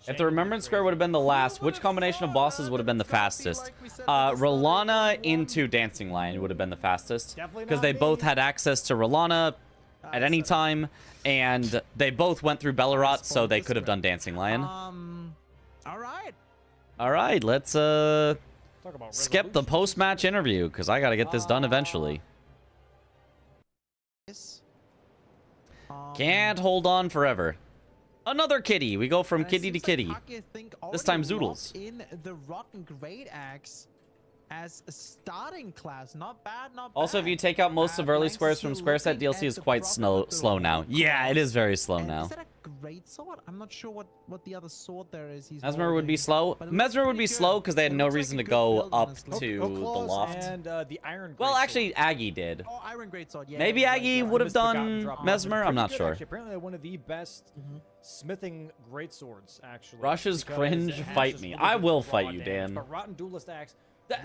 Speaker 1: If the Remembrance Square would have been the last, which combination of bosses would have been the fastest? Rolana into Dancing Lion would have been the fastest.
Speaker 3: Definitely
Speaker 1: Because
Speaker 3: not
Speaker 1: they
Speaker 3: me.
Speaker 1: both had access to Rolana at any time, and they both went through Bellerot, so they could have done Dancing Lion.
Speaker 4: All right.
Speaker 1: All right, let's
Speaker 3: Talk about
Speaker 1: skip the
Speaker 3: resolutions.
Speaker 1: post-match interview, because I got to get this done eventually.
Speaker 4: Yes.
Speaker 1: Can't hold on forever. Another kitty. We go from
Speaker 4: And it
Speaker 1: kitty to
Speaker 4: seems like
Speaker 1: kitty.
Speaker 4: Taki, I think,
Speaker 1: This time
Speaker 4: already
Speaker 1: Zoodles.
Speaker 4: locked in the Rotten Great Axe as a starting class. Not bad, not bad.
Speaker 1: Also, if you take out most of early
Speaker 4: Blanks
Speaker 1: squares
Speaker 4: is
Speaker 1: from
Speaker 4: still
Speaker 1: Square Set,
Speaker 4: looking
Speaker 1: DLC
Speaker 4: at
Speaker 1: is
Speaker 4: the
Speaker 1: quite
Speaker 4: profile of the
Speaker 1: slow now.
Speaker 4: Rotten
Speaker 1: Yeah, it
Speaker 4: class.
Speaker 1: is very slow
Speaker 4: And
Speaker 1: now.
Speaker 4: Is that a great sword? I'm not sure what the other sword there is. He's
Speaker 1: Mesmer would be
Speaker 4: holding,
Speaker 1: slow.
Speaker 4: but it looks
Speaker 1: Mesmer would
Speaker 4: pretty
Speaker 1: be
Speaker 4: good.
Speaker 1: slow because they had
Speaker 4: It
Speaker 1: no
Speaker 4: looks like
Speaker 1: reason
Speaker 4: a
Speaker 1: to
Speaker 4: good
Speaker 1: go
Speaker 4: build,
Speaker 1: up
Speaker 4: honestly.
Speaker 1: to the
Speaker 3: Claws
Speaker 1: loft.
Speaker 3: And the Iron
Speaker 1: Well,
Speaker 3: Greatsword.
Speaker 1: actually, Aggie did.
Speaker 4: Oh, Iron Greatsword. Yeah.
Speaker 1: Maybe
Speaker 4: you're right,
Speaker 1: Aggie
Speaker 4: you're right.
Speaker 1: would have
Speaker 3: Missed the Forgotten
Speaker 1: done
Speaker 3: Drop.
Speaker 1: Mesmer. I'm
Speaker 3: Pretty
Speaker 1: not
Speaker 3: good,
Speaker 1: sure.
Speaker 3: actually. Apparently, one of the best smithing greatswords, actually.
Speaker 1: Rush's
Speaker 3: because
Speaker 1: cringe,
Speaker 3: it has
Speaker 1: fight
Speaker 3: just
Speaker 1: me.
Speaker 3: really
Speaker 1: I
Speaker 3: good
Speaker 1: will
Speaker 3: raw
Speaker 1: fight you,
Speaker 3: damage,
Speaker 1: Dan.
Speaker 3: But Rotten Duelist Axe.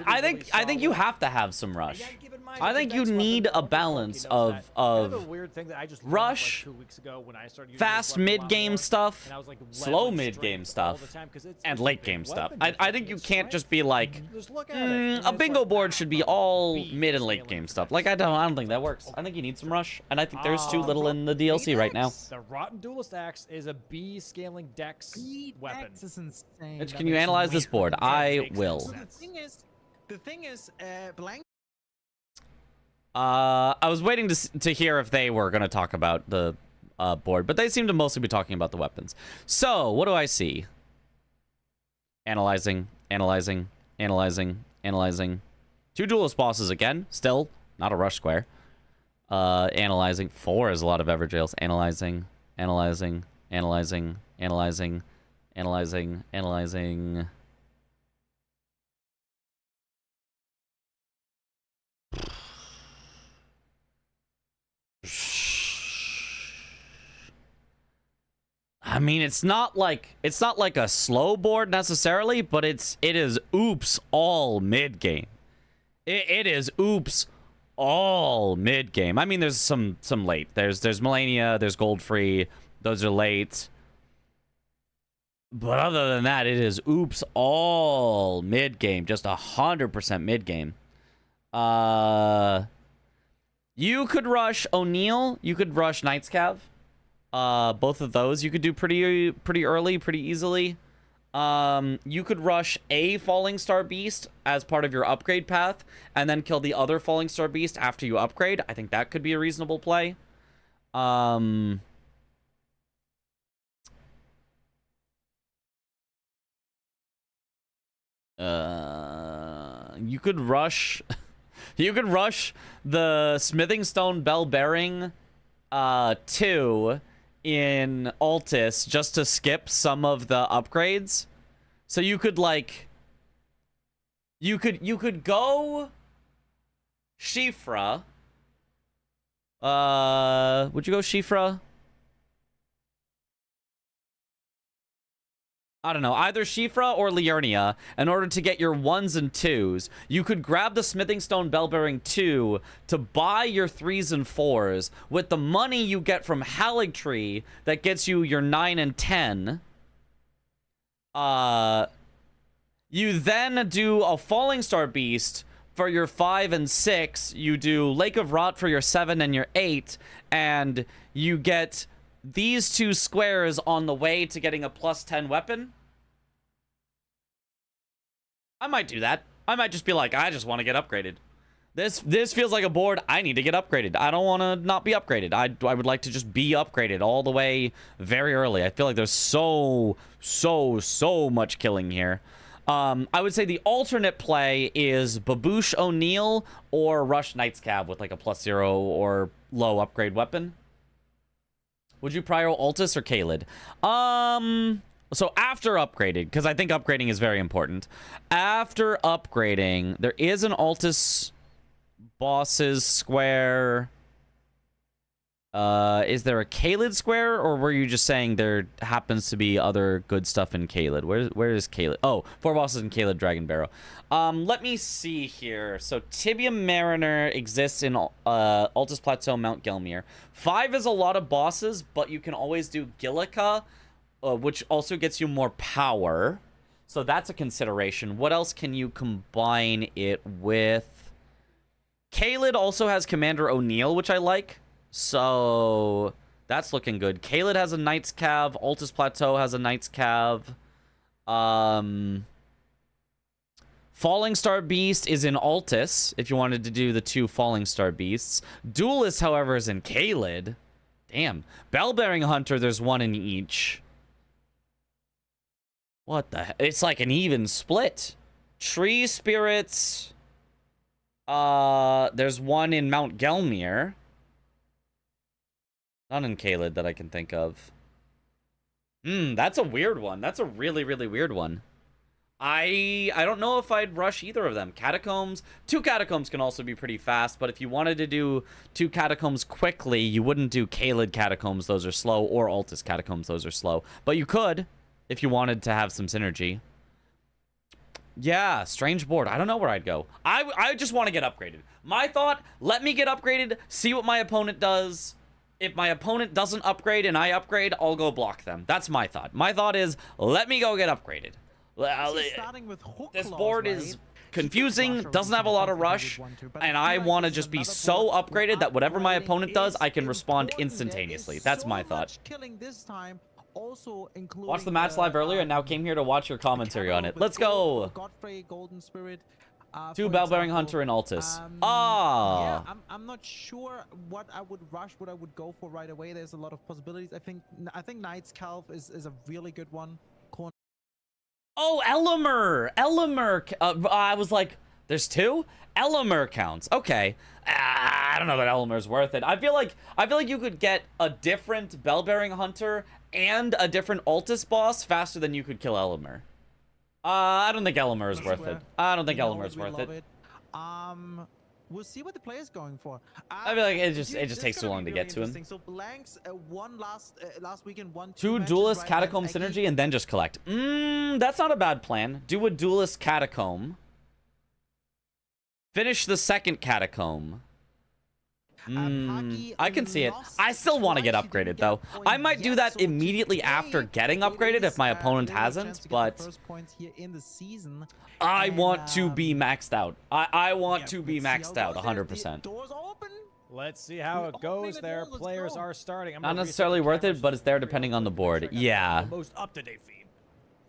Speaker 1: I think you have to have some rush.
Speaker 3: Yeah, keep in mind,
Speaker 1: I
Speaker 3: it's a
Speaker 1: think you
Speaker 3: next weapon
Speaker 1: need
Speaker 3: that
Speaker 1: a
Speaker 3: only
Speaker 1: balance
Speaker 3: Loki knows that.
Speaker 1: of
Speaker 3: Kind of a weird thing that I just learned,
Speaker 1: rush,
Speaker 3: like 2 weeks ago when I started using
Speaker 1: fast
Speaker 3: this weapon a lot
Speaker 1: mid-game
Speaker 3: more,
Speaker 1: stuff,
Speaker 3: and I was, like,
Speaker 1: slow
Speaker 3: leveling
Speaker 1: mid-game
Speaker 3: strength all the
Speaker 1: stuff,
Speaker 3: time 'cause it's
Speaker 1: and
Speaker 3: a
Speaker 1: late
Speaker 3: big
Speaker 1: game stuff.
Speaker 3: weapon,
Speaker 1: I
Speaker 3: it's
Speaker 1: think you
Speaker 3: it's
Speaker 1: can't just
Speaker 3: strength.
Speaker 1: be like,
Speaker 3: Just look at it, and
Speaker 1: a
Speaker 3: it's
Speaker 1: bingo
Speaker 3: like,
Speaker 1: board
Speaker 3: wow,
Speaker 1: should be
Speaker 3: the
Speaker 1: all
Speaker 3: beat
Speaker 1: mid and late
Speaker 3: scaling
Speaker 1: game
Speaker 3: for
Speaker 1: stuff.
Speaker 3: that
Speaker 1: Like, I
Speaker 3: shit.
Speaker 1: don't think that works. I think you need some rush, and I think there's too little in the DLC right now.
Speaker 3: The Rotten Duelist Axe is a B scaling dex weapon.
Speaker 4: X is insane.
Speaker 1: Mitch,
Speaker 4: That
Speaker 1: can you
Speaker 4: makes
Speaker 1: analyze this
Speaker 4: weird
Speaker 1: board?
Speaker 4: sense.
Speaker 1: I
Speaker 3: makes
Speaker 1: will.
Speaker 4: So
Speaker 3: sense.
Speaker 4: the thing is, Blank.
Speaker 1: I was waiting to hear if they were going to talk about the board, but they seem to mostly be talking about the weapons. So, what do I see? Analyzing, analyzing, analyzing, analyzing. 2 duelist bosses again. Still, not a rush square. Analyzing. 4 is a lot of Everjails. Analyzing, analyzing, analyzing, analyzing, analyzing, analyzing. I mean, it's not like a slow board necessarily, but it is oops all mid game. It is oops all mid game. I mean, there's some late. There's Melania, there's Gold Free. Those are late. But other than that, it is oops all mid game, just 100% mid game. You could rush O'Neal. You could rush Knight's Cav. Both of those you could do pretty early, pretty easily. You could rush a Falling Star Beast as part of your upgrade path, and then kill the other Falling Star Beast after you upgrade. I think that could be a reasonable play. You could rush... You could rush the Smithing Stone Bell Bearing 2 in Altis just to skip some of the upgrades. So you could like you could go Shifra. Would you go Shifra? I don't know, either Shifra or Liurnia, in order to get your 1s and 2s. You could grab the Smithing Stone Bell Bearing 2 to buy your 3s and 4s with the money you get from Haligtree that gets you your 9 and 10. You then do a Falling Star Beast for your 5 and 6. You do Lake of Rot for your 7 and your 8. And you get these 2 squares on the way to getting a +10 weapon. I might do that. I might just be like, I just want to get upgraded. This feels like a board I need to get upgraded. I don't want to not be upgraded. I would like to just be upgraded all the way very early. I feel like there's so much killing here. I would say the alternate play is Baboosh O'Neal or Rush Knight's Cav with like a +0 or low upgrade weapon. Would you prio Altus or Kaled? So after upgraded, because I think upgrading is very important. After upgrading, there is an Altus bosses square. Is there a Kaled square, or were you just saying there happens to be other good stuff in Kaled? Where is Kaled? Oh, 4 bosses in Kaled Dragon Barrow. Let me see here. So Tibia Mariner exists in Altus Plateau, Mount Gelmir. 5 is a lot of bosses, but you can always do Gillica, which also gets you more power. So that's a consideration. What else can you combine it with? Kaled also has Commander O'Neal, which I like. So that's looking good. Kaled has a Knight's Cav. Altus Plateau has a Knight's Cav. Falling Star Beast is in Altus, if you wanted to do the 2 Falling Star Beasts. Duelist, however, is in Kaled. Damn. Bell-Bearing Hunter, there's 1 in each. What the heck? It's like an even split. Tree Spirits. There's 1 in Mount Gelmir. Not in Kaled that I can think of. That's a weird one. That's a really weird one. I don't know if I'd rush either of them. Catacombs. 2 Catacombs can also be pretty fast, but if you wanted to do 2 Catacombs quickly, you wouldn't do Kaled Catacombs. Those are slow. Or Altus Catacombs. Those are slow. But you could if you wanted to have some synergy. Yeah, strange board. I don't know where I'd go. I just want to get upgraded. My thought, let me get upgraded, see what my opponent does. If my opponent doesn't upgrade and I upgrade, I'll go block them. That's my thought. My thought is, let me go get upgraded. This board is confusing, doesn't have a lot of rush, and I want to just be so upgraded that whatever my opponent does, I can respond instantaneously. That's my thought.
Speaker 4: Also
Speaker 1: watched the match live earlier and now came here to watch your commentary on it. Let's go.
Speaker 4: Godfrey, Golden Spirit,
Speaker 1: 2 Bell-Bearing Hunter and Altus.
Speaker 4: Yeah, I'm not sure what I would rush, what I would go for right away. There's a lot of possibilities. I think Knight's Calf is a really good one.
Speaker 1: Oh, Elimer. I was like, there's 2? Elimer counts. Okay. I don't know that Elimer's worth it. I feel like you could get a different Bell-Bearing Hunter and a different Altus boss faster than you could kill Elimer. I don't think Elimer is worth it. I don't think Elimer is worth it.
Speaker 4: We'll see what the player's going for.
Speaker 1: I feel like it just takes too long to get to him.
Speaker 4: So Blanks won last weekend.
Speaker 1: 2 Duelist Catacomb synergy and then just collect. That's not a bad plan. Do a Duelist Catacomb. Finish the second Catacomb. I can see it. I still want to get upgraded, though. I might do that immediately after getting upgraded if my opponent hasn't, but I want to be maxed out. I want to be maxed out 100%.
Speaker 3: Let's see how it goes there. Players are starting.
Speaker 1: Not necessarily worth it, but it's there depending on the board. Yeah.
Speaker 3: The most up-to-date feed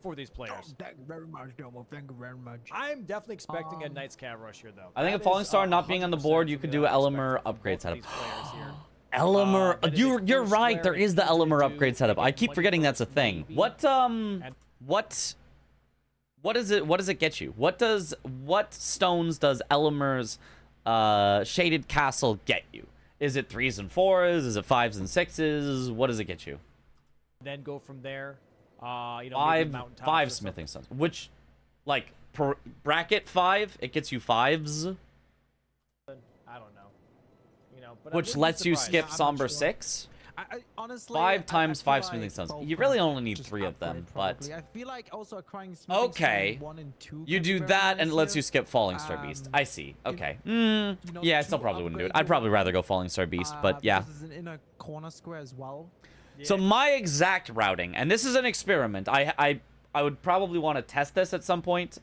Speaker 3: for these players.
Speaker 4: Thank you very much, Domo. Thank you very much.
Speaker 3: I'm definitely expecting a Knight's Cav rush here, though.
Speaker 1: I think a Falling Star not being on the board, you could do Elimer upgrade setup. Elimer, you're right. There is the Elimer upgrade setup. I keep forgetting that's a thing. What does it get you? What stones does Elimer's Shaded Castle get you? Is it 3s and 4s? Is it 5s and 6s? What does it get you?
Speaker 3: Then go from there. You know,
Speaker 1: 5 smithing stones. Which, like, bracket 5, it gets you 5s.
Speaker 3: I don't know. You know, but
Speaker 1: which lets you skip Somber 6.
Speaker 4: Honestly,
Speaker 1: 5 times 5 smithing
Speaker 4: like
Speaker 1: stones. You really only need 3 of them, but
Speaker 4: I feel like also acquiring smithing
Speaker 1: okay.
Speaker 4: stone 1 and 2
Speaker 1: You do that and it lets you skip Falling Star Beast. I see. Okay. Yeah, I still probably wouldn't do it. I'd probably rather go Falling Star Beast, but yeah.
Speaker 4: This is an inner corner square as well.
Speaker 1: So my exact routing, and this is an experiment. I would probably want to test this at some point,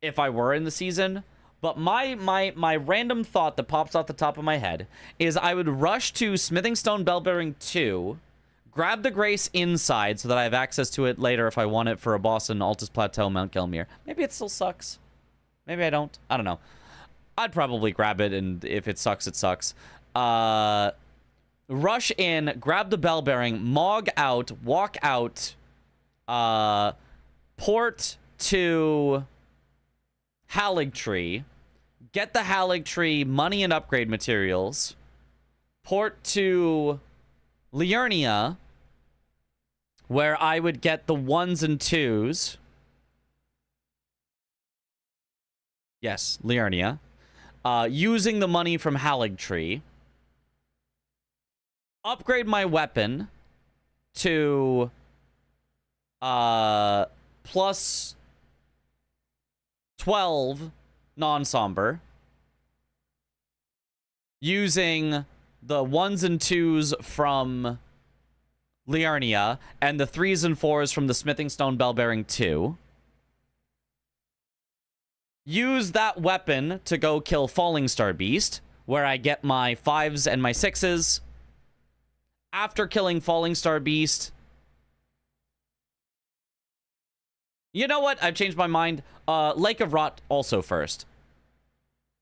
Speaker 1: if I were in the season. But my random thought that pops off the top of my head is I would rush to Smithing Stone Bell-Bearing 2, grab the Grace inside so that I have access to it later if I want it for a boss in Altus Plateau, Mount Gelmir. Maybe it still sucks. Maybe I don't. I don't know. I'd probably grab it, and if it sucks, it sucks. Rush in, grab the bell bearing, Mog out, walk out, port to Haligtree, get the Haligtree money and upgrade materials, port to Liurnia, where I would get the 1s and 2s. Yes, Liurnia. Using the money from Haligtree. Upgrade my weapon to plus 12 non-somber. Using the 1s and 2s from Liurnia and the 3s and 4s from the Smithing Stone Bell Bearing 2. Use that weapon to go kill Falling Star Beast, where I get my 5s and my 6s. After killing Falling Star Beast... You know what? I've changed my mind. Lake of Rot also first.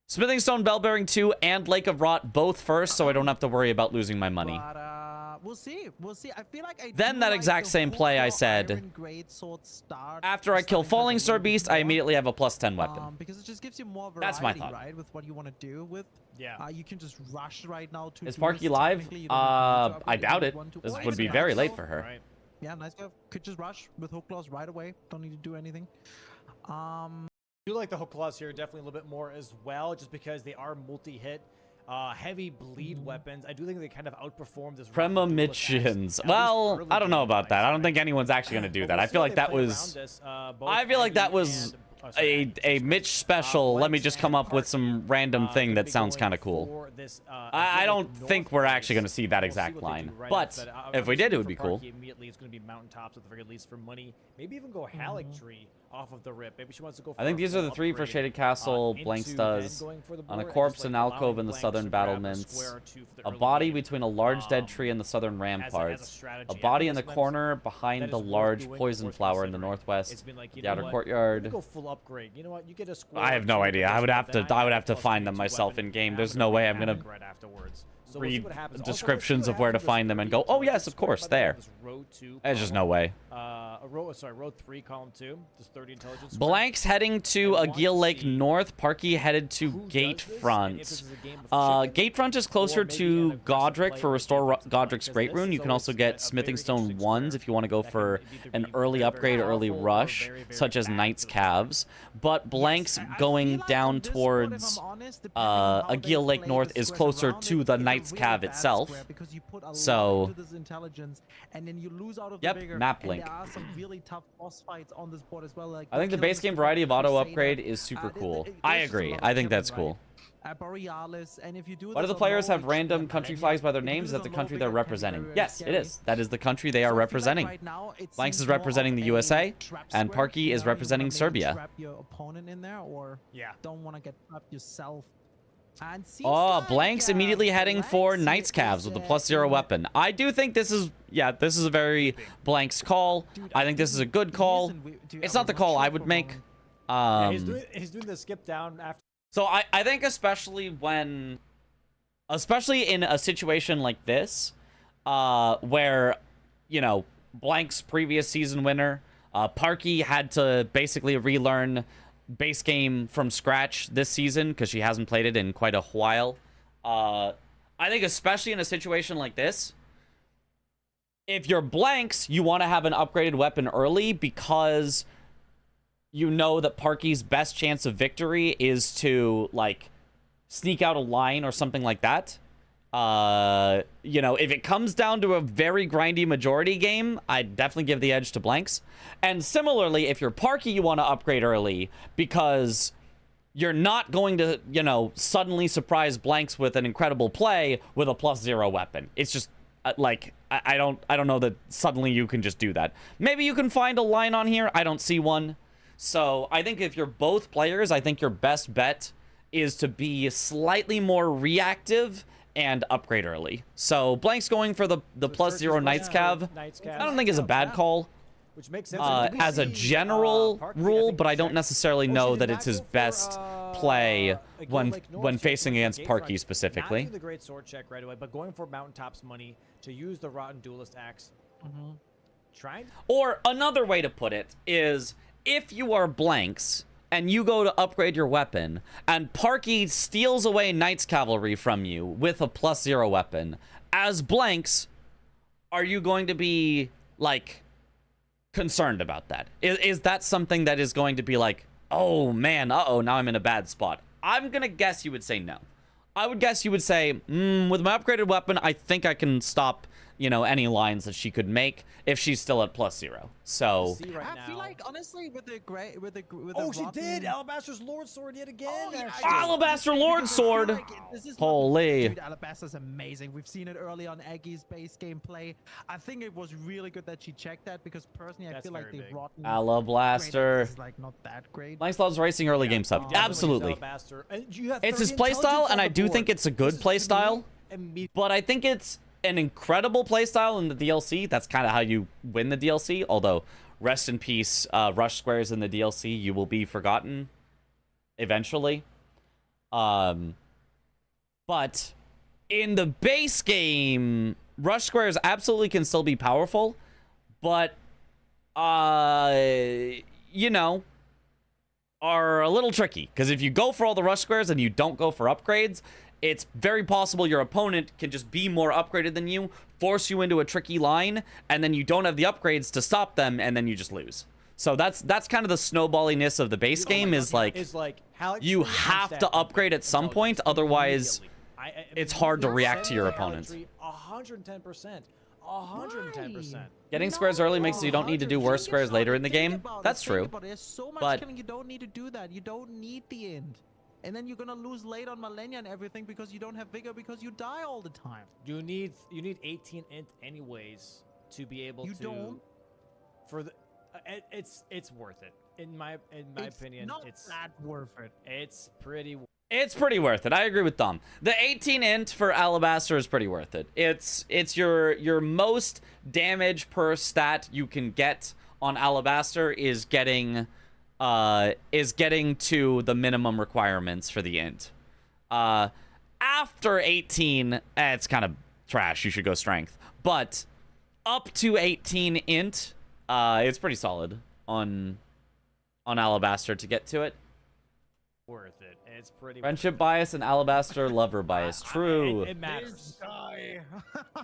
Speaker 1: Smithing Stone Bell Bearing 2 and Lake of Rot both first, so I don't have to worry about losing my money.
Speaker 4: But, we'll see. We'll see. I feel like
Speaker 1: Then that exact same play I said, after I kill Falling Star Beast, I immediately have a plus 10 weapon.
Speaker 4: Because it just gives you more variety,
Speaker 1: That's my thought.
Speaker 4: right? With what you want to do with.
Speaker 3: Yeah.
Speaker 4: You can just rush right now to.
Speaker 1: Is Parky live? I doubt it. This would be very late for her.
Speaker 3: Right.
Speaker 4: Yeah, nice guy. Could just rush with hook claws right away. Don't need to do anything.
Speaker 3: I do like the hook claws here definitely a little bit more as well, just because they are multi-hit, heavy bleed weapons. I do think they kind of outperform this.
Speaker 1: Premonitions. Well, I don't know about that. I don't think anyone's actually going to do that. I feel like that was... I feel like that was a Mitch special. Let me just come up with some random thing that sounds kind of cool. I don't think we're actually going to see that exact line, but if we did, it would be cool.
Speaker 3: Immediately, it's going to be mountaintops at the very least for money. Maybe even go Haligtree off of the rip. Maybe she wants to go.
Speaker 1: I think these are the 3 for Shaded Castle. Blanks does on a corpse, an alcove in the southern battlements, a body between a large dead tree and the southern ramparts, a body in the corner behind the large poison flower in the northwest, the outer courtyard.
Speaker 3: Go full upgrade. You know what? You get a square.
Speaker 1: I have no idea. I would have to find them myself in game. There's no way I'm gonna read descriptions of where to find them and go, oh yes, of course, there. There's just no way.
Speaker 3: Road 3, column 2. Just 30 intelligence.
Speaker 1: Blank's heading to Agil Lake North. Parky headed to Gatefront. Gatefront is closer to Godric for Restore Godric's Great Rune. You can also get Smithing Stone 1s if you want to go for an early upgrade, early rush, such as Knight's Calves. But Blank's going down towards Agil Lake North is closer to the Knight's Cav itself. So, yep, map link.
Speaker 4: Really tough boss fights on this board as well. Like
Speaker 1: I think the base game variety of auto upgrade is super cool. I agree. I think that's cool.
Speaker 4: Borealis, and if you do
Speaker 1: Why do the players have random country flags by their names? Is that the country they're representing? Yes, it is. That is the country they are representing. Blanks is representing the USA, and Parky is representing Serbia.
Speaker 4: Trap your opponent in there, or don't want to get trapped yourself.
Speaker 1: Oh, Blank's immediately heading for Knight's Calves with a +0 weapon. I do think this is, this is a very Blank's call. I think this is a good call. It's not the call I would make.
Speaker 3: He's doing the skip down after.
Speaker 1: So I think especially in a situation like this, where, you know, Blank's previous season winner, Parky had to basically relearn base game from scratch this season because she hasn't played it in quite a while. I think especially in a situation like this, if you're Blanks, you want to have an upgraded weapon early because you know that Parky's best chance of victory is to, like, sneak out a line or something like that. You know, if it comes down to a very grindy majority game, I'd definitely give the edge to Blanks. And similarly, if you're Parky, you want to upgrade early because you're not going to, you know, suddenly surprise Blanks with an incredible play with a +0 weapon. It's just like I don't know that suddenly you can just do that. Maybe you can find a line on here. I don't see one. So I think if you're both players, I think your best bet is to be slightly more reactive and upgrade early. So Blank's going for the +0 Knight's Cav. I don't think is a bad call.
Speaker 3: Which makes sense.
Speaker 1: As a general rule, but I don't necessarily know that it's his best play
Speaker 3: Again, like North
Speaker 1: when
Speaker 3: check
Speaker 1: facing
Speaker 3: with the
Speaker 1: against
Speaker 3: gate
Speaker 1: Parky
Speaker 3: front, Not
Speaker 1: specifically.
Speaker 3: doing the great sword check right away, but going for mountaintops money to use the Rotten Duelist axe. Trying.
Speaker 1: Or another way to put it is, if you are blanks and you go to upgrade your weapon and Parky steals away Knight's Cavalry from you with a +0 weapon, as blanks, are you going to be like concerned about that? Is that something that is going to be like, oh man, uh-oh, now I'm in a bad spot? I'm gonna guess you would say no. I would guess you would say, with my upgraded weapon, I think I can stop, you know, any lines that she could make if she's still at +0. So
Speaker 4: I feel like honestly with the
Speaker 3: Oh, she did! Alabaster's Lord Sword yet again.
Speaker 4: Oh, yeah,
Speaker 3: actually.
Speaker 1: Alabaster Lord Sword. Holy.
Speaker 4: Dude, Alabaster's amazing. We've seen it early on Aggie's base gameplay. I think it was really good that she checked that because personally I
Speaker 3: That's
Speaker 4: feel like
Speaker 3: very
Speaker 4: the
Speaker 3: big.
Speaker 4: rotten
Speaker 1: Alabaster.
Speaker 4: is like not that great.
Speaker 1: Blanks loves racing early game sub.
Speaker 3: Definitely use
Speaker 1: Absolutely.
Speaker 3: Alabaster. And you have
Speaker 1: It's
Speaker 3: 30
Speaker 1: his playstyle,
Speaker 3: intelligence
Speaker 1: and
Speaker 3: on
Speaker 1: I
Speaker 3: the
Speaker 1: do
Speaker 3: board.
Speaker 1: think it's a good
Speaker 3: This is, to me,
Speaker 1: playstyle.
Speaker 3: immediate-
Speaker 1: But I think it's an incredible playstyle in the DLC. That's kind of how you win the DLC. Although, rest in peace, Rush Squares in the DLC. You will be forgotten eventually. But in the base game, Rush Squares absolutely can still be powerful. But, you know, are a little tricky. Because if you go for all the Rush Squares and you don't go for upgrades, it's very possible your opponent can just be more upgraded than you, force you into a tricky line, and then you don't have the upgrades to stop them, and then you just lose. So that's kind of the snowballiness of the base game is like you have to upgrade at some point, otherwise it's hard to react to your opponents.
Speaker 3: 110%. 110%.
Speaker 1: Getting squares early makes you don't need to do worse squares later in the game. That's true.
Speaker 4: There's so much
Speaker 1: But
Speaker 4: killing, you don't need to do that. You don't need the end. And then you're gonna lose late on Millennia and everything because you don't have vigor because you die all the time.
Speaker 3: You need 18 int anyways to be able
Speaker 4: You
Speaker 3: to.
Speaker 4: don't.
Speaker 3: For the, it's worth it in my opinion.
Speaker 4: Not
Speaker 3: It's
Speaker 4: that worth it.
Speaker 3: It's pretty.
Speaker 1: It's pretty worth it. I agree with Dom. The 18 int for Alabaster is pretty worth it. It's your most damage per stat you can get on Alabaster is getting to the minimum requirements for the int. After 18, it's kind of trash. You should go strength. But up to 18 int, it's pretty solid on Alabaster to get to it.
Speaker 3: Worth it. It's pretty.
Speaker 1: Friendship bias and Alabaster lover bias. True.
Speaker 3: It matters.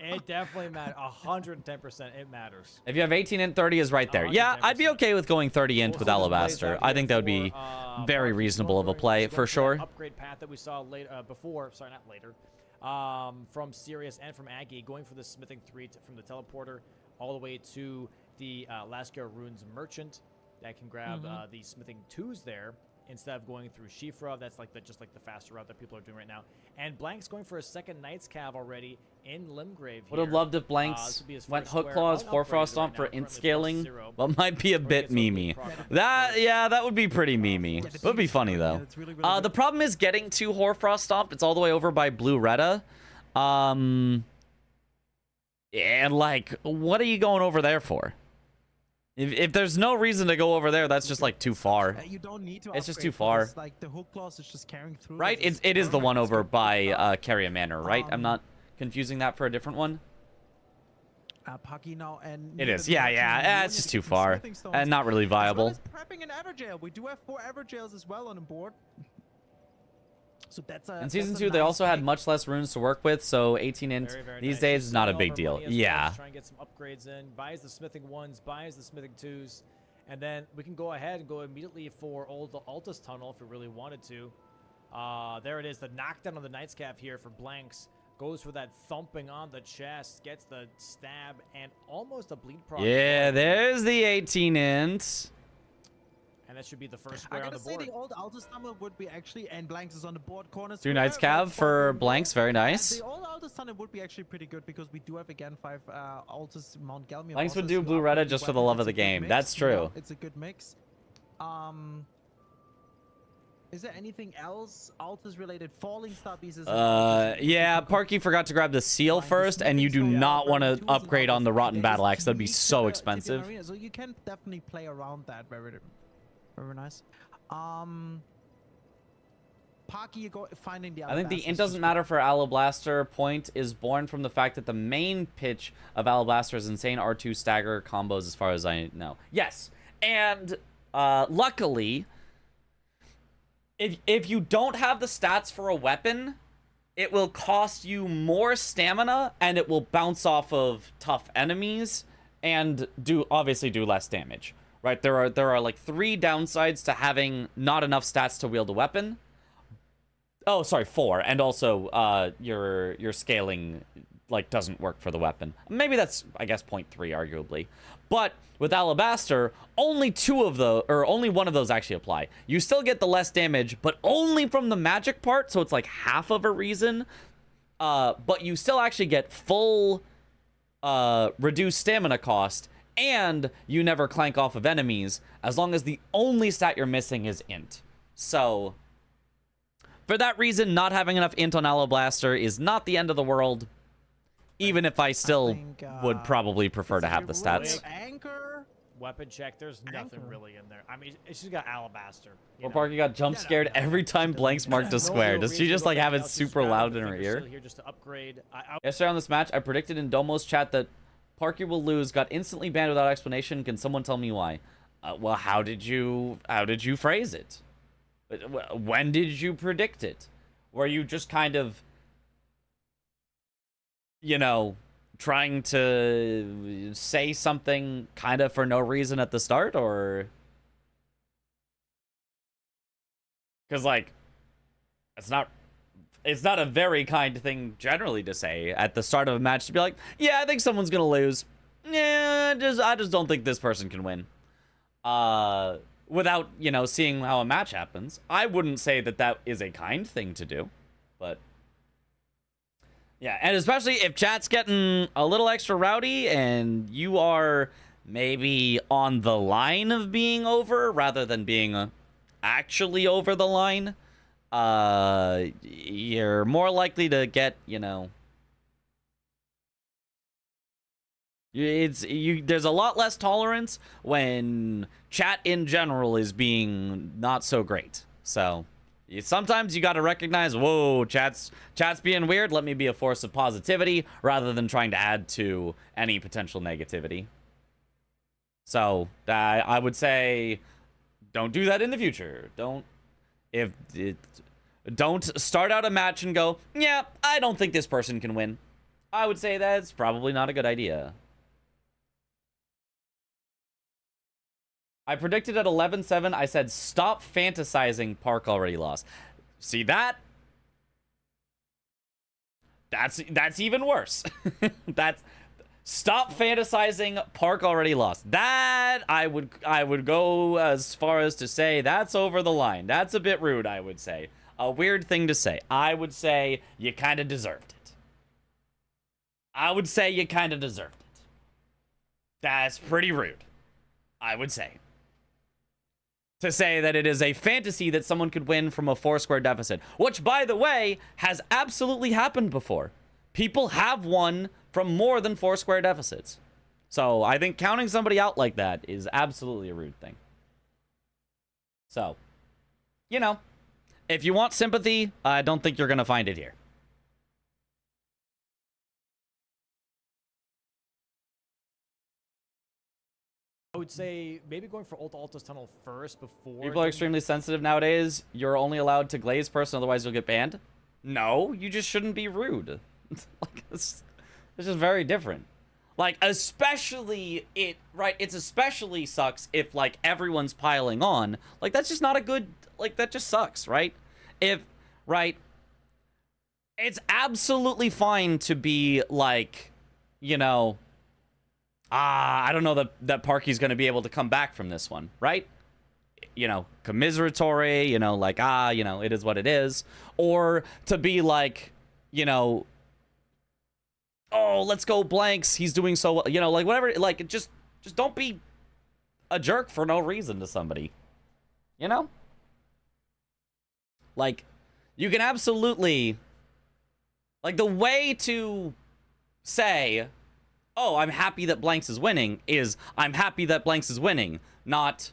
Speaker 3: It definitely matters. 110%. It matters.
Speaker 1: If you have 18 int, 30 is right there. Yeah, I'd be okay with going 30 int with Alabaster. I think that would be very reasonable of a play for sure.
Speaker 3: Upgrade path that we saw later before. Sorry, not later. From Sirius and from Aggie, going for the smithing 3 from the teleporter all the way to the Lascar Runes Merchant that can grab the smithing 2s there. Instead of going through Shifra, that's like just like the faster route that people are doing right now. And Blank's going for a second Knight's Cav already in Limgrave.
Speaker 1: Would have loved if Blanks went Hook Claws, Hoarfrost Stomp for int scaling, but might be a bit memey. That would be pretty memey. It would be funny though. The problem is getting to Hoarfrost Stomp. It's all the way over by Blue Retta. And like, what are you going over there for? If there's no reason to go over there, that's just like too far.
Speaker 4: You don't need to.
Speaker 1: It's just too far.
Speaker 4: Like the hook clause is just carrying through.
Speaker 1: Right? It is the one over by Carrier Manor, right? I'm not confusing that for a different one.
Speaker 4: Paki now and
Speaker 1: It is. Yeah. It's just too far and not really viable.
Speaker 4: As well as prepping an Everjail. We do have 4 Everjails as well on the board. So that's a.
Speaker 1: In Season 2, they also had much less runes to work with, so 18 int these days is not a big deal. Yeah.
Speaker 3: Try and get some upgrades in. Buys the smithing 1s, buys the smithing 2s, and then we can go ahead and go immediately for the Altus Tunnel if we really wanted to. There it is, the knockdown on the Knight's Cav here for Blanks. Goes for that thumping on the chest, gets the stab, and almost a bleed proc.
Speaker 1: Yeah, there's the 18 int.
Speaker 3: And that should be the first square on the board.
Speaker 4: I gotta say the old Altus Tunnel would be actually, and Blanks is on the board corner.
Speaker 1: 2 Knight's Cav for Blanks, very nice.
Speaker 4: The old Altus Tunnel would be actually pretty good because we do have again 5 Altus Mount Galmium.
Speaker 1: Blanks would do Blue Retta just for the love of the game. That's true.
Speaker 4: It's a good mix. Is there anything else Altus related? Falling Star pieces?
Speaker 1: Yeah, Parky forgot to grab the seal first, and you do not want to upgrade on the Rotten Battle Axe. That'd be so expensive.
Speaker 4: So you can definitely play around that very nice. Parky finding the
Speaker 1: I think the
Speaker 4: Alabasters
Speaker 1: int
Speaker 4: is
Speaker 1: doesn't matter for Alablaster point is born from the fact that the main pitch of Alablaster is insane R2 stagger combos as far as I know. Yes, and luckily, if you don't have the stats for a weapon, it will cost you more stamina and it will bounce off of tough enemies and obviously do less damage. Right? There are like 3 downsides to having not enough stats to wield a weapon. Oh, sorry, 4. And also, your scaling, like, doesn't work for the weapon. Maybe that's, I guess, 0.3, arguably. But with Alabaster, only one of those actually apply. You still get the less damage, but only from the magic part, so it's like half of a reason. But you still actually get full reduced stamina cost, and you never clank off of enemies, as long as the only stat you're missing is int. So for that reason, not having enough int on Alablaster is not the end of the world, even if I still would probably prefer to have the stats.
Speaker 4: Anchor.
Speaker 3: Weapon check. There's nothing
Speaker 4: Anchor.
Speaker 3: really in there. I mean, she's got Alabaster.
Speaker 1: Or Parky got jump scared every time Blanks marked a square. Does she just like have it super loud in her ear?
Speaker 3: Here just to upgrade.
Speaker 1: Yesterday on this match, I predicted in Domo's chat that Parky will lose, got instantly banned without explanation. Can someone tell me why? Well, how did you phrase it? When did you predict it? Were you just kind of, you know, trying to say something kind of for no reason at the start, or? Because, like, it's not a very kind thing generally to say at the start of a match, to be like, yeah, I think someone's gonna lose. Yeah, I just don't think this person can win. Without, you know, seeing how a match happens. I wouldn't say that is a kind thing to do, but yeah, and especially if chat's getting a little extra rowdy and you are maybe on the line of being over rather than being actually over the line, you're more likely to get, you know, there's a lot less tolerance when chat in general is being not so great. So sometimes you got to recognize, whoa, chat's being weird. Let me be a force of positivity rather than trying to add to any potential negativity. So I would say, don't do that in the future. Don't start out a match and go, yeah, I don't think this person can win. I would say that's probably not a good idea. I predicted at 11-7, I said, stop fantasizing, Park already lost. See that? That's even worse. Stop fantasizing, Park already lost. That, I would go as far as to say, that's over the line. That's a bit rude, I would say. A weird thing to say. I would say you kind of deserved it. I would say you kind of deserved it. That's pretty rude, I would say. To say that it is a fantasy that someone could win from a 4-square deficit. Which, by the way, has absolutely happened before. People have won from more than 4-square deficits. So, I think counting somebody out like that is absolutely a rude thing. So, you know, if you want sympathy, I don't think you're going to find it here.
Speaker 3: I would say maybe going for Ult Altus Tunnel first before...
Speaker 1: People are extremely sensitive nowadays. You're only allowed to glaze person, otherwise you'll get banned. No, you just shouldn't be rude. Like, it's just very different. Like, especially it's especially sucks if, like, everyone's piling on. Like, that's just not a good... Like, that just sucks, right? It's absolutely fine to be, like, you know... I don't know that Parky's going to be able to come back from this one, right? You know, commiseratory, you know, like, you know, it is what it is. Or to be like, you know, oh, let's go Blanks, he's doing so well, you know, like, whatever, like, just don't be a jerk for no reason to somebody, you know? Like, you can absolutely, like, the way to say... oh, I'm happy that Blanks is winning, is I'm happy that Blanks is winning, not,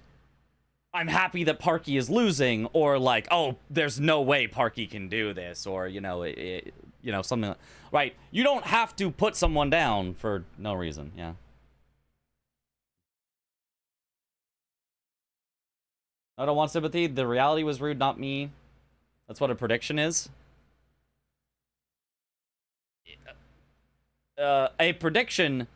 Speaker 1: I'm happy that Parky is losing, or like, oh, there's no way Parky can do this, or you know, something. Right? You don't have to put someone down for no reason. Yeah. I don't want sympathy. The reality was rude, not me. That's what a prediction is. A prediction.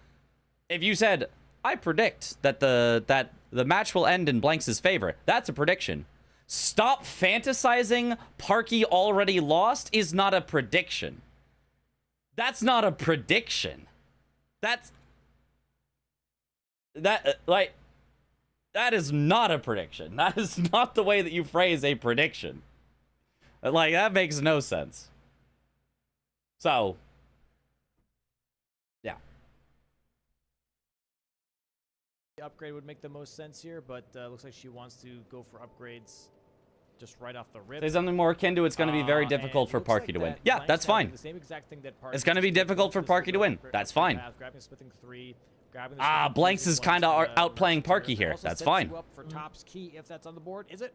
Speaker 1: If you said, I predict that the match will end in Blanks' favor, that's a prediction. Stop fantasizing Parky already lost is not a prediction. That's not a prediction. That is not a prediction. That is not the way that you phrase a prediction. Like, that makes no sense. So, yeah.
Speaker 3: The upgrade would make the most sense here, but looks like she wants to go for upgrades just right off the rip.
Speaker 1: Say something more akin to it's going to be very difficult for Parky to win. Yeah, that's fine.
Speaker 3: The same exact thing that Parky
Speaker 1: it's going to be difficult for Parky to win. That's fine. Blanks is kind of outplaying Parky here. That's fine.
Speaker 3: Up for Top's key if that's on the board, is it?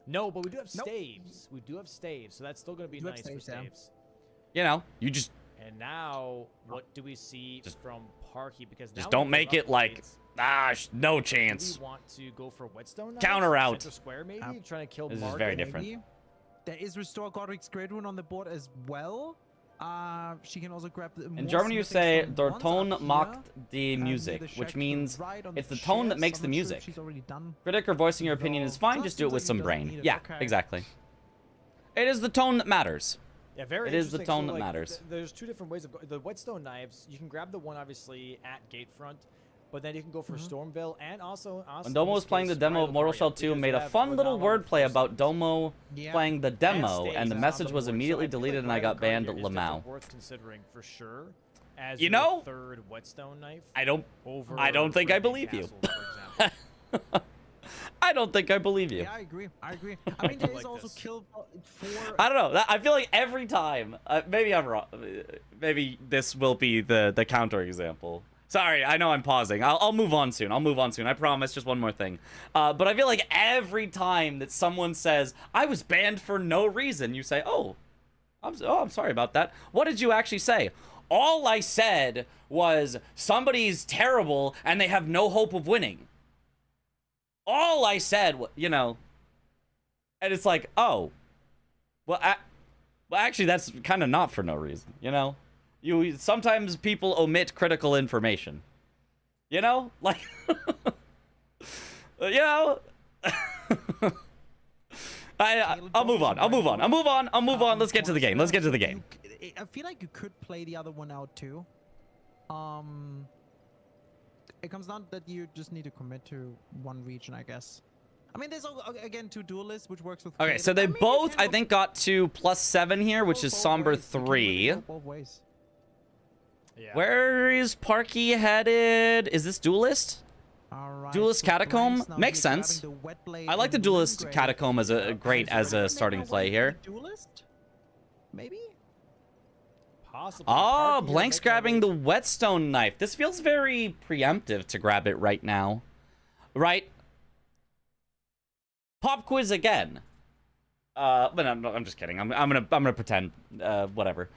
Speaker 3: No, but we do have staves. We do have staves, so that's still going to be nice for staves.
Speaker 1: You know, you just...
Speaker 3: And now, what do we see from Parky? Because
Speaker 1: just don't make it like, no chance.
Speaker 3: Do we want to go for Whetstone?
Speaker 1: Counter out.
Speaker 3: Center square, maybe? Trying to kill
Speaker 1: This
Speaker 3: Mark
Speaker 1: is very different.
Speaker 4: Maybe. There is Restore Godric's Great Rune on the board as well. She can also grab the
Speaker 1: in German you say der Ton macht die Musik, which means it's the tone that makes the music. Critic or voicing your opinion is fine, just do it with some brain. Yeah, exactly. It is the tone that matters.
Speaker 3: Yeah, very
Speaker 1: It is the tone that
Speaker 3: like,
Speaker 1: matters.
Speaker 3: There's two different ways of the Whetstone knives. You can grab the one obviously at Gatefront, but then you can go for Stormville and also.
Speaker 1: When Domo was playing the demo of Mortal Shell 2, made a fun little wordplay about Domo playing the demo, and the message was immediately deleted, and I got banned at Lamau.
Speaker 3: Worth considering for sure. As
Speaker 1: you know,
Speaker 3: third Whetstone knife.
Speaker 1: I don't think I believe you. I don't think I believe you.
Speaker 4: Yeah, I agree. I mean, there is also kill for...
Speaker 1: I don't know. I feel like every time, maybe I'm wrong. Maybe this will be the counter example. Sorry, I know I'm pausing. I'll move on soon. I promise. Just one more thing. But I feel like every time that someone says, I was banned for no reason, you say, I'm sorry about that. What did you actually say? All I said was somebody's terrible and they have no hope of winning. All I said, you know, and it's like, oh, well, actually, that's kind of not for no reason, you know? Sometimes people omit critical information, you know? Like, you know? I'll move on. Let's get to the game.
Speaker 4: I feel like you could play the other one out too. It comes down that you just need to commit to one region, I guess. I mean, there's again 2 duelists, which works with.
Speaker 1: Okay, so they both, I think, got to +7 here, which is Somber 3.
Speaker 4: Both ways.
Speaker 3: Yeah.
Speaker 1: Where is Parky headed? Is this duelist?
Speaker 4: Right,
Speaker 1: Duelist
Speaker 4: so
Speaker 1: Catacomb
Speaker 4: now
Speaker 1: makes
Speaker 4: he's
Speaker 1: sense.
Speaker 4: grabbing the Wet Blade
Speaker 1: I like the
Speaker 4: and
Speaker 1: Duelist
Speaker 4: Moongrave.
Speaker 1: Catacomb as a great as a starting play here.
Speaker 4: Duelist? Maybe?
Speaker 3: Possibly.
Speaker 1: Ah,
Speaker 3: Parky
Speaker 1: Blank's
Speaker 3: making a
Speaker 1: grabbing
Speaker 3: way
Speaker 1: the Whetstone knife. This feels very preemptive to grab it right now. Right? Pop quiz again. But I'm just kidding. I'm gonna pretend. Whatever.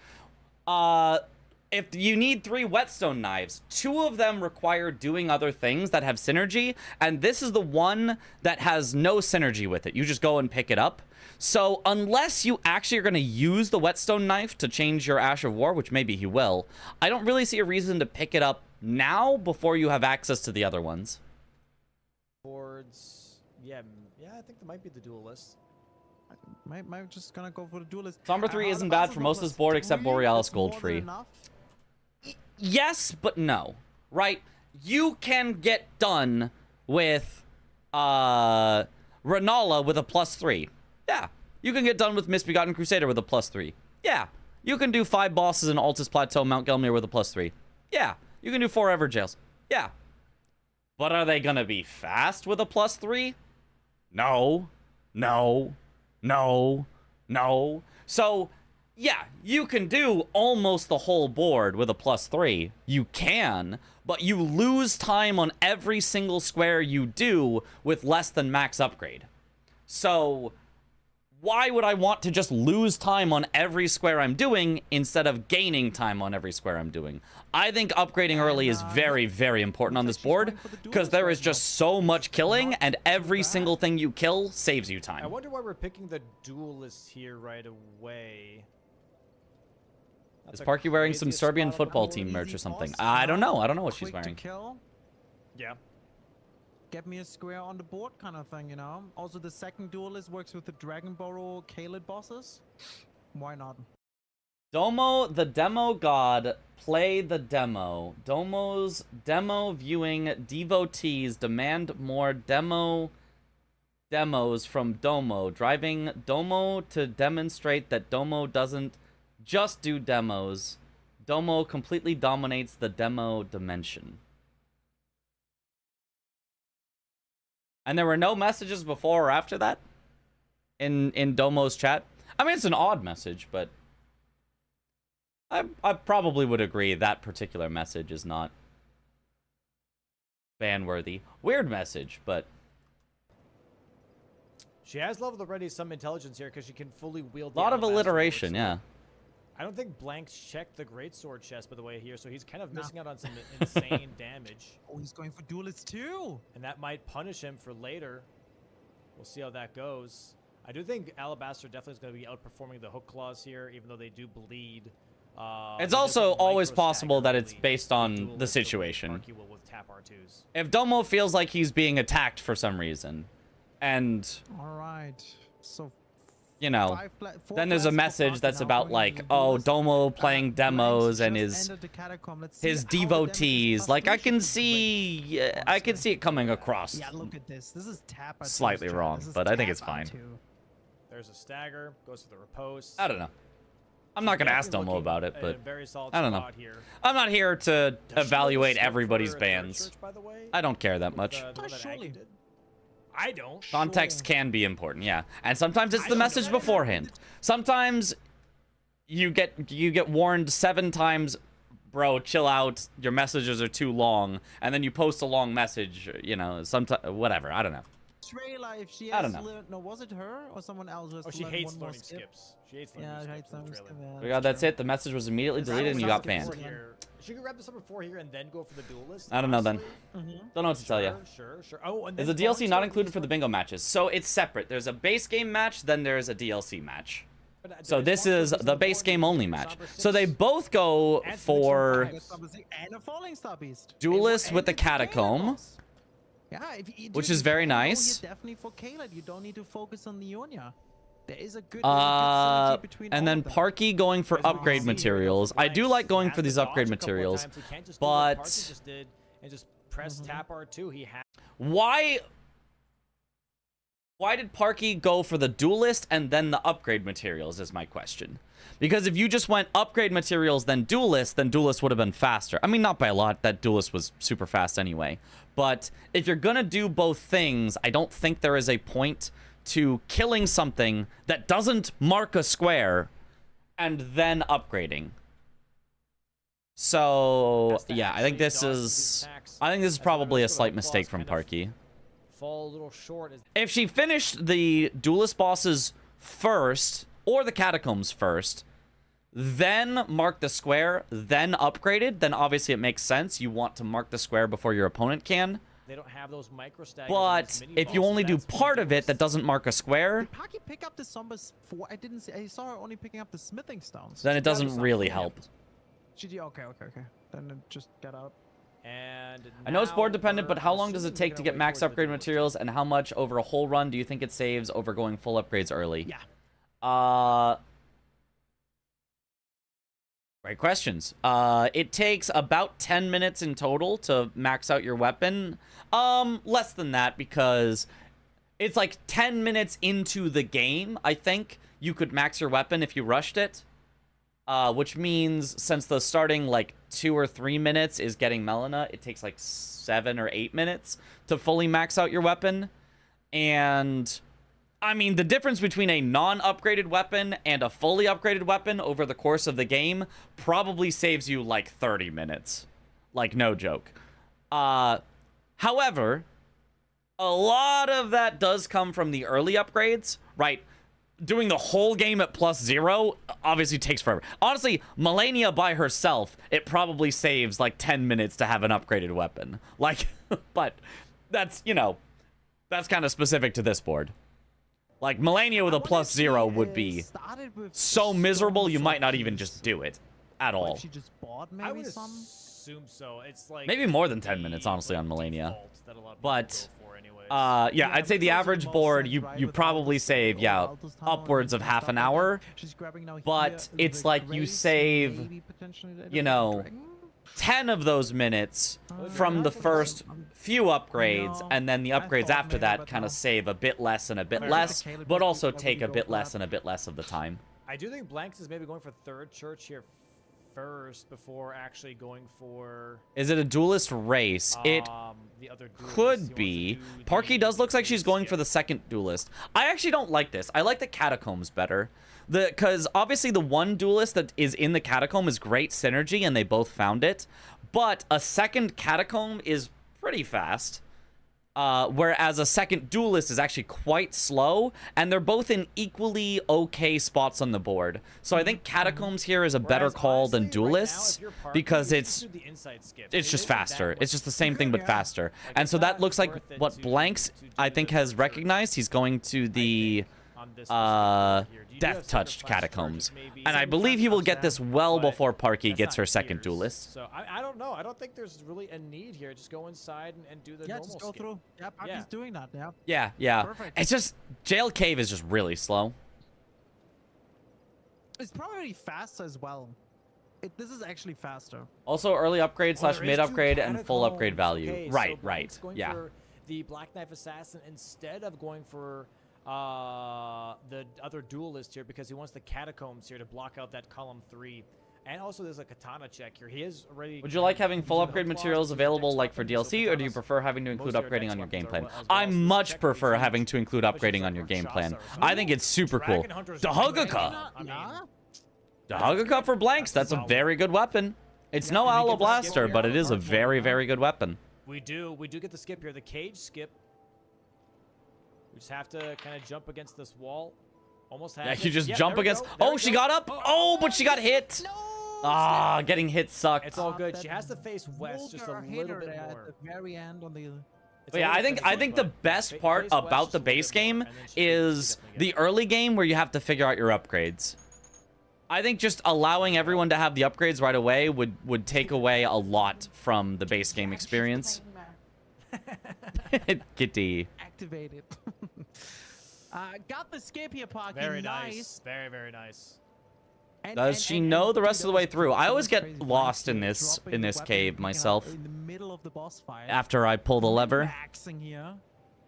Speaker 1: If you need 3 Whetstone knives, 2 of them require doing other things that have synergy, and this is the one that has no synergy with it. You just go and pick it up. So unless you actually are going to use the Whetstone knife to change your Ash of War, which maybe he will, I don't really see a reason to pick it up now before you have access to the other ones.
Speaker 3: boards. Yeah, I think that might be the duelist.
Speaker 4: Might just gonna go for the duelist.
Speaker 1: Somber 3 isn't bad for most of this board except Borealis Gold free. Yes, but no. Right? You can get done with Renala with a +3. Yeah. You can get done with Misbegotten Crusader with a +3. Yeah. You can do 5 bosses in Altus Plateau, Mount Gelmir with a +3. Yeah. You can do 4 Everjails. Yeah. But are they gonna be fast with a +3? No. No. No. No. So, Yeah, you can do almost the whole board with a +3. You can, but you lose time on every single square you do with less than max upgrade. So why would I want to just lose time on every square I'm doing instead of gaining time on every square I'm doing? I think upgrading early is very, very important on this board because there is just so much killing, and every single thing you kill saves you
Speaker 3: I
Speaker 1: time.
Speaker 3: wonder why we're picking the duelist here right away.
Speaker 1: Is
Speaker 3: That's the
Speaker 1: Parky wearing some
Speaker 3: craziest
Speaker 1: Serbian
Speaker 3: spot of
Speaker 1: football
Speaker 3: all.
Speaker 1: team merch or
Speaker 4: Easy
Speaker 1: something?
Speaker 4: boss,
Speaker 1: I don't know. I don't know what she's
Speaker 4: quick to
Speaker 1: wearing.
Speaker 4: kill.
Speaker 3: Yeah.
Speaker 4: Get me a square on the board kind of thing, you know? Also, the second duelist works with the Dragonboro Kaled bosses. Why not?
Speaker 1: Domo, the demo god, play the demo. Domo's demo viewing devotees demand more demos from Domo, driving Domo to demonstrate that Domo doesn't just do demos. Domo completely dominates the demo dimension. And there were no messages before or after that in Domo's chat. I mean, it's an odd message, but I probably would agree that particular message is not ban-worthy. Weird message, but
Speaker 3: She has leveled already some intelligence here because she can fully wield
Speaker 1: a
Speaker 3: the
Speaker 1: lot of
Speaker 3: Alabaster
Speaker 1: alliteration,
Speaker 3: Sword.
Speaker 1: yeah.
Speaker 3: I don't think Blank's checked the Greatsword chest, by the way, here, so he's kind of missing out on some insane damage.
Speaker 4: Oh, he's going for duelist too.
Speaker 3: And that might punish him for later. We'll see how that goes. I do think Alabaster definitely is going to be outperforming the Hook Claws here, even though they do bleed.
Speaker 1: It's also always possible that it's based on the situation.
Speaker 3: With tap R2s.
Speaker 1: If Domo feels like he's being attacked for some reason, and,
Speaker 4: All right. So,
Speaker 1: you know,
Speaker 4: four
Speaker 1: then there's a
Speaker 4: flags for
Speaker 1: message
Speaker 4: Parky
Speaker 1: that's
Speaker 4: now
Speaker 1: about
Speaker 4: going
Speaker 1: like,
Speaker 4: into the
Speaker 1: oh,
Speaker 4: duelist.
Speaker 1: Domo playing
Speaker 4: Blanks
Speaker 1: demos and
Speaker 4: just
Speaker 1: his
Speaker 4: entered the catacomb. Let's see
Speaker 1: his
Speaker 4: how the damage is
Speaker 1: devotees. Like, I
Speaker 4: +3
Speaker 1: can
Speaker 4: should be
Speaker 1: see,
Speaker 4: great.
Speaker 1: I can see it coming across.
Speaker 4: Yeah, look at this. This is tap. R2's
Speaker 1: Slightly
Speaker 4: turn.
Speaker 1: wrong,
Speaker 4: This is
Speaker 1: but I think
Speaker 4: tap
Speaker 1: it's fine.
Speaker 4: R2.
Speaker 3: There's a stagger, goes to the riposte.
Speaker 1: I don't know. I'm not gonna ask
Speaker 3: Definitely
Speaker 1: Domo
Speaker 3: looking
Speaker 1: about it,
Speaker 3: at
Speaker 1: but
Speaker 3: a very solid
Speaker 1: I don't know.
Speaker 3: spot here.
Speaker 1: I'm not here to
Speaker 3: Does she have a
Speaker 1: evaluate
Speaker 3: scope
Speaker 1: everybody's
Speaker 3: for a third
Speaker 1: bans.
Speaker 3: search, by the way?
Speaker 1: I don't care that
Speaker 3: With,
Speaker 1: much.
Speaker 3: the one that Aggie
Speaker 4: Surely.
Speaker 3: did? I don't.
Speaker 1: Context
Speaker 4: Sure.
Speaker 1: can be important, yeah. And sometimes it's
Speaker 3: I
Speaker 1: the
Speaker 3: don't
Speaker 1: message
Speaker 3: know.
Speaker 1: beforehand. Sometimes you get warned 7 times, bro, chill out, your messages are too long, and then you post a long message, you know, sometimes whatever, I don't know.
Speaker 4: Trailer, if she
Speaker 1: I
Speaker 4: has
Speaker 1: don't know.
Speaker 4: no, was it her or someone else who has
Speaker 3: Oh,
Speaker 4: to
Speaker 3: she
Speaker 4: learn
Speaker 3: hates
Speaker 4: one more
Speaker 3: learning
Speaker 4: skip?
Speaker 3: skips. She hates learning
Speaker 4: Yeah,
Speaker 3: skips.
Speaker 4: I hate
Speaker 3: in the
Speaker 4: learning
Speaker 3: trailer.
Speaker 4: skip. Yeah,
Speaker 1: Oh God, that's it. The message was immediately deleted and you got banned.
Speaker 3: Here. She could grab this number 4 here and then go for the duelist.
Speaker 1: I don't know then.
Speaker 3: honestly.
Speaker 1: Don't know what to tell you.
Speaker 3: Sure. Oh, and
Speaker 1: Is
Speaker 3: then
Speaker 1: the DLC
Speaker 3: Fox
Speaker 1: not
Speaker 3: started
Speaker 1: included for the bingo matches? So it's separate. There's a base game match, then there's a DLC match. So this is the base game only match. So they both go
Speaker 3: And
Speaker 1: for
Speaker 4: And a falling star beast.
Speaker 1: Duelist
Speaker 4: And
Speaker 1: with the
Speaker 4: it's a Kaled
Speaker 1: Catacomb,
Speaker 4: boss. Yeah,
Speaker 1: which
Speaker 4: dude,
Speaker 1: is very
Speaker 4: if you know,
Speaker 1: nice.
Speaker 4: You're definitely for Kaled. You don't need to focus on the Ionia. There is a good, synergy between
Speaker 1: and
Speaker 4: all
Speaker 1: then
Speaker 4: of them.
Speaker 1: Parky going for
Speaker 3: As you can
Speaker 1: upgrade
Speaker 3: see here,
Speaker 1: materials.
Speaker 3: though, for
Speaker 1: I do
Speaker 3: Blanks,
Speaker 1: like going
Speaker 3: he
Speaker 1: for
Speaker 3: has
Speaker 1: these
Speaker 3: to dodge
Speaker 1: upgrade
Speaker 3: a couple of
Speaker 1: materials,
Speaker 3: times. He can't just do what Parky
Speaker 1: but
Speaker 3: just did and just press tap R2. He has
Speaker 1: why did Parky go for the duelist and then the upgrade materials is my question. Because if you just went upgrade materials then duelist would have been faster. I mean, not by a lot. That duelist was super fast anyway. But if you're gonna do both things, I don't think there is a point to killing something that doesn't mark a square and then upgrading. So yeah, I think this is probably a slight mistake from Parky.
Speaker 3: fall a little short.
Speaker 1: If she finished the duelist bosses first, or the catacombs first, then mark the square, then upgraded, then obviously it makes sense. You want to mark the square before your opponent can.
Speaker 3: They don't have those micro staggers.
Speaker 1: But if you only do part of it that doesn't mark a square,
Speaker 4: Did Parky pick up the Zombas 4? I didn't see. I saw her only picking up the smithing stones.
Speaker 1: then
Speaker 4: She
Speaker 1: it
Speaker 4: got
Speaker 1: doesn't
Speaker 4: some
Speaker 1: really
Speaker 4: for
Speaker 1: help.
Speaker 4: him. She did. Okay. Then it just get out.
Speaker 3: And
Speaker 1: I know it's board
Speaker 3: now
Speaker 1: dependent,
Speaker 3: we're
Speaker 1: but how long does it
Speaker 3: assuming
Speaker 1: take
Speaker 3: we're
Speaker 1: to
Speaker 3: gonna
Speaker 1: get
Speaker 3: wait
Speaker 1: max
Speaker 3: for the
Speaker 1: upgrade
Speaker 3: duelist.
Speaker 1: materials, and how much over a whole run do you think it saves over going full upgrades early?
Speaker 4: Yeah.
Speaker 1: Great questions. It takes about 10 minutes in total to max out your weapon. Less than that, because it's like 10 minutes into the game, I think, you could max your weapon if you rushed it. Which means since the starting like 2 or 3 minutes is getting Melina, it takes like 7 or 8 minutes to fully max out your weapon. And I mean, the difference between a non-upgraded weapon and a fully upgraded weapon over the course of the game probably saves you like 30 minutes. Like, no joke. However, a lot of that does come from the early upgrades, right? Doing the whole game at +0 obviously takes forever. Honestly, Melania by herself, it probably saves like 10 minutes to have an upgraded weapon. Like, but that's, you know, that's kind of specific to this board. Like, Melania with a +0 would be so miserable you might not even just do it at all.
Speaker 4: She just bought
Speaker 3: I
Speaker 4: maybe
Speaker 3: would
Speaker 4: some.
Speaker 3: assume so. It's like
Speaker 1: Maybe more than 10 minutes, honestly, on
Speaker 3: the
Speaker 1: Melania.
Speaker 3: default that a lot of people
Speaker 1: But,
Speaker 3: go for anyways.
Speaker 1: yeah, I'd say the
Speaker 4: because
Speaker 1: average
Speaker 4: most
Speaker 1: board,
Speaker 4: sense,
Speaker 1: you
Speaker 4: right,
Speaker 1: you
Speaker 4: with
Speaker 1: probably
Speaker 4: Altus
Speaker 1: save,
Speaker 4: or
Speaker 1: yeah,
Speaker 4: Altus Tower
Speaker 1: upwards
Speaker 4: and
Speaker 1: of half
Speaker 4: stuff
Speaker 1: an
Speaker 4: like that.
Speaker 1: hour.
Speaker 4: She's grabbing now
Speaker 1: But
Speaker 4: here
Speaker 1: it's
Speaker 4: the
Speaker 1: like you
Speaker 4: Grace,
Speaker 1: save,
Speaker 4: maybe potentially later
Speaker 1: you
Speaker 4: the
Speaker 1: know,
Speaker 4: Dragon.
Speaker 1: 10 of those minutes from the first few upgrades,
Speaker 4: No,
Speaker 1: and then the
Speaker 4: I
Speaker 1: upgrades
Speaker 4: thought
Speaker 1: after
Speaker 4: maybe,
Speaker 1: that
Speaker 4: but
Speaker 1: kind
Speaker 4: no.
Speaker 1: of save a bit less and a bit
Speaker 3: Fair
Speaker 1: less,
Speaker 4: Caleb
Speaker 1: but
Speaker 4: would
Speaker 1: also
Speaker 4: probably
Speaker 1: take a
Speaker 4: go
Speaker 1: bit
Speaker 4: for
Speaker 1: less
Speaker 4: that.
Speaker 1: and a bit less of the time.
Speaker 3: I do think Blanks is maybe going for third church here first before actually going for
Speaker 1: Is it a duelist race? It
Speaker 3: the other duelist. He wants
Speaker 1: could
Speaker 3: to
Speaker 1: be.
Speaker 3: do
Speaker 1: Parky
Speaker 3: the
Speaker 1: does look like she's going for
Speaker 3: skip.
Speaker 1: the second duelist. I actually don't like this. I like the catacombs better. Because obviously the one duelist that is in the catacomb is great synergy, and they both found it. But a second catacomb is pretty fast. Whereas a second duelist is actually quite slow, and they're both in equally okay spots on the board. So I think catacombs here is a better
Speaker 3: Whereas,
Speaker 1: call
Speaker 3: honestly,
Speaker 1: than
Speaker 3: right now,
Speaker 1: duelists
Speaker 3: if you're Parky,
Speaker 1: because
Speaker 3: you
Speaker 1: it's
Speaker 3: just do the inside skip.
Speaker 1: it's
Speaker 3: It
Speaker 1: just
Speaker 3: isn't that
Speaker 1: faster.
Speaker 3: much
Speaker 1: It's just the same thing but
Speaker 3: Yeah.
Speaker 1: faster.
Speaker 3: Like,
Speaker 1: And
Speaker 3: it's
Speaker 1: so that
Speaker 3: not
Speaker 1: looks like
Speaker 3: worth it
Speaker 1: what
Speaker 3: to
Speaker 1: Blanks
Speaker 3: do
Speaker 1: I
Speaker 3: the
Speaker 1: think
Speaker 3: third
Speaker 1: has
Speaker 3: church,
Speaker 1: recognized. He's going to the
Speaker 3: on this
Speaker 1: uh,
Speaker 3: specific board here. Do you
Speaker 1: Death
Speaker 3: have
Speaker 1: Touched
Speaker 3: Sacrifice
Speaker 1: catacombs.
Speaker 3: Church, maybe?
Speaker 1: And I
Speaker 4: Some
Speaker 1: believe he will
Speaker 4: Touch,
Speaker 1: get this well
Speaker 3: but
Speaker 1: before Parky
Speaker 3: That's
Speaker 1: gets
Speaker 3: not
Speaker 1: her second
Speaker 3: years.
Speaker 1: duelist.
Speaker 3: So I don't know. I don't think there's really a need here. Just go inside and do the
Speaker 4: Yeah,
Speaker 3: normal
Speaker 4: just go
Speaker 3: skip.
Speaker 4: through. Yeah, Parky's
Speaker 3: Yeah.
Speaker 4: doing that. Yeah.
Speaker 1: Yeah, yeah.
Speaker 4: Perfect.
Speaker 1: It's just Jail Cave is just really slow.
Speaker 4: It's probably faster as well. This is actually faster.
Speaker 1: Also, early upgrade
Speaker 3: Oh,
Speaker 1: slash
Speaker 3: there
Speaker 1: mid
Speaker 3: is two
Speaker 1: upgrade and full upgrade
Speaker 3: catacombs.
Speaker 1: value.
Speaker 3: Okay,
Speaker 1: Right,
Speaker 3: so Blank's
Speaker 1: right.
Speaker 3: going
Speaker 1: Yeah.
Speaker 3: for the Black Knife Assassin instead of going for the other duelist here because he wants the catacombs here to block out that column 3. And also there's a katana check here. He is already.
Speaker 1: Would you like having full
Speaker 3: using
Speaker 1: upgrade
Speaker 3: hook claws
Speaker 1: materials
Speaker 3: to
Speaker 1: available
Speaker 3: dex
Speaker 1: like for
Speaker 3: weapons, so
Speaker 1: DLC, or do you
Speaker 3: katanas-
Speaker 1: prefer having to include
Speaker 3: most of your
Speaker 1: upgrading
Speaker 3: dex
Speaker 1: on your game
Speaker 3: weapons
Speaker 1: plan?
Speaker 3: are as well,
Speaker 1: I
Speaker 3: so this
Speaker 1: much
Speaker 3: check
Speaker 1: prefer
Speaker 3: really
Speaker 1: having
Speaker 3: huge,
Speaker 1: to include
Speaker 3: especially
Speaker 1: upgrading
Speaker 3: for
Speaker 1: on your game
Speaker 3: shots
Speaker 1: plan.
Speaker 3: or
Speaker 1: I think
Speaker 3: something.
Speaker 1: it's super cool.
Speaker 3: Dragon Hunter's
Speaker 1: The
Speaker 3: really good.
Speaker 1: Hugaka!
Speaker 3: I mean,
Speaker 1: The Hugaka for blanks, that's a very good weapon. It's no
Speaker 3: and we
Speaker 1: Aloe
Speaker 3: get the skip
Speaker 1: Blaster,
Speaker 3: here
Speaker 1: but
Speaker 3: for
Speaker 1: it is a
Speaker 3: Parky.
Speaker 1: very, very good weapon.
Speaker 3: we do get the skip here. The cage skip. We just have to kind of jump against this wall. Almost have
Speaker 1: Yeah,
Speaker 3: it.
Speaker 1: you just
Speaker 3: Yep,
Speaker 1: jump
Speaker 3: there we
Speaker 1: against...
Speaker 3: go, there
Speaker 1: Oh,
Speaker 3: we
Speaker 1: she
Speaker 3: go.
Speaker 1: got up! Oh, but she got hit! Ah, getting hit sucked.
Speaker 3: It's all good.
Speaker 4: That
Speaker 3: She has to face west just a
Speaker 4: vulgar
Speaker 3: little
Speaker 4: hater
Speaker 3: bit
Speaker 4: there
Speaker 3: more.
Speaker 4: at the very end on the.
Speaker 3: It's
Speaker 1: But
Speaker 3: a
Speaker 1: yeah,
Speaker 3: little
Speaker 1: I
Speaker 3: bit,
Speaker 1: think the
Speaker 3: but
Speaker 1: best
Speaker 3: face
Speaker 1: part
Speaker 3: west
Speaker 1: about
Speaker 3: just
Speaker 1: the
Speaker 3: a little
Speaker 1: base
Speaker 3: bit more,
Speaker 1: game
Speaker 3: and then she
Speaker 1: is
Speaker 3: definitely
Speaker 1: the
Speaker 3: gets
Speaker 1: early game where you have to figure out your upgrades. I think just allowing everyone to have the upgrades right away would take away a lot from the base game experience. Kitty.
Speaker 4: Activated. Got the skip here, Parky.
Speaker 3: Very
Speaker 4: nice.
Speaker 3: nice. Very, very nice.
Speaker 1: Does she know the rest of the way through? I always get
Speaker 4: crazy
Speaker 1: lost
Speaker 4: flanks
Speaker 1: in
Speaker 4: here,
Speaker 1: this
Speaker 4: dropping the weapon,
Speaker 1: cave
Speaker 4: picking up
Speaker 1: myself.
Speaker 4: In the middle of the boss fight.
Speaker 1: After I pull the lever.
Speaker 4: Maxing here.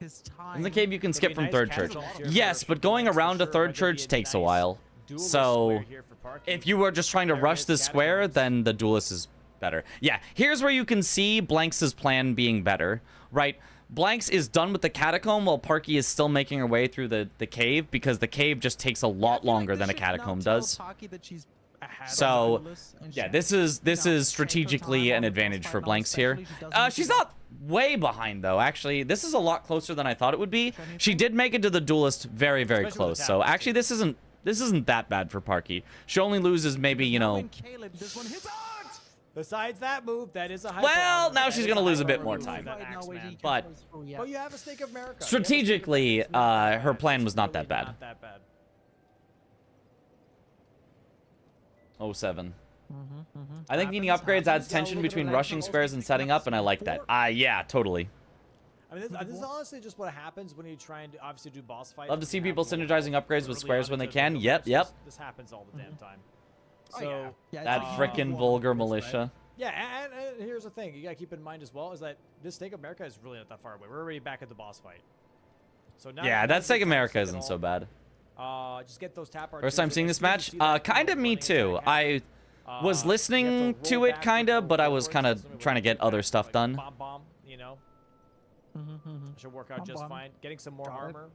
Speaker 4: His time.
Speaker 1: In the cave you can
Speaker 3: It'd
Speaker 1: skip
Speaker 3: be
Speaker 1: from
Speaker 3: nice
Speaker 1: third
Speaker 3: casuals
Speaker 1: church.
Speaker 3: here
Speaker 1: Yes,
Speaker 3: for
Speaker 1: but going
Speaker 3: Blanks for
Speaker 1: around a
Speaker 3: sure.
Speaker 1: third
Speaker 3: Might be
Speaker 1: church
Speaker 3: a
Speaker 1: takes a
Speaker 3: nice
Speaker 1: while.
Speaker 3: duelist
Speaker 1: So,
Speaker 3: player here for Parky.
Speaker 1: if you were just trying to
Speaker 3: There
Speaker 1: rush
Speaker 3: is
Speaker 1: the square,
Speaker 3: catacombs.
Speaker 1: then the duelist is better. Yeah, here's where you can see Blanks' plan being better, right? Blanks is done with the catacomb while Parky is still making her way through the cave because the cave just takes a
Speaker 4: I
Speaker 1: lot
Speaker 4: feel like
Speaker 1: longer
Speaker 4: this
Speaker 1: than a
Speaker 4: should now
Speaker 1: catacomb
Speaker 4: tell
Speaker 1: does.
Speaker 4: Parky that she's ahead of
Speaker 1: So,
Speaker 4: the duelist, and
Speaker 1: yeah,
Speaker 4: she
Speaker 1: this
Speaker 4: has
Speaker 1: is
Speaker 4: to, you know, take her
Speaker 1: strategically
Speaker 4: time
Speaker 1: an
Speaker 4: on the boss
Speaker 1: advantage
Speaker 4: fight
Speaker 1: for
Speaker 4: now,
Speaker 1: Blanks here.
Speaker 4: especially she doesn't
Speaker 1: She's
Speaker 4: give up.
Speaker 1: not way behind though, actually. This is a lot closer than I thought it would be. She did make it to the duelist very, very
Speaker 3: Especially with
Speaker 1: close.
Speaker 3: the
Speaker 1: So
Speaker 3: tap,
Speaker 1: actually this isn't that bad for Parky. She only loses maybe, you
Speaker 4: Now
Speaker 1: know,
Speaker 4: when Caleb, this one hits out!
Speaker 3: Besides that move, that is a high
Speaker 1: Well,
Speaker 3: power.
Speaker 1: now
Speaker 3: That
Speaker 1: she's
Speaker 3: is
Speaker 1: gonna lose a
Speaker 3: high
Speaker 1: bit
Speaker 3: power
Speaker 1: more
Speaker 3: move,
Speaker 1: time.
Speaker 3: that
Speaker 4: Right now, where he
Speaker 3: Axeman.
Speaker 1: But-
Speaker 4: goes through, yeah.
Speaker 3: But you have a Snake of America.
Speaker 1: Strategically, her plan was not that bad.
Speaker 3: Not that bad.
Speaker 1: 07. I think needing upgrades adds tension between rushing squares and setting up, and I like that. Yeah, totally.
Speaker 3: I mean, this is honestly just what happens when you try and obviously do boss fights.
Speaker 1: Love to
Speaker 3: when
Speaker 1: see
Speaker 3: you
Speaker 1: people
Speaker 3: have little
Speaker 1: synergizing upgrades with
Speaker 3: really
Speaker 1: squares when they
Speaker 3: onto
Speaker 1: can.
Speaker 3: the
Speaker 1: Yep,
Speaker 3: builds.
Speaker 1: yep.
Speaker 3: This happens all the damn time.
Speaker 4: Oh,
Speaker 3: So,
Speaker 4: yeah. Yeah,
Speaker 1: That
Speaker 4: it's
Speaker 1: frickin'
Speaker 4: one
Speaker 1: vulgar
Speaker 4: upgrades, right?
Speaker 1: militia.
Speaker 3: yeah, and here's the thing you gotta keep in mind as well is that this Snake of America is really not that far away. We're already back at the boss fight. So now
Speaker 1: Yeah, that Snake America isn't so bad.
Speaker 3: Just get those tap
Speaker 1: First time seeing this match? Kinda me too. I was
Speaker 3: you
Speaker 1: listening
Speaker 3: have to
Speaker 1: to
Speaker 3: roll
Speaker 1: it
Speaker 3: back
Speaker 1: kinda,
Speaker 3: before
Speaker 1: but I was
Speaker 3: forwards,
Speaker 1: kinda
Speaker 3: so somebody
Speaker 1: trying to
Speaker 3: will
Speaker 1: get
Speaker 3: roll
Speaker 1: other
Speaker 3: back,
Speaker 1: stuff
Speaker 3: like
Speaker 1: done.
Speaker 3: Bomb, you know. Should work out
Speaker 4: Bomb,
Speaker 3: just
Speaker 4: bomb.
Speaker 3: fine. Getting some more
Speaker 4: Got it.
Speaker 3: armor.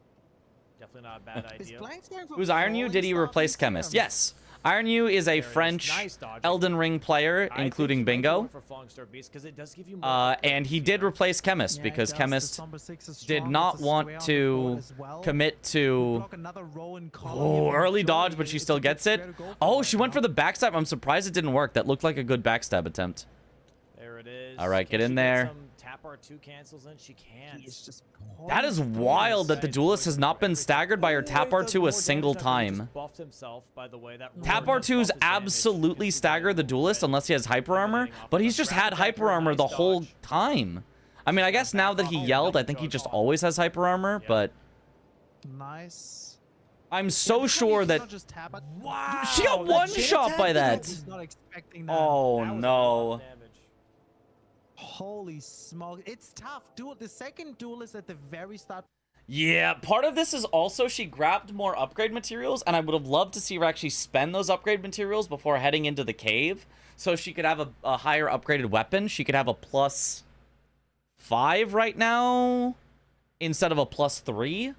Speaker 3: Definitely not a bad
Speaker 4: Is
Speaker 3: idea.
Speaker 4: Blanks going for
Speaker 1: Who's Iron U?
Speaker 4: falling
Speaker 1: Did he
Speaker 4: star
Speaker 1: replace
Speaker 4: beast
Speaker 1: Chemist?
Speaker 4: here?
Speaker 1: Yes. Iron U is a
Speaker 3: There it is.
Speaker 1: French
Speaker 3: Nice dodging.
Speaker 1: Elden Ring player,
Speaker 3: I think
Speaker 1: including
Speaker 3: he might be
Speaker 1: Bingo.
Speaker 3: going for Falling Star Beast, 'cause it does give you more
Speaker 1: And he
Speaker 3: upgrades,
Speaker 1: did
Speaker 3: you know?
Speaker 1: replace Chemist
Speaker 4: Yeah, it
Speaker 1: because
Speaker 4: does. The
Speaker 1: Chemist
Speaker 4: Somber 6 is
Speaker 1: did
Speaker 4: strong.
Speaker 1: not
Speaker 4: It's a
Speaker 1: want
Speaker 4: square on the board
Speaker 1: to
Speaker 4: as well.
Speaker 1: commit to
Speaker 4: Block another row in column
Speaker 1: oh,
Speaker 4: here from
Speaker 1: early
Speaker 4: Joey.
Speaker 1: dodge, but she
Speaker 4: It's
Speaker 1: still
Speaker 4: a good
Speaker 1: gets it.
Speaker 4: square to go for
Speaker 1: Oh,
Speaker 4: right
Speaker 1: she went
Speaker 4: now.
Speaker 1: for the backstab. I'm surprised it didn't work. That looked like a good backstab attempt.
Speaker 3: There it is.
Speaker 1: All right,
Speaker 3: Can
Speaker 1: get in
Speaker 3: she
Speaker 1: there.
Speaker 3: Some tap R2 cancels in. She can.
Speaker 4: He is just
Speaker 1: That is
Speaker 4: pouring through
Speaker 1: wild that the
Speaker 3: Nice
Speaker 1: duelist has
Speaker 3: point
Speaker 1: not
Speaker 3: for
Speaker 1: been
Speaker 3: everything.
Speaker 1: staggered by her tap
Speaker 3: He does
Speaker 1: R2
Speaker 3: more
Speaker 1: a single
Speaker 3: damage now 'cause he
Speaker 1: time.
Speaker 3: just buffed himself, by the way. That
Speaker 1: Tap
Speaker 3: roar
Speaker 1: R2s
Speaker 3: does buff his damage.
Speaker 1: absolutely
Speaker 3: You can see
Speaker 1: stagger
Speaker 3: that
Speaker 1: the
Speaker 3: move,
Speaker 1: duelist
Speaker 3: right?
Speaker 1: unless he has hyper armor,
Speaker 3: Everything off
Speaker 1: but
Speaker 3: of
Speaker 1: he's
Speaker 3: that.
Speaker 1: just
Speaker 3: Grab
Speaker 1: had
Speaker 3: the
Speaker 1: hyper
Speaker 3: pepper,
Speaker 1: armor the
Speaker 3: nice
Speaker 1: whole
Speaker 3: dodge.
Speaker 1: time. I mean, I guess now that he yelled, I think he just always has hyper armor,
Speaker 3: Yeah.
Speaker 1: but
Speaker 4: Nice.
Speaker 1: I'm so
Speaker 4: Yeah,
Speaker 1: sure
Speaker 4: he's
Speaker 1: that
Speaker 4: not just tap it.
Speaker 3: Wow.
Speaker 1: she got
Speaker 3: that
Speaker 1: one
Speaker 3: chain
Speaker 1: shot
Speaker 3: attack
Speaker 1: by
Speaker 3: did
Speaker 1: that.
Speaker 3: it.
Speaker 4: He's not expecting that.
Speaker 1: Oh
Speaker 3: That was a lot
Speaker 1: no.
Speaker 3: of damage.
Speaker 4: Holy smoke. It's tough. The second duel is at the very start.
Speaker 1: Yeah, part of this is also she grabbed more upgrade materials, and I would have loved to see her actually spend those upgrade materials before heading into the cave, so she could have a higher upgraded weapon. She could have a +5 right now instead of a +3,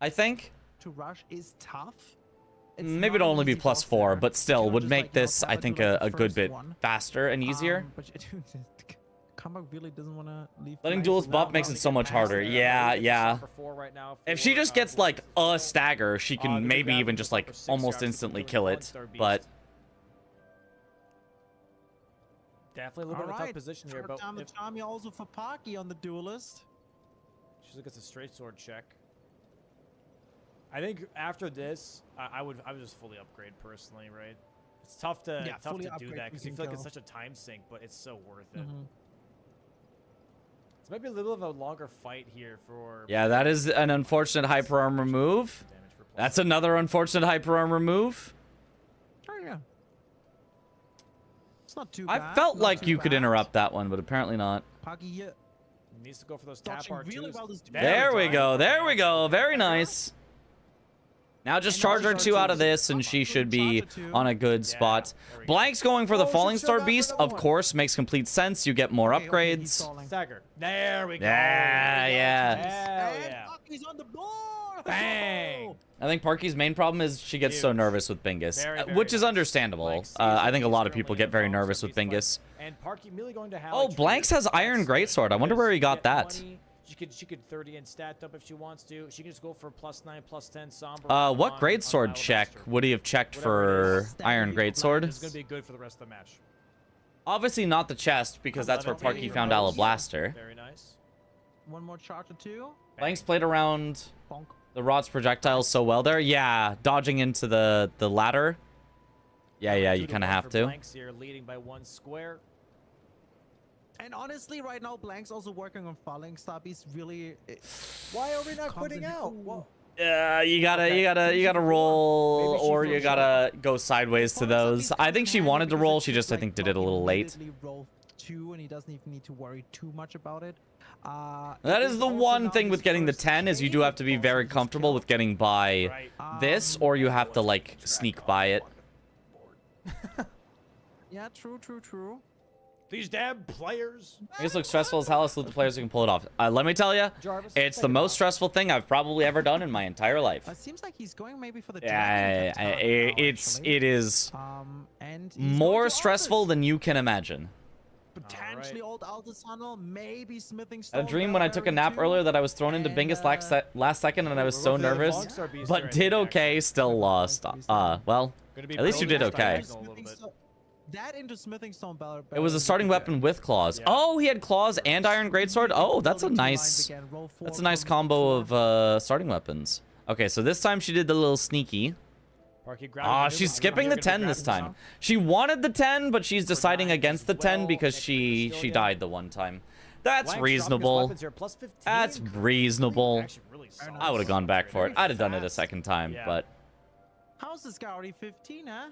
Speaker 1: I think.
Speaker 4: To rush is tough. It's
Speaker 1: Maybe
Speaker 4: not
Speaker 1: it'll
Speaker 4: an
Speaker 1: only be
Speaker 4: easy buff
Speaker 1: +4,
Speaker 4: there.
Speaker 1: but still
Speaker 4: You're
Speaker 1: would
Speaker 4: just
Speaker 1: make
Speaker 4: like, you know,
Speaker 1: this, I
Speaker 4: Combat
Speaker 1: think,
Speaker 4: do like
Speaker 1: a
Speaker 4: the
Speaker 1: good
Speaker 4: first
Speaker 1: bit
Speaker 4: one.
Speaker 1: faster and easier.
Speaker 4: But Combat really doesn't want to leave.
Speaker 1: Letting
Speaker 4: Blanks
Speaker 1: duelist
Speaker 4: alone.
Speaker 1: buff makes
Speaker 3: Now
Speaker 1: it
Speaker 3: to
Speaker 1: so
Speaker 3: get
Speaker 1: much
Speaker 3: past
Speaker 1: harder.
Speaker 3: there,
Speaker 1: Yeah,
Speaker 3: it's
Speaker 1: yeah.
Speaker 3: number 4 right now
Speaker 1: If she
Speaker 3: for,
Speaker 1: just gets, like, a stagger, she
Speaker 3: they're
Speaker 1: can
Speaker 3: gonna
Speaker 1: maybe
Speaker 3: grab
Speaker 1: even
Speaker 3: him
Speaker 1: just,
Speaker 3: for
Speaker 1: like,
Speaker 3: number 6
Speaker 1: almost
Speaker 3: yards,
Speaker 1: instantly
Speaker 3: doing
Speaker 1: kill
Speaker 3: Falling
Speaker 1: it,
Speaker 3: Star Beast.
Speaker 1: but...
Speaker 3: Definitely a little bit of a tough
Speaker 4: Alright,
Speaker 3: position here,
Speaker 4: third
Speaker 3: but
Speaker 4: time the
Speaker 3: if
Speaker 4: charm also for Parky on the duelist.
Speaker 3: she gets a straight sword check. I think after this, I would just fully upgrade personally, right? It's tough to
Speaker 4: Yeah,
Speaker 3: tough
Speaker 4: fully
Speaker 3: to do
Speaker 4: upgrade,
Speaker 3: that
Speaker 4: you
Speaker 3: because you
Speaker 4: can
Speaker 3: feel like
Speaker 4: go.
Speaker 3: it's such a time sink, but it's so worth it.
Speaker 4: Mhm.
Speaker 3: It's maybe a little of a longer fight here for.
Speaker 1: Yeah, that is an unfortunate hyper armor move.
Speaker 3: damage for
Speaker 1: That's another unfortunate hyper armor move.
Speaker 4: Oh yeah. It's not too bad.
Speaker 1: I felt
Speaker 4: not
Speaker 1: like
Speaker 4: too
Speaker 1: you could
Speaker 4: bad.
Speaker 1: interrupt that one, but apparently not.
Speaker 4: Parky here.
Speaker 3: Needs to go for those tap
Speaker 4: Dodging
Speaker 3: R2s.
Speaker 4: really well this duel.
Speaker 1: There we go. There we go. Very nice. Now just
Speaker 4: And
Speaker 1: charge
Speaker 4: also
Speaker 1: her 2 out of
Speaker 4: charge her
Speaker 1: this, and
Speaker 4: two.
Speaker 1: she should be
Speaker 4: Charge her two.
Speaker 1: on a good spot.
Speaker 3: there we go.
Speaker 1: Blank's going for the
Speaker 3: Oh, she
Speaker 1: Falling
Speaker 3: still
Speaker 1: Star
Speaker 3: got
Speaker 1: Beast,
Speaker 3: another
Speaker 1: of
Speaker 3: one.
Speaker 1: course, makes complete sense. You get more
Speaker 4: Okay, okay, he's
Speaker 1: upgrades.
Speaker 4: stalling.
Speaker 3: Stagger. There we go.
Speaker 1: Yeah, yeah.
Speaker 3: Hell
Speaker 4: And
Speaker 3: yeah.
Speaker 4: Parky's on the board.
Speaker 3: Bang.
Speaker 1: I think Parky's main problem is she gets so
Speaker 3: Huge.
Speaker 1: nervous with Bingus,
Speaker 3: Very, very
Speaker 1: which is
Speaker 3: nice.
Speaker 1: understandable.
Speaker 3: Blank
Speaker 1: I think a
Speaker 3: sees
Speaker 1: lot of
Speaker 3: it,
Speaker 1: people
Speaker 3: he's
Speaker 1: get very
Speaker 3: currently in
Speaker 1: nervous
Speaker 3: Falling
Speaker 1: with
Speaker 3: Star
Speaker 1: Bingus.
Speaker 3: Beast fight. And Parky merely going to have.
Speaker 1: Oh, Blanks has Iron Greatsword. I wonder where he got that.
Speaker 3: She could 30 and stat up if she wants to. She can just go for +9, +10 somber.
Speaker 1: What
Speaker 3: on
Speaker 1: Greatsword check
Speaker 3: Alabaster.
Speaker 1: would he have checked
Speaker 3: Whatever it
Speaker 1: for
Speaker 3: is.
Speaker 1: Iron Greatsword?
Speaker 3: It's going to be good for the rest of the match.
Speaker 1: Obviously not the chest, because that's where
Speaker 3: 11
Speaker 1: Parky
Speaker 3: for
Speaker 1: found
Speaker 3: most.
Speaker 1: Alablaster.
Speaker 3: Very nice.
Speaker 4: One more charge or two.
Speaker 1: Blanks played around
Speaker 4: Bonk.
Speaker 1: the Rod's projectiles so well there. Yeah, dodging into the ladder. Yeah, you
Speaker 3: 2
Speaker 1: kind of
Speaker 3: 1
Speaker 1: have
Speaker 3: for
Speaker 1: to.
Speaker 3: Blanks here, leading by 1 square.
Speaker 4: And honestly, right now, Blank's also working on Falling Star Beast. Really,
Speaker 3: Why are we not
Speaker 4: Comes
Speaker 3: quitting
Speaker 4: in-
Speaker 3: out?
Speaker 4: Ooh.
Speaker 3: Well,
Speaker 1: You gotta
Speaker 3: Okay.
Speaker 1: roll,
Speaker 3: Maybe she
Speaker 1: or you
Speaker 3: flips
Speaker 1: gotta go sideways to
Speaker 4: Falling Star
Speaker 1: those.
Speaker 4: Beast
Speaker 1: I
Speaker 4: comes
Speaker 1: think
Speaker 4: in
Speaker 1: she
Speaker 4: handy
Speaker 1: wanted to
Speaker 4: because
Speaker 1: roll.
Speaker 4: it's
Speaker 1: She just, I think, did it a
Speaker 4: Parky
Speaker 1: little late.
Speaker 4: immediately roll 2, and he doesn't even need to worry too much about it.
Speaker 1: That
Speaker 4: It
Speaker 1: is the
Speaker 4: also
Speaker 1: one
Speaker 4: now
Speaker 1: thing
Speaker 4: his
Speaker 1: with getting the
Speaker 4: first
Speaker 1: 10 is you do
Speaker 4: game
Speaker 1: have to be
Speaker 4: also
Speaker 1: very
Speaker 4: just
Speaker 1: comfortable
Speaker 4: killed.
Speaker 1: with getting by
Speaker 3: right.
Speaker 1: this, or you have to like sneak by it.
Speaker 4: Yeah, true.
Speaker 3: These damn players.
Speaker 1: This looks stressful as hell. Salute the players who can pull it off. Let me tell you,
Speaker 3: Jarvis,
Speaker 1: it's
Speaker 3: take
Speaker 1: the
Speaker 3: it
Speaker 1: most
Speaker 3: off.
Speaker 1: stressful thing I've probably ever done in my entire life.
Speaker 4: It seems like he's going maybe for the
Speaker 1: Yeah,
Speaker 4: dragon attack now, actually.
Speaker 1: it is
Speaker 4: And he's
Speaker 1: more
Speaker 4: going to
Speaker 1: stressful
Speaker 4: Aldous.
Speaker 1: than you can imagine.
Speaker 4: Potentially old Aldous Tunnel, maybe Smithing
Speaker 1: I
Speaker 4: Stone.
Speaker 1: had a dream when I took a nap earlier that I was thrown into
Speaker 4: And,
Speaker 1: Bingus last second, and I was
Speaker 3: we're
Speaker 1: so
Speaker 3: looking at the
Speaker 1: nervous,
Speaker 3: Falling Star Beast
Speaker 1: but
Speaker 3: here,
Speaker 1: did
Speaker 3: I think,
Speaker 1: okay.
Speaker 3: actually.
Speaker 1: Still lost. Well,
Speaker 3: Gonna be
Speaker 1: at least you did
Speaker 3: building
Speaker 1: okay.
Speaker 3: this diagonal a little bit.
Speaker 4: That into Smithing Stone Bell.
Speaker 1: It was a starting weapon with claws.
Speaker 3: Yeah.
Speaker 1: Oh, he had claws and Iron Greatsword. Oh, that's a nice combo of starting weapons. Okay, so this time she did the little sneaky.
Speaker 3: Parky grabbed
Speaker 1: Ah,
Speaker 3: it.
Speaker 1: she's skipping the 10 this time. She wanted the 10, but she's deciding
Speaker 3: 9
Speaker 1: against
Speaker 3: as
Speaker 1: the 10
Speaker 3: well.
Speaker 1: because
Speaker 3: Next
Speaker 1: she
Speaker 3: still
Speaker 1: she
Speaker 3: again.
Speaker 1: died the one time. That's
Speaker 3: Blank's dropping his
Speaker 1: reasonable.
Speaker 3: weapons here, +15.
Speaker 1: That's reasonable.
Speaker 3: Actually really solid.
Speaker 1: I would have gone back for it. I'd have done it a
Speaker 4: fast.
Speaker 1: second time,
Speaker 3: Yeah.
Speaker 1: but
Speaker 4: How's this guy already 15, huh?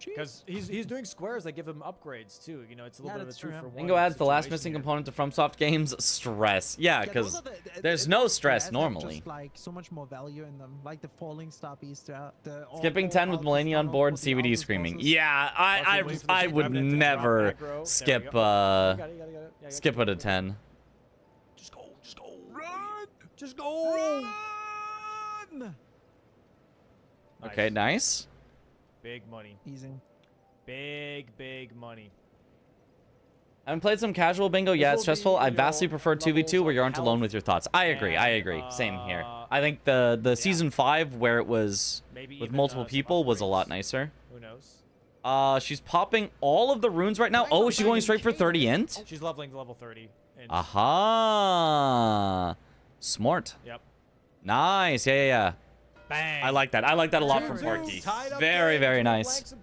Speaker 3: Because he's doing squares that give him upgrades too. You know, it's a little
Speaker 4: Yeah,
Speaker 3: bit of a
Speaker 4: that's
Speaker 3: 2
Speaker 4: true.
Speaker 3: for 1.
Speaker 1: Bingo adds the last
Speaker 3: situation
Speaker 1: missing
Speaker 3: here.
Speaker 1: component to FromSoft games: stress. Yeah,
Speaker 4: Yeah,
Speaker 1: because
Speaker 4: those are the-
Speaker 1: there's
Speaker 4: it-
Speaker 1: no
Speaker 4: those
Speaker 1: stress
Speaker 4: squares have
Speaker 1: normally.
Speaker 4: Just like so much more value in them, like the Falling Star Beast. The
Speaker 1: Skipping
Speaker 4: all
Speaker 1: 10 with
Speaker 4: Aldous
Speaker 1: Melania on
Speaker 4: Tunnel
Speaker 1: board,
Speaker 4: for the
Speaker 1: CVD
Speaker 4: Aldous
Speaker 1: screaming.
Speaker 4: bosses.
Speaker 1: Yeah,
Speaker 3: Parky waits for the
Speaker 1: I
Speaker 3: shot,
Speaker 1: would
Speaker 3: grab it into
Speaker 1: never
Speaker 3: drop aggro. There we
Speaker 1: skip
Speaker 3: go. You got it, you got it, yeah,
Speaker 1: skip
Speaker 3: keep
Speaker 1: at a
Speaker 3: it.
Speaker 1: 10.
Speaker 3: Just go.
Speaker 4: Run!
Speaker 3: Just go.
Speaker 4: Run!
Speaker 1: Okay, nice.
Speaker 3: Big money.
Speaker 4: Easy.
Speaker 3: Big money.
Speaker 1: I haven't played some casual bingo yet. It's stressful. I vastly prefer 2v2 where you aren't alone with your thoughts. I agree. I agree. Same here. I think the season 5 where it was with multiple people was a lot nicer.
Speaker 3: Who knows?
Speaker 1: She's popping all of the runes right now. Oh, is she going straight for 30 int?
Speaker 3: She's leveling to level 30.
Speaker 1: Aha. Smart.
Speaker 3: Yep.
Speaker 1: Nice. Yeah.
Speaker 3: Bang.
Speaker 1: I like that. I like that a lot from Parky. Very nice.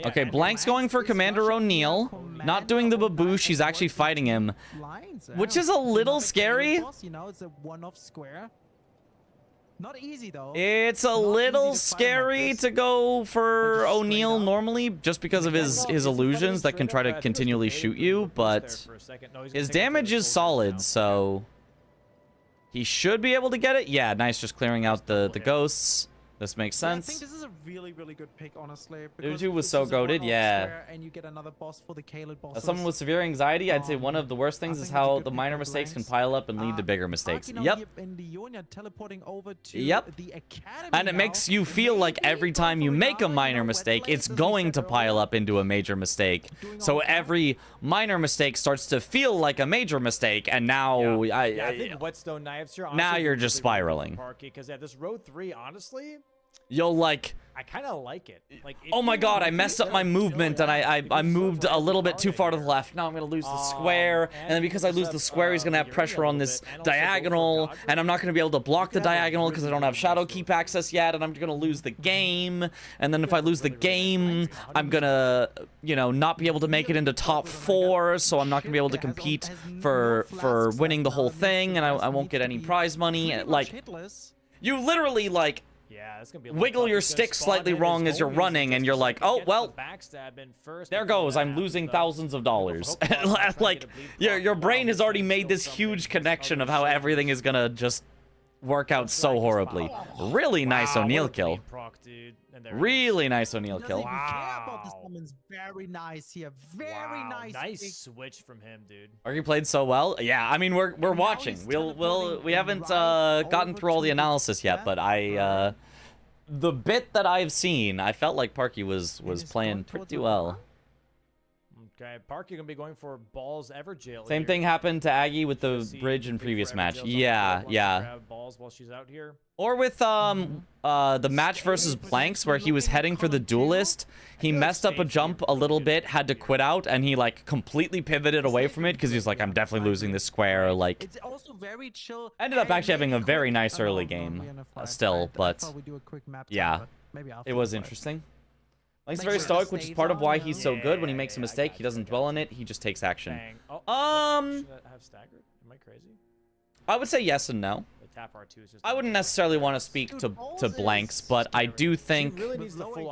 Speaker 1: Okay, Blank's going for Commander O'Neill. Not doing the baboosh. She's actually fighting him, which is a little scary.
Speaker 4: You know, it's a one-off square. Not easy though.
Speaker 1: It's a little scary to go for O'Neill normally, just because of his illusions that can try to continually shoot you, but his damage is solid, so he should be able to get it. Yeah, nice, just clearing out the ghosts. This makes sense.
Speaker 4: I think this is a really good pick, honestly.
Speaker 1: Dude was so goated, yeah.
Speaker 4: And you get another boss for the Kaled bosses.
Speaker 1: As someone with severe anxiety, I'd say one of the worst things is how the minor mistakes can pile up and lead to bigger mistakes. Yep.
Speaker 4: Teleporting over to the academy
Speaker 1: and it makes you feel like every time you make a minor mistake, it's going to pile up into a major mistake. So every minor mistake starts to feel like a major mistake, and now
Speaker 3: I think Whetstone Knives here.
Speaker 1: Now you're just spiraling.
Speaker 3: Because this road 3, honestly,
Speaker 1: you'll like.
Speaker 3: I kind of like it. Like,
Speaker 1: oh my god, I messed up my movement and I moved a little bit too far to the left. Now I'm going to lose the square. And then because I lose the square, he's going to have pressure on this diagonal. And I'm not going to be able to block the diagonal because I don't have Shadow Keep access yet. And I'm going to lose the game. And then if I lose the game, I'm going to, you know, not be able to make it into top 4. So I'm not going to be able to compete for winning the whole thing. And I won't get any prize money. Like, you literally, like,
Speaker 3: yeah, it's gonna be
Speaker 1: wiggle your stick slightly wrong as you're running, and you're like, oh, well, there goes. I'm losing thousands of dollars. Like, your brain has already made this huge connection of how everything is gonna just work out so horribly. Really nice O'Neill kill. Really nice O'Neill kill.
Speaker 4: Very nice here. Very nice.
Speaker 3: Nice switch from him, dude.
Speaker 1: Arky played so well. Yeah, I mean we're watching. We haven't gotten through all the analysis yet, but the bit that I've seen, I felt like Parky was playing pretty well.
Speaker 3: Okay, Parky gonna be going for balls ever jail.
Speaker 1: Same thing happened to Aggie with the bridge in previous match. Yeah.
Speaker 3: Grab balls while she's out here.
Speaker 1: Or with the match versus Blanks where he was heading for the duelist. He messed up a jump a little bit, had to quit out, and he like completely pivoted away from it because he's like, I'm definitely losing this square. Like,
Speaker 4: it's also very chill.
Speaker 1: Ended up actually having a very nice early game still, but yeah, it was interesting. He's very stoic, which is part of why he's so good. When he makes a mistake, he doesn't dwell on it. He just takes action.
Speaker 3: Should I have staggered? Am I crazy?
Speaker 1: I would say yes and no. I wouldn't necessarily want to speak to Blanks, but I do think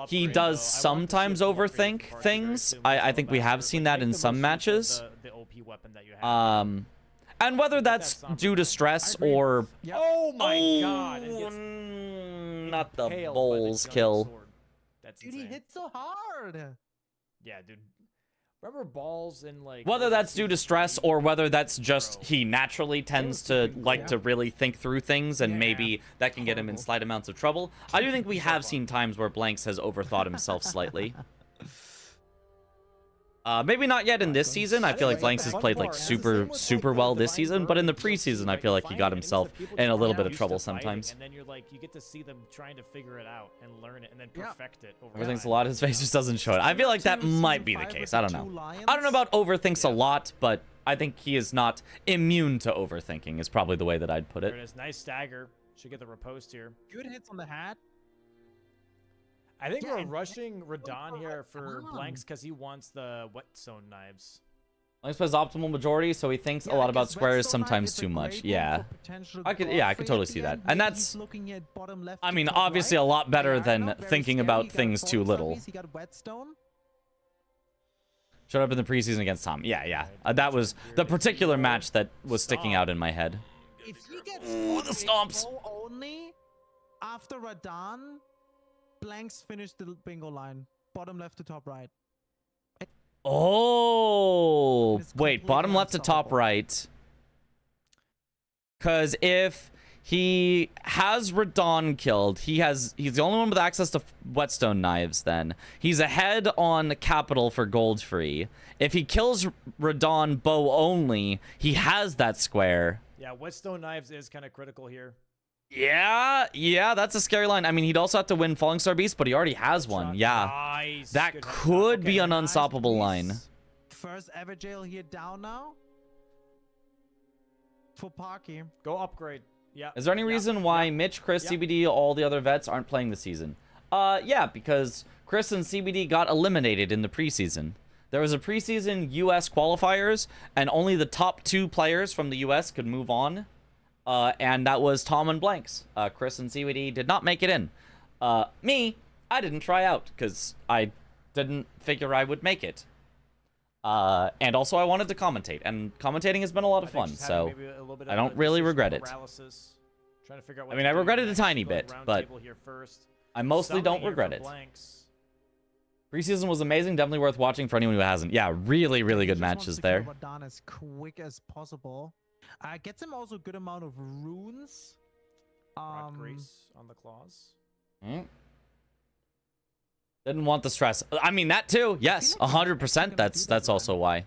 Speaker 1: he does sometimes overthink things. I think we have seen that in some matches. And whether that's due to stress or...
Speaker 3: Oh my god!
Speaker 1: Not the bowls kill.
Speaker 4: Dude, he hit so hard.
Speaker 3: Yeah, dude. Remember balls in like...
Speaker 1: Whether that's due to stress or whether that's just he naturally tends to like to really think through things and maybe that can get him in slight amounts of trouble. I do think we have seen times where Blanks has overthought himself slightly. Maybe not yet in this season. I feel like Blanks has played like super well this season, but in the preseason, I feel like he got himself in a little bit of trouble sometimes.
Speaker 3: And then you're like, you get to see them trying to figure it out and learn it and then perfect it.
Speaker 1: Overthinks a lot. His face just doesn't show it. I feel like that might be the case. I don't know. I don't know about overthinks a lot, but I think he is not immune to overthinking. Is probably the way that I'd put it.
Speaker 3: There it is. Nice stagger. Should get the riposte here.
Speaker 4: Good hits on the hat.
Speaker 3: I think we're rushing Radon here for Blanks because he wants the Whetstone Knives.
Speaker 1: Blanks plays optimal majority, so he thinks a lot about squares sometimes too much. Yeah, I could totally see that, and that's, I mean, obviously a lot better than thinking about things too little. Showed up in the preseason against Tom. Yeah. That was the particular match that was sticking out in my head.
Speaker 4: If he gets
Speaker 1: the stomps
Speaker 4: only after Radon. Blanks finished the bingo line. Bottom left to top right.
Speaker 1: Oh,
Speaker 4: It's
Speaker 1: wait, bottom
Speaker 4: completely
Speaker 1: left to top
Speaker 4: unstoppable.
Speaker 1: right. Because if he has Radon killed, he's the only one with access to whetstone knives then. He's ahead on capital for gold free. If he kills Radon bow only, he has that square.
Speaker 3: Yeah, whetstone knives is kind of critical here.
Speaker 1: Yeah, that's a scary line. I mean, he'd also have to win Falling Star Beast, but he already has one.
Speaker 3: Shot.
Speaker 1: Yeah.
Speaker 3: Nice.
Speaker 1: That
Speaker 3: Good headshot.
Speaker 1: could be
Speaker 3: Okay.
Speaker 1: an unstoppable
Speaker 4: Nice
Speaker 1: line.
Speaker 4: piece. First ever jail here down now. For Parky.
Speaker 3: Go upgrade. Yeah.
Speaker 1: Is there any reason why Mitch, Chris,
Speaker 3: Yeah.
Speaker 1: CBD, all the other vets aren't playing this season? Yeah, because Chris and CBD got eliminated in the preseason. There was a preseason US qualifiers, and only the top 2 players from the US could move on. And that was Tom and Blanks. Chris and CBD did not make it in. Me, I didn't try out because I didn't figure I would make it. And also I wanted to commentate, and commentating has been a lot of fun, so I don't really regret it.
Speaker 3: Trying to figure out what
Speaker 1: I mean,
Speaker 3: to
Speaker 1: I
Speaker 3: do
Speaker 1: regret it a
Speaker 3: next.
Speaker 1: tiny
Speaker 3: Going
Speaker 1: bit,
Speaker 3: round
Speaker 1: but
Speaker 3: table here first.
Speaker 1: I mostly
Speaker 3: Summoning
Speaker 1: don't
Speaker 3: here
Speaker 1: regret
Speaker 3: for
Speaker 1: it.
Speaker 3: Blanks.
Speaker 1: Preseason was amazing, definitely worth watching for anyone who hasn't. Yeah, really, really good
Speaker 4: He just wants
Speaker 1: matches
Speaker 4: to
Speaker 1: there.
Speaker 4: kill Radon as quick as possible. Gets him also a good amount of runes.
Speaker 3: Rod grease on the claws.
Speaker 1: Mm. Didn't want the stress. I mean, that too. Yes,
Speaker 4: like
Speaker 1: 100%. That's also why.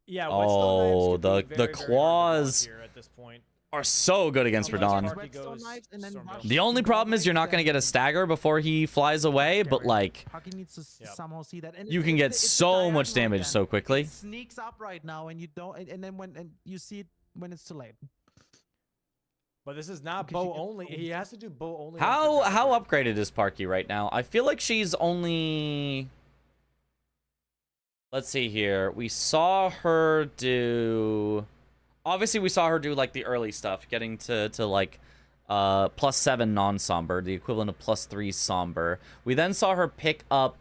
Speaker 3: Yeah.
Speaker 1: Oh,
Speaker 3: whetstone knives
Speaker 1: the
Speaker 3: could be very, very hard to
Speaker 1: claws
Speaker 3: block here at this point.
Speaker 1: are so good against
Speaker 3: Unless
Speaker 1: Radon.
Speaker 3: Parky
Speaker 4: Whetstone
Speaker 3: goes
Speaker 4: knives and then
Speaker 3: Storm
Speaker 4: rush.
Speaker 3: Veil.
Speaker 1: The only problem is you're not going to get a stagger before he flies away, but like,
Speaker 4: Parky needs to
Speaker 3: Yep.
Speaker 4: somehow see that. And
Speaker 1: you can get so much damage so quickly.
Speaker 4: It sneaks up right now, and you don't. And then when you see it when it's too late.
Speaker 3: But this is not
Speaker 4: Because you
Speaker 3: bow
Speaker 4: get
Speaker 3: only. He has to do bow only.
Speaker 1: How upgraded is Parky right now? I feel like she's only... Let's see here. We saw her do... Obviously, we saw her do, like, the early stuff, getting to like, +7 non-somber, the equivalent of +3 somber. We then saw her pick up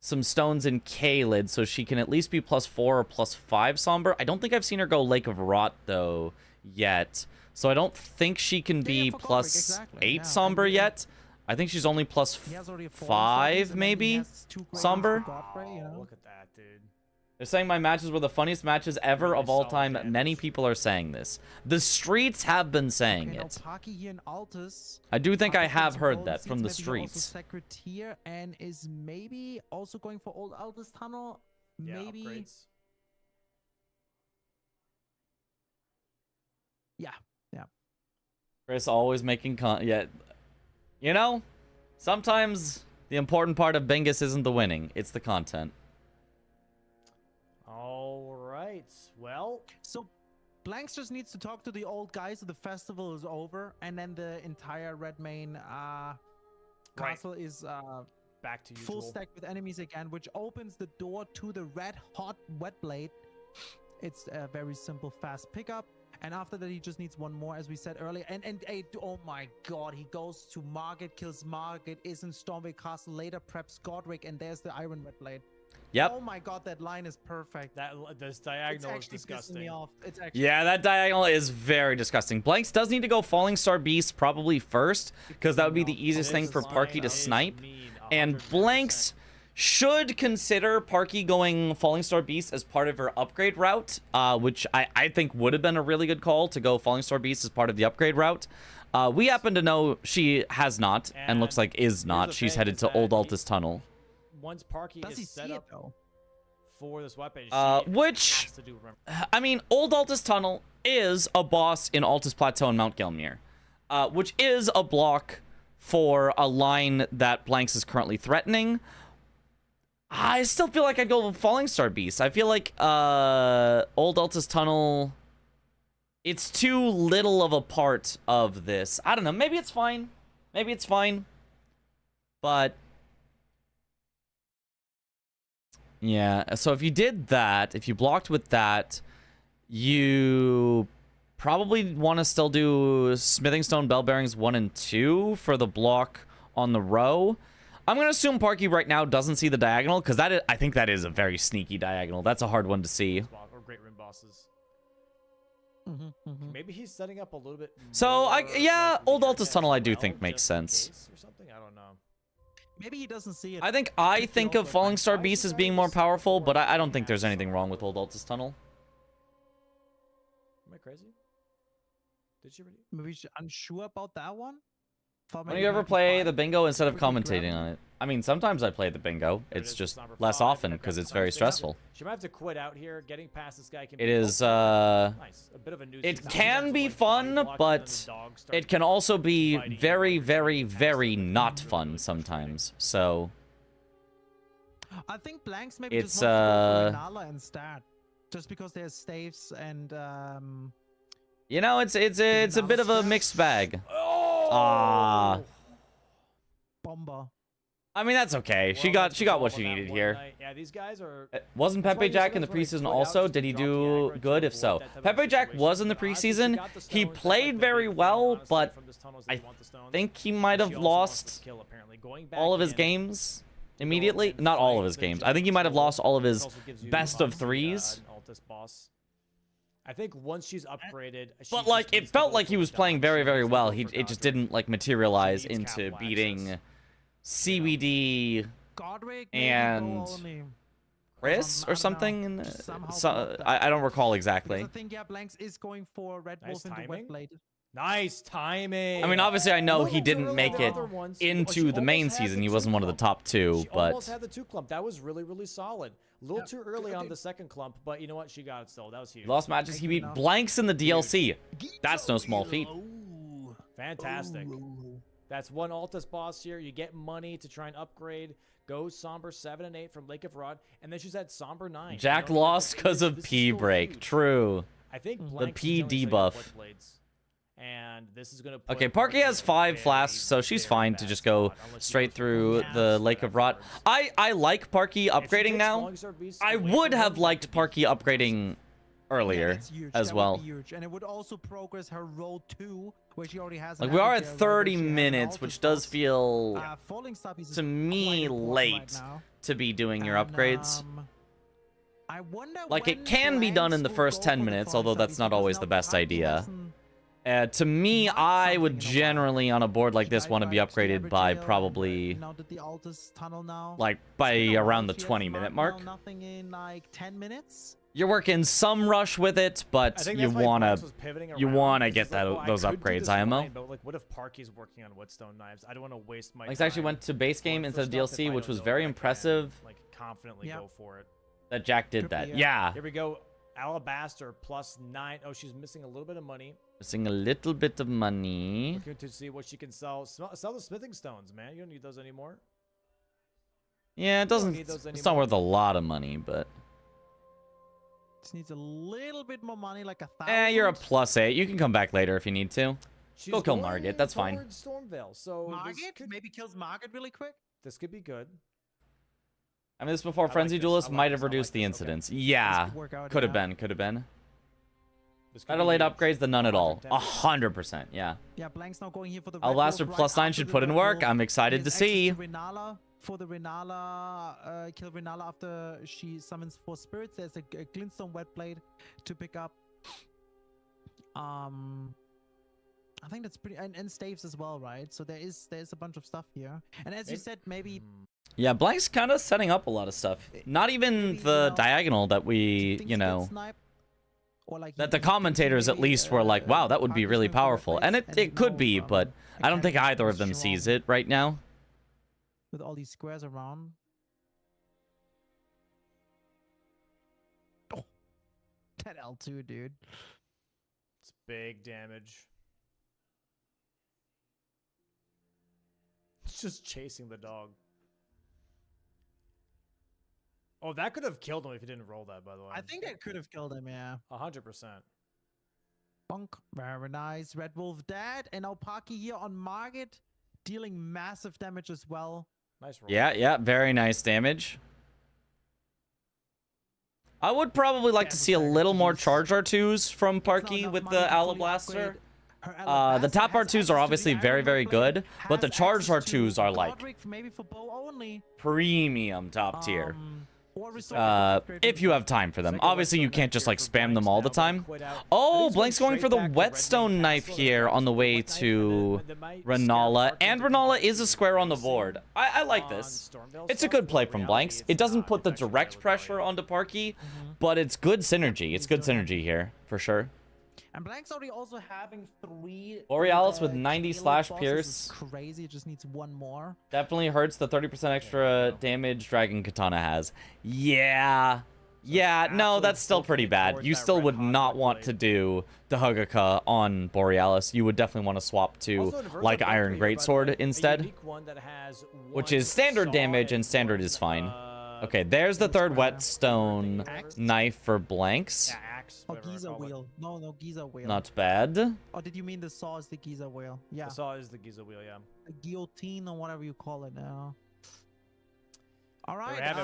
Speaker 1: some stones in K-Lid, so she can at least be +4 or +5 somber. I don't think I've seen her go Lake of Rot, though, yet. So I don't think she can be
Speaker 4: for Godric,
Speaker 1: +8
Speaker 4: exactly, yeah.
Speaker 1: somber
Speaker 4: And-
Speaker 1: yet. I think she's only
Speaker 4: He has already a four
Speaker 1: +5,
Speaker 4: and then he
Speaker 1: maybe?
Speaker 4: has 2 grades
Speaker 1: Somber?
Speaker 4: for Godfrey, you know?
Speaker 3: Look at that, dude.
Speaker 1: They're saying my matches were the funniest matches ever
Speaker 3: Really
Speaker 1: of all
Speaker 3: solid
Speaker 1: time.
Speaker 3: damage.
Speaker 1: Many people are saying this. The streets have been saying
Speaker 4: Okay, now
Speaker 1: it.
Speaker 4: Parky here in Altus.
Speaker 1: I do think I
Speaker 4: Parky
Speaker 1: have
Speaker 4: gets
Speaker 1: heard
Speaker 4: golden
Speaker 1: that from the
Speaker 4: seeds, maybe also
Speaker 1: streets.
Speaker 4: Secretaire, and is maybe also going for Old Altus Tunnel.
Speaker 3: Yeah,
Speaker 4: Maybe.
Speaker 3: upgrades.
Speaker 4: Yeah.
Speaker 1: Chris always making yeah. You know, sometimes the important part of Bingus isn't the winning, it's the content.
Speaker 3: All right. Well,
Speaker 4: So Blanks just needs to talk to the old guys so the festival is over, and then the entire Red Main castle is
Speaker 3: back to
Speaker 4: full
Speaker 3: usual.
Speaker 4: stack with enemies again, which opens the door to the red hot wet blade. It's a very simple fast pickup, and after that he just needs one more, as we said earlier. And oh my god, he goes to Margit, kills Margit, is in Stormwind Castle, later preps Godric, and there's the iron wet blade.
Speaker 1: Yep.
Speaker 4: Oh my god, that line is perfect.
Speaker 3: This
Speaker 4: It's
Speaker 3: diagonal is
Speaker 4: actually pissing
Speaker 3: disgusting.
Speaker 4: me off. It's actually
Speaker 1: Yeah, that diagonal is very disgusting. Blanks does need to go Falling Star Beast probably first, because that would be the easiest thing for Parky to snipe. And Blanks should consider Parky going Falling Star Beast as part of her upgrade route, which I think would have been a really good call to go Falling Star Beast as part of the upgrade route. We happen to know she has not, and looks like is not.
Speaker 3: the
Speaker 1: She's
Speaker 3: thing
Speaker 1: headed
Speaker 3: is
Speaker 1: to
Speaker 3: that
Speaker 1: Old
Speaker 3: he-
Speaker 1: Altus Tunnel.
Speaker 3: Once Parky
Speaker 4: does he
Speaker 3: is set
Speaker 4: see it
Speaker 3: up
Speaker 4: though?
Speaker 3: for this weapon,
Speaker 1: Which,
Speaker 3: has to do. Remember.
Speaker 1: I mean, Old Altus Tunnel is a boss in Altus Plateau and Mount Gelmir, which is a block for a line that Blanks is currently threatening. I still feel like I'd go with Falling Star Beast. I feel like Old Altus Tunnel, it's too little of a part of this. I don't know. Maybe it's fine. Maybe it's fine. But yeah, so if you did that, if you blocked with that, you probably want to still do Smithing Stone Bell Bearings 1 and 2 for the block on the row. I'm going to assume Parky right now doesn't see the diagonal, because I think that is a very sneaky diagonal. That's a hard one to see.
Speaker 3: Or Great Rim bosses.
Speaker 4: Mm-hmm.
Speaker 3: Maybe he's setting up a little bit.
Speaker 1: So,
Speaker 3: more,
Speaker 1: yeah,
Speaker 3: like,
Speaker 1: Old
Speaker 3: weaker
Speaker 1: Altus Tunnel I do
Speaker 3: as
Speaker 1: think
Speaker 3: well,
Speaker 1: makes
Speaker 3: just in
Speaker 1: sense.
Speaker 3: case or something. I don't know.
Speaker 4: Maybe he doesn't see it.
Speaker 1: I think of Falling Star Beast as being more powerful, but I don't think there's anything wrong with Old Altus Tunnel.
Speaker 3: Am I crazy? Did she really?
Speaker 4: Maybe she's unsure about that one.
Speaker 1: When do you ever play the bingo instead of commentating on it? I mean, sometimes I play the bingo. It's just less often because it's very stressful.
Speaker 3: She might have to quit out here. Getting past this guy can
Speaker 1: It
Speaker 3: be
Speaker 1: is,
Speaker 3: nice. A bit of a nuisance.
Speaker 1: it can be fun, but it can also be very, very, very not fun sometimes. So
Speaker 4: I think Blanks maybe
Speaker 1: it's,
Speaker 4: just wants to go for Renala instead, just because there's staves and
Speaker 1: you know, it's a bit of a mixed bag. Ah.
Speaker 4: Bomber.
Speaker 1: I mean, that's okay. She got what she needed here.
Speaker 3: Yeah, these guys are.
Speaker 1: Wasn't Pepe Jack in the preseason also? Did he do good? If so, Pepe Jack was in the preseason. He played very well, but I think he might have lost all of his games immediately. Not all of his games. I think he might have lost all of his best of threes.
Speaker 3: I think once she's upgraded,
Speaker 1: But like, it felt like he was playing very, very well. It just didn't like materialize into beating CBD
Speaker 4: Godric
Speaker 1: and Chris or something. I don't recall exactly.
Speaker 4: I think Blanks is going for Red Wolf into Wet Blade.
Speaker 3: Nice timing.
Speaker 1: I mean, obviously, I know he didn't make it into the main season. He wasn't one of the top two, but
Speaker 3: almost had the 2 clump. That was really, really solid. A little too early on the 2nd clump, but you know what? She got it still. That was huge.
Speaker 1: lost matches. He beat Blanks in the DLC. That's no small feat.
Speaker 3: Fantastic. That's one Altus boss here. You get money to try and upgrade. Go Somber 7 and 8 from Lake of Rod, and then she's at Somber 9.
Speaker 1: Jack lost because of P break. True.
Speaker 3: I think
Speaker 1: The P debuff.
Speaker 3: And this is gonna.
Speaker 1: Okay, Parky has 5 flasks, so she's fine to just go straight through the Lake of Rot. I like Parky upgrading now. I would have liked Parky upgrading earlier as well.
Speaker 4: Huge. And it would also progress her road 2, where she already has.
Speaker 1: Like, we are at 30 minutes, which does feel to me late to be doing your upgrades.
Speaker 4: I wonder
Speaker 1: like, it can be done in the first 10 minutes, although that's not always the best idea. To me, I would generally, on a board like this, want to be upgraded by probably, like, by around the 20-minute mark.
Speaker 4: Nothing in, like, 10 minutes?
Speaker 1: You're working some rush with it, but you wanna get those upgrades, IMO.
Speaker 3: But like, what if Parky's working on Woodstone knives? I don't want to waste my.
Speaker 1: Lex actually went to base game instead of DLC, which was very impressive.
Speaker 3: Like, confidently go for it.
Speaker 1: That Jack did that. Yeah.
Speaker 3: Here we go. Alabaster +9. Oh, she's missing a little bit of money.
Speaker 1: Missing a little bit of money.
Speaker 3: Looking to see what she can sell. Sell the smithing stones, man. You don't need those anymore.
Speaker 1: Yeah, it doesn't. It's not worth a lot of money, but.
Speaker 4: Just needs a little bit more money, like 1,000.
Speaker 1: You're a +8. You can come back later if you need to. Go kill Margit. That's fine.
Speaker 3: Stormvale, so
Speaker 4: Margit maybe kills Margit really quick.
Speaker 3: This could be good.
Speaker 1: I mean, this before Frenzy Duelist might have reduced the incidents. Yeah, could have been. Better late upgrades than none at all. 100%. Yeah.
Speaker 4: Yeah, Blank's not going here for the.
Speaker 1: Blaster +9 should put in work. I'm excited to see.
Speaker 4: For the Renala, kill Renala after she summons 4 spirits. There's a Glintstone Wet Blade to pick up. I think that's pretty, and staves as well, right? So there's a bunch of stuff here. And as you said, maybe.
Speaker 1: Yeah, Blank's kind of setting up a lot of stuff. Not even the diagonal that we, you know, that the commentators at least were like, wow, that would be really powerful. And it could be, but I don't think either of them sees it right now.
Speaker 4: With all these squares around. Oh, that L2, dude.
Speaker 3: It's big damage. It's just chasing the dog. Oh, that could have killed him if he didn't roll that, by the way.
Speaker 4: I think that could have killed him, yeah.
Speaker 3: 100%.
Speaker 4: Bonk. Very nice. Red Wolf dead. And now Parky here on Margit, dealing massive damage as well.
Speaker 3: Nice roll.
Speaker 1: Yeah, very nice damage. I would probably like to see a little more charge R2s from Parky with the Alablaster. The top R2s are obviously very, very good, but the charge R2s are like premium top tier.
Speaker 4: Or restore the
Speaker 1: if you have time for them. Obviously, you can't just like spam them all the time. Oh, Blank's going for the whetstone knife here on the way to Renala. And Renala is a square on the board. I like this. It's a good play from Blanks. It doesn't put the direct pressure onto Parky, but it's good synergy. It's good synergy here, for sure.
Speaker 4: And Blank's already also having 3
Speaker 1: Borealis with 90 slash
Speaker 4: bosses
Speaker 1: pierce.
Speaker 4: is crazy. It just needs 1 more.
Speaker 1: Definitely hurts the 30% extra damage Dragon Katana has. Yeah. Yeah, no, that's still pretty bad. You still would not want to do the Hugaka on Borealis. You would definitely want to swap to like Iron Greatsword instead, which is standard damage, and standard is fine. Okay, there's the third whetstone knife for Blanks.
Speaker 4: Oh, Giza wheel. No, Giza wheel.
Speaker 1: Not bad.
Speaker 4: Oh, did you mean the saw is the Giza wheel? Yeah.
Speaker 3: The saw is the Giza wheel, yeah.
Speaker 4: A guillotine or whatever you call it now. All right.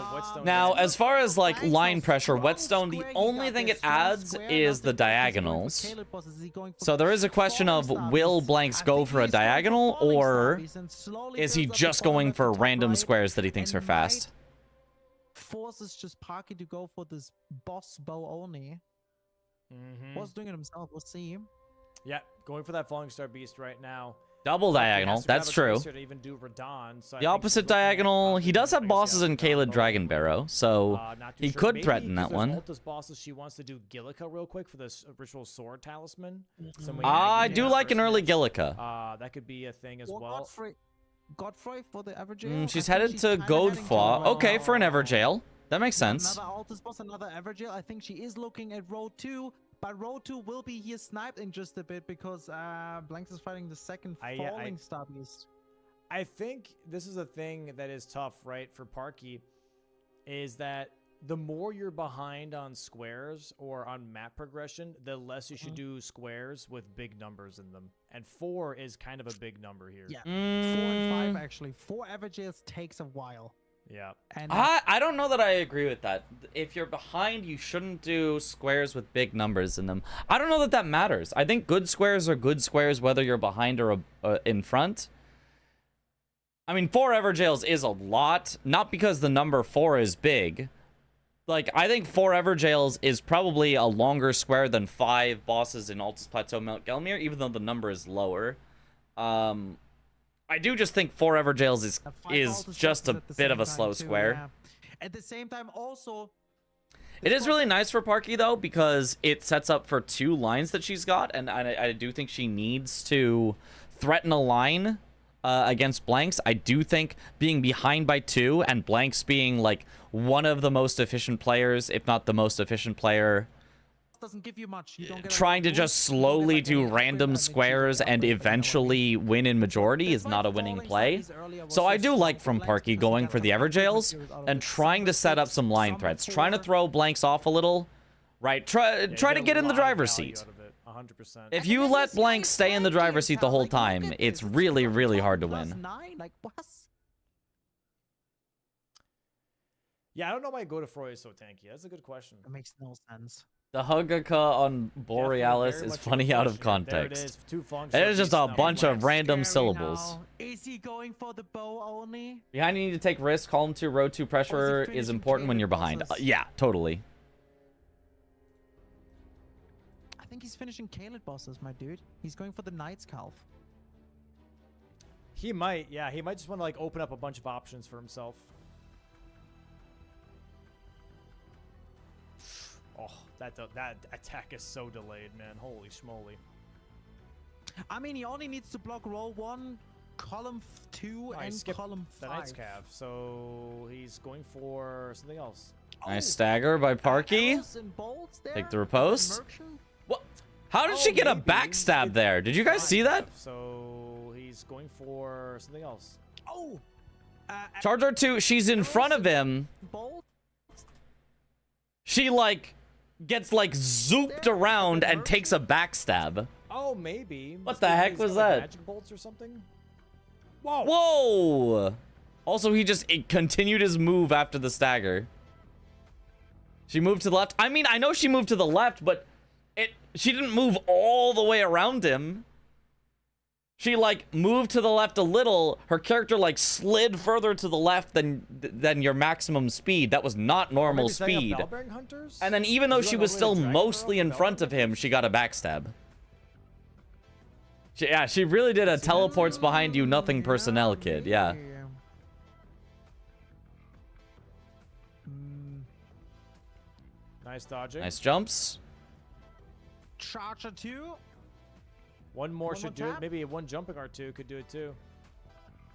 Speaker 1: Now, as far as like line pressure, whetstone, the only thing it adds is the diagonals. So there is a question of will Blanks go for a diagonal, or is he just going for random squares that he thinks are fast?
Speaker 4: Forces just Parky to go for this boss bow only. What's doing it himself? We'll see.
Speaker 3: Yeah, going for that Falling Star Beast right now.
Speaker 1: Double diagonal, that's true. The opposite diagonal, he does have bosses in Caelid Dragon Barrow, so he could threaten that one.
Speaker 3: Alta's bosses, she wants to do Gillica real quick for this ritual sword talisman.
Speaker 1: I do like an early Gillica.
Speaker 3: That could be a thing as well.
Speaker 4: Godfrey for the Everjail?
Speaker 1: She's headed to Godfrey. Okay, for an Everjail. That makes sense.
Speaker 4: Another Altus boss, another Everjail. I think she is looking at row 2. But row 2 will be here sniped in just a bit because Blanks is fighting the second Falling Star Beast.
Speaker 3: I think this is a thing that is tough, right, for Parky, is that the more you're behind on squares or on map progression, the less you should do squares with big numbers in them. And 4 is kind of a big number here.
Speaker 4: Yeah, 4 and 5 actually. 4 Everjails takes a while.
Speaker 3: Yeah.
Speaker 4: And
Speaker 1: I don't know that I agree with that. If you're behind, you shouldn't do squares with big numbers in them. I don't know that that matters. I think good squares are good squares whether you're behind or in front. I mean, 4 Everjails is a lot, not because the number 4 is big. Like, I think 4 Everjails is probably a longer square than 5 bosses in Altus Plateau Mount Gelmir, even though the number is lower. I do just think 4 Everjails is just a bit of a slow square.
Speaker 4: Yeah. At the same time, also...
Speaker 1: It is really nice for Parky, though, because it sets up for 2 lines that she's got, and I do think she needs to threaten a line against Blanks. I do think being behind by 2 and Blanks being, like, one of the most efficient players, if not the most efficient player...
Speaker 4: Doesn't give you much. You don't get
Speaker 1: trying to just slowly do random squares and eventually win in majority is not a winning play. So I do like from Parky going for the Everjails and trying to set up some line threats, trying to throw Blanks off a little, right? Try to get in the driver's seat. If you let Blanks stay in the driver's seat the whole time, it's really, really hard to win.
Speaker 3: Yeah, I don't know why Godefroy is so tanky. That's a good question.
Speaker 4: It makes no sense.
Speaker 1: The Hugaka on Borealis is funny out of context. It is just a bunch of random syllables.
Speaker 4: Is he going for the bow only?
Speaker 1: Behind, you need to take risks. Column 2, row 2 pressure is important when you're behind. Yeah, totally.
Speaker 4: I think he's finishing Caelid bosses, my dude. He's going for the Knight's Calf.
Speaker 3: He might, yeah. He might just want to like open up a bunch of options for himself. Oh, that attack is so delayed, man. Holy schmoly.
Speaker 4: I mean, he only needs to block row 1, column 2, and column 5.
Speaker 3: The Knight's Calf, so he's going for something else.
Speaker 1: Nice stagger by Parky. Take the riposte. What? How did she get a backstab there? Did you guys see that?
Speaker 3: So he's going for something else.
Speaker 4: Oh!
Speaker 1: Charger 2, she's in front of him. She, like, gets, like, zooped around and takes a backstab.
Speaker 3: Oh, maybe.
Speaker 1: What the heck was that?
Speaker 3: Magic bolts or something? Whoa!
Speaker 1: Whoa! Also, he just continued his move after the stagger. She moved to the left. I mean, I know she moved to the left, but she didn't move all the way around him. She like moved to the left a little. Her character like slid further to the left than your maximum speed. That was not normal speed. And then even though she was still mostly in front of him, she got a backstab. Yeah, she really did a teleports behind you, nothing personnel kid. Yeah.
Speaker 3: Nice dodging.
Speaker 1: Nice jumps.
Speaker 4: Charger 2.
Speaker 3: One more
Speaker 4: One
Speaker 3: should
Speaker 4: more
Speaker 3: do it.
Speaker 4: tap?
Speaker 3: Maybe one jumping guard 2 could do it too.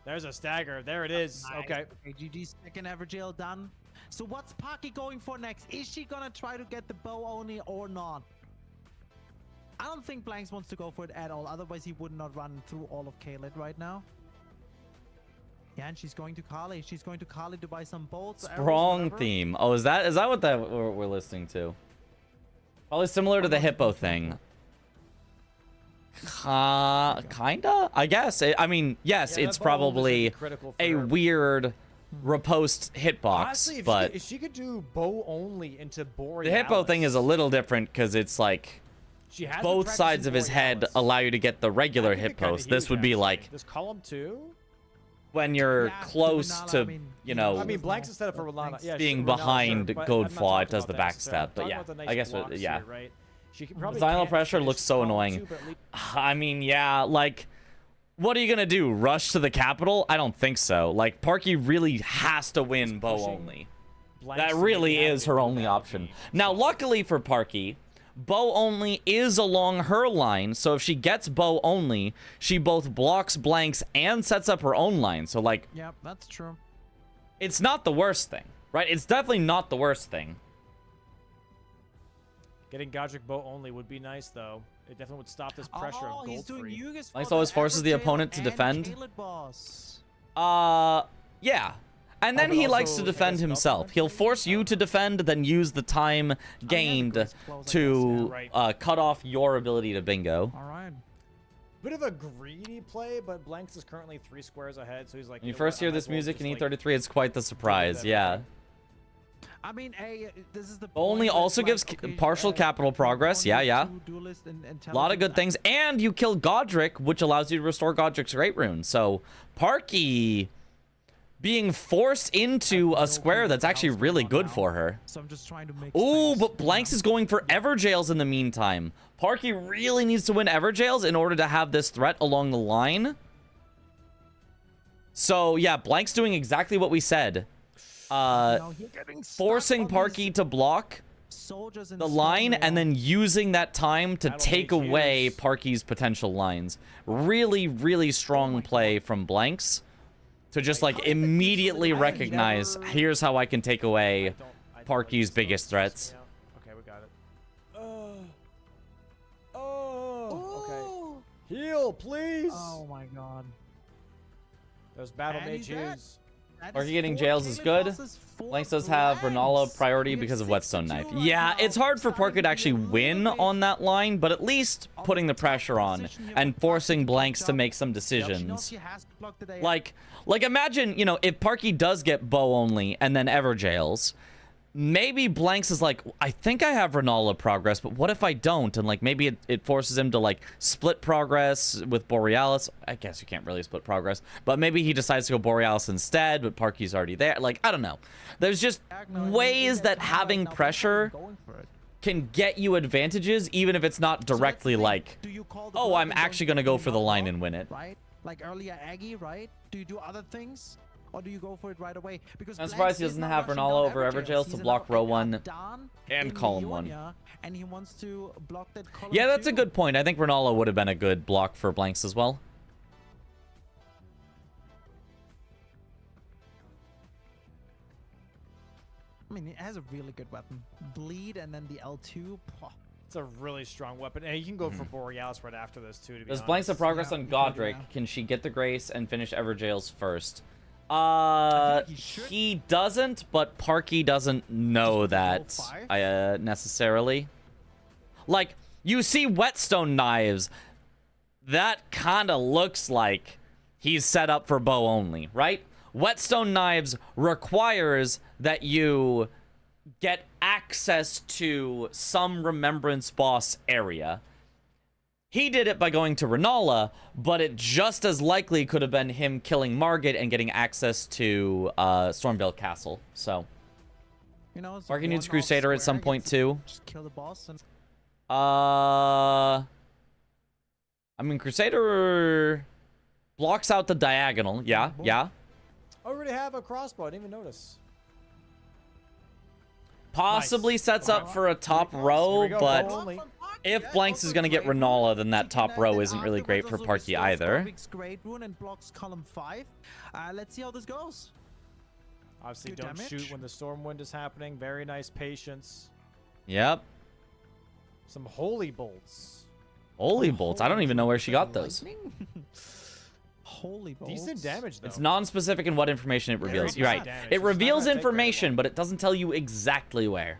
Speaker 3: There's a stagger. There it is.
Speaker 4: Nice.
Speaker 3: Okay.
Speaker 4: GG's second ever jail done. So what's Parky going for next? Is she gonna try to get the bow only or not? I don't think Blanks wants to go for it at all. Otherwise, he would not run through all of Khaled right now. Yeah, and she's going to Kali. She's going to Kali to buy some bolts.
Speaker 1: Strong theme. Oh, is that what that we're listening to? Probably similar to the hippo thing. Kinda, I guess. I mean, yes,
Speaker 3: Yeah,
Speaker 1: it's
Speaker 3: that bow only
Speaker 1: probably
Speaker 3: should be critical for
Speaker 1: a
Speaker 3: her.
Speaker 1: weird riposte hitbox,
Speaker 3: Honestly,
Speaker 1: but
Speaker 3: if she could do bow only into Borealis.
Speaker 1: the hippo thing is a little different because it's like
Speaker 3: She has been
Speaker 1: both sides
Speaker 3: practicing
Speaker 1: of his head
Speaker 3: Borealis.
Speaker 1: allow you to get the regular
Speaker 3: That
Speaker 1: hit
Speaker 3: could be kinda
Speaker 1: post. This
Speaker 3: huge,
Speaker 1: would be
Speaker 3: actually.
Speaker 1: like
Speaker 3: This column 2?
Speaker 1: when you're
Speaker 4: Yeah,
Speaker 1: close
Speaker 4: Vanilla,
Speaker 1: to,
Speaker 4: I mean,
Speaker 1: you know,
Speaker 3: I mean, Blanks instead of for Rolana. Yeah,
Speaker 1: being
Speaker 3: sure, Ronaldo,
Speaker 1: behind
Speaker 3: sure, but
Speaker 1: Gold
Speaker 3: I'm not
Speaker 1: Flaw,
Speaker 3: talking
Speaker 1: it does
Speaker 3: about
Speaker 1: the
Speaker 3: that necessarily.
Speaker 1: backstab,
Speaker 3: I'm
Speaker 1: but
Speaker 3: talking
Speaker 1: yeah,
Speaker 3: about the nice
Speaker 1: I guess
Speaker 3: blocks
Speaker 1: yeah.
Speaker 3: here, right? She can probably
Speaker 1: Silent
Speaker 3: can't
Speaker 1: pressure
Speaker 3: finish
Speaker 1: looks so
Speaker 3: column
Speaker 1: annoying.
Speaker 3: 2, but at least-
Speaker 1: I mean, yeah, like, what are you gonna do? Rush to the capital? I don't think so. Like, Parky really has to win bow
Speaker 3: pushing
Speaker 1: only.
Speaker 3: Blanks
Speaker 1: That
Speaker 3: to
Speaker 1: really
Speaker 3: the
Speaker 1: is her
Speaker 3: avenue
Speaker 1: only
Speaker 3: that
Speaker 1: option.
Speaker 3: would be
Speaker 1: Now, luckily for Parky, bow only is along her line, so if she gets bow only, she both blocks Blanks and sets up her own line. So, like,
Speaker 4: Yeah, that's true.
Speaker 1: it's not the worst thing, right? It's definitely not the worst thing.
Speaker 3: Getting Godric bow only would be nice, though. It definitely would stop this pressure
Speaker 4: Oh,
Speaker 3: of
Speaker 4: he's
Speaker 3: gold
Speaker 4: doing
Speaker 3: free.
Speaker 4: Yuga's
Speaker 1: Blanks
Speaker 4: for
Speaker 1: always
Speaker 4: the
Speaker 1: forces the
Speaker 4: Ever Jail
Speaker 1: opponent to
Speaker 4: and
Speaker 1: defend.
Speaker 4: Khaled boss.
Speaker 1: Yeah. And then
Speaker 3: but
Speaker 1: he likes
Speaker 3: also,
Speaker 1: to
Speaker 3: I
Speaker 1: defend
Speaker 3: guess,
Speaker 1: himself. He'll force you to defend, then use the time gained
Speaker 4: Grace close, I
Speaker 1: to
Speaker 3: guess, yeah, right.
Speaker 1: cut off your ability to bingo.
Speaker 4: All right.
Speaker 3: Bit of a greedy play, but Blanks is currently 3 squares ahead, so he's like.
Speaker 1: When you
Speaker 3: know
Speaker 1: first
Speaker 3: what, I
Speaker 1: hear
Speaker 3: might
Speaker 1: this
Speaker 3: as well
Speaker 1: music
Speaker 3: just,
Speaker 1: in
Speaker 3: like,
Speaker 1: E33, it's quite the surprise.
Speaker 3: that
Speaker 1: Yeah.
Speaker 3: everything.
Speaker 4: I mean, hey, this is the.
Speaker 1: Only
Speaker 4: point,
Speaker 1: also
Speaker 4: like,
Speaker 1: gives
Speaker 4: okay,
Speaker 1: partial capital progress. Yeah, yeah. A lot of good things. And you kill Godric, which allows you to restore Godric's Great Rune. So, Parky being forced into a square that's actually really good for her.
Speaker 4: So I'm just trying to make.
Speaker 1: Ooh, but Blanks is going for Everjails in the meantime. Parky really needs to win Everjails in order to have this threat along the line. So, yeah, Blanks doing exactly what we said. Forcing Parky to block the line and then using that time to
Speaker 3: Battle
Speaker 1: take
Speaker 3: mage
Speaker 1: away
Speaker 3: heals.
Speaker 1: Parky's potential lines. Really, really strong play from Blanks to just like immediately recognize, here's how I can take away
Speaker 3: I don't like
Speaker 1: Parky's
Speaker 3: this,
Speaker 1: biggest
Speaker 3: though.
Speaker 1: threats.
Speaker 3: Yeah. Okay, we got it. Oh, okay. Heal, please.
Speaker 4: Oh my god.
Speaker 3: Those battle
Speaker 4: And
Speaker 3: mage
Speaker 4: he's dead.
Speaker 3: heals.
Speaker 4: That
Speaker 1: Are
Speaker 4: is
Speaker 1: you getting
Speaker 4: 4
Speaker 1: jails is
Speaker 4: Khaled
Speaker 1: good?
Speaker 4: bosses, 4
Speaker 1: Blanks does have Renala
Speaker 4: Blanks.
Speaker 1: priority
Speaker 4: We have
Speaker 1: because of Whetstone Knife.
Speaker 4: 62 right
Speaker 1: Yeah,
Speaker 4: now.
Speaker 1: it's hard for
Speaker 4: Starting
Speaker 1: Parker to
Speaker 4: be a
Speaker 1: actually
Speaker 4: little
Speaker 1: win
Speaker 4: bit
Speaker 1: on that line, but at least
Speaker 4: on
Speaker 1: putting the
Speaker 4: top
Speaker 1: pressure on
Speaker 4: position here
Speaker 1: and
Speaker 4: for
Speaker 1: forcing
Speaker 4: Parky to
Speaker 1: Blanks
Speaker 4: catch
Speaker 1: to
Speaker 4: up.
Speaker 1: make some
Speaker 4: Yep, she knows
Speaker 1: decisions.
Speaker 4: she has to block the day
Speaker 1: Like imagine, you know, if Parky does get bow only and then Everjails, maybe Blanks is like, I think I have Renala progress, but what if I don't? And like maybe it forces him to like split progress with Borealis. I guess you can't really split progress, but maybe he decides to go Borealis instead, but Parky's already there. Like, I don't know. There's just ways that having pressure can get you advantages, even if it's not directly like, oh, I'm actually going to go for the line and win it.
Speaker 4: Right? Like earlier Aggie, right? Do you do other things? Or do you go for it right away? Because
Speaker 1: I'm
Speaker 4: Blanks
Speaker 1: surprised he
Speaker 4: is
Speaker 1: doesn't
Speaker 4: now
Speaker 1: have
Speaker 4: rushing
Speaker 1: Renala
Speaker 4: down
Speaker 1: over
Speaker 4: Everjails.
Speaker 1: Everjails to
Speaker 4: He's
Speaker 1: block
Speaker 4: allowed
Speaker 1: row
Speaker 4: to
Speaker 1: one
Speaker 4: have Dan
Speaker 1: and
Speaker 4: in
Speaker 1: column one.
Speaker 4: Ionia, and he wants to block that column
Speaker 1: Yeah, that's a
Speaker 4: too.
Speaker 1: good point. I think Renala would have been a good block for Blanks as well.
Speaker 4: I mean, it has a really good weapon. Bleed and then the L2. Pwah.
Speaker 3: It's a really strong weapon. And you can go for Borealis right after this, too, to be
Speaker 1: Does
Speaker 3: honest.
Speaker 1: Blanks have progress
Speaker 4: Yeah,
Speaker 1: on
Speaker 4: you could,
Speaker 1: Godric?
Speaker 4: yeah.
Speaker 1: Can she get the Grace and finish Everjails first?
Speaker 4: like he should.
Speaker 1: He doesn't, but Parky doesn't know that
Speaker 4: five?
Speaker 1: necessarily. Like, you see Whetstone Knives, that kind of looks like he's set up for bow only, right? Whetstone Knives requires that you get access to some Remembrance boss area. He did it by going to Renala, but it just as likely could have been him killing Margit and getting access to Stormvale Castle. So,
Speaker 4: You know, it's
Speaker 1: Margit needs
Speaker 4: one-off
Speaker 1: Crusader at some
Speaker 4: square,
Speaker 1: point
Speaker 4: gets to
Speaker 1: too.
Speaker 4: Just kill the boss and
Speaker 1: I mean, Crusader blocks out the diagonal. Yeah, yeah.
Speaker 3: I already have a crossbow. I didn't even notice.
Speaker 1: Possibly
Speaker 3: Nice.
Speaker 1: sets up for a top
Speaker 3: Here
Speaker 1: row,
Speaker 3: we go,
Speaker 1: but
Speaker 3: bow only.
Speaker 1: if Blanks is going to get Renala, then that top row isn't really great for Parky either.
Speaker 4: Great rune and blocks column 5. Let's see how this goes.
Speaker 3: Obviously,
Speaker 4: Good
Speaker 3: don't
Speaker 4: damage.
Speaker 3: shoot when the Stormwind is happening. Very nice patience.
Speaker 1: Yep.
Speaker 3: Some holy bolts.
Speaker 1: Holy bolts. I don't even know where she got those.
Speaker 4: Holy bolts.
Speaker 3: Decent damage, though.
Speaker 1: It's non-specific in what information it reveals. You're right.
Speaker 3: Damage.
Speaker 1: It
Speaker 3: It's not
Speaker 1: reveals
Speaker 3: gonna take very
Speaker 1: information,
Speaker 3: long.
Speaker 1: but it doesn't tell you exactly where.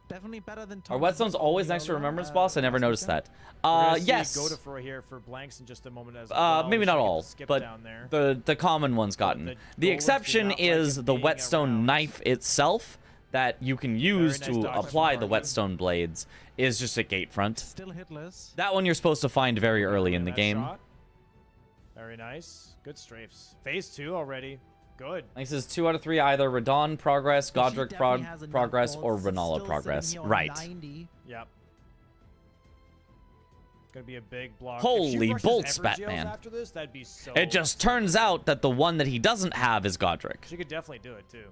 Speaker 4: Definitely better than
Speaker 1: Are whetstones always next to Remembrance Boss? I never noticed that.
Speaker 3: We're gonna see
Speaker 1: Yes.
Speaker 3: Godefroy here for blanks in just a moment as well.
Speaker 1: Maybe
Speaker 3: We
Speaker 1: not
Speaker 3: should get
Speaker 1: all,
Speaker 3: the skip
Speaker 1: but
Speaker 3: down there.
Speaker 1: the common one's gotten.
Speaker 3: the
Speaker 1: The
Speaker 3: golems
Speaker 1: exception
Speaker 3: do not like
Speaker 1: is
Speaker 3: it
Speaker 1: the
Speaker 3: being
Speaker 1: whetstone
Speaker 3: around.
Speaker 1: knife itself that you can use
Speaker 3: nice
Speaker 1: to
Speaker 3: dodge from
Speaker 1: apply the
Speaker 3: Marky.
Speaker 1: whetstone blades is just at gate front.
Speaker 4: Still hitless.
Speaker 1: That one you're supposed to find very early in the
Speaker 3: That
Speaker 1: game.
Speaker 3: shot. Very nice. Good strafes. Phase 2 already. Good.
Speaker 1: Like says 2 out of 3 either Radon progress,
Speaker 4: She
Speaker 1: Godric
Speaker 4: definitely has enough
Speaker 1: progress, or
Speaker 4: bolts,
Speaker 1: Renala
Speaker 4: still
Speaker 1: progress.
Speaker 4: sitting here on
Speaker 1: Right.
Speaker 4: 90.
Speaker 3: Yep. Gonna be a big block. If
Speaker 1: Holy
Speaker 3: she rushes
Speaker 1: bolts,
Speaker 3: Evergails
Speaker 1: Batman.
Speaker 3: After this, that'd be so.
Speaker 1: It just turns out that the one that he doesn't have is Godric.
Speaker 3: She could definitely do it too.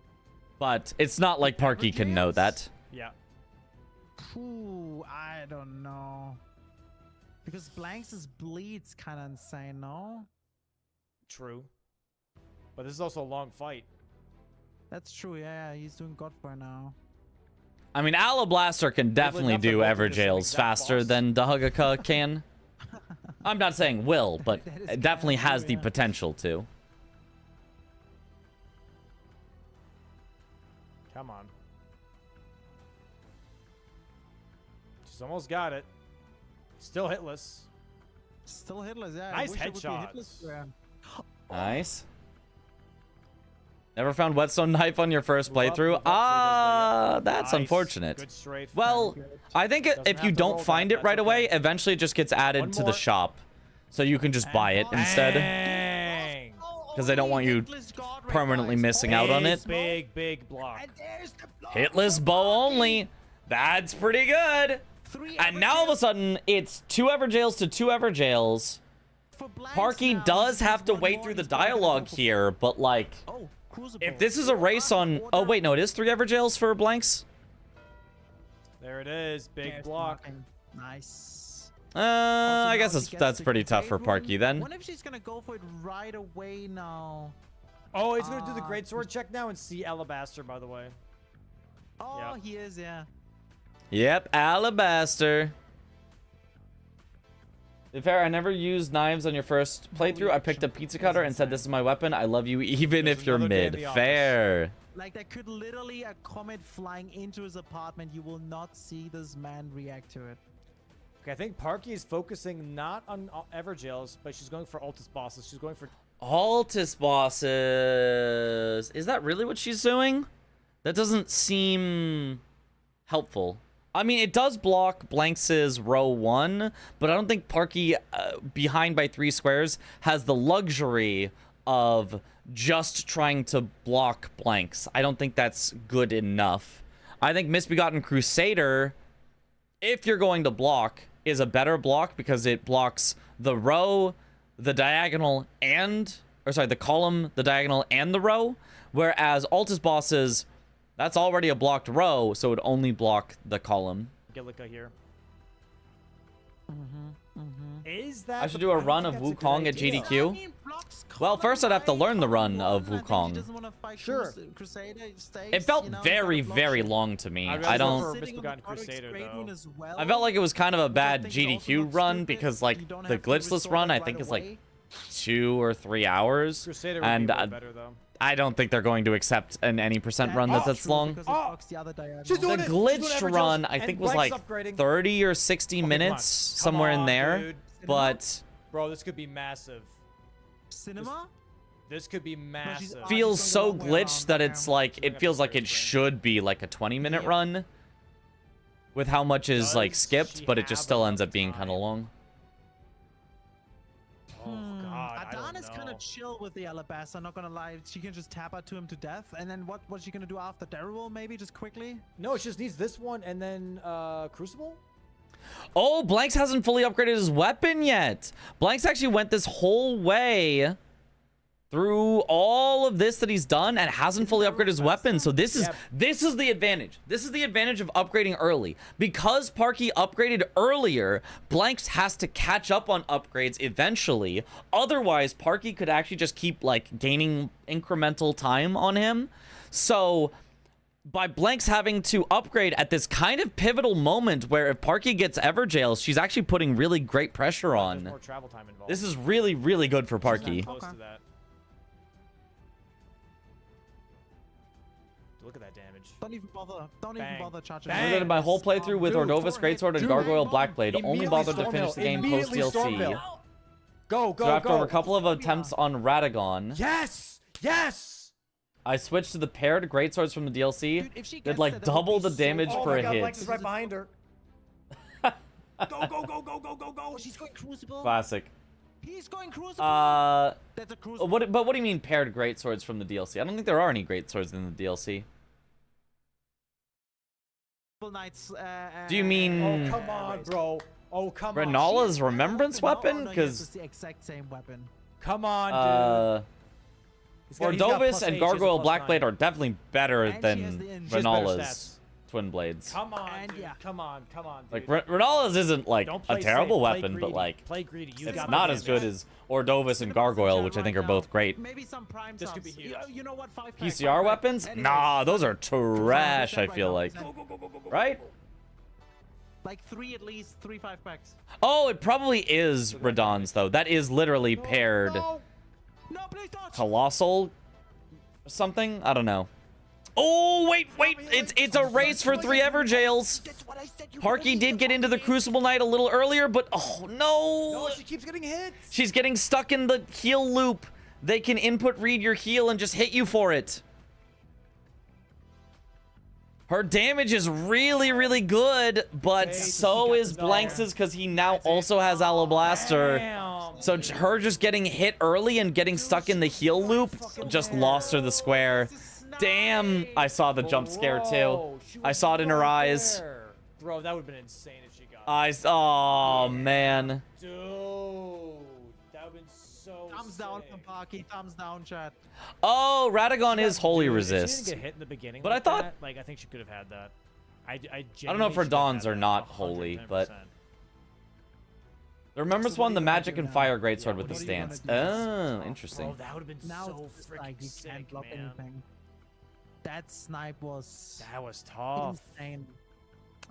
Speaker 1: But it's not like Parky can know that.
Speaker 3: Yeah.
Speaker 4: Ooh, I don't know. Because Blanks' bleed's kind of insane, no?
Speaker 3: True. But this is also a long fight.
Speaker 4: That's true, yeah, he's doing Godfrey now.
Speaker 1: I mean, Alablaster can definitely
Speaker 3: enough to
Speaker 1: do
Speaker 3: both do the same
Speaker 1: Everjails
Speaker 3: exact
Speaker 1: faster
Speaker 3: boss.
Speaker 1: than Dahugaka can. I'm not saying will, but
Speaker 4: That is
Speaker 1: it definitely
Speaker 4: kinda
Speaker 1: has
Speaker 4: true,
Speaker 1: the
Speaker 4: yeah.
Speaker 1: potential to.
Speaker 3: Come on. She's almost got it. Still hitless.
Speaker 4: Still hitless, yeah.
Speaker 3: Nice
Speaker 4: I wish it would be
Speaker 3: headshots.
Speaker 4: hitless, yeah.
Speaker 1: Nice. Never found whetstone knife on your first
Speaker 3: Move up,
Speaker 1: playthrough?
Speaker 3: move up, so he does the-
Speaker 1: That's
Speaker 3: Nice.
Speaker 1: unfortunate.
Speaker 3: Good strafe.
Speaker 1: Well,
Speaker 4: Good.
Speaker 1: I think
Speaker 3: Doesn't
Speaker 1: if
Speaker 3: have
Speaker 1: you
Speaker 3: to
Speaker 1: don't
Speaker 3: roll
Speaker 1: find
Speaker 3: that,
Speaker 1: it right
Speaker 3: that's
Speaker 1: away,
Speaker 3: okay.
Speaker 1: eventually it just gets added
Speaker 3: One
Speaker 1: to the
Speaker 3: more.
Speaker 1: shop. So you can just buy it instead.
Speaker 3: Dang.
Speaker 1: Because they don't want you permanently missing out on it.
Speaker 3: Big block.
Speaker 4: And there's the block
Speaker 1: Hitless
Speaker 4: for
Speaker 1: bow
Speaker 4: Parky.
Speaker 1: only. That's pretty good.
Speaker 4: 3
Speaker 1: And now all of a sudden, it's 2 Everjails to 2 Everjails.
Speaker 4: for Blanks
Speaker 1: Parky
Speaker 4: now,
Speaker 1: does
Speaker 4: he
Speaker 1: have
Speaker 4: has
Speaker 1: to
Speaker 4: one
Speaker 1: wait
Speaker 4: more,
Speaker 1: through the
Speaker 4: he's probably gonna go
Speaker 1: dialogue
Speaker 4: for-
Speaker 1: here, but like,
Speaker 4: Oh, Crucible.
Speaker 1: if this is a race on... Oh, wait, no, it is 3 Everjails for Blanks?
Speaker 3: There it is. Big
Speaker 4: There's
Speaker 3: block.
Speaker 4: blocking. Nice.
Speaker 1: I guess
Speaker 4: Also, now
Speaker 1: that's
Speaker 4: she gets
Speaker 1: pretty
Speaker 4: the
Speaker 1: tough for
Speaker 4: great
Speaker 1: Parky
Speaker 4: rune.
Speaker 1: then.
Speaker 4: Wonder if she's gonna go for it right away now.
Speaker 3: Oh, he's gonna do the
Speaker 4: Ah,
Speaker 3: great sword check now and see Alabaster, by the way.
Speaker 4: Oh,
Speaker 3: Yeah.
Speaker 4: he is, yeah.
Speaker 1: Yep, Alabaster. To be fair, I never used knives on your first playthrough. I picked a pizza cutter and said, "This is my weapon. I love you even
Speaker 3: There's
Speaker 1: if you're
Speaker 3: another day in
Speaker 1: mid."
Speaker 3: the office.
Speaker 1: Fair.
Speaker 4: Like, there could literally a comet flying into his apartment. You will not see this man react to it.
Speaker 3: Okay, I think Parky is focusing not on Everjails, but she's going for Altus bosses. She's going for...
Speaker 1: Altus bosses. Is that really what she's doing? That doesn't seem helpful. I mean, it does block Blanks' row 1, but I don't think Parky, behind by 3 squares, has the luxury of just trying to block Blanks. I don't think that's good enough. I think Misbegotten Crusader, if you're going to block, is a better block because it blocks the row, the diagonal, and... Or sorry, the column, the diagonal, and the row. Whereas Altus bosses, that's already a blocked row, so it would only block the column.
Speaker 3: Gillica here. Is that...
Speaker 1: I should
Speaker 3: the-
Speaker 1: do a
Speaker 3: don't
Speaker 1: run
Speaker 3: think
Speaker 1: of
Speaker 3: that's a good
Speaker 1: Wukong at
Speaker 3: idea.
Speaker 1: GDQ. Well, first I'd have to learn the run of Wukong.
Speaker 3: Sure.
Speaker 1: It felt very, very long to me.
Speaker 3: I'd
Speaker 1: I
Speaker 3: rather
Speaker 1: don't...
Speaker 3: go for Misbegotten Crusader, though.
Speaker 1: I felt like it was kind of a bad GDQ run because, like, the glitchless run I think is like 2 or 3 hours,
Speaker 3: Crusader would
Speaker 1: and
Speaker 3: be way better, though.
Speaker 1: I don't think they're going to accept an any percent run that's long.
Speaker 3: Oh!
Speaker 4: She's
Speaker 1: The
Speaker 3: doing it! She's doing
Speaker 1: glitched
Speaker 3: Everjails
Speaker 1: run I
Speaker 3: and
Speaker 1: think was
Speaker 3: Blank's
Speaker 1: like
Speaker 3: upgrading.
Speaker 1: 30 or 60
Speaker 3: Okay, come
Speaker 1: minutes,
Speaker 3: on.
Speaker 1: somewhere
Speaker 3: Come
Speaker 1: in
Speaker 3: on,
Speaker 1: there,
Speaker 3: dude.
Speaker 1: but
Speaker 3: Bro, this could be massive.
Speaker 4: Cinema?
Speaker 3: This could be massive.
Speaker 1: feels
Speaker 4: she's
Speaker 1: so
Speaker 4: going the long way
Speaker 1: glitched
Speaker 4: around,
Speaker 1: that
Speaker 4: okay.
Speaker 1: it's like,
Speaker 3: She's going
Speaker 1: it feels like
Speaker 3: upstairs,
Speaker 1: it
Speaker 3: right?
Speaker 1: should be like a 20-minute
Speaker 4: Yeah.
Speaker 1: run with how much is like
Speaker 3: Does
Speaker 1: skipped,
Speaker 3: she
Speaker 1: but it just
Speaker 3: have
Speaker 1: still ends
Speaker 3: enough
Speaker 1: up being kind of
Speaker 3: time?
Speaker 1: long.
Speaker 4: chill with the Alabaster, not gonna lie. She can just tap out to him to death, and then what's she gonna do after Daryl? Maybe just quickly.
Speaker 3: No, she just needs this one and then Crucible.
Speaker 1: Oh, Blanks hasn't fully upgraded his weapon yet. Blanks actually went this whole way through all of this that he's done and hasn't fully upgraded his weapon. So this is the advantage. This is the advantage of upgrading early. Because Parky upgraded earlier, Blanks has to catch up on upgrades eventually. Otherwise, Parky could actually just keep like gaining incremental time on him. So by Blanks having to upgrade at this kind of pivotal moment where if Parky gets Everjail, she's actually putting really great pressure on.
Speaker 3: There's more travel time involved.
Speaker 1: This is really, really good for Parky.
Speaker 3: Close to that. Look at that damage.
Speaker 4: Don't even bother. Don't even bother charging.
Speaker 3: Bang.
Speaker 1: I did my whole playthrough with
Speaker 3: Dude,
Speaker 1: Ordovus Greatsword and Gargoyle Blackblade. Only
Speaker 3: Immediately
Speaker 1: bothered to
Speaker 3: Stormveil.
Speaker 1: finish the game post
Speaker 3: Immediately
Speaker 1: DLC.
Speaker 3: Stormveil. Go, go,
Speaker 1: So after
Speaker 3: go.
Speaker 1: a couple of attempts on Radagon,
Speaker 3: Yes! Yes!
Speaker 1: I switched to the paired Greatswords from the DLC.
Speaker 4: Dude, if she
Speaker 1: Did
Speaker 4: gets
Speaker 1: like
Speaker 4: that, that would
Speaker 1: double
Speaker 4: be
Speaker 1: the
Speaker 4: so
Speaker 1: damage
Speaker 3: Oh
Speaker 1: per
Speaker 3: my
Speaker 1: a
Speaker 3: God,
Speaker 1: hit.
Speaker 3: Lex is right behind her. Go, go, go, go, go, go, go.
Speaker 4: She's going Crucible.
Speaker 1: Classic.
Speaker 4: He's going Crucible. That's a Crucible.
Speaker 1: But what do you mean paired Greatswords from the DLC? I don't think there are any Greatswords in the DLC.
Speaker 4: Knights.
Speaker 1: Do you mean
Speaker 3: Oh, come on, bro. Oh, come on.
Speaker 1: Renala's remembrance weapon?
Speaker 4: No, it's
Speaker 1: Because
Speaker 4: the exact same weapon.
Speaker 3: Come on, dude. He's got
Speaker 1: Ordovus
Speaker 3: plus
Speaker 1: and
Speaker 3: 8, she's a
Speaker 1: Gargoyle
Speaker 3: plus
Speaker 1: Blackblade
Speaker 3: 9.
Speaker 1: are definitely better
Speaker 4: And she has
Speaker 1: than
Speaker 4: the engine.
Speaker 3: She has better
Speaker 1: Renala's
Speaker 3: stats.
Speaker 1: twin blades.
Speaker 3: Come on,
Speaker 4: And
Speaker 3: dude.
Speaker 4: yeah.
Speaker 3: Come on, dude.
Speaker 1: Like Renala's isn't like
Speaker 3: Don't
Speaker 1: a
Speaker 3: play
Speaker 1: terrible
Speaker 3: safe, play
Speaker 1: weapon, but
Speaker 3: greedy.
Speaker 1: like
Speaker 3: Play greedy. You
Speaker 1: it's
Speaker 3: got
Speaker 1: not
Speaker 3: the
Speaker 1: as good
Speaker 3: damage.
Speaker 1: as Ordovus and Gargoyle, which I think are both great.
Speaker 4: Maybe some prime
Speaker 3: This could
Speaker 4: subs.
Speaker 3: be huge.
Speaker 4: You know what? 5
Speaker 1: PCR weapons? Nah, those are trash, I feel like. Right?
Speaker 4: Like 3 at least, 3 5-packs.
Speaker 1: Oh, it probably is Radon's, though. That is literally paired
Speaker 3: No.
Speaker 4: No, please don't.
Speaker 1: Colossal something? I don't know. Oh, wait. It's a race for 3 Everjails.
Speaker 4: That's what I said. You
Speaker 1: Parky did get into the Crucible Knight a little earlier, but oh no!
Speaker 3: No, she keeps getting hit.
Speaker 1: She's getting stuck in the heal loop. They can input read your heal and just hit you for it. Her damage is really, really good, but
Speaker 3: Okay,
Speaker 1: so
Speaker 3: she got
Speaker 1: is
Speaker 3: the
Speaker 1: Blanks's because he now also has Alablaster.
Speaker 3: Damn.
Speaker 1: So her just getting hit early and getting stuck in the heal loop just lost her the square. Damn, I saw the jump scare too.
Speaker 3: Bro, she
Speaker 1: I
Speaker 3: was
Speaker 1: saw it in her
Speaker 3: right
Speaker 1: eyes.
Speaker 3: there. Bro, that would have been insane if she got
Speaker 1: Oh man.
Speaker 3: Dude, that would have been so
Speaker 4: Thumbs down
Speaker 3: sick.
Speaker 4: from Parky. Thumbs down, chat.
Speaker 1: Oh, Radagon is holy
Speaker 3: Dude, if
Speaker 1: resist.
Speaker 3: She didn't get hit in the beginning,
Speaker 1: But
Speaker 3: like
Speaker 1: I thought-
Speaker 3: that, like I think she could have had that. I
Speaker 1: don't know if
Speaker 3: genuinely
Speaker 1: her
Speaker 3: should have
Speaker 1: dawns
Speaker 3: had
Speaker 1: are
Speaker 3: that,
Speaker 1: not holy, but
Speaker 3: 110%.
Speaker 1: the Remembrance one, the magic and fire greatsword with the
Speaker 4: what are you gonna
Speaker 1: stance.
Speaker 4: do?
Speaker 1: Oh, interesting.
Speaker 3: Bro, that would have been
Speaker 4: Now
Speaker 3: so
Speaker 4: it's
Speaker 3: freaking
Speaker 4: like you
Speaker 3: sick,
Speaker 4: can't block
Speaker 3: man.
Speaker 4: anything. That snipe was
Speaker 3: That was tough.
Speaker 4: insane.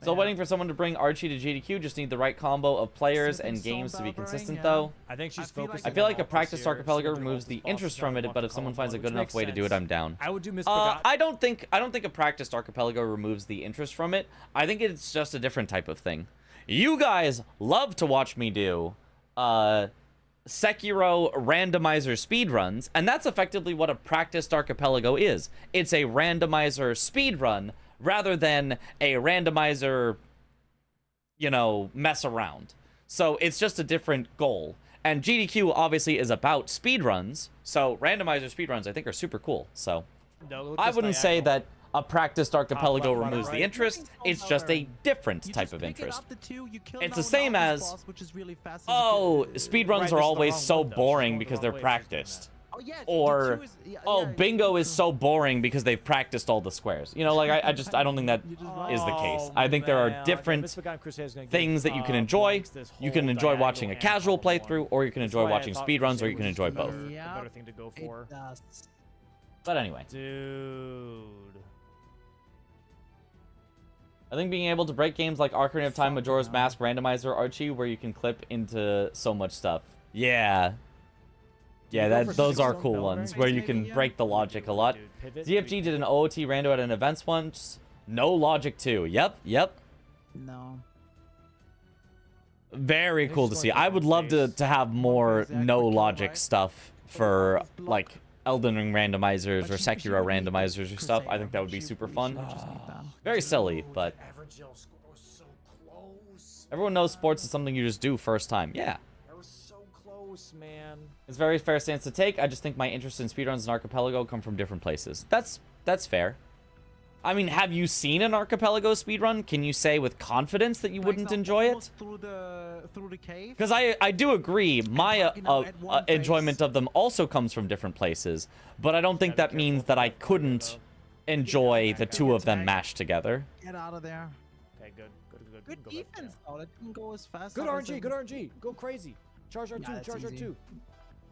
Speaker 1: Still
Speaker 4: Yeah.
Speaker 1: waiting for someone to bring Archie to GDQ. Just need the right combo of players
Speaker 4: Smithing
Speaker 1: and games to be
Speaker 4: Stormveil,
Speaker 1: consistent,
Speaker 4: yeah.
Speaker 1: though.
Speaker 3: I think she's
Speaker 4: I feel like-
Speaker 3: focusing.
Speaker 1: I feel like
Speaker 3: on
Speaker 1: a practice
Speaker 3: this year.
Speaker 1: archipelago
Speaker 3: She's gonna do
Speaker 1: removes
Speaker 3: all
Speaker 1: the
Speaker 3: these
Speaker 1: interest
Speaker 3: bosses
Speaker 1: from
Speaker 3: that
Speaker 1: it,
Speaker 3: want
Speaker 1: but
Speaker 3: to
Speaker 1: if someone
Speaker 3: call
Speaker 1: finds a
Speaker 3: them,
Speaker 1: good
Speaker 3: which
Speaker 1: enough
Speaker 3: makes
Speaker 1: way to do it,
Speaker 3: sense.
Speaker 1: I'm down.
Speaker 3: I would do Miss Begot.
Speaker 1: I don't think a practiced archipelago removes the interest from it. I think it's just a different type of thing. You guys love to watch me do Sekiro randomizer speedruns, and that's effectively what a practiced archipelago is. It's a randomizer speedrun rather than a randomizer, you know, mess around. So it's just a different goal. And GDQ obviously is about speedruns, so randomizer speedruns I think are super cool. So
Speaker 3: No, look
Speaker 1: I
Speaker 3: this
Speaker 1: wouldn't say
Speaker 3: diagonal.
Speaker 1: that a practiced archipelago
Speaker 3: left, bottom
Speaker 1: removes the
Speaker 3: right.
Speaker 1: interest. It's just a different
Speaker 4: You
Speaker 1: type
Speaker 4: just
Speaker 1: of
Speaker 4: pick it
Speaker 1: interest.
Speaker 4: up the 2, you kill
Speaker 1: It's the
Speaker 4: now
Speaker 1: same
Speaker 4: an
Speaker 1: as,
Speaker 4: boss, which is really fast.
Speaker 1: oh,
Speaker 3: Right,
Speaker 1: speedruns
Speaker 3: this is
Speaker 1: are
Speaker 3: the
Speaker 1: always
Speaker 3: wrong
Speaker 1: so
Speaker 3: one, though. She's
Speaker 1: boring
Speaker 3: going the
Speaker 1: because
Speaker 3: wrong
Speaker 1: they're
Speaker 3: way if she's doing
Speaker 1: practiced.
Speaker 4: Oh, yeah, the
Speaker 1: Or,
Speaker 4: 2 is, yeah,
Speaker 1: oh,
Speaker 4: yeah,
Speaker 1: bingo is
Speaker 4: true.
Speaker 1: so boring because they've practiced all the squares. You know, like, I don't think that
Speaker 4: You just
Speaker 1: is the case.
Speaker 3: Oh,
Speaker 1: I think there
Speaker 3: man.
Speaker 1: are
Speaker 3: Okay,
Speaker 1: different
Speaker 3: Miss Begot Crusade is gonna give,
Speaker 1: things that you can enjoy.
Speaker 3: Blanks this
Speaker 1: You can
Speaker 3: whole
Speaker 1: enjoy watching a
Speaker 3: diagonal and
Speaker 1: casual
Speaker 3: column
Speaker 1: playthrough,
Speaker 3: one.
Speaker 1: or you can
Speaker 3: That's
Speaker 1: enjoy
Speaker 3: why I
Speaker 1: watching
Speaker 3: thought
Speaker 1: speedruns,
Speaker 3: Crusade
Speaker 1: or you
Speaker 3: was
Speaker 1: can
Speaker 3: just
Speaker 1: enjoy
Speaker 3: a
Speaker 1: both.
Speaker 3: better- a
Speaker 4: Yeah,
Speaker 3: better thing to go for.
Speaker 4: It does.
Speaker 1: But anyway.
Speaker 3: Dude.
Speaker 1: I think being able to break games like Ocarina of Time, Majora's Mask, Randomizer, Archie, where you can clip into so much stuff. Yeah. Yeah,
Speaker 3: you go for
Speaker 1: those are
Speaker 3: Stone
Speaker 1: cool
Speaker 3: Bell
Speaker 1: ones,
Speaker 3: rank?
Speaker 1: where you
Speaker 4: Maybe,
Speaker 1: can
Speaker 4: yeah.
Speaker 1: break the logic a lot.
Speaker 3: Dude, pivot,
Speaker 1: ZFG did an OOT rando at an events once. No logic too. Yep.
Speaker 4: No.
Speaker 1: Very
Speaker 3: It's
Speaker 1: cool to
Speaker 3: just
Speaker 1: see.
Speaker 3: like
Speaker 1: I
Speaker 3: the
Speaker 1: would love to
Speaker 3: face.
Speaker 1: have more
Speaker 4: Exact
Speaker 1: no
Speaker 4: kill,
Speaker 1: logic
Speaker 4: right?
Speaker 1: stuff for
Speaker 4: always block.
Speaker 1: like Elden Ring randomizers or
Speaker 4: But she
Speaker 1: Sekiro
Speaker 4: would need the
Speaker 1: randomizers or stuff. I
Speaker 4: Crusader.
Speaker 1: think that would be
Speaker 4: She-
Speaker 1: super
Speaker 4: she
Speaker 1: fun.
Speaker 4: would just need that.
Speaker 1: Very silly,
Speaker 3: Dude,
Speaker 1: but
Speaker 3: Average Jill score was so close.
Speaker 1: everyone knows sports is something you just do first time. Yeah.
Speaker 3: That was so close. gross, man.
Speaker 1: It's a very fair stance to take. I just think my interest in speedruns and Archipelago come from different places. That's fair. I mean, have you seen an Archipelago speedrun? Can you say with confidence that you wouldn't enjoy it?
Speaker 4: Through the cave.
Speaker 1: Because I do agree, my enjoyment of them also comes from different places, but I don't think that means that I couldn't enjoy the two of them mashed together.
Speaker 4: Get out of there.
Speaker 3: Okay, good.
Speaker 4: Good defense, though. That didn't go as fast.
Speaker 3: Good
Speaker 4: as
Speaker 3: RNG, good RNG. Go crazy. Charge R2,
Speaker 4: Yeah, that's
Speaker 3: charge
Speaker 4: easy.
Speaker 3: R2.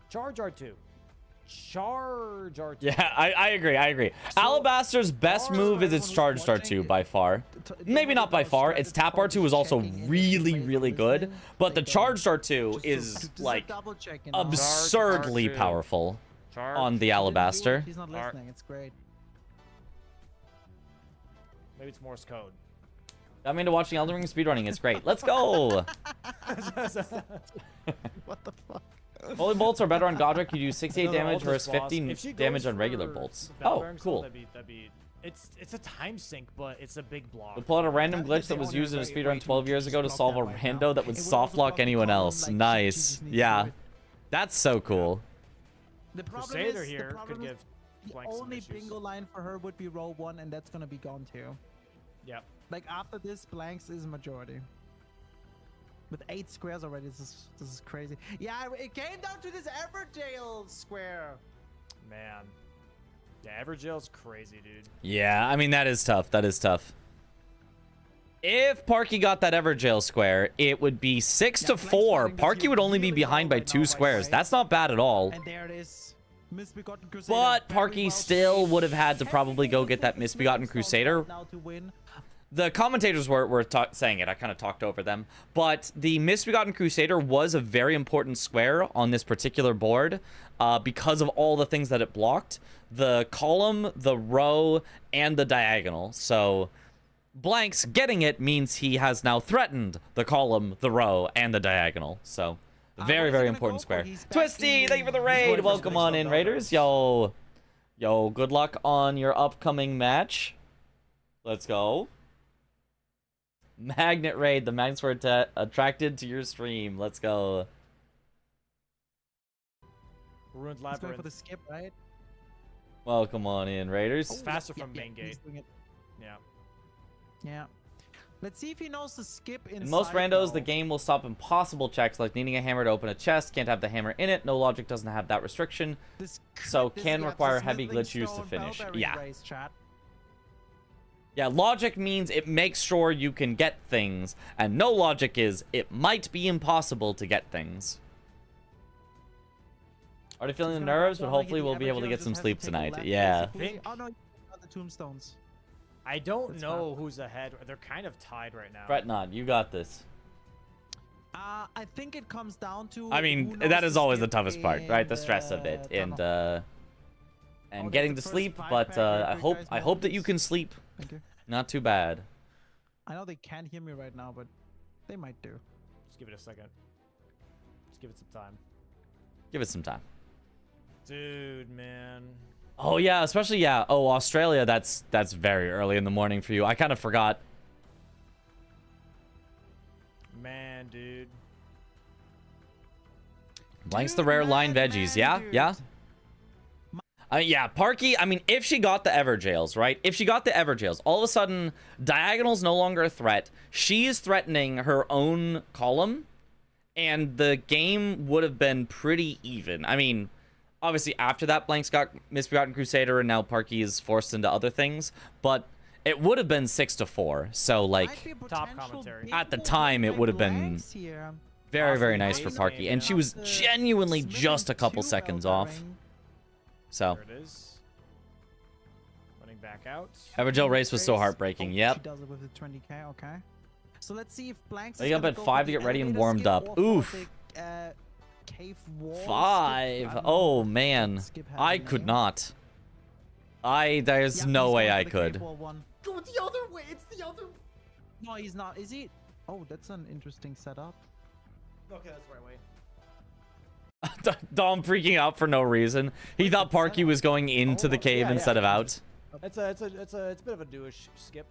Speaker 3: Charge R2. Charge R2.
Speaker 1: Yeah, I agree.
Speaker 4: So,
Speaker 1: Alabaster's best move is its
Speaker 4: everyone who's
Speaker 1: charged R2
Speaker 4: watching,
Speaker 1: by far.
Speaker 4: nobody
Speaker 1: Maybe not by
Speaker 4: knows
Speaker 1: far.
Speaker 4: that
Speaker 1: Its
Speaker 4: it's
Speaker 1: tap
Speaker 4: called
Speaker 1: R2 is also
Speaker 4: checking in,
Speaker 1: really,
Speaker 4: just
Speaker 1: really good,
Speaker 4: listening,
Speaker 1: but the
Speaker 4: like,
Speaker 1: charged R2
Speaker 4: just
Speaker 1: is
Speaker 4: a
Speaker 1: like
Speaker 4: double check, you know?
Speaker 1: absurdly
Speaker 5: R2.
Speaker 1: powerful
Speaker 5: Charge.
Speaker 1: on the
Speaker 4: He didn't do it,
Speaker 1: Alabaster.
Speaker 4: He's not listening. It's great.
Speaker 3: Maybe it's Morse code.
Speaker 1: I'm into watching Elden Ring speedrunning. It's great. Let's go.
Speaker 4: What the fuck?
Speaker 1: Holy bolts are better on Godric. You do 68
Speaker 3: No, no,
Speaker 1: damage
Speaker 3: Ultimate
Speaker 1: versus
Speaker 3: boss.
Speaker 1: 15
Speaker 3: If she
Speaker 1: damage
Speaker 3: goes
Speaker 1: on regular
Speaker 3: for
Speaker 1: bolts.
Speaker 3: the Battle
Speaker 1: Oh,
Speaker 3: Barons,
Speaker 1: cool.
Speaker 3: That'd be. It's a time sink, but it's a big block.
Speaker 1: We'll pull out a random glitch that was used in a speedrun 12 years ago to solve a rando that would soft lock anyone else. Nice. Yeah. That's so cool.
Speaker 4: The problem
Speaker 3: Crusader
Speaker 4: is,
Speaker 3: here
Speaker 4: the problem
Speaker 3: could
Speaker 4: is
Speaker 3: give
Speaker 4: the
Speaker 3: Blank some
Speaker 4: only
Speaker 3: issues.
Speaker 4: bingo line for her would be row 1, and that's gonna be gone too.
Speaker 3: Yep.
Speaker 4: Like after this, blanks is majority. With 8 squares already, this is crazy. Yeah, it came down to this Everdale square.
Speaker 3: Man. Yeah, Everjail's crazy, dude.
Speaker 1: Yeah, I mean, that is tough. That is tough. If Parky got that Everjail square, it would be 6 to 4. Parky would only be behind by 2 squares. That's not bad at all.
Speaker 4: And there it is. Misbegotten Crusader.
Speaker 1: But
Speaker 4: very
Speaker 1: Parky
Speaker 4: well
Speaker 1: still
Speaker 4: played.
Speaker 1: would have had to probably go get that
Speaker 4: Heavy
Speaker 1: Misbegotten
Speaker 4: stepping stones
Speaker 1: Crusader.
Speaker 4: right now to win.
Speaker 1: The commentators were saying it. I kind of talked over them. But the Misbegotten Crusader was a very important square on this particular board because of all the things that it blocked. The column, the row, and the diagonal. So Blanks getting it means he has now threatened the column, the row, and the diagonal. So
Speaker 4: what
Speaker 1: very,
Speaker 4: is he
Speaker 1: very
Speaker 4: gonna
Speaker 1: important
Speaker 4: go for?
Speaker 1: square.
Speaker 4: He's back
Speaker 1: Twisty,
Speaker 4: in
Speaker 1: thank you for the
Speaker 4: the-
Speaker 1: raid.
Speaker 3: going for
Speaker 1: Welcome
Speaker 3: some
Speaker 1: on
Speaker 3: big
Speaker 1: in,
Speaker 3: stuff,
Speaker 1: Raiders.
Speaker 3: Brawlers.
Speaker 1: Yo, good luck on your upcoming match. Let's go. Magnet raid. The magnets were attracted to your stream. Let's go.
Speaker 3: Ruined
Speaker 4: He's going for
Speaker 3: Labyrinth.
Speaker 4: the skip, right?
Speaker 1: Welcome on in, Raiders.
Speaker 3: It's faster
Speaker 4: Yeah,
Speaker 3: from
Speaker 4: yeah,
Speaker 3: main
Speaker 4: he's
Speaker 3: gate.
Speaker 4: doing it.
Speaker 3: Yeah.
Speaker 4: Yeah. Let's see if he knows to skip inside.
Speaker 1: In most randos, the
Speaker 4: though.
Speaker 1: game will stop impossible checks like needing a hammer to open a chest. Can't have the hammer in it. No logic doesn't have that restriction.
Speaker 4: This
Speaker 1: So
Speaker 4: this-
Speaker 1: can
Speaker 4: yeah,
Speaker 1: require
Speaker 4: this
Speaker 1: heavy
Speaker 4: Smithling
Speaker 1: glitch use to
Speaker 4: Stone
Speaker 1: finish.
Speaker 4: Bellberry
Speaker 1: Yeah.
Speaker 4: race, chat.
Speaker 1: Yeah, logic means it makes sure you can get things, and no logic is it might be impossible to get things. Already feeling the
Speaker 4: He's gonna
Speaker 1: nerves,
Speaker 4: go
Speaker 1: but
Speaker 4: down,
Speaker 1: hopefully
Speaker 4: the
Speaker 1: we'll be able to
Speaker 4: Everjail
Speaker 1: get
Speaker 4: just
Speaker 1: some
Speaker 4: has to
Speaker 1: sleep
Speaker 4: take a
Speaker 1: tonight.
Speaker 4: left,
Speaker 1: Yeah.
Speaker 4: basically. Oh no, you got the tombstones.
Speaker 3: I don't
Speaker 4: That's
Speaker 3: know who's ahead. They're kind of tied right now.
Speaker 1: Fret not, you got this.
Speaker 4: I think it comes down to.
Speaker 1: I mean,
Speaker 4: who knows
Speaker 1: that
Speaker 4: to
Speaker 1: is always the
Speaker 4: skip
Speaker 1: toughest part, right? The
Speaker 4: in
Speaker 1: stress of it, and
Speaker 4: tunnel. Oh,
Speaker 1: getting to
Speaker 4: that's the first
Speaker 1: sleep.
Speaker 4: 5
Speaker 1: But
Speaker 4: pack
Speaker 1: I
Speaker 4: right,
Speaker 1: hope
Speaker 4: guys,
Speaker 1: that you
Speaker 4: moments.
Speaker 1: can sleep.
Speaker 4: Thank you.
Speaker 1: Not too bad.
Speaker 4: I know they can't hear me right now, but they might do.
Speaker 3: Just give it a second. Just give it some time.
Speaker 1: Give it some time.
Speaker 3: Dude, man.
Speaker 1: Oh yeah, especially yeah. Oh, Australia. That's very early in the morning for you. I kind of forgot.
Speaker 3: Man, dude.
Speaker 1: Blanks the
Speaker 4: Dude,
Speaker 1: rare line
Speaker 4: man,
Speaker 1: veggies.
Speaker 4: man,
Speaker 1: Yeah,
Speaker 4: dude.
Speaker 1: yeah. Yeah, Parky, I mean, if she got the Everjails, right? If she got the Everjails, all of a sudden, Diagonal's no longer a threat. She's threatening her own column, and the game would have been pretty even. I mean, obviously, after that, Blanks got Misbegotten Crusader, and now Parky is forced into other things, but it would have been 6 to 4. So, like,
Speaker 4: Might be a
Speaker 3: top
Speaker 4: potential
Speaker 3: commentary.
Speaker 4: big
Speaker 1: At the
Speaker 4: move
Speaker 1: time, it
Speaker 4: by
Speaker 1: would have been
Speaker 4: Blanks here.
Speaker 1: very, very
Speaker 3: Possibly
Speaker 1: nice for
Speaker 3: Blanks
Speaker 1: Parky.
Speaker 3: game,
Speaker 1: And she
Speaker 3: yeah.
Speaker 1: was
Speaker 4: The
Speaker 1: genuinely
Speaker 4: Smithling
Speaker 1: just a couple
Speaker 4: 2
Speaker 1: seconds off.
Speaker 4: Eldering.
Speaker 1: So,
Speaker 3: There it is. Running back out.
Speaker 1: Everjail race was so
Speaker 4: Race.
Speaker 1: heartbreaking.
Speaker 4: Oh,
Speaker 1: Yep.
Speaker 4: She does it with the 20k. Okay. So let's see if Blanks.
Speaker 1: Are
Speaker 4: is
Speaker 1: you up
Speaker 4: gonna
Speaker 1: at
Speaker 4: go
Speaker 1: 5
Speaker 4: for
Speaker 1: to
Speaker 4: the
Speaker 1: get ready and
Speaker 4: elevator
Speaker 1: warmed
Speaker 4: skip
Speaker 1: up?
Speaker 4: or for
Speaker 1: Oof.
Speaker 4: the, cave wall skip.
Speaker 1: 5.
Speaker 4: I don't
Speaker 1: Oh,
Speaker 4: know.
Speaker 1: man.
Speaker 4: Skip has
Speaker 1: I
Speaker 4: a
Speaker 1: could
Speaker 4: name.
Speaker 1: not. There's
Speaker 4: Yeah,
Speaker 1: no
Speaker 4: he's
Speaker 1: way
Speaker 4: going
Speaker 1: I
Speaker 4: for the cave
Speaker 1: could.
Speaker 4: wall one.
Speaker 3: Go the other way. It's the other.
Speaker 4: No, he's not. Is he? Oh, that's an interesting setup.
Speaker 3: Okay, that's the right way.
Speaker 1: Dom freaking out for no reason. He thought Parky was going into the cave
Speaker 3: yeah,
Speaker 1: instead of out.
Speaker 3: It's a bit of a newish skip.